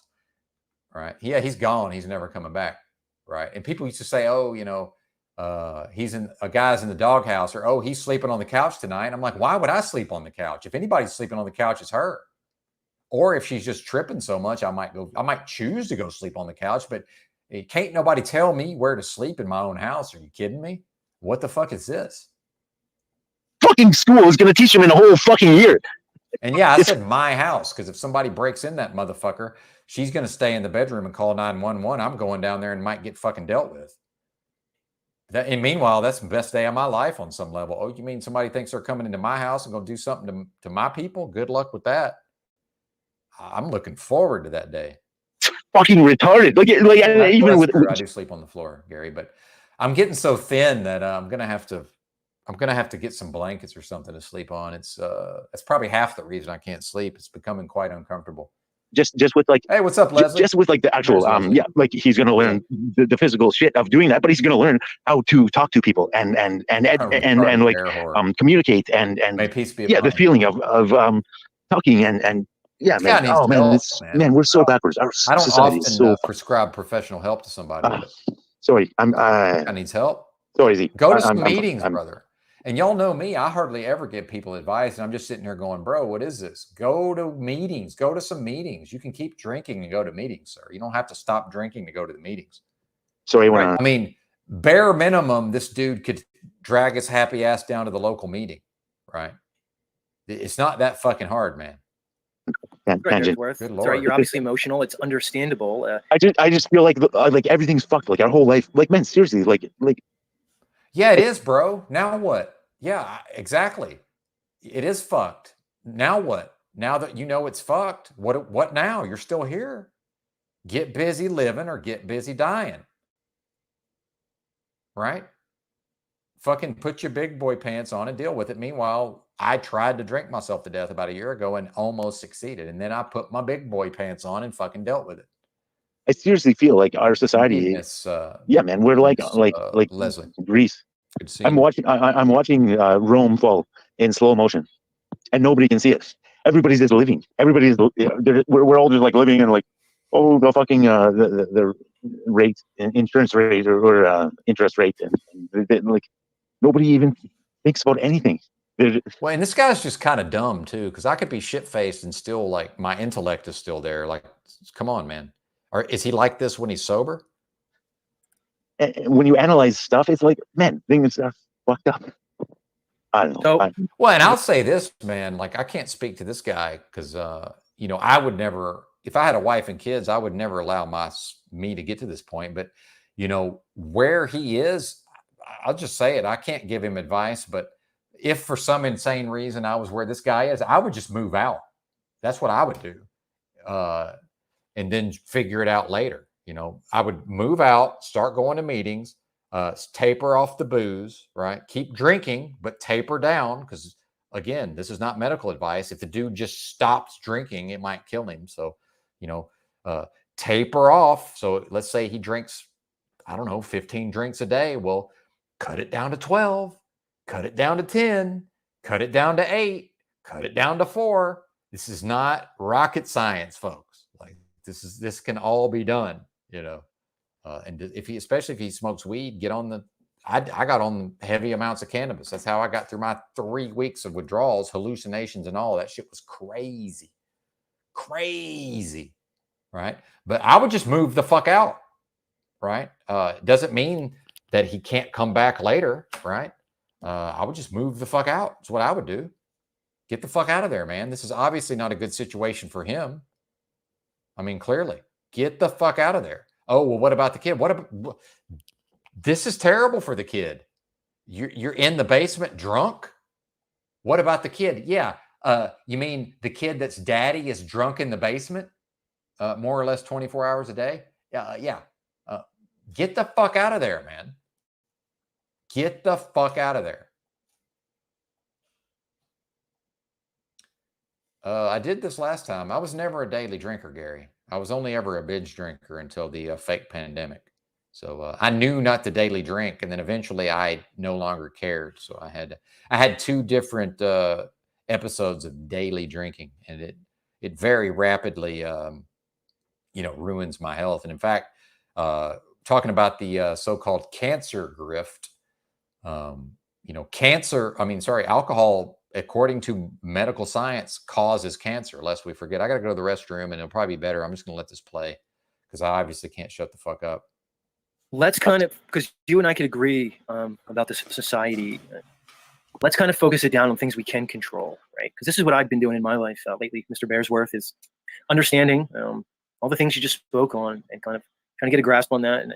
Right. Yeah, he's gone. He's never coming back. Right. And people used to say, oh, a guy's in the doghouse, or, oh, he's sleeping on the couch tonight. I'm like, why would I sleep on the couch? If anybody's sleeping on the couch, it's her. Or if she's just tripping so much, I might choose to go sleep on the couch, but it can't nobody tell me where to sleep in my own house. Are you kidding me? What the fuck is this? Fucking school is going to teach him in a whole fucking year. And yeah, I said my house, because if somebody breaks in that motherfucker, she's going to stay in the bedroom and call 911. I'm going down there and might get fucking dealt with. And meanwhile, that's the best day of my life on some level. Oh, you mean somebody thinks they're coming into my house and going to do something to my people? Good luck with that. I'm looking forward to that day. Fucking retarded. I do sleep on the floor, Gary, but I'm getting so thin that I'm gonna have to get some blankets or something to sleep on. It's probably half the reason I can't sleep. It's becoming quite uncomfortable. Just with like, hey, what's up, Leslie? Just with like the actual like he's gonna learn the physical shit of doing that, but he's gonna learn how to talk to people and communicate and may peace be the feeling of talking and yeah, man. Oh man, man, we're so backwards. Our I don't society often is so prescribe professional help to somebody. Sorry, I needs help. Sorry, Z. Go to some meetings, brother. And y'all know me. I hardly ever give people advice, and I'm just sitting here going, bro, what is this? Go to meetings. Go to some meetings. You can keep drinking and go to meetings, sir. You don't have to stop drinking to go to the meetings. Sorry, right? I mean, bare minimum, this dude could drag his happy ass down to the local meeting, right? It's not that fucking hard, man. Good Lord. You're obviously emotional. It's understandable. I just feel like everything's fucked. Like our whole life. Like, man, seriously. Like. Yeah, it is, bro. Now what? Yeah, exactly. It is fucked. Now what? Now that you know it's fucked, what now? You're still here. Get busy living or get busy dying. Right? Fucking put your big boy pants on and deal with it. Meanwhile, I tried to drink myself to death about a year ago and almost succeeded. And then I put my big boy pants on and fucking dealt with it. I seriously feel like our society, Miss yeah, man, we're like Leslie. Greece. Good to see I'm you. watching. I'm watching Rome fall in slow motion, and nobody can see it. Everybody's just living. Everybody's we're all just like living in like, oh, the fucking the rate, insurance rate or interest rate, and like nobody even thinks about anything. Well, and this guy's just kind of dumb too, because I could be shit faced and still like my intellect is still there. Like, come on, man. Or is he like this when he's sober? When you analyze stuff, it's like, man, things are fucked up. I don't know. Well, and I'll say this, man, like I can't speak to this guy because, you know, I would never, if I had a wife and kids, I would never allow me to get to this point. But, you know, where he is, I'll just say it. I can't give him advice, but if for some insane reason I was where this guy is, I would just move out. That's what I would do. And then figure it out later. You know, I would move out, start going to meetings, taper off the booze, right? Keep drinking, but taper down because, again, this is not medical advice. If the dude just stops drinking, it might kill him. So, you know, taper off. So let's say he drinks, I don't know, 15 drinks a day. Well, cut it down to 12, cut it down to 10, cut it down to 8, cut it down to 4. This is not rocket science, folks. Like this can all be done, you know. And especially if he smokes weed, get on the. I got on heavy amounts of cannabis. That's how I got through my 3 weeks of withdrawals, hallucinations, and all that shit was crazy, right? But I would just move the fuck out, right? Doesn't mean that he can't come back later, right? I would just move the fuck out. That's what I would do. Get the fuck out of there, man. This is obviously not a good situation for him. I mean, clearly, get the fuck out of there. Oh, well, what about the kid? This is terrible for the kid. You're in the basement drunk. What about the kid? Yeah. You mean the kid that's daddy is drunk in the basement, more or less 24 hours a day? Yeah. Get the fuck out of there, man. Get the fuck out of there. I did this last time. I was never a daily drinker, Gary. I was only ever a binge drinker until the fake pandemic. So I knew not to daily drink, and then eventually I no longer cared. So I had 2 different episodes of daily drinking, and it very rapidly, you know, ruins my health. And in fact, talking about the so-called cancer grift, you know, alcohol, according to medical science, causes cancer, lest we forget. I got to go to the restroom, and it'll probably be better. I'm just going to let this play because I obviously can't shut the fuck up. Let's kind of, because you and I could agree about this society, let's kind of focus it down on things we can control, right? Because this is what I've been doing in my life lately, Mr. Bearsworth, is understanding all the things you just spoke on and kind of trying to get a grasp on that.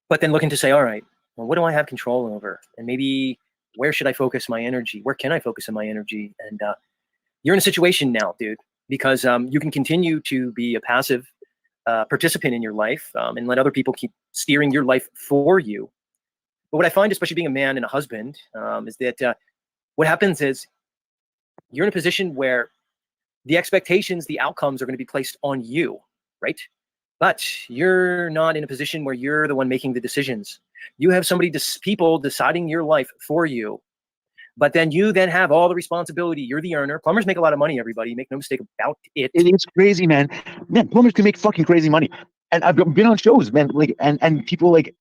But then looking to say, all right, well, what do I have control over? And maybe where should I focus my energy? Where can I focus on my energy? And you're in a situation now, dude, because you can continue to be a passive participant in your life and let other people keep steering your life for you. But what I find, especially being a man and a husband, is that what happens is you're in a position where the expectations, the outcomes are going to be placed on you, right? But you're not in a position where you're the one making the decisions. You have people deciding your life for you. But then you then have all the responsibility. You're the earner. Plumbers make a lot of money, everybody. Make no mistake about it. It's crazy, man. Man, plumbers can make fucking crazy money. And I've been on shows, man, like, and people like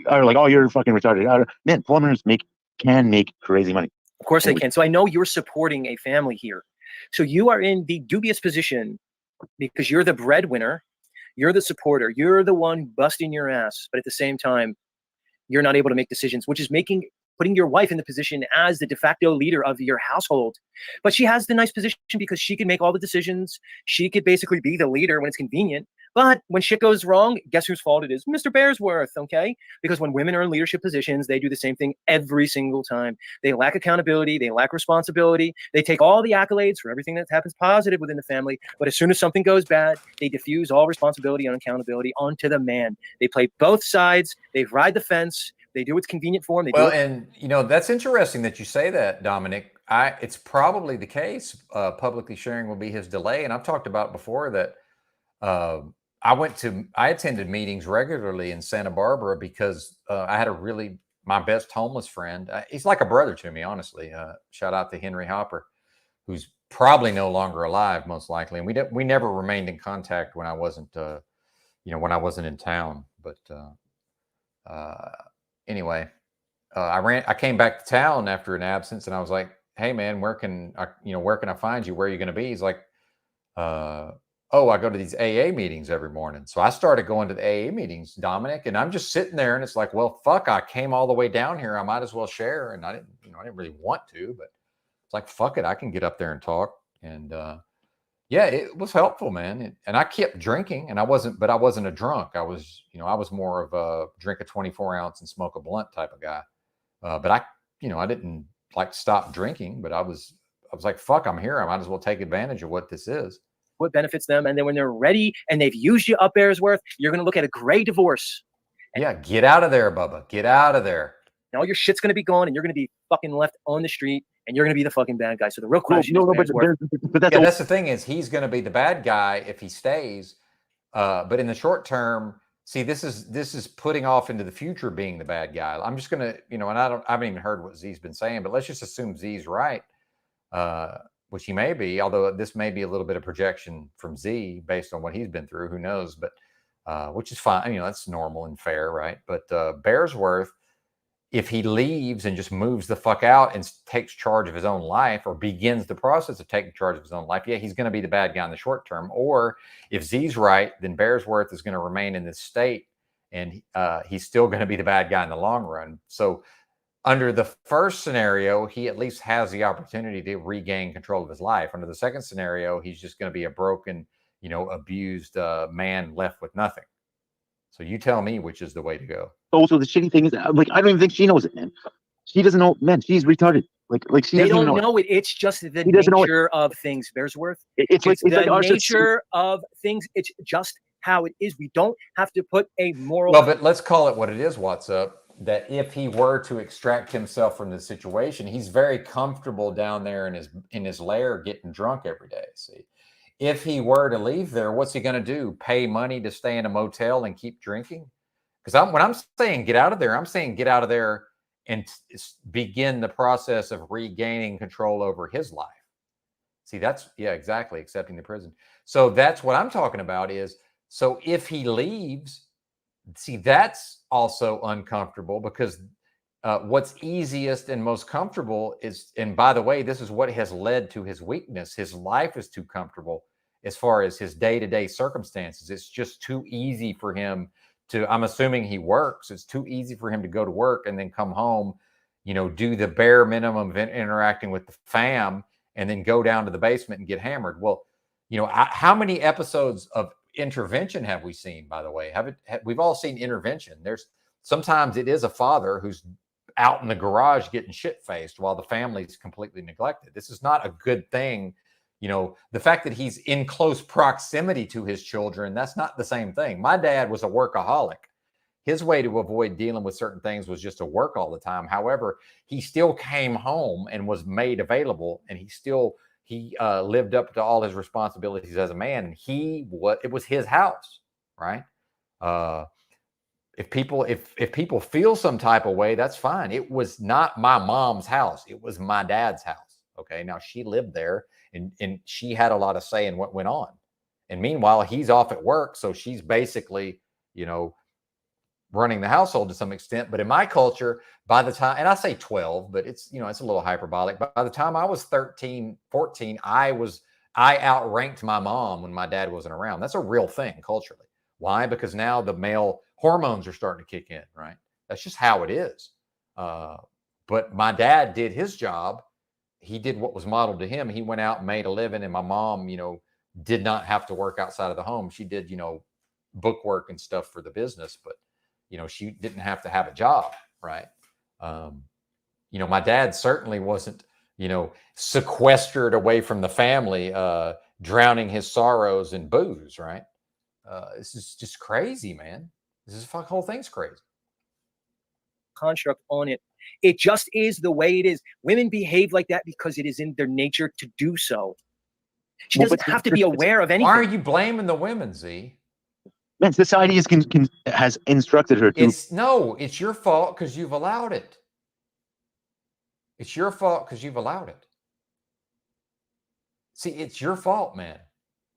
are like, oh, you're fucking retarded. Man, plumbers can make crazy money. Of course they can. So I know you're supporting a family here. So you are in the dubious position because you're the breadwinner. You're the supporter. You're the one busting your ass. But at the same time, you're not able to make decisions, which is putting your wife in the position as the de facto leader of your household. But she has the nice position because she can make all the decisions. She could basically be the leader when it's convenient. But when shit goes wrong, guess whose fault it is? Mr. Bearsworth, okay? Because when women are in leadership positions, they do the same thing every single time. They lack accountability. They lack responsibility. They take all the accolades for everything that happens positive within the family. But as soon as something goes bad, they diffuse all responsibility and accountability onto the man. They play both sides. They ride the fence. They do what's convenient for them. And you know, that's interesting that you say that, Dominic. It's probably the case. Publicly sharing will be his delay. And I've talked about before that I attended meetings regularly in Santa Barbara because I had my best homeless friend. He's like a brother to me, honestly. Shout out to Henry Hopper, who's probably no longer alive, most likely. And we never remained in contact when I wasn't, when I wasn't in town. But anyway, I came back to town after an absence, and I was like, "Hey, man, where can I find you? Where are you going to be?" He's like, "Oh, I go to these AA meetings every morning." So I started going to the AA meetings, Dominic, and I'm just sitting there, and it's like, well, fuck, I came all the way down here. I might as well share. And I didn't really want to, but it's like, fuck it, I can get up there and talk. And yeah, it was helpful, man. And I kept drinking, and I wasn't a drunk. I was more of a drink a 24 ounce and smoke a blunt type of guy. But I didn't like stop drinking, but I was like, fuck, I'm here. I might as well take advantage of what this is. What benefits them, and then when they're ready and they've used you up Bearsworth, you're going to look at a gray divorce. Yeah, get out of there, Bubba. Get out of there. And all your shit's going to be gone, and you're going to be fucking left on the street, and you're going to be the fucking bad guy. So the real question is, that's the thing is, he's going to be the bad guy if he stays. But in the short term, see, this is putting off into the future being the bad guy. I'm just going to, and I haven't even heard what Z's been saying, but let's just assume Z's right. Which he may be, although this may be a little bit of projection from Z based on what he's been through, who knows, but which is fine. That's normal and fair, right? But Bearsworth, if he leaves and just moves the fuck out and takes charge of his own life, or begins the process of taking charge of his own life, yeah, he's going to be the bad guy in the short term. Or if Z's right, then Bearsworth is going to remain in this state, and he's still going to be the bad guy in the long run. So under the first scenario, he at least has the opportunity to regain control of his life. Under the second scenario, he's just going to be a broken, abused man left with nothing. So you tell me which is the way to go. Also, the shitty thing is, like, I don't even think she knows it, man. She doesn't know, man. She's retarded. Like she they doesn't don't even know it. It's just the doesn't know nature of things, Bearsworth. It's like the our nature of things. It's just how it is. We don't have to put a moral. Well, but let's call it what it is. What's up? That if he were to extract himself from the situation, he's very comfortable down there in his lair getting drunk every day. See, if he were to leave there, what's he going to do? Pay money to stay in a motel and keep drinking? Because when I'm saying get out of there, I'm saying get out of there and begin the process of regaining control over his life. See, exactly, accepting the prison. So that's what I'm talking about is, so if he leaves, see, that's also uncomfortable, because what's easiest and most comfortable is, and by the way, this is what has led to his weakness. His life is too comfortable as far as his day-to-day circumstances. It's just too easy for him to, I'm assuming he works. It's too easy for him to go to work and then come home, do the bare minimum of interacting with the fam, and then go down to the basement and get hammered. Well, how many episodes of Intervention have we seen, by the way? We've all seen Intervention. Sometimes it is a father who's out in the garage getting shit-faced while the family's completely neglected. This is not a good thing. The fact that he's in close proximity to his children, that's not the same thing. My dad was a workaholic. His way to avoid dealing with certain things was just to work all the time. However, he still came home and was made available, and he lived up to all his responsibilities as a man, and it was his house, right? If people feel some type of way, that's fine. It was not my mom's house. It was my dad's house. Okay. Now she lived there, and she had a lot of say in what went on. And meanwhile, he's off at work. So she's basically, running the household to some extent. But in my culture, by the time, and I say 12, but it's, it's a little hyperbolic. But by the time I was 13, 14, I outranked my mom when my dad wasn't around. That's a real thing culturally. Why? Because now the male hormones are starting to kick in, right? That's just how it is. But my dad did his job. He did what was modeled to him. He went out and made a living, and my mom, did not have to work outside of the home. She did, book work and stuff for the business, but she didn't have to have a job, right? My dad certainly wasn't, sequestered away from the family, drowning his sorrows in booze, right? This is just crazy, man. This whole thing's crazy. Construct on it. It just is the way it is. Women behave like that because it is in their nature to do so. She doesn't have to be aware of anything. Why are you blaming the women, Z? Man, society has instructed her to. It's your fault because you've allowed it. It's your fault because you've allowed it. See, it's your fault, man.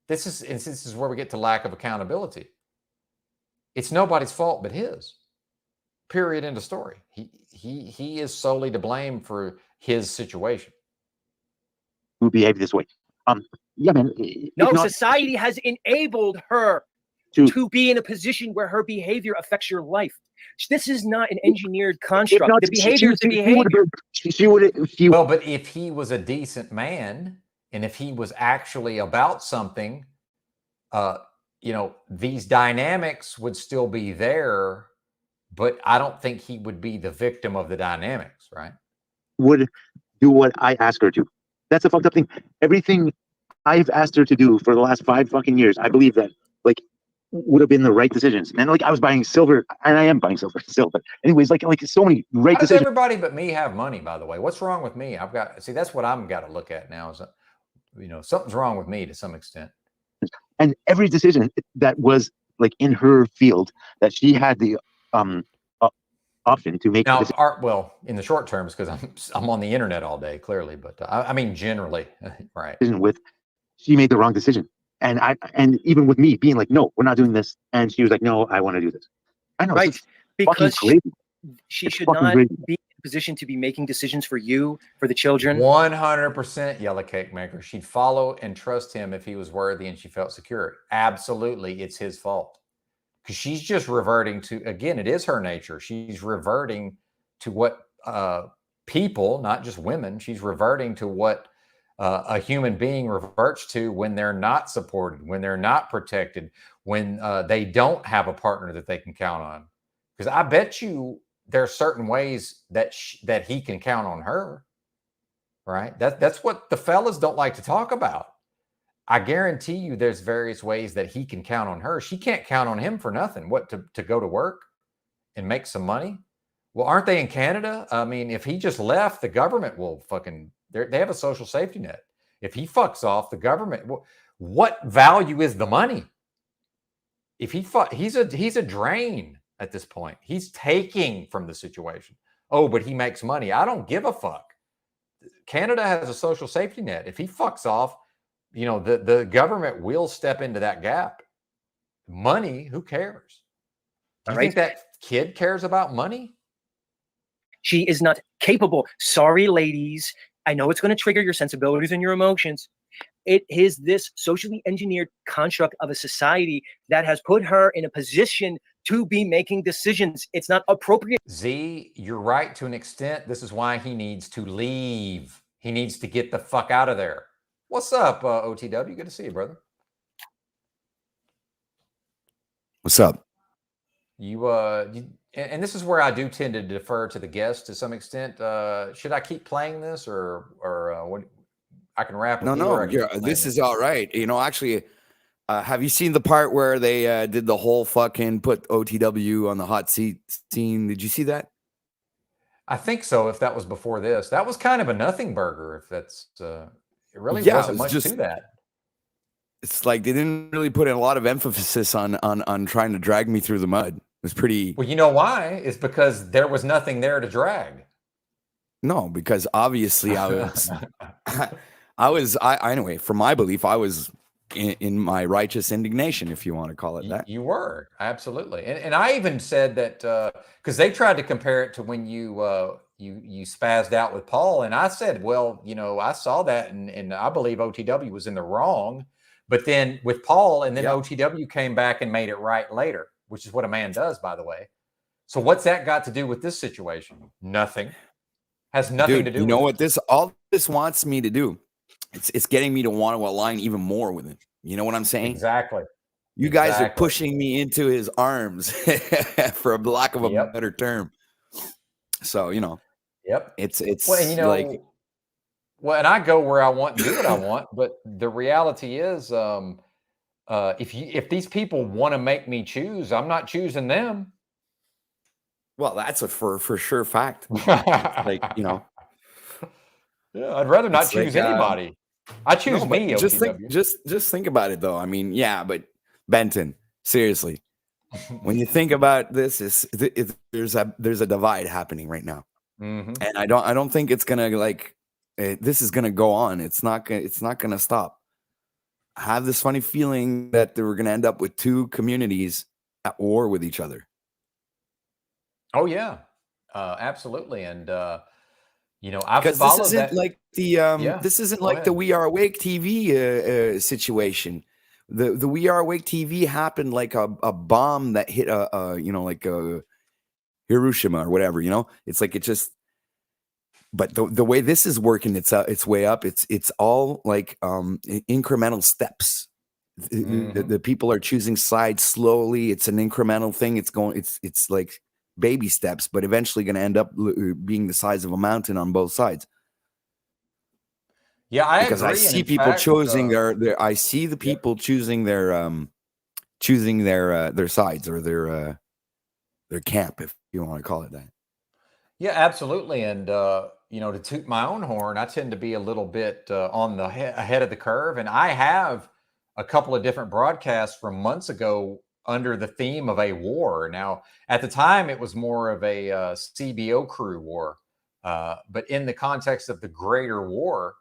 This is where we get to lack of accountability. It's nobody's fault but his. Period. End of story. He is solely to blame for his situation. Who behave this way? Yeah, man. No, society has enabled her to be in a position where her behavior affects your life. This is not an engineered construct. The behavior is the behavior. Well, but if he was a decent man, and if he was actually about something, these dynamics would still be there, but I don't think he would be the victim of the dynamics, right? Would do what I ask her to. That's the fucked up thing. Everything I've asked her to do for the last 5 fucking years, I believe that would have been the right decisions. And I was buying silver, and I am buying silver still. But anyways, so many right How does decisions. everybody but me have money, by the way? What's wrong with me? That's what I'm got to look at now is, something's wrong with me to some extent. And every decision that was in her field that she had the option to make. Now, in the short terms, because I'm on the internet all day, clearly, but I mean generally, right? She made the wrong decision, and even with me being like, no, we're not doing this, and she was like, no, I want to do this. I know, right? Because she should not crazy. be in a position to be making decisions for you, for the children. 100% yellow cake maker. She'd follow and trust him if he was worthy and she felt secure. Absolutely, it's his fault. Because she's just reverting to, again, it is her nature. She's reverting to what people, not just women, she's reverting to what a human being reverts to when they're not supported, when they're not protected, when they don't have a partner that they can count on. Because I bet you there are certain ways that he can count on her, right? That's what the fellas don't like to talk about. I guarantee you there's various ways that he can count on her. She can't count on him for nothing. What, to go to work and make some money? Well, aren't they in Canada? I mean, if he just left, the government will they have a social safety net. If he fucks off, the government, what value is the money? If he's a drain at this point. He's taking from the situation. Oh, but he makes money. I don't give a fuck. Canada has a social safety net. If he fucks off, the government will step into that gap. Money, who cares? Do you think that kid cares about money? She is not capable. Sorry, ladies. I know it's going to trigger your sensibilities and your emotions. It is this socially engineered construct of a society that has put her in a position to be making decisions. It's not appropriate. Z, you're right to an extent. This is why he needs to leave. He needs to get the fuck out of there. What's up, OTW? Good to see you, brother. What's up? And this is where I do tend to defer to the guest to some extent. Should I keep playing this, or what? I can wrap. No. This is all right. Actually, have you seen the part where they did the whole fucking put OTW on the hot seat scene? Did you see that? I think so. If that was before this, that was kind of a nothing burger. If that's it really wasn't much to that. It's like they didn't really put in a lot of emphasis on trying to drag me through the mud. It was pretty. Well, you know why? It's because there was nothing there to drag. No, because obviously I was anyway, for my belief, I was in my righteous indignation, if you want to call it that. You were, absolutely. And I even said that because they tried to compare it to when you spazzed out with Paul. And I said, well, I saw that and I believe OTW was in the wrong. But then with Paul, and then OTW came back and made it right later, which is what a man does, by the way. So what's that got to do with this situation? Nothing. Has nothing to do with you know what all this wants me to do? It's getting me to want to align even more with him. You know what I'm saying? Exactly. You guys are pushing me into his arms, for a lack of a better term. So, Yep. It's well, and well, and I go where I want and do what I want, but the reality is, if these people want to make me choose, I'm not choosing them. Well, that's a for sure fact. Yeah, I'd rather not choose anybody. I choose No, but me, just think, OTW. just think about it though. I mean, yeah, but Benton, seriously, when you think about this, there's a divide happening right now, Mhm. and I don't think it's gonna like this is gonna go on. It's not gonna stop. I have this funny feeling that we're gonna end up with two communities at war with each other. Oh yeah, absolutely. And you know, I've Because this followed isn't that. like the Yeah, this isn't go like the ahead. We Are Awake TV situation. The We Are Awake TV happened like a bomb that hit a you know, like a Hiroshima or whatever, you know. It's like it just. But the way this is working, it's way up. It's all like incremental steps. The people are choosing sides slowly. It's an incremental thing. It's like baby steps, but eventually going to end up being the size of a mountain on both sides. Yeah, I Because I agree. And see in people fact, choosing I see the people choosing their sides or their camp, if you want to call it that. yeah, absolutely. And you know, to toot my own horn, I tend to be a little bit on the ahead of the curve, and I have a couple of different broadcasts from months ago under the theme of a war. Now, at the time, it was more of a CBO crew war, but in the context of the greater war,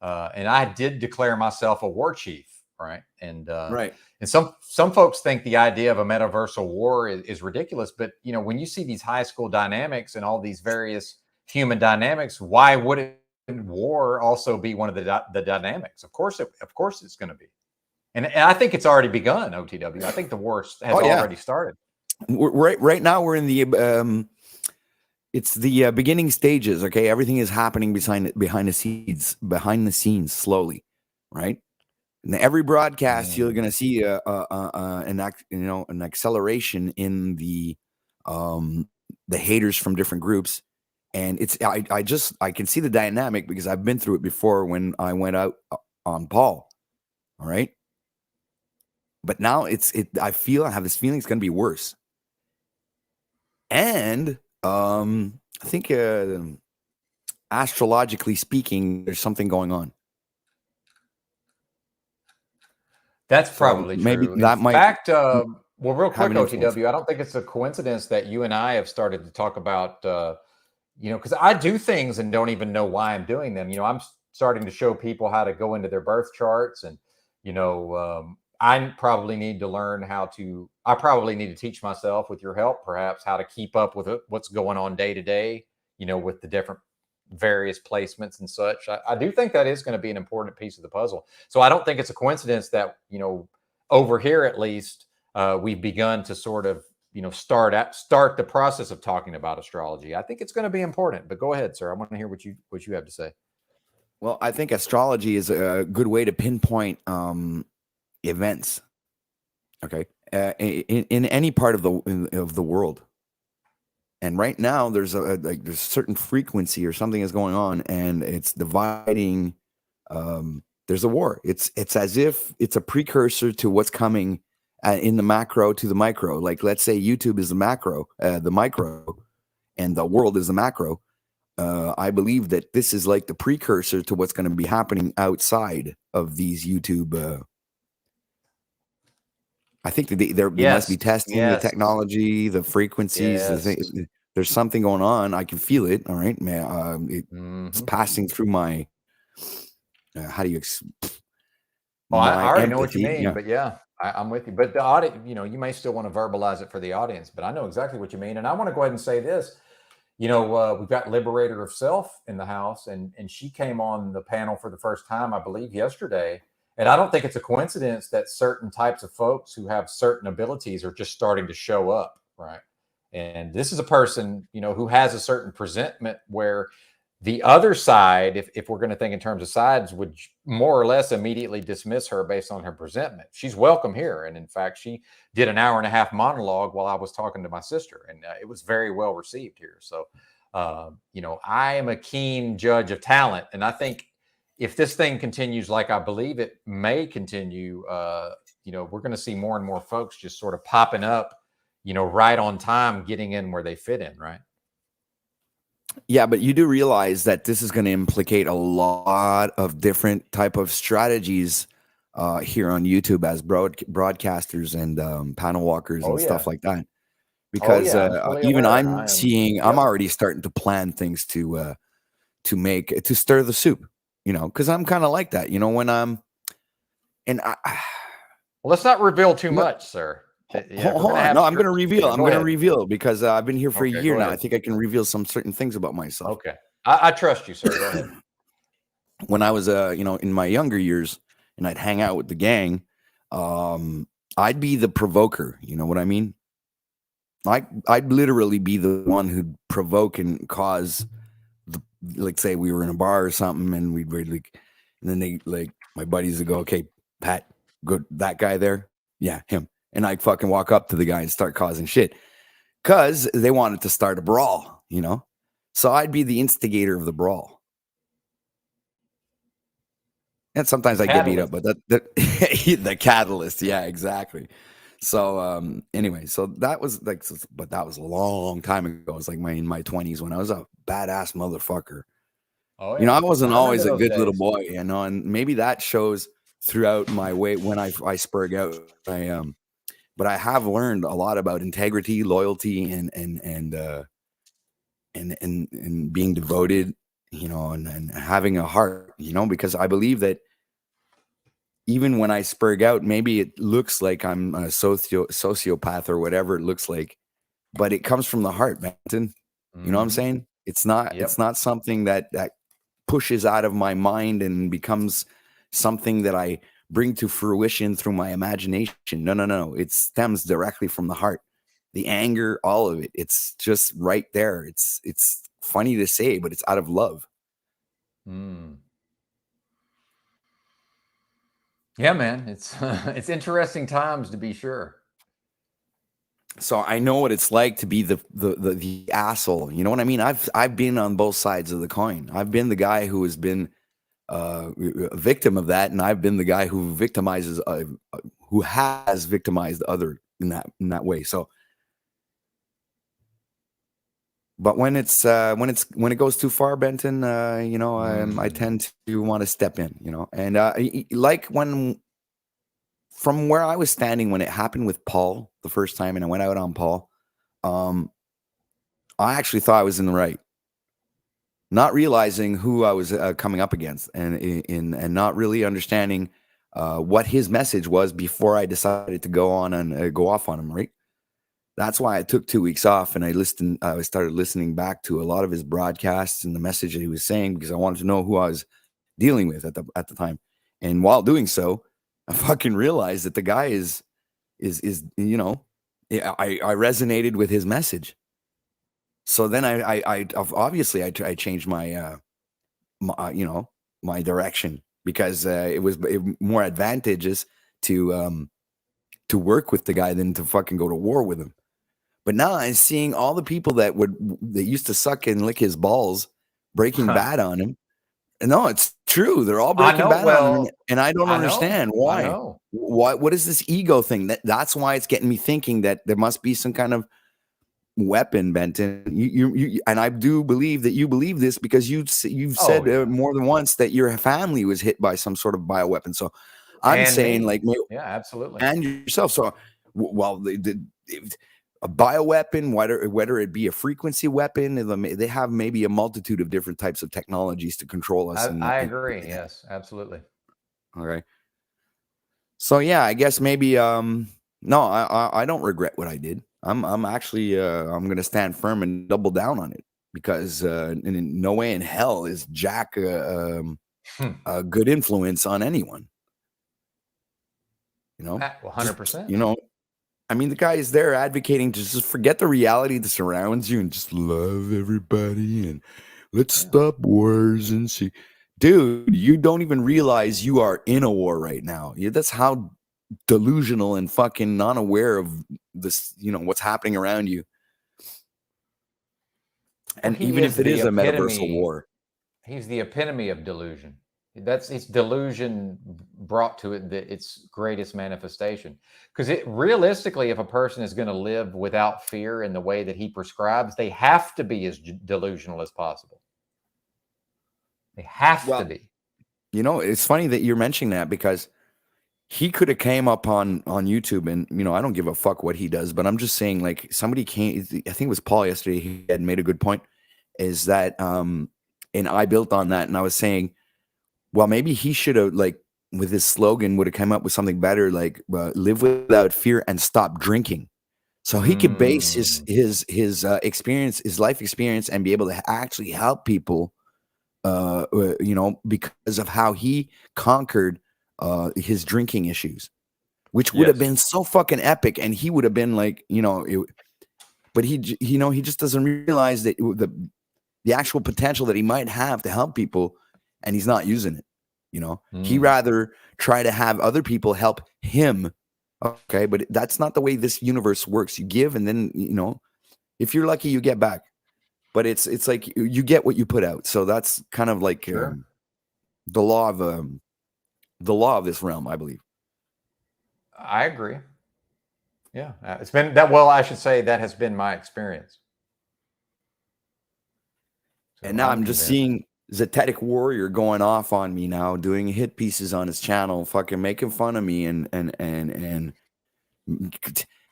and I did declare myself a war chief, right? Right. And some folks think the idea of a metaversal war is ridiculous, but you know, when you see these high school dynamics and all these various human dynamics, why wouldn't war also be one of the dynamics? Of course it's going to be, and I think it's already begun. OTW. I think the war has already started. Right now we're in the it's the beginning stages. Okay, everything is happening behind the scenes slowly, right? And every broadcast, you're going to see an acceleration in the haters from different groups, and I can see the dynamic because I've been through it before when I went out on Paul. All right, but now I have this feeling it's going to be worse, and I think astrologically speaking, there's something going on. That's So probably maybe true. In that might fact, well, real have quick, an influence. OTW, I don't think it's a coincidence that you and I have started to talk about, you know, because I do things and don't even know why I'm doing them. You know, I'm starting to show people how to go into their birth charts, and you know, I probably need to teach myself, with your help, perhaps, how to keep up with what's going on day to day. You know, with the different various placements and such. I do think that is going to be an important piece of the puzzle. So I don't think it's a coincidence that, you know, over here at least, we've begun to sort of, you know, start the process of talking about astrology. I think it's going to be important. But go ahead, sir. I want to hear what you have to say. Well, I think astrology is a good way to pinpoint events. Okay, in any part of the world. And right now, there's there's a certain frequency or something is going on, and it's dividing. There's a war. It's as if it's a precursor to what's coming in the macro to the micro. Like, let's say YouTube is the micro, and the world is the macro. I believe that this is like the precursor to what's going to be happening outside of these YouTube. I think that they must be testing the technology, the frequencies. There's something going on. I can feel it. All right, man. It's passing through my. How do you? Well, I already know what you empathy, mean, but yeah, I'm with you. But the audience, you know, you may still want to verbalize it for the audience, but I know exactly what you mean. And I want to go ahead and say this. You know, we've got Liberator of Self in the house, and she came on the panel for the first time, I believe, yesterday. And I don't think it's a coincidence that certain types of folks who have certain abilities are just starting to show up, right? And this is a person, you know, who has a certain presentment where the other side, if we're going to think in terms of sides, would more or less immediately dismiss her based on her presentment. She's welcome here. And in fact, she did an 1.5-hour monologue while I was talking to my sister, and it was very well received here. So, you know, I am a keen judge of talent. And I think if this thing continues like I believe it may continue, you know, we're going to see more and more folks just sort of popping up, you know, right on time, getting in where they fit in, right? Yeah, but you do realize that this is going to implicate a lot of different type of strategies here on YouTube as broadcasters and panel walkers Oh and yeah. stuff like that. Oh Because yeah, I'm fully even aware. I'm seeing, I'm already starting to plan things to stir the soup, you know, because I'm kind of like that, you know, when I'm, and I, Well, let's not reveal too much, sir. Yeah, hold on. No, I'm going to reveal. Yeah, I'm go going to ahead. reveal because I've been here for a Okay, year go now. I ahead. think I can reveal some certain things about myself. Okay, I trust you, sir. Go ahead. When I was, you know, in my younger years, and I'd hang out with the gang, I'd be the provoker. You know what I mean? I'd literally be the one who'd provoke and cause the, like, say we were in a bar or something, and we'd like, and then they like my buddies would go, "Okay, Pat, go that guy there, yeah, him," and I'd fucking walk up to the guy and start causing shit because they wanted to start a brawl, you know. So I'd be the instigator of the brawl. And sometimes I get beat up, but the catalyst, yeah, exactly. So anyway, so that was like, but that was a long time ago. It was like in my 20s when I was a badass motherfucker. Oh You know, yeah, I wasn't I remember always a those good little days. boy, you know, and maybe that shows throughout my way when I spurg out. But I have learned a lot about integrity, loyalty, and being devoted, you know, and having a heart, you know, because I believe that even when I spurg out, maybe it looks like I'm a sociopath or whatever it looks like, but it comes from the heart, Benton. You know what I'm saying? It's not something that pushes out of my mind and becomes something that I bring to fruition through my imagination. No. It stems directly from the heart. The anger, all of it. It's just right there. It's funny to say, but it's out of love. Yeah, man, it's it's interesting times to be sure. So I know what it's like to be the asshole. You know what I mean? I've been on both sides of the coin. I've been the guy who has been a victim of that, and I've been the guy who victimizes, who has victimized the other in that way. So, but when it goes too far, Benton, you know, I tend to want to step in, you know, and like when. From where I was standing when it happened with Paul the first time, and I went out on Paul, I actually thought I was in the right, not realizing who I was coming up against, and not really understanding what his message was before I decided to go on and go off on him. Right. That's why I took 2 weeks off, and I started listening back to a lot of his broadcasts and the message that he was saying, because I wanted to know who I was dealing with at the time. And while doing so, I fucking realized that the guy is you know, I resonated with his message. So then I obviously I changed my you know, my direction, because it was more advantageous to work with the guy than to fucking go to war with him. But now I'm seeing all the people that used to suck and lick his balls breaking bad on him. No, it's true. They're all breaking bad on him, and I don't understand why. What is this ego thing? That's why it's getting me thinking that there must be some kind of weapon, Benton. You and I do believe that you believe this, because you've said more than once that your family was hit by some sort of bioweapon. So I'm And saying, me. like, Yeah, absolutely. and yourself. So, well, a bioweapon, whether it be a frequency weapon, they have maybe a multitude of different types of technologies to control us. I agree. Yes, absolutely. Okay. So yeah, I guess maybe no, I don't regret what I did. I'm actually I'm gonna stand firm and double down on it, because in no way in hell is Jack a good influence on anyone. You know, 100%. You know, I mean, the guy is there advocating to just forget the reality that surrounds you and just love everybody and let's stop wars and see. Dude, you don't even realize you are in a war right now. That's how delusional and fucking unaware of this, you know, what's happening around you. And Well, he even if it the is a metaversal epitome. war. He's the epitome of delusion. That's it's delusion brought to it its greatest manifestation. Because it realistically, if a person is going to live without fear in the way that he prescribes, they have to be as delusional as possible. They have to be. You know, it's funny that you're mentioning that because he could have came up on YouTube, and I don't give a fuck what he does, but I'm just saying, like, somebody came, I think it was Paul yesterday, he had made a good point, is that and I built on that, and I was saying, well, maybe he should have, like, with his slogan, would have come up with something better, like live without fear and stop drinking. So he could base his experience, his life experience, and be able to actually help people, because of how he conquered his drinking issues, which would have been so fucking epic, and he would have been like, but he just doesn't realize that the actual potential that he might have to help people, and he's not using it. He rather try to have other people help him. Okay, but that's not the way this universe works. You give, and then if you're lucky, you get back. But it's like you get what you put out. So that's kind of like the law of this realm, I believe. I agree. Yeah, it's been that. Well, I should say that has been my experience. So and now I'm just seeing Zetetic Warrior going off on me now, doing hit pieces on his channel, fucking making fun of me and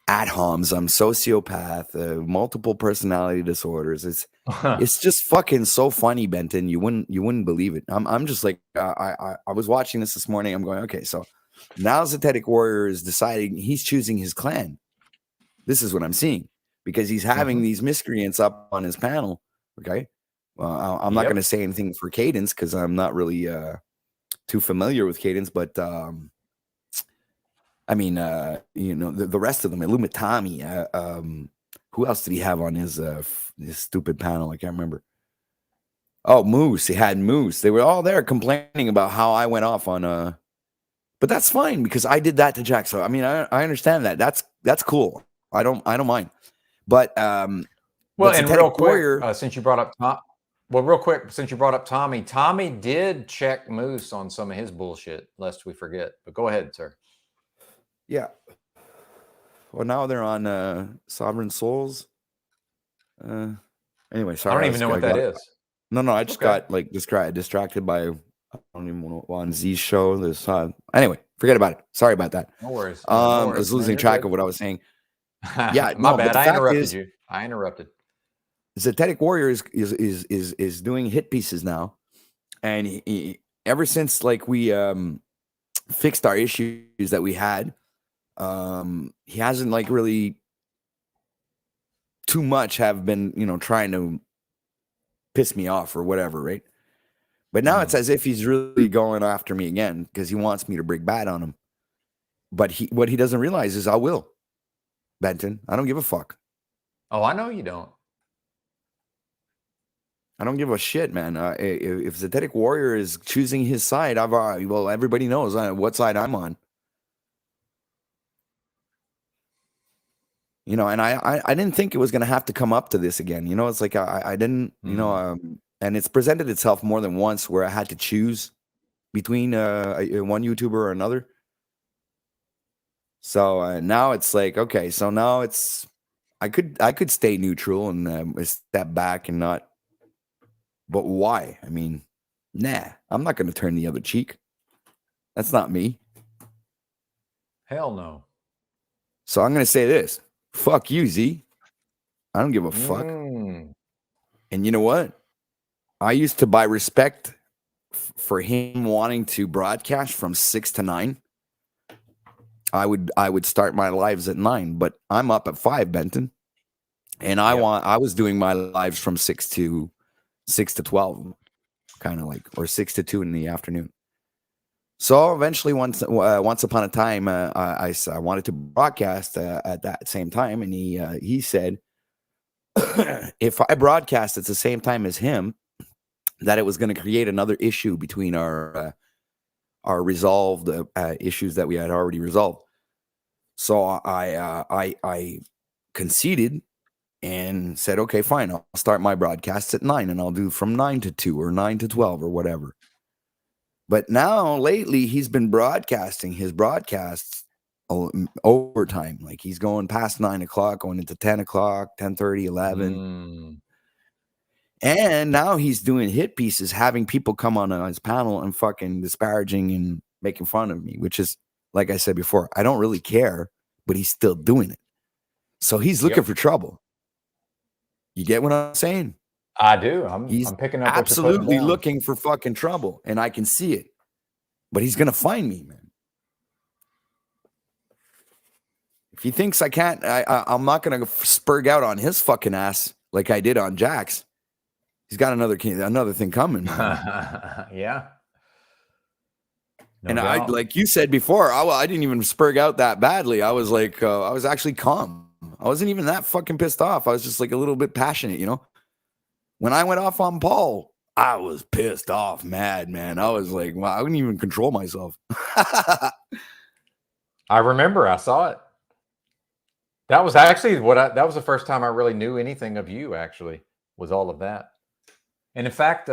ad homs. I'm sociopath, multiple personality disorders. It's just fucking so funny, Benton. You wouldn't believe it. I'm just like, I was watching this morning. I'm going, okay, so now Zetetic Warrior is deciding he's choosing his clan. This is what I'm seeing, because he's having these miscreants up on his panel. Okay, well, I'm not going to say anything for Cadence because I'm not really too familiar with Cadence, but I mean, the rest of them, Illumitami. Who else did he have on his stupid panel? I can't remember. Oh, Moose. He had Moose. They were all there complaining about how I went off on but that's fine because I did that to Jack. So I mean, I understand that. That's cool. I don't mind. But well, and real quick, since you brought up Tommy, Tommy did check Moose on some of his bullshit, lest we forget. But go ahead, sir. Yeah. Well, now they're on Sovereign Souls. Anyway, sorry. I don't even know what that is. No, I just got like distracted by, I don't even know, on Z's show. This anyway, forget about it. Sorry about that. No worries. I was losing track of what I was saying. Yeah, my bad. I interrupted you. I interrupted. Zetetic Warrior is doing hit pieces now, and he ever since like we fixed our issues that we had, he hasn't like really too much have been trying to piss me off or whatever, right? But now it's as if he's really going after me again because he wants me to break bad on him. But what he doesn't realize is I will, Benton. I don't give a fuck. Oh, I know you don't. I don't give a shit, man. If Zetetic Warrior is choosing his side, well, everybody knows what side I'm on. And I didn't think it was going to have to come up to this again. It's like I didn't, and it's presented itself more than once where I had to choose between one YouTuber or another. So now it's like, okay, so now I could stay neutral and step back and not. But why? I mean, nah, I'm not going to turn the other cheek. That's not me. Hell no. So I'm going to say this. Fuck you, Z. I don't give a fuck. And you know what? I used to buy respect for him wanting to broadcast from 6 to 9. I would start my lives at 9, but I'm up at 5, Benton. And I was doing my lives from 6 to 12, kind of like, or 6 to 2 in the afternoon. So eventually, once upon a time, I wanted to broadcast at that same time, and he said, if I broadcast at the same time as him, that it was going to create another issue between our resolved issues that we had already resolved. So I conceded and said, okay, fine, I'll start my broadcast at 9, and I'll do from 9 to 2 or 9 to 12 or whatever. But now lately he's been broadcasting his broadcasts overtime. Like he's going past 9 o'clock, going into 10 o'clock, 10:30, 11. And now he's doing hit pieces, having people come on his panel and fucking disparaging and making fun of me, which is, like I said before, I don't really care, but he's still doing it. So he's looking for trouble. You get what I'm saying? I do. He's I'm picking up what you're absolutely putting down. looking for fucking trouble, and I can see it. But he's gonna find me, man. If he thinks I can't, I'm not gonna spurg out on his fucking ass like I did on Jack's. He's got another thing coming, man. Yeah. No And doubt. like you said before, I didn't even spurg out that badly. I was like, I was actually calm. I wasn't even that fucking pissed off. I was just like a little bit passionate, you know. When I went off on Paul, I was pissed off, mad, man. I was like, wow, I couldn't even control myself. I remember. I saw it. That was actually that was the first time I really knew anything of you. Actually, was all of that. And in fact,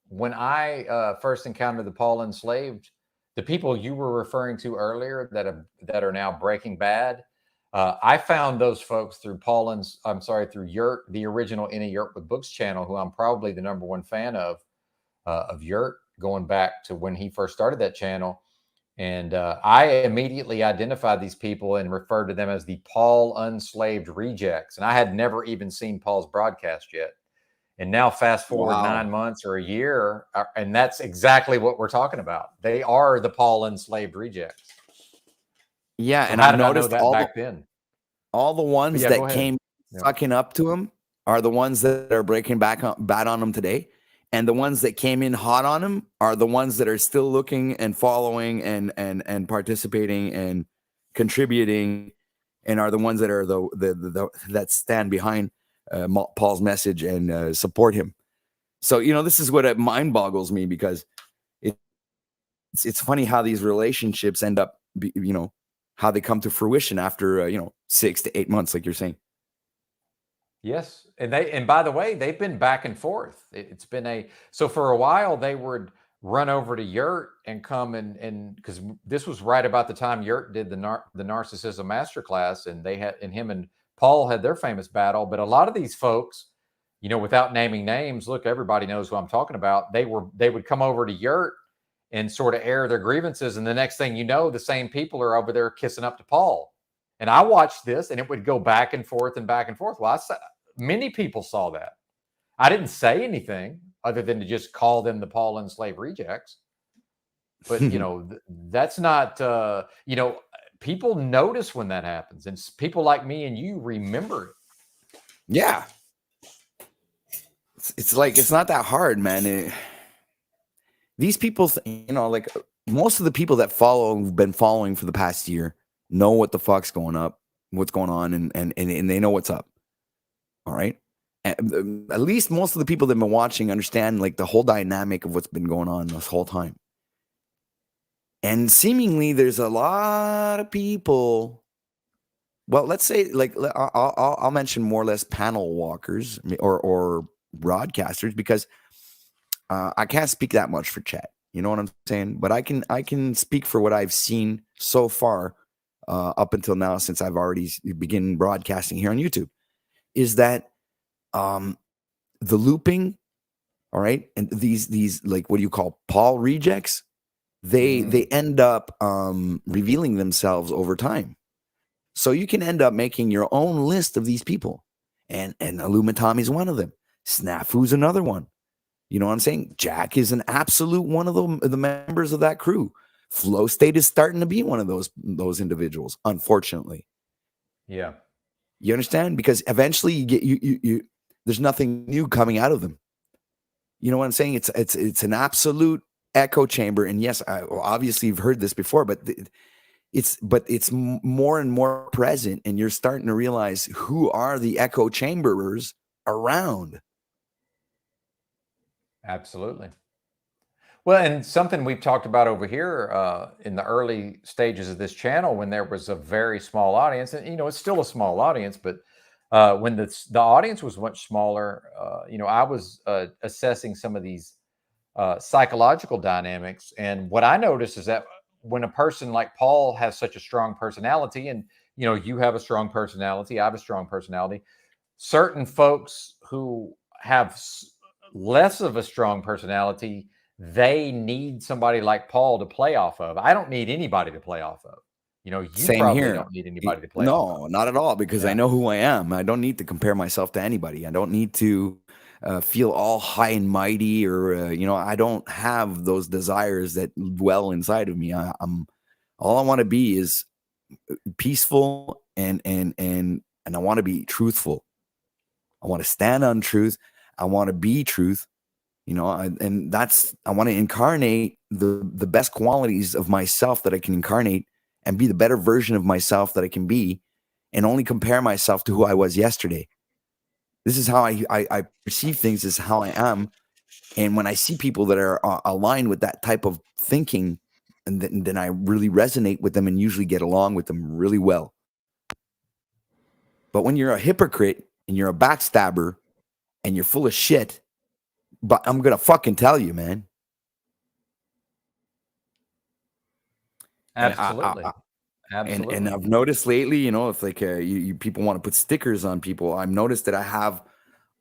when I first encountered the Paul Enslaved, the people you were referring to earlier that are now Breaking Bad, I found those folks through through Yurt, the original In a Yurt with Books channel, who I'm probably the #1 fan of Yurt, going back to when he first started that channel. And I immediately identified these people and referred to them as the Paul Unslaved Rejects. And I had never even seen Paul's broadcast yet. And now fast forward 9 months or a year, and that's exactly what we're talking about. They are the Paul Enslaved Rejects. Yeah, So and how I did I know noticed that back then? all the ones Yeah, go that ahead. came Yeah. sucking up to him are the ones that are breaking bad on him today. And the ones that came in hot on him are the ones that are still looking and following and participating and contributing, and are the ones that are the that stand behind Paul's message and support him. So, you know, this is what mind boggles me, because it's funny how these relationships end up, you know, how they come to fruition after, 6 to 8 months, like you're saying. Yes, and by the way, they've been back and forth. It's been so for a while they would run over to Yurt and come and because this was right about the time Yurt did the narcissism masterclass, and him and Paul had their famous battle. But a lot of these folks, you know, without naming names, look, everybody knows who I'm talking about. They would come over to Yurt and sort of air their grievances, and the next thing you know, the same people are over there kissing up to Paul. And I watched this, and it would go back and forth and back and forth. Well, many people saw that. I didn't say anything other than to just call them the Paul Enslaved Rejects. But, you know, that's not, you know, people notice when that happens. And people like me and you remember it. Yeah. It's like, it's not that hard, man. These people, you know, like most of the people that have been following for the past year, know what the fuck's what's going on, and they know what's up. All right. And at least most of the people that have been watching understand like the whole dynamic of what's been going on this whole time. And seemingly there's a lot of people. Well, let's say like I'll mention more or less panel walkers or broadcasters, because I can't speak that much for chat. You know what I'm saying? But I can speak for what I've seen so far. Up until now, since I've already begun broadcasting here on YouTube, is that the looping, all right, and these like, what do you call Paul rejects? They end up revealing themselves over time. So you can end up making your own list of these people, and Illumitami is one of them. Snafu's another one. You know what I'm saying? Jack is an absolute one of the members of that crew. Flow State is starting to be one of those individuals, unfortunately. Yeah. You understand? Because eventually you get there's nothing new coming out of them. You know what I'm saying? It's an absolute echo chamber. And yes, obviously you've heard this before, but it's more and more present, and you're starting to realize who are the echo chamberers around. Absolutely. Well, and something we've talked about over here in the early stages of this channel, when there was a very small audience, and, you know, it's still a small audience, but when the audience was much smaller, you know, I was assessing some of these psychological dynamics. And what I notice is that when a person like Paul has such a strong personality, and you have a strong personality, I have a strong personality, certain folks who have less of a strong personality, they need somebody like Paul to play off of. I don't need anybody to play off of. You Same probably here. don't need anybody to play off of. No, not at all, because I know who I am. I don't need to compare myself to anybody. I don't need to feel all high and mighty, or I don't have those desires that dwell inside of me. I'm all I want to be is peaceful, and I want to be truthful. I want to stand on truth. I want to be truth. And that's, I want to incarnate the best qualities of myself that I can incarnate, and be the better version of myself that I can be, and only compare myself to who I was yesterday. This is how I perceive things. This is how I am. And when I see people that are aligned with that type of thinking, and then I really resonate with them and usually get along with them really well. But when you're a hypocrite and you're a backstabber and you're full of shit, but I'm going to fucking tell you, man. Absolutely. Absolutely. And I've noticed lately, if like people want to put stickers on people, I've noticed that I have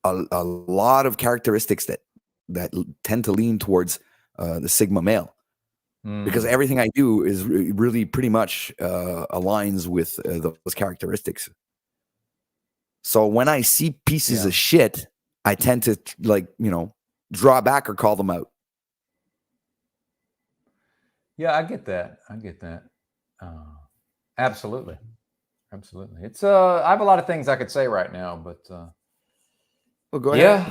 a lot of characteristics that tend to lean towards the Sigma male, because everything I do is really pretty much aligns with those characteristics. So when I see pieces of shit, I tend to draw back or call them out. Yeah, I get that. Absolutely. It's I have a lot of things I could say right now, but well, go ahead.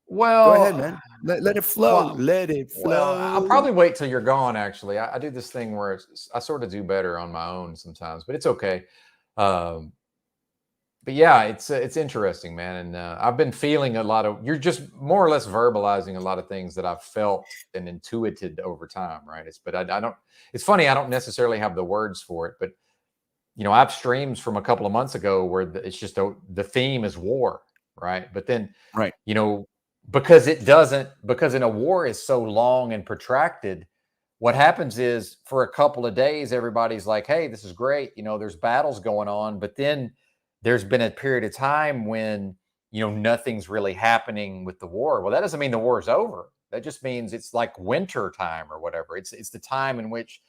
Well, go ahead, man. Let it flow. Let it flow. Well, I'll probably wait till you're gone. Actually, I do this thing where I sort of do better on my own sometimes, but it's okay. But yeah, it's interesting, man. And I've been feeling a lot of, you're just more or less verbalizing a lot of things that I've felt and intuited over time, right? But I don't, it's funny, I don't necessarily have the words for it, but I have streams from a couple of months ago where it's just the theme is war, right? But then, right, because in a war is so long and protracted, what happens is for a couple of days, everybody's like, hey, this is great. There's battles going on, but then there's been a period of time when, nothing's really happening with the war. Well, that doesn't mean the war is over. That just means it's like winter time or whatever. It's the time in which,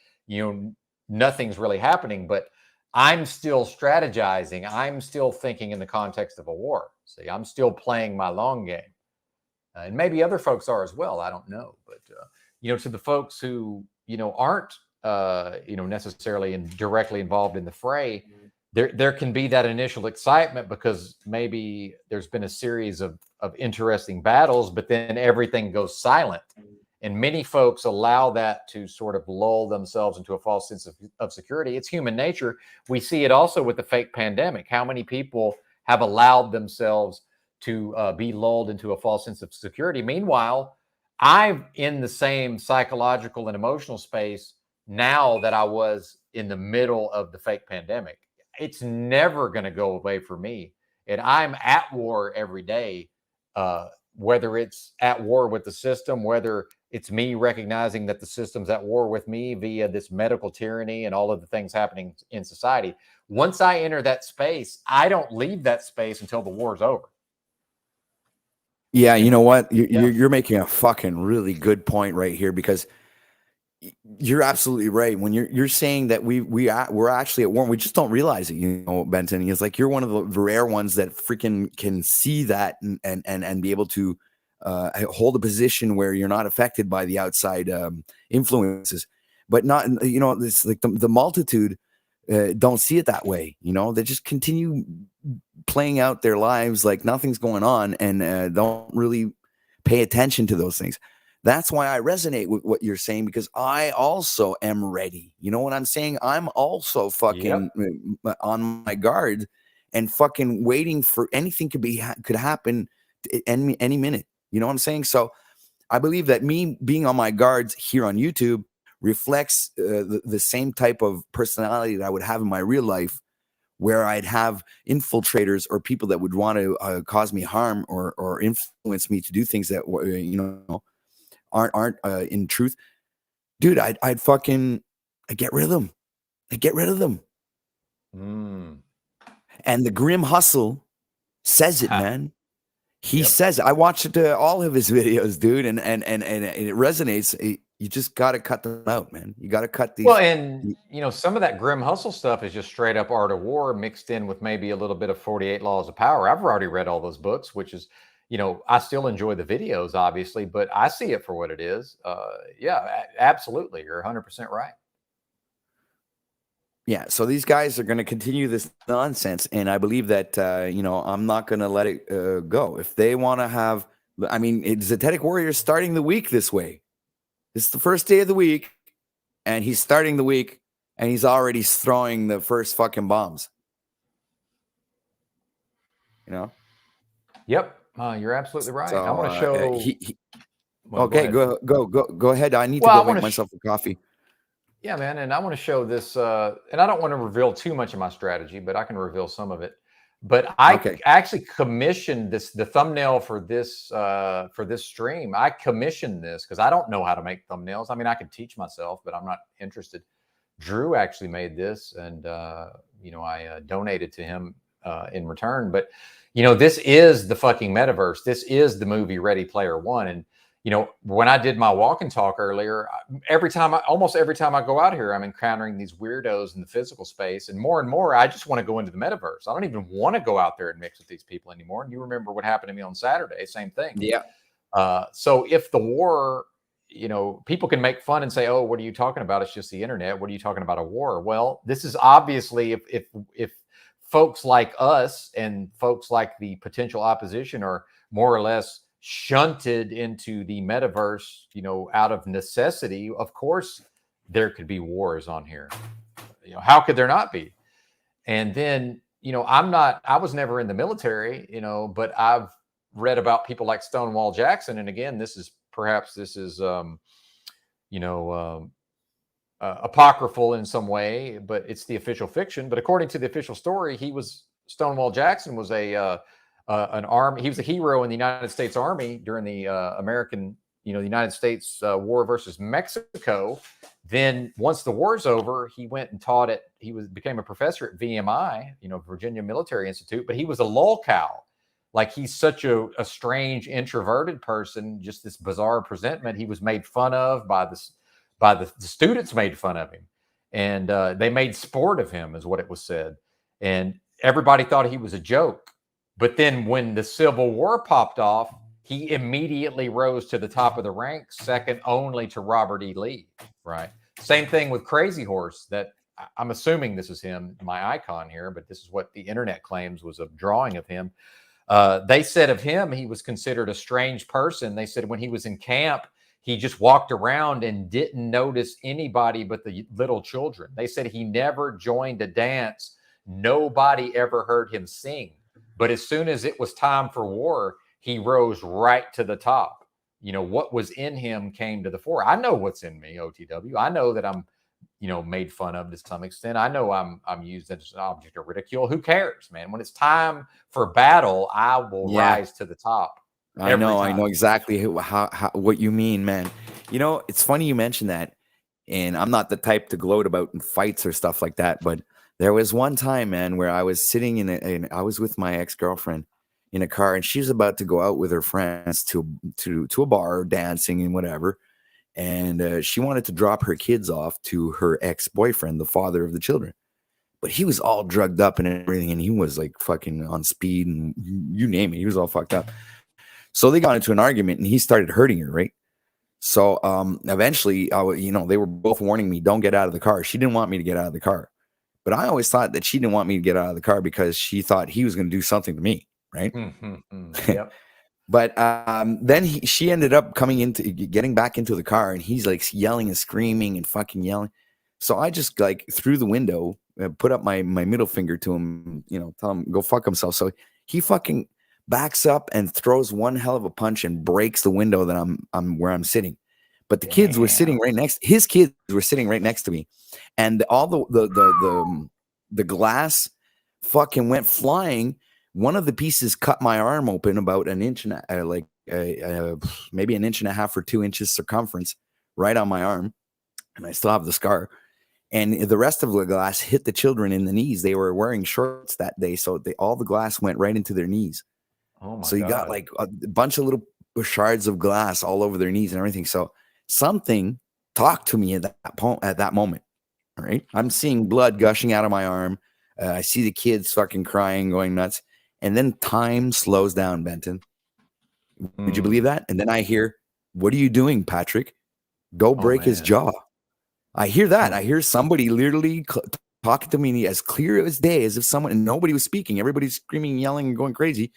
nothing's really happening, but I'm still strategizing. I'm still thinking in the context of a war. See, I'm still playing my long game. And maybe other folks are as well. I don't know. But, to the folks who, aren't, necessarily directly involved in the fray, there can be that initial excitement because maybe there's been a series of interesting battles, but then everything goes silent. And many folks allow that to sort of lull themselves into a false sense of security. It's human nature. We see it also with the fake pandemic. How many people have allowed themselves to be lulled into a false sense of security? Meanwhile, I'm in the same psychological and emotional space now that I was in the middle of the fake pandemic. It's never going to go away for me. And I'm at war every day, whether it's at war with the system, whether it's me recognizing that the system's at war with me via this medical tyranny and all of the things happening in society. Once I enter that space, I don't leave that space until the war's over. Yeah, you know what? You're making a fucking really good point right here, because you're absolutely right. When you're saying that we're actually at war, we just don't realize it, Benton. It's like you're one of the rare ones that freaking can see that and be able to hold a position where you're not affected by the outside influences, but not, it's like the multitude don't see it that way. They just continue playing out their lives like nothing's going on, and don't really pay attention to those things. That's why I resonate with what you're saying, because I also am ready. You know what I'm saying? I'm also fucking on my guard and fucking waiting for anything could happen any minute. You know what I'm saying? So I believe that me being on my guards here on YouTube reflects the same type of personality that I would have in my real life, where I'd have infiltrators or people that would want to cause me harm or influence me to do things that, aren't in truth, dude, I'd get rid of them. I'd get rid of them. And the Grim Hustle says it, man. He says, I watched all of his videos, dude, and it resonates. You just got to cut them out, man. You got to cut these. Well, and some of that Grim Hustle stuff is just straight up Art of War mixed in with maybe a little bit of 48 Laws of Power. I've already read all those books, which is, I still enjoy the videos, obviously, but I see it for what it is. Yeah, absolutely. You're 100% right. Yeah, so these guys are going to continue this nonsense, and I believe that I'm not going to let it go. If they want to have, Zetetic Warrior is starting the week this way. It's the first day of the week, and he's starting the week, and he's already throwing the first fucking bombs. Yep, you're absolutely right. So, I want to show. Okay, go ahead. I need to go make myself a coffee. Yeah, man, and I want to show this, and I don't want to reveal too much of my strategy, but I can reveal some of it. But I actually commissioned the thumbnail for this stream. I commissioned this because I don't know how to make thumbnails. I mean, I could teach myself, but I'm not interested. Drew actually made this, and I donated to him in return. But this is the fucking metaverse. This is the movie Ready Player One, and when I did my walk and talk earlier, almost every time I go out here, I'm encountering these weirdos in the physical space, and more, I just want to go into the metaverse. I don't even want to go out there and mix with these people anymore. And you remember what happened to me on Saturday, same thing. Yeah. So if the war, people can make fun and say, oh, what are you talking about? It's just the internet. What are you talking about, a war? Well, this is obviously if folks like us and folks like the potential opposition are more or less shunted into the metaverse, out of necessity, of course there could be wars on here. How could there not be? And then, I was never in the military, but I've read about people like Stonewall Jackson. And again, this is apocryphal in some way, but it's the official fiction. But according to the official story, Stonewall Jackson was an army. He was a hero in the United States Army during the United States war versus Mexico. Then once the war's over, he went and taught became a professor at VMI, Virginia Military Institute, but he was a lolcow. Like, he's such a strange, introverted person, just this bizarre presentment. He was made fun of by the students, made fun of him. And they made sport of him, is what it was said. And everybody thought he was a joke. But then when the Civil War popped off, he immediately rose to the top of the ranks, second only to Robert E. Lee, right? Same thing with Crazy Horse. That I'm assuming this is him, my icon here, but this is what the internet claims was a drawing of him. They said of him, he was considered a strange person. They said when he was in camp, he just walked around and didn't notice anybody but the little children. They said he never joined a dance. Nobody ever heard him sing. But as soon as it was time for war, he rose right to the top. What was in him came to the fore. I know what's in me, OTW. I know that I'm, made fun of to some extent. I know I'm used as an object of ridicule. Who cares, man? When it's time for battle, I will rise to the top. I know exactly how what you mean, man. It's funny you mentioned that, and I'm not the type to gloat about in fights or stuff like that, but there was one time, man, where I was sitting I was with my ex-girlfriend in a car, and she was about to go out with her friends to a bar, dancing and whatever. And she wanted to drop her kids off to her ex-boyfriend, the father of the children. But he was all drugged up and everything, and he was like fucking on speed and you name it. He was all fucked up. So they got into an argument, and he started hurting her, right? So eventually, they were both warning me, don't get out of the car. She didn't want me to get out of the car. But I always thought that she didn't want me to get out of the car because she thought he was going to do something to me, right? Yep. But then she ended up getting back into the car, and he's like yelling and screaming and fucking yelling. So I just like through the window, put up my middle finger to him, tell him go fuck himself. So he fucking backs up and throws one hell of a punch and breaks the window that I'm where I'm sitting. But the kids were sitting right next. His kids were sitting right next to me, and all the glass fucking went flying one of the pieces cut my arm open about an inch and maybe an inch and a half or 2 inches circumference right on my arm. And I still have the scar. And the rest of the glass hit the children in the knees. They were wearing shorts that day. So all the glass went right into their knees. Oh my So you got God. like a bunch of little shards of glass all over their knees and everything. So something talked to me at that moment. All right. I'm seeing blood gushing out of my arm. I see the kids fucking crying, going nuts. And then time slows down, Benton. Would you believe that? And then I hear, "What are you doing, Patrick? Go break his jaw." I hear that. I hear somebody literally talking to me as clear as day, as if someone, and nobody was speaking. Everybody's screaming, yelling, and going crazy.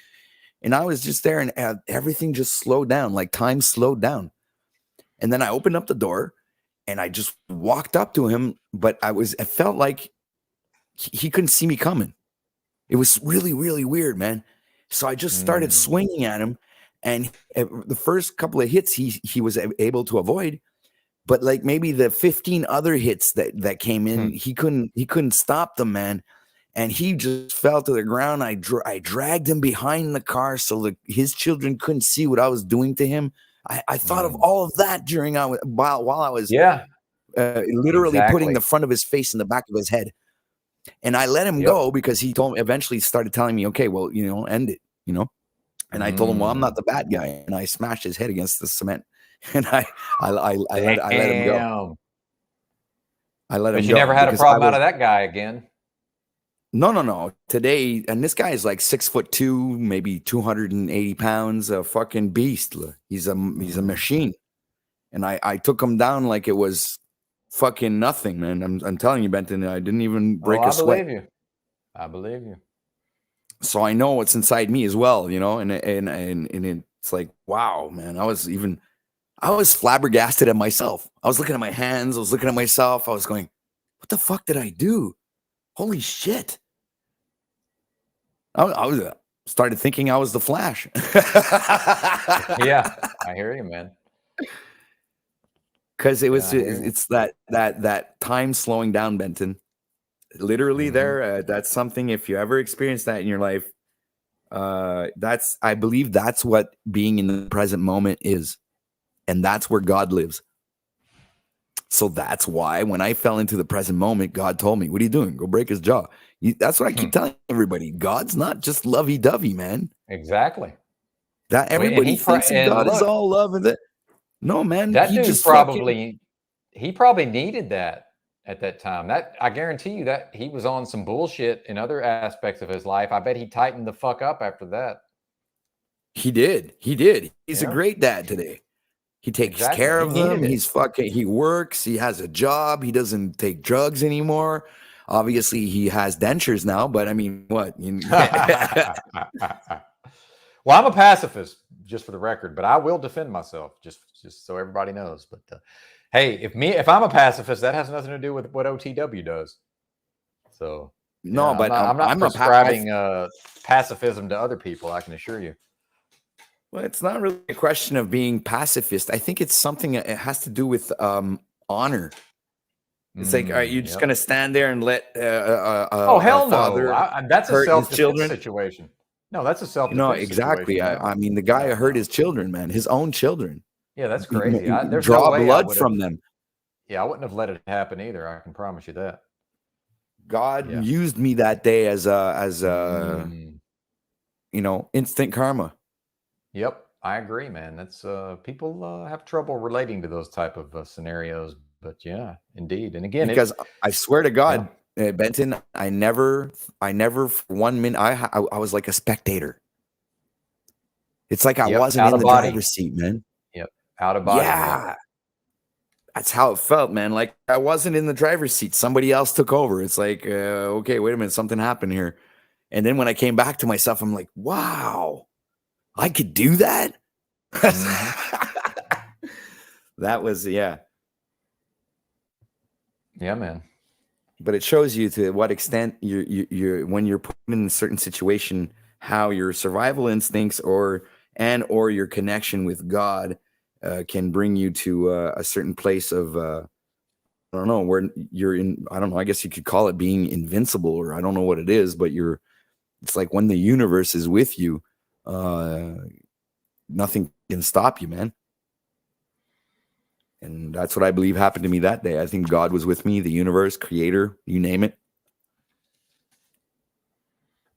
And I was just there, and everything just slowed down, like time slowed down. And then I opened up the door, and I just walked up to him, but it felt like he couldn't see me coming. It was really, really weird, man. So I just started swinging at him, and the first couple of hits he was able to avoid, but like maybe the 15 other hits that came in, he couldn't stop them, man. And he just fell to the ground. I dragged him behind the car so that his children couldn't see what I was doing to him. I thought of all of that while I was literally putting the front of his face in the back of his head. And I let him go because he eventually started telling me, "Okay, well, end it, And I told him, "Well, I'm not the bad guy." And I smashed his head against the cement. And I let him go. I let him go. But you never had a problem out of that guy again. No. Today, and this guy is like 6'2", maybe 280 pounds, a fucking beast. He's a machine. And I took him down like it was fucking nothing, man. I'm telling you, Benton, I didn't even break a sweat. I believe you. So I know what's inside me as well, and it's like, wow, man. I was flabbergasted at myself. I was looking at my hands. I was looking at myself. I was going, what the fuck did I do? Holy shit. I started thinking I was the Flash. Yeah, I hear you, man. Because it's that time slowing down, Benton. Literally that's something, if you ever experience that in your life, I believe that's what being in the present moment is. And that's where God lives. So that's why when I fell into the present moment, God told me, "What are you doing? Go break his jaw." That's what I keep telling everybody. God's not just lovey-dovey, man. Exactly. That everybody thinks God is all love and that. No, man. That he dude just probably needed that at that time. That I guarantee you that he was on some bullshit in other aspects of his life. I bet he tightened the fuck up after that. He did. He's a great dad today. He takes care of them. He works. He has a job. He doesn't take drugs anymore. Obviously, he has dentures now, but I mean, what? Well, I'm a pacifist, just for the record, but I will defend myself, just so everybody knows. But hey, if I'm a pacifist, that has nothing to do with what OTW does. So no, but I'm not prescribing pacifism to other people. I can assure you. Well, it's not really a question of being pacifist. I think it's something that it has to do with honor. It's like, are you just going to stand there and let oh, hell no. That's a self-defense situation. No, that's a self-defense No, exactly. situation. I mean, the guy hurt his children, man, his own children. Yeah, that's crazy. There's Draw no way blood from them. Yeah, I wouldn't have let it happen either. I can promise you that. God used me that day as instant karma. Yep, I agree, man. That's people have trouble relating to those type of scenarios, but yeah, indeed. And again, because I swear to God, Benton, I never for 1 minute, I was like a spectator. It's like I wasn't in the driver's seat, man. Yep, out of body. Yeah, man. That's how it felt, man. Like I wasn't in the driver's seat. Somebody else took over. It's like, okay, wait a minute, something happened here. And then when I came back to myself, I'm like, wow. I could do that. That was Yeah, man. But it shows you to what extent you're when you're put in a certain situation, how your survival instincts or your connection with God can bring you to a certain place of I don't know where you're in. I don't know. I guess you could call it being invincible, or I don't know what it is, but you're It's like when the universe is with you, nothing can stop you, man. And that's what I believe happened to me that day. I think God was with me, the universe, creator, you name it.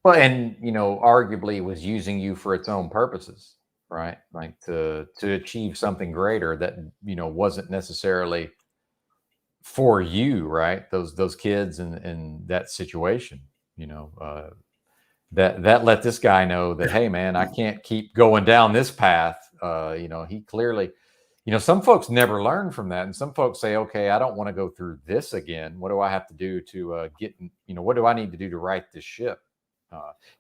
Well, and arguably was using you for its own purposes, right? Like to achieve something greater that wasn't necessarily for you, right? Those kids in that situation, that let this guy know that, hey man, I can't keep going down this path. He clearly, some folks never learn from that, and some folks say, okay, I don't want to go through this again. What do I have to do to what do I need to do to right this ship?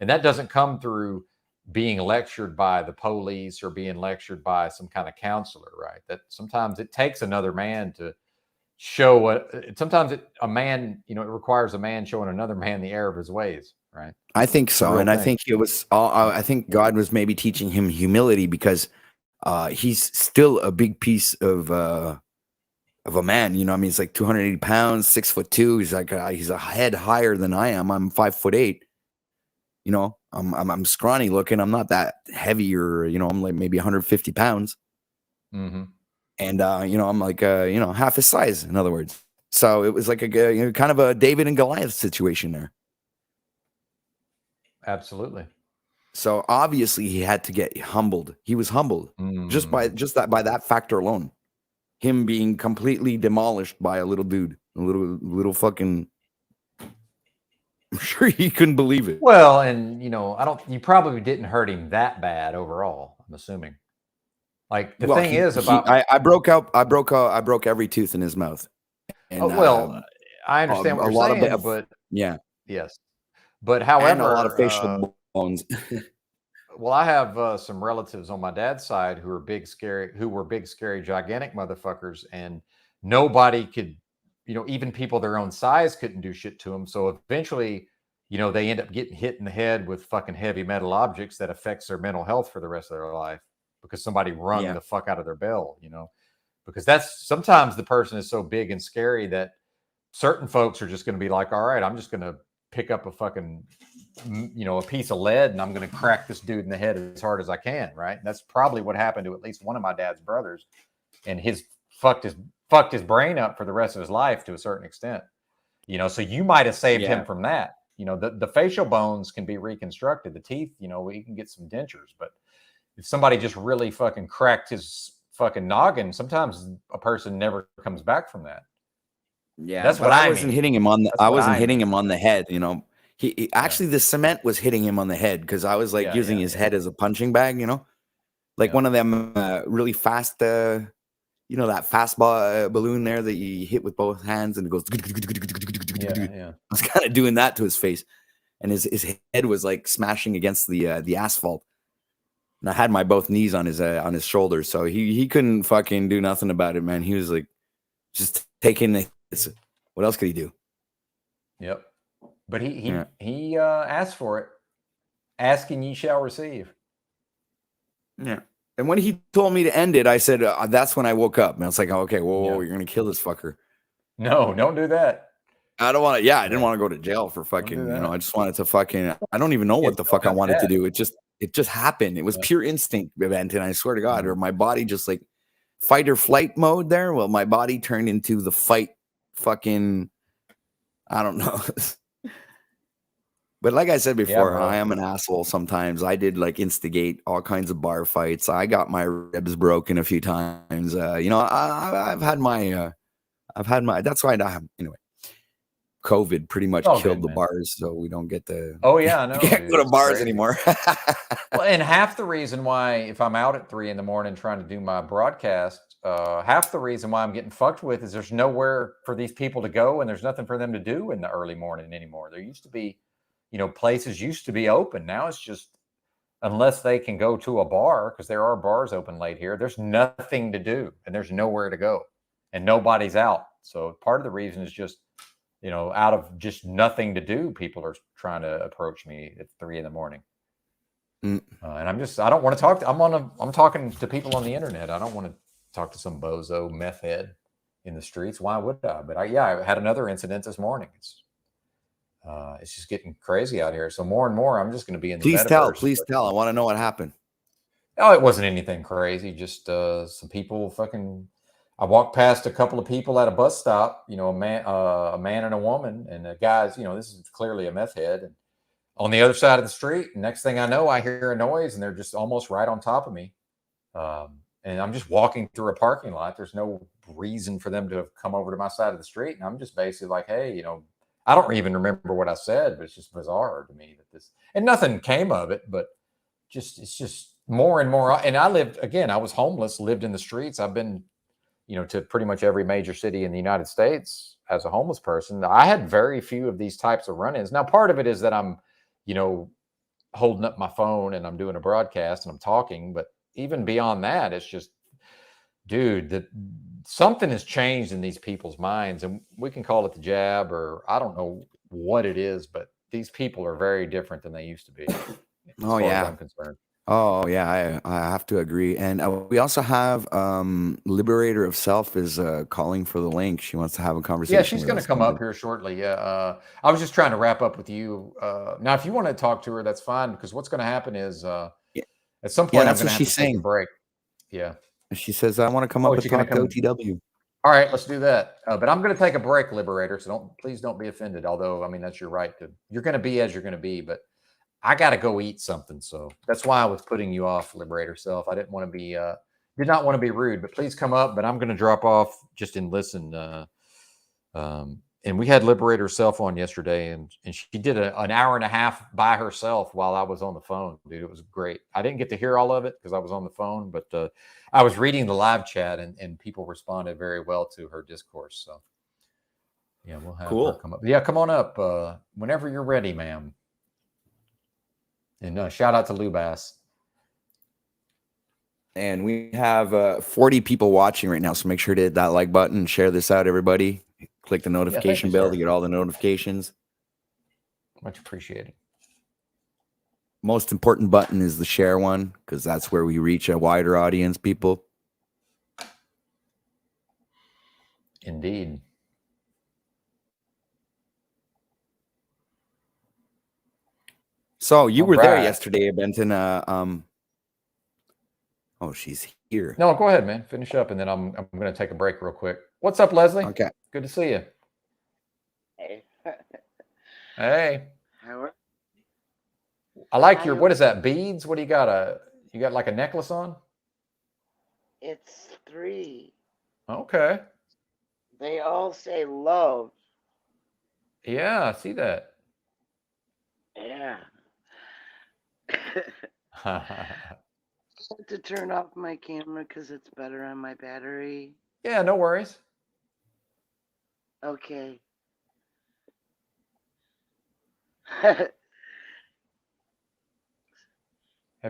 And that doesn't come through being lectured by the police or being lectured by some kind of counselor, right? That sometimes it takes another man to show a man, it requires a man showing another man the error of his ways, right? I think so. And I thing. think it was, I think God was maybe teaching him humility because he's still a big piece of a man. I mean, he's like 280 pounds, 6'2". He's like, he's a head higher than I am. I'm 5'8". I'm scrawny looking. I'm not that heavy, or I'm like maybe 150 pounds. Mm-hmm. And I'm like half his size, in other words. So it was like a kind of a David and Goliath situation there. Absolutely. So obviously he had to get humbled. He was humbled just by that factor alone. Him being completely demolished by a little dude, a little fucking. I'm sure he couldn't believe it. Well, and you probably didn't hurt him that bad overall, I'm assuming. Like the thing is about I broke every tooth in his mouth. And, I understand what a you're lot saying, of but yeah, yes. But however, and a lot of facial bones. Well, I have some relatives on my dad's side who were big, scary, gigantic motherfuckers, and nobody could, even people their own size couldn't do shit to them. So eventually, they end up getting hit in the head with fucking heavy metal objects that affects their mental health for the rest of their life because somebody rung the fuck out of their bell, because that's sometimes the person is so big and scary that certain folks are just going to be like, all right, I'm just going to pick up a fucking a piece of lead and I'm going to crack this dude in the head as hard as I can, right? And that's probably what happened to at least one of my dad's brothers, and his fucked his brain up for the rest of his life to a certain extent. So you might have saved him from that. The facial bones can be reconstructed. The teeth, we can get some dentures, but if somebody just really fucking cracked his fucking noggin, sometimes a person never comes back from that. Yeah, that's but what I wasn't mean. hitting him on the. That's I what wasn't I hitting mean. him on the head. He actually the cement was hitting him on the head because I was like using his head as a punching bag. Like one of them really fast. That fastball balloon there that you hit with both hands and it goes. Yeah. I was kind of doing that to his face, and his head was like smashing against the asphalt. And I had my both knees on his shoulders, so he couldn't fucking do nothing about it, man. He was like just taking the hits. What else could he do? Yep. But he asked for it. Asking ye shall receive. Yeah. And when he told me to end it, I said, that's when I woke up. And I was like, oh, okay, whoa, you're going to kill this fucker. No, don't do that. I don't want to. Yeah, I didn't want to go to jail for fucking, I just wanted to fucking, I don't even know what the fuck I wanted to do. It just happened. It was pure instinct event. And I swear to God, or my body just like fight or flight mode there. Well, my body turned into the fight fucking, I don't know. But like I said before, I am an asshole sometimes. I did like instigate all kinds of bar fights. I got my ribs broken a few times. I've had my, that's why I have, anyway. COVID pretty much killed the bars, so we don't get to. Oh yeah, I know. We can't go to bars anymore. Well, and half the reason why, if I'm out at 3 a.m. trying to do my broadcast, half the reason why I'm getting fucked with is there's nowhere for these people to go, and there's nothing for them to do in the early morning anymore. There used to be, places used to be open. Now it's just, unless they can go to a bar, because there are bars open late here, there's nothing to do, and there's nowhere to go, and nobody's out. So part of the reason is just, out of just nothing to do, people are trying to approach me at 3 a.m. And I don't want to talk to, I'm talking to people on the internet. I don't want to talk to some bozo meth head in the streets. Why would I? But I had another incident this morning. It's just getting crazy out here. So more and more, I'm just going to be in the Please tell. metaverse. Please tell. I want to know what happened. Oh, it wasn't anything crazy. Just some people fucking. I walked past a couple of people at a bus stop. You know, a man and a woman, and the guys. You know, this is clearly a meth head. And on the other side of the street, next thing I know, I hear a noise, and they're just almost right on top of me. And I'm just walking through a parking lot. There's no reason for them to have come over to my side of the street, and I'm just basically like, hey, you know, I don't even remember what I said, but it's just bizarre to me that this, and nothing came of it, but it's just more and more. And I was homeless, lived in the streets. I've been, you know, to pretty much every major city in the United States as a homeless person. I had very few of these types of run-ins. Now, part of it is that I'm, you know, holding up my phone and I'm doing a broadcast and I'm talking, but even beyond that, it's just, dude, that something has changed in these people's minds, and we can call it the jab, or I don't know what it is, but these people are very different than they used to be. As Oh far as yeah. I'm concerned. Oh yeah, I have to agree. And we also have Liberator of Self is calling for the link. She wants to have a conversation. Yeah, she's with going to us. come up here shortly. Yeah, I was just trying to wrap up with you. Now, if you want to talk to her, that's fine. Because what's going to happen is at some point I'm that's going what to have she's to take a saying. break. Yeah. She says, "I want to come Oh, up and she's going talk to OTW." All right, let's do that. But I'm going to take a break, Liberator. So please don't be offended. Although, I mean, that's your right to. You're going to be as you're going to be, but I got to go eat something. So that's why I was putting you off, Liberator Self. I did not want to be rude, but please come up. But I'm going to drop off just and listen. And we had Liberator Self on yesterday, and she did an hour and a half by herself while I was on the phone. Dude, it was great. I didn't get to hear all of it because I was on the phone, but I was reading the live chat, and people responded very well to her discourse. So yeah, we'll have her come up. Yeah, come on up whenever you're ready, ma'am. And shout out to Lou Bass. And we have 40 people watching right now, so make sure to hit that like button and share this out, everybody. Click the notification bell to get all the notifications. Much appreciated. Most important button is the share one, because that's where we reach a wider audience, people. Indeed. So you were there yesterday, Benton. Oh, she's here. No, go ahead, man. Finish up, and then I'm going to take a break real quick. What's up, Leslie? Okay. Good to see you. Hey. Hey. How are I like your, what is that, beads? What do you got? You got like a necklace on? It's 3. Okay. They all say love. Yeah, I see that. Yeah. I have to turn off my camera because it's better on my battery. Yeah, no worries. Okay. Have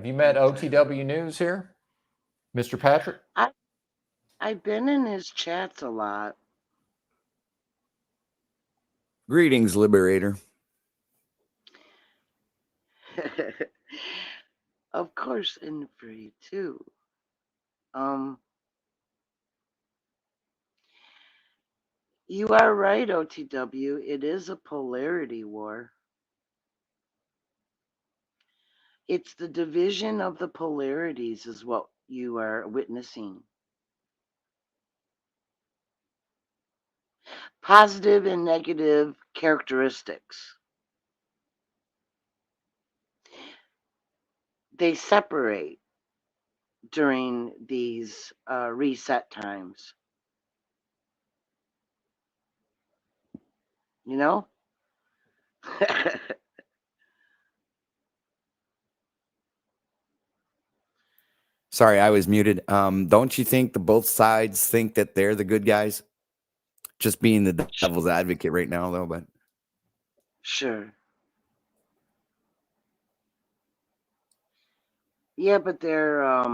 you met OTW News here, Mr. Patrick? I've been in his chats a lot. Greetings, Liberator. Of course, and for you too. You are right, OTW. It is a polarity war. It's the division of the polarities is what you are witnessing. Positive and negative characteristics. They separate during these reset times. You know? Sorry, I was muted. Don't you think the both sides think that they're the good guys? Just being the devil's advocate right now, though, but Sure. Yeah, but they're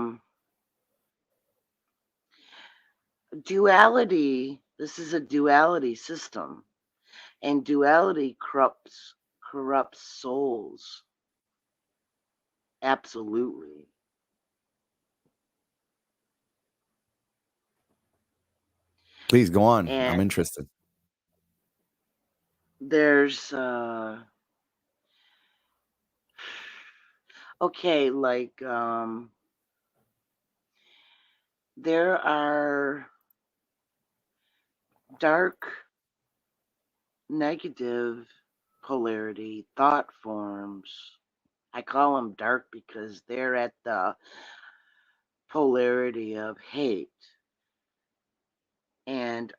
duality. This is a duality system, and duality corrupts souls. Absolutely. please go on. And I'm interested. there's okay, like there are dark negative polarity thought forms. I call them dark because they're at the polarity of hate. And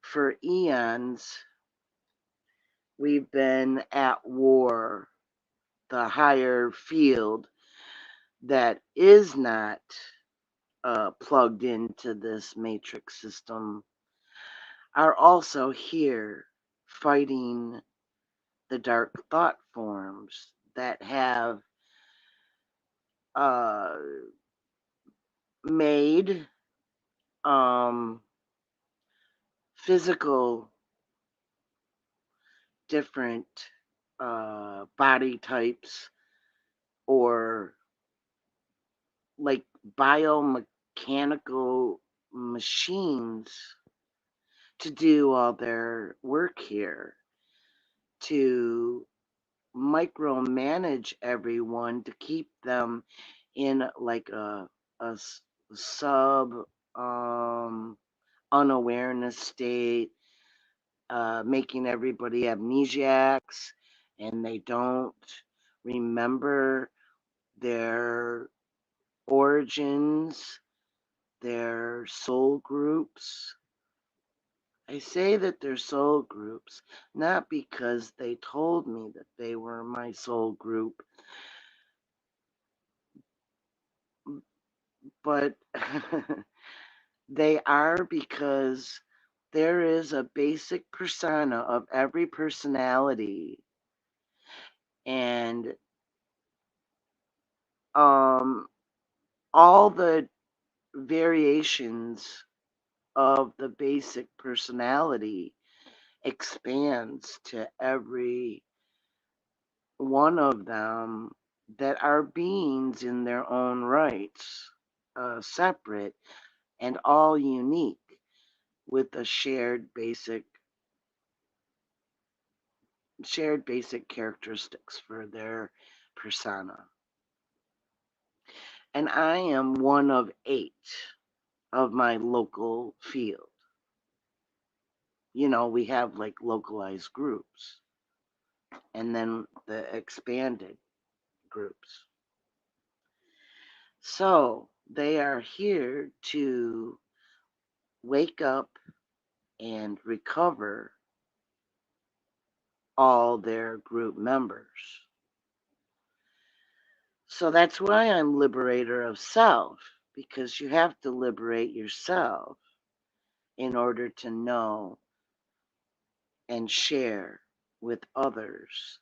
for eons, we've been at war. The higher field that is not plugged into this matrix system are also here fighting the dark thought forms that have made physical different body types or like biomechanical machines to do all their work here, to micromanage everyone, to keep them in like a sub unawareness state, making everybody amnesiacs, and they don't remember their origins, their soul groups. I say that they're soul groups, not because they told me that they were my soul group, but they are because there is a basic persona of every personality, and all the variations of the basic personality expands to every one of them that are beings in their own rights, separate and all unique with a shared basic characteristics for their persona. And I am one of 8 of my local field. You know, we have like localized groups and then the expanded groups. So they are here to wake up and recover all their group members. So that's why I'm liberator of self, because you have to liberate yourself in order to know and share with others,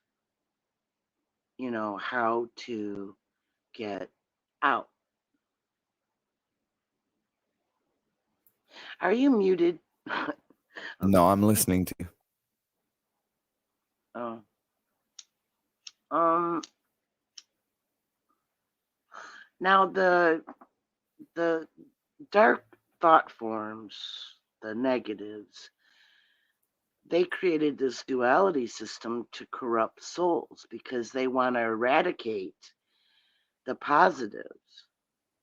you know, how to get out. Are you muted? No, I'm listening to you. Oh. Now the dark thought forms, the negatives, they created this duality system to corrupt souls because they want to eradicate the positives,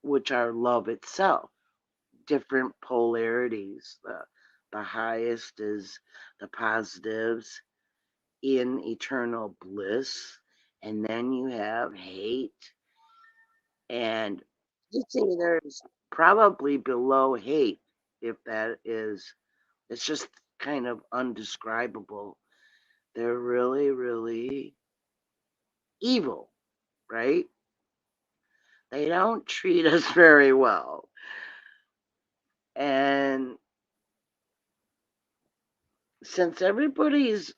which are love itself, different polarities. The highest is the positives in eternal bliss, and then you have hate, and you see there's probably below hate, if that is, it's just kind of undescribable. They're really, really evil, right? They don't treat us very well. And since everybody's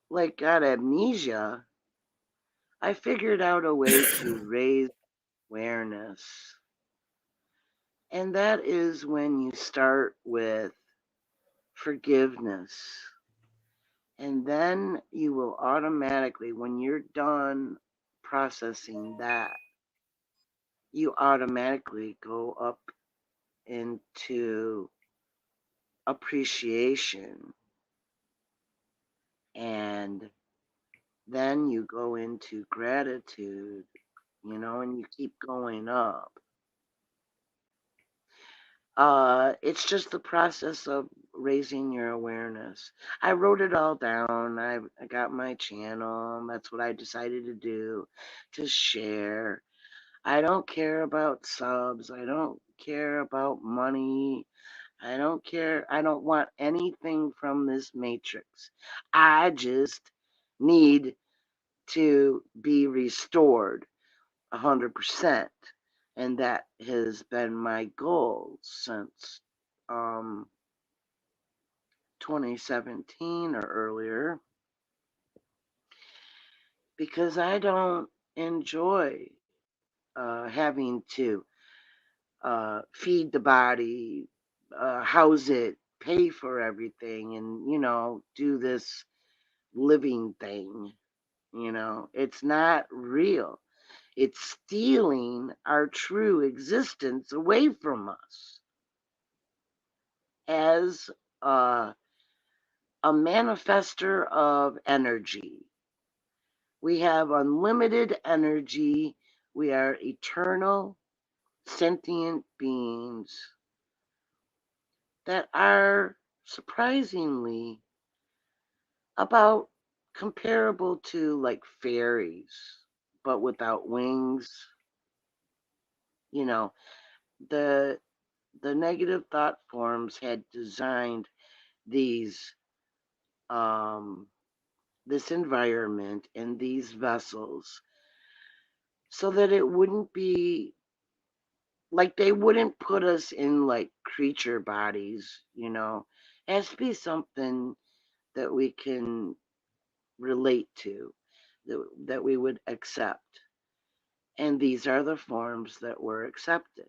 like got amnesia, I figured out a way to raise awareness. And that is when you start with forgiveness. And then you will automatically, when you're done processing that, you automatically go up into appreciation. And then you go into gratitude, you know, and you keep going up. It's just the process of raising your awareness. I wrote it all down. I got my channel. That's what I decided to do, to share. I don't care about subs. I don't care about money. I don't care. I don't want anything from this matrix. I just need to be restored 100%. And that has been my goal since 2017 or earlier, because I don't enjoy having to feed the body, house it, pay for everything, and, you know, do this living thing. You know, it's not real. It's stealing our true existence away from us as a manifester of energy. We have unlimited energy. We are eternal, sentient beings that are surprisingly about comparable to like fairies, but without wings. You know, the negative thought forms had designed these this environment and these vessels so that it wouldn't be like, they wouldn't put us in like creature bodies, you know. It has to be something that we can relate to, that we would accept. And these are the forms that were accepted.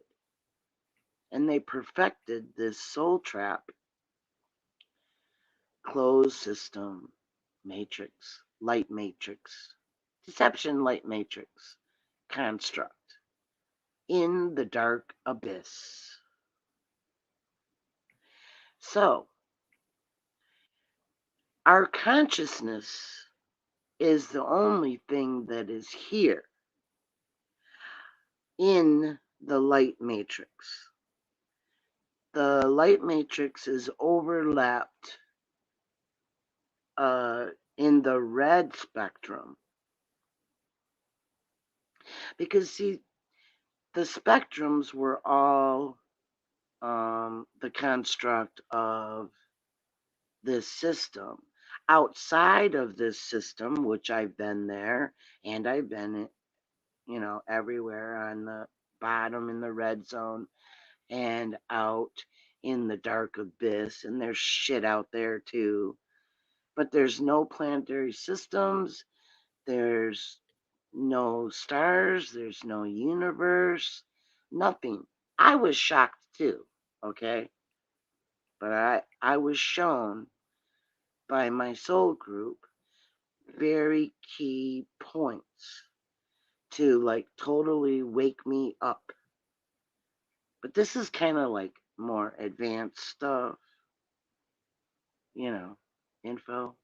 And they perfected this soul trap, closed system, matrix, light matrix, deception light matrix construct in the dark abyss. So, our consciousness is the only thing that is here in the light matrix. The light matrix is overlapped in the red spectrum. Because, see, the spectrums were all the construct of this system. Outside of this system, which I've been there, and I've been, you know, everywhere on the bottom in the red zone and out in the dark abyss, and there's shit out there too. But there's no planetary systems, there's no stars, there's no universe, nothing. I was shocked too, okay? But I was shown by my soul group very key points to like totally wake me up. But this is kind of like more advanced stuff, you know, info.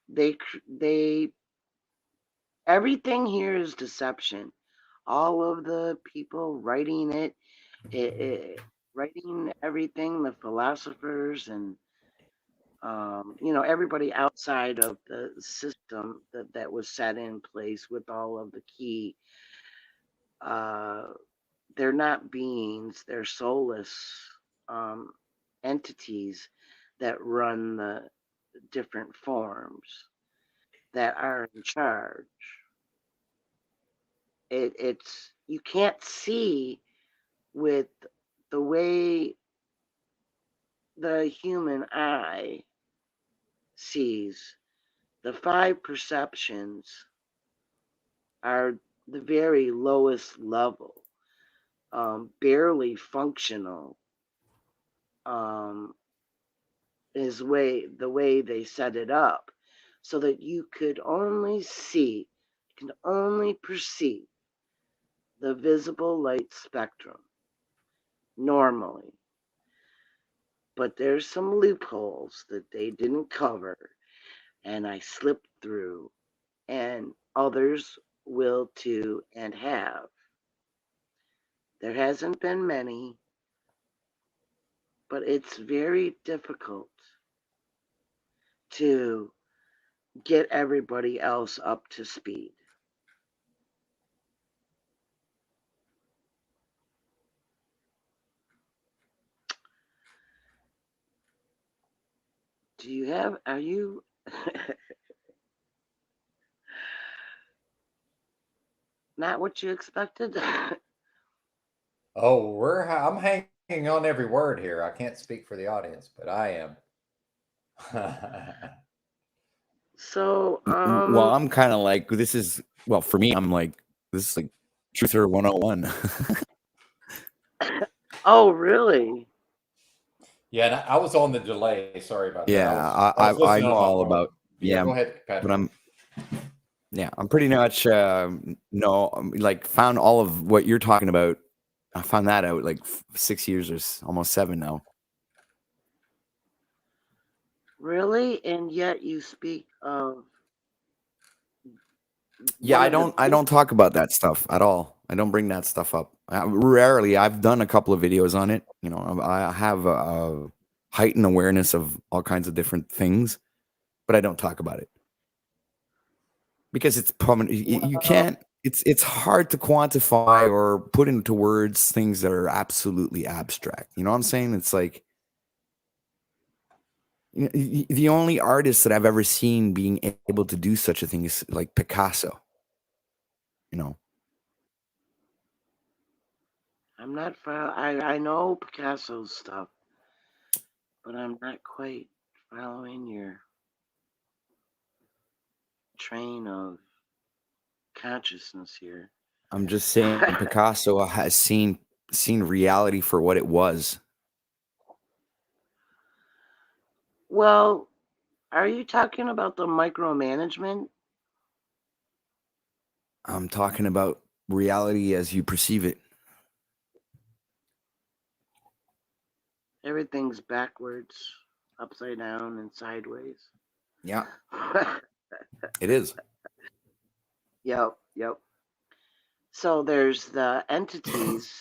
They everything here is deception. All of the people writing writing everything, the philosophers and you know, everybody outside of the system that was set in place with all of the key, they're not beings, they're soulless entities that run the different forms that are in charge. It's you can't see with the way the human eye sees. The five perceptions are the very lowest level, barely functional, is the way they set it up, so that you could only see, you can only perceive the visible light spectrum normally. but there's some loopholes that they didn't cover, and I slipped through, and others will too and have. There hasn't been many, but it's very difficult to get everybody else up to speed. Are you not what you expected? Oh, I'm hanging on every word here. I can't speak for the audience, but I am. So, Well, I'm kind of like, for me, I'm like, this is like Truther 101. Oh, really? Yeah, and I was on the delay. Sorry about that. Yeah, I was I listening know on my all phone. about, Yeah, go ahead, Patrick. but I'm pretty much, like found all of what you're talking about. I found that out like 6 years or almost 7 now. Really? And yet you speak of Yeah, one I of the don't talk about that stuff at all. I don't bring that stuff up. Rarely. I've done a couple of videos on it. You know, I have a heightened awareness of all kinds of different things, but I don't talk about it because it's permanent. You can't. It's hard to quantify or put into words things that are absolutely abstract. You know what I'm saying? It's like, the only artist that I've ever seen being able to do such a thing is like Picasso. You know. I'm not I know Picasso's stuff, but I'm not quite following your train of consciousness here. I'm just saying Picasso has seen reality for what it was. Well, are you talking about the micromanagement? I'm talking about reality as you perceive it. Everything's backwards, upside down, and sideways. Yeah. It is. Yep. So there's the entities,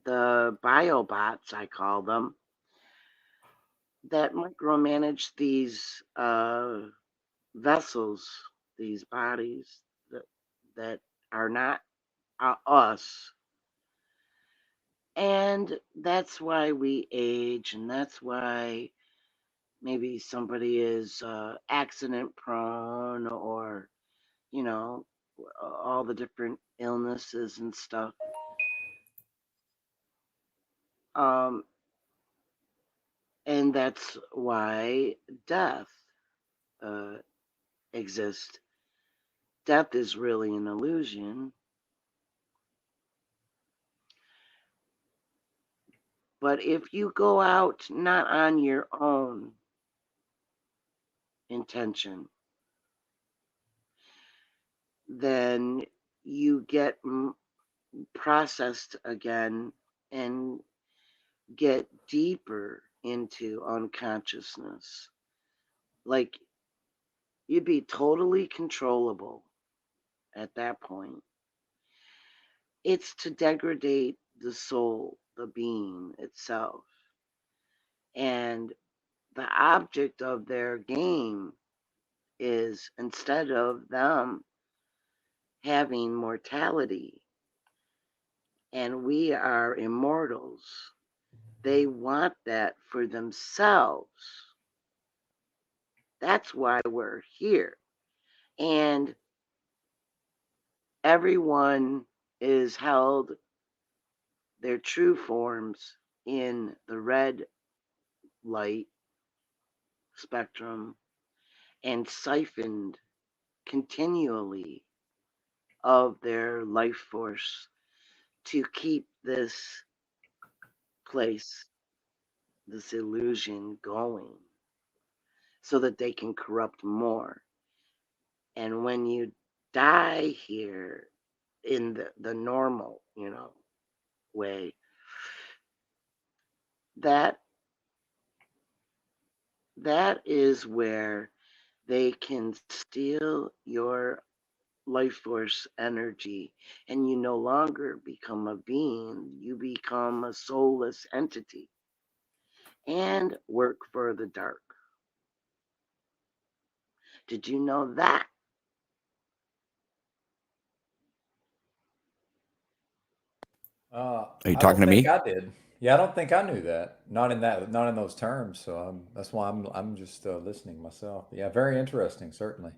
the biobots, I call them, that micromanage these vessels, these bodies that are not us. And that's why we age, and that's why maybe somebody is accident prone, or, you know, all the different illnesses and stuff. And that's why death exists. Death is really an illusion. But if you go out not on your own intention, then you get processed again and get deeper into unconsciousness. Like, you'd be totally controllable at that point. It's to degrade the soul, the being itself. And the object of their game is, instead of them having mortality and we are immortals, they want that for themselves. That's why we're here. And everyone is held their true forms in the red light spectrum and siphoned continually of their life force to keep this place, this illusion going, so that they can corrupt more. And when you die here in the normal, way, that is where they can steal your life force energy, and you no longer become a being, you become a soulless entity and work for the dark. Did you know that? Are you I talking don't to think me? I did. Yeah, I don't think I knew that. Not in those terms. So that's why I'm just listening myself. Yeah, very interesting, certainly.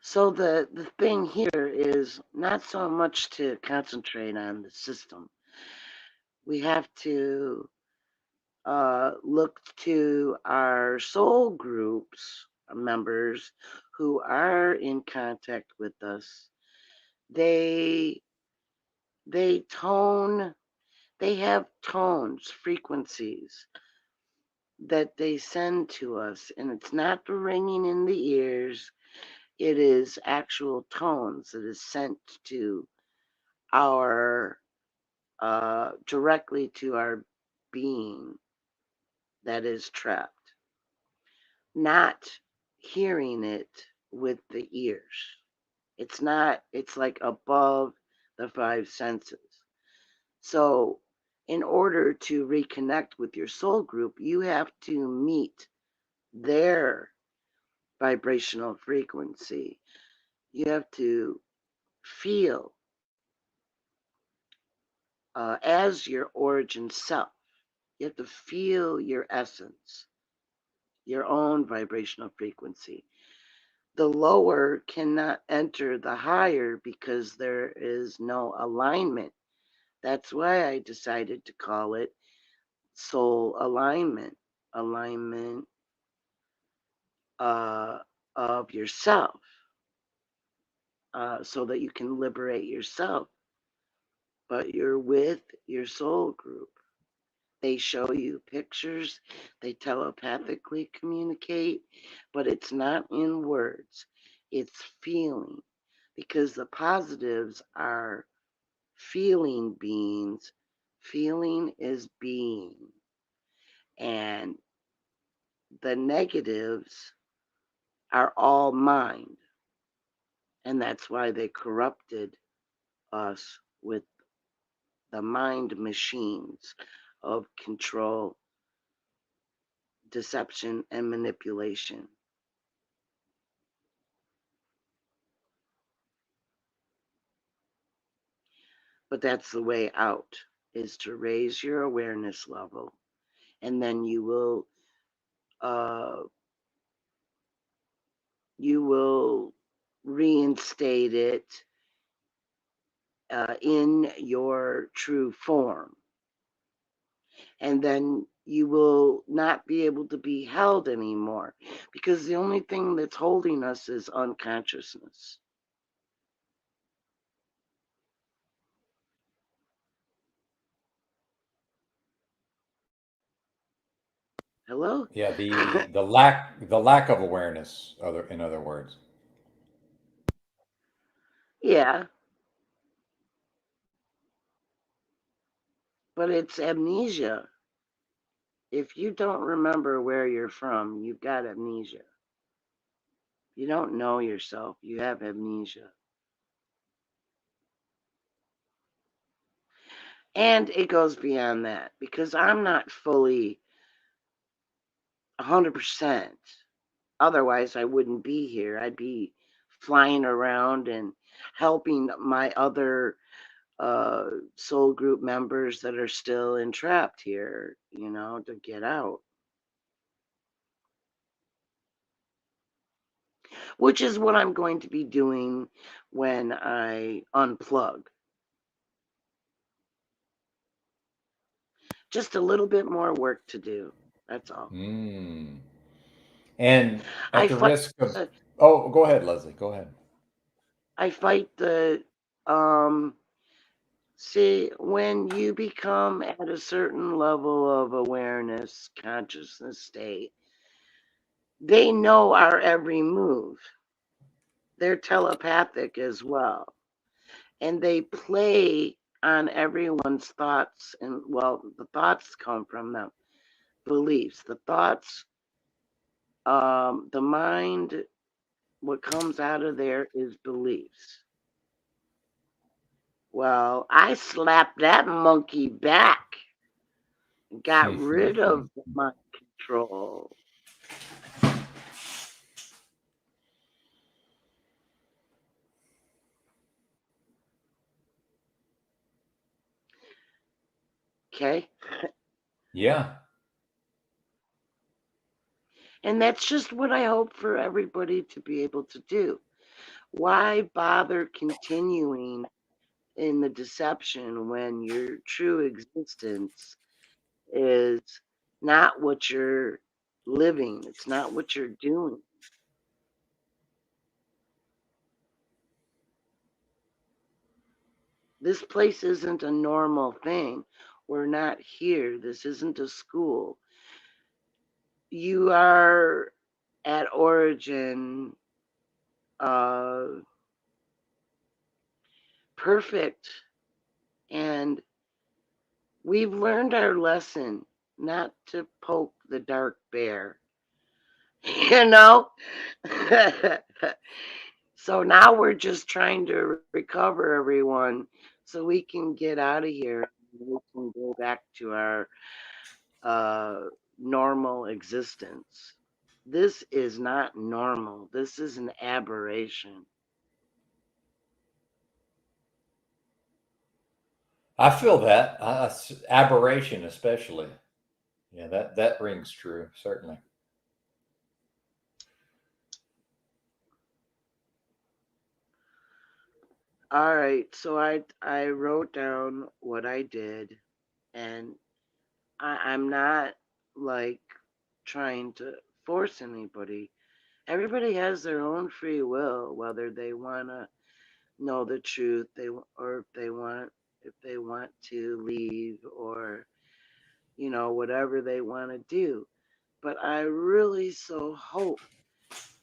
So the thing here is not so much to concentrate on the system. We have to look to our soul groups members who are in contact with us. They tone, they have tones, frequencies that they send to us, and it's not the ringing in the ears. It is actual tones that is sent to our directly to our being that is trapped, not hearing it with the ears. It's not, it's like above the five senses. So, in order to reconnect with your soul group, you have to meet their vibrational frequency. You have to feel as your origin self. You have to feel your essence, your own vibrational frequency. The lower cannot enter the higher because there is no alignment. That's why I decided to call it soul alignment, alignment of yourself, so that you can liberate yourself. But you're with your soul group. They show you pictures, they telepathically communicate, but it's not in words, it's feeling. Because the positives are feeling beings, feeling is being. And the negatives are all mind. And that's why they corrupted us with the mind machines of control, deception, and manipulation. But that's the way out, is to raise your awareness level, and then you will reinstate it in your true form. And then you will not be able to be held anymore, because the only thing that's holding us is unconsciousness. Hello? Yeah, the lack of awareness. In other words. Yeah. But it's amnesia. If you don't remember where you're from, you've got amnesia. You don't know yourself, you have amnesia. And it goes beyond that, because I'm not fully 100%. Otherwise, I wouldn't be here. I'd be flying around and helping my other soul group members that are still entrapped here, to get out. Which is what I'm going to be doing when I unplug. Just a little bit more work to do. That's all. And I at the fight. risk of, oh, go ahead, Leslie. Go ahead. I fight the. See, when you become at a certain level of awareness, consciousness state, they know our every move. They're telepathic as well. And they play on everyone's thoughts, and well, the thoughts come from them, beliefs, the thoughts, the mind, what comes out of there is beliefs. Well, I slapped that monkey back, got rid of my control. Okay. Yeah. And that's just what I hope for everybody to be able to do. Why bother continuing in the deception when your true existence is not what you're living? It's not what you're doing. This place isn't a normal thing. We're not here. This isn't a school. You are at origin perfect, and we've learned our lesson not to poke the dark bear. You know? So now we're just trying to recover everyone so we can get out of here. We can go back to our normal existence. This is not normal. This is an aberration. I feel that aberration, especially. Yeah, that rings true, certainly. All right, so I wrote down what I did, and I'm not like trying to force anybody. Everybody has their own free will, whether they want to know the truth, or if they want to leave, or whatever they want to do. But I really so hope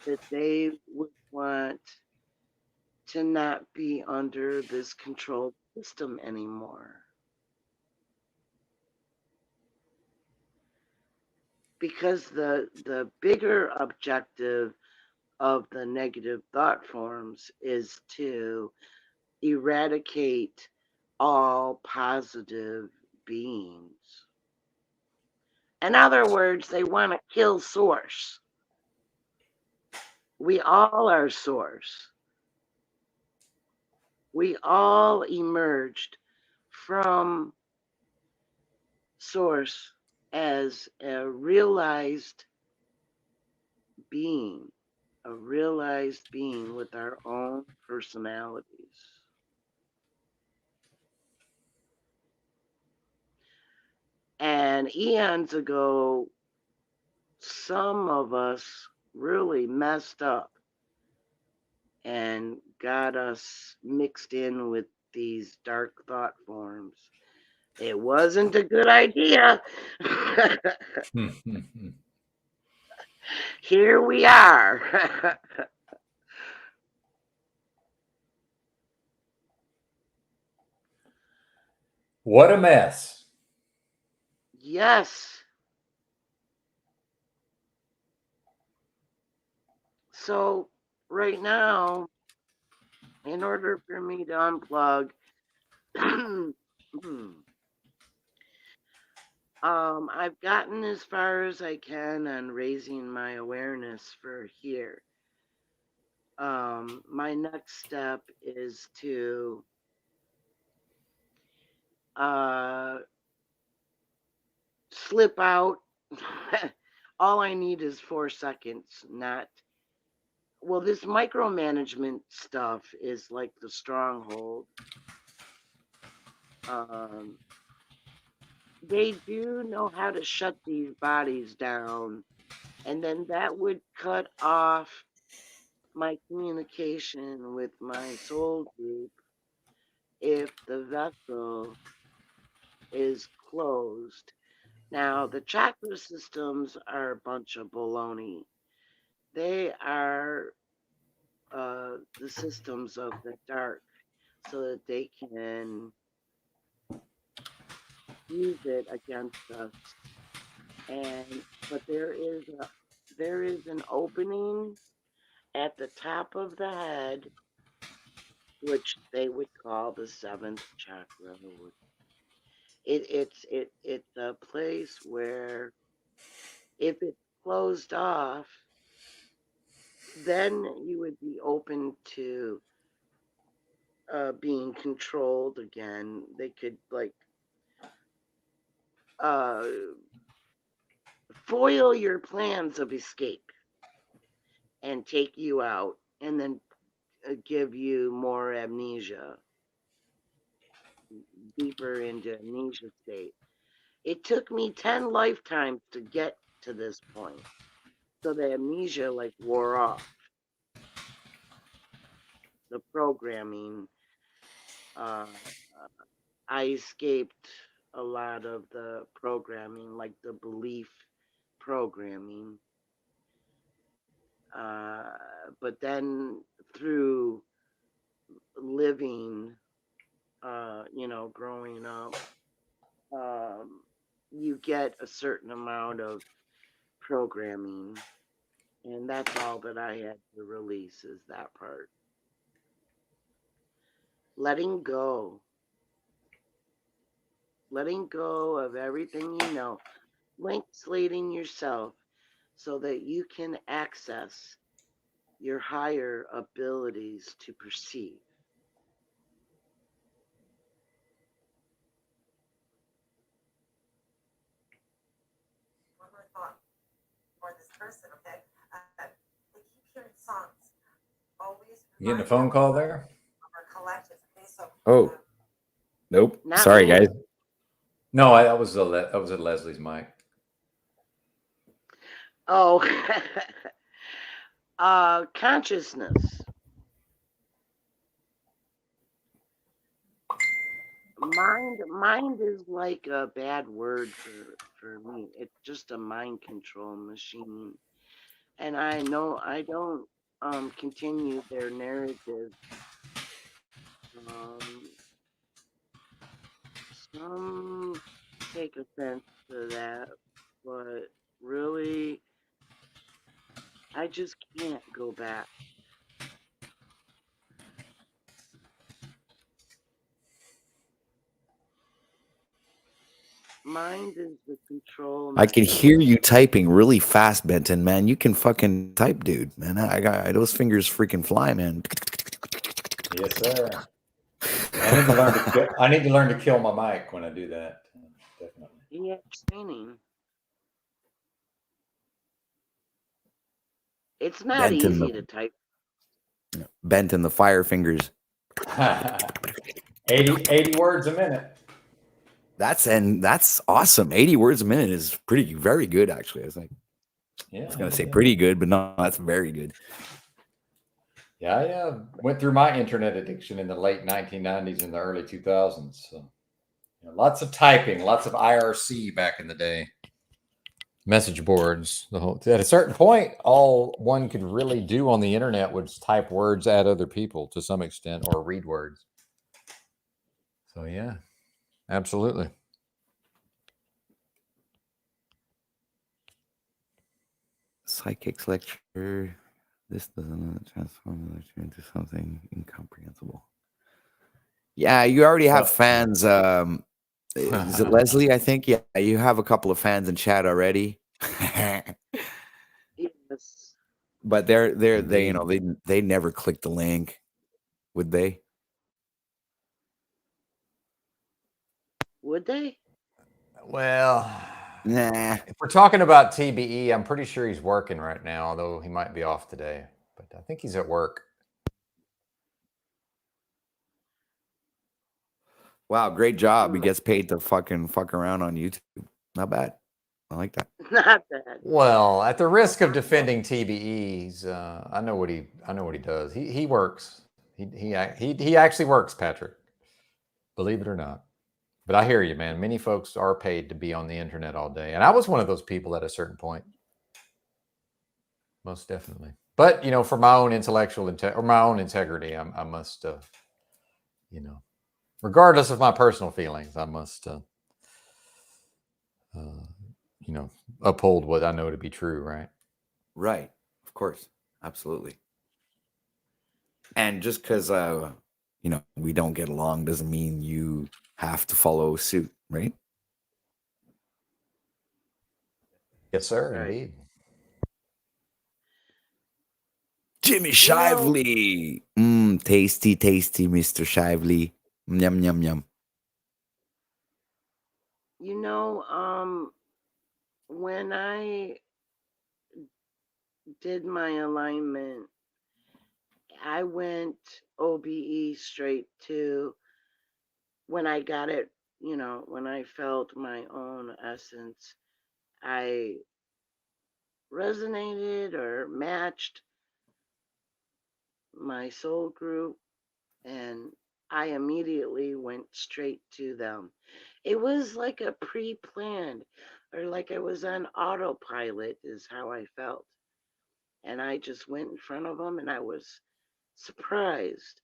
that they would want to not be under this controlled system anymore. Because the bigger objective of the negative thought forms is to eradicate all positive beings. In other words, they want to kill source. We all are source. We all emerged from source as a realized being with our own personalities. And eons ago, some of us really messed up and got us mixed in with these dark thought forms. It wasn't a good idea. Here we are. What a mess. Yes. So right now, in order for me to unplug, I've gotten as far as I can on raising my awareness for here. My next step is to slip out. All I need is 4 seconds, this micromanagement stuff is like the stronghold. They do know how to shut these bodies down, and then that would cut off my communication with my soul group if the vessel is closed. Now, the chakra systems are a bunch of baloney. They are the systems of the dark, so that they can use it against us. But there is an opening at the top of the head, which they would call the seventh chakra. It's a place where if it's closed off, then you would be open to being controlled again. They could like foil your plans of escape and take you out, and then give you more amnesia, deeper into amnesia state. It took me 10 lifetimes to get to this point. So the amnesia like wore off. The programming, I escaped a lot of the programming, like the belief programming. But then through living, growing up, you get a certain amount of programming, and that's all that I had to release is that part. Letting go of everything blank slating yourself so that you can access your higher abilities to perceive. One more thought for this person, okay? They keep hearing songs. Always You getting a phone call there? our collective. Okay, so Oh, nope. Not Sorry, me. guys. No, that was at Leslie's mic. Oh, consciousness. Mind is like a bad word for me. It's just a mind control machine. And I know I don't continue their narrative. Some take offense to that, but really I just can't go back. Mind is the control. I can hear you typing really fast, Benton, man. You can fucking type, dude, man. I got those fingers freaking fly, man. Yes, sir. I need to learn to kill my mic when I do that. Definitely. Yeah, training. It's not Benton, easy to type. Benton, the fire fingers. 80 words a minute. That's awesome. 80 words a minute is very good, actually. I was gonna say pretty good, but no, that's very good. Yeah, I went through my internet addiction in the late 1990s and the early 2000s. So, lots of typing, lots of IRC back in the day. Message boards. At a certain point, all one could really do on the internet was type words at other people to some extent, or read words. So yeah, absolutely. Psychics lecture. This doesn't transform the lecture into something incomprehensible. Yeah, you already have fans. Is it Leslie? I think. Yeah, you have a couple of fans in chat already. Yes. But they never click the link, would they? Would they? Well, nah. If we're talking about TBE, I'm pretty sure he's working right now, although he might be off today. But I think he's at work. Wow, great job. He gets paid to fucking fuck around on YouTube. Not bad. I like that. Not bad. Well, at the risk of defending TBEs, I know what he does. He works. He actually works, Patrick. Believe it or not. But I hear you, man. Many folks are paid to be on the internet all day, and I was one of those people at a certain point. Most definitely. But for my own intellectual or my own integrity, I must, regardless of my personal feelings, I must you know, uphold what I know to be true, right? Right. Of course. Absolutely. And just because you know, we don't get along doesn't mean you have to follow suit, right? Yes, sir. Right. Indeed. Jimmy You know, Shively. Tasty, tasty, Mr. Shively. Yum, yum, yum. when I did my alignment, I went OBE straight to when I got it, when I felt my own essence, I resonated or matched my soul group, and I immediately went straight to them. It was like a pre planned, or like I was on autopilot, is how I felt. And I just went in front of them and I was surprised.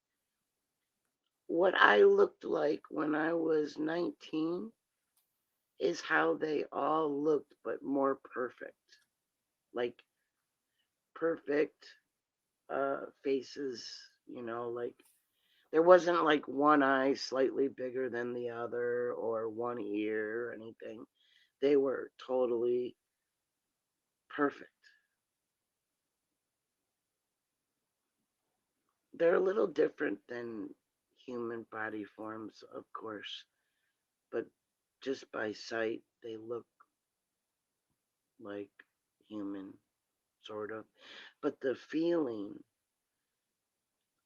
What I looked like when I was 19 is how they all looked, but more perfect. Like perfect faces, like there wasn't like one eye slightly bigger than the other or one ear or anything. They were totally perfect. They're a little different than human body forms, of course, but just by sight, they look like human, sort of. But the feeling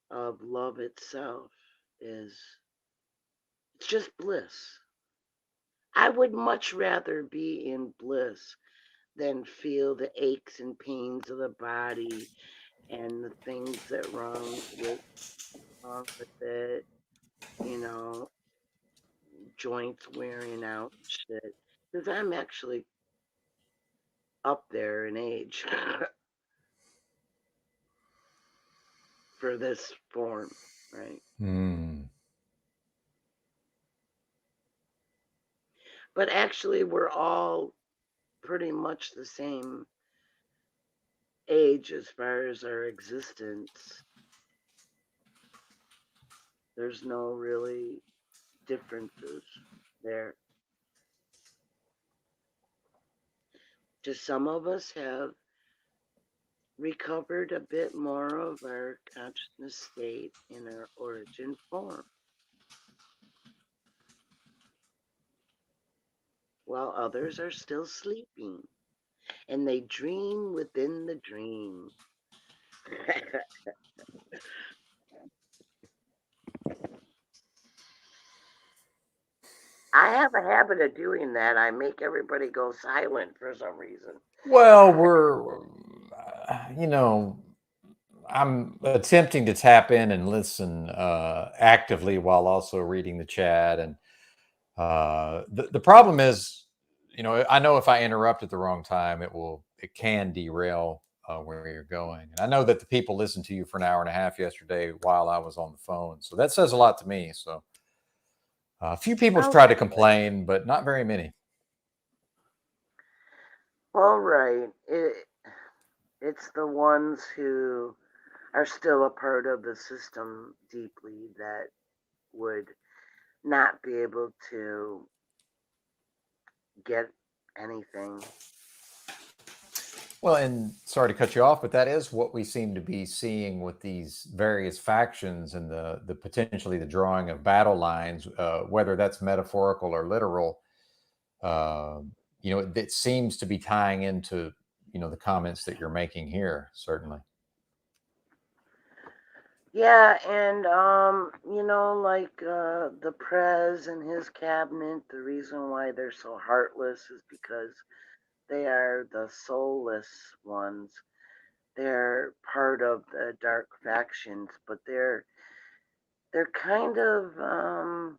of love itself is, it's just bliss. I would much rather be in bliss than feel the aches and pains of the body and the things that wrong with it, you know, joints wearing out and shit. Because I'm actually up there in age for this form, right? But actually, we're all pretty much the same age as far as our existence. There's no really differences there. Just some of us have recovered a bit more of our consciousness state in our origin form, while others are still sleeping and they dream within the dream. I have a habit of doing that. I make everybody go silent for some reason. Well, you know, I'm attempting to tap in and listen actively while also reading the chat. And the problem is, you know, I know if I interrupt at the wrong time, it can derail where you're going. And I know that the people listened to you for an hour and a half yesterday while I was on the phone. So that says a lot to me. So a few people have tried to complain, but not very many. Well, right. It's the ones who are still a part of the system deeply that would not be able to get anything. Well, and sorry to cut you off, but that is what we seem to be seeing with these various factions and the potentially the drawing of battle lines, whether that's metaphorical or literal. You know, it seems to be tying into, you know, the comments that you're making here, certainly. Yeah, and like the Prez and his cabinet, the reason why they're so heartless is because they are the soulless ones. They're part of the dark factions, but they're kind of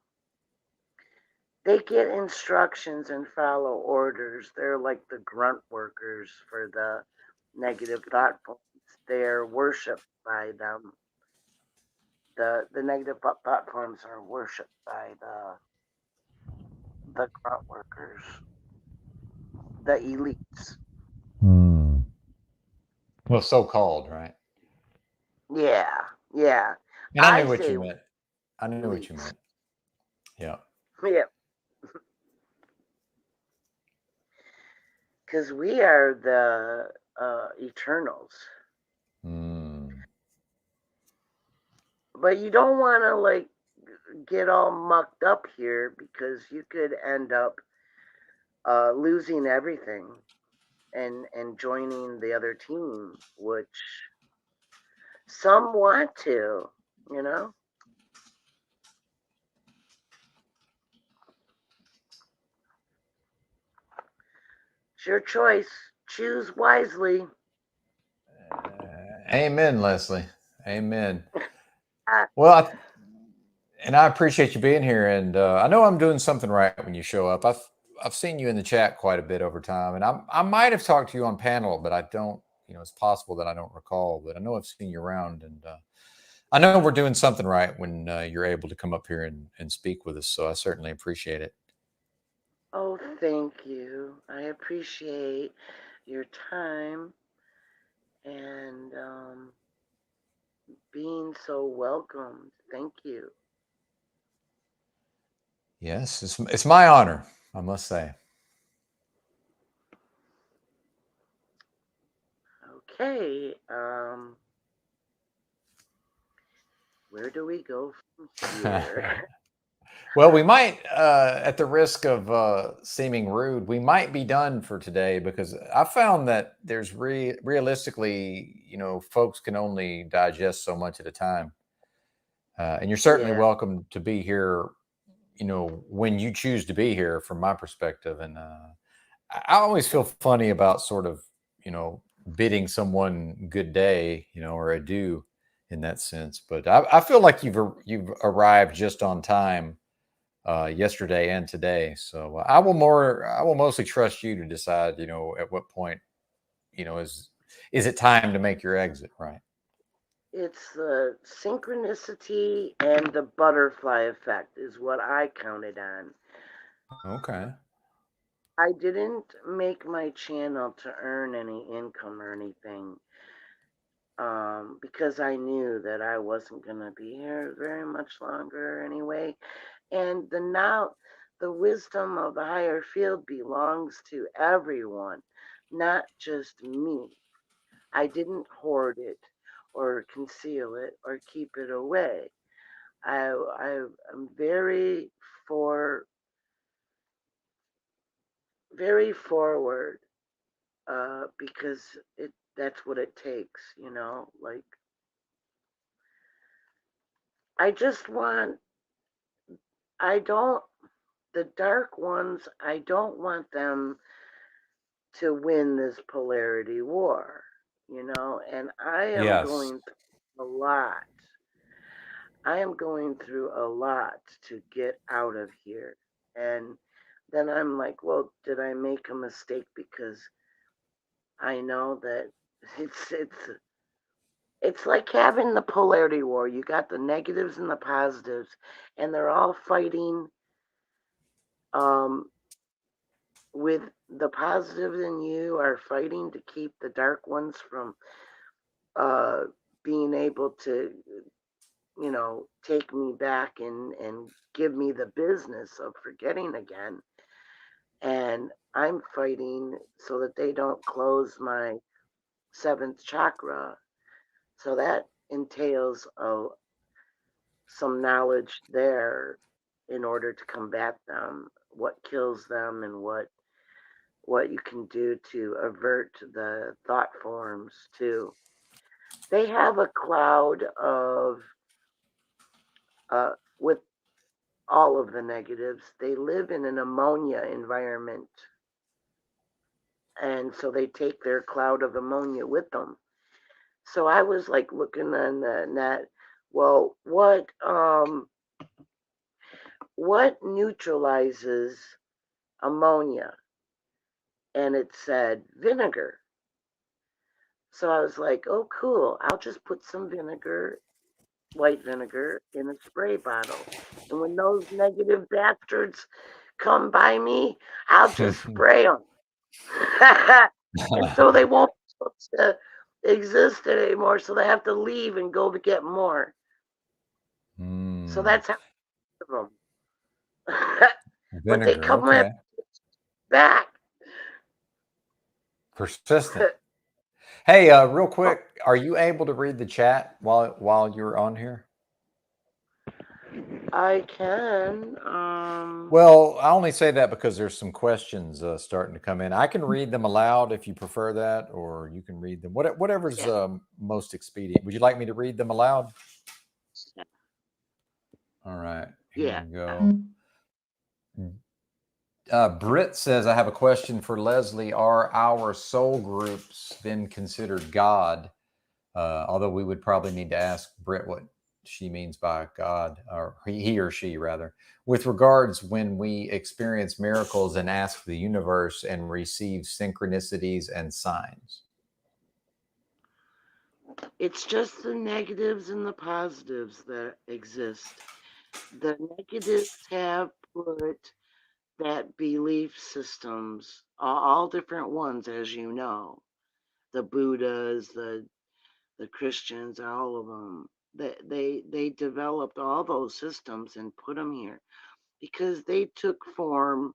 they get instructions and follow orders. They're like the grunt workers for the negative thought forms. They're worshipped by them. The negative thought forms are worshipped by the grunt workers. the elites. Well, so-called, right? Yeah, yeah. And I I knew what say you meant. I knew what you elites. meant. Yeah. Yeah, because we are the eternals. But you don't want to like get all mucked up here because you could end up losing everything and joining the other team, which some want to, you know. It's your choice. Choose wisely. Amen, Leslie. Amen. Well, and I appreciate you being here. And I know I'm doing something right when you show up. I've seen you in the chat quite a bit over time, and I might have talked to you on panel, but I don't. You know, it's possible that I don't recall. But I know I've seen you around, and I know we're doing something right when you're able to come up here and speak with us. So I certainly appreciate it. Oh, thank you. I appreciate your time and being so welcomed. Thank you. Yes, it's my honor, I must say. Okay. Where do we go from here? Well, we might, at the risk of seeming rude, we might be done for today because I found that there's realistically, you know, folks can only digest so much at a time. And you're certainly Yeah. welcome to be here, you know, when you choose to be here from my perspective. And I always feel funny about sort of, you know, bidding someone good day, you know, or adieu in that sense. But I feel like you've arrived just on time yesterday and today. So I will mostly trust you to decide, you know, at what point, you know, is it time to make your exit, right? It's the synchronicity and the butterfly effect is what I counted on. Okay. I didn't make my channel to earn any income or anything because I knew that I wasn't going to be here very much longer anyway. And the wisdom of the higher field belongs to everyone, not just me. I didn't hoard it or conceal it or keep it away. I'm very forward because that's what it takes, you know. Like I just want the dark ones. I don't want them to win this polarity war, you know. And I am Yes. going through a lot. I am going through a lot to get out of here. And then I'm like, well, did I make a mistake? Because I know that it's like having the polarity war. You got the negatives and the positives, and they're all fighting with the positives in you are fighting to keep the dark ones from being able to, you know, take me back and give me the business of forgetting again. And I'm fighting so that they don't close my seventh chakra. So that entails some knowledge there in order to combat them, what kills them and what you can do to avert the thought forms too. They have a cloud of with all of the negatives. They live in an ammonia environment. And so they take their cloud of ammonia with them. So I was like looking on the net, well, what neutralizes ammonia? And it said vinegar. So I was like, oh, cool. I'll just put some vinegar, white vinegar, in a spray bottle. And when those negative bastards come by me, I'll just spray them. And so they won't be able to exist anymore. So they have to leave and go to get more. So that's how them. But they Vinegar. come Okay. back. Persistent. Hey, real quick, are you able to read the chat while you're on here? I can. Well, I only say that because there's some questions starting to come in. I can read them aloud if you prefer that, or you can read them. Whatever's most expedient. Would you like me to read them aloud? All right. Here we go. Britt says, I have a question for Leslie. Are our soul groups then considered God? Although we would probably need to ask Britt what she means by God, or he or she rather, with regards when we experience miracles and ask the universe and receive synchronicities and signs. It's just the negatives and the positives that exist. The negatives have put that belief systems, all different ones, as you know, the Buddhas, the Christians, all of them. They developed all those systems and put them here because they took form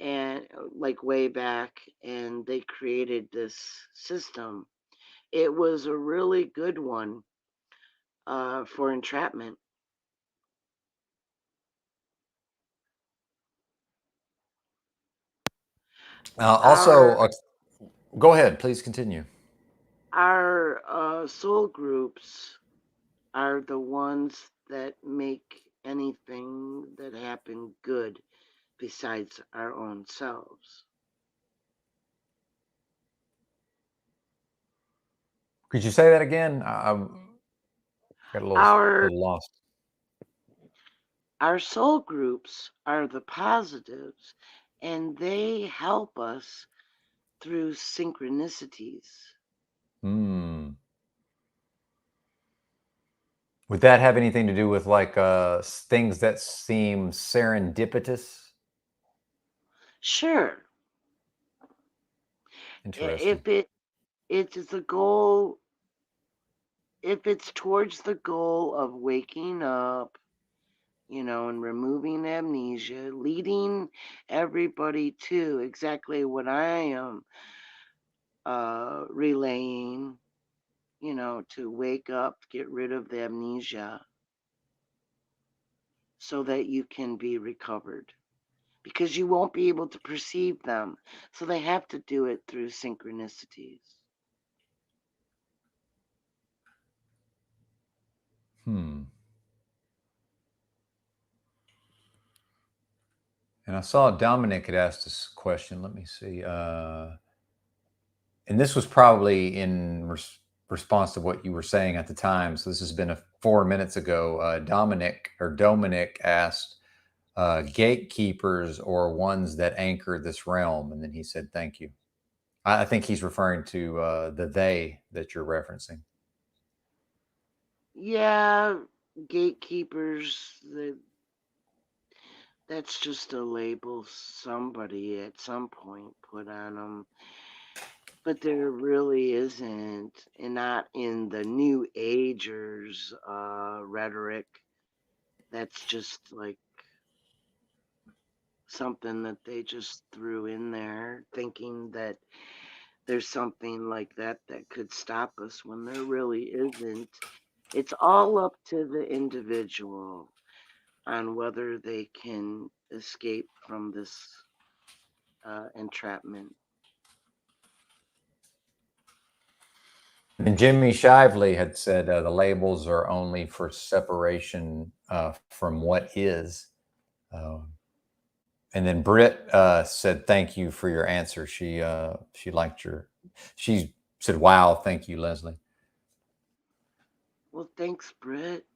and like way back, and they created this system. It was a really good one for entrapment. Also, go ahead, please continue. Our soul groups are the ones that make anything that happen good besides our own selves. Could you say that again? I got a little lost. Our soul groups are the positives, and they help us through synchronicities. Would that have anything to do with like things that seem serendipitous? Sure. Interesting. If it is a goal, if it's towards the goal of waking up, and removing amnesia, leading everybody to exactly what I am relaying, to wake up, get rid of the amnesia so that you can be recovered. Because you won't be able to perceive them. So they have to do it through synchronicities. And I saw Dominic had asked this question. Let me see. And this was probably in response to what you were saying at the time. So this has been 4 minutes ago. Dominic asked, gatekeepers or ones that anchor this realm. And then he said, thank you. I think he's referring to the they that you're referencing. Yeah, gatekeepers, that's just a label somebody at some point put on them. But there really isn't, and not in the New Agers rhetoric. That's just like something that they just threw in there, thinking that there's something like that that could stop us when there really isn't. It's all up to the individual on whether they can escape from this entrapment. And Jimmy Shively had said the labels are only for separation from what is. And then Britt said, thank you for your answer. She liked she said, wow, thank you, Leslie. Well, thanks, Britt.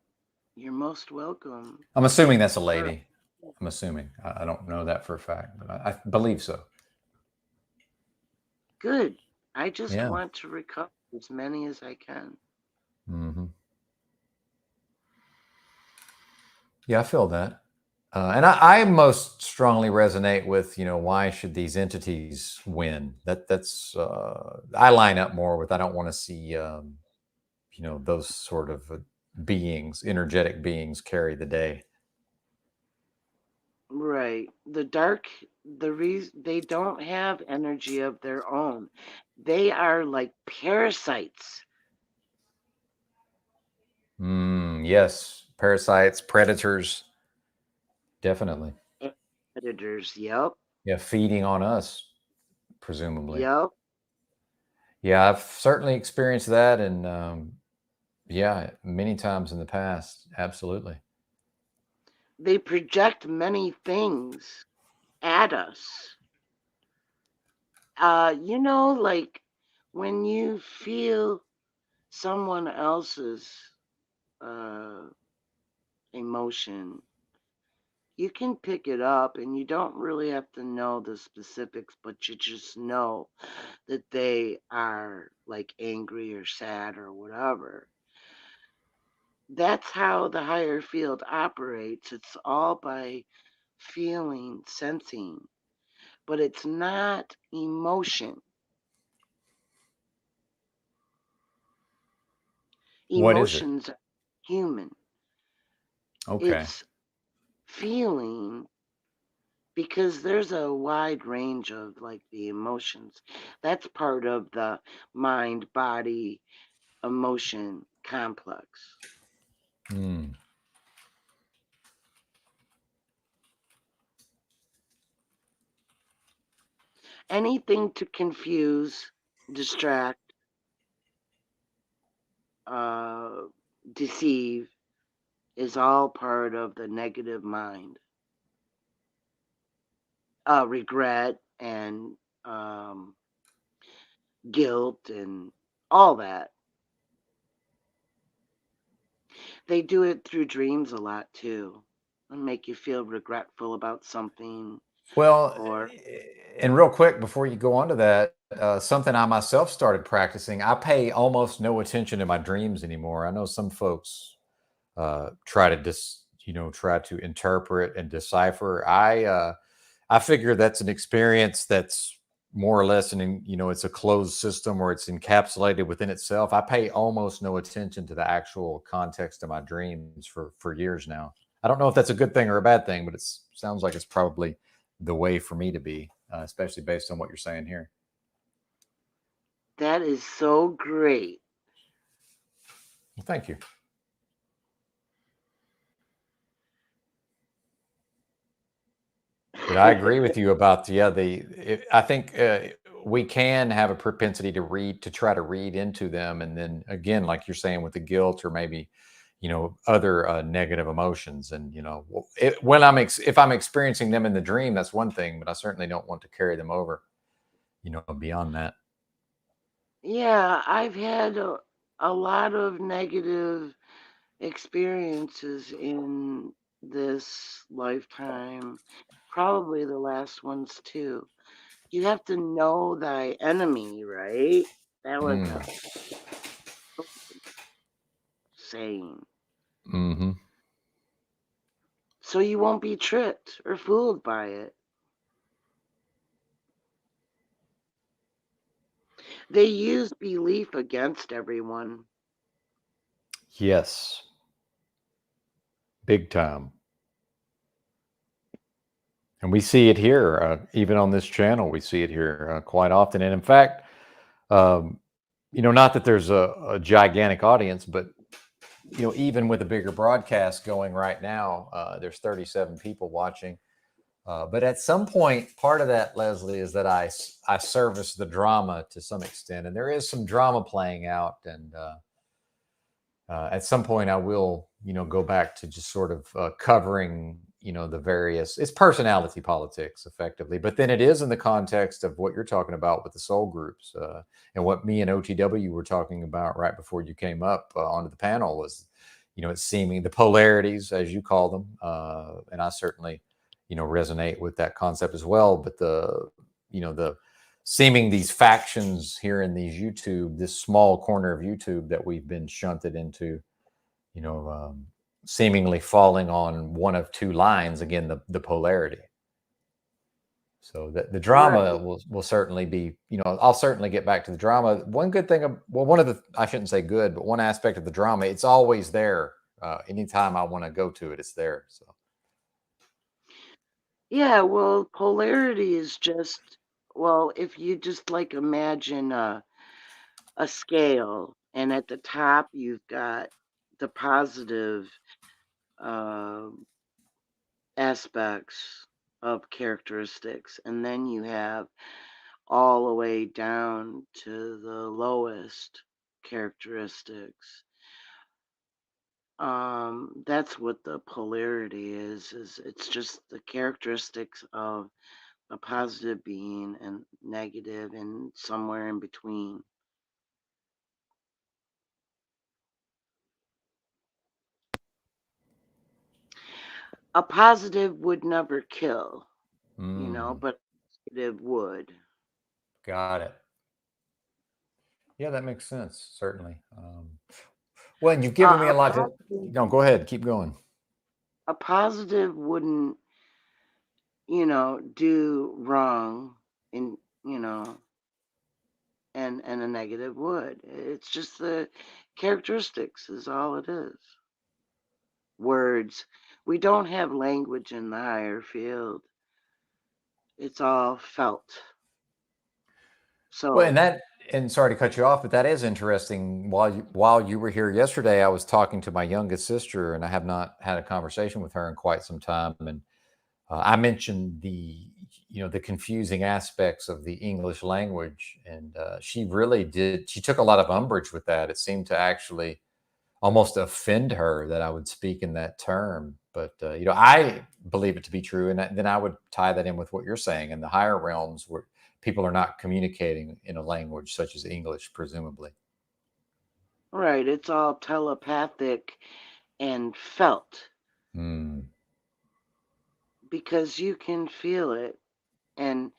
You're most welcome. I'm assuming that's a lady. I'm assuming. I don't know that for a fact, but I believe so. Good. I just want to recover as many as I can. Yeah, I feel that. And I most strongly resonate with, why should these entities win? That's I line up more with. I don't want to see, those sort of beings, energetic beings, carry the day. Right. The reason they don't have energy of their own. They are like parasites. Yes, parasites, predators, definitely. Predators. Yep. Yeah, feeding on us, presumably. Yep. Yeah, I've certainly experienced that, and yeah, many times in the past. Absolutely. They project many things at us. Like when you feel someone else's emotion, you can pick it up and you don't really have to know the specifics, but you just know that they are like angry or sad or whatever. That's how the higher field operates. It's all by feeling, sensing, but it's not emotion. What is it? Emotions are human. Okay. It's feeling because there's a wide range of like the emotions. That's part of the mind body emotion complex. Hmm. Anything to confuse, distract, uh, deceive is all part of the negative mind. Regret and guilt and all that. They do it through dreams a lot too, and make you feel regretful about something. Well, Or and real quick before you go on to that, something I myself started practicing. I pay almost no attention to my dreams anymore. I know some folks try to try to interpret and decipher. I figure that's an experience that's more or less it's a closed system or it's encapsulated within itself. I pay almost no attention to the actual context of my dreams for years now. I don't know if that's a good thing or a bad thing, but it sounds like it's probably the way for me to be, especially based on what you're saying here. that is so great. Well, thank you. But I agree with you about I think we can have a propensity to try to read into them, and then again, like you're saying, with the guilt or maybe other negative emotions, and if I'm experiencing them in the dream, that's one thing, but I certainly don't want to carry them over, beyond that. Yeah, I've had a lot of negative experiences in this lifetime, probably the last ones too. You have to know thy enemy, right? That was a saying. Mm-hmm. So you won't be tricked or fooled by it. They use belief against everyone. Yes. Big time. And we see it here, even on this channel, we see it here quite often. And in fact, not that there's a gigantic audience, but, even with a bigger broadcast going right now, there's 37 people watching. But at some point, part of that, Leslie, is that I service the drama to some extent. And there is some drama playing out. And at some point, I will, go back to just sort of covering the various, it's personality politics effectively, but then it is in the context of what you're talking about with the soul groups, and what me and OTW were talking about right before you came up onto the panel was, it's seeming the polarities, as you call them, and I certainly, resonate with that concept as well. But the seeming these factions here in this small corner of YouTube that we've been shunted into, seemingly falling on one of two lines, again, the polarity. So the drama will certainly be, I'll certainly get back to the drama. One good thing, I shouldn't say good, but one aspect of the drama, it's always there. Anytime I want to go to it, it's there. So. Yeah, well, polarity is just, well, if you just like imagine a scale, and at the top you've got the positive aspects of characteristics, and then you have all the way down to the lowest characteristics. That's what the polarity is it's just the characteristics of a positive being and negative and somewhere in between. A positive would never kill, but negative would. Got it. Yeah, that makes sense. Certainly. Well, and you've given me a lot to. No, go ahead. Keep going. A positive wouldn't, do wrong, and and a negative would. It's just the characteristics is all it is. Words. We don't have language in the higher field. It's all felt. So Well, and sorry to cut you off, but that is interesting. While you were here yesterday, I was talking to my youngest sister, and I have not had a conversation with her in quite some time. And I mentioned the confusing aspects of the English language, and she really did. She took a lot of umbrage with that. It seemed to actually almost offend her that I would speak in that term. But I believe it to be true, and then I would tie that in with what you're saying in the higher realms where people are not communicating in a language such as English, presumably. right, it's all telepathic and felt. Because you can feel it, and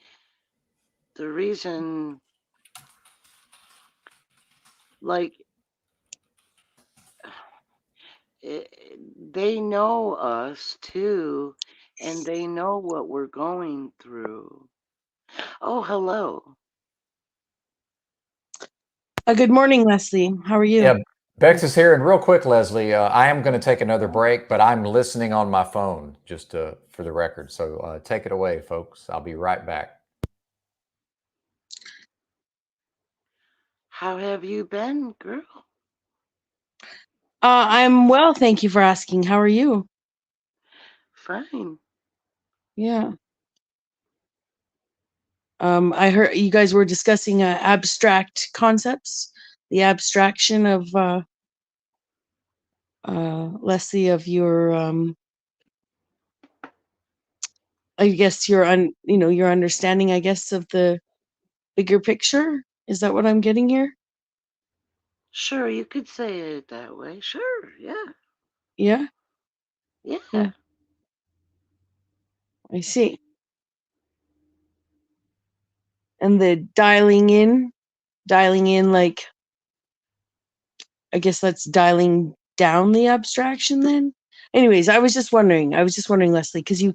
the reason, like, they know us too, and they know what we're going through. Oh, hello. Good morning, Leslie. How are you? Yeah, Bex is here, and real quick, Leslie, I am going to take another break, but I'm listening on my phone just for the record. So take it away, folks. I'll be right back. How have you been, girl? I'm well, thank you for asking. How are you? Fine. Yeah. I heard you guys were discussing abstract concepts, the abstraction of Leslie, of your I guess your your understanding, I guess, of the bigger picture. Is that what I'm getting here? Sure, you could say it that way. Sure, yeah. Yeah. Yeah. I see. And the dialing in, like, I guess that's dialing down the abstraction then. Anyways, I was just wondering, Leslie, because you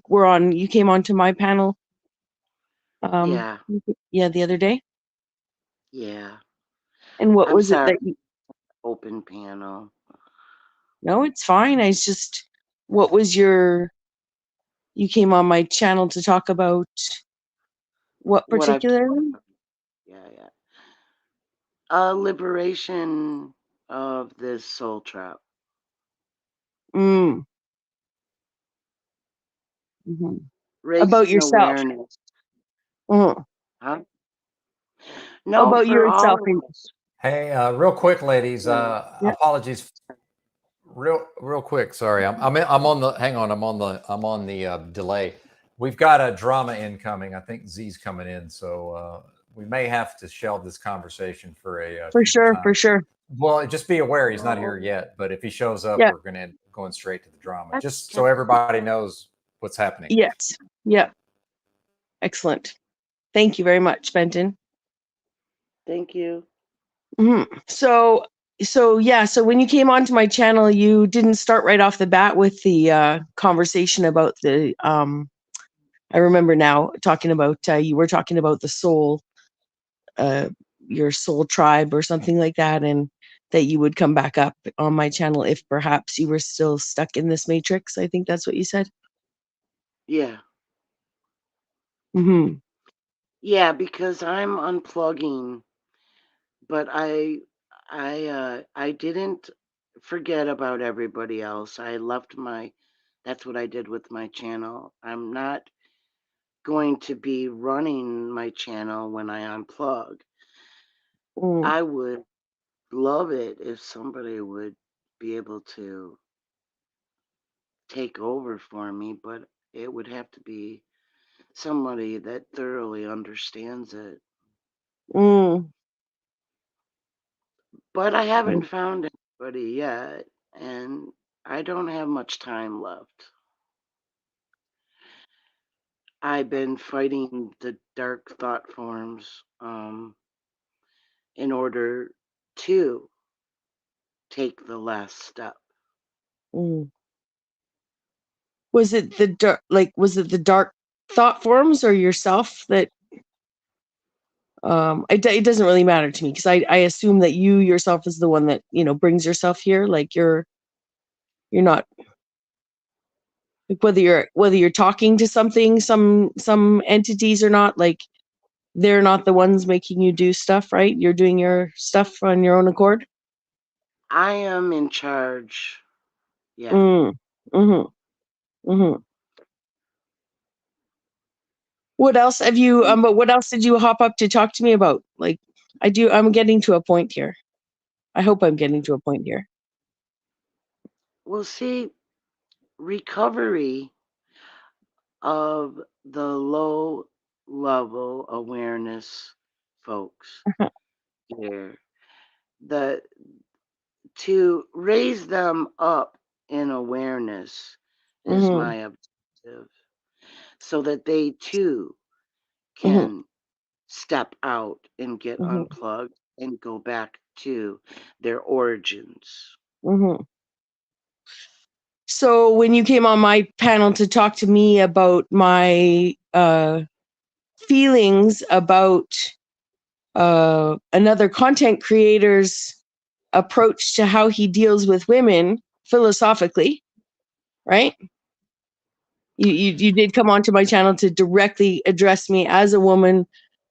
came onto my panel. Yeah. Yeah, the other day. Yeah. And what I'm was it sorry. that you? Open panel. No, it's fine. What was you came on my channel to talk about what particularly? Yeah. Liberation of this soul trap. Mm. About Raising yourself. awareness. Mm. Huh? No, About for all yourself. of us. Hey, real quick, ladies. Yeah. Apologies. Real quick. Sorry, I'm on the. Hang on, I'm on the delay. We've got a drama incoming. I think Z's coming in, so we may have to shelve this conversation for a For future sure. time. Well, just be aware he's not here yet. But if he shows up, Yeah. we're going to end up going straight to the drama, just so everybody knows what's happening. Yes. Yeah. Excellent. Thank you very much, Benton. Thank you. So so yeah, so when you came onto my channel, you didn't start right off the bat with the conversation about the I remember now talking about you were talking about the soul, your soul tribe or something like that, and that you would come back up on my channel if perhaps you were still stuck in this matrix. I think that's what you said. Yeah. Mm-hmm. Yeah, because I'm unplugging, but I didn't forget about everybody else. I left my that's what I did with my channel. I'm not going to be running my channel when I unplug. I would love it if somebody would be able to take over for me, but it would have to be somebody that thoroughly understands it. Mm. But I haven't found anybody yet, and I don't have much time left. I've been fighting the dark thought forms in order to take the last step. Mm. Was it the dark, was it the dark thought forms or yourself that it doesn't really matter to me, because I assume that you yourself is the one that, you know, brings yourself here. Like you're not, like, whether you're talking to something, some entities or not, like they're not the ones making you do stuff, right? You're doing your stuff on your own accord. I am in charge. Yeah. Mm-hmm. What else have you but what else did you hop up to talk to me about? Like, I'm getting to a point here. I hope I'm getting to a point here. Well, see, recovery of the low level awareness folks here, to raise them up in awareness is Mm-hmm. my objective, so that they too Mm-hmm. can step out and get Mm-hmm. unplugged and go back to their origins. Mm-hmm. So when you came on my panel to talk to me about my feelings about another content creator's approach to how he deals with women philosophically, right? You did come onto my channel to directly address me as a woman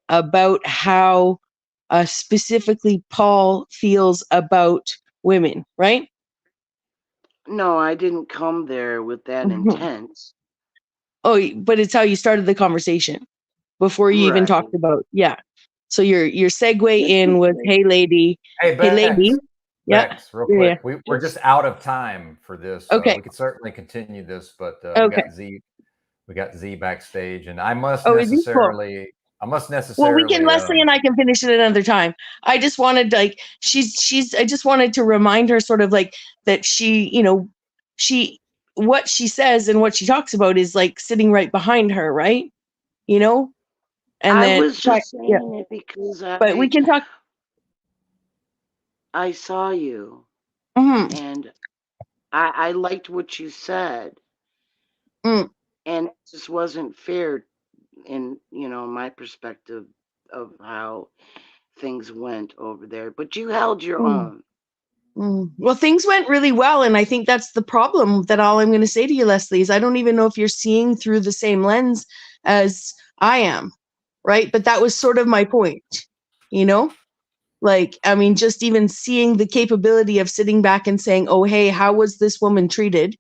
about how specifically Paul feels about women, right? No, I didn't come there with that Mhm. intent. Oh, but it's how you started the conversation before you even Right. talked about, yeah. So your segue in was, hey lady, Hey, hey lady, yeah, Bex, real yeah, quick. We're just out of time for this. okay, We could certainly continue this, but okay. we got Z backstage, and I must Oh, is he cool? necessarily, Well, we can, Leslie and I can finish it another time. I just wanted, like, I just wanted to remind her sort of like that she, you know, what she says and what she talks about is like sitting right behind her, right? You know? And I then, was just yeah, saying it because but we can talk. I saw you, Mm-hmm. and I liked what you said, Mm. and it just wasn't fair in, my perspective of how things went over there. But you held your Mm. own. Well, things went really well, and I think that's the problem. That all I'm going to say to you, Leslie, is I don't even know if you're seeing through the same lens as I am, right? But that was sort of my point, you know? Like, I mean, just even seeing the capability of sitting back and saying, oh, hey, how was this woman treated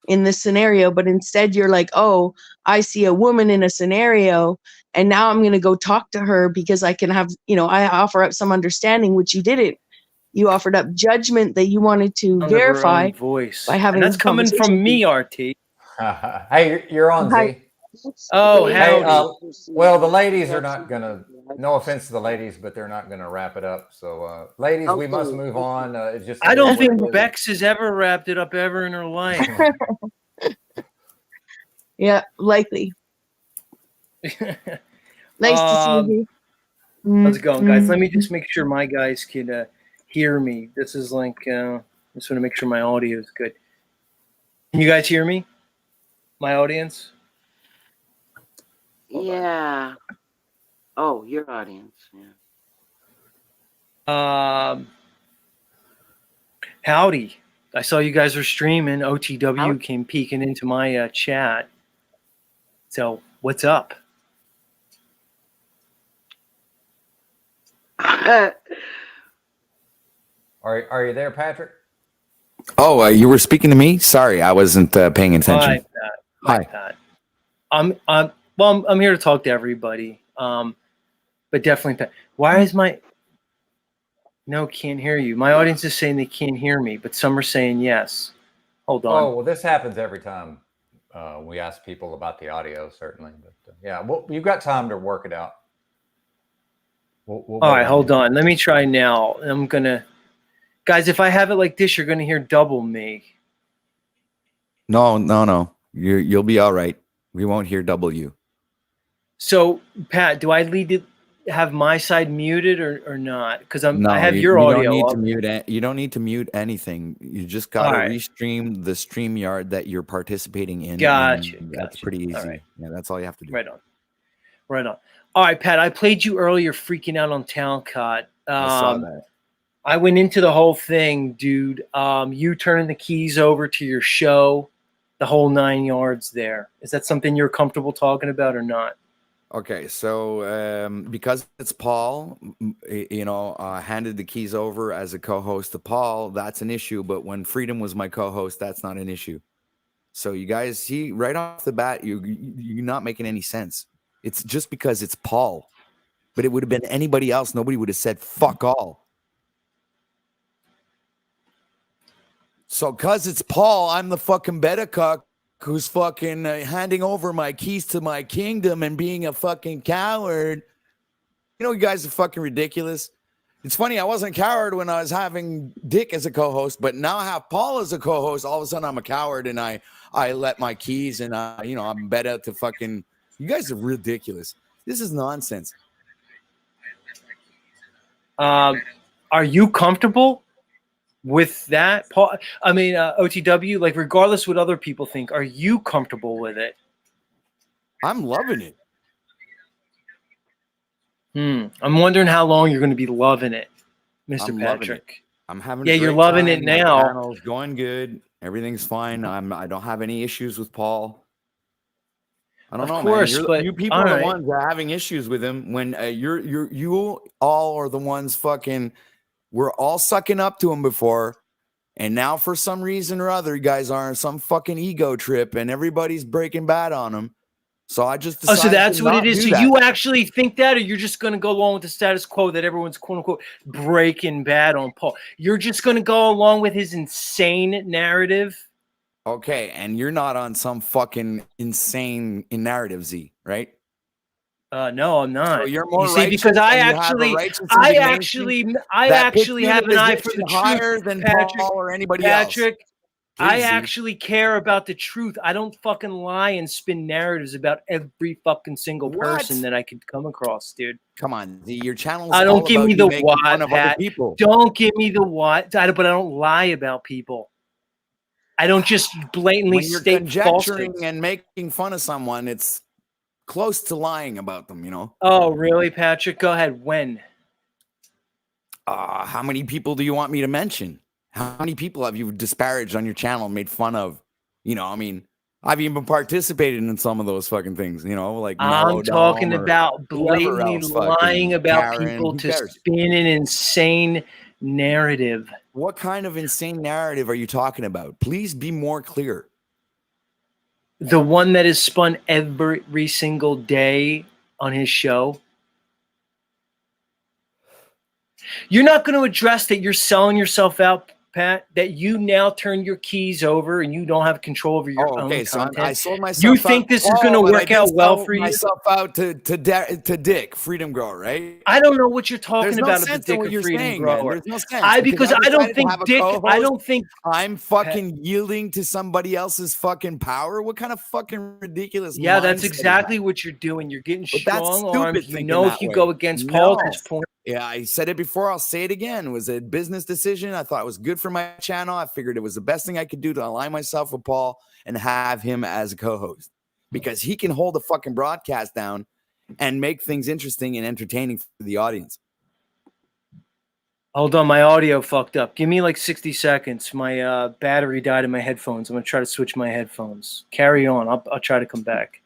in this scenario? But instead you're like, oh, I see a woman in a scenario, and now I'm going to go talk to her because I can have, I offer up some understanding, which you didn't. You offered up judgment that you wanted to Sound of her verify own voice, by having and that's this coming conversation. from me, RT. Hey, you're on, Hi. Z. Oh, Hey, howdy. well, the ladies are not gonna. No offense to the ladies, but they're not gonna wrap it up. So, ladies, we must move on. It's just. I don't what think it is. Bex has ever wrapped it up ever in her life. Yeah, likely. Nice to see you. How's it going, guys? Let me just make sure my guys can hear me. This is like, I just want to make sure my audio is good. Can you guys hear me? My audience? Yeah. Oh, your audience. Yeah. Howdy. I saw you guys were streaming. OTW came peeking into my chat. So what's up? Are you there, Patrick? Oh, you were speaking to me? Sorry, I wasn't paying attention. Hi, Pat. Hi, Pat. I'm here to talk to everybody. But definitely, Pat. Why is my no can't hear you? My audience is saying they can't hear me, but some are saying yes. Hold on. Oh, well, this happens every time we ask people about the audio, certainly. But yeah, well, you've got time to work it out. We'll All right, hold on. Let me try now. I'm gonna, guys. If I have it like this, you're gonna hear double me. No. You'll be all right. We won't hear double you. So, Pat, do I need to have my side muted or not? Because I have you, your you audio. Don't need up. to mute you don't need to mute anything. You just gotta All right. restream the StreamYard that you're participating in. Gotcha. That's pretty easy. All right. Yeah, that's all you have to do. Right on. Right on. All right, Pat. I played you earlier, freaking out on Talcott. I saw that. I went into the whole thing, dude. You turning the keys over to your show, the whole 9 yards there. Is that something you're comfortable talking about or not? Okay, so because it's Paul, handed the keys over as a co-host to Paul, that's an issue. But when Freedom was my co-host, that's not an issue. So you guys see right off the bat, you're not making any sense. It's just because it's Paul, but it would have been anybody else. Nobody would have said fuck all. So because it's Paul, I'm the fucking better cuck who's fucking handing over my keys to my kingdom and being a fucking coward. You know, you guys are fucking ridiculous. It's funny, I wasn't a coward when I was having Dick as a co-host, but now I have Paul as a co-host. All of a sudden, I'm a coward and I let my keys and I'm better to fucking. You guys are ridiculous. This is nonsense. Are you comfortable with that, Paul? I mean, OTW. Like, regardless what other people think, are you comfortable with it? I'm loving it. I'm wondering how long you're going to be loving it, Mr. I'm loving Patrick. it. I'm having. Yeah, a you're great loving time. it My now. channel's going good. Everything's fine. I don't have any issues with Paul. I don't know, Of course, man. but You people all are the right. ones that are having issues with him. When you all are the ones fucking. We're all sucking up to him before, and now for some reason or other, you guys are on some fucking ego trip, and everybody's breaking bad on him. So I just decided Oh, so that's to what not it is. do So that. you actually think that, or you're just going to go along with the status quo that everyone's quote unquote breaking bad on Paul? You're just going to go along with his insane narrative. Okay, and you're not on some fucking insane narrative, Z, right? No, I'm not. So you're more you see, righteous because I and you have a actually, righteous I indignation that puts you in have a an eye for position the higher truth, than Patrick. Paul or anybody else. Patrick, I Please, Z. actually care about the truth. I don't fucking lie and spin narratives about every fucking single person that I could come across, dude. Come on, Z. Your channel's I all don't give about me you the making what, fun of other Pat. people. Don't give me the what, but I don't lie about people. I don't just blatantly When you're state conjecturing falsehoods. and making fun of someone, it's close to lying about them, you know? Oh, really, Patrick? Go ahead. When? How many people do you want me to mention? How many people have you disparaged on your channel and made fun of? You know, I mean, I've even participated in some of those fucking things, you know, like I'm Mellow talking Dome or about whoever blatantly else, fucking lying about Karen, people who to cares? spin an insane narrative. What kind of insane narrative are you talking about? Please be more clear. The one that is spun every single day on his show. You're not going to address that you're selling yourself out, Pat, that you now turn your keys over and you don't have control over your own Okay, so content. I sold myself You out think to this is going to Paul, but I work did out well sell for you? myself out to Dick, Freedom Grower, right? I don't know what you're talking There's no about at the sense Dick in what of you're Freedom saying, man. Grower. There's no sense Because I decided don't to think have a Dick. I co-host. don't think I'm fucking yielding to somebody else's fucking power. What kind of fucking ridiculous? Yeah, that's mindset is exactly that? what you're doing. You're getting But that's strong stupid armed. You thinking know, that if you way. go against Paul at No. this point, Yeah, I said it before. I'll say it again. It was a business decision. I thought it was good for my channel. I figured it was the best thing I could do to align myself with Paul and have him as a co-host because he can hold the fucking broadcast down and make things interesting and entertaining for the audience. Hold on, my audio fucked up. Give me like 60 seconds. My battery died in my headphones. I'm gonna try to switch my headphones. Carry on. I'll try to come back.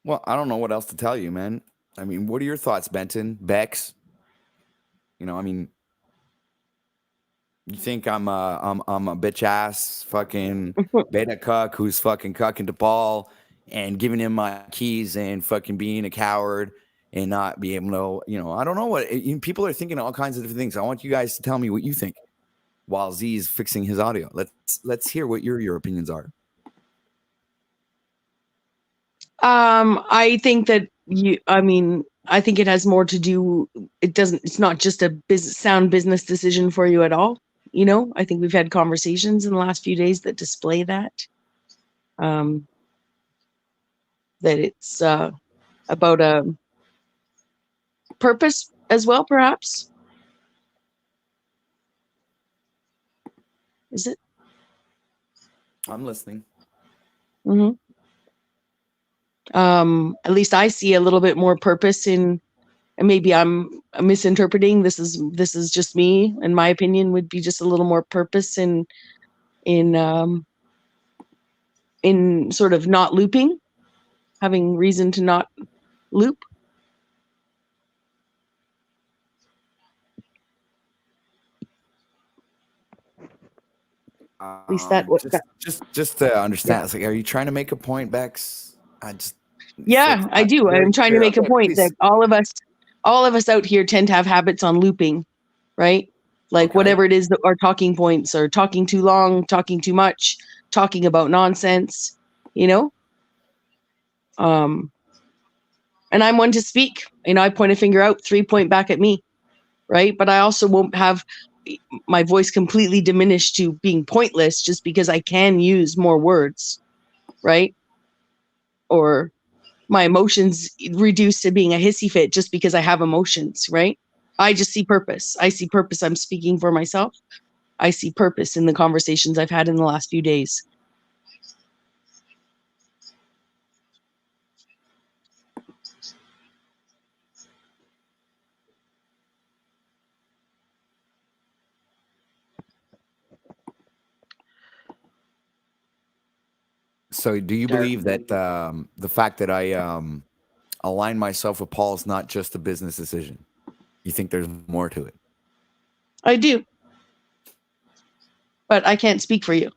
Well, I don't know what else to tell you, man. I mean, what are your thoughts, Benton? Bex? You know, I mean, you think I'm a bitch ass fucking beta cuck who's fucking cucking to Paul and giving him my keys and fucking being a coward and not be able to, you know, I don't know what people are thinking all kinds of different things. I want you guys to tell me what you think while Z is fixing his audio. Let's hear what your opinions are. I think that I think it has more to do. It's not just a sound business decision for you at all. You know, I think we've had conversations in the last few days that display that. That it's about a purpose as well, perhaps. Is it? I'm listening. Mm-hmm. At least I see a little bit more purpose in, and maybe I'm misinterpreting. This is just me, and my opinion would be just a little more purpose in sort of not looping, having reason to not loop. At least that Just to understand, it's like, are you trying to make a point, Bex? Yeah, I do. I'm trying to make a point that all of us out here tend to have habits on looping, right? Like whatever it is that our talking points are, talking too long, talking too much, talking about nonsense, you know? And I'm one to speak. You know, I point a finger out, 3 point back at me, right? But I also won't have my voice completely diminished to being pointless just because I can use more words, right? Or my emotions reduced to being a hissy fit just because I have emotions, right? I just see purpose. I see purpose. I'm speaking for myself. I see purpose in the conversations I've had in the last few days. So do you believe that the fact that I align myself with Paul is not just a business decision? You think there's more to it? I do. But I can't speak for you.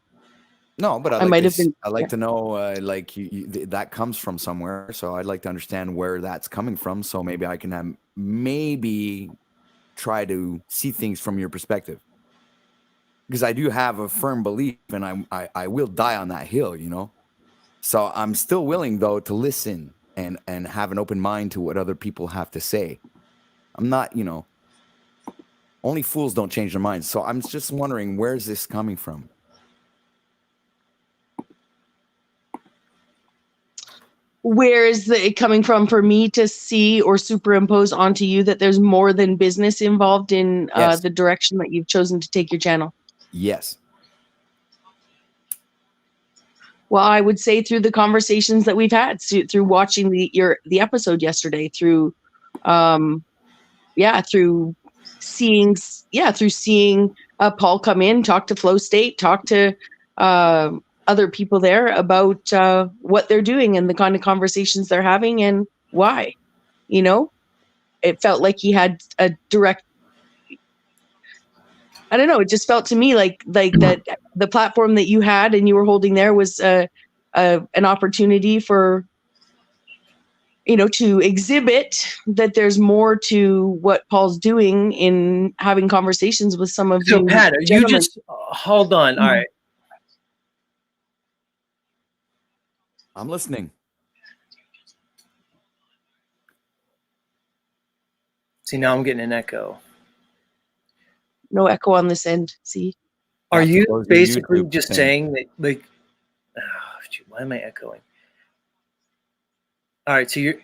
No, but I might have been. I like to know, like that comes from somewhere. So I'd like to understand where that's coming from. So maybe I can maybe try to see things from your perspective. Because I do have a firm belief, and I will die on that hill, you know. So I'm still willing though to listen and have an open mind to what other people have to say. I'm not, you know, only fools don't change their minds. So I'm just wondering, where's this coming from? Where is it coming from for me to see or superimpose onto you that there's more than business involved in the direction that you've chosen to take your channel? Yes. Well, I would say through the conversations that we've had, through watching the episode yesterday, through seeing Paul come in, talk to Flow State, talk to other people there about what they're doing and the kind of conversations they're having and why. You know, it felt like he had a direct. I don't know. It just felt to me like that the platform that you had and you were holding there was an opportunity for, you know, to exhibit that there's more to what Paul's doing in having conversations with some of you. So Pat, you just hold on. All right. I'm listening. See, now I'm getting an echo. No echo on this end. See? Are you basically just saying that, like, why am I echoing? All right, so you're.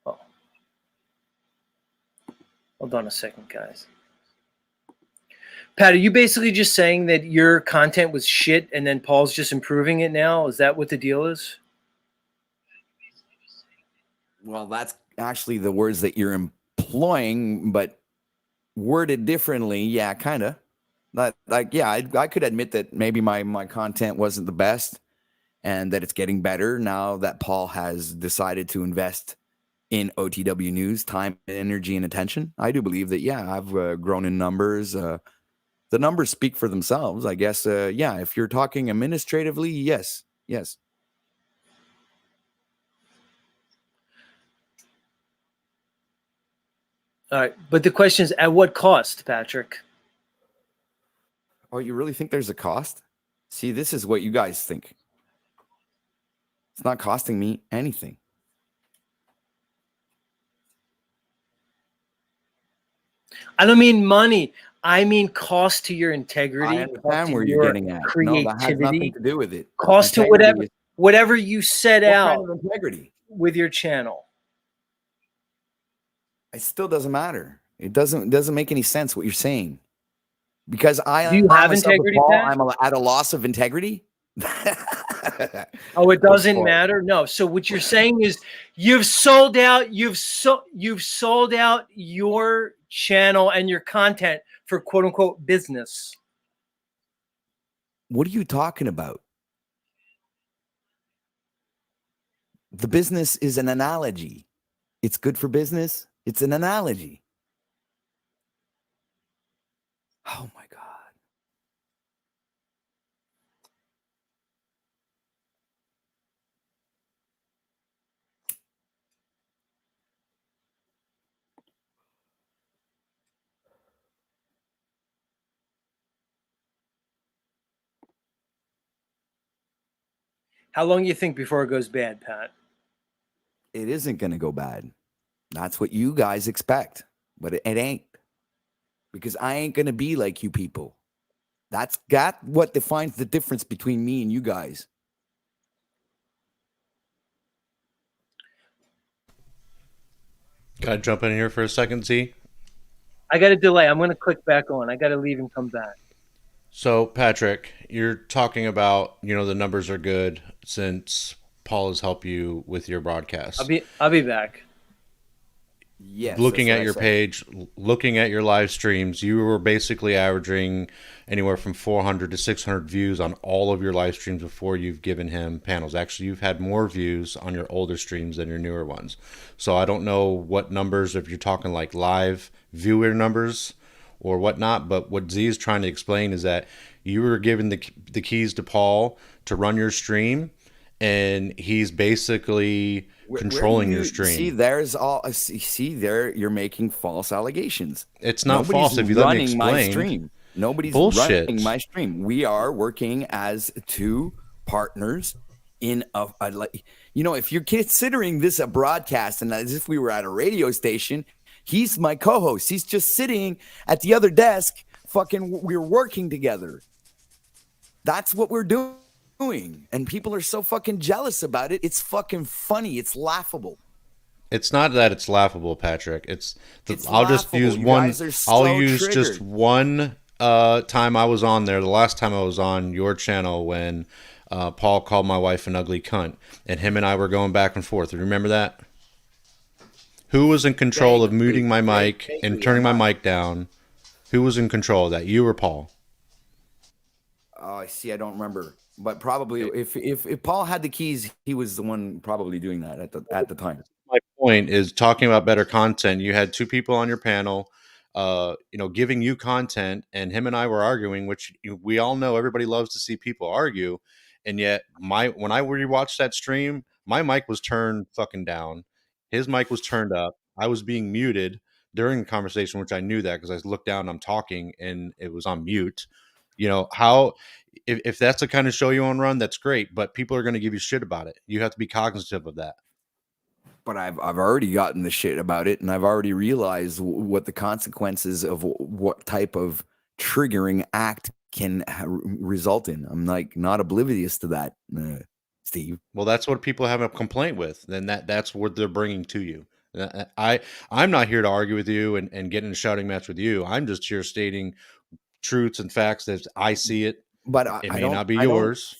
Oh. Hold on a second, guys. Pat, are you basically just saying that your content was shit and then Paul's just improving it now? Is that what the deal is? Well, that's actually the words that you're employing, but worded differently. Yeah, kind of. Like, yeah, I could admit that maybe my content wasn't the best and that it's getting better now that Paul has decided to invest in OTW News, time, energy, and attention. I do believe that, yeah, I've grown in numbers. The numbers speak for themselves, I guess. Yeah, if you're talking administratively, yes. All right, but the question is, at what cost, Patrick? Oh, you really think there's a cost? See, this is what you guys think. It's not costing me anything. I don't mean money. I mean cost to your integrity. I cost understand to where you're your getting at. No, creativity. that has nothing to do with it. Cost to Integrity whatever you set What out kind of integrity? with your channel. It still doesn't matter. It doesn't make any sense what you're saying. Because Do you have integrity, Pat? I'm at a loss of integrity. Oh, it doesn't course. matter. No. So what you're saying is you've sold out. You've sold out your channel and your content for quote unquote business. What are you talking about? The business is an analogy. It's good for business. It's an analogy. Oh my God. How long do you think before it goes bad, Pat? It isn't going to go bad. That's what you guys expect, but it ain't. Because I ain't going to be like you people. That's what defines the difference between me and you guys. Can I jump in here for a second, Z? I got a delay. I'm going to click back on. I got to leave and come back. So, Patrick, you're talking about, the numbers are good since Paul has helped you with your broadcast. I'll be back. Yes. Looking at your page, looking at your live streams, you were basically averaging anywhere from 400 to 600 views on all of your live streams before you've given him panels. Actually, you've had more views on your older streams than your newer ones. So I don't know what numbers, if you're talking like live viewer numbers or whatnot, but what Z is trying to explain is that you were given the keys to Paul to run your stream, and he's basically controlling your stream. See, there you're making false allegations. It's not false if you let me explain. My stream. Nobody's running my stream. We are working as two partners in if you're considering this a broadcast and as if we were at a radio station, he's my co-host. He's just sitting at the other desk. We're working together. That's what we're doing. And people are so fucking jealous about it. It's fucking funny. It's laughable. It's not that it's laughable, Patrick. I'll laughable. Just use you one. Guys are so I'll use triggered. just one time I was on there. The last time I was on your channel when Paul called my wife an ugly cunt, and him and I were going back and forth. Remember that? Who was in control of muting my mic and turning my mic down? Who was in control of that? You or Paul? Oh, I see. I don't remember. But probably if Paul had the keys, he was the one probably doing that at the time. My point is talking about better content. You had two people on your panel, giving you content, and him and I were arguing, which we all know everybody loves to see people argue. And yet when I rewatched that stream, my mic was turned fucking down. His mic was turned up. I was being muted during the conversation, which I knew that because I looked down and I'm talking and it was on mute. If that's the kind of show you want to run, that's great. But people are going to give you shit about it. You have to be cognizant of that. But I've already gotten the shit about it, and I've already realized what the consequences of what type of triggering act can result in. I'm not oblivious to that. Steve. Well, that's what people have a complaint with. Then that's what they're bringing to you. I'm not here to argue with you and get in a shouting match with you. I'm just here stating truths and facts as I see it. But It I may don't, not be I don't yours.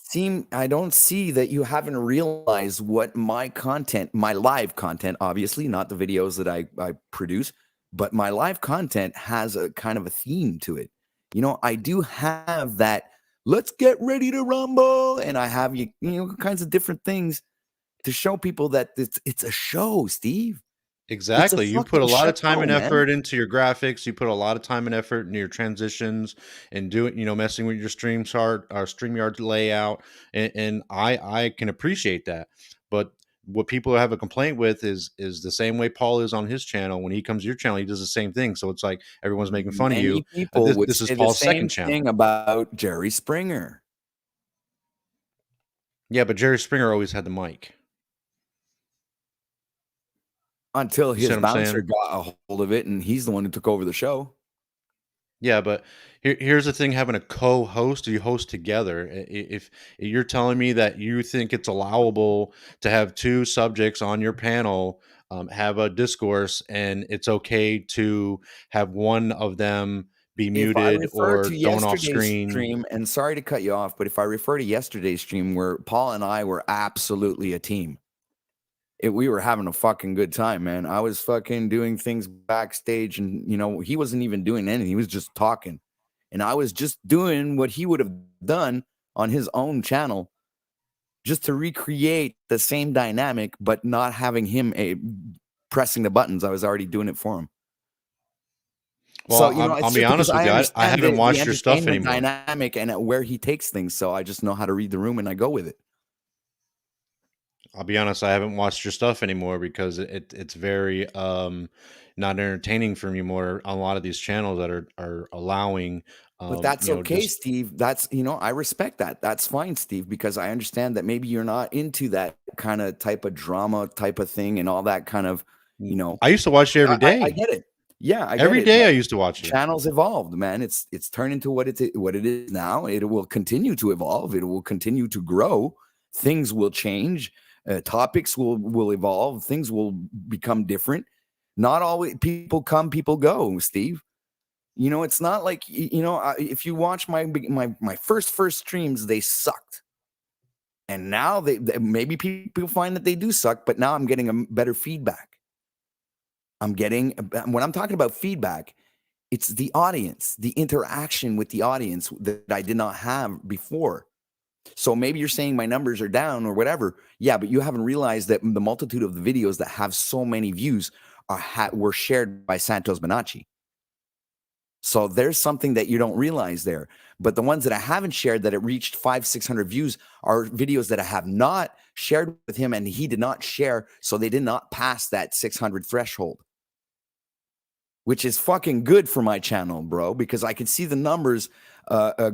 I don't see that you haven't realized what my content, my live content, obviously not the videos that I produce, but my live content has a kind of a theme to it. You know, I do have that. Let's get ready to rumble, and I have kinds of different things to show people that it's a show, Steve. Exactly. You put a lot of time and man. effort into your graphics. You put a lot of time and effort into your transitions and doing, messing with your StreamYard layout. And I can appreciate that. But what people have a complaint with is the same way Paul is on his channel. When he comes to your channel, he does the same thing. So it's like everyone's making fun of you. Many people would This is say Paul's the same second channel. thing about Jerry Springer. Yeah, but Jerry Springer always had the mic. Until You see his what I'm bouncer saying? got a hold of it, and he's the one who took over the show. Yeah, but here's the thing: having a co-host, you host together. If you're telling me that you think it's allowable to have two subjects on your panel have a discourse, and it's okay to have one of them be If I muted refer or to thrown off yesterday's screen, stream, and sorry to cut you off, but if I refer to yesterday's stream where Paul and I were absolutely a team, we were having a fucking good time, man. I was fucking doing things backstage, and he wasn't even doing anything. He was just talking, and I was just doing what he would have done on his own channel, just to recreate the same dynamic, but not having him pressing the buttons. I was already doing it for him. well, It's I'll be just because honest with you. I understand haven't the watched your stuff entertainment anymore. dynamic and where he takes things, so I just know how to read the room and I go with it. I'll be honest, I haven't watched your stuff anymore because it's very not entertaining for me more on a lot of these channels that are allowing But that's okay, just Steve. That's, I respect that. That's fine, Steve, because I understand that maybe you're not into that kind of type of drama type of thing and all that kind of, I used to watch you every day. I get it. Yeah, I get Every it, day but I used to watch you. channels evolved, man. It's turned into what it is now. It will continue to evolve. It will continue to grow. Things will change. Topics will evolve. Things will become different. Not always people come, people go, Steve. It's not like if you watch my first streams, they sucked, and now they maybe people find that they do suck, but now I'm getting a better feedback. When I'm talking about feedback, it's the audience, the interaction with the audience that I did not have before. So maybe you're saying my numbers are down or whatever. Yeah, but you haven't realized that the multitude of the videos that have so many views were shared by Santos Bonacci. So there's something that you don't realize there. But the ones that I haven't shared that it reached 500-600 views are videos that I have not shared with him, and he did not share, so they did not pass that 600 threshold, which is fucking good for my channel, bro, because I could see the numbers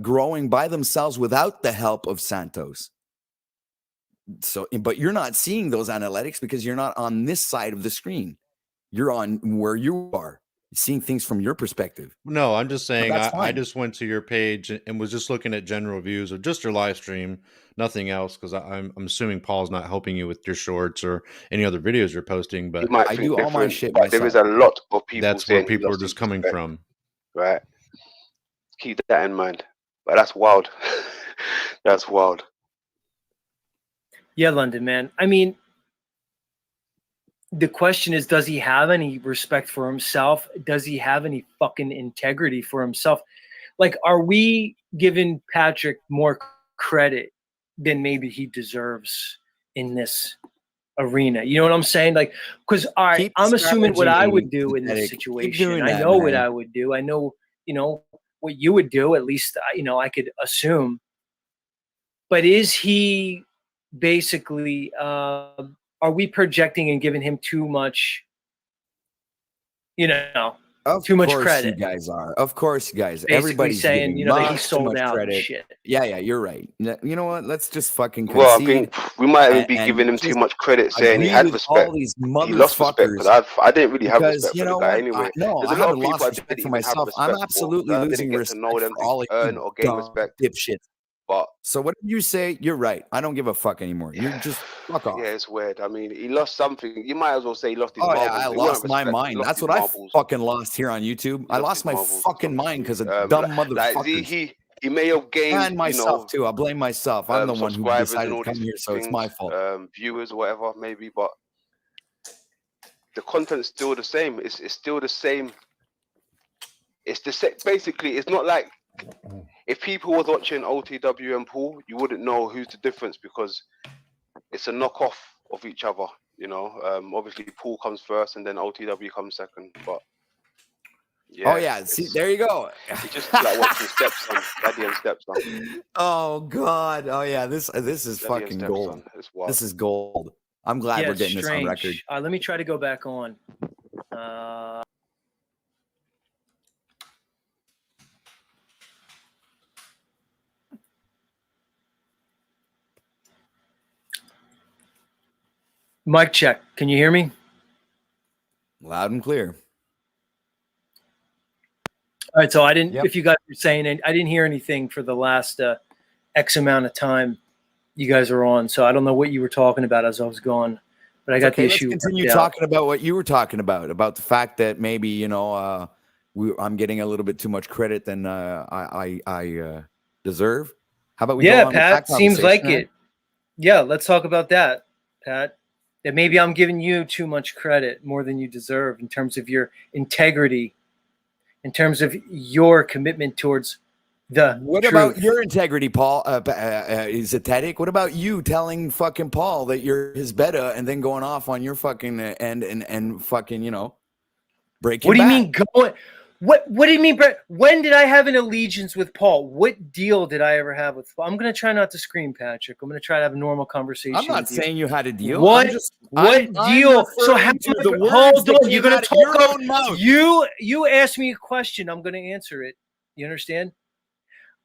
growing by themselves without the help of Santos. So, but you're not seeing those analytics because you're not on this side of the screen. You're on where you are, seeing things from your perspective. No, I'm just saying that's I fine. just went to your page and was just looking at general views of just your live stream, nothing else, because I'm assuming Paul's not helping you with your shorts or any other videos you're posting. But You might I think do all my different, shit but there is myself. a lot of people that's where saying he people are lost his just coming respect, from. right? Keep that in mind. But that's wild. That's wild. Yeah, London, man. I mean, the question is, does he have any respect for himself? Does he have any fucking integrity for himself? Like, are we giving Patrick more credit than maybe he deserves in this arena? You know what I'm saying? Like, because I'm assuming what I would do in this situation. I know what I would do. I know, what you would do. At least, I could assume. But is he basically? Are we projecting and giving him too much? Too much credit. You guys are. Of course, you guys. Basically Everybody's saying, giving that he much too sold much out and credit. shit. Yeah, you're right. You know what? Let's just fucking concede. Well, I think we might even be and giving him too just much credit, saying he agree had with respect. all these He lost respect motherfuckers. because I didn't really have Because respect you for the know guy what? anyway. No, There's I a lot haven't of people lost I respect didn't for even have myself. I'm respect for. absolutely I didn't losing get to respect know them for all of earn you or gain dumb respect. dipshits. But So what did you say? You're right. I don't give a fuck anymore. You're just fuck off. yeah, it's weird. I mean, he lost something. You might as well say he lost his Oh yeah, marbles. I They lost weren't my respect. He mind. lost That's his what I marbles. fucking lost here on YouTube. I lost my fucking mind because of dumb Like motherfuckers. he may have gained, And myself too. I blame myself. I'm the one who subscribers and decided to all come these here, so things, it's my fault. viewers or whatever, maybe. But the content's still the same. It's still the same. It's the same. Basically, it's not like if people was watching OTW and Paul, you wouldn't know who's the difference because it's a knockoff of each other. You know, obviously Paul comes first and then OTW comes second. But yeah, Oh yeah, see, there you go. It's just like watching stepson, daddy and stepson. Oh god. Oh yeah, this is Daddy and fucking stepson. gold. It's wild. This is gold. I'm glad Yeah, we're it's getting this on record. strange. Let me try to go back on. Mic check. Can you hear me? Loud and clear. All right. So I didn't. If you guys were saying, I didn't hear anything for the last X amount of time you guys are on. So I don't know what you were talking about as I was gone, but I got Okay, the let's issue. continue worked out. talking about what you were talking about the fact that maybe, you know, I'm getting a little bit too much credit than I deserve. How about we go on with Pat, that seems like conversation, it. Yeah, let's talk about that, Pat. That maybe I'm giving you too much credit, more than you deserve, in terms of your integrity, in terms of your commitment towards the What truth. about your integrity, Paul? Is it What about you telling fucking Paul that you're his beta and then going off on your fucking end and fucking, you know, breaking What do you back? mean going? What do you mean, Brett? When did I have an allegiance with Paul? What deal did I ever have with Paul? I'm gonna try not to scream, Patrick. I'm gonna try to have a normal conversation. I'm not with you. saying you had a deal. What? I'm just, What I'm deal? So how referring to the words hold that on? You're came gonna out of talk your over own mouth. you asked me a question. I'm gonna answer it. You understand?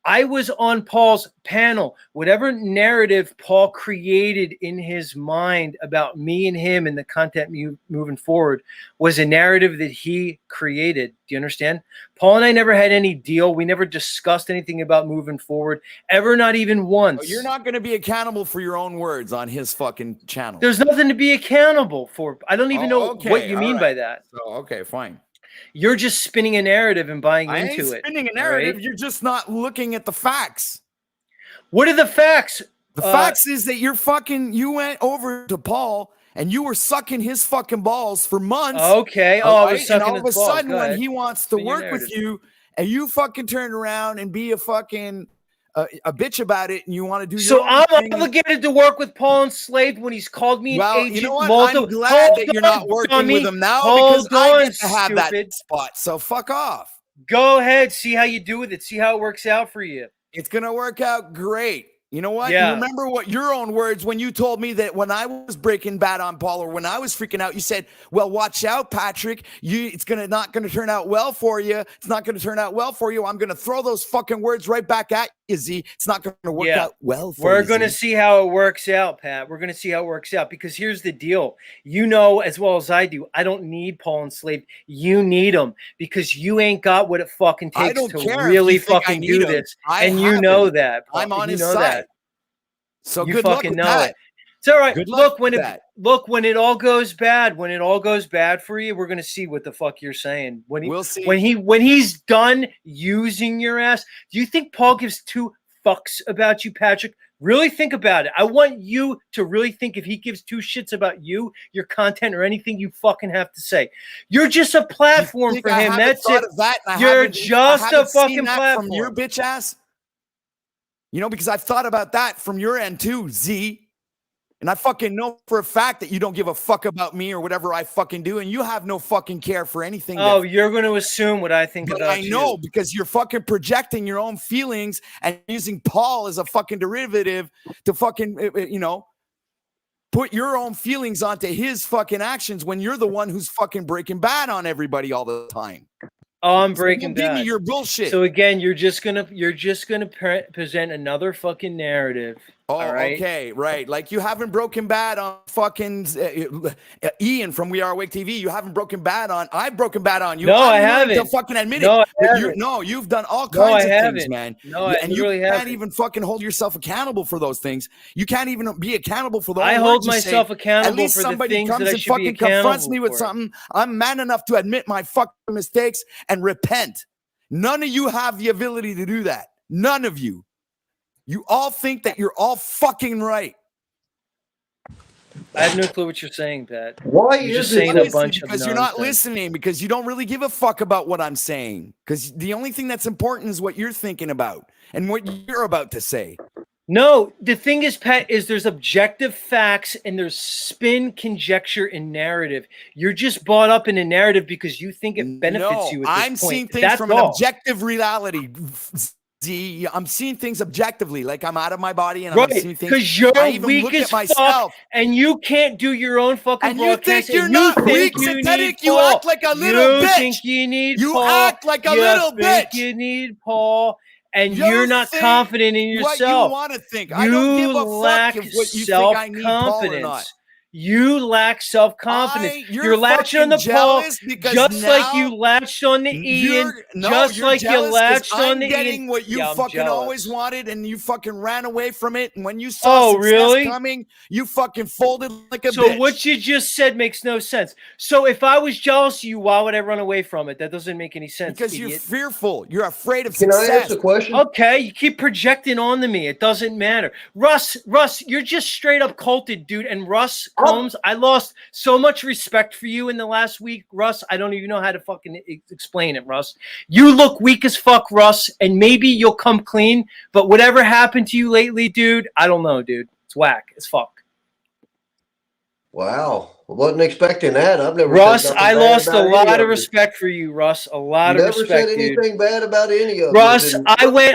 I was on Paul's panel. Whatever narrative Paul created in his mind about me and him and the content moving forward was a narrative that he created. Do you understand? Paul and I never had any deal. We never discussed anything about moving forward, ever, not even once. Oh, you're not going to be accountable for your own words on his fucking channel. There's nothing to be accountable for. I don't even know what you mean by that. So, okay, fine. You're just spinning a narrative and buying I ain't into it. spinning a all narrative. right? You're just not looking at the facts. What are the facts? The facts is that you went over to Paul and you were sucking his fucking balls for months. Okay. all I right? was sucking and all of a his balls. sudden, Go when ahead. he wants to Spin your work with narrative. you, and you fucking turn around and be a fucking a bitch about it, and you want to do So your own I'm thing. obligated to work with Paul Enslaved when he's called me an Well, agent. you know what? multiple- I'm glad that Hold you're not on, working dummy. with him now Hold because I on, get to have that stupid. spot. So fuck off. Go ahead. See how you do with it. See how it works out for you. It's gonna work out great. You know what? Yeah. You remember what your own words when you told me that when I was breaking bad on Paul or when I was freaking out, you said, "Well, watch out, Patrick. It's not gonna turn out well for you. It's not gonna turn out well for you. I'm gonna throw those fucking words right back at you, Z. It's not gonna work out well for you." We're going to Z." see how it works out, Pat. We're going to see how it works out because here's the deal. You know as well as I do, I don't need Paul Enslaved. You need him because you ain't got what it fucking I takes don't to care if really you think I fucking need do him. this. I And you have know him. that. Paul. I'm on you his know side. that. So You good luck fucking with know that. it. It's all right. Good luck Look, when with it that. when it all goes bad, for you, we're gonna see what the fuck you're saying. We'll see. When he's done using your ass, do you think Paul gives two fucks about you, Patrick? Really think about it. I want you to really think if he gives two shits about you, your content, or anything you fucking have to say. You're just a platform think for I him. haven't That's thought it. of that, and I You're haven't just a seen fucking that platform. from your bitch ass. You know, because I've thought about that from your end too, Z. And I fucking know for a fact that you don't give a fuck about me or whatever I fucking do, and you have no fucking care for anything. Oh, you're going to assume what I think But about I know because you're fucking projecting your own feelings and using Paul as a fucking derivative to fucking, you know, put your own feelings onto his fucking actions when you're the one who's fucking breaking bad on everybody all the time. Oh, I'm So breaking don't give me bad. your bullshit. So again, you're just gonna present another fucking narrative Oh, All right. okay, right. Like you haven't broken bad on fucking Ian from We Are Awake TV. You haven't broken bad on. I've broken bad on you. No, I I'm willing to haven't. fucking admit No, it. I But haven't. you've done all No, I kinds of things, haven't. man. No, I And you literally can't haven't. even fucking hold yourself accountable for those things. You can't even be accountable for the I own hold words you myself say. accountable At least for the somebody things comes that I and should be fucking confronts accountable me with for. something. I'm man enough to admit my fucking mistakes and repent. None of you have the ability to do that. None of you. You all think that you're all fucking right. I have no clue what you're saying, Pat. Why You're just is it saying that- a bunch of Because nonsense. you're not listening, because you don't really give a fuck about what I'm saying. Because the only thing that's important is what you're thinking about and what you're about to say. No, the thing is, Pat, is there's objective facts and there's spin, conjecture, and narrative. You're just bought up in a narrative because you think it benefits No, you at this I'm point. seeing things That's from all. an objective reality. Z, I'm seeing things objectively, like I'm out of my body and I'm Right, seeing things. because you're I even weak look as at myself. fuck, and you can't do your own fucking And you broadcast. think you're and you not think weak, you synthetic? need You Paul. act like a little You bitch. think you need You Paul. act like a you little think bitch. You need Paul, and You you're not think confident in what you yourself. want to think. I don't give a fuck lack if what you think I need Paul or not. self-confidence. You lack self-confidence. You're You're latched on the fucking Paul, jealous because just like now you latched on the Ian, just you're like you jealous 'cause latched on I'm the getting Ian. what you Yeah, I'm fucking jealous. always wanted, and you fucking ran away from it. And when you saw Oh, success really? coming, you fucking folded like a So bitch. what you just said makes no sense. So if I was jealous of you, why would I run away from it? That doesn't make any sense. Because you're idiot. fearful. You're afraid of Can I success. ask a question? Okay, you keep projecting onto me. It doesn't matter. Russ, you're just straight up culted, dude. And Russ Combs, I lost so much respect for you in the last week, Russ. I don't even know how to fucking explain it, Russ. You look weak as fuck, Russ, and maybe you'll come clean. But whatever happened to you lately, dude, I don't know, dude. It's whack as fuck. Wow, I wasn't expecting that. I've never Russ, said nothing I bad lost a about any lot of you. respect for you, Russ. A lot Never of respect, said dude. anything bad about any of Russ, you. then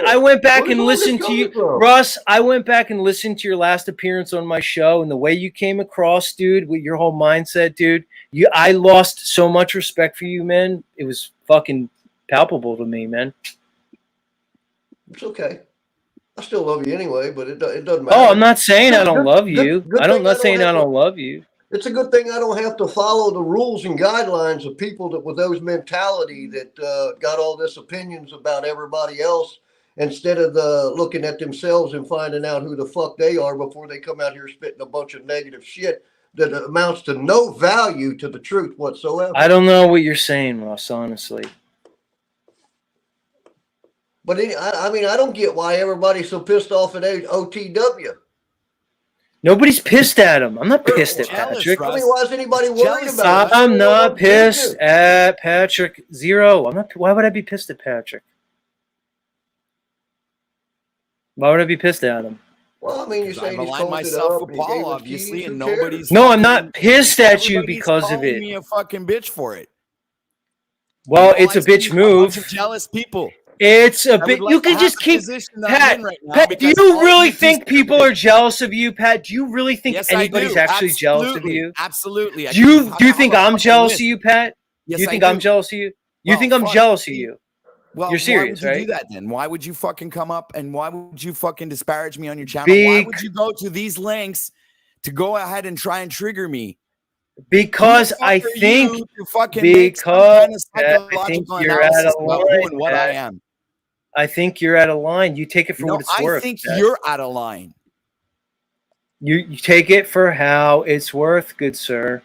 I went back where's and all this listened to you. coming from? Russ, I went back and listened to your last appearance on my show, and the way you came across, dude, with your whole mindset, dude. I lost so much respect for you, man. It was fucking palpable to me, man. It's okay. I still love you anyway, but it doesn't matter. Oh, I'm not saying I don't Good- love good- you. good I'm thing not saying I have to- don't love you. It's a good thing I don't have to follow the rules and guidelines of people that with those mentality that got all this opinions about everybody else instead of looking at themselves and finding out who the fuck they are before they come out here spitting a bunch of negative shit that amounts to no value to the truth whatsoever. I don't know what you're saying, Russ, honestly. But I mean, I don't get why everybody's so pissed off at OTW. Nobody's pissed at him. I'm not pissed at Jealous, Patrick. I mean, why is anybody worried about it? I'm not pissed at Patrick. Zero. I'm not. Why would I be pissed at Patrick? Why would I be pissed at him? Well, I mean, you're I've saying he's aligned posted myself up with and he gave Paul, us obviously, keys, and who cares? nobody's. No, I'm not pissed at you everybody's because of calling it. me a fucking bitch for it. Well, All it's I a bitch see is a bunch move. of jealous people. It's a I would bit. like You to can have just the keep. position that I'm Pat, in right now Pat, do because you all really you do think is people are jealous of you, Pat? Do you really think Yes, I anybody's do. actually jealous of Absolutely. you? Absolutely. I Do you can do you think have a I'm fucking jealous list. of you, Pat? Yes, You I think do. I'm jealous of you? You Well, think I'm fuck, jealous of see, you? Well, You're serious, why would you right? do that then? Why would you fucking come up and why would you fucking disparage me on your channel? Why would you go to these links to go ahead and try and trigger me? Because Who the fuck I are think you to fucking make some kind of I think psychological you're out analysis of about who line, and what I Pat. am. I think you're out of line. You take it for No, what it's I worth. think Pat. you're out of line. You take it for how it's worth, good sir.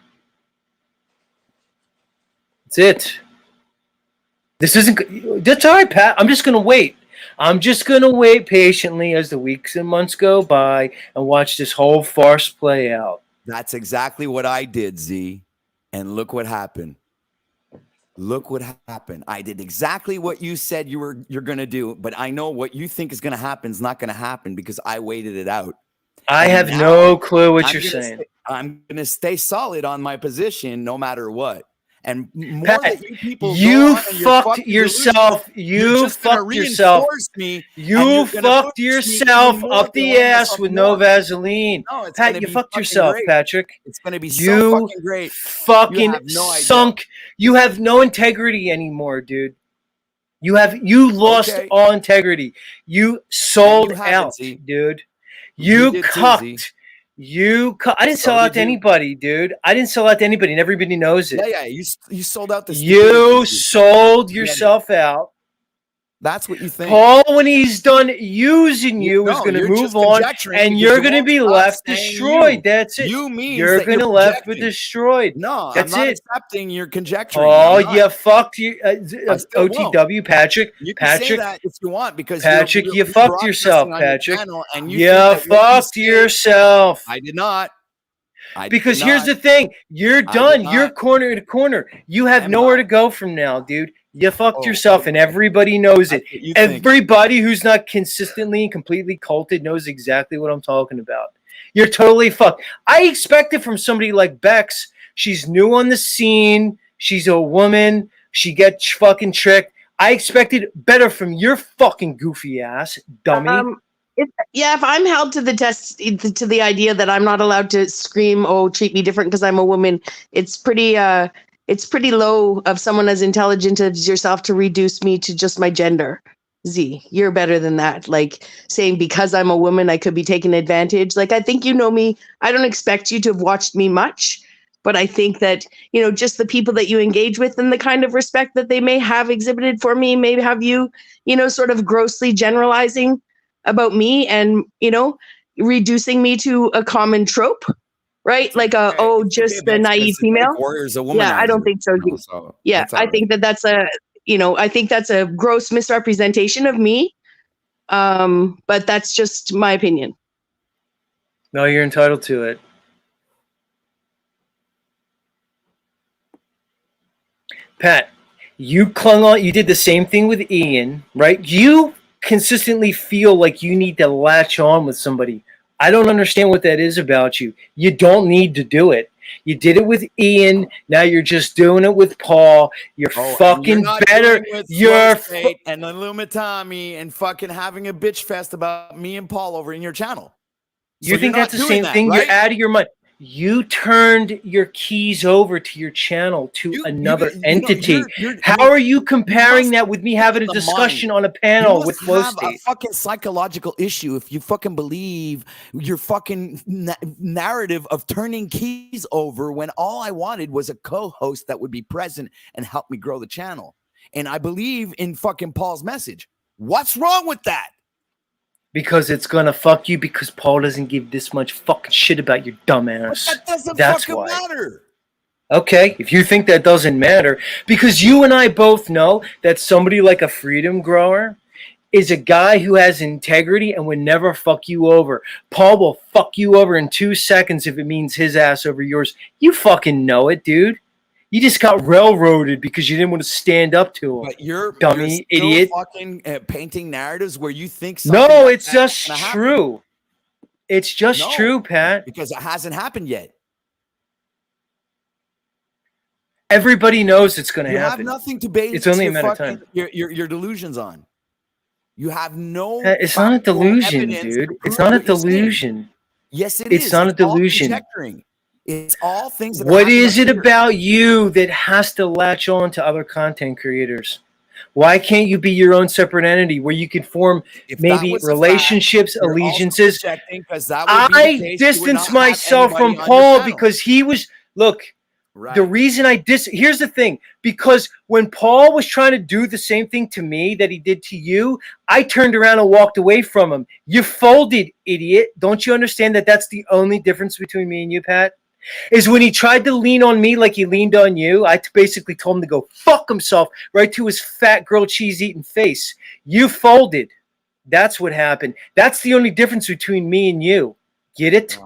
That's it. This isn't. That's all right, Pat. I'm just gonna wait. I'm just gonna wait patiently as the weeks and months go by and watch this whole farce play out. That's exactly what I did, Z. And look what happened. Look what happened. I did exactly what you said you're gonna do, but I know what you think is gonna happen is not gonna happen because I waited it out. I And have now no clue what I'm you're gonna saying. I'm gonna stay solid on my position no matter what. And more Pat, that you people you go on and you're fucked fucking yourself. delusional, you're You just gonna fucked yourself. reinforce me. and You you're gonna fucked push me yourself even more up to the align ass myself with no more. Vaseline. No, it's Pat, gonna you be fucked fucking yourself, great. Patrick. It's gonna be so You fucking great. You fucking have no idea. sunk. You have no integrity anymore, dude. You lost Okay. all integrity. You And sold you haven't, out, Z. dude. You You did too, Z. cucked. I didn't sell So out did to you. anybody, dude. I didn't sell out to anybody, and everybody knows it. Yeah. You sold out the You stupidity. sold Get it. yourself out. That's what you think. Paul, when he's done using you, is No, going to you're move just on, conjecturing and because you're you going to won't be stop left saying destroyed. you. That's it. You means You're that going to you're left projecting. destroyed. No, That's I'm not it. accepting your conjecturing. Oh, I'm not. you fucked you, I still won't. OTW, Patrick. You can say Patrick. that if you want because Patrick, you're you fucked broadcasting yourself, on your Patrick. channel and you You think that what you fucked say, yourself. I did not. I Because did here's not. the thing, you're I did done. You're not. corner to corner. You I have am nowhere not. to go from now, dude. You fucked Oh, yourself, and okay. everybody knows it. That's what you think. Everybody who's not consistently and completely culted knows exactly what I'm talking about. You're totally fucked. I expect it from somebody like Bex. She's new on the scene. She's a woman. She gets fucking tricked. I expected better from your fucking goofy ass, dummy. If I'm held to the test, to the idea that I'm not allowed to scream, "Oh, treat me different" because I'm a woman, it's pretty low of someone as intelligent as yourself to reduce me to just my gender. Z, you're better than that. Like saying because I'm a woman, I could be taken advantage. Like I think you know me. I don't expect you to have watched me much, but I think that just the people that you engage with and the kind of respect that they may have exhibited for me may have you, sort of grossly generalizing about me and reducing me to a common trope, right? Like just the Bex, naive because the female. Nordic warrior is a womanizer. Yeah, I don't think so. So Yeah, it's all I right. think that's I think that's a gross misrepresentation of me. But that's just my opinion. No, you're entitled to it. Pat, you clung on. You did the same thing with Ian, right? You consistently feel like you need to latch on with somebody. I don't understand what that is about you. You don't need to do it. You did it with Ian. Now you're just doing it with Paul. You're And fucking you're not better. doing with You're Flow State and Illumitami and fucking having a bitch fest about me and Paul over in your channel. You So think you're that's not the doing same that, thing? right? You're out of your mind. You turned your keys over to your channel to another entity. How are you comparing that with me having a the discussion mind. on a panel You with must Flow have a State? fucking psychological issue if you fucking believe your fucking narrative of turning keys over when all I wanted was a co-host that would be present and help me grow the channel. And I believe in fucking Paul's message. What's wrong with that? Because it's gonna fuck you because Paul doesn't give this much fucking shit about your dumb ass. That doesn't That's fucking why. matter. Okay, if you think that doesn't matter, because you and I both know that somebody like a freedom grower is a guy who has integrity and would never fuck you over. Paul will fuck you over in 2 seconds if it means his ass over yours. You fucking know it, dude. You just got railroaded because you didn't want to stand up to him. But you're dummy still idiot. fucking painting narratives where you think something No, like it's that's just gonna happen. true. It's just No, true, Pat. because it hasn't happened yet. Everybody knows it's going to You have happen. nothing to base It's only a your matter of fucking time. your delusions on. You have no. It's not a factual delusion, evidence dude. to It's prove not a what you're saying. delusion. Yes, it It's is. not a It's all delusion. conjecturing. It's all things that. What is it about you that has to latch on to other content creators? Why can't you be your own separate entity where you can form maybe relationships, allegiances? I distance myself from Paul because he was, look, the reason here's the thing, because when Paul was trying to do the same thing to me that he did to you, I turned around and walked away from him. You folded, idiot. Don't you understand that that's the only difference between me and you, Pat? Is when he tried to lean on me like he leaned on you, I basically told him to go fuck himself right to his fat grilled cheese eating face. You folded. That's what happened. That's the only difference between me and you. Get it?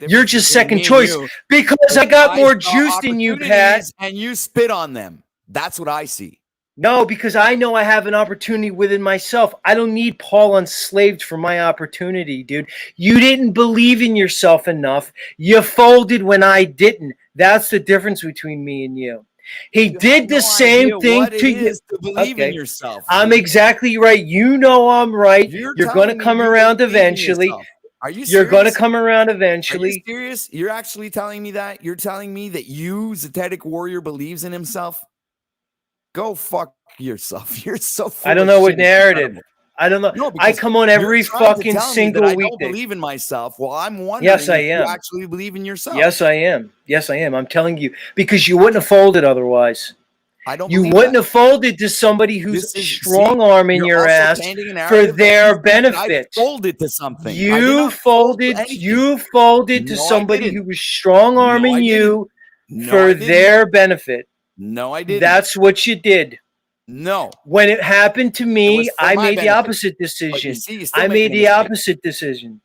You're just second choice because I got more juice than you, Pat. And you spit on them. That's what I see. No, because I know I have an opportunity within myself. I don't need Paul enslaved for my opportunity, dude. You didn't believe in yourself enough. You folded when I didn't. That's the difference between me and you. He did the same thing to you. To believe in yourself. I'm exactly right. You know I'm right. You're going to come around eventually. Are you serious? You're going to come around eventually. Are you serious? You're actually telling me that? You're telling me that you, Zetetic Warrior, believes in himself? Go fuck yourself. You're so full I don't of know what shit. It's narrative. incredible. I don't know. No, I because come on you're every trying to fucking tell me that single I weekday. don't believe in myself. Well, I'm wondering Yes, I if you am. actually believe in yourself. Yes, I am. Yes, I am. I'm telling you, because you wouldn't have folded otherwise. I don't You believe wouldn't that. have folded to somebody who's This is strong arming you're your also ass painting a for narrative that you their think that I benefit. folded to something. I did You not fold to folded. anything. You folded to No, I somebody didn't. who was strong No, arming I didn't. you No, for I didn't. their benefit. No, I didn't. That's what you did. No. When it happened to It was me, for I my made the benefit. opposite But you decision. see, you're still I making made a the mistake. opposite decision.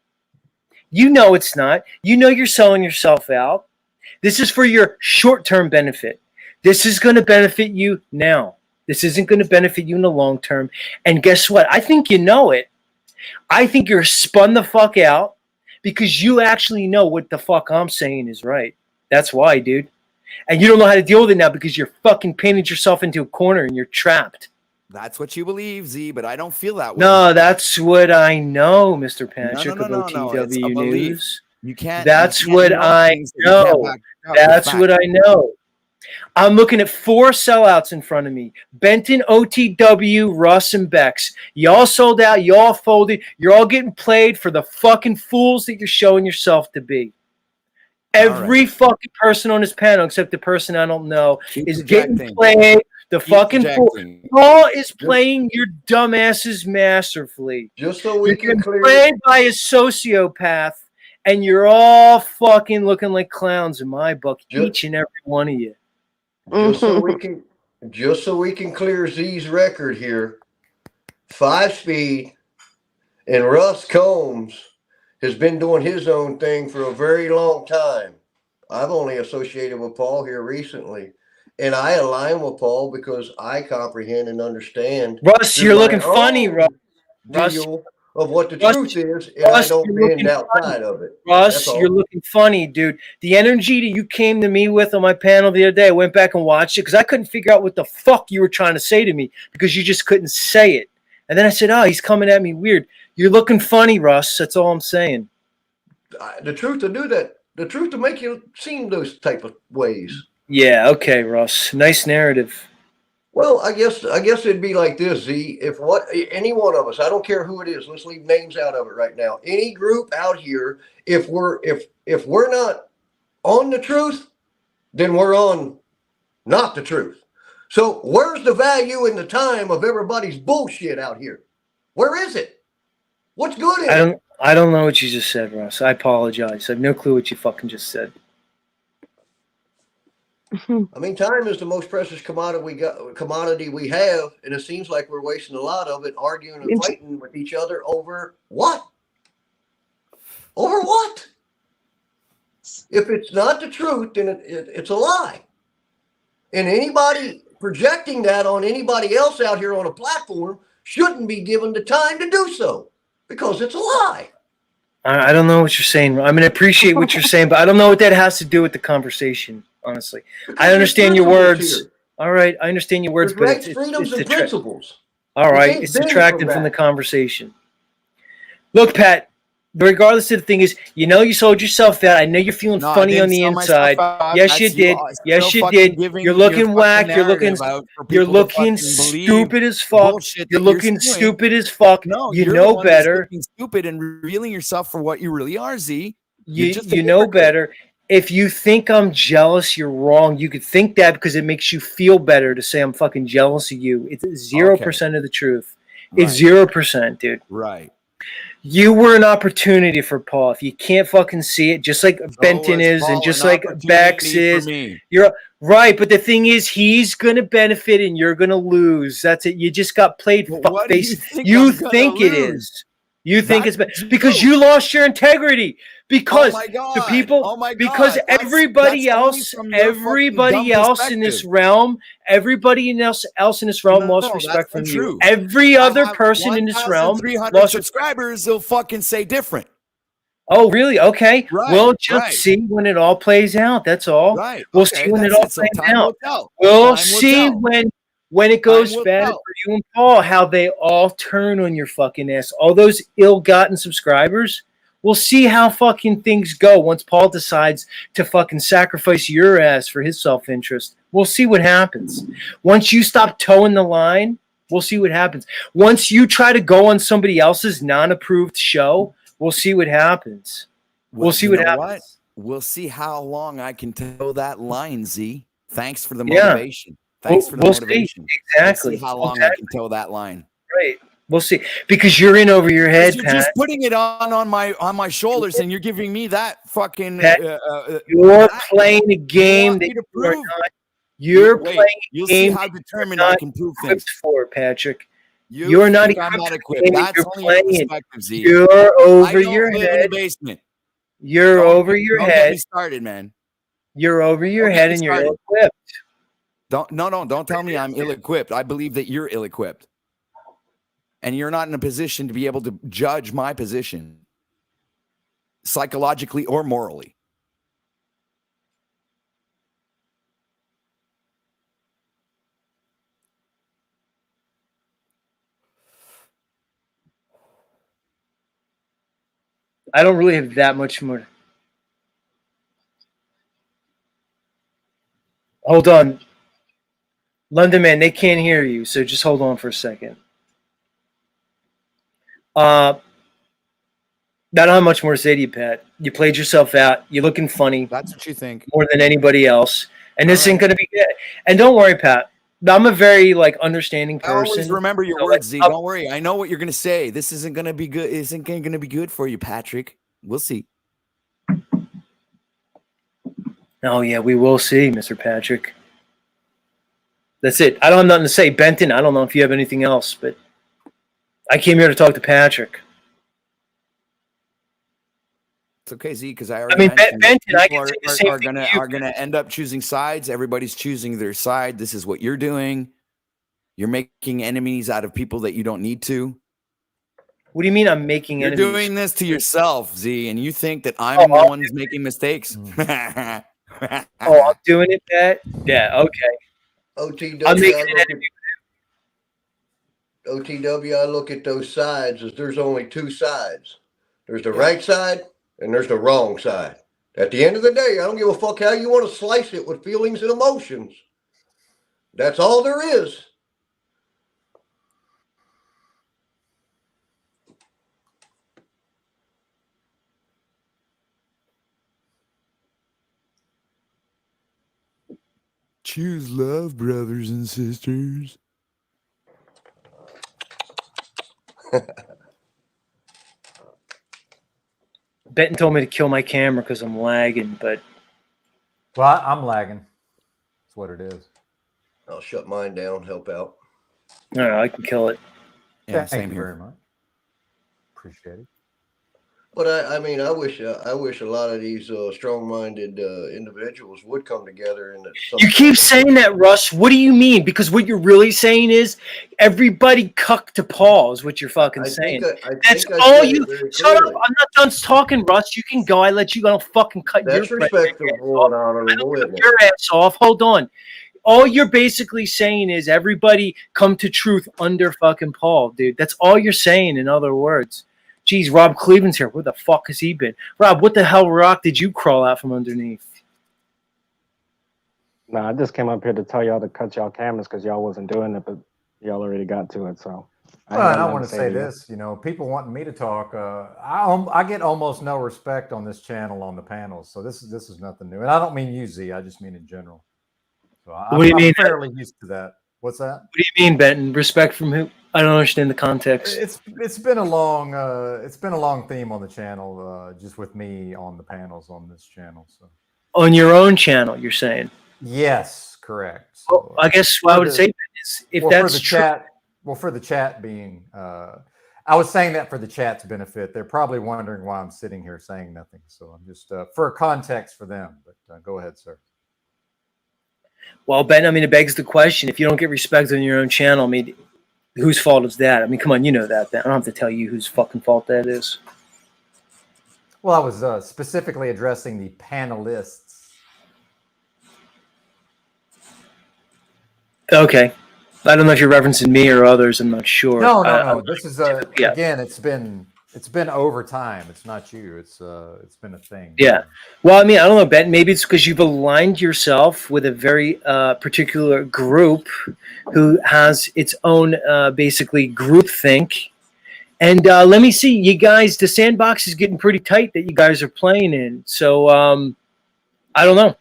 You know it's not. You know you're selling yourself out. This is for your short-term benefit. This is going to benefit you now. This isn't going to benefit you in the long term. And guess what? I think you know it. I think you're spun the fuck out because you actually know what the fuck I'm saying is right. That's why, dude. And you don't know how to deal with it now because you're fucking painted yourself into a corner and you're trapped. That's what you believe, Z, but I don't feel that way. No, that's what I know, Mr. No, Patrick no, of no, no, no. It's a OTW belief. News. You can't. That's You can't what know I things that you can't know. back up with That's facts. what I know. I'm looking at 4 sellouts in front of me. Benton, OTW, Russ, and Bex. Y'all sold out. Y'all folded. You're all getting played for the fucking fools that you're showing yourself to be. Every fucking person on this panel, except the person I don't know, is getting projecting. played. The Keep fucking fool. projecting. Paul is playing your dumbasses masterfully. Just so we You're can getting clear played by a sociopath, and you're all fucking looking like clowns in my book, each and every one of you. just so we can clear Z's record here. 5-speed and Russ Combs has been doing his own thing for a very long time. I've only associated with Paul here recently. And I align with Paul because I comprehend and understand. Russ, through you're my looking funny, own Russ. Russ, deal of what the Russ, truth is, and I Russ, don't you're bend looking outside funny. of it. Russ, That's all. you're looking funny, dude. The energy that you came to me with on my panel the other day, I went back and watched it because I couldn't figure out what the fuck you were trying to say to me because you just couldn't say it. And then I said, oh, he's coming at me weird. You're looking funny, Russ. That's all I'm saying. The truth to do that, the truth to make you seem those type of ways. Yeah, okay, Russ. Nice narrative. Well, I guess it'd be like this, Z. If any one of us, I don't care who it is, let's leave names out of it right now. Any group out here, if we're not on the truth, then we're on not the truth. So where's the value in the time of everybody's bullshit out here? Where is it? What's good in it? I don't know what you just said, Russ. I apologize. I have no clue what you fucking just said. I mean, time is the most precious commodity we have, and it seems like we're wasting a lot of it arguing and fighting with each other over what? Over what? If it's not the truth, then it's a lie. And anybody projecting that on anybody else out here on a platform shouldn't be given the time to do so because it's a lie. I don't know what you're saying. I mean, I appreciate what you're saying, but I don't know what that has to do with the conversation, honestly. I understand your words. All right, I understand your words, but Rights, freedoms, and principles. all right, it's detracting from the conversation. Look, Pat, regardless of the thing is, you know you sold yourself out. I know you're feeling No, I funny didn't on the sell myself inside. out. Yes, That's you did. still Yes, you fucking did. giving You're your looking fucking whack. You're looking. narrative out for You're people to looking fucking believe stupid as fuck. bullshit You're that you're looking spewing. stupid as fuck. No, you you're know the one that's better. looking stupid and revealing yourself for what you really are, Z. You know better. If you think I'm jealous, you're wrong. You could think that because it makes you feel better to say I'm fucking jealous of you. It's 0% of the truth. It's 0%, dude. Right. You were an opportunity for Paul. If you can't fucking see it, just like Benton is, and just like Bex is, you're right. But the thing is, he's gonna benefit and you're gonna lose. That's it. You just got played fuckface. You think it is. You think it's because you lost your integrity. Because the people, because everybody else in this realm, everybody else in this realm lost respect from you. Every other person in this realm lost subscribers. They'll fucking say different. Oh, really? Okay. Right, We'll just see when it all plays out. That's all. Right. We'll see when it all plays out. We'll see when it goes bad for you and Paul, how they all turn on your fucking ass. All those ill-gotten subscribers. We'll see how fucking things go once Paul decides to fucking sacrifice your ass for his self-interest. We'll see what happens. Once you stop towing the line, We'll see what happens. Once you try to go on somebody else's non-approved show, we'll see what happens. We'll see what happens. We'll see how long I can toe that line, Z. Thanks for the Yeah. motivation. Thanks for the We'll motivation. see. Exactly. We'll see how long I can toe that line. Right. We'll see. Because you're in over your head, You're Pat. just putting it on my shoulders, and you're giving me that fucking. Pat, you're playing a game that you are not. You're playing a You'll game see how determined I can prove things. equipped for, Patrick. You You're not think equipped. I'm not for the equipped. game that That's you're only your playing. perspective, Z. You're over I don't your live head. in the basement. You're over your Don't get head. me started, man. You're over your Don't get head me and you're started. ill-equipped. Don't tell me I'm ill-equipped. I believe that you're ill-equipped. And you're not in a position to be able to judge my position psychologically or morally. I don't really have that much more. Hold on. London man, they can't hear you, so just hold on for a second. I don't have much more to say to you, Pat. You played yourself out. You're looking funny. That's what you think. More than anybody else. And this ain't gonna be good. And don't worry, Pat. I'm a very understanding person. Always remember your words, Z. Don't worry. I know what you're gonna say. This isn't gonna be good. Isn't gonna be good for you, Patrick. We'll see. Oh yeah, we will see, Mr. Patrick. That's it. I don't have nothing to say. Benton, I don't know if you have anything else, but I came here to talk to Patrick. It's okay, Z, because I already mentioned Benton, are gonna end up choosing sides. Everybody's choosing their side. This is what you're doing. You're making enemies out of people that you don't need to. What do you mean I'm making You're enemies? doing this to yourself, Z, and you think that I'm the one who's making mistakes. Oh, I'm doing it, Pat? Yeah, okay. OTW, I'm making an enemy. OTW, I look at those sides as there's only two sides. There's the right side and there's the wrong side. At the end of the day, I don't give a fuck how you want to slice it with feelings and emotions. That's all there is. Choose love, brothers and sisters. Benton told me to kill my camera because I'm lagging, but well, I'm lagging. That's what it is. I'll shut mine down, help out. no, I can kill it. Yeah, Thank same you here. very much. Appreciate it. But I mean, I wish a lot of these strong-minded individuals would come together. And You keep saying that, Russ. What do you mean? Because what you're really saying is everybody cuck to Paul is what you're fucking saying. That's all you. Shut up. I'm not done talking, Russ. You can go. I let you go. Fucking cut That's your respectable and honorable, isn't it? your ass off. Hold on. All you're basically saying is everybody come to truth under fucking Paul, dude. That's all you're saying, in other words. Geez, Rob Cleveland's here. Where the fuck has he been? Rob, what the hell rock did you crawl out from underneath? Nah, I just came up here to tell y'all to cut y'all cameras because y'all wasn't doing it, but y'all already got to it. So Well, and I want to say this, people wanting me to talk. I get almost no respect on this channel on the panels, so this is nothing new. And I don't mean you, Z. I just mean in general. So What do you mean? I'm fairly used to that. What's that? What do you mean, Benton? Respect from who? I don't understand the context. It's been a long theme on the channel, just with me on the panels on this channel. So On your own channel, you're saying? Yes, correct. So, I guess what I would say is if that's true. For the chat being, I was saying that for the chat's benefit. They're probably wondering why I'm sitting here saying nothing. So I'm just for context for them. But go ahead, sir. Well, Ben, I mean, it begs the question: if you don't get respect on your own channel, I mean, whose fault is that? I mean, come on, you know that. Ben. I don't have to tell you whose fucking fault that is. Well, I was specifically addressing the panelists. Okay. I don't know if you're referencing me or others. I'm not sure. No. This is again. It's been It's been over time. It's not you. It's been a thing. Yeah. Well, I mean, I don't know, Ben. Maybe it's because you've aligned yourself with a very particular group who has its own basically group think. And let me see, you guys, the sandbox is getting pretty tight that you guys are playing in. So I don't know.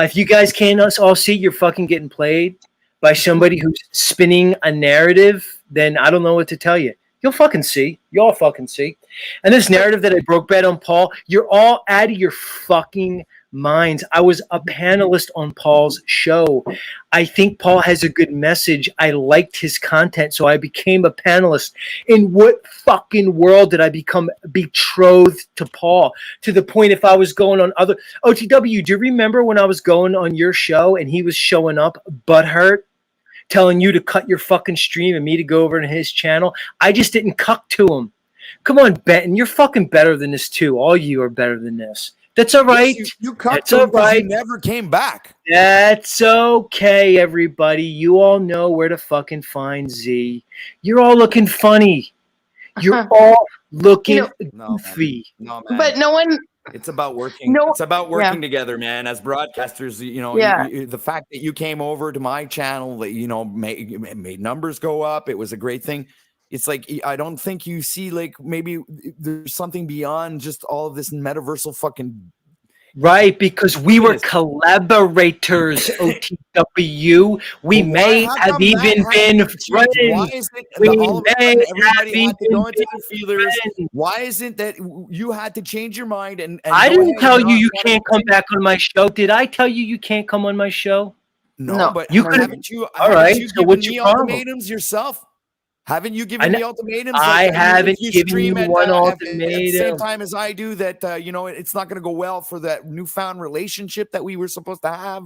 If you guys can't all see you're fucking getting played by somebody who's spinning a narrative, then I don't know what to tell you. You'll fucking see. You'll fucking see. And this narrative that I broke bad on Paul, you're all out of your fucking minds. I was a panelist on Paul's show. I think Paul has a good message. I liked his content, so I became a panelist. In what fucking world did I become betrothed to Paul? To the point if I was going on other... OTW, do you remember when I was going on your show and he was showing up butthurt? Telling you to cut your fucking stream and me to go over to his channel. I just didn't cuck to him. Come on, Benton. You're fucking better than this too. All you are better than this. That's all right. Yes, you cucked to him because you never came back. That's okay, everybody. You all know where to fucking find Z. You're all looking funny. You're all looking goofy. No, man. But no one... It's about working. No, it's about working yeah. together, man. As broadcasters, you know, Yeah. the fact that you came over to my channel, that you know, made numbers go up. It was a great thing. It's like I don't think you see like maybe there's something beyond just all of this metaversal fucking. Right, because we were collaborators, OTW. We may have even been friends. Why is it We that all of a may sudden have everybody had to even go into been the feelers? friends. Why isn't that you had to change your mind and I go didn't ahead tell and you not you wanna can't come back on my show. Did I tell you you can't come on my show? No, but you could. haven't you? All right. You So given what's me your problem? ultimatums yourself? Haven't you I given know- me ultimatums? I Like, haven't if you given stream you at, one at the same ultimatum. time as I do, that you know it's not going to go well for that newfound relationship that we were supposed to have.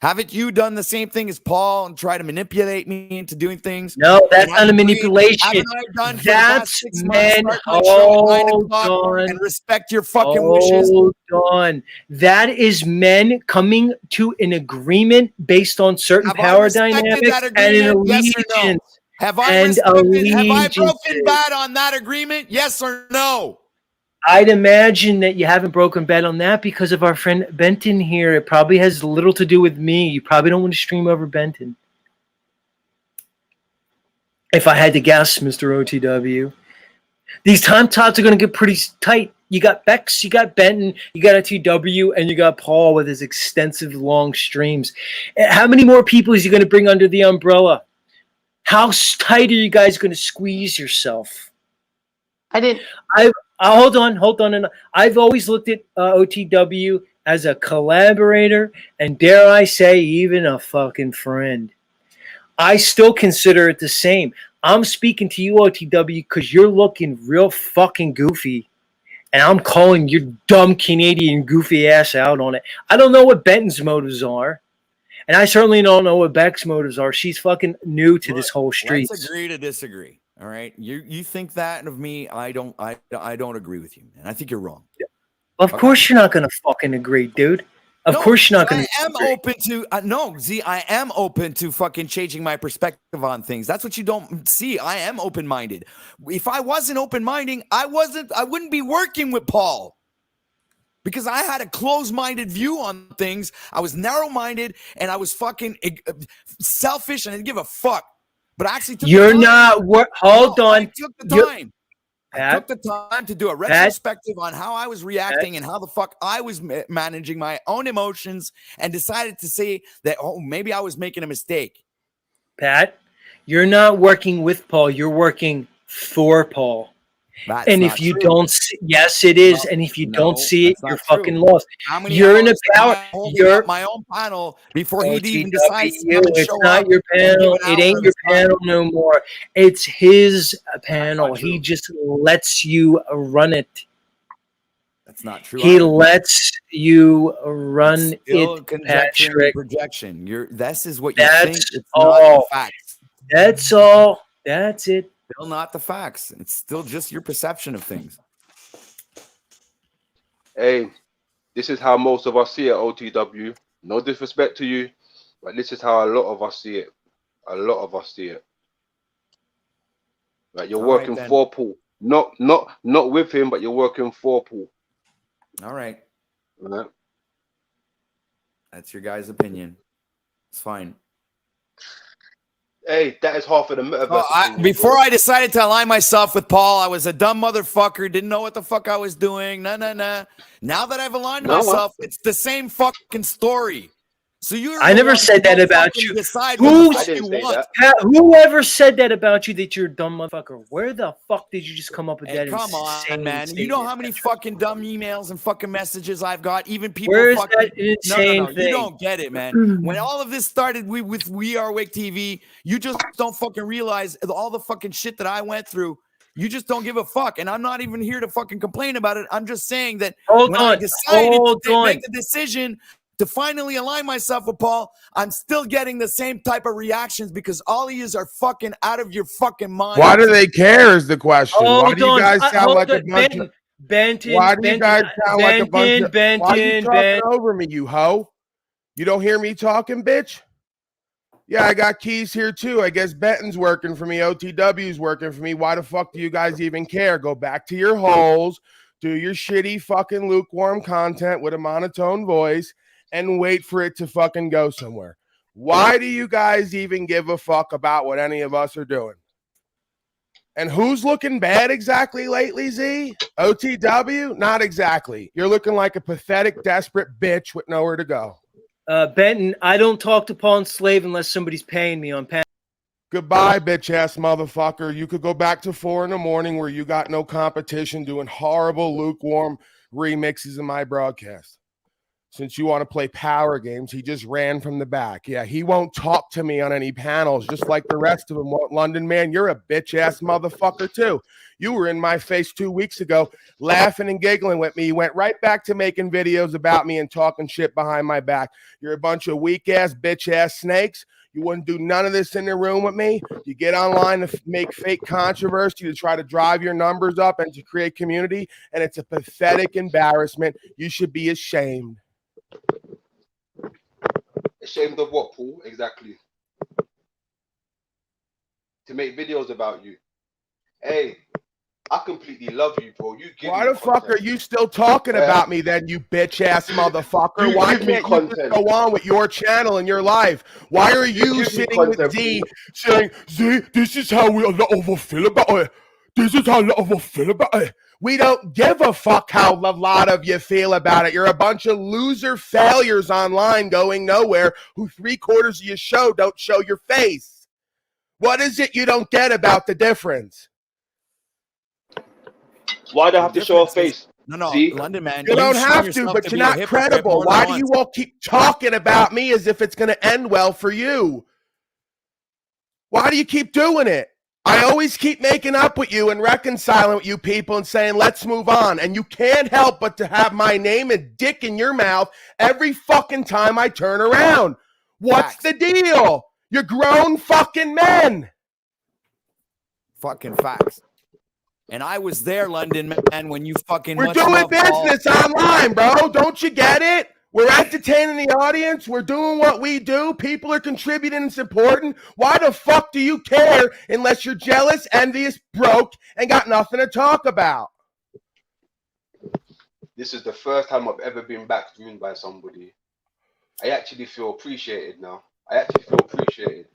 Haven't you done the same thing as Paul and try to manipulate me into doing things? No, that's And I not a agreed. manipulation. Haven't I done for the past That's 6 months? men. Start my show at 9 Hold o'clock on. and respect your fucking wishes. Hold on. That is men coming to an agreement based on certain Have I power respected dynamics that and an agreement? Yes or no? allegiance. Have I and respected? Have I broken allegiances. bad on that agreement? Yes or no? I'd imagine that you haven't broken bad on that because of our friend Benton here. It probably has little to do with me. You probably don't want to stream over Benton. If I had to guess, Mr. OTW. These time slots are going to get pretty tight. You got Bex, you got Benton, you got OTW, and you got Paul with his extensive long streams. How many more people is he going to bring under the umbrella? How tight are you guys going to squeeze yourself? I didn't. Hold on. And I've always looked at OTW as a collaborator, and dare I say, even a fucking friend. I still consider it the same. I'm speaking to you, OTW, because you're looking real fucking goofy, and I'm calling your dumb Canadian goofy ass out on it. I don't know what Benton's motives are, and I certainly don't know what Beck's motives are. She's fucking new to this whole street. Let's agree to disagree. All right, you think that of me? I don't agree with you, man. I think you're wrong. Of course you're not gonna fucking agree, dude. Of course you're not gonna. I am open to no, Z. I am open to fucking changing my perspective on things. That's what you don't see. I am open-minded. If I wasn't open-minded, I wouldn't be working with Paul. Because I had a closed-minded view on things. I was narrow-minded and I was fucking selfish and I didn't give a fuck. But I actually took You're the time. not. Hold on. I took the time. I took the time to do a retrospective on how I was reacting and how the fuck I was managing my own emotions and decided to say that, oh, maybe I was making a mistake. Pat, you're not working with Paul. You're working for Paul. That's and not if you true. don't see, yes, it is. And if you don't see it, you're fucking lost. How many You're in a hours am power. I holding You're up my own panel before he even OTW, decides to come and it's show not up your and give panel. an It hour ain't of your his time? panel no more. It's his panel. He just lets you run it. That's not true. He lets you run Still it, conjecture and Patrick. projection. This is what you That's think. It's all. not the facts. That's all. That's it. Still not the facts. It's still just your perception of things. Hey, this is how most of us see it, OTW. No disrespect to you, but this is how a lot of us see it. A lot of us see it. Like you're All right, working then. for Paul. Not with him, but you're working for Paul. All right. Right. That's your guys' opinion. It's fine. Hey, that is half of the metaverse opinion, Before bro. I decided to align myself with Paul, I was a dumb motherfucker, didn't know what the fuck I was doing. Nah. Now that I've aligned myself, it's the same fucking story. So I never said that about you. Whoever said that about you, that you're a dumb motherfucker? Where the fuck did you just come up with that? Come on, insane man. You statement? know how many fucking dumb emails and fucking messages I've got? Even people Where's fucking that insane no. thing? You don't get it, man. When all of this started with We Are Awake TV, you just don't fucking realize all the fucking shit that I went through. You just don't give a fuck. And I'm not even here to fucking complain about it. I'm just saying that I decided to make the decision to finally align myself with Paul, I'm still getting the same type of reactions because all of yous are fucking out of your fucking mind. Why do they care is the question. Why do you guys sound like a bunch of Why do you guys sound like a bunch of Why are you talking over me, you hoe? You don't hear me talking, bitch? Yeah, I got keys here too. I guess Benton's working for me. OTW's working for me. Why the fuck do you guys even care? Go back to your holes, do your shitty fucking lukewarm content with a monotone voice, and wait for it to fucking go somewhere. Why do you guys even give a fuck about what any of us are doing? And who's looking bad exactly lately, Z? OTW? Not exactly. You're looking like a pathetic, desperate bitch with nowhere to go. Benton, I don't talk to Paul and Slave unless somebody's paying me on panel. Goodbye, bitch-ass motherfucker. You could go back to 4 a.m. where you got no competition doing horrible, lukewarm remixes of my broadcast. Since you want to play power games, he just ran from the back. Yeah, he won't talk to me on any panels, just like the rest of them won't. London, man, you're a bitch-ass motherfucker, too. You were in my face 2 weeks ago, laughing and giggling with me. You went right back to making videos about me and talking shit behind my back. You're a bunch of weak-ass, bitch-ass snakes. You wouldn't do none of this in the room with me. You get online to make fake controversy to try to drive your numbers up and to create community, and it's a pathetic embarrassment. You should be ashamed. Ashamed of what, Paul? Exactly. To make videos about you. Hey, I completely love you, bro. You give Why me the fuck content. are you still talking about me then, you bitch-ass motherfucker? You Why give me can't you just content. go on with your channel and your life? Why are you give me sitting with content, Z saying, Z, this is how we a lot of us feel about it. This is how a lot of us feel about it. We don't give a fuck how a lot of you feel about it. You're a bunch of loser failures online going nowhere who 3/4 of your show don't show your face. What is it you don't get about the difference? Why do I have to show a face? No, See? London, man. You don't shown have to, yourself but to you're be a not hypocrite credible. more than Why do once. you all keep talking about me as if it's going to end well for you? Why do you keep doing it? I always keep making up with you and reconciling with you people and saying, let's move on. And you can't help but to have my name and dick in your mouth every fucking time I turn around. What's the deal? You're grown fucking men. Fucking facts. And I was there, London, man, when you fucking We're much doing love Paul. business online, bro. Don't you get it? We're entertaining the audience. We're doing what we do. People are contributing. It's important. Why the fuck do you care unless you're jealous, envious, broke, and got nothing to talk about? This is the first time I've ever been backroom by somebody. I actually feel appreciated now. I actually feel appreciated.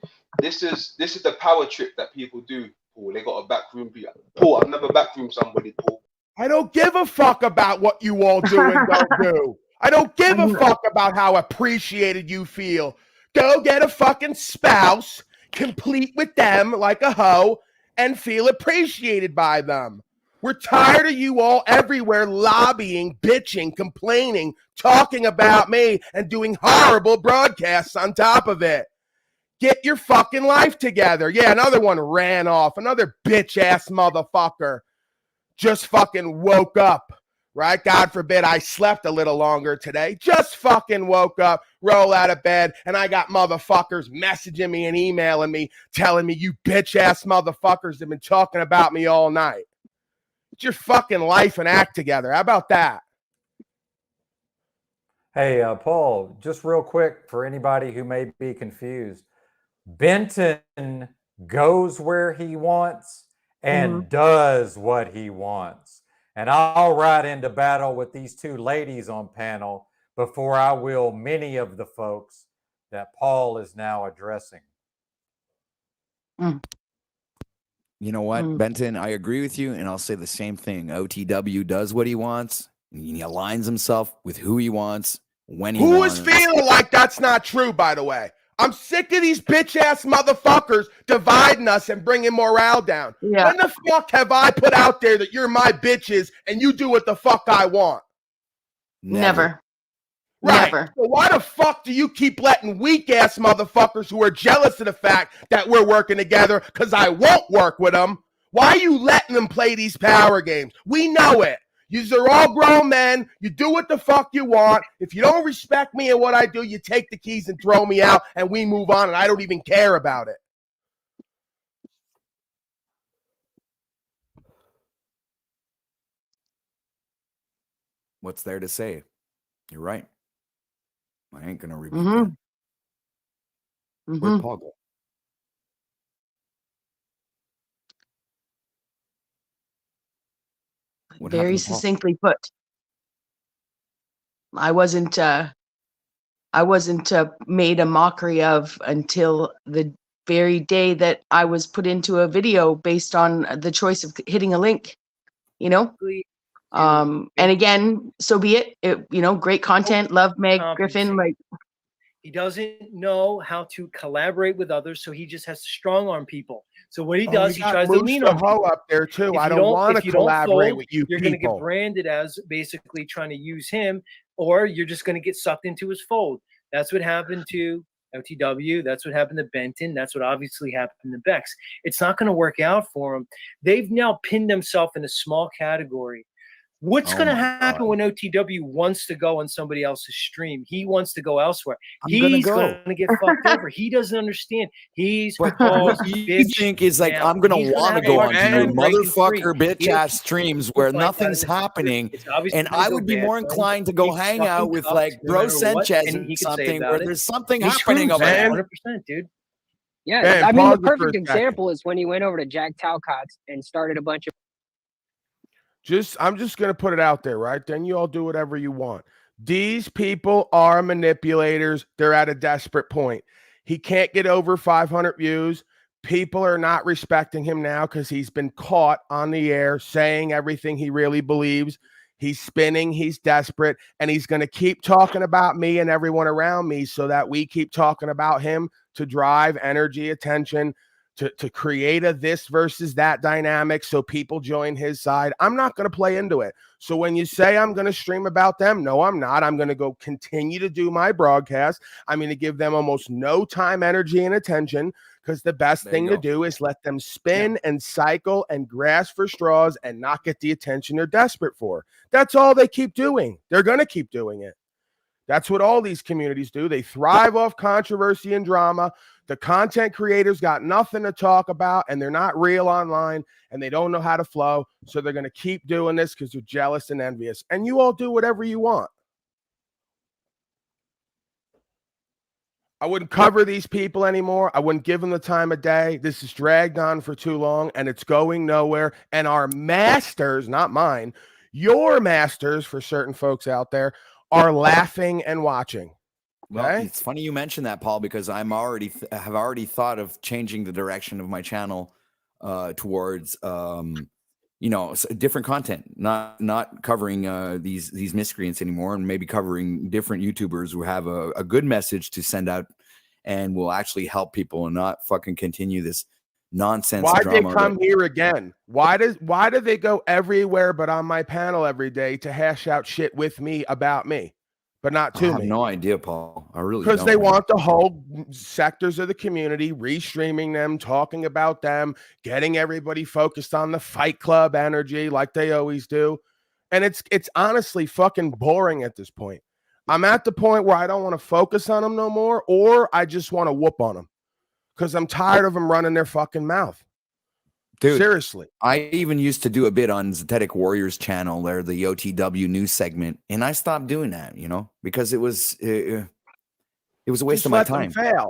This is the power trip that people do, Paul. They got a backroom. Paul, I've never backroom somebody, Paul. I don't give a fuck about what you all do and don't do. I don't give a fuck about how appreciated you feel. Go get a fucking spouse, complete with them like a hoe, and feel appreciated by them. We're tired of you all everywhere lobbying, bitching, complaining, talking about me, and doing horrible broadcasts on top of it. Get your fucking life together. Yeah, another one ran off. Another bitch-ass motherfucker. Just fucking woke up, right? God forbid I slept a little longer today. Just fucking woke up, roll out of bed, and I got motherfuckers messaging me and emailing me, telling me you bitch-ass motherfuckers have been talking about me all night. Get your fucking life and act together. How about that? Hey, Paul, just real quick for anybody who may be confused. Benton goes where he wants and does what he wants. And I'll ride into battle with these two ladies on panel before I will many of the folks that Paul is now addressing. You know what, Benton? I agree with you, and I'll say the same thing. OTW does what he wants, and he aligns himself with who he wants when he Who wants. is feeling like that's not true, by the way? I'm sick of these bitch-ass motherfuckers dividing us and bringing morale down. Yeah. When the fuck have I put out there that you're my bitches and you do what the fuck I want? Never. Right. Never. So why the fuck do you keep letting weak-ass motherfuckers who are jealous of the fact that we're working together because I won't work with them? Why are you letting them play these power games? We know it. You're all grown men. You do what the fuck you want. If you don't respect me and what I do, you take the keys and throw me out and we move on and I don't even care about it. What's there to say? You're right. I ain't gonna repeat Mhm. that. Where'd Mhm. Paul go? What Very happened to Paul? succinctly put. I wasn't made a mockery of until the very day that I was put into a video based on the choice of hitting a link, you know? And again, so be it. Great content. Love Meg Griffin. Like, He doesn't know how to collaborate with others, so he just has to strong arm people. So what he Oh, does, we he got tries to Moose lean the on Hoe people. up there too. If I you don't want if to you don't collaborate fold, with you you're going to get people. branded as basically trying to use him, or you're just going to get sucked into his fold. That's what happened to LTW. That's what happened to Benton. That's what obviously happened to Bex. It's not going to work out for them. They've now pinned themselves in a small category. What's Oh going to my happen God. when OTW wants to go on somebody else's stream? He wants to go elsewhere. I'm gonna He's go. going to get fucked over. He doesn't understand. He's But called what you bitch think is like, now. I'm gonna He's gonna want to have a go hard onto your time breaking free. motherfucker bitch He ass doesn't streams where find out nothing's it's- happening, it's obviously and gonna I go would be bad more for him. inclined to go He's hang fucking out with cuffed like no Bro matter what, Sanchez and or he can say something about where it. there's something He's happening screwed, over there. 100%, dude. Yeah, Man, I mean, pause the it for a perfect second. example is when he went over to Jack Talcott's and started a bunch of. I'm just gonna put it out there, right? Then you all do whatever you want. These people are manipulators. They're at a desperate point. He can't get over 500 views. People are not respecting him now because he's been caught on the air saying everything he really believes. He's spinning, he's desperate, and he's going to keep talking about me and everyone around me so that we keep talking about him to drive energy, attention, to create a this versus that dynamic so people join his side. I'm not going to play into it. So when you say I'm going to stream about them, no, I'm not. I'm going to go continue to do my broadcast. I'm going to give them almost no time, energy, and attention because the best There you thing to go. do is let them spin and cycle and grasp for straws and not get the attention they're desperate for. That's all they keep doing. They're going to keep doing it. That's what all these communities do. They thrive off controversy and drama. The content creators got nothing to talk about, and they're not real online, and they don't know how to flow. So they're going to keep doing this because they're jealous and envious. And you all do whatever you want. I wouldn't cover these people anymore. I wouldn't give them the time of day. This is dragged on for too long, and it's going nowhere. And our masters, not mine, your masters for certain folks out there, are laughing and watching. Well, Okay? it's funny you mentioned that, Paul, because I'm already have already thought of changing the direction of my channel towards different content, not covering these miscreants anymore, and maybe covering different YouTubers who have a good message to send out and will actually help people and not fucking continue this nonsense. Why they drama come here again? Why do they go everywhere but on my panel every day to hash out shit with me about me, but not I to have me? no idea, Paul. I really Because don't. they man. want the whole sectors of the community restreaming them, talking about them, getting everybody focused on the Fight Club energy like they always do. And it's honestly fucking boring at this point. I'm at the point where I don't want to focus on them no more, or I just want to whoop on them because I'm tired of them running their fucking mouth. Dude, seriously. I even used to do a bit on Zetetic Warriors channel there, the OTW news segment, and I stopped doing that, because it was a waste Just of my let time. them fail.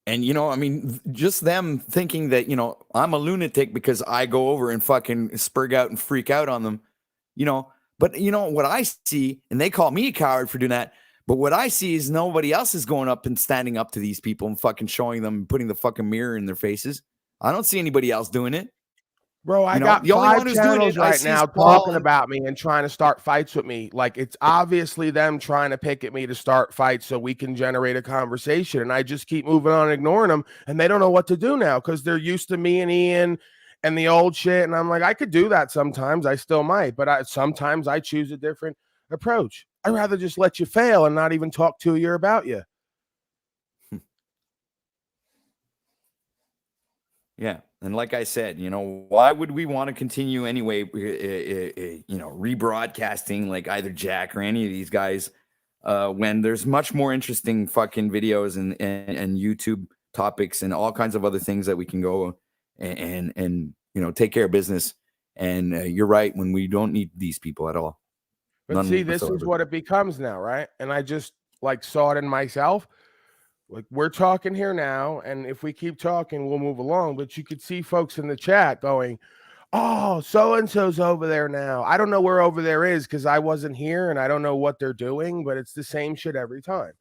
And, you know, I mean, just them thinking that, you know, I'm a lunatic because I go over and fucking spurg out and freak out on them, you know. But, you know, what I see, and they call me a coward for doing that, but what I see is nobody else is going up and standing up to these people and fucking showing them and putting the fucking mirror in their faces. I don't see anybody else doing it. Bro, I You know, got the only 5 one who's doing channels it I right see is now Paul talking and- about me and trying to start fights with me. Like, it's obviously them trying to pick at me to start fights so we can generate a conversation. And I just keep moving on and ignoring them. And they don't know what to do now because they're used to me and Ian and the old shit. And I'm like, I could do that sometimes. I still might. But sometimes I choose a different approach. I'd rather just let you fail and not even talk to you about you. Yeah. And like I said, you know, why would we want to continue anyway, you know, rebroadcasting like either Jack or any of these guys when there's much more interesting fucking videos and YouTube topics and all kinds of other things that we can go and you know, take care of business. And you're right, when we don't need these people at all. But None see, this is whatsoever. what it becomes now, right? And I just like saw it in myself. Like, we're talking here now, and if we keep talking, we'll move along. But you could see folks in the chat going, oh, so-and-so's over there now. I don't know where over there is because I wasn't here and I don't know what they're doing, but it's the same shit every time.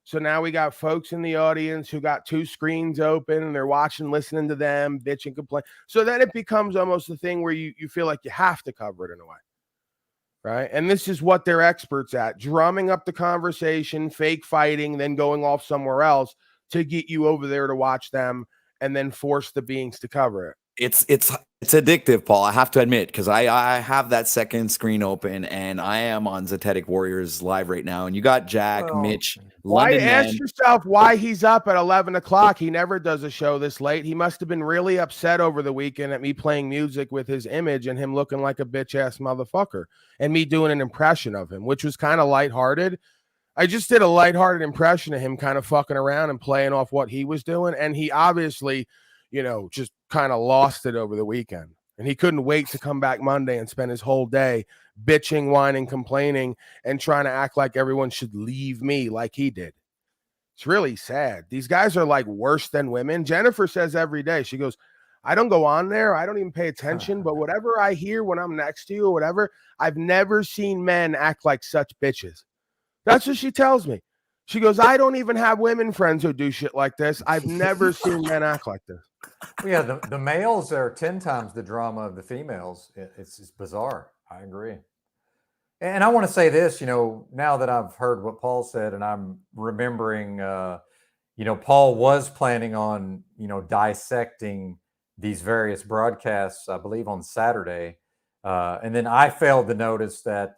So now we got folks in the audience who got 2 screens open and they're watching, listening to them, bitch and complain. So then it becomes almost a thing where you feel like you have to cover it in a way. Right. And this is what they're experts at, drumming up the conversation, fake fighting, then going off somewhere else to get you over there to watch them and then force the beings to cover it. It's addictive, Paul. I have to admit, because I have that second screen open and I am on Zetetic Warriors live right now. And you got Jack, Mitch, London ask Man. yourself why he's up at 11 o'clock. He never does a show this late. He must have been really upset over the weekend at me playing music with his image and him looking like a bitch ass motherfucker and me doing an impression of him, which was kind of lighthearted. I just did a lighthearted impression of him kind of fucking around and playing off what he was doing. And he obviously, you know, just kind of lost it over the weekend. And he couldn't wait to come back Monday and spend his whole day bitching, whining, complaining, and trying to act like everyone should leave me like he did. It's really sad. These guys are like worse than women. Jennifer says every day, she goes, I don't go on there. I don't even pay attention. But whatever I hear when I'm next to you or whatever, I've never seen men act like such bitches. That's what she tells me. She goes, I don't even have women friends who do shit like this. I've never seen men act like this. Well, yeah, the males are 10 times the drama of the females. It's bizarre. I agree. And I want to say this, you know, now that I've heard what Paul said and I'm remembering, you know, Paul was planning on, you know, dissecting these various broadcasts, I believe on Saturday. And then I failed to notice that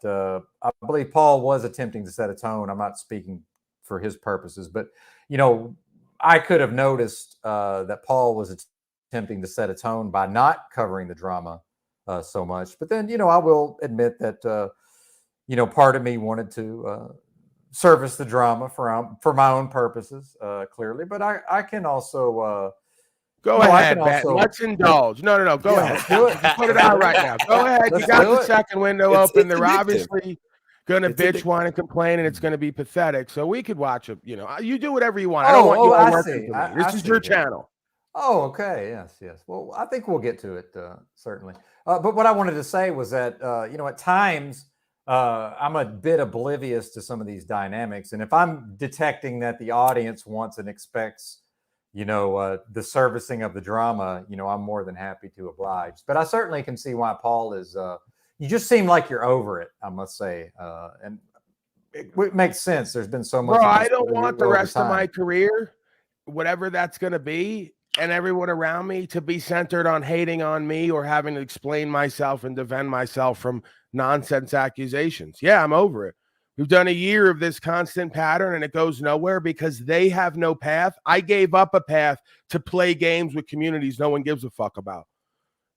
I believe Paul was attempting to set a tone. I'm not speaking for his purposes, but, you know, I could have noticed that Paul was attempting to set a tone by not covering the drama so much. But then, you know, I will admit that, you know, part of me wanted to service the drama for my own purposes, clearly. But I can also... Go ahead, Benton. Let's indulge. No. Go ahead. Let's do it. Put it out right now. Go ahead. You got the second window open. They're addictive. obviously going to bitch, whine, and complain, and it's going to be pathetic. So we could watch it. You know, you do whatever you want. I don't want you all working for me. This is your channel. Oh, okay. Yes. Well, I think we'll get to it, certainly. But what I wanted to say was that, you know, at times I'm a bit oblivious to some of these dynamics. And if I'm detecting that the audience wants and expects, you know, the servicing of the drama, you know, I'm more than happy to oblige. But I certainly can see why Paul is, you just seem like you're over it, I must say. And it makes sense. There's been so much. Bro, I don't want the rest of my career, whatever that's going to be, and everyone around me to be centered on hating on me or having to explain myself and defend myself from nonsense accusations. Yeah, I'm over it. We've done a year of this constant pattern and it goes nowhere because they have no path. I gave up a path to play games with communities no one gives a fuck about.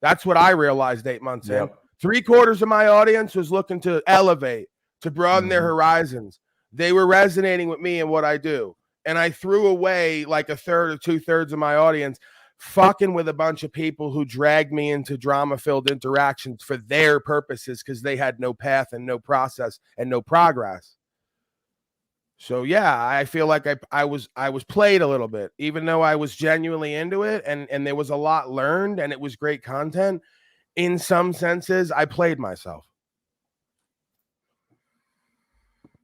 That's what I realized 8 months in. 3/4 of my audience was looking to elevate, to broaden their horizons. They were resonating with me and what I do. And I threw away like 1/3 or 2/3 of my audience, fucking with a bunch of people who dragged me into drama-filled interactions for their purposes because they had no path and no process and no progress. So yeah, I feel like I was played a little bit, even though I was genuinely into it, and there was a lot learned, and it was great content. In some senses, I played myself.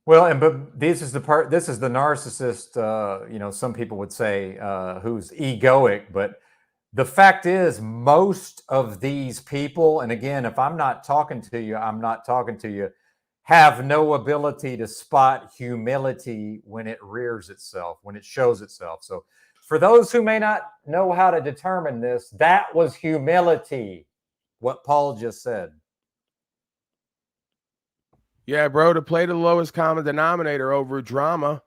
Well, but this is the part. This is the narcissist. Some people would say who's egoic, but the fact is, most of these people, and again, if I'm not talking to you, I'm not talking to you, have no ability to spot humility when it rears itself, when it shows itself. So, for those who may not know how to determine this, that was humility. What Paul just said. Yeah, bro, to play the lowest common denominator over drama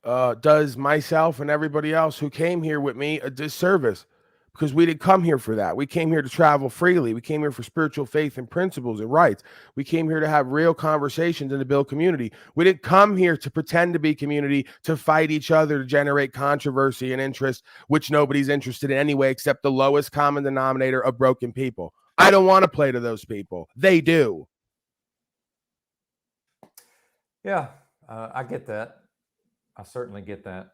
does myself and everybody else who came here with me a disservice, because we didn't come here for that. We came here to travel freely. We came here for spiritual faith and principles and rights. We came here to have real conversations and to build community. We didn't come here to pretend to be community, to fight each other, to generate controversy and interest, which nobody's interested in anyway, except the lowest common denominator of broken people. I don't want to play to those people. They do. Yeah, I get that. I certainly get that.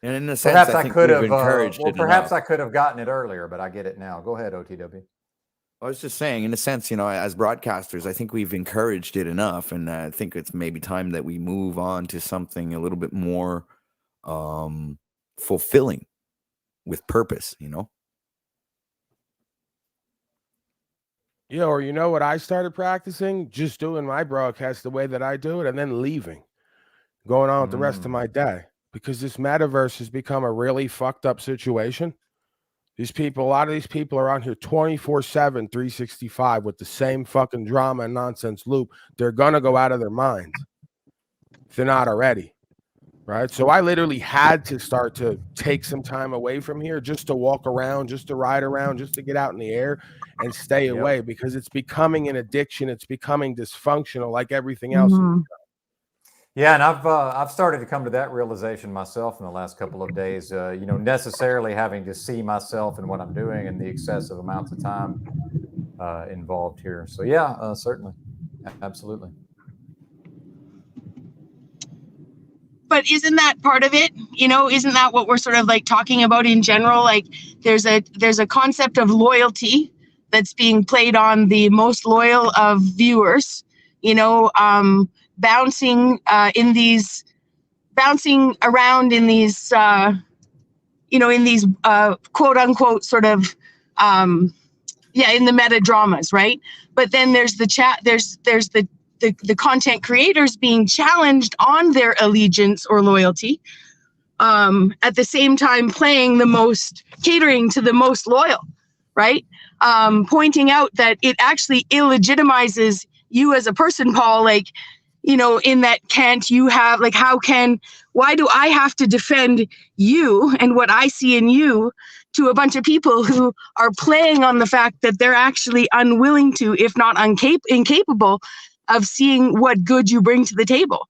And in a sense, Perhaps I I think could we've have. encouraged Well, it perhaps enough. I could have gotten it earlier, but I get it now. Go ahead, OTW. I was just saying, in a sense, as broadcasters, I think we've encouraged it enough, and I think it's maybe time that we move on to something a little bit more fulfilling, with purpose. Yeah, or you know what I started practicing? Just doing my broadcast the way that I do it and then leaving, going on with the rest of my day. Because this metaverse has become a really fucked up situation. A lot of these people are on here 24/7, 365 with the same fucking drama and nonsense loop. They're going to go out of their minds if they're not already. Right. So I literally had to start to take some time away from here just to walk around, just to ride around, just to get out in the air and stay away, because it's becoming an addiction. It's becoming dysfunctional like everything else. Yeah, and I've started to come to that realization myself in the last couple of days. Necessarily having to see myself and what I'm doing and the excessive amounts of time involved here. So yeah, certainly, absolutely. But isn't that part of it? Isn't that what we're sort of like talking about in general? Like there's a concept of loyalty that's being played on the most loyal of viewers, bouncing around in these quote unquote sort of in the meta dramas, right? But then there's the content creators being challenged on their allegiance or loyalty, at the same time catering to the most loyal, right? Pointing out that it actually illegitimizes you as a person, Paul, in that why do I have to defend you and what I see in you to a bunch of people who are playing on the fact that they're actually unwilling to, if not incapable of seeing what good you bring to the table,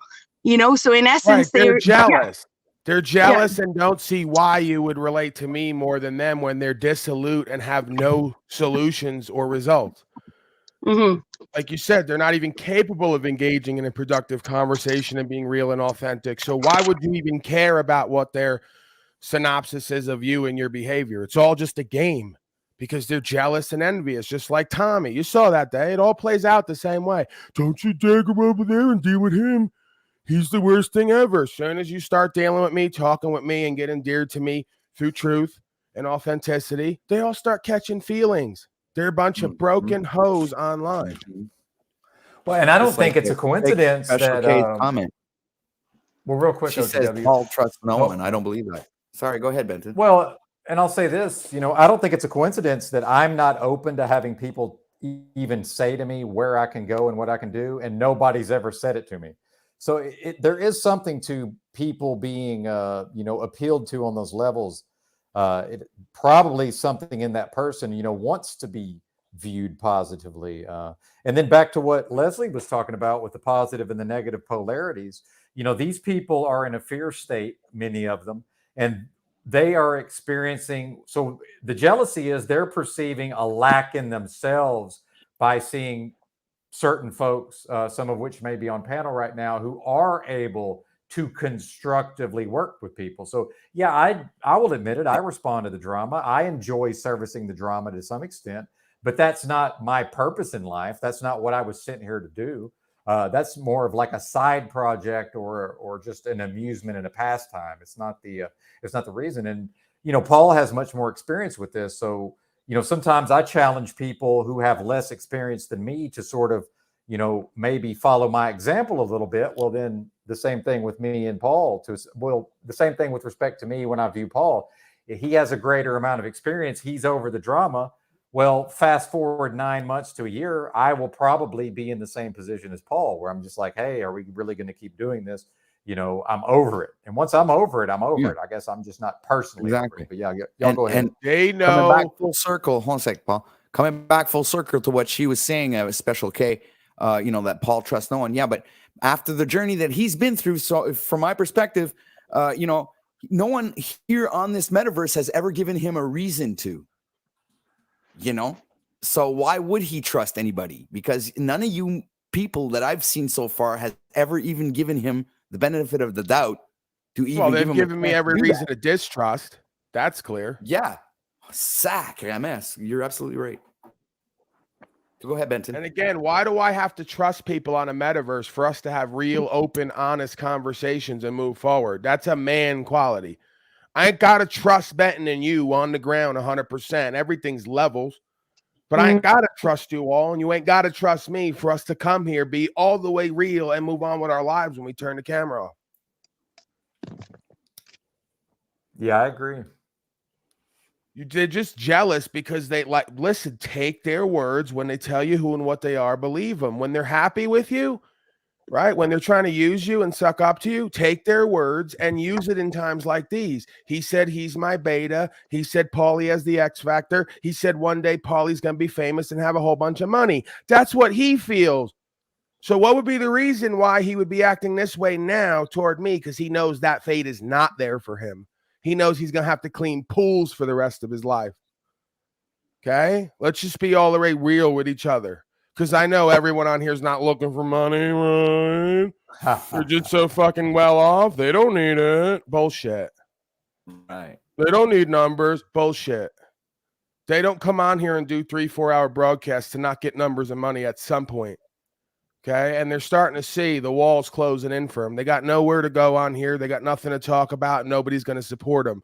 so in essence, they're jealous. They're jealous and don't see why you would relate to me more than them when they're dissolute and have no solutions or results. Like you said, they're not even capable of engaging in a productive conversation and being real and authentic. So why would you even care about what their synopsis is of you and your behavior? It's all just a game, because they're jealous and envious, just like Tommy. You saw that day. It all plays out the same way. Don't you dare go over there and deal with him. He's the worst thing ever. As soon as you start dealing with me, talking with me, and get endeared to me through truth and authenticity, they all start catching feelings. They're a bunch of broken hoes online. Well, and I don't think it's a coincidence that comment. Well, real quick, she says Paul trusts no one. I don't believe that. Sorry, go ahead, Benton. Well, and I'll say this, I don't think it's a coincidence that I'm not open to having people even say to me where I can go and what I can do, and nobody's ever said it to me. So there is something to people being, appealed to on those levels. Probably something in that person, wants to be viewed positively. And then back to what Leslie was talking about with the positive and the negative polarities. These people are in a fear state, many of them, and they are experiencing. So the jealousy is they're perceiving a lack in themselves by seeing certain folks, some of which may be on panel right now, who are able to constructively work with people. So yeah, I will admit it. I respond to the drama. I enjoy servicing the drama to some extent, but that's not my purpose in life. That's not what I was sent here to do. That's more of like a side project or just an amusement and a pastime. It's not the reason. And Paul has much more experience with this. So sometimes I challenge people who have less experience than me to sort of maybe follow my example a little bit. Well, then the same thing with me and Paul. The same thing with respect to me when I view Paul. He has a greater amount of experience. He's over the drama. Well, fast forward 9 months to a year, I will probably be in the same position as Paul, where I'm just like, hey, are we really going to keep doing this? I'm over it. And once I'm over it, I'm over it. I guess I'm just not personally over it. But yeah, y'all go ahead. And they know. Coming back full circle. Hold on a sec, Paul. Coming back full circle to what she was saying, Special K, that Paul trusts no one. Yeah, but after the journey that he's been through, so from my perspective, no one here on this metaverse has ever given him a reason to. So why would he trust anybody? Because none of you people that I've seen so far has ever even given him the benefit of the doubt to even. Well, they've given me every reason to distrust. That's clear. Yeah, sack MS. You're absolutely right. So go ahead, Benton. And again, why do I have to trust people on a metaverse for us to have real, open, honest conversations and move forward? That's a man quality. I ain't got to trust Benton and you on the ground 100%. Everything's levels. But I ain't got to trust you all, and you ain't got to trust me for us to come here, be all the way real, and move on with our lives when we turn the camera off. Yeah, I agree. They're just jealous because they listen, take their words when they tell you who and what they are, believe them. When they're happy with you, right? When they're trying to use you and suck up to you, take their words and use it in times like these. He said he's my beta. He said Paulie has the X factor. He said one day Paulie's going to be famous and have a whole bunch of money. That's what he feels. So what would be the reason why he would be acting this way now toward me? Because he knows that fate is not there for him. He knows he's going to have to clean pools for the rest of his life. Okay? Let's just be all the way real with each other. Because I know everyone on here is not looking for money, right? They're just so fucking well off. They don't need it. Bullshit. Right. They don't need numbers. Bullshit. They don't come on here and do 3-4 hour broadcasts to not get numbers and money at some point. Okay? And they're starting to see the walls closing in for them. They got nowhere to go on here. They got nothing to talk about. Nobody's going to support them.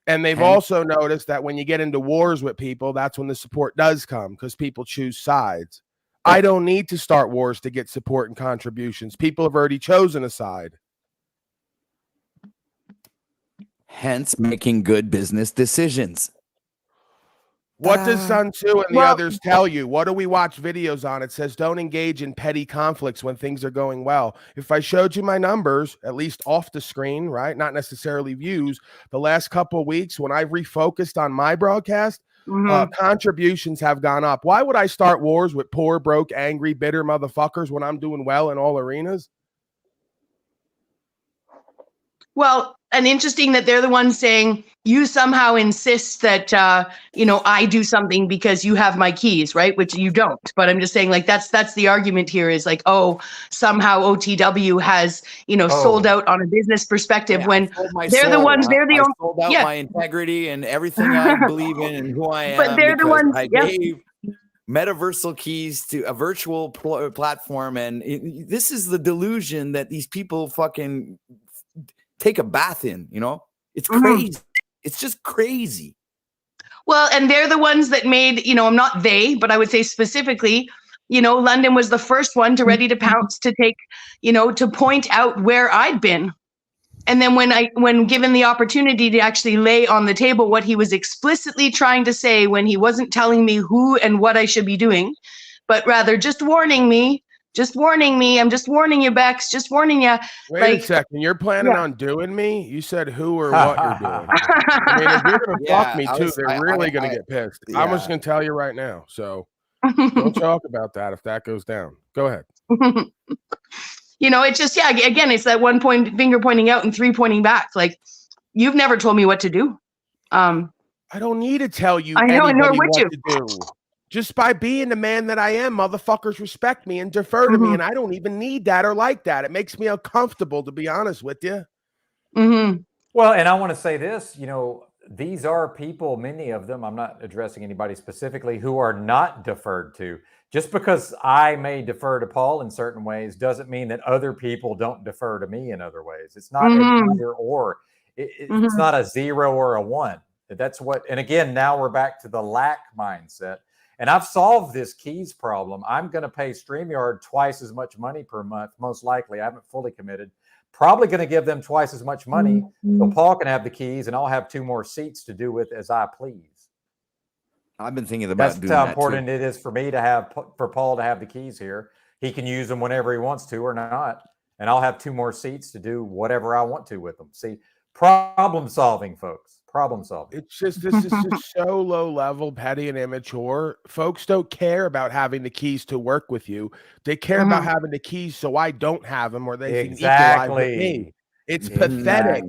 And they've also noticed that when you get into wars with people, that's when the support does come because people choose sides. I don't need to start wars to get support and contributions. People have already chosen a side. Hence, making good business decisions. What does Sun Tzu and the others tell you? What do we watch videos on? It says don't engage in petty conflicts when things are going well. If I showed you my numbers, at least off the screen, right? Not necessarily views, the last couple of weeks when I've refocused on my broadcast, contributions have gone up. Why would I start wars with poor, broke, angry, bitter motherfuckers when I'm doing well in all arenas? Well, and interesting that they're the ones saying you somehow insist that, I do something because you have my keys, right? Which you don't. But I'm just saying, like, that's the argument here is like, oh, somehow OTW has, sold out on a business perspective when they're the ones, they're the only. Sold out my integrity and everything I believe in and who I am. But they're the ones. I gave metaversal keys to a virtual platform. And this is the delusion that these people fucking take a bath in, it's crazy. It's just crazy. Well, and they're the ones that made, not they, but I would say specifically, London was the first one to ready to pounce to take, to point out where I'd been. And then when given the opportunity to actually lay on the table what he was explicitly trying to say when he wasn't telling me who and what I should be doing, but rather just warning me, I'm just warning you, Bex, just warning you. Wait a second. You're planning on doing me? You said who or what you're doing. I mean, if you're going to fuck me too, they're really going to get pissed. Yeah. I'm just going to tell you right now. So don't talk about that if that goes down. Go ahead. It's just, again, it's that one point finger pointing out and 3 pointing back. Like, you've never told me what to do. I don't need to tell you I know, nor would what you. to do. Just by being the man that I am, motherfuckers respect me and defer to me, and I don't even need that or like that. It makes me uncomfortable, to be honest with you. Well, and I want to say this, these are people, many of them, I'm not addressing anybody specifically, who are not deferred to. Just because I may defer to Paul in certain ways doesn't mean that other people don't defer to me in other ways. It's not an either or. It's not a 0 or a 1. That's what, and again, now we're back to the lack mindset. And I've solved this keys problem. I'm going to pay StreamYard twice as much money per month, most likely. I haven't fully committed. Probably going to give them twice as much money so Paul can have the keys and I'll have 2 more seats to do with as I please. I've been thinking about That's doing how that important too. it is for me to have, for Paul to have the keys here. He can use them whenever he wants to or not. And I'll have 2 more seats to do whatever I want to with them. See, problem solving, folks. Problem solving. It's just, this is just so low level, petty, and immature. Folks don't care about having the keys to work with you. They care about having the keys so I don't have them, or they can equalize with me. It's pathetic.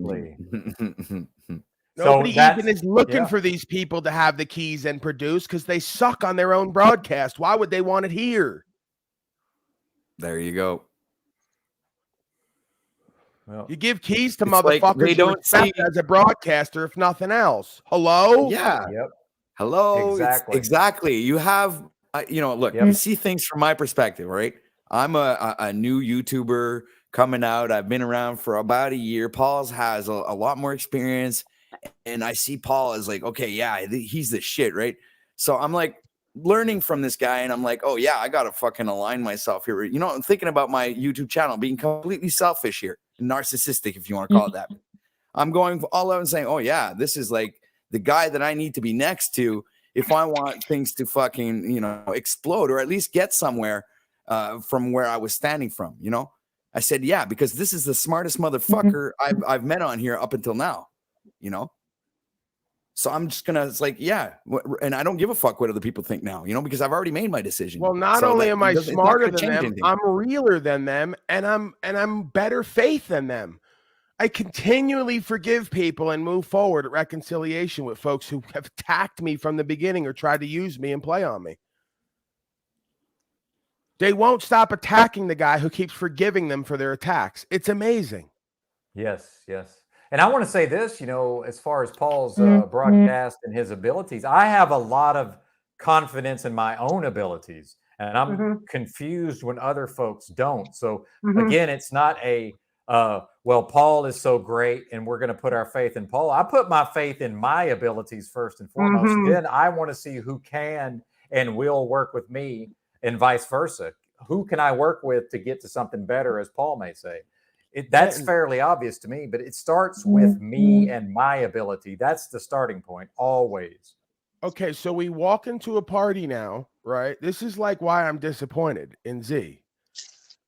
Nobody even is looking for these people to have the keys and produce because they suck on their own broadcast. Why would they want it here? There you go. Well, you give keys to it's like motherfuckers they who don't respect see- as a broadcaster, if nothing else. Hello? Yeah. Yep. Hello. Exactly. Exactly. You have, look, you see things from my perspective, right? I'm a new YouTuber coming out. I've been around for about a year. Paul's has a lot more experience. And I see Paul as like, okay, yeah, he's the shit, right? So I'm like learning from this guy. And I'm like, oh, yeah, I got to fucking align myself here. I'm thinking about my YouTube channel, being completely selfish here. Narcissistic, if you want to call it that. I'm going all out and saying, oh yeah, this is like the guy that I need to be next to if I want things to fucking, explode or at least get somewhere from where I was standing from, I said, yeah, because this is the smartest motherfucker I've met on here up until now, So I'm just gonna, it's like, yeah, and I don't give a fuck what other people think now, because I've already made my decision. Well, not So only that am I it's not smarter gonna than change them, anything. I'm realer than them, and I'm better faith than them. I continually forgive people and move forward at reconciliation with folks who have attacked me from the beginning or tried to use me and play on me. They won't stop attacking the guy who keeps forgiving them for their attacks. It's amazing. Yes, yes. And I want to say this, as far as Paul's broadcast and his abilities, I have a lot of confidence in my own abilities, and I'm confused when other folks don't. So again, it's not a, well, Paul is so great and we're going to put our faith in Paul. I put my faith in my abilities first and foremost. Then I want to see who can and will work with me and vice versa. Who can I work with to get to something better, as Paul may say? That's fairly obvious to me, but it starts with me and my ability. That's the starting point, always. Okay, so we walk into a party now, right? This is like why I'm disappointed in Z.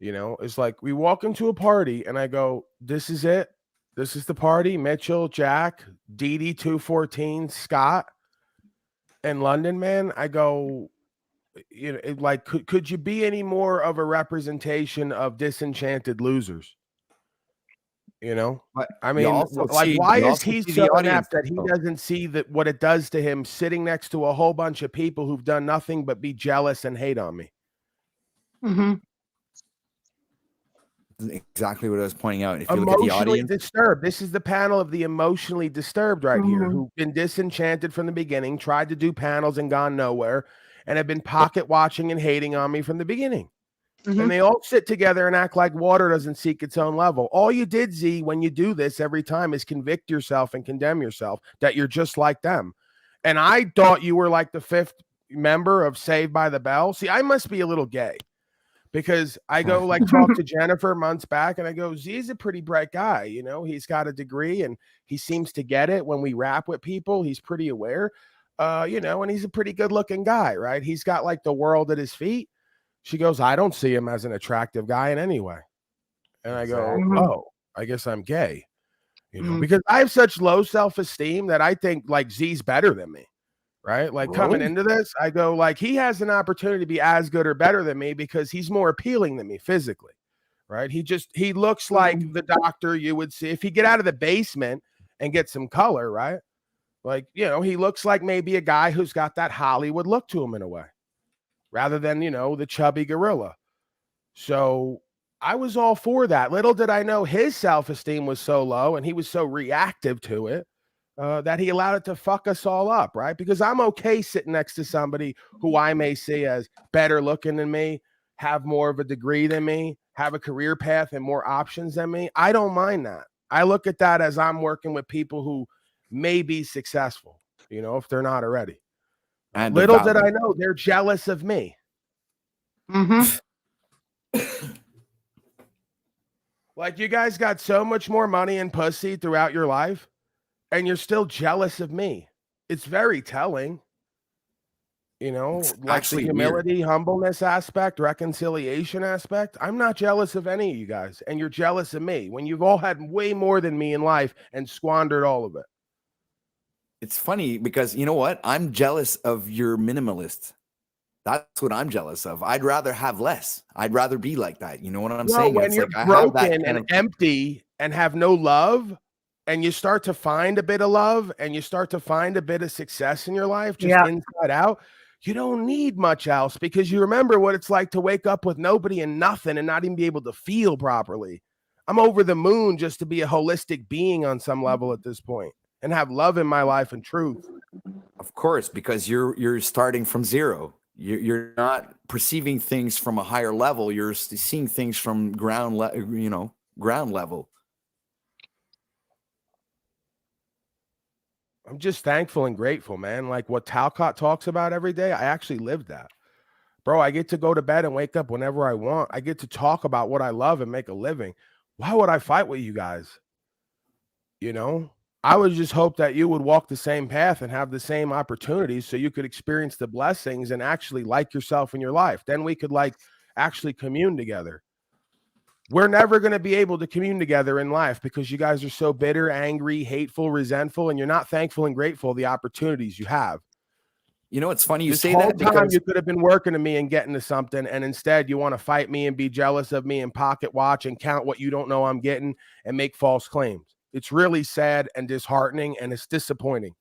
It's like we walk into a party and I go, this is it. This is the party. Mitchell, Jack, Dee 214, Scott, and London, man. I go, could you be any more of a representation of disenchanted losers? I mean, why is he so inept that he doesn't see that what it does to him sitting next to a whole bunch of people who've done nothing but be jealous and hate on me? Exactly what I was pointing out. If you look at the Emotionally audience, disturbed. This is the panel of the emotionally disturbed right here, who've been disenchanted from the beginning, tried to do panels and gone nowhere, and have been pocket watching and hating on me from the beginning. And they all sit together and act like water doesn't seek its own level. All you did, Z, when you do this every time is convict yourself and condemn yourself that you're just like them. And I thought you were like the 5th member of Saved by the Bell. See, I must be a little gay. Because I go talk to Jennifer months back and I go, Z's a pretty bright guy. He's got a degree and he seems to get it when we rap with people. He's pretty aware, and he's a pretty good looking guy, right? He's got like the world at his feet. She goes, I don't see him as an attractive guy in any way. And I go, oh, I guess I'm gay, because I have such low self-esteem that I think like Z's better than me. Right? Like coming into this, I go like he has an opportunity to be as good or better than me because he's more appealing than me physically. Right? He looks like the doctor you would see if he get out of the basement and get some color, right? Like, he looks like maybe a guy who's got that Hollywood look to him in a way. rather than, you know, the chubby gorilla. So I was all for that. Little did I know his self-esteem was so low and he was so reactive to it that he allowed it to fuck us all up, right? Because I'm okay sitting next to somebody who I may see as better looking than me, have more of a degree than me, have a career path and more options than me. I don't mind that. I look at that as I'm working with people who may be successful, you know, if they're not already. And Little did I know they're jealous of me. Mm-hmm. Like, you guys got so much more money and pussy throughout your life, and you're still jealous of me. It's very telling. You know, It's like the actually weird. humility, humbleness aspect, reconciliation aspect. I'm not jealous of any of you guys, and you're jealous of me when you've all had way more than me in life and squandered all of it. It's funny because you know what? I'm jealous of your minimalist. That's what I'm jealous of. I'd rather have less. I'd rather be like that. You know what I'm Well, saying? when It's you're like I have that broken kind and of empty and have no love, and you start to find a bit of love and you start to find a bit of success in your life, just Yeah. inside out, you don't need much else because you remember what it's like to wake up with nobody and nothing and not even be able to feel properly. I'm over the moon just to be a holistic being on some level at this point and have love in my life and truth. Of course, because you're starting from zero. You're not perceiving things from a higher level. You're seeing things from ground level. I'm just thankful and grateful, man. Like what Talcott talks about every day, I actually live that. Bro, I get to go to bed and wake up whenever I want. I get to talk about what I love and make a living. Why would I fight with you guys? You know, I would just hope that you would walk the same path and have the same opportunities so you could experience the blessings and actually like yourself in your life. Then we could like actually commune together. We're never going to be able to commune together in life because you guys are so bitter, angry, hateful, resentful, and you're not thankful and grateful for the opportunities you have. You know, it's funny you This say whole that time because you could have been working to me and getting to something, and instead you want to fight me and be jealous of me and pocket watch and count what you don't know I'm getting and make false claims. It's really sad and disheartening, and it's disappointing.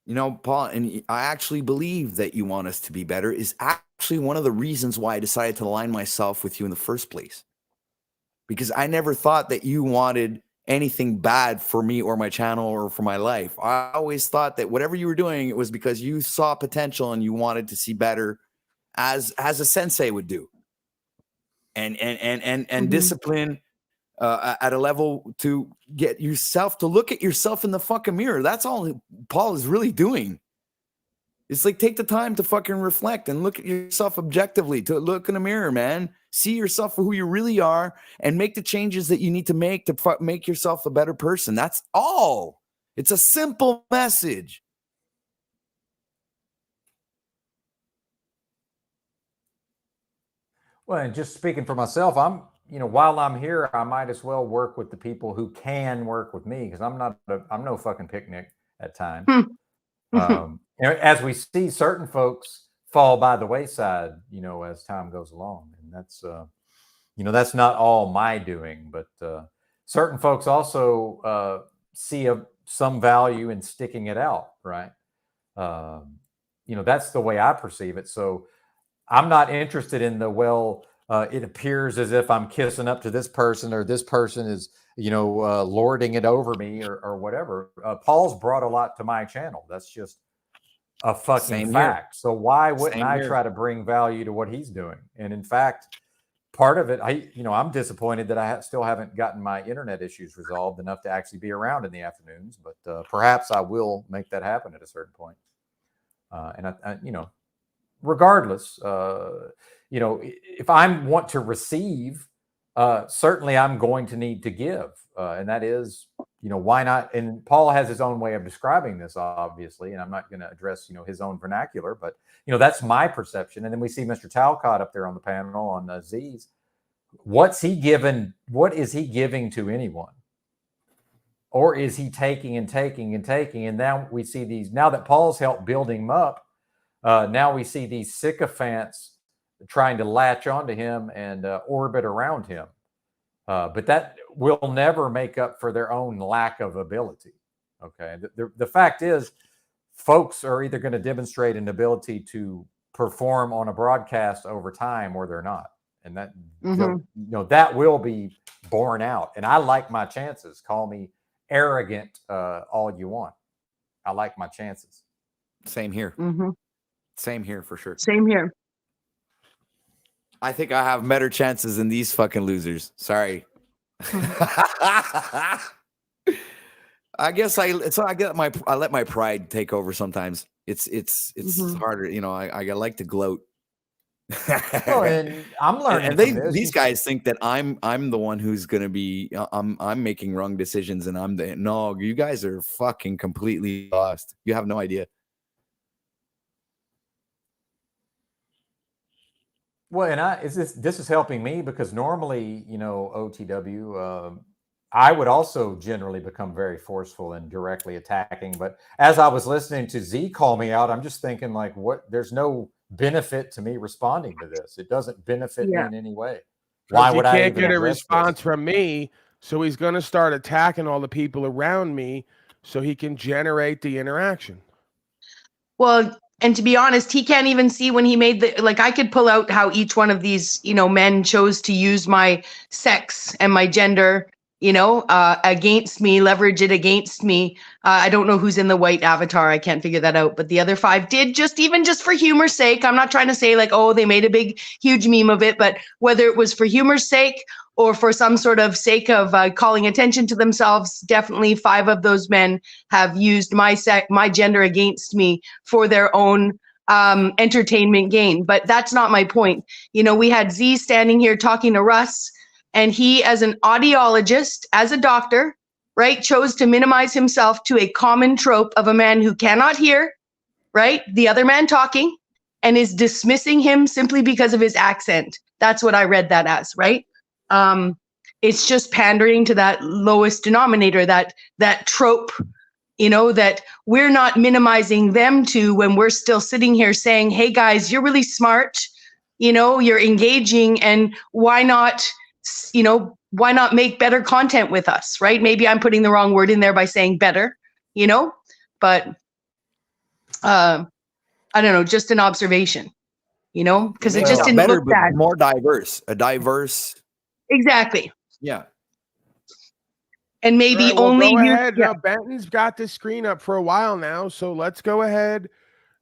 you know, Paul, and I actually believe that you want us to be better is actually one of the reasons why I decided to align myself with you in the first place. Because I never thought that you wanted anything bad for me or my channel or for my life. I always thought that whatever you were doing, it was because you saw potential and you wanted to see better as a sensei would do. And discipline at a level to get yourself to look at yourself in the fucking mirror. That's all Paul is really doing. It's like, take the time to fucking reflect and look at yourself objectively, to look in the mirror, man. See yourself for who you really are and make the changes that you need to make make yourself a better person. That's all. It's a simple message. Well, and just speaking for myself, while I'm here, I might as well work with the people who can work with me because I'm no fucking picnic at times. As we see certain folks fall by the wayside, as time goes along, and that's not all my doing, but certain folks also see some value in sticking it out, right? That's the way I perceive it. So I'm not interested in it appears as if I'm kissing up to this person or this person is, lording it over me or whatever. Paul's brought a lot to my channel. That's just a fucking Same fact. here. So why wouldn't Same I here. try to bring value to what he's doing? And in fact, part of it, I'm disappointed that I still haven't gotten my internet issues resolved enough to actually be around in the afternoons, but perhaps I will make that happen at a certain point. And I regardless, if I want to receive, certainly I'm going to need to give. And that is, why not? And Paul has his own way of describing this, obviously, and I'm not going to address, his own vernacular, but, that's my perception. And then we see Mr. Talcott up there on the panel on Z's. What's he given? What is he giving to anyone? Or is he taking and taking and taking? And now we see now that Paul's helped building him up, now we see these sycophants trying to latch onto him and orbit around him. But that will never make up for their own lack of ability. Okay. The fact is, folks are either going to demonstrate an ability to perform on a broadcast over time or they're not. And that, Mhm. that will be borne out. And I like my chances. Call me arrogant all you want. I like my chances. Same here. Mhm. Same here for sure. Same here. I think I have better chances than these fucking losers. Sorry. I guess I let my pride take over sometimes. It's harder, I like to gloat. Well, and I'm learning. And from this. these guys think that I'm the one who's gonna be I'm making wrong decisions, and no, you guys are fucking completely lost. You have no idea. Well, and this is helping me because normally, OTW, I would also generally become very forceful and directly attacking. But as I was listening to Z call me out, I'm just thinking like, there's no benefit to me responding to this. It doesn't benefit me in any way. Why would I can't even get a address response this? from me? So he's going to start attacking all the people around me so he can generate the interaction. Well, and to be honest, he can't even see when he made I could pull out how each one of these, men chose to use my sex and my gender, against me, leverage it against me. I don't know who's in the white avatar. I can't figure that out. But the other 5 did just for humor's sake. I'm not trying to say they made a big, huge meme of it, but whether it was for humor's sake or for some sort of sake of calling attention to themselves, definitely 5 of those men have used my gender against me for their own entertainment gain. But that's not my point. We had Z standing here talking to Russ, and he, as an audiologist, as a doctor, right, chose to minimize himself to a common trope of a man who cannot hear, right, the other man talking, and is dismissing him simply because of his accent. That's what I read that as, right? It's just pandering to that lowest denominator, that trope, that we're not minimizing them to when we're still sitting here saying, hey guys, you're really smart, you're engaging, and why not make better content with us, right? Maybe I'm putting the wrong word in there by saying better, but I don't know, just an observation, because it just didn't better, look but bad. more diverse. A diverse. Exactly. Yeah. And maybe All right, well, only go you. ahead. Benton's got this screen up for a while now, so let's go ahead.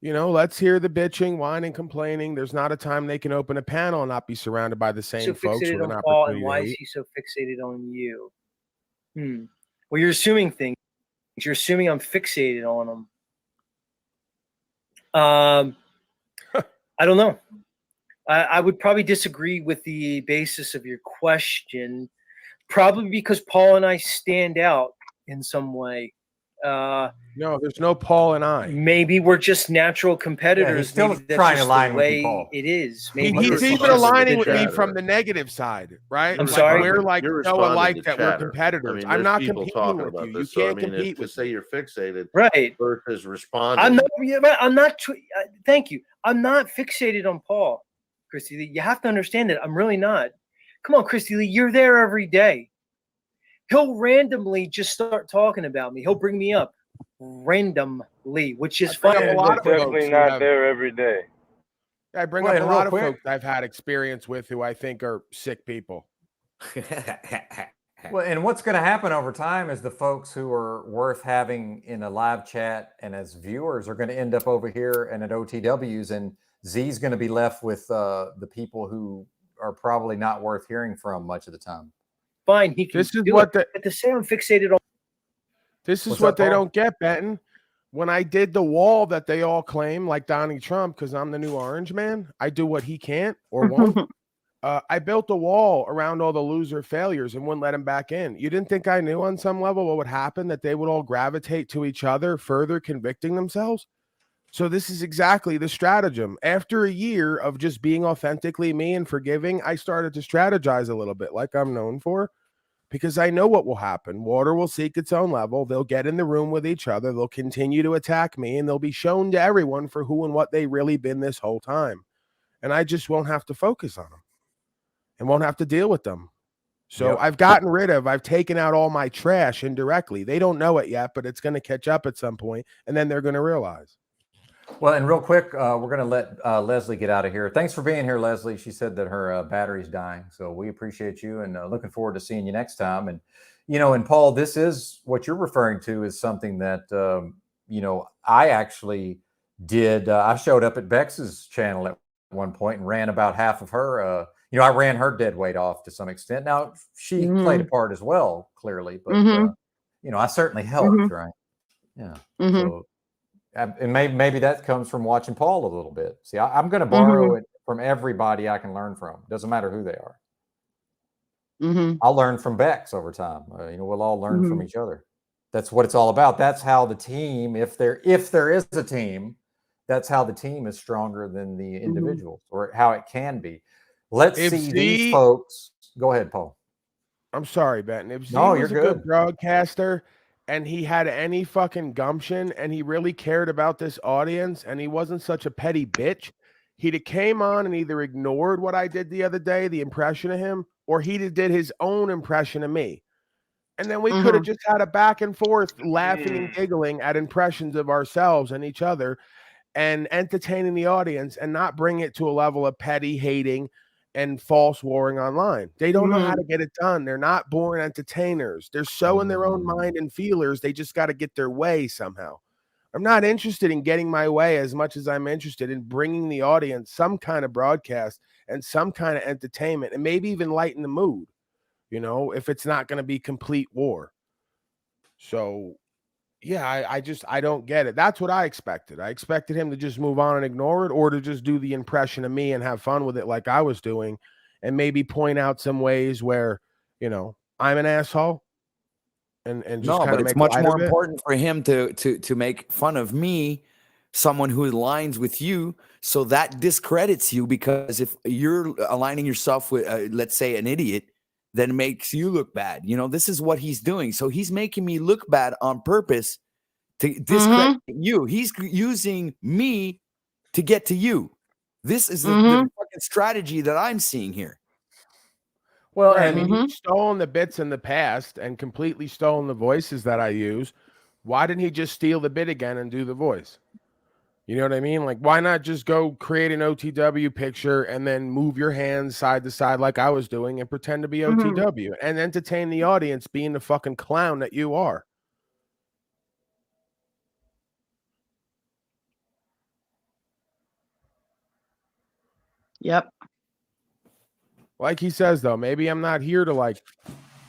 Let's hear the bitching, whining, complaining. There's not a time they can open a panel and not be surrounded by the same So folks fixated with an on Paul, opportunity and why to is hate. he so fixated on you? Well, you're assuming things. You're assuming I'm fixated on him. I don't know. I would probably disagree with the basis of your question, probably because Paul and I stand out in some way. No, there's no Paul and I. Maybe we're just natural competitors. he's still Maybe that's trying to just align the with you, way Paul. it is. He's Maybe even aligning with me from the negative side, right? I'm sorry? We're You're so responding alike to that we're chatter. competitors. I'm there's not people competing talking with about you. this. You So, can't compete to with say me. you're fixated, right, versus responding. I'm not. I'm not. Thank you. I'm not fixated on Paul, Christy Lee. You have to understand it. I'm really not. Come on, Christy Lee. You're there every day. He'll randomly just start talking about me. He'll bring me up randomly, which is fine. Definitely not there every day. I bring Well, up a and real lot of quick- folks I've had experience with who I think are sick people. Well, and what's going to happen over time is the folks who are worth having in a live chat and as viewers are going to end up over here and at OTWs, and Z's going to be left with the people who are probably not worth hearing from much of the time. Fine, he can This is do what it. At the same, I'm fixated on. This is What's what up, they Paul? don't get, Benton. When I did the wall that they all claim, like Donnie Trump, because I'm the new orange man, I do what he can't or won't. I built a wall around all the loser failures and wouldn't let them back in. You didn't think I knew on some level what would happen, that they would all gravitate to each other, further convicting themselves? So this is exactly the stratagem. After a year of just being authentically me and forgiving, I started to strategize a little bit like I'm known for, because I know what will happen. Water will seek its own level. They'll get in the room with each other. They'll continue to attack me, and they'll be shown to everyone for who and what they really been this whole time. And I just won't have to focus on them and won't have to deal with them. So I've taken out all my trash indirectly. They don't know it yet, but it's going to catch up at some point, and then they're going to realize. Well, and real quick, we're going to let Leslie get out of here. Thanks for being here, Leslie. She said that her battery's dying. So we appreciate you and looking forward to seeing you next time. And, and Paul, this is what you're referring to is something that, I actually did. I showed up at Bex's channel at one point and ran about half of her. I ran her dead weight off to some extent. Now, she played a part as well, clearly. But, I certainly helped, right? Yeah. So. And maybe that comes from watching Paul a little bit. See, I'm going to borrow it from everybody I can learn from. Doesn't matter who they are. I'll learn from Bex over time. We'll all learn from each other. That's what it's all about. That's how the team, if there is a team, that's how the team is stronger than the individuals, or how it can be. Let's see these folks. Go ahead, Paul. I'm sorry, Benton. If Z No, was you're a good. good broadcaster and he had any fucking gumption and he really cared about this audience and he wasn't such a petty bitch, he'd have came on and either ignored what I did the other day, the impression of him, or he did his own impression of me. And then we could have just had a back and forth laughing and giggling at impressions of ourselves and each other and entertaining the audience and not bring it to a level of petty hating and false warring online. They don't know how to get it done. They're not born entertainers. They're so in their own mind and feelers. They just got to get their way somehow. I'm not interested in getting my way as much as I'm interested in bringing the audience some kind of broadcast and some kind of entertainment and maybe even lighten the mood, if it's not going to be complete war. So yeah, I don't get it. That's what I expected. I expected him to just move on and ignore it, or to just do the impression of me and have fun with it like I was doing, and maybe point out some ways where, I'm an asshole and just No, kind but of it's make much light more of it. important for him to make fun of me, someone who aligns with you, so that discredits you, because if you're aligning yourself with, let's say, an idiot, then it makes you look bad. This is what he's doing. So he's making me look bad on purpose to discredit you. He's using me to get to you. This is the fucking strategy that I'm seeing here. Well, right. I mean, he's stolen the bits in the past and completely stolen the voices that I use. Why didn't he just steal the bit again and do the voice? You know what I mean? Like, why not just go create an OTW picture and then move your hands side to side like I was doing and pretend to be OTW and entertain the audience being the fucking clown that you are? Yep. Like he says, though, maybe I'm not here to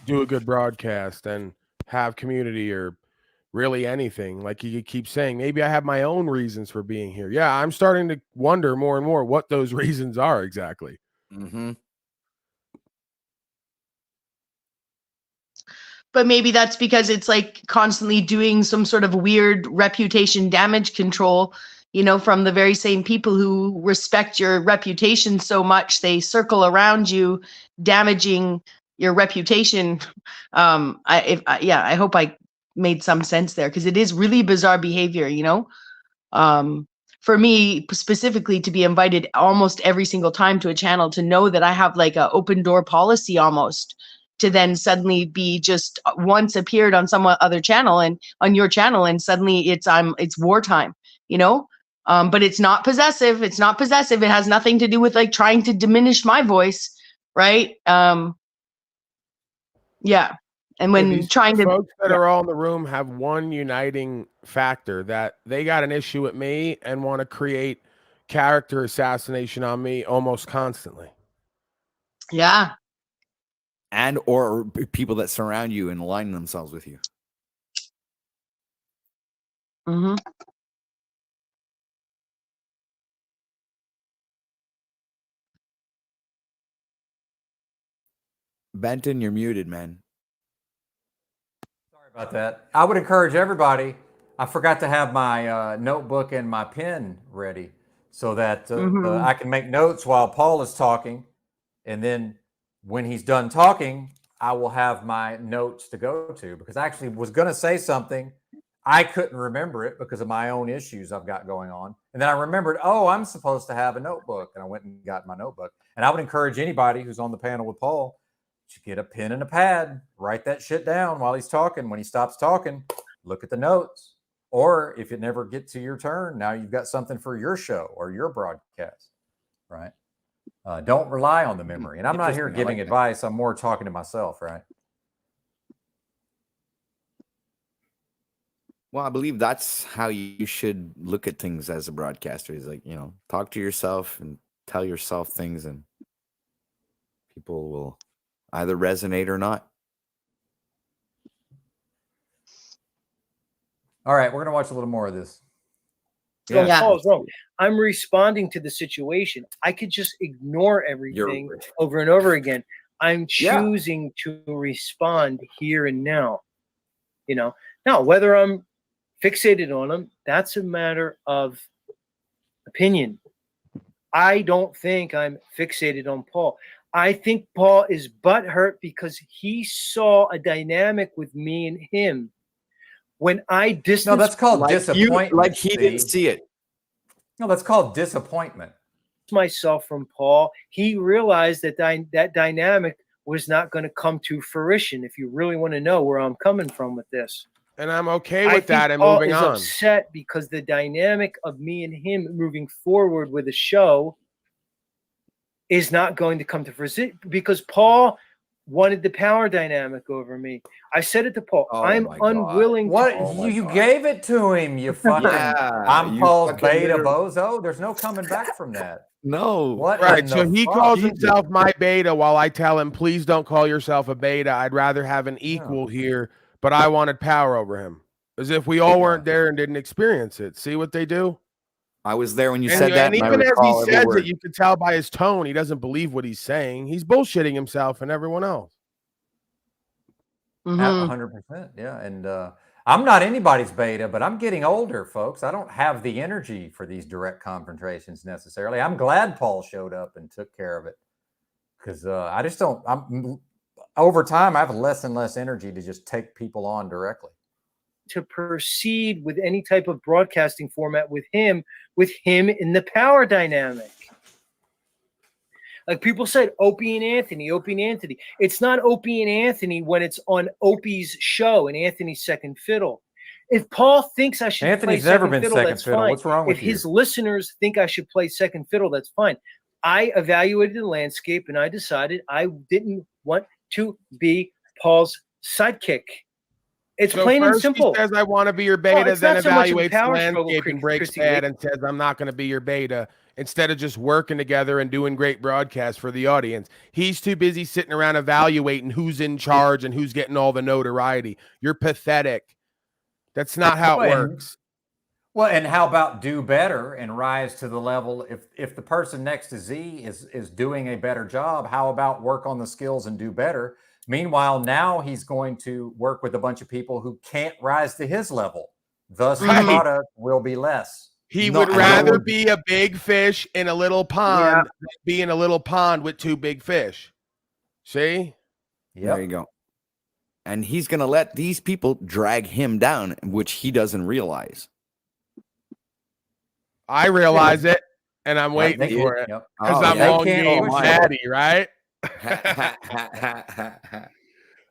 do a good broadcast and have community or really anything. Like he keeps saying, maybe I have my own reasons for being here. Yeah, I'm starting to wonder more and more what those reasons are exactly. But maybe that's because it's constantly doing some sort of weird reputation damage control, from the very same people who respect your reputation so much. They circle around you, damaging your reputation. I hope I made some sense there, because it is really bizarre behavior, for me specifically, to be invited almost every single time to a channel, to know that I have a open door policy almost, to then suddenly be just once appeared on some other channel and on your channel, and suddenly it's wartime, but it's not possessive. It's not possessive. It has nothing to do with trying to diminish my voice. Right. Yeah. And when these trying to folks that are all in the room have one uniting factor, that they got an issue with me and want to create character assassination on me almost constantly. Yeah. And or people that surround you and align themselves with you. Benton, you're muted, man. Sorry about that. I would encourage everybody. I forgot to have my notebook and my pen ready so that I can make notes while Paul is talking. And then when he's done talking, I will have my notes to go to, because I actually was going to say something. I couldn't remember it because of my own issues I've got going on. And then I remembered, I'm supposed to have a notebook. And I went and got my notebook. And I would encourage anybody who's on the panel with Paul to get a pen and a pad, write that shit down while he's talking. When he stops talking, look at the notes. Or if it never gets to your turn, now you've got something for your show or your broadcast, right? Don't rely on the memory. And I'm not here giving advice. I'm more talking to myself, right? Well, I believe that's how you should look at things as a broadcaster. Is like, talk to yourself and tell yourself things, and people will either resonate or not. All right, we're going to watch a little more of this. So Paul's wrong. I'm responding to the situation. I could just ignore everything over and over again. I'm choosing to respond here and now. Now whether I'm fixated on them, that's a matter of opinion. I don't think I'm fixated on Paul. I think Paul is butthurt because he saw a dynamic with me and him. When I distanced, no, that's called disappointment. Like he didn't see it. No, that's called disappointment. Myself from Paul, he realized that that dynamic was not going to come to fruition. If you really want to know where I'm coming from with this, and I'm okay with that. And Paul moving is on. upset because the dynamic of me and him moving forward with the show is not going to come to fruition because Paul wanted the power dynamic over me. I said it to Paul. I'm unwilling to. You gave it to him, you fucking. I'm Paul's beta bozo. There's no coming back from that. No. What? Right. So he calls himself my beta while I tell him, please don't call yourself a beta. I'd rather have an equal here, but I wanted power over him. As if we all weren't there and didn't experience it. See what they do? I was there when you said that. And even as he says it, you can tell by his tone, he doesn't believe what he's saying. He's bullshitting himself and everyone else. 100%. Yeah. And I'm not anybody's beta, but I'm getting older, folks. I don't have the energy for these direct confrontations necessarily. I'm glad Paul showed up and took care of it because I just don't. Over time, I have less and less energy to just take people on directly. To proceed with any type of broadcasting format with him in the power dynamic. Like people said, Opie and Anthony. It's not Opie and Anthony when it's on Opie's show and Anthony's second fiddle. If Paul thinks I should play second fiddle, that's fine. What's wrong with you? If his listeners think I should play second fiddle, that's fine. I evaluated the landscape and I decided I didn't want to be Paul's sidekick. It's so plain and first simple. He says, I want to be your beta, Well, then so evaluates the landscape and breaks bad and says, I'm not going to be your beta, instead of just working together and doing great broadcasts for the audience. He's too busy sitting around evaluating who's in charge and who's getting all the notoriety. You're pathetic. That's not how it works. Well, and how about do better and rise to the level? If the person next to Z is doing a better job, how about work on the skills and do better? Meanwhile, now he's going to work with a bunch of people who can't rise to his level. Thus, the product will be less. He would rather be a big fish in a little pond than be in a little pond with two big fish. See? There you go. And he's going to let these people drag him down, which he doesn't realize. I realize it, and I'm waiting for it. Because I'm long game daddy, right?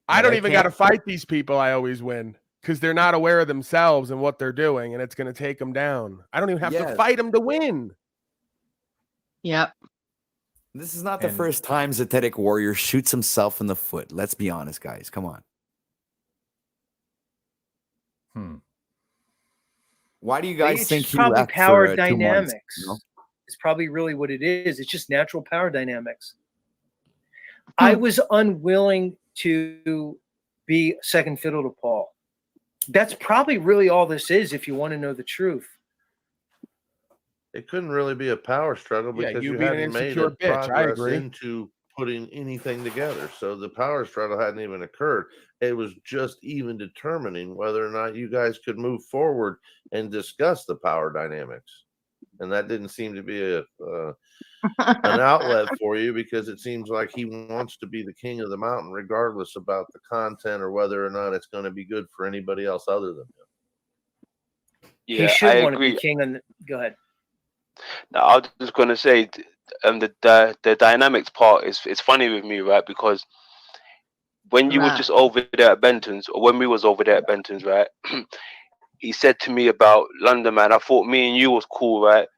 I don't even got to fight these people. I always win because they're not aware of themselves and what they're doing, and it's going to take them down. I don't even have to fight them to win. Yep. This is not the first time Zetetic Warrior shoots himself in the foot. Let's be honest, guys. Come on. Why do you guys think he left power for, dynamics? 2 months, It's probably really what it is. It's just natural power dynamics. I was unwilling to be second fiddle to Paul. That's probably really all this is, if you want to know the truth. It couldn't really be a power struggle because you you being an hadn't made insecure a bitch. I progress agree. into putting anything together. So the power struggle hadn't even occurred. It was just even determining whether or not you guys could move forward and discuss the power dynamics. And that didn't seem to be an outlet for you because it seems like he wants to be the king of the mountain, regardless about the content or whether or not it's going to be good for anybody else other than him. Yeah, He should I want to agree. be king on the, go ahead. No, I was just gonna say, the dynamics part is funny with me, right? Because when you were just over there at Benton's, or when we was over there at Benton's, right? he said to me about London, man, I thought me and you was cool, right?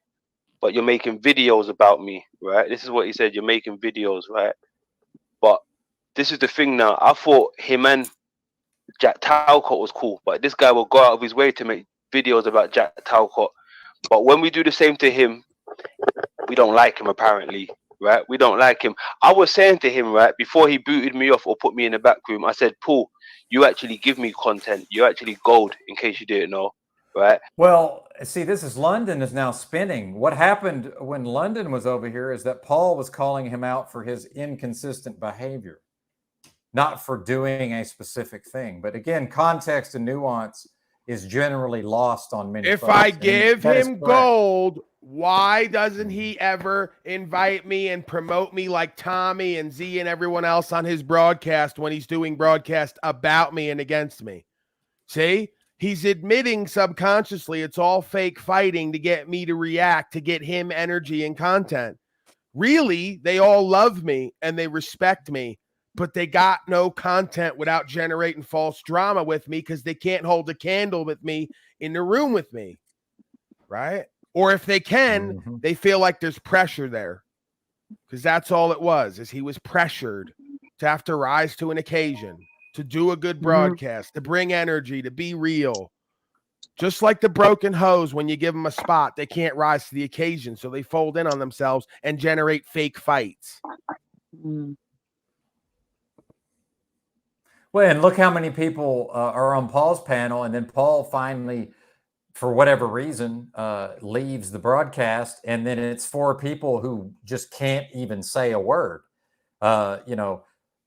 But you're making videos about me, right? This is what he said. You're making videos, right? But this is the thing now. I thought him and Jack Talcott was cool, but this guy will go out of his way to make videos about Jack Talcott. But when we do the same to him, we don't like him apparently, right? We don't like him. I was saying to him, right, before he booted me off or put me in the back room, I said, Paul, you actually give me content. You're actually gold, in case you didn't know, right? Well, see, this is London is now spinning. What happened when London was over here is that Paul was calling him out for his inconsistent behavior, not for doing a specific thing. But again, context and nuance is generally lost on many If folks. I And give that is him correct. gold, why doesn't he ever invite me and promote me like Tommy and Z and everyone else on his broadcast when he's doing broadcast about me and against me? See? He's admitting subconsciously it's all fake fighting to get me to react, to get him energy and content. Really, they all love me and they respect me, but they got no content without generating false drama with me because they can't hold a candle with me in the room with me, right? Or if they can, they feel like there's pressure there, because that's all it was, is he was pressured to have to rise to an occasion, to do a good broadcast, to bring energy, to be real. Just like the broken hose, when you give them a spot, they can't rise to the occasion, so they fold in on themselves and generate fake fights. Well, and look how many people are on Paul's panel, and then Paul finally, for whatever reason, leaves the broadcast, and then it's 4 people who just can't even say a word. You know,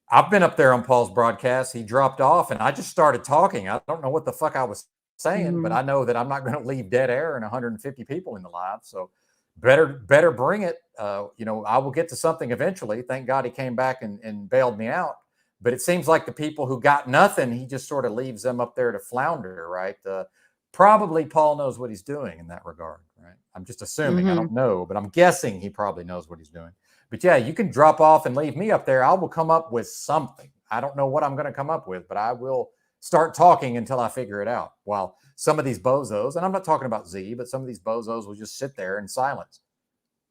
I've been up there on Paul's broadcast. He dropped off, and I just started talking. I don't know what the fuck I was saying, but I know that I'm not going to leave dead air and 150 people in the live. So better bring it. You know, I will get to something eventually. Thank God he came back and bailed me out. But it seems like the people who got nothing, he just sort of leaves them up there to flounder, right? Probably Paul knows what he's doing in that regard, right? I'm just assuming. I don't know, but I'm guessing he probably knows what he's doing. But yeah, you can drop off and leave me up there. I will come up with something. I don't know what I'm going to come up with, but I will start talking until I figure it out. While some of these bozos, and I'm not talking about Z, but some of these bozos will just sit there in silence,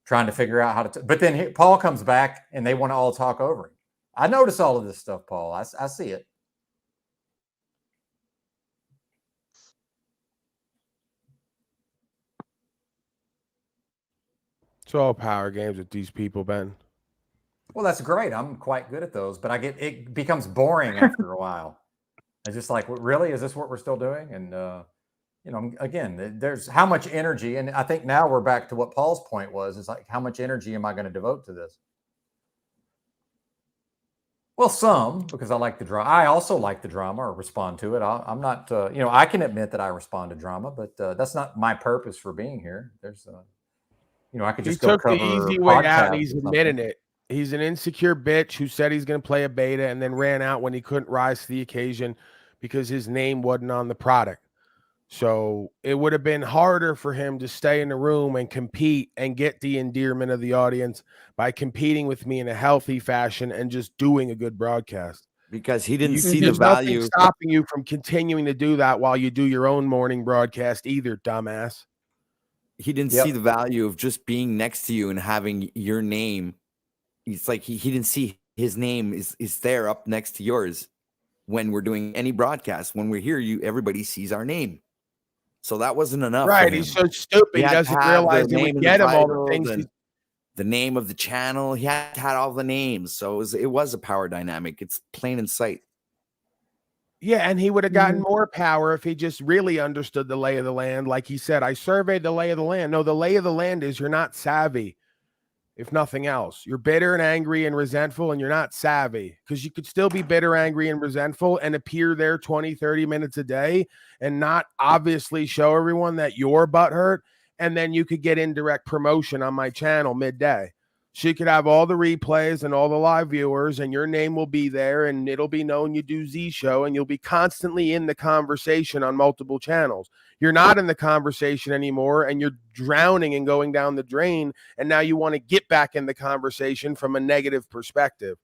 trying to figure out how to. But then Paul comes back and they want to all talk over him. I notice all of this stuff, Paul. I see it. It's all power games with these people, Ben. Well, that's great. I'm quite good at those, but it becomes boring after a while. It's just like, really, is this what we're still doing? And you know, again, there's how much energy, and I think now we're back to what Paul's point was. It's like, how much energy am I going to devote to this? Well, some, because I like the drama. I also like the drama or respond to it. I'm not, you know, I can admit that I respond to drama, but that's not my purpose for being here. There's, you know, I could just go took the cover easy way out, and podcasts he's or admitting something. it. He's an insecure bitch who said he's going to play a beta and then ran out when he couldn't rise to the occasion because his name wasn't on the product. So it would have been harder for him to stay in the room and compete and get the endearment of the audience by competing with me in a healthy fashion and just doing a good broadcast. Because he didn't see the There's nothing value. stopping you from continuing to do that while you do your own morning broadcast either, dumbass. He didn't see the value of just being next to you and having your name. It's like he didn't see his name is there up next to yours when we're doing any broadcast. When we're here, everybody sees our name. So that wasn't enough. Right. For him. He's so stupid. He had to doesn't have realize the it name would and get him all the title, things. the name of the channel. He had all the names. So it was a power dynamic. It's plain in sight. Yeah, and he would have gotten more power if he just really understood the lay of the land. Like he said, I surveyed the lay of the land. No, the lay of the land is you're not savvy, if nothing else. You're bitter and angry and resentful, and you're not savvy, because you could still be bitter, angry, and resentful and appear there 20, 30 minutes a day and not obviously show everyone that you're butthurt, and then you could get indirect promotion on my channel midday. She could have all the replays and all the live viewers, and your name will be there, and it'll be known you do Z Show, and you'll be constantly in the conversation on multiple channels. You're not in the conversation anymore, and you're drowning and going down the drain, and now you want to get back in the conversation from a negative perspective.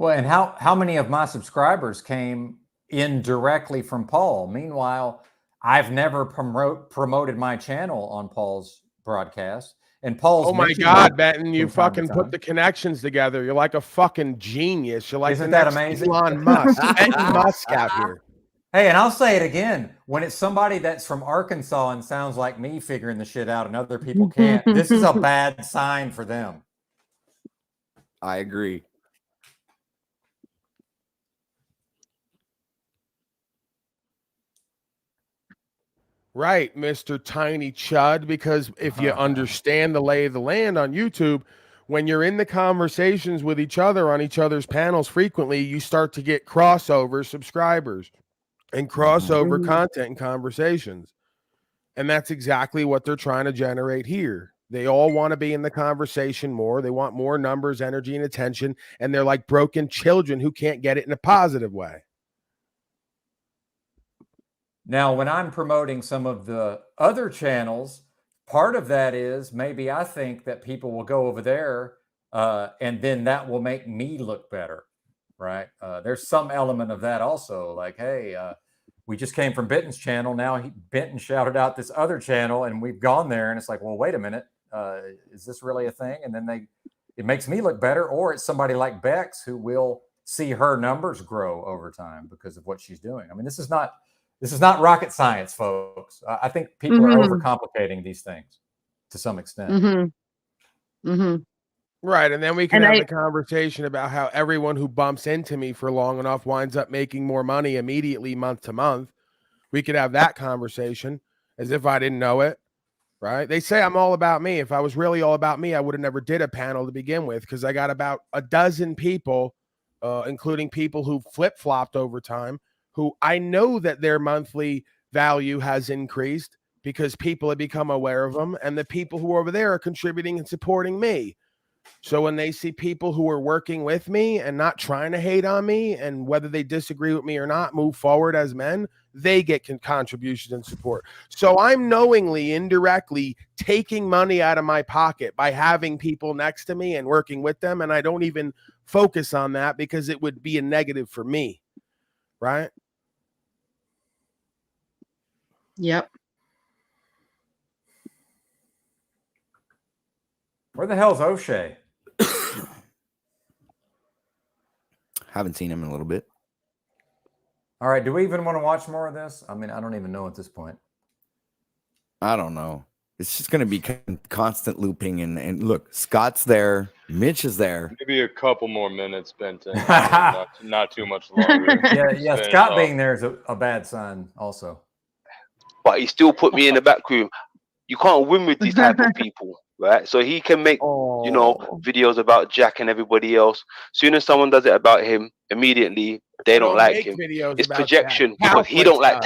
Well, and how many of my subscribers came indirectly from Paul? Meanwhile, I've never promoted my channel on Paul's broadcast. And Paul's Oh my mentioned God, me Benton, you from time to fucking put time. the connections together. You're like a fucking genius. You're like Isn't the that next amazing? Elon Musk. Benton Musk out here. Hey, and I'll say it again. When it's somebody that's from Arkansas and sounds like me figuring the shit out and other people can't, this is a bad sign for them. I agree. Right, Mr. Tiny Chud, because if you understand the lay of the land on YouTube, when you're in the conversations with each other on each other's panels frequently, you start to get crossover subscribers and crossover content and conversations. And that's exactly what they're trying to generate here. They all want to be in the conversation more. They want more numbers, energy, and attention. And they're like broken children who can't get it in a positive way. Now, when I'm promoting some of the other channels, part of that is maybe I think that people will go over there and then that will make me look better, right? There's some element of that also. Like, hey, we just came from Benton's channel. Now Benton shouted out this other channel and we've gone there and it's like, well, wait a minute. Is this really a thing? And then it makes me look better. Or it's somebody like Bex who will see her numbers grow over time because of what she's doing. I mean, this is not rocket science, folks. I think people are overcomplicating these things to some extent. Right. And then we can have the conversation about how everyone who bumps into me for long enough winds up making more money immediately month to month. We could have that conversation as if I didn't know it. Right. They say I'm all about me. If I was really all about me, I would have never did a panel to begin with, because I got about a dozen people, including people who flip-flopped over time, who I know that their monthly value has increased because people have become aware of them, and the people who are over there are contributing and supporting me. So when they see people who are working with me and not trying to hate on me, and whether they disagree with me or not, move forward as men, they get contributions and support. So I'm knowingly, indirectly taking money out of my pocket by having people next to me and working with them. And I don't even focus on that because it would be a negative for me. Right? Yep. Where the hell's O'Shea? Haven't seen him in a little bit. All right. Do we even want to watch more of this? I mean, I don't even know at this point. I don't know. It's just going to be constant looping. And look, Scott's there. Mitch is there. Maybe a couple more minutes, Benton. not too much longer. Yeah. Scott being there is a bad sign also. But he still put me in the back room. You can't win with these type of people, right? So he can make, videos about Jack and everybody else. Soon as someone does it about him, immediately they don't like him. It's projection because he don't like.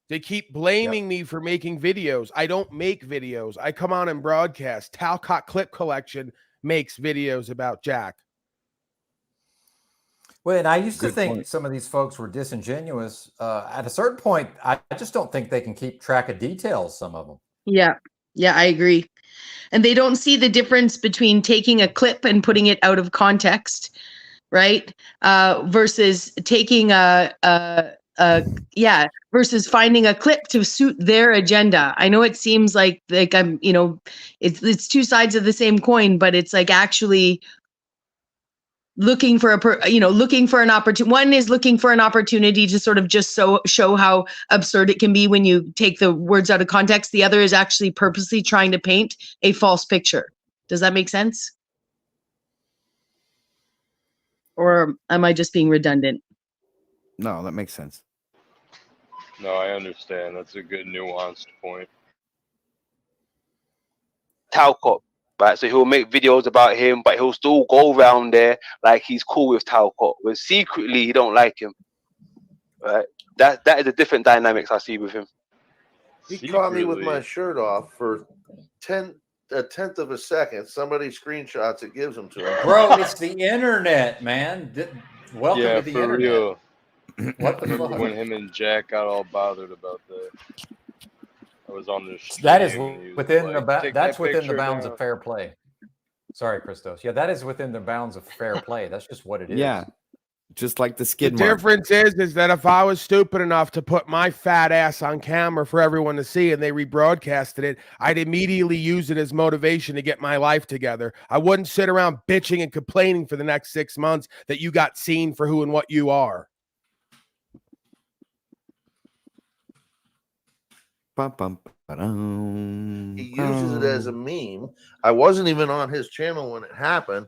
They keep blaming me for making videos. I don't make videos. I come on and broadcast. Talcott Clip Collection makes videos about Jack. Well, and I used to think some of these folks were disingenuous. At a certain point, I just don't think they can keep track of details, some of them. Yeah. Yeah, I agree. And they don't see the difference between taking a clip and putting it out of context, right? Versus taking versus finding a clip to suit their agenda. I know it seems like I'm, it's two sides of the same coin, but it's like actually looking for looking for an opportunity. One is looking for an opportunity to sort of just show how absurd it can be when you take the words out of context. The other is actually purposely trying to paint a false picture. Does that make sense? Or am I just being redundant? No, that makes sense. No, I understand. That's a good nuanced point. Talcott, right? So he'll make videos about him, but he'll still go around there like he's cool with Talcott, when secretly he don't like him. Right? That is a different dynamics I see with him. He caught me with my shirt off for a tenth of a second. Somebody screenshots it, gives them to him. Bro, it's the internet, man. Welcome to the internet. Real. What the Remember fuck? when him and Jack got all bothered about that? I was on the stream. That is and he was within like, the "Take that's that within the picture bounds down." of fair play. Sorry, Christos. Yeah, that is within the bounds of fair play. That's just what it is. Yeah, just like the The skid mark. difference is that if I was stupid enough to put my fat ass on camera for everyone to see and they rebroadcasted it, I'd immediately use it as motivation to get my life together. I wouldn't sit around bitching and complaining for the next 6 months that you got seen for who and what you are. He uses it as a meme. I wasn't even on his channel when it happened,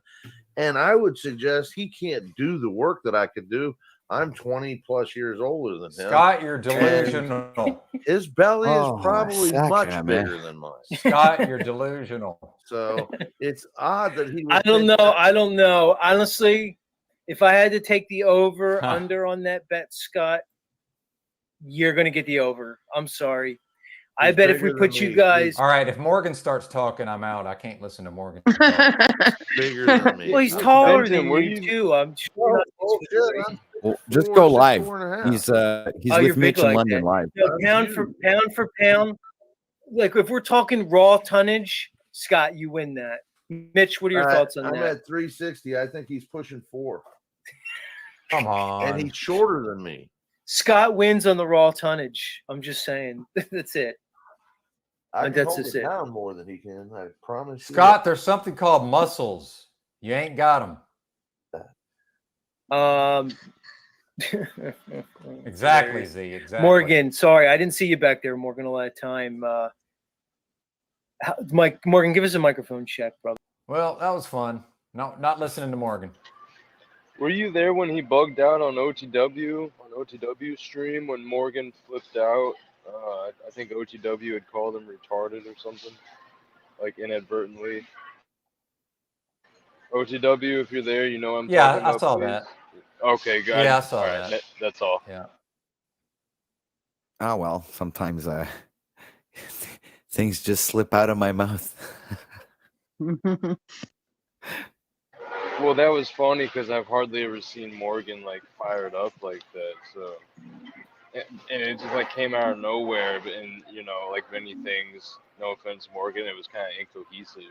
and I would suggest he can't do the work that I could do. I'm 20 plus years older than him. Scott, you're and delusional. his belly is Oh, probably suck much it, man. bigger than mine. Scott, you're delusional. So it's odd that he would I don't think know. that- I don't know. Honestly, if I had to take the over under on that bet, Scott, you're going to get the over. I'm sorry. I He's bet if we bigger put than you me. guys. All right, if Morgan starts talking, I'm out. I can't listen to Morgan. Bigger than me. Well, he's taller Benton, than where you, do you- too. I'm sure. not this Bullshit, way. I'm Well, just 6'4", go live. 6'4". He's Oh, with you're big Mitch in like London that. live. No, pound for pound, like if we're talking raw tonnage, Scott, you win that. Mitch, what are your thoughts on I'm that? at 360. I think he's pushing 4. Come on. And he's shorter than me. Scott wins on the raw tonnage. I'm just saying. That's it. I can That's hold just it it. down more than he can. I promise you. Scott, there's something called muscles. You ain't got them. Exactly, Z. Exactly. Morgan, sorry, I didn't see you back there, Morgan, a lot of time. Mike, Morgan, give us a microphone check, brother. Well, that was fun. No, not listening to Morgan. Were you there when he bugged out on OTW stream when Morgan flipped out? I think OTW had called him retarded or something, like inadvertently. OTW, if you're there, you know what I'm talking about. I saw please? that. Okay, good. Yeah, I saw All right, that. that's all. Yeah. Oh well, sometimes things just slip out of my mouth. Well, that was funny because I've hardly ever seen Morgan like fired up like that. So, and it just like came out of nowhere. And you know, like many things, no offense, Morgan, it was kind of incohesive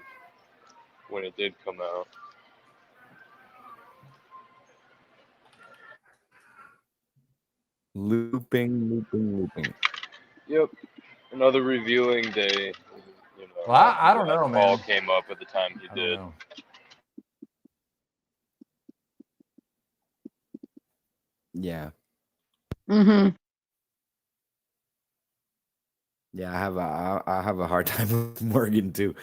when it did come out. Looping. Yep, another revealing day. You know, Well, I don't know, Paul man. came up at the time he did. Yeah. Mm-hmm. Yeah, I have a hard time with Morgan too.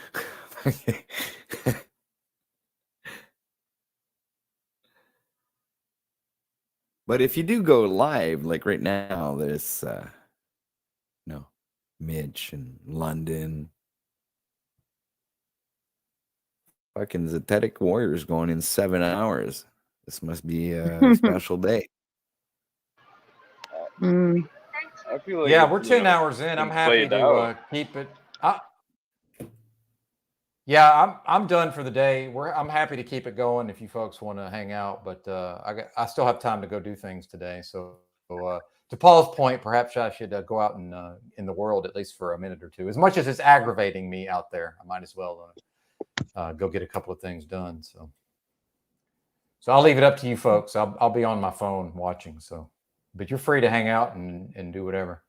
But if you do go live, like right now, there's Mitch and London. Fucking Zetetic Warriors going in 7 hours. This must be a special day. I feel like Yeah, it's, we're you 10 know, hours in. I'm been happy played to out. keep it. Yeah, I'm done for the day. I'm happy to keep it going if you folks want to hang out, but I still have time to go do things today. So to Paul's point, perhaps I should go out in the world at least for a minute or two. As much as it's aggravating me out there, I might as well go get a couple of things done. So I'll leave it up to you folks. I'll be on my phone watching. So, but you're free to hang out and do whatever.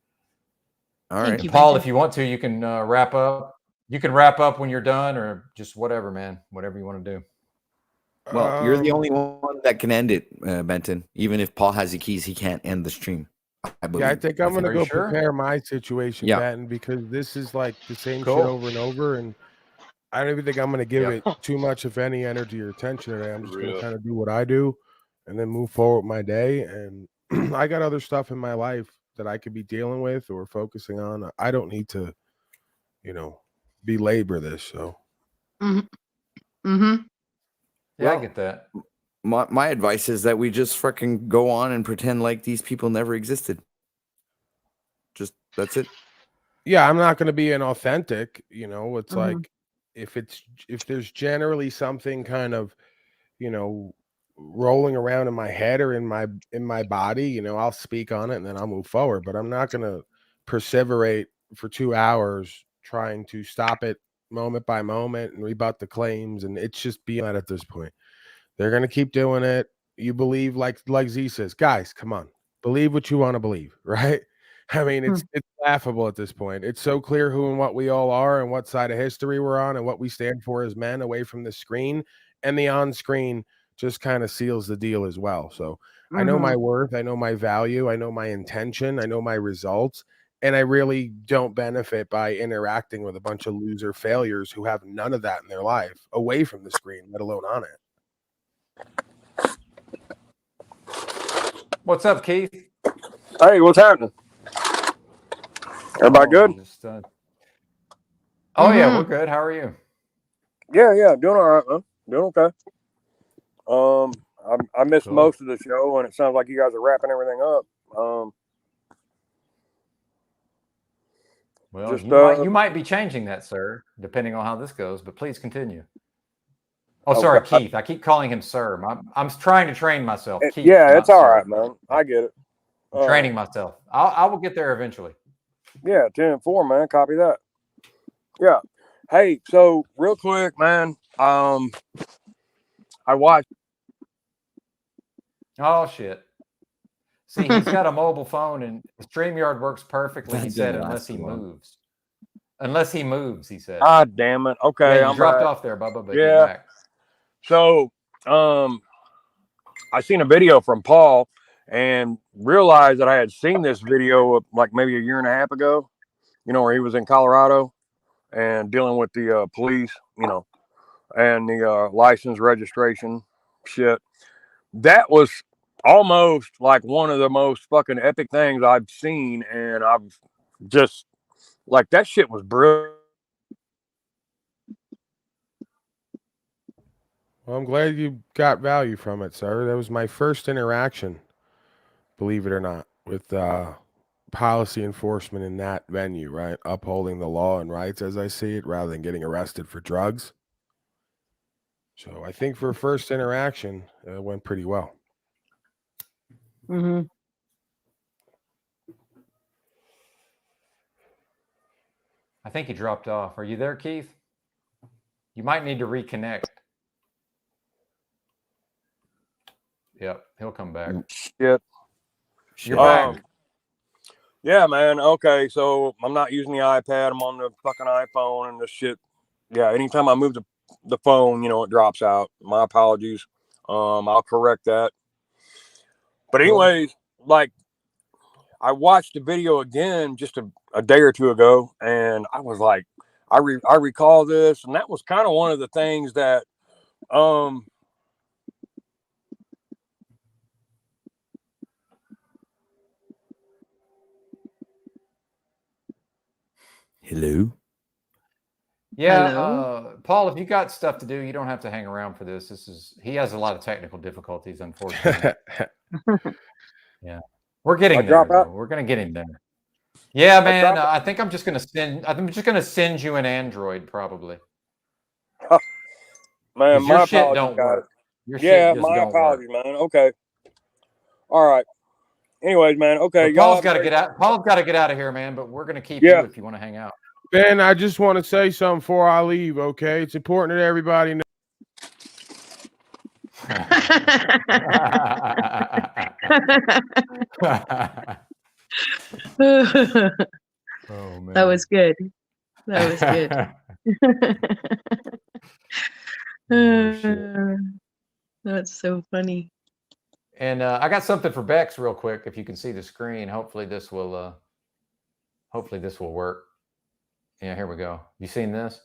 All right, And Paul, if you want to, you can wrap up. You can wrap up when you're done, or just whatever, man. Whatever you want to do. Well, you're the only one that can end it, Benton. Even if Paul has the keys, he can't end the stream. I believe. Yeah, I think I'm going to go Sure? prepare my situation, Yeah. Batten, because this is like the same shit Cool. over and over. And I don't even think I'm going to give it too much, if any, energy or attention today. I'm just going to Real. kind of do what I do and then move forward with my day. And I got other stuff in my life that I could be dealing with or focusing on. I don't need to, belabor this. So. Mm-hmm. Yeah, I get that. My advice is that we just fucking go on and pretend like these people never existed. Just that's it. Yeah, I'm not going to be inauthentic. It's Mhm. like if there's generally something kind of, rolling around in my head or in my body, I'll speak on it and then I'll move forward. But I'm not going to perseverate for 2 hours trying to stop it moment by moment and rebut the claims, and it's just beyond that at this point. They're gonna keep doing it. You believe, like Z says, guys, come on, believe what you want to believe, right? I mean, it's laughable at this point. It's so clear who and what we all are and what side of history we're on and what we stand for as men away from the screen, and the on screen just kind of seals the deal as well. So I know my worth, I know my value, I know my intention, I know my results, and I really don't benefit by interacting with a bunch of loser failures who have none of that in their life away from the screen, let alone on it. What's up, Keith? Hey, what's happening? Everybody good? Just, oh yeah, we're good. How are you? Yeah, doing all right, man. Doing okay. I missed most of the show, and it sounds like you guys are wrapping everything up. Well, just, you might be changing that, sir, depending on how this goes. But please continue. Oh, sorry, Keith. I keep calling him sir. I'm trying to train myself. Keith, yeah, it's all sir. right, man. I get it. I'm training myself. I will get there eventually. Yeah, 10-4, man. Copy that. Yeah. Hey, so real quick, man. I watched. Oh shit. See, he's got a mobile phone, and StreamYard works perfectly. He said, unless he moves. Unless he moves, he said. Ah, damn it. Okay, yeah, you I'm dropped back. off there, Bubba, but you're back. So, I seen a video from Paul and realized that I had seen this video like maybe a year and a half ago, where he was in Colorado and dealing with the police, and the license registration shit. That was almost like one of the most fucking epic things I've seen. And I've just like, that shit was brilliant. Well, I'm glad you got value from it, sir. That was my first interaction, believe it or not, with policy enforcement in that venue, right? Upholding the law and rights as I see it, rather than getting arrested for drugs. So I think for a first interaction, it went pretty well. I think he dropped off. Are you there, Keith? You might need to reconnect. Yep, he'll come back. Shit. You're back. Yeah, man. Okay, so I'm not using the iPad. I'm on the fucking iPhone and this shit. Yeah, anytime I move the phone, it drops out. My apologies. I'll correct that. But anyways, like, I watched the video again just a day or two ago, and I was like, I recall this, and that was kind of one of the things that Hello. Yeah, Paul, if you got stuff to do, you don't have to hang around for this. He has a lot of technical difficulties, unfortunately. Yeah, we're getting there. We're gonna get him there. Yeah, man. I think I'm just gonna send you an Android, probably. Man, my your shit apologies, don't guys. work. Your shit just my don't apologies, work. man. Okay. All right. Anyways, man. Okay, But Paul's got to get out. Paul's got to get out of here, man. But we're gonna keep you if you want to hang out. Ben, I just want to say something before I leave, okay? It's important that everybody knows. Oh, man. That was good. That was good. That's so funny. And I got something for Bex real quick. If you can see the screen, hopefully this will work. Yeah, here we go. You seen this?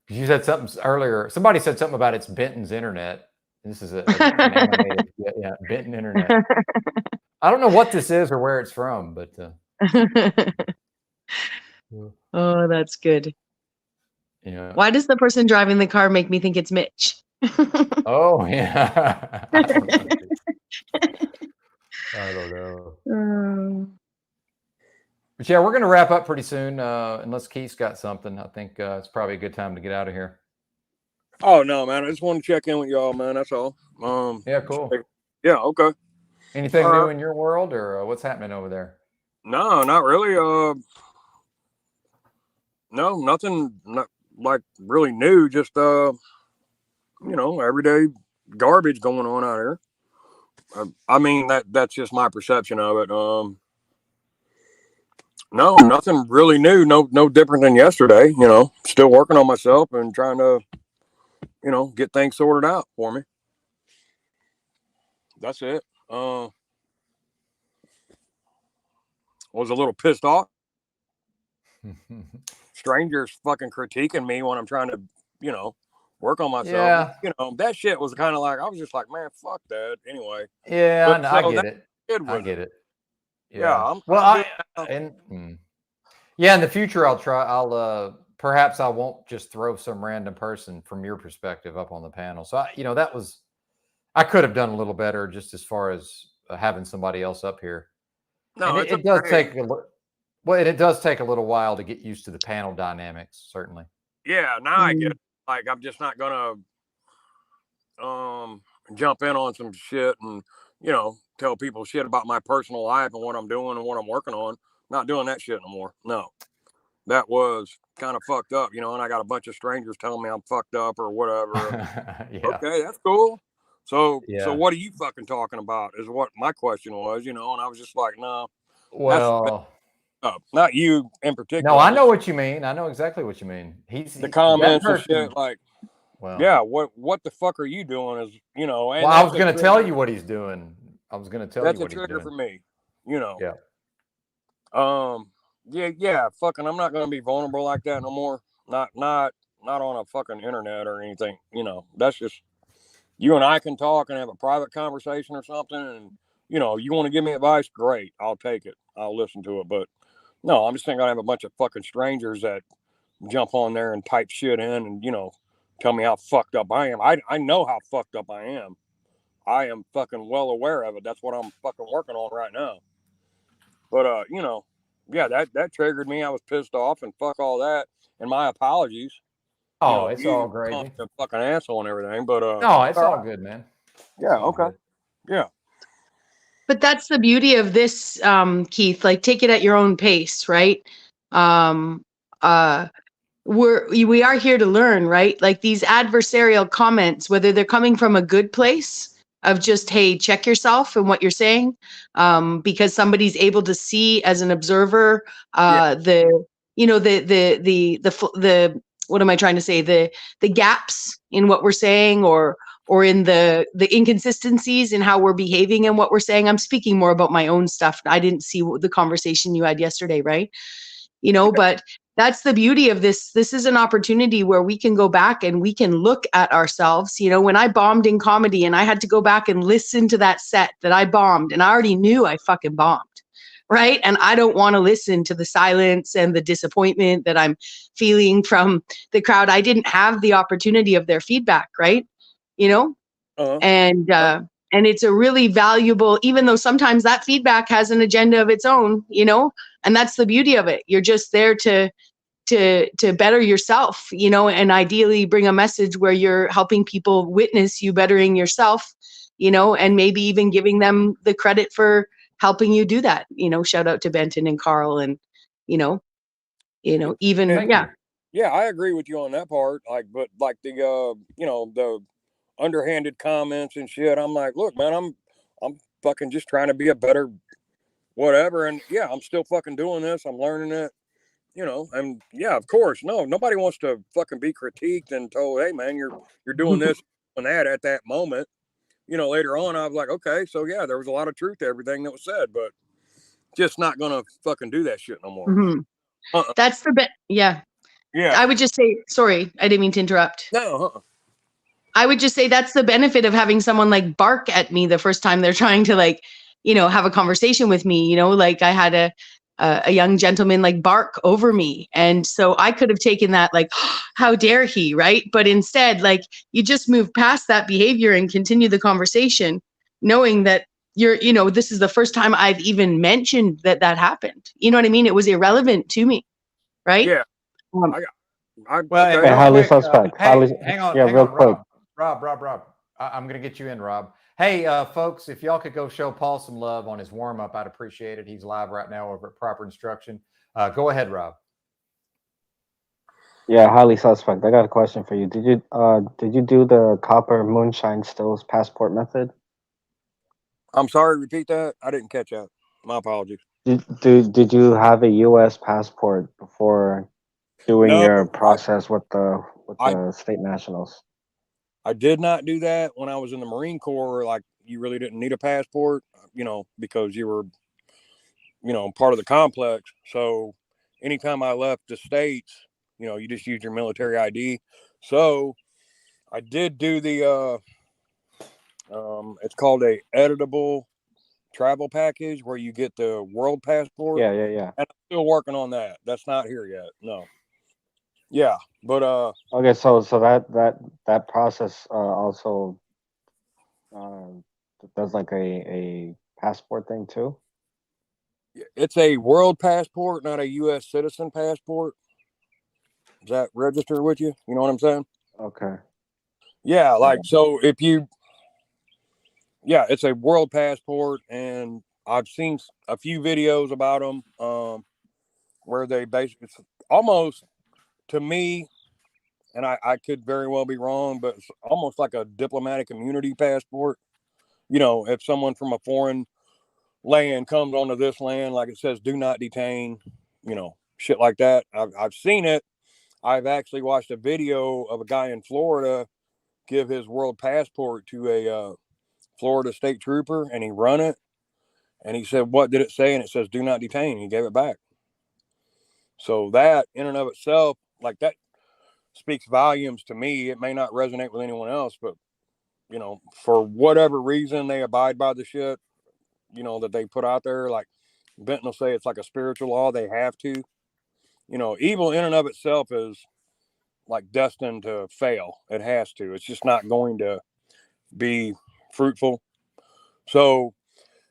You said something earlier. Somebody said something about it's Benton's internet. This is an animated, Benton internet. I don't know what this is or where it's from, but oh, that's good. Yeah. Why does the person driving the car make me think it's Mitch? Oh yeah. I don't know. But yeah, we're going to wrap up pretty soon, unless Keith's got something. I think it's probably a good time to get out of here. Oh no, man! I just want to check in with y'all, man. That's all. Yeah, cool. Yeah, okay. Anything new in your world, or what's happening over there? No, not really. No, nothing not like really new, just everyday garbage going on out here. I mean that's just my perception of it. No, nothing really new, no different than yesterday, still working on myself and trying to, get things sorted out for me. That's it. Was a little pissed off. Strangers fucking critiquing me when I'm trying to, work on myself. Yeah. That shit was kind of like, I was just like, man, fuck that. Anyway. Yeah, But I so get that it. kid I was, get it. yeah, Yeah. I'm Well, good now. yeah, in the future I'll perhaps I won't just throw some random person from your perspective up on the panel. So I could have done a little better just as far as having somebody else up here. No, And it's it does okay. take it does take a little while to get used to the panel dynamics, certainly. Yeah, now I get it. Like I'm just not gonna jump in on some shit and tell people shit about my personal life and what I'm doing and what I'm working on. Not doing that shit no more. No, that was kind of fucked up, and I got a bunch of strangers telling me I'm fucked up or whatever. Yeah. Okay, that's cool. So Yeah. what are you fucking talking about? Is what my question was, and I was just like, no, that's Well, not you in particular. no, I know what you mean. I know exactly what you mean. The That comments and person. shit, like, Well, yeah, what the fuck are you doing? Is and well, I was going to tell you what he's doing. That's a a trigger for me. Yeah. Yeah, fucking, I'm not gonna be vulnerable like that no more. Not on a fucking internet or anything. That's just you and I can talk and have a private conversation or something. And you want to give me advice, great, I'll take it. I'll listen to it. But no, I'm just not gonna have a bunch of fucking strangers that jump on there and type shit in and tell me how fucked up I am. I know how fucked up I am. I am fucking well aware of it. That's what I'm fucking working on right now. But yeah, that triggered me. I was pissed off and fuck all that. And my apologies. Oh, it's all You gravy. a fucking asshole and everything. But No, it's all good, man. Yeah, okay. Yeah. But that's the beauty of this, Keith. Like, take it at your own pace, right? Um, we are here to learn, right? Like these adversarial comments, whether they're coming from a good place of just, hey, check yourself and what you're saying, because somebody's able to see as an observer the what am I trying to say, the gaps in what we're saying, or in the inconsistencies in how we're behaving and what we're saying. I'm speaking more about my own stuff. I didn't see the conversation you had yesterday, right? But that's the beauty of this. This is an opportunity where we can go back and we can look at ourselves. When I bombed in comedy and I had to go back and listen to that set that I bombed, and I already knew I fucking bombed, right? And I don't want to listen to the silence and the disappointment that I'm feeling from the crowd. I didn't have the opportunity of their feedback, right? And it's a really valuable, even though sometimes that feedback has an agenda of its own, and that's the beauty of it. You're just there to better yourself, and ideally bring a message where you're helping people witness you bettering yourself, and maybe even giving them the credit for helping you do that. Shout out to Benton and Carl, and even Yeah, I agree with you on that part. But the the underhanded comments and shit, I'm like, look, man, I'm fucking just trying to be a better whatever. And yeah, I'm still fucking doing this. I'm learning it, and yeah, of course, nobody wants to fucking be critiqued and told, hey man, you're doing this and that at that moment. Later on, I was like, okay, so yeah, there was a lot of truth to everything that was said, but just not gonna fucking do that shit no more. Mm-hmm. That's the bit. Yeah. I would just say, sorry, I didn't mean to interrupt. No. I would just say that's the benefit of having someone like bark at me the first time they're trying to have a conversation with me. Like I had a young gentleman bark over me, and so I could have taken that how dare he, right? But instead, you just move past that behavior and continue the conversation, knowing that this is the first time I've even mentioned that happened. You know what I mean? It was irrelevant to me, right? Yeah. Well, Hey, highly suspect. Hang on, real quick. Rob. I'm going to get you in, Rob. Hey, folks, if y'all could go show Paul some love on his warm-up, I'd appreciate it. He's live right now over at Proper Instruction. Go ahead, Rob. Yeah, highly suspect. I got a question for you. Did you do the copper moonshine stills passport method? I'm sorry, repeat that. I didn't catch that. My apologies. Did you have a U.S. passport before doing No, your process with I the state nationals? I did not do that when I was in the Marine Corps. Like, you really didn't need a passport, because you were, part of the complex. So anytime I left the States, you just use your military ID. So I did do the, it's called a editable travel package where you get the world passport. Yeah. And I'm still working on that. That's not here yet. No. Yeah. But, Okay, so that process also does like a passport thing too. it's a world passport, not a U.S. citizen passport. Does that register with you? You know what I'm saying? Okay. Yeah, like, so if you, yeah, it's a world passport, and I've seen a few videos about them, where they basically, it's almost, to me, and I could very well be wrong, but it's almost like a diplomatic immunity passport. If someone from a foreign land comes onto this land, like it says, do not detain, shit like that. I've seen it. I've actually watched a video of a guy in Florida give his world passport to a Florida state trooper, and he run it, and he said, "What did it say?" And it says, "Do not detain." He gave it back. So that, in and of itself, like, that speaks volumes to me. It may not resonate with anyone else, but for whatever reason, they abide by the shit, that they put out there. Like Benton will say, it's like a spiritual law. They have to. Evil in and of itself is like destined to fail. It has to. It's just not going to be fruitful. So,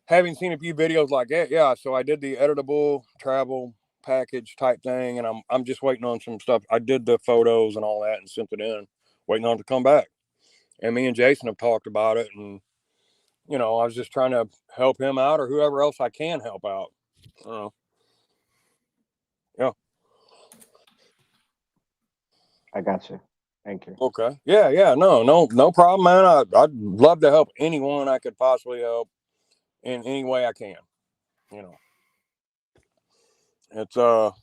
having seen a few videos like that, yeah. So I did the editable travel package type thing, and I'm just waiting on some stuff. I did the photos and all that and sent it in, waiting on it to come back. And me and Jason have talked about it, and I was just trying to help him out or whoever else I can help out. Yeah. I got you. Thank you. Okay. Yeah. No problem, man. I'd love to help anyone I could possibly help in any way I can. It's a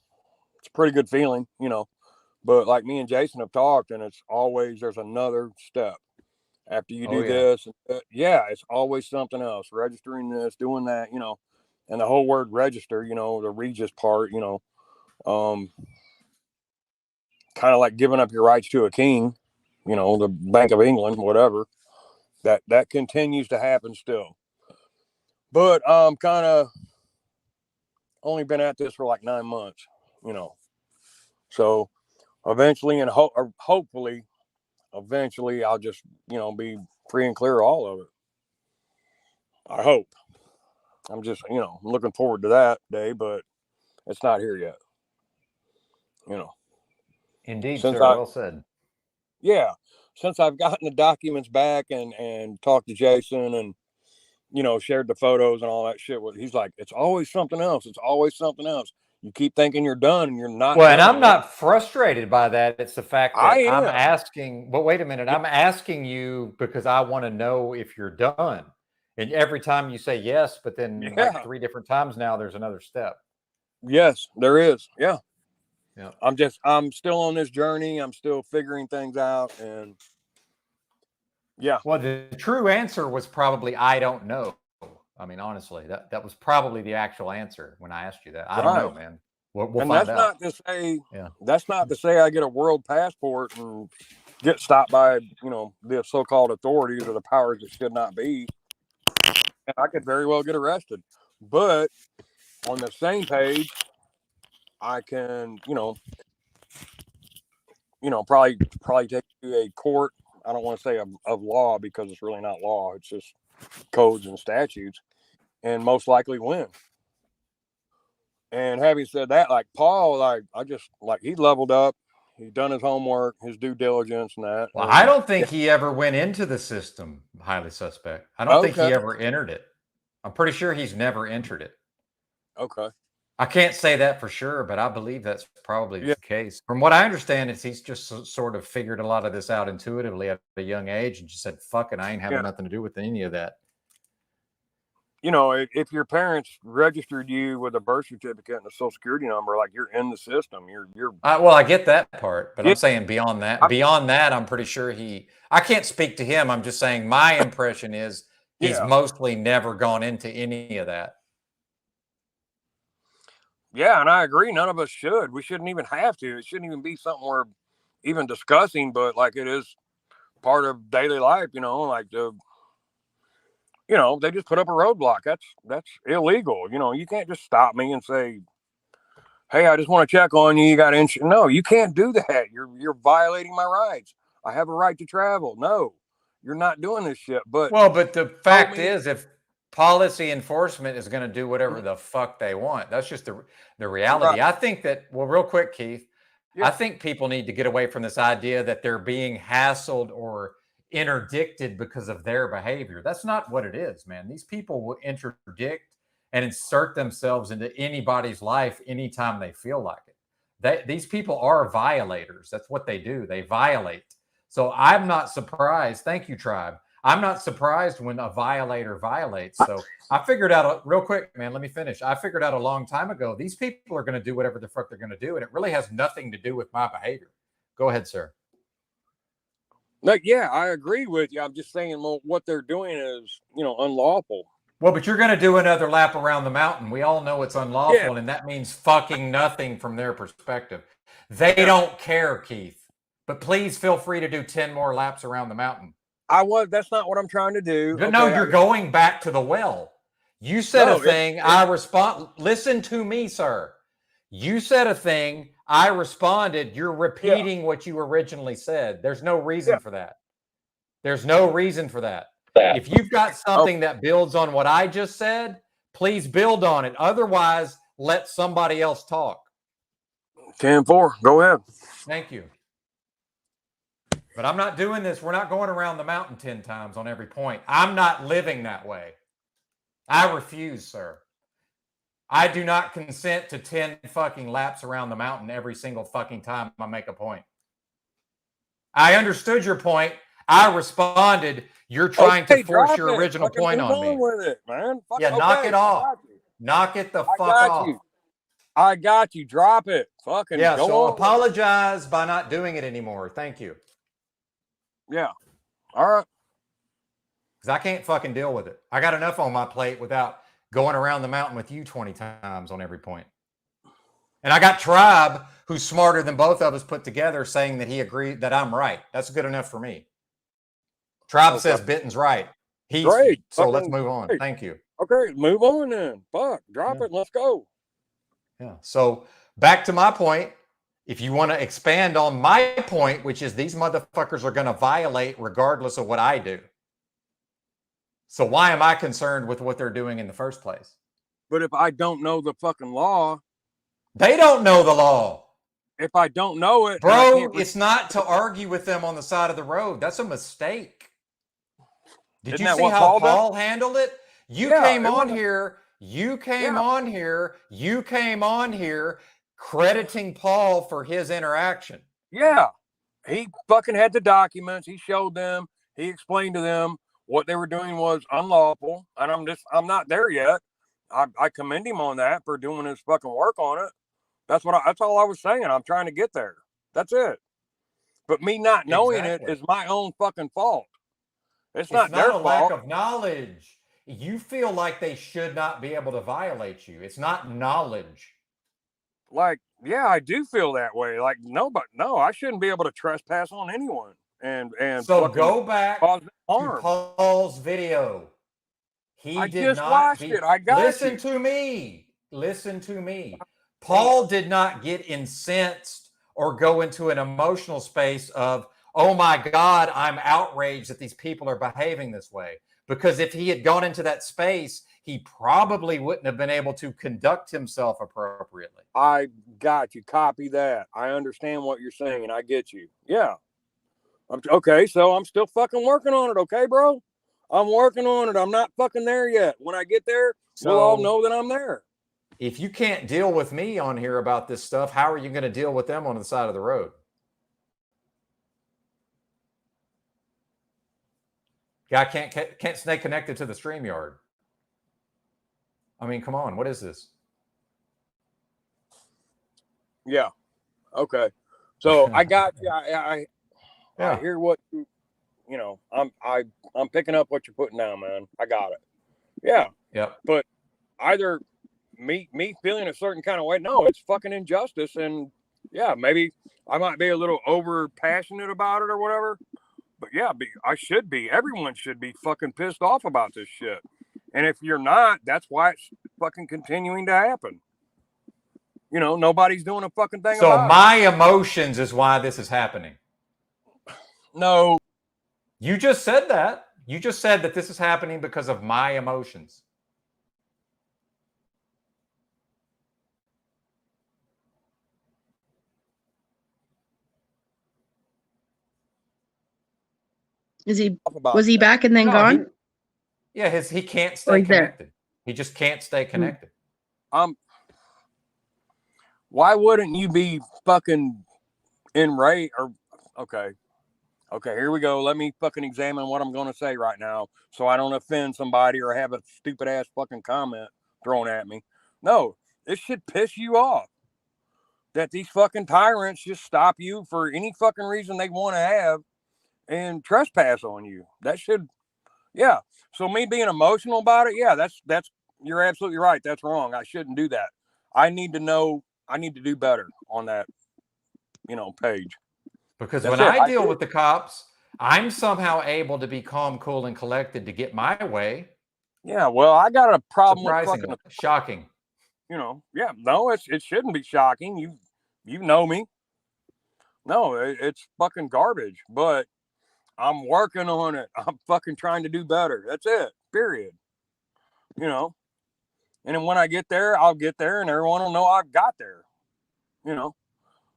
pretty good feeling, But like me and Jason have talked, and it's always, there's another step after you do this. Yeah, it's always something else. Registering this, doing that, and the whole word register, the Regis part, kind of like giving up your rights to a king, the Bank of England, whatever. That continues to happen still. But kind of only been at this for like 9 months, So eventually, and hopefully, eventually, I'll just be free and clear of all of it. I hope. I'm just looking forward to that day, but it's not here yet. Indeed, Since sir. Well said. Yeah, since I've gotten the documents back and talked to Jason and shared the photos and all that shit, he's like, it's always something else. It's always something else. You keep thinking you're done, and you're not. Well, and done. I'm not frustrated by that. It's the fact that I'm am. asking, but wait a minute, I'm asking you because I want to know if you're done. And every time you say yes, but then like 3 different times now, there's another step. Yes, there is. Yeah. Yeah. I'm still on this journey. I'm still figuring things out, and yeah. Well, the true answer was probably, I don't know. I mean, honestly, that was probably the actual answer when I asked you that. I don't know, man. We'll and find that's out. not to say, Yeah. That's not to say I get a world passport and get stopped by, the so-called authorities or the powers that should not be. And I could very well get arrested. But on the same page, I can, probably take to a court. I don't want to say of law, because it's really not law. It's just codes and statutes, and most likely win. And having said that, like Paul, I just he leveled up. He's done his homework, his due diligence, and that. Well, And I don't think he ever went into the system, highly suspect. I don't think he ever entered it. I'm pretty sure he's never entered it. Okay. I can't say that for sure, but I believe that's probably Yeah. the case. From what I understand, is he's just sort of figured a lot of this out intuitively at a young age and just said, fuck it, I ain't having Yeah. nothing to do with any of that. You know, if your parents registered you with a birth certificate and a social security number, like you're in the system, you're. Well, I get that part, but Yeah. I'm saying beyond that, I'm pretty sure I can't speak to him. I'm just saying my impression is he's Yeah. mostly never gone into any of that. Yeah, and I agree. None of us should. We shouldn't even have to. It shouldn't even be something we're even discussing, but like it is part of daily life, you know, like they just put up a roadblock. That's illegal. You know, you can't just stop me and say, hey, I just want to check on you. You got insurance. No, you can't do that. You're violating my rights. I have a right to travel. No, you're not doing this shit. But the fact is, if policy enforcement is going to do whatever the fuck they want, that's just the reality. Right. I think that, well, real quick, Keith, I think people need to get away from this idea that they're being hassled or interdicted because of their behavior. That's not what it is, man. These people will interdict and insert themselves into anybody's life anytime they feel like it. These people are violators. That's what they do. They violate. So I'm not surprised. Thank you, Tribe. I'm not surprised when a violator violates. So I figured out real quick, man, let me finish. I figured out a long time ago, these people are going to do whatever the fuck they're going to do. And it really has nothing to do with my behavior. Go ahead, sir. Like, yeah, I agree with you. I'm just saying, well, what they're doing is, unlawful. Well, but you're going to do another lap around the mountain. We all know it's unlawful, and that means fucking nothing from their perspective. They don't care, Keith. But please feel free to do 10 more laps around the mountain. That's not what I'm trying to do. No, you're going back to the well. You said a thing, I respond. Listen to me, sir. You said a thing, I responded. You're repeating what you originally said. There's no reason for that. There's no reason for that. If you've got something that builds on what I just said, please build on it. Otherwise, let somebody else talk. 10-4. Go ahead. Thank you. But I'm not doing this. We're not going around the mountain 10 times on every point. I'm not living that way. I refuse, sir. I do not consent to 10 fucking laps around the mountain every single fucking time I make a point. I understood your point. I responded. You're trying to force your original point on me. With it, man. Knock it off. Knock it the fuck off. I got you. Drop it. Fucking so apologize by not doing it anymore. Thank you. Yeah. All right. Because I can't fucking deal with it. I got enough on my plate without going around the mountain with you 20 times on every point. And I got Tribe, who's smarter than both of us put together, saying that he agreed that I'm right. That's good enough for me. Tribe says Bitten's right. He's great. So let's move on. Great. Thank you. Okay, move on then. Fuck. Drop it. Let's go. Yeah. So back to my point. If you want to expand on my point, which is these motherfuckers are going to violate regardless of what I do. So why am I concerned with what they're doing in the first place? But if I don't know the fucking law. They don't know the law. If I don't know it. Bro, it's not to argue with them on the side of the road. That's a mistake. Did you see how Paul handled it? You came on here. You came on here. You came on here crediting Paul for his interaction. Yeah. He fucking had the documents. He showed them. He explained to them what they were doing was unlawful. And I'm not there yet. I commend him on that for doing his fucking work on it. That's all I was saying. I'm trying to get there. That's it. But me not knowing it is my own fucking fault. It's not their fault. Lack of knowledge. You feel like they should not be able to violate you. It's not knowledge. Like, yeah, I do feel that way. Like, no, I shouldn't be able to trespass on anyone. And so go back to Paul's video. I just watched it. I got Listen to me. Listen to me. Paul did not get incensed or go into an emotional space of, oh my God, I'm outraged that these people are behaving this way. Because if he had gone into that space, he probably wouldn't have been able to conduct himself appropriately. I got you. Copy that. I understand what you're saying. I get you. Yeah. Okay, so I'm still fucking working on it. Okay, bro? I'm working on it. I'm not fucking there yet. When I get there, we'll all know that I'm there. if you can't deal with me on here about this stuff, how are you going to deal with them on the side of the road? Guy can't stay connected to the StreamYard. I mean, come on, what is this? Yeah. Okay. So I got you. I hear what you know. I'm picking up what you're putting down, man. I got it. Yeah. Yep. But either me feeling a certain kind of way, no, it's fucking injustice, and yeah, maybe I might be a little over passionate about it or whatever. But yeah, I should be. Everyone should be fucking pissed off about this shit. And if you're not, that's why it's fucking continuing to happen. You know, nobody's doing a fucking thing so about my emotions is why this is happening. No. You just said that. You just said that this is happening because of my emotions. Was he back and then No, gone? he can't Or stay he's there? connected. He just can't stay connected. Why wouldn't you be fucking enraged? Or okay, here we go. Let me fucking examine what I'm going to say right now, so I don't offend somebody or have a stupid ass fucking comment thrown at me. No, this should piss you off that these fucking tyrants just stop you for any fucking reason they want to have and trespass on you. That should, yeah. So me being emotional about it, yeah, that's you're absolutely right. That's wrong. I shouldn't do that. I need to know. I need to do better on that, page. Because That's when it. I deal with the cops, I'm somehow able to be calm, cool, and collected to get my way. Yeah, well, I got a problem with Surprisingly, fucking shocking. Yeah, no, it shouldn't be shocking. You know me. No, it's fucking garbage. But I'm working on it. I'm fucking trying to do better. That's it. Period. And then when I get there, I'll get there, and everyone will know I've got there.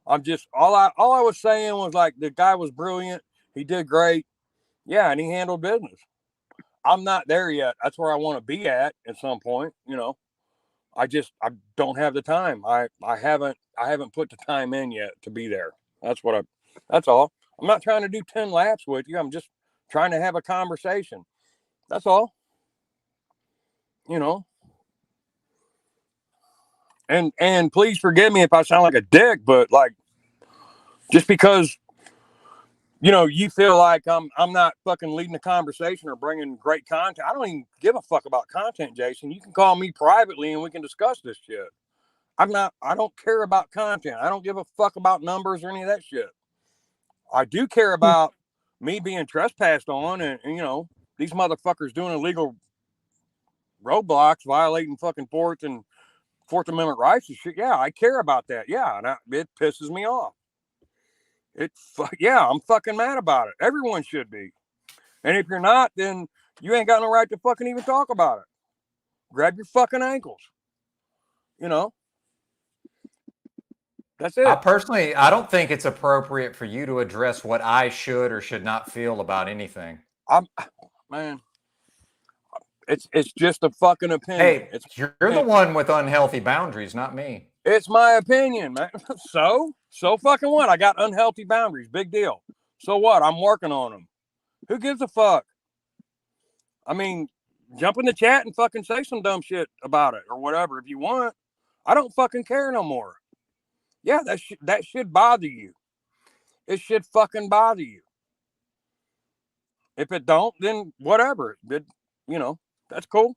I'm just all I was saying was like the guy was brilliant. He did great. Yeah, and he handled business. I'm not there yet. That's where I want to be at some point. I don't have the time. I haven't put the time in yet to be there. That's all. I'm not trying to do 10 laps with you. I'm just trying to have a conversation. That's all. And please forgive me if I sound like a dick, but like just because you feel like I'm not fucking leading the conversation or bringing great content. I don't even give a fuck about content, Jason. You can call me privately and we can discuss this shit. I don't care about content. I don't give a fuck about numbers or any of that shit. I do care about me being trespassed on and these motherfuckers doing illegal roadblocks, violating fucking Fourth Amendment rights and shit. Yeah, I care about that. Yeah, and it pisses me off. I'm fucking mad about it. Everyone should be. And if you're not, then you ain't got no right to fucking even talk about it. Grab your fucking ankles. That's it. I don't think it's appropriate for you to address what I should or should not feel about anything. Man, it's just a fucking opinion. Hey, you're the one with unhealthy boundaries, not me. It's my opinion, man. So fucking what? I got unhealthy boundaries. Big deal. So what? I'm working on them. Who gives a fuck? I mean, jump in the chat and fucking say some dumb shit about it or whatever if you want. I don't fucking care no more. Yeah, that should bother you. It should fucking bother you. If it don't, then whatever. That's cool.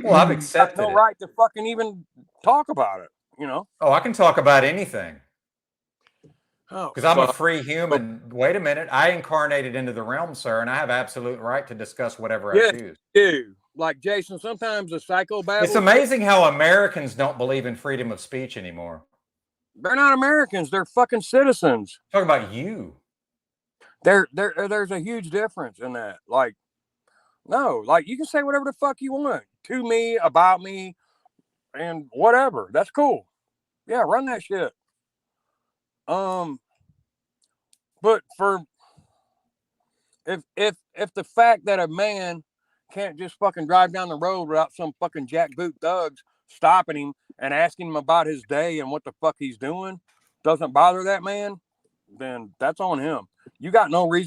Well, I've accepted no it. right to fucking even talk about it. Oh, I can talk about anything. Because I'm a fuck. free human. Wait a minute. I incarnated into the realm, sir, and I have absolute right to discuss whatever I choose. You do. Like Jason, sometimes a psychopath. It's amazing how Americans don't believe in freedom of speech anymore. They're not Americans. They're fucking citizens. Talking about you. There's a huge difference in that. Like, no, like you can say whatever the fuck you want to me, about me, and whatever. That's cool. Yeah, run that shit. But if the fact that a man can't just fucking drive down the road without some fucking jackboot thugs stopping him and asking him about his day and what the fuck he's doing doesn't bother that man, then that's on him. You got no reason